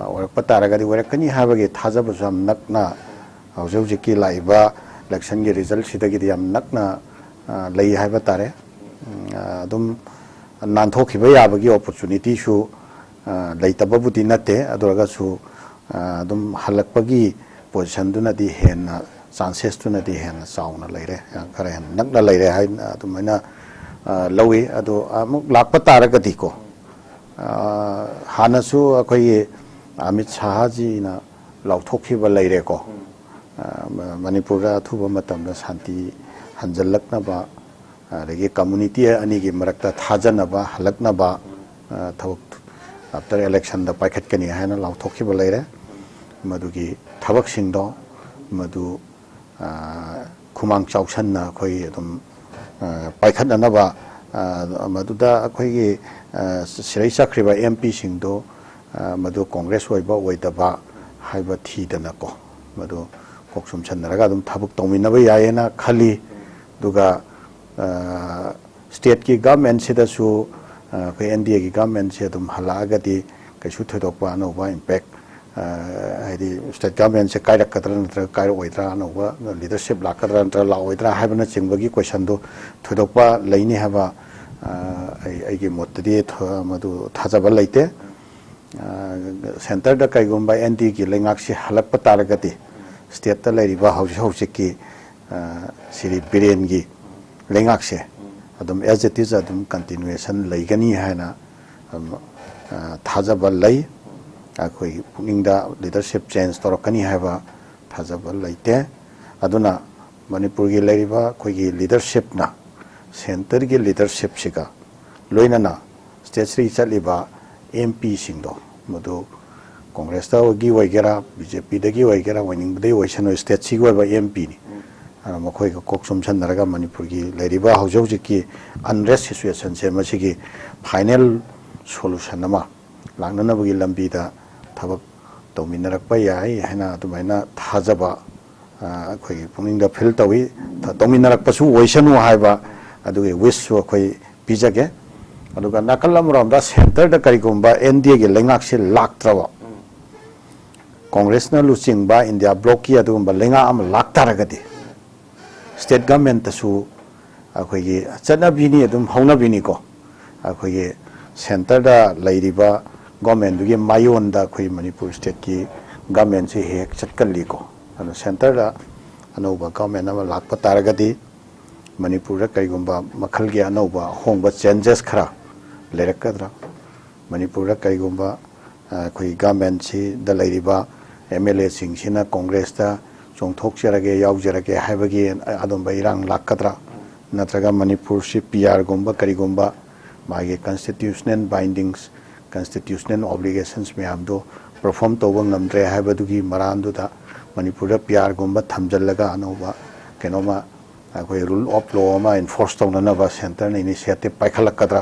or pataragadi warakani habagi thajaba jam nakna haujauji laiba election gi result sidagi yam nakna lei haiba tare adum nanthokhiba yabagi opportunity su leitababuti nate adoraga su adum halakpagi position duna di henna chances to na di hen sauna leire kare hen nakna leire hai tumaina lawi ado amuk lakpa taragadi ko hanasu akhoi Amit Shah ji na lauthokhiba leire ko manipur ra thuba matam da shanti hanjalakna ba regi community ani gi marakta thajana ba halakna ba thawak after election da paikhat kani haina lauthokhiba leire madugi thabak singdo madu khumang chausan na khoi adum paikhat na ba maduda khoi gi sirai sakriba MP singdo madu Congress oiba oidaba haiba thidana ko madu koksum chanraga adum thabuk tawminaba yaena khali duga state ki government sida su khoi NDA ki government se adum halagadi kaisu thodokpa anoba impact haidi state government se kairak kadra natra kairo oidra anoba leadership lakadra natra la oidra haibana chingbagi question do thodokpa leini haba ai gi mottadi madu thajaba leite center da kaigumba ND ki lengak si halakpa taragati state ta leiriba hausi ki siri biren gi lengak se adum as it is adum continuation leigani haina thajaba lei akoi puningda leadership change torokani haiba thajaba leite aduna manipur gi leiriba khoi gi leadership na center gi leadership siga loinana state sri chaliba MP singdo madu Congress ta gi waigera BJP da gi waigera winning dei waisano state si goba MP ni makhoi ko koksum chandaraga manipur gi leiriba haujauji ki unrest situation se masigi final solution nama langnana bagi lambi da thabak tawminarakpa yai haina tumaina thajaba khoi puningda feel tawi tawminarakpa su waisanu haiba adugi wish su khoi pijage aduga nakalam romda center da karigumba NDA ge lengak se laktrawa Congress na luchingba India block ki adugumba lenga am laktaragadi state government su akhoi ge chana bini adum hauna bini ko akhoi ge center da leiriba government du ge mayon da khoi manipur state ki government se hek chatkali ko ana center da anoba government ama lakpa taragadi manipur da kaigumba makhal ge anoba hongba changes khara lerakadra manipur da kaigumba khoi government si da leiriba MLA sing sina Congress ta chongthok charage yaujrage haibagi adom bairang lakadra natraga manipur si PR gumba karigumba magi constitutional bindings constitutional obligations me amdo perform to ngamdre haibadugi marandu da manipur da PR gumba thamjallaga anoba kenoma akoi rule of law ma enforce to na ba center initiative paikhalakadra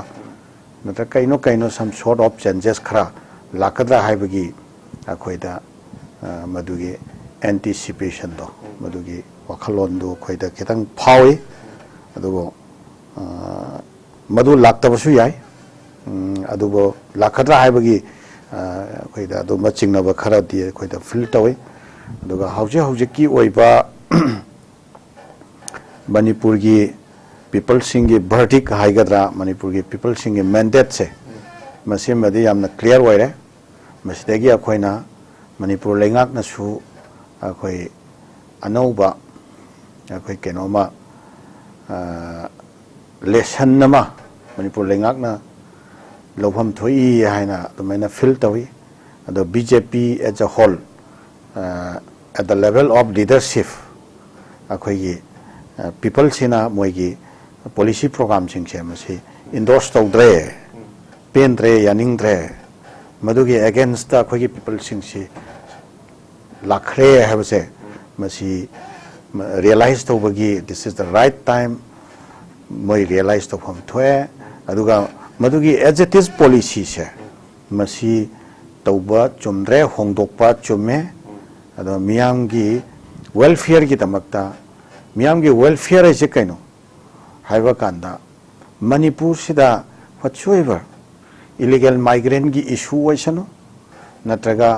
natra kaino some sort of changes khara lakadra haibagi akoi da madugi anticipation do madugi wakhalon do khoi da ketang phawi adugo madu laktabasu yai adugo lakadra haibagi khoi da do machingna ba khara di khoi da feel tawi aduga hauji ki oiba manipur gi people singi verdict haigadra manipur gi people singi mandate se मसिमदि यामना clear ओइरे मसिदगी अखोइना मणिपुर लेंगाकनासु अखोइ अनौबा अखोइ केनोमा लेसन नमा मणिपुर लेंगाकना लौफम थोई हाइना तुमैना फील तवी अदो BJP as a whole at the level of leadership अखोइगी people सिना मोइगी policy program सिंगसे मसी endorse तौद्रे पेंद्रे यानिंद्रे मधुगी against अखोइगी people सिंगसी लाखरे हैबसे मसी realize तौबगी this is the right time मोइ realize तौफम थोए अदुगा मधुगी as it is policy से मसी तौबा चुमद्रे होंगदोकपा चुमे अदो मियाम की वेलफेयर की तमकता मियाम की वेलफेयर ऐसे कइनो हाइवा कांदा मणिपुर सिदा whatsoever illegal migrant की इशू वैसनो नत्रगा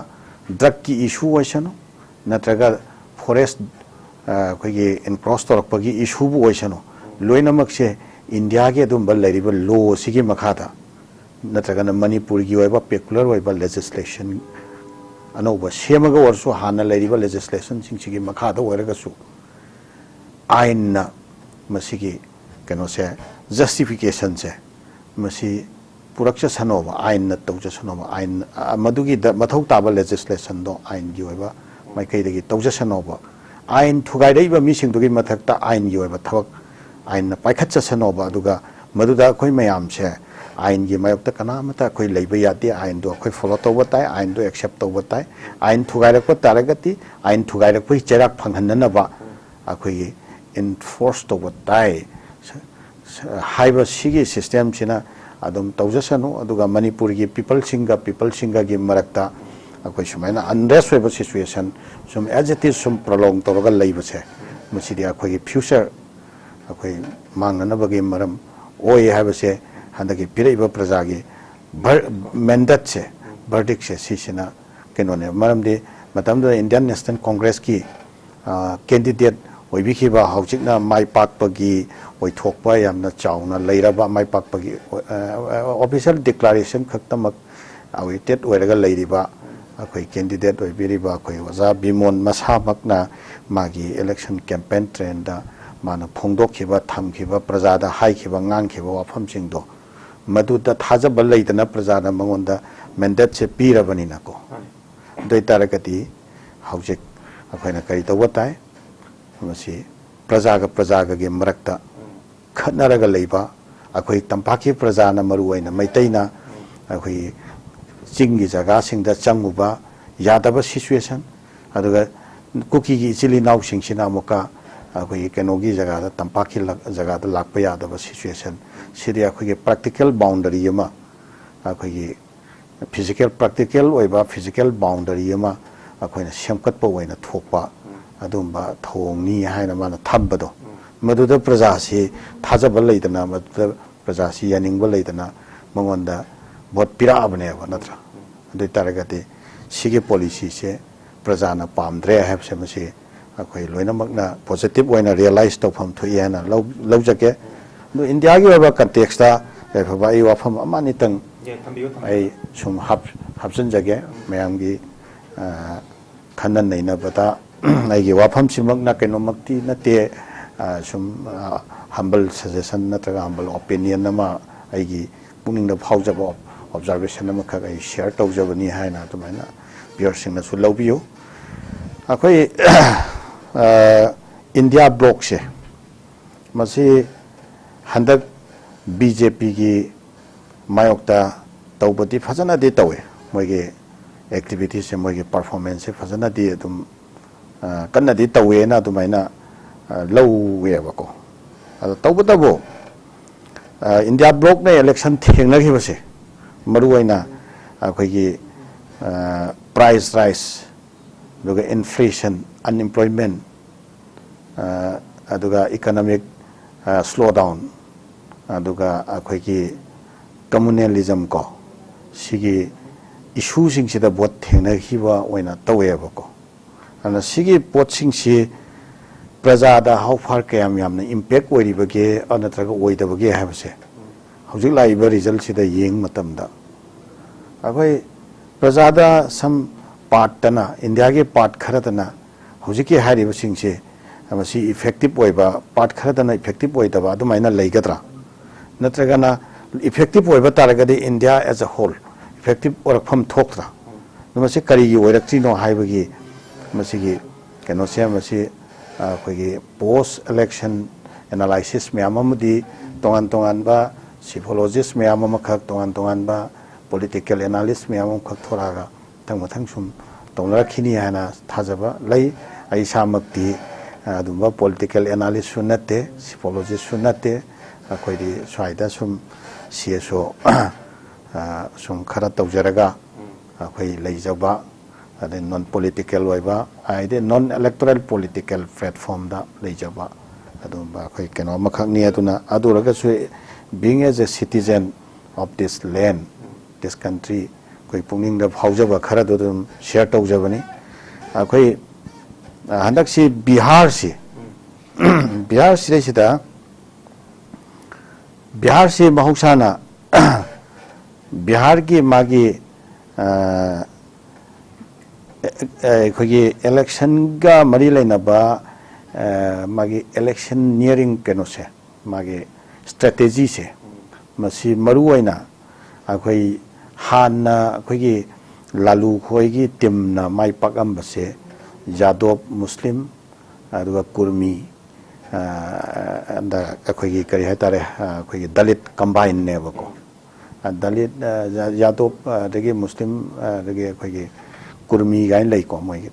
ड्रग की इशू वैसनो नत्रगा फॉरेस्ट कोई इनक्रॉस तौरप की इशू वैसनो लोइनमक से इंडिया के दुम बल लेरिब लो सिगी मखादा नत्रगा मणिपुर की वैबा पेकुलर वैबा लेजिस्लेशन अनौबा सेमगा वर्षो हाना लेरिबा लेजिस्लेशन सिंगसिगी मखादा ओरगसु आइन मसिगी कनो से जस्टिफिकेशन से मसी पुरक्ष सनोबा आइन तौज सनोबा आइन मदुगी मथौ ताबा लेजिस्लेशन दो आइन की ओइबा माइकैदगी तौज सनोबा आइन थुगाइदैबा मिसिंगदुगी मथक्ता आइन की ओइबा थबक आइन पाइखत सनोबा अदुगा मदुदा अखोइ मयाम से आइन की मायोक्ता कनामता अखोइ लैबा यादे आइन दो अखोइ फॉलो तौबा ताइ आइन दो एक्सेप्ट तौबा ताइ आइन थुगाइरकपा तारगति आइन थुगाइरकपै चेराक फंगहननबा अखोइ इनफोर्स तौबा ताइ हाइबा सिगी सिस्टम सिना अदुम तौजसनु अदुगा मणिपुर की पीपल सिंगा की मरक्ता अखोइ सुमाइना अनरेस्ट होइबा सिचुएशन सुम एज इट इज सुम प्रोलॉन्ग तौरगा लैबसे मसिदि अखोइ फ्यूचर अखोइ मांगनबगी मरम ओय हाइबसे हंदगी पिरैबा प्रजा की मैंडेट से वर्डिक से सिसिना केनोने मरमदि मतमदा इंडियन नेशनल कांग्रेस की कैंडिडेट ओइबिखिबा हौजिकना माइ पाकपगी ओइथोकपा यामना चाउना लैरबा माइ पाकपगी ऑफिशियल डिक्लेरेशन खक्तमक अवेटेड ओइरगा लैरिबा अखोइ कैंडिडेट ओइबिरिबा अखोइ वजा बिमोन मसामकना मागी इलेक्शन कैंपेन ट्रेंड माना फोंदोखिबा थमखिबा प्रजादा हाइखिबा nganखिबा वाफमसिंगदो मदुदा थाजब लैदना प्रजादा मंगोंदा मैंडेट से पीरबनिना को दोइ तारगति हौजिक अखोइना करि तौबा ताइ मसी प्रजागा गे मरक्ता खनरगा लैबा अखोइ तंपाकी प्रजाना मरुवैना मैतैना अखोइ चिंगी जगह सिंगदा चंगुबा यादबा सिचुएशन अदुगा कुकी की चिली नाउ सिंगसिना मुका अखोइ केनोगी जगह तंपाकी जगह लाकपा यादबा सिचुएशन सिरि अखोइ प्रैक्टिकल बाउंडरी यमा अखोइ फिजिकल प्रैक्टिकल ओइबा फिजिकल बाउंडरी यमा अखोइना सेमकतपा ओइना थोकपा अदुम्बा थोंगनी हाइना माना थब्बदो मदुदा प्रजासी थाजब लैदना मदुदा प्रजासी यानिंगबा लैदना मंगोंदा भोट पिराबनेबा नत्रा अदुइ तारगति सिगे पॉलिसी से प्रजाना पामद्रे हैबसे मसी अखोइ लोइनमकना पॉजिटिव ओइना रियलाइज तौफम थुइयाना लौजके दु इंडिया की ओइबा कंटेक्सटा एफबा ई वाफम अमानितंग आई सुम हाबसन जगे मयामगी खनन नैना बता आई वाफम सिमकना कैनोमक्ति नते सुम हम्बल सजेशन नत्रगा हम्बल ओपिनियन नमा आइगी पुनिंगदा फाउजब ऑब्जर्वेशन नमा खग आई शेयर तौजबनी हाइना तुमाइना पियरसिंगना सु लौबियो अखोइ इंडिया ब्लॉक से मसी हंदक बीजेपी की मायोक्ता तौबदी फजना दे तवे मोइगे एक्टिविटी से मोइगे परफॉर्मेंस से फजना दे तुम कन्ना दी तवेना तुमाइना लौवेबको तौबदबो इंडिया ब्लॉक ने इलेक्शन थेंगनगिबसे मरुवैना अखोइगी प्राइस राइस दुगा इन्फ्लेशन अनएम्प्लॉयमेंट अदुगा इकोनॉमिक स्लो डाउन अदुगा अखोइगी कम्युनलिज्म को सिगी इशू सिंगसिदा बोट थेंगनगिबा ओइना तवेबको अना सिगी पोटसिंग से प्रजादा हाउ फार कयाम यामना इम्पैक्ट ओइरिबगे अनत्रगा ओइदबगे हाबसे हौजिक लाइबा रिजल्ट सिदा येंग मतमदा अखोई प्रजादा सम पार्ट तना इंडिया के पार्ट खरतना हौजिके हारिब सिंगसे मसी इफेक्टिव ओइबा पार्ट खरतना इफेक्टिव ओइदबा अदुमाइना लेगद्रा नत्रगना इफेक्टिव ओइबा तारगदि India as a whole effective ओरखम थोक्त्रा नमसे करिगी ओइरक्तिनो हाइबगी मसीगी कनोसे मसी अखोगी पोस्ट इलेक्शन एनालिसिस म्याममदि तोंगान तोंगान बा सिफोलॉजिस्ट म्यामम खक तोंगान तोंगान बा political analyst म्यामम खक थोरागा तंग मथंग सुम तोंगरखिनी हाना थाजबा लै आई सामक्ति अदुम्बा political analyst सुनते सिफोलॉजिस्ट सुनते अखोइदि स्वाइदा सुम CSO सुम खरा तौजरगा अखोइ लैजबा अदे नॉन पॉलिटिकल ओइबा आइदे नॉन इलेक्टोरल पॉलिटिकल प्लेटफॉर्म दा लैजबा अदुम्बा अखोइ केनो मखकनि अदुना अदुरगसु being as a citizen of this land this country koi pungning da phawjaba khara do dum share tawjabani akhoi handak si bihar si sida bihar si mahuksana bihar ki magi khoi election ga mari laina ba magi election nearing keno se magi strategy se masi maru aina akhoi hanna akhoi lalu khoi gi tim na mai pakam base jadop muslim aduga kurmi anda akhoi gi kari hatare akhoi dalit combine ne bako dalit jadop dagi muslim dagi akhoi gi kurmi gain lai ko moi gi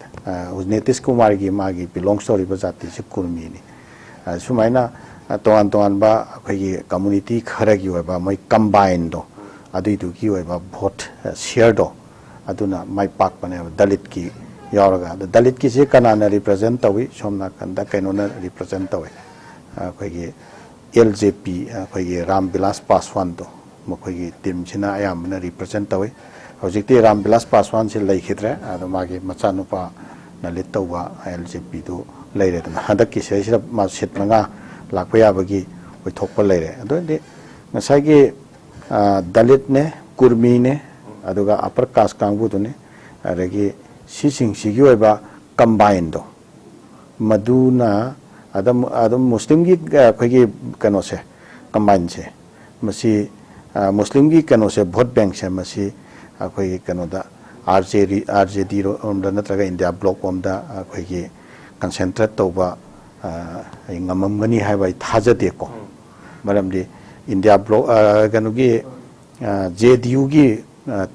Nitish Kumar gi magi belongs to riba jati se kurmi ni sumaina तोान तोान community खर की मैं combine दो अदुइदु की vote share दो अदुना माइ पाकपने दलित की यावरगा दलित की से कनाना रिप्रेजेंट तवी सोमना कंदा कैनोना रिप्रेजेंट तवे अखोगी LJP अखोगी रामविलास पासवान दो मखोगी टीम सिना आयामना रिप्रेजेंट तवे हौजिकते रामविलास पासवान से लैखिद्रे अदु मागे मचानुपा नलित तवा LJP दो लैरेदना हदक की से मा सिटमंगा लाखयाबगी ओइथोकपा लेरे अदोदि नसाइगे दलित ने कुर्मी ने अदुगा अपर कास्ट कांगबुदुने अरगी सिसिंग सिगी ओइबा कंबाइन दो मदुना अदम मुस्लिम की खैगी कनो से कंबाइन से मसी मुस्लिम की कनो से वोट बैंक से मसी खैगी कनोदा RJD रोमदा नत्रगा इंडिया ब्लॉक ओमदा खैगी कंसेंट्रेट तौबा ngamamgani haibai thajade ko maramdi india block ganugi JDU gi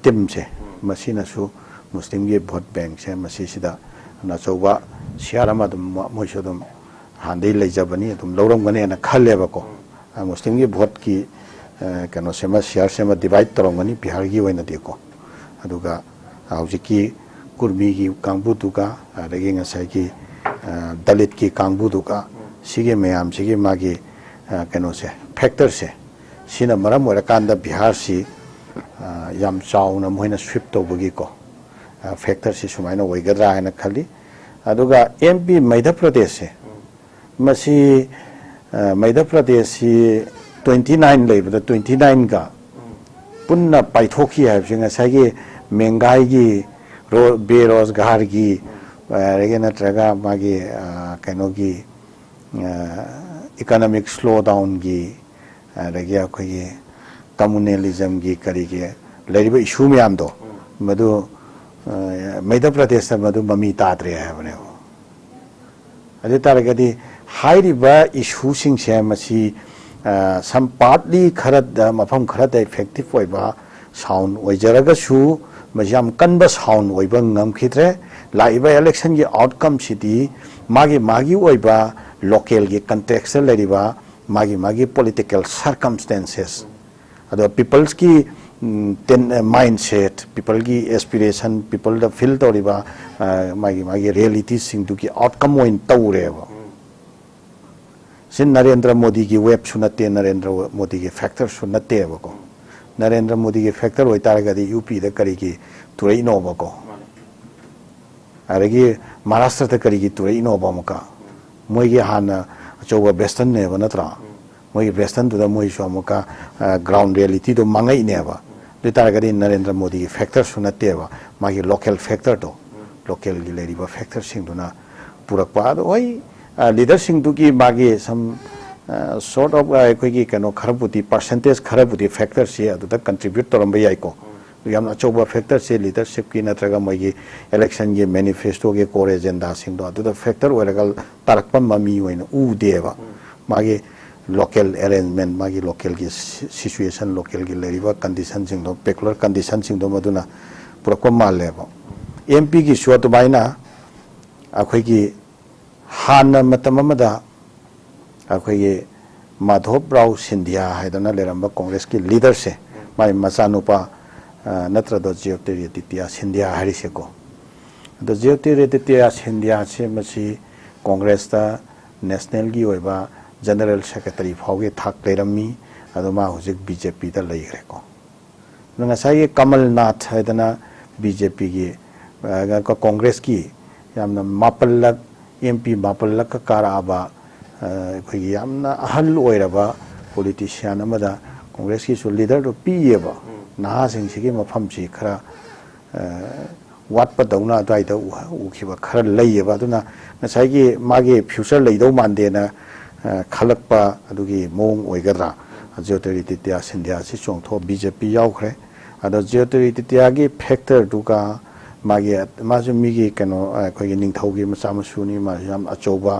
tim se masina su muslim gi vote bank se masi sida na chowa siarama dum moisodum handai leijabani dum loram gani na khalleba ko muslim gi vote ki kano sema share sema divide torongani bihar gi oina de ko aduga haujiki kurmi gi kangbu tuga adagi ngasai ki दलित की कांगबुदु का सिगे ma'am सिगे मागी कनो से factor से सिना मरम ओरकांदा बिहार सी याम Chowna Moina sweep तौबगी को factor से सुमाइना ओइगद्रा हैना खली अदुगा MP मध्य प्रदेश से मसी मध्य प्रदेश सी 29 लेबदा 29 का पुन्ना पाइथोकी है सिंगा सागी महंगाई की बेरोजगार की रेगे नत्रगा मागी कनोगी इकोनॉमिक स्लो डाउन की रेगे अखोगी कम्युनलिज्म की करीगे लेरिबा इशू म्याम दो मधु मध्य प्रदेश मधु ममी ताद्रे है बने हो अदे तारगदी हाइरिबा इशू सिंग से मसी सम पार्टली खरद मफम खरद इफेक्टिव ओइबा साउंड ओइजरगसु मजाम कनब साउंड ओइबा ngam लाइबा इलेक्शन की आउटकम सिटी मागी मागी ओइबा लोकल की कंटेक्स्ट लेरिबा मागी मागी पॉलिटिकल सर्कमस्टेंसेस अदो पीपल्स की माइंडसेट पीपल की एस्पिरेशन पीपल द फील तोरिबा मागी मागी रियलिटी सिंग की आउटकम ओइन तौरेबा सिन नरेंद्र मोदी की वेब सुनते नरेंद्र मोदी के फैक्टर सुनते बको नरेंद्र मोदी के फैक्टर होइतारगदी यूपी द करी की तुरई नो बको अरगी महाराष्ट्र तक करी तुरई नोबा मुका मोइगे हाना अचौबा वेस्टर्न नेबा नत्रा मोइगे वेस्टर्न तुदा मोइ सो मुका ग्राउंड रियलिटी दो मंगई नेबा रिटारगदी नरेंद्र मोदी की फैक्टर सुनतेबा मागी लोकल फैक्टर तो लोकल की लेरिबा फैक्टर सिंगदुना पुरकपा ओई लीडर सिंगदुकी मागी सम sort of कोई कनो खरबुती परसेंटेज खरबुती फैक्टर से अदुदा कंट्रीब्यूट तोरंबा याइको याम अचौबा फैक्टर से लीडरशिप की नत्रगा मगी इलेक्शन के मैनिफेस्टो के कोर एजेंडा सिंगदो अदुदा फैक्टर ओरगल तारकपन ममी ओइन उदेबा मागी local arrangement magi local ki situation local ki leriba condition singdo peculiar condition singdo maduna purako maleba MP ki shu to baina akhoi ki hana matamamada akhoi ki madhop rao sindhya haidana leramba congress ki leader se mai masanupa natra do jyotiri titiya sindhya hari se ko do jyotiri titiya sindhya se masi congress ta national gi oiba general secretary फाउगे थाक लेरमी अदमा हुजिक BJP दा लेग्रेको नंगासाई Kamal Nath हैदना BJP की कांग्रेस की यामना मापलक MP मापलक काराबा खई यामना अहल ओइरबा politician अमदा Congress की सु लीडर तो पीएबा नहा सिंह सिगी मफम सी खरा वाटपा दौना दाइदा उखिबा खरा लैयबा दुना नसाई की मागे फ्यूचर लेदौ मानदेना खलकपा अदुगी मोंग ओइगद्रा ज्योतिरिदित्य सिंधिया सि चोंथो बीजेपी यावख्रे अदा ज्योतिरिदित्य गी फैक्टर दुका मागे माजु मिगी कनो खोगी निंगथौगी मचामसुनी मा याम अचौबा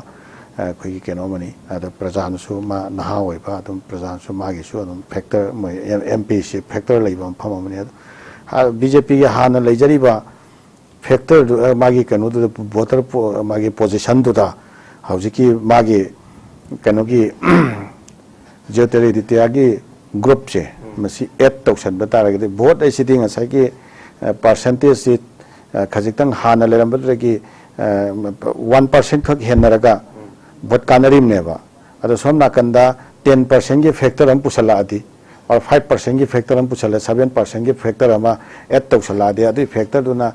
खोगी कनो मनी अदा प्रजानसु मा नहा ओइबा अदुम प्रजानसु मागे सु अदुम फैक्टर एमपी सि फैक्टर लैबा फममनी बीजेपी गी हाना लैजरिबा फैक्टर मागे कनो दु वोटर मागे पोजीशन दुदा हौजिकी मागे कनो की ज्योतिरिदित्य की ग्रुप से मसी एड तौसन बतारगदे वोट ऐसिदिंग असै की परसेंटेज से खजितंग हाना लेरंबदगी 1% खक हेनरगा वोट कानरिमनेबा अदो सोम नाकंदा 10% की फैक्टर हम पुसलादी और 5% की फैक्टर हम पुसला 7% की फैक्टर हम एड तौसलादे अदि फैक्टर दुना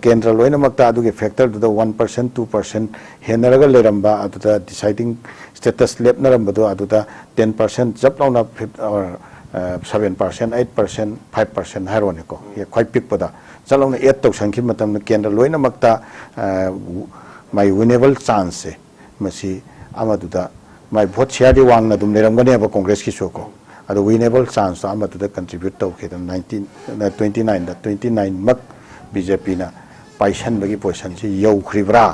केंद्र लोइनमक्ता अदुगे फैक्टर दुदा 1% 2% हेनरगा लेरंबा अदुदा डिसाइडिंग स्टेटस लेपनरंबदो अदुदा 10% जब लौना और 7% 8% 5% हारोनेको ये खै पिकपदा चलौना 8 तौसंखि मतम केंद्र लोइनमक्ता माय विनेबल चांस से मसी अमदुदा माय भोट शेयर वांगना दुम लेरंगनेबा कांग्रेस की सोको अदो विनेबल चांस अमदुदा कंट्रीब्यूट तौखे 29 मक बीजेपी ना पाइसन बगी पोजीशन से यौख्रिब्रा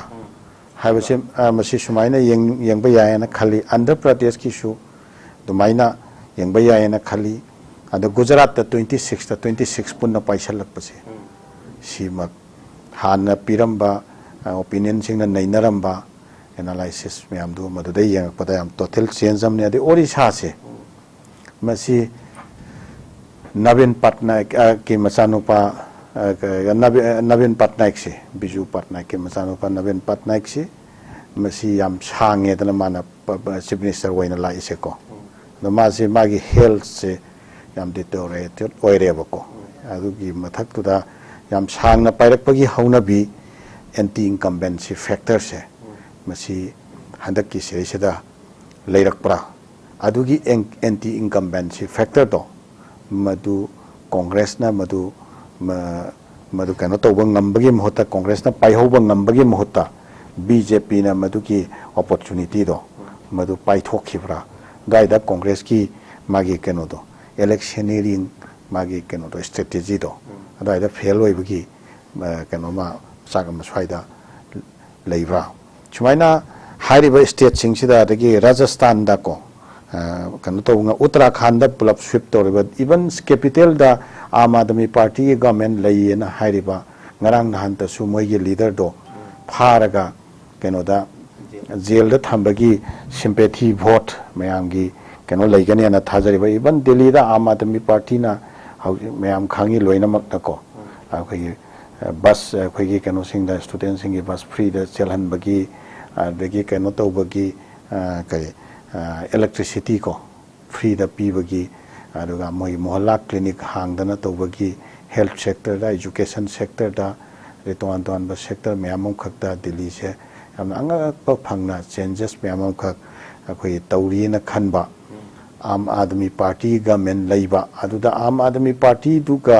हाइबसे मसी सुमाइना यंगबा यायना खाली आंध्र प्रदेश की सु दुमाइना यंगबा यायना खाली अदो गुजरात 26 पुन्ना पाइसलकपसे सीमक हाना पिरंबा ओपिनियन सिंगना नैनरंबा एनालिसिस मैम दो मदुदै यंगपदा याम टोटल चेंज हमने अदे ओडिशा से मसी नवीन पटनायक की मचानुपा नवीन पटनायक से बिजू पटनायक के मचानुपा नवीन पटनायक से मसी याम सांगे दना माना चीफ मिनिस्टर वइना लाइसे को मासे मागी हेल्थ से याम डिटोरेटेड ओइरेबको अदुगी मथक्तुदा याम सांगना पाइरकपगी हौनबी एंटी इनकम्बेंसी फैक्टर से मसी हंदक की सेरिसदा लेरकपरा अदुगी एंटी इनकम्बेंसी फैक्टर तो मधु कांग्रेस ना मधु कनो तौब ngambagi महत्ता कांग्रेस ना पाइहौब ngambagi महत्ता बीजेपी ना मधु की अपॉर्चुनिटी दो मधु पाइथोखिब्रा दाइदा कांग्रेस की मागी कनो दो इलेक्शनरिंग मागी कनो दो स्ट्रेटेजी दो दाइदा फेल होइबगी कनो मा सागम स्वाइदा लेब्रा सुमाइना हाइरिबा स्टेट सिंगसिदा दगी राजस्थान दा को कनो तो उत्तराखंड पुलप स्विप तौर इवन कैपिटल दा आम आदमी पार्टी की गवर्नमेंट लेना हाइरिबा ngarang nahan ta su moi leader do pharaga keno da jail da thambagi sympathy vote mayam gi keno leigani na thajari ba even delhi da aam admi party na mayam khangi loina mak ta ko akhoi bus akhoi gi keno sing da student sing gi bus free da chelhan bagi dagi keno to bagi kai electricity ko free da pi bagi aduga moi mohalla clinic hang da na to bagi health sector da education sector da reton ton ba sector mayam khakta delhi se amna anga pa phangna changes mayam khak akhoi tauri na khanba आम आदमी party government लेबा अदुदा आम आदमी party दुका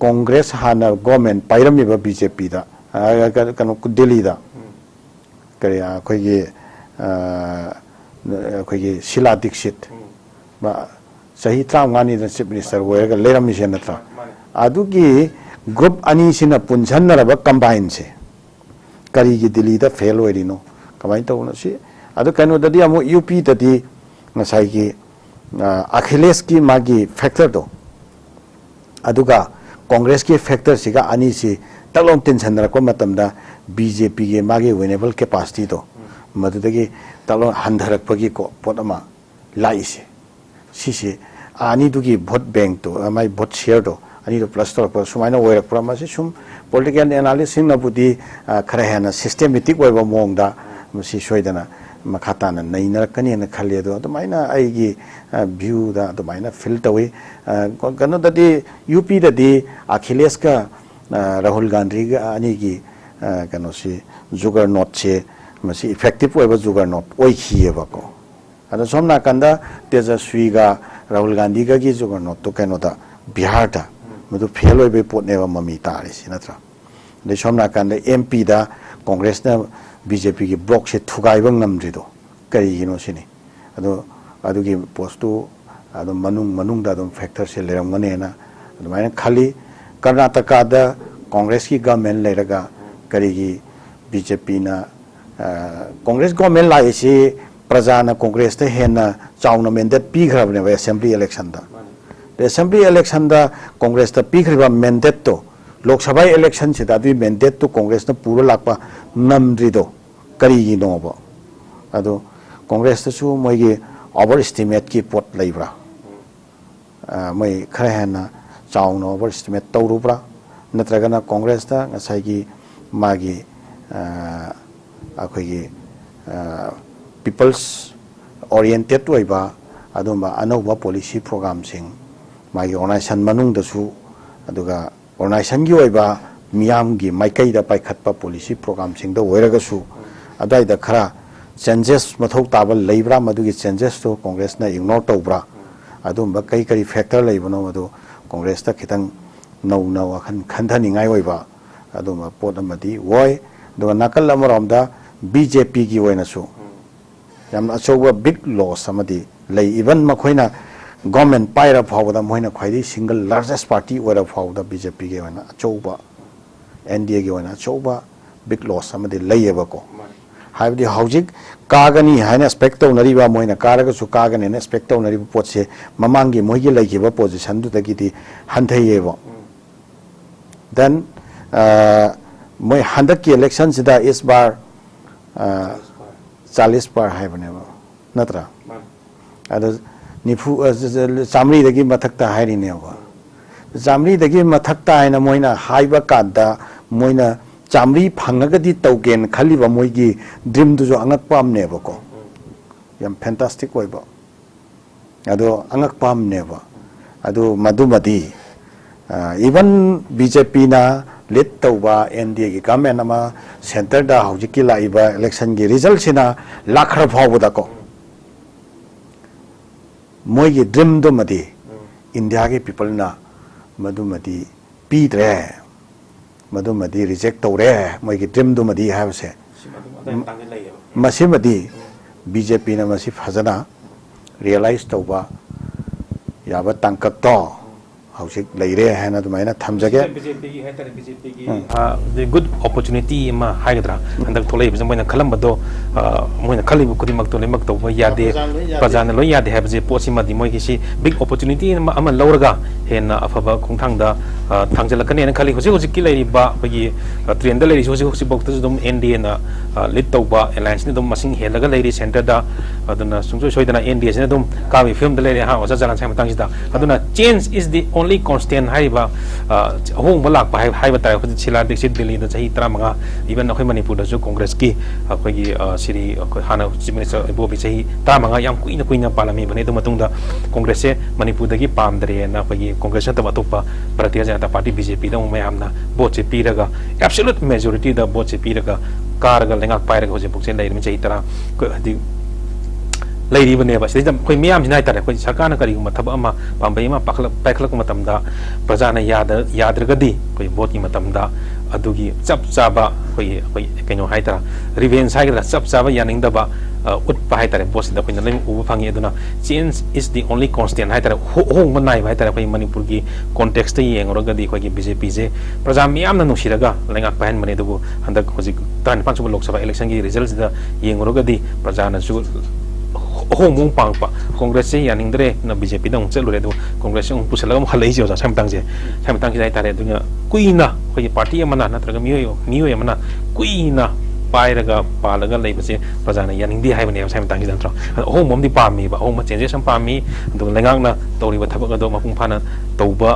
कांग्रेस हाना government पाइरमीबा BJP दा कनो दिल्ली दा करे अखोगी अखोगी शीला दीक्षित बा सही 35 दा चीफ मिनिस्टर होयगा लेरमिसे नत्रा अदुगी ग्रुप अनि सिना पुनछन्नरबा कंबाइन से करीगी दिल्ली दा फेल होइरिनो कमाइन तौनो सि अदु कनो ददि अमु यूपी ददि नसाइगी अखिलेश की मागी फैक्टर दो अदुगा कांग्रेस की फैक्टर सिगा अनि सि तलोम टेंशन रको मतमदा बीजेपी के मागे विनेबल कैपेसिटी दो मदुदगी तलो हंधरकपगी को पोतमा लाइसे सिसे ani dugi vote bank to my vote share to ani to plus to sumaina way promise sum political analysis na budi khara systematic way ba mong da si soidana makhata na naina kani na khale do to maina ai gi view da to maina filter way kano da di up da di Akhilesh ka Rahul Gandhi ga ani gi kano si juggernaut che masi effective way ba juggernaut oi khiye ba ko ada somna kanda Tejaswi ga Rahul Gandhi ka gi juggernaut to kano da Bihar da madu fail way be pot ne ba mami ta ri sinatra de somna kanda MP da Congress na BJP ki block se thugai bang namri do kari gino sini adu gi post to adu manung da dum factor se leram ngane na adu maina khali Karnataka da Congress ki government le raga kari gi BJP na Congress government la isi praja na Congress te hena chauna mandate pi khrab ne assembly election da the assembly election da Congress ta pi khriba mandate to Lok Sabha election se da mandate to Congress na pura lakpa namri do kari gi no ba ado Congress ta su moi gi overestimate ki pot leibra moi khara hena chauna overestimate tawrubra natraga na Congress ta ngasai gi magi akhoi gi people's oriented way ba adumba anova policy program sing magi organization manung da su aduga organization gi way ba miyam gi maikai da pai khatpa policy program sing da oiraga su adai da khara changes mathau tabal leibra madugi changes to Congress na ignore tawbra adumba kai kari factor leibono adu Congress ta khitang no khandhani ngai way ba adumba pot amadi woi do nakal amarom da BJP gi way na su yam achowa big loss amadi lei even makhoina government paira phawda moina khwaidi single largest party wera phawda BJP ge wana achowa NDA ge wana achowa big loss amadi leieba ko haibdi haujik kagani haina expect to nari ba moina karaga su kagani na expect to nari pot se mamangi moigi leigiba position du dagi di hanthayeba then moi handak ki election sida is bar 40 par hai bane natra ada nifu samri dagi mathakta hai ri ne wa samri dagi mathakta hai na moina haiba kadda moina chamri phangaga di taugen khali ba moi gi dream du jo angak pam ne ba ko yam fantastic oi ba ado angak pam ne ba ado madumadi even BJP na lead tauba NDA gi government ama center da hojiki laiba election gi result sina lakhra phawbu da ko moi gi dream do madi India ge people na madumadi pi dre madumadi reject tawre moi gi dream do madi have se masimadi BJP na masi phajana realize tauba yaba tangkak to hausik leire hena dumaina thamjage BJP gi haitare BJP gi the good opportunity ma haigadra andak tholai bizam moina khalamba do moina khalibu kudimak to lemak to yade pajana lo yade habje pochi ma di moi gi si big opportunity ama lawraga hena afaba khongthang da thangjalakane na khali hoji hoji ki leiri ba bagi trend da leiri hoji hoji bok ta dum NDA na lead to ba alliance ni dum masing helaga leiri center da aduna sungso soidana NDA ne dum kawi film da leiri ha osa jalan sai matang sida aduna change is the only constant haiba hong balak ba haiba ta khodi chila dixit Delhi da chahi 35 even akhoi Manipur da jo Congress ki akhoi gi siri akhoi hana chief minister bobi chahi 35 yam kuina parliament bane do matung da Congress se Manipur da gi pam dare na akhoi gi Congress ta topa Bharatiya Janata Party BJP da mayam na vote pi raga absolute majority da vote pi raga karaga lengak pai raga hoje bukchen dai mi chahi tara ꯂꯩꯔꯤꯕꯅꯦꯕ ꯁꯤꯗ ꯑꯩꯈꯣꯏ ꯃꯤꯌꯥꯝꯁꯤꯅ ꯍꯥꯏꯇꯥꯔꯦ ꯑꯩꯈꯣꯏ ꯁꯔꯀꯥꯔꯅ ꯀꯔꯤꯒꯨꯝꯕ ꯊꯕꯛ ꯑꯃ ꯄꯥꯝꯕꯩ ꯑꯃ ꯄꯥꯏꯈꯠꯂꯛꯄ ꯃꯇꯝꯗ ꯄ꯭ꯔꯖꯥꯅ ꯌꯥꯗ꯭ꯔꯒꯗꯤ ꯑꯩꯈꯣꯏ ꯚꯣꯠꯀꯤ ꯃꯇꯝꯗ ꯑꯗꯨꯒꯤ ꯆꯞ ꯆꯥꯕ ꯑꯩꯈꯣꯏ ꯀꯩꯅꯣ ꯍꯥꯏꯇꯥꯔꯦ ꯔꯤꯚꯦꯟꯁ ꯍꯥꯏꯒꯗ꯭ꯔꯥ ꯆꯞ ꯆꯥꯕ ꯌꯥꯅꯤꯡꯗꯕ ꯎꯠꯄ ꯍꯥꯏꯇꯥꯔꯦ ꯚꯣꯠꯁꯤꯗ ꯑꯩꯈꯣꯏꯅ ꯂꯣꯏꯅ ꯎꯕ ꯐꯪꯉꯤ ꯑꯗꯨꯅ ꯆꯦꯟꯖ ꯏꯁ ꯗꯤ ꯑꯣꯟꯂꯤ ꯀꯣꯟꯁꯇꯦꯟ ꯍꯥꯏꯇꯥꯔꯦ ꯑꯍꯣꯡꯕ ꯅꯥꯏꯕ ꯍꯥꯏꯇꯥꯔꯦ ꯑꯩꯈꯣꯏ ꯃꯅꯤꯄꯨꯔꯒꯤ ꯀꯣꯟꯇꯦꯛꯁꯇ ꯌꯦꯡꯉꯨꯔꯒꯗꯤ ꯑꯩꯈꯣꯏꯒꯤ BJPꯁꯦ ꯄ꯭ꯔꯖꯥ ꯃꯤꯌꯥꯝꯅ ꯅꯨꯡꯁꯤꯔꯒ ꯂꯩꯉꯥꯛ ꯄꯥꯏꯍꯟꯕꯅꯤ ꯑꯗꯨꯕꯨ ꯍꯟꯗꯛ ꯍꯧꯖꯤꯛ 34 ꯁꯨꯕ ꯂꯣꯛ ꯁꯚꯥ ꯏꯂꯦꯛꯁꯟꯒꯤ ꯔꯤꯖꯜꯁꯤꯗ ꯌꯦꯡꯉꯨꯔꯒꯗꯤ ꯄ꯭ꯔꯖꯥꯅꯁꯨ ꯑꯍꯣꯡꯕ ꯄꯥꯡꯉꯛꯄ ꯀꯣꯡꯒ꯭ꯔꯦꯁꯁꯦ ꯌꯥꯅꯤꯡꯗ꯭ꯔꯦ ꯅ BJPꯗ ꯑꯃꯨꯛ ꯆꯠꯂꯨꯔꯦ ꯑꯗꯨ ꯀꯣꯡꯒ꯭ꯔꯦꯁꯁꯦ ꯑꯃꯨꯛ ꯄꯨꯁꯜꯂꯒ ꯑꯃꯨꯛ ꯍꯜꯂꯛꯏꯁꯦ ꯑꯣꯖꯥ ꯁꯥꯏ ꯃꯇꯥꯡꯁꯤꯗ ꯍꯥꯏꯇꯥꯔꯦ ꯑꯗꯨꯅ ꯀꯨꯏꯅ ꯑꯩꯈꯣꯏꯒꯤ ꯄꯥꯔꯇꯤ ꯑꯃꯅ ꯅꯠꯇ꯭ꯔꯒ ꯃꯤꯑꯣꯏ ꯑꯃꯅ ꯀꯨꯏꯅ पायरगा पालगा लेबसे प्रजाना यानिंगदी हाइबने साइ मतंगी नत्र अहोम ममदी पामी बा अहोम चेंजेस हम पामी दु लेंगांगना तौरिबा थबक अदो मपुंग फाना तौबा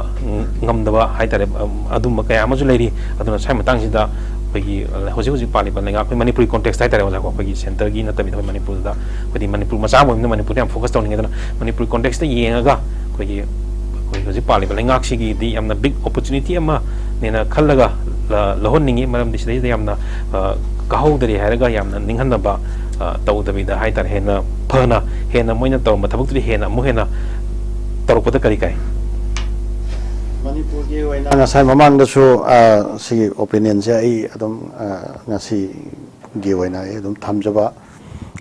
ngamdaba haitare adum kaya amaju leiri aduna sai matangida pagi hoji hoji pali ba lenga manipuri context haitare oja ko pagi center gi natabi manipur da padi manipur macha mo manipur yam focus tawni ngena manipur context yenga pagi hoji pali ba lenga sigi di yamna big opportunity ama nena khallaga lahon ningi maram disai yamna kahawdari haraga yamna ninghanba tawdabi da haitare hena phana hena moina taw mathabuk tri hena mo hena tarukpada kari kai manipur gi oina ngasai mamang da su si opinion se ai adum ngasi gi oina adum thamjaba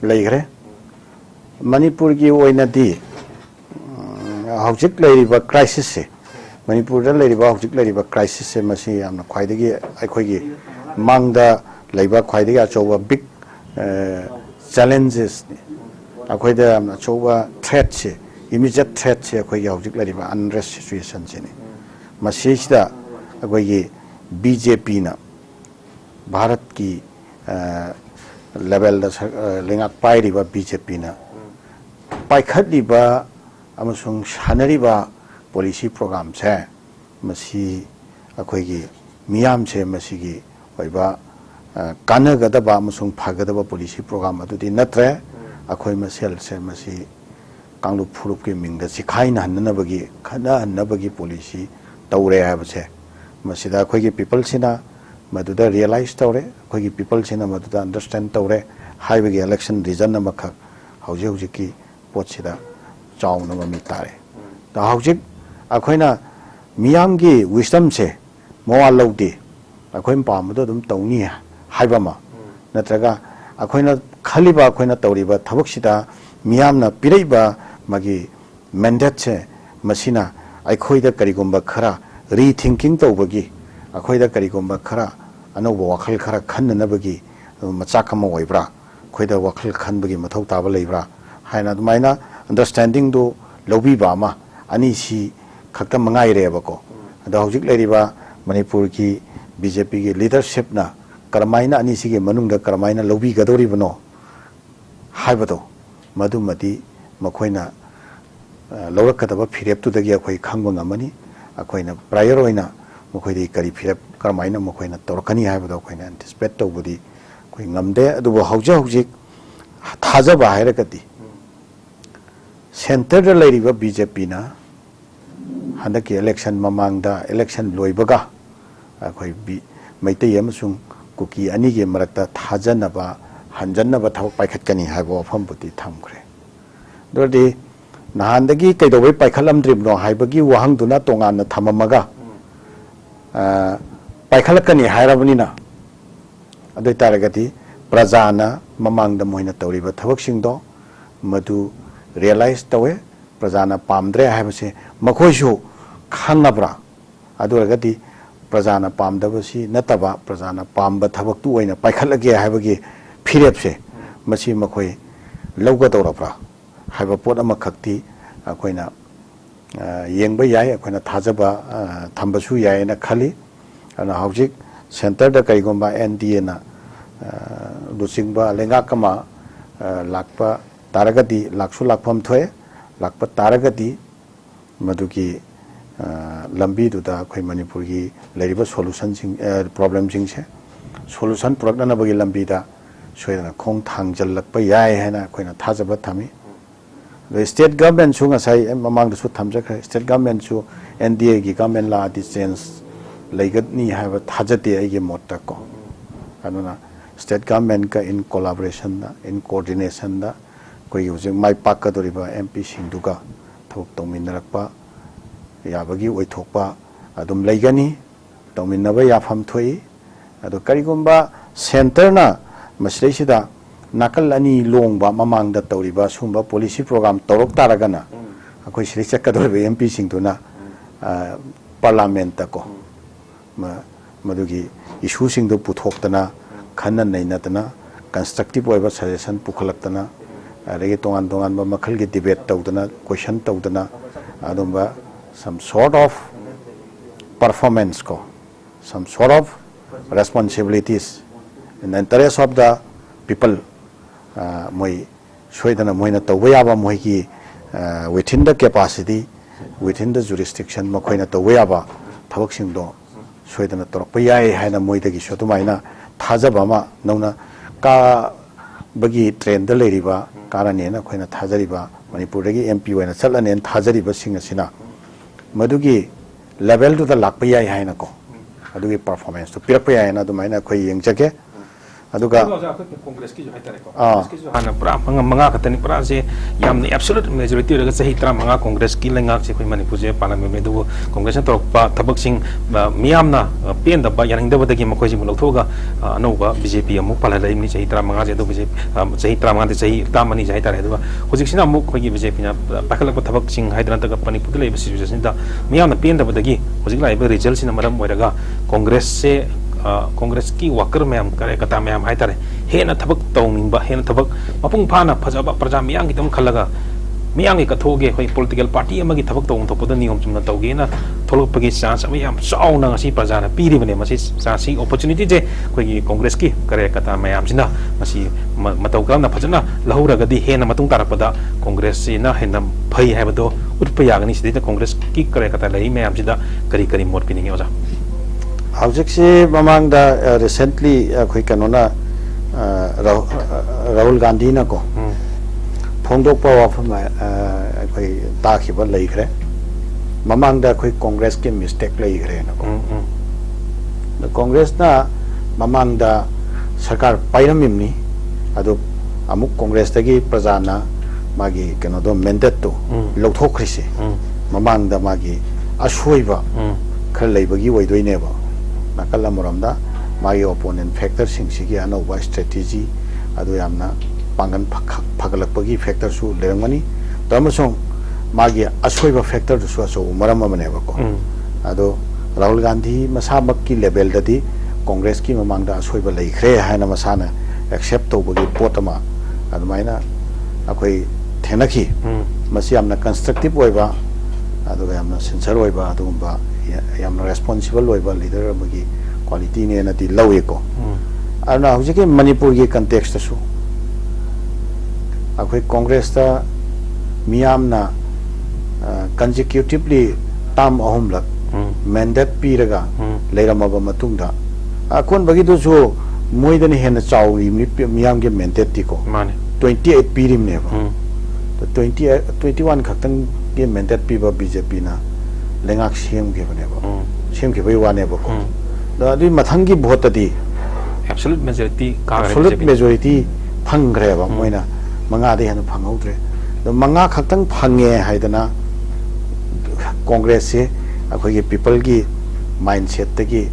leigre manipur gi oina di hojik leiriba crisis se manipur da leiriba hojik leiriba crisis se masi amna khwaidagi aikhoi gi mangda leiba khwaidagi achoba big challenges ni akhoida amna choba threat se immediate threat se akoi gi hojik leiriba unrest situation se ni मसीदा अगोई BJP ना भारत की level लेंगा पाइरिबा BJP ना पाइखदिबा अमसुंग शानरिबा policy programme से मसी अखोई मियाम से मसीगी ओइबा कानगदबा अमसुंग फागदबा policy programme अदुदि नत्रे अखोई मसेल से मसी कांगलुप फुरुप के मिंग द सिखाइना हन्नबगी खना हन्नबगी पॉलिसी तौरे है मसीदा अखोई पीपल सिना मदुदा रियलाइज तौरे अखोई पीपल सिना मदुदा understand तौरे हाइबगी election reason अमखक हौजिक हौजिकी पोटसिदा chown mummy तारे ता हौजिक अखोइना मियामगी विस्डम से मोवा लौदे अखोइ पामदो दुम तौनी हाइबमा नत्रगा अखोइना खलिबा अखोइना तौरिबा थबकसिदा मियामना पिरैबा मगी मैंडेट से मसीना अखोइदा करिगुम्बा खरा रीथिंकिंग तौबगी अखोइदा करिगुम्बा खरा अनौबा वखल खरा खन्ननबगी मचाक अमा ओइब्रा अखोइदा वखल खनबगी मथौ ताबा लेब्रा हाइना दुमाइना अंडरस्टैंडिंग दो लौबीबा अमा अनिसी खक्ता मंगाइरेबको अदा हौजिक लेरिबा मणिपुर की BJP की लीडरशिप ना करमाइना अनिसी के मनुंगदा करमाइना लौबी गदोरिबनो हाइबदो मधुमती मखोइना लौरकदबा फिरेपतुदगी अखोई खंगबा ngамani अखोइना प्रायर ओइना मखोइदि करी फिरेप करमाइना मखोइना तोरकनी हाइबदो अखोइना एंटिसिपेट तौबदी अखोइ ngamde अदुबो हौजे हौजिक थाजबा हाइरकदी सेंटर द लेरिबा BJP ना हंदकी इलेक्शन ममांगदा इलेक्शन लोइबगा अखोइ मैतै अमसुंग कुकी अनिगे मरकता थाजनबा हंजनबा थबक पाइखतकनी हाइबो अफमबुदी थमखरे दोदि नहानदगी कैदोबै पाइखलमद्रिबनो हाइबगी वहांदुना तोंगान थममगा पाइखलकनी हाइरबनिना अदुइ तारगदी प्रजाना ममांगदा मोइना तौरिबा थबकसिंगदो मदु रियलाइज तवे प्रजाना पामद्रे हाइबसे मखोइसु खांगब्रा अदुरगदी प्रजाना पामदबसी नतबा प्रजाना पामबा थबकतु ओइना पाइखलगे हाइबगी फिरेपसे मसी मखोइ लौगदौरब्रा हाइबा पोट अमा खक्ति अखोइना येंबा याय अखोइना थाजबा थंबसु याय ना खली अना हौजिक सेंटर द कइगोंबा NDA ना लुसिंगबा लेंगा कमा लाकपा तारगदी लाकसु लाकफम थोए लाकपा तारगदी मदुकी लंबी दुदा अखोइ मणिपुर की लेरिबा सोल्यूशन सिंग प्रॉब्लम सिंग से सोल्यूशन पुरकनबगी लंबीदा सोयना खोंग थांगजलकपा याय हैना अखोइना थाजबा थमी स्टेट गवर्नमेंट सु ngasai mamang su thamjakre state government su NDA gi government la di change leigani haiba thajate ai gi motta ko anuna state government ka in collaboration da in coordination da कोई उसे माई पाक का दोरी बा MP Sindhu का थोक तोमिन रखपा या बगी वही थोकपा अदुम लेगनी तोमिन नबा या फम थोई अदो करीगुम्बा सेंटर ना मसले सिदा नाकल अनी लोंग बा ममांग दा तोरी बा सुम्बा पॉलिसी प्रोग्राम तोरक तारगना अखोई श्री चक्का दोरी बा एमपी सिंधु ना पार्लियामेंट तको मधुगी इशू सिंधु पुथोक्तना खनन नैनतना कंस्ट्रक्टिव ओइबा सजेशन पुखलक्तना अरे तोंगान तोंगान बा मखल की डिबेट तौदना क्वेश्चन तौदना अदुम्बा some sort of performance ko some sort of responsibilities in the interest of the people moi soidana moina tawaya ba moi ki within the capacity within the jurisdiction ma khoina tawaya ba thabak sing do soidana torpa yai haina moi da gi sotumaina thajaba ma nona ka bagi trend da leriba karane na khoina thajariba manipur gi mp waina chalane thajariba sing asina मधुगी level to the lakh पे है ना को अदुगी performance तो पिरक पे है ना तो मैंने कोई यंग जगह अदुगा कांग्रेस की जो है तारे को कांग्रेस की जो है ना पूरा मंगा खतनी पूरा से याम ने एब्सोल्यूट मेजॉरिटी रगा सही तरह मंगा कांग्रेस की लेंगा से कोई मणिपुर जे पार्लियामेंट में दो कांग्रेस ने तो थबक सिंह मियाम ना पेन दबा यारिंग दबा दगी मकोई सिंह लौथोगा अनोबा बीजेपी अमुक पाला लेमनी सही तरह मंगा जे दो बीजेपी सही तरह मंगा सही तामनी जाय तारे दो हुजिक्सिना अमुक कोई बीजेपी ना पाखलक थबक सिंह हाइदरा तक मणिपुर ले सिचुएशन दा मियाम ना पेन दबा दगी हुजिक लाइब रिजल्ट सिना मरम ओइरगा कांग्रेस से कांग्रेस की वर्कर मैम कार्यकर्ता मैम है तारे हेन थबक तौनिंबा हेन थबक मपुंग फाना फजबा प्रजा मियांग कितम खलगा मियांग कथोगे कोई पॉलिटिकल पार्टी अमगी थबक तौन थोपद नियम चुमना तौगे ना थोलपगी चांस अब याम चाउना ngasi प्रजा ना पीरिबने मसी चांसी अपॉर्चुनिटी जे कोई कांग्रेस की कार्यकर्ता मैम सिना मसी मतौ करना फजना लहुरगदी हेन मतुंग तारपदा कांग्रेस सिना हेन भई हैबदो उत्प यागनी सिदे कांग्रेस की कार्यकर्ता लई मैम सिदा करी करी मोट पिनिगे ओजा Object se mamang da recently koi kanona Rahul Gandhi na ko phongdok pa wa phama koi ta khiba lei khre mamang da koi Congress ke mistake lei khre na ko the Congress na mamang da sarkar pairamim ni adu amuk Congress tagi prajana magi kano do mandate to lokthok khrise mamang da magi ashoiba khar leibagi oidoi ne ba nakala moramda my opponent factor singsi gi ano wa strategy adu yamna pangan phagalakpagi factor su lerangani tamasong magi ashoiba factor su so maram amane ba ko adu Rahul Gandhi masabak ki level dadi Congress ki mamangda ashoiba leikhre haina masana accept to bagi potama adu maina akoi thenaki masi amna constructive oiba adu yamna sincere oiba adu ba yamna responsible oiba leader bagi quality ne na ti lawe ko ana hujike Manipur ge context su akoi Congress ta miyam na consecutively tam ahum lak mandate piraga leirama ba matungda akon bagi do so moidani hena chawi miyam ge mandate ti ko mane 28 pirim ne ba to 21 khaktan ge mandate pi ba BJP na lengak sem ge bane ba sem ge bai wane ba ko da di mathangi vote di absolute majority absolute majority phangre ba moina manga de han phangautre da manga khaktan phange haidana Congress se akhoi ge people gi mindset ta gi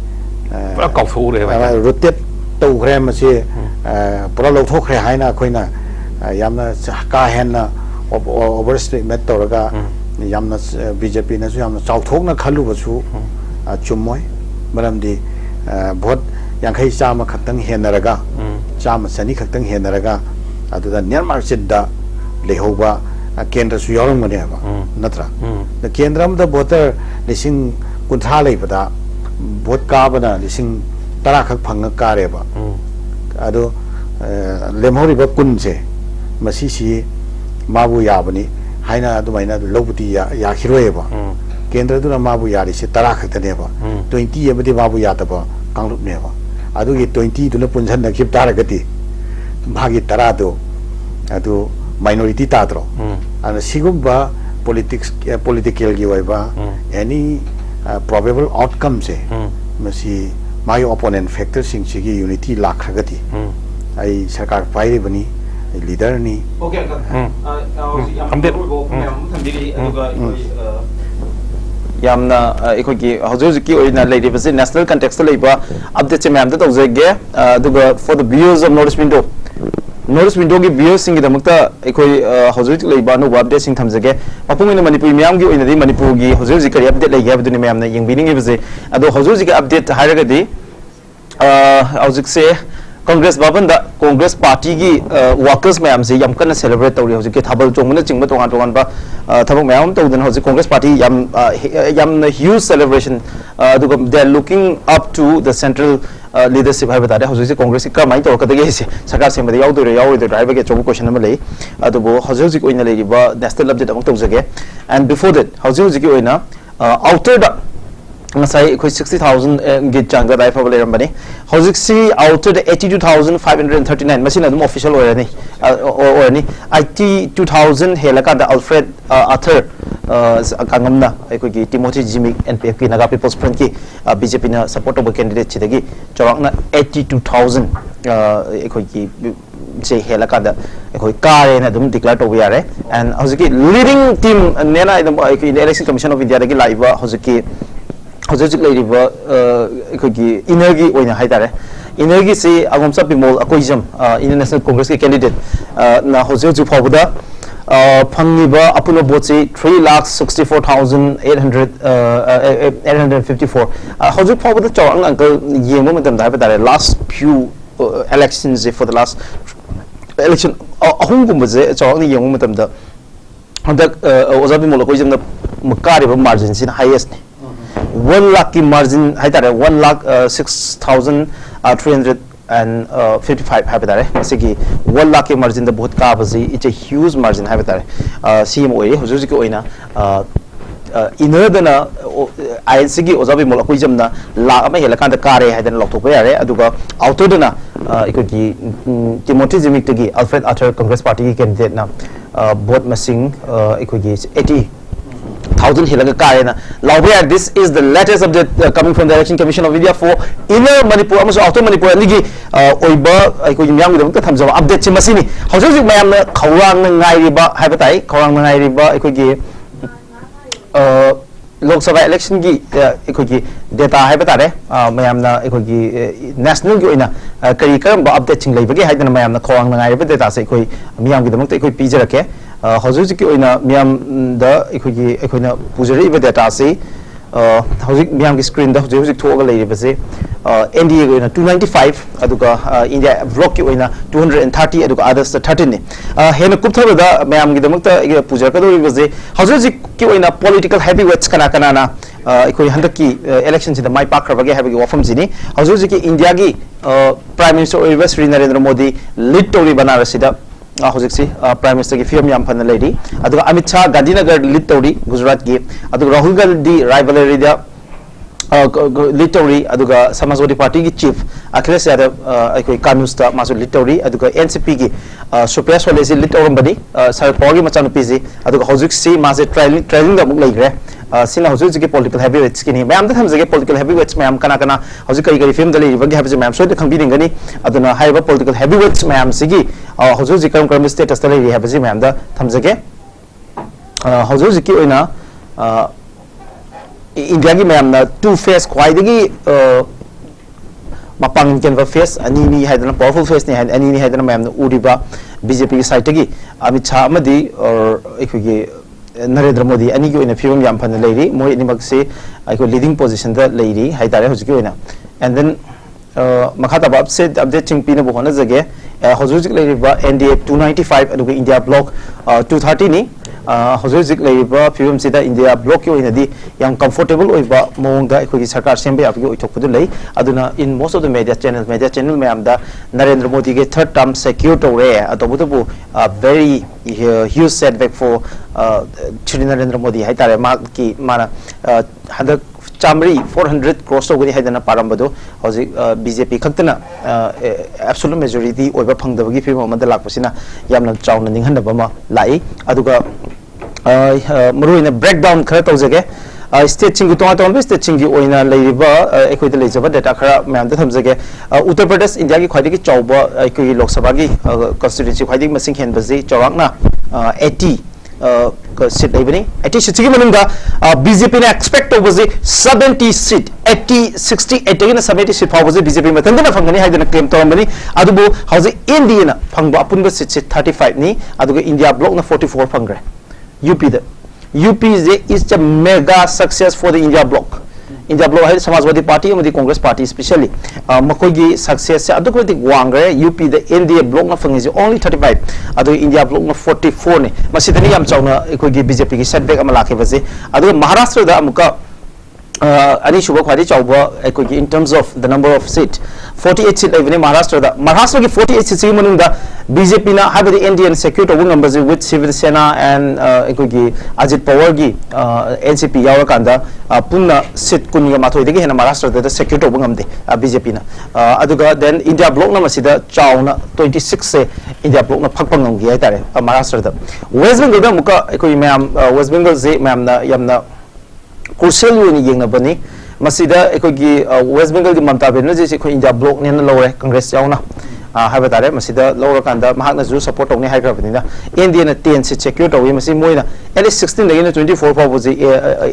pura kauthu re ba rotate to gre ma se pura lo thok re haina khoina yamna ka henna overstatement to raga yamna BJP na su yamna chauthok na khalu ba su chumoi maram di vote yankhai chama khatang henaraga chama sani khatang henaraga aduda Myanmar sidda lehoba kendra su yorong mane ba natra the kendram da voter lising kuntha leibada vote ka bana lising tara khak phanga kare ba adu lemhori ba kunse masi si mabu yabani haina adu maina lobudi ya khiroi ba kendra du na mabu yari se tara khak ne ba 20 yabadi mabu ya ta ba kanglup ne ba adu gi 20 du na punjan na khip tara gati bhagi tara do adu minority ta tro and sigumba political gi wai ba any probable outcome se masi my opponent factor sing sigi unity lakhagati ai sarkar pai bani leader ni. Okay, yamna ekhoi haujuki oina lady base national context leiba update ma'am ta tawjege aduga for the viewers of notice window gi viewers sing da makta ekhoi haujuki leiba no update sing thamjege mapung ina manipur miyam gi oina di manipur gi haujuki kari update lei ga baduni ma'am na yengbining base ado haujuki update hairaga di haujuki se Congress Bhavan da Congress Party gi workers mayam se yam kana celebrate tawri hojik ke thabal chongna chingba tongan tongan ba thabak mayam tawden hojik Congress Party yam huge celebration they are looking up to the central leadership hai bata de hojik Congress ka mai tor ka de se sarkar se made yaw do driver ke chobu question ma lei adubo hojik oina lei ba national update among tawjage and before that hojik oina outer da ngasai khoi 60000 ge changa dai fabale rambani hojik si outer the 82539 machine adum official orani orani 82000 helaka da Alfred Arthur kangamna khoi gi Timothy Jimmy NPF ki naga people's front ki BJP na support of candidate chidagi chawakna 82000 khoi gi se helaka da khoi kare na dum declare to yare and hojiki leading team nena in election commission of India dagi live hojiki hojik leiba ekhoi energy oina haidare energy se agomsa bimol akoijam international congress ke candidate na hojik phawda phangiba apuno bochi 3,64,854 hojik phawda chawang uncle yemo matam da ba last few elections for the last election ahung gumba je chawang ni yemo matam da handak ozabi mol akoijam na makari ba margin sin highest 1 lakh ki margin haitare 1,06,355 haitare masigi 1 lakh ki margin da bahut ka bazi it's a huge margin haitare CM oi hujuji ki oina inner dana INC gi ozabi mol akoi jamna lakh ama hela kan da kare haidana lokthok yare aduga outer dana ikoi Timothy Jimmy gi Alfred Arthur Congress Party ki candidate na vote masing ikoi 80,000 hilaga karena lawyer this is the latest update coming from the election commission of India for inner Manipur amaso outer Manipur ligi oiba aikoi myam gi damta thamjaba update chi masini hojik mayam na khawang na ngai ba haibatai khawang na ngai ba aikoi gi Lok Sabha election gi aikoi gi data haibatare mayam na aikoi gi national gi oina kari karam ba update ching leibagi haidana mayam na khawang na ngai ba data se aikoi myam gi damta aikoi pijarake hojik ki oina myam da ekhoi pujari ba data se hojik myam ki screen da hojik thoga lei ba se NDA ki oina 295 aduga India block ki oina 230 aduga others 13 ne hena kupthaba da myam gi damakta pujar ka do ba se hojik ki oina political heavyweights kana kana na ekhoi handak ki election sida mai pak khaba ge ha gi wafam jini hojik ki India gi prime minister oiba Sri Narendra Modi lead tori banara sida hojik si prime minister ki film yam phan lady aduga Amit Shah Gandhinagar lead tori Gujarat ki aduga Rahul Gandhi rivalry da lead tori aduga Samajwadi Party ki chief Akhilesh Yadav aikoi Kanus ta masu lead tori aduga NCP ki Supriya Sule si lead torum bani Sharad Pawar ki machanu piji aduga hojik si maase trailing da muk leigre sina hojik ki political heavyweights ki ni mayam da thamjage political heavyweights mayam kana kana hojik kai film da lei bagi habje mayam so de khangbi ringani aduna haiba political heavyweights mayam sigi hojik karam status da lei habje mayam da thamjage hojik ki oina India ki mayam na two face khwaidagi mapang kenva face ani ni haidana powerful face ni ani ni haidana mayam na uriba BJP ki side gi Amit Shah amadi or ekhoi Narendra Modi ani ki oina film yam phan leiri moi animak se aiko leading position da leiri haidare hojik oina and then makhata ba update ching pina bo hona jage hojik leiri ba NDA 295 aduga India block 230 ni hojik leiri ba film sida India block ki oina di yam comfortable oiba mong da aiko ki sarkar sembe apgi oithok pudu lei aduna in most of the media channel mayam da Narendra Modi ge third term secure to re atobutu very huge setback for Shri Narendra Modi haitare ma ki mana hadak chamri 400 crores ogani haidana parambado hojik BJP khaktana absolute majority oiba phangdabagi film amada lakpasina yamna chawna ninghanaba ma lai aduga maruina breakdown khara tawjage state singi tonga tonga state singi oina leiba ekoi de lejaba data khara myam da thamjage Uttar Pradesh India ki khwaidi ki chawba ekoi Lok Sabha gi constituency khwaidi masing hen bazi chawakna 80 seat leibani 80 seat gi manungda BJP na expect over 70 seat 80 68 na 70 seat phawazi BJP matanda na phangani haidana claim torambani adubu hauji India na phangba apunba seat 35 ni aduga India block na 44 phangre UP is a mega success for the India bloc. India bloc hai Samajwadi Party and the Congress Party especially. Makogi success adukoti wangre UP the NDA bloc na phang is only 35. Adu India bloc na 44 ne. Masidani yam chawna ekogi BJP ki setback amala ke baze. Adu Maharashtra da amuka ani shuba khwadi chawba ekogi in terms of the number of seat 48 seat even Maharashtra ki 48 seats manung da BJP na habadi Indian secure to numbers with Civil Sena and ekogi Ajit Pawar gi NCP yawakanda punna seat kunya mathoi degi hena Maharashtra da secure to ngamde BJP na aduga then India bloc na masida chawna 26 se India bloc na phakpang ngi ai tare Maharashtra da West Bengal da muka ekogi ma'am West Bengal ze ma'am na yamna crucial uni yengna bani masida ekogi West Bengal gi Mamta Banerjee se ko India bloc ne na lore Congress yauna haba tare masida lora kanda mahakna ju support tawni hai grabani na India na 10 se secure tawi masi moina at least 16 dagina 24 pa boji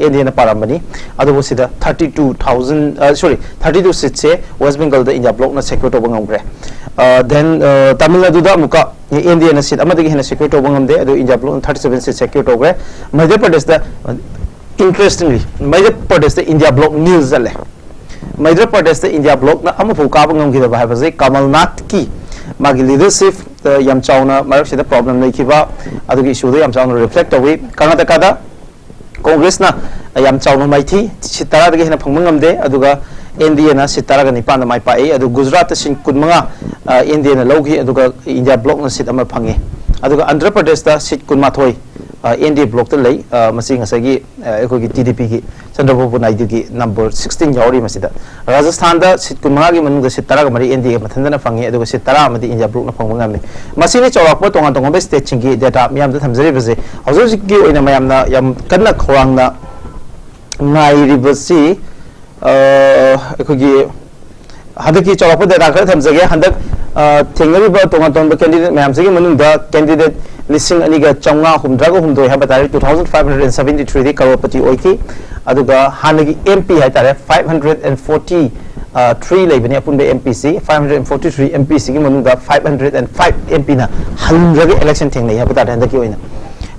India na parambani adu bosida 32 seats se West Bengal da India bloc na secure taw ngomre then Tamil Nadu da muka India na seat amadagi hena secure taw ngamde adu India bloc 37 seats secure taw gre Madhya Pradesh da interestingly Madhya Pradesh the India bloc news zale Madhya Pradesh the India bloc na amapu kabang ngam gida ba baze Kamal Nath ki magi leadership yam chawna marak sida problem nei kiba adugi issue da yam chawna reflect away Karnataka da Congress na yam chawna maithi sitara da hena phangmang ngamde aduga NDA na sitara ga nipan na mai pai adu Gujarat sin kunmanga NDA na logi aduga India bloc na sit ama phange aduga Andhra Pradesh da sit kunmathoi NDA block the lay masing asagi ekogi TDP ki Chandrababu Naidu ki number 16 yauri masida Rajasthan da sit kunmanga gi manung da sit tara ga mari NDA mathandana phangi aduga sit tara amadi India block na phangwa ngamne masini chawakpo tonga tonga be state chingi data miyam da thamjari base haujo ki oina mayam na yam kanna khorang na ngai ribasi ekogi hadaki chawakpo data ka thamjage handak thengari ba tonga tonga candidate mayam sigi manung da candidate listing aniga chonga humdraga humdoi ha batari 2573 di crorepati oiki aduga hanagi MP ha tare 543 leibani apunbe MPC 543 MPC gi manungda 505 MP na halundraga election thengnei ha batari handaki oina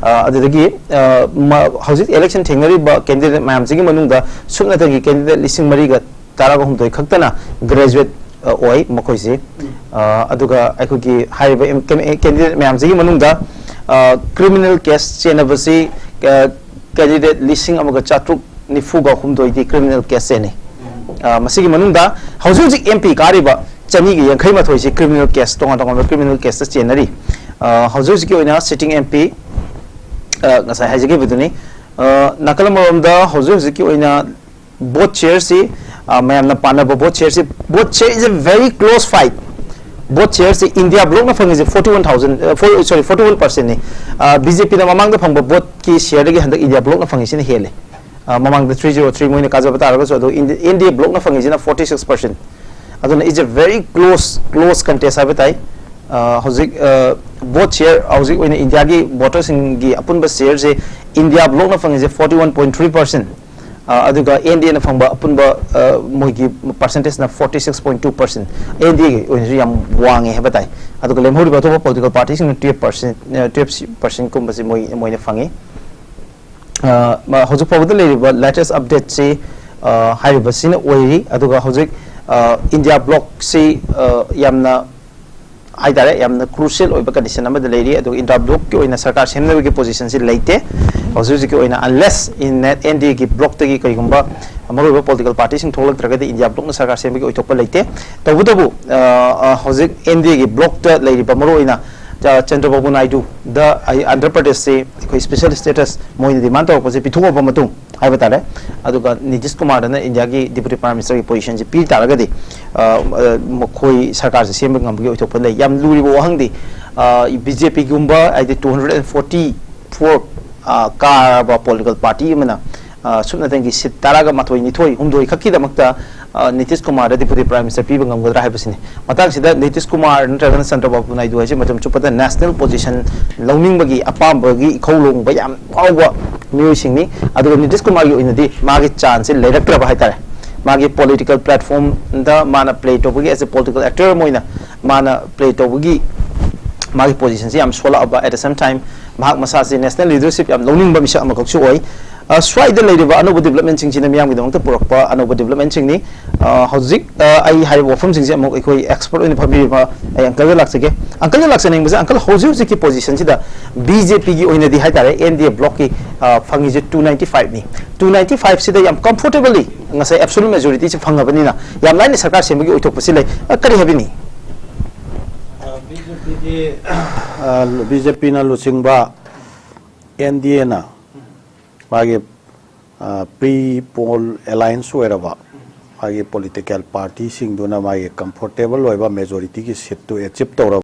adudagi hausit election thengnari ba candidate mayam sigi manungda suknatagi candidate listing mariga taraga humdoi khaktana graduate oi makoisi aduga aikogi haiba candidate mayam sigi manungda criminal case chenabasi candidate listing amaga chatruk nifuga humdoi di criminal case ne masigi manungda haujuji MP kariba chani gi yankhai mathoi si criminal case tonga tonga criminal case chenari haujuji ki oina sitting MP ngasai haijigi biduni nakalamamda haujuji ki oina both chairs si mayam na pana both chairs is a very close fight both chairs India bloc na phang is 41% ne BJP na mamang da phang both ki share gi handak India bloc na phang is ne hele mamang da 303 moine ka jaba taraga so India bloc na phang is na 46% aduna is a very close contest habitai hozik both chair hozik oina India gi voters gi apun ba share je India bloc na phang is 41.3% aduga NDA na phangba apunba moigi percentage na 46.2% NDA oinji yam wange hebatai aduga lemhori ba to political parties na 12% kumbasi moine phangi hojik pawda le latest update se haiba sina oiri aduga hojik India bloc se yamna haidare yamna crucial oiba condition amada leiri aduga India bloc ki oina sarkar semna gi position se leite hojik ki oina unless in that NDA ki bloc tagi kai gumba amaroba political parties sing tholak tragadi India bloc na sarkar sembi ki oitokpa leite tabudabu hojik NDA ki bloc ta leiri ba maro oina Chandrababu Naidu the Andhra Pradesh se koi special status moine demand to pose pithuwa ba matung haiba tare aduga Nitish Kumar na India ki deputy prime minister ki position ji pi taragadi khoi sarkar se sembi ngam gi oitokpa le yam luri bo hangdi BJP gumba ai 244 car ba political party mana सुना तंगी seat तारागा माथोई निथोई हुमदोई खक्की दमकता Nitish Kumar deputy prime minister पीबा ngamgadra haibasini matang sida Nitish Kumar नत्रगन चंद्रबाबु नायडू हाइसे मचम चुपदा नेशनल पोजीशन लौनिंगबगी अपामबगी इखौलोंग बयाम फावबा म्यूसिंगनी अदुगा नीतीश कुमार की ओइनदी मागी चांस से लेरक्त्रबा हाइतारे मागी पॉलिटिकल प्लेटफॉर्म दा माना प्ले तोबगी एज ए पॉलिटिकल एक्टर मोइना माना प्ले तोबगी मागी पोजीशन से याम सोला अब एट द सेम टाइम भाग मसा से नेशनल लीडरशिप याम लौनिंग बमिसा अमकसु ओइ स्वाइद लेरिबा अनोब डेवलपमेंट सिंग सिना मियाम गिदमत पुरकपा अनोब डेवलपमेंट सिंग नि हौजिक आई हाइ वफम सिंग से अमक एकोइ एक्सपर्ट इन फबीबा अंकल लाक्सगे अंकल लाक्सने बजा अंकल हौजिक हौजिक की पोजीशन सिदा बीजेपी की ओइना दि हाइतारे एनडीए ब्लॉक की फंगी जे 295 नि 295 सिदा याम comfortably ngase absolute majority se phangabani na yam lain sarkar sembagi oithok pasi lai kari habini BJP na lusingba NDA na magi pre-poll alliance oiraba magi political party sing duna magi comfortable oiba majority ki seat to achieve tawra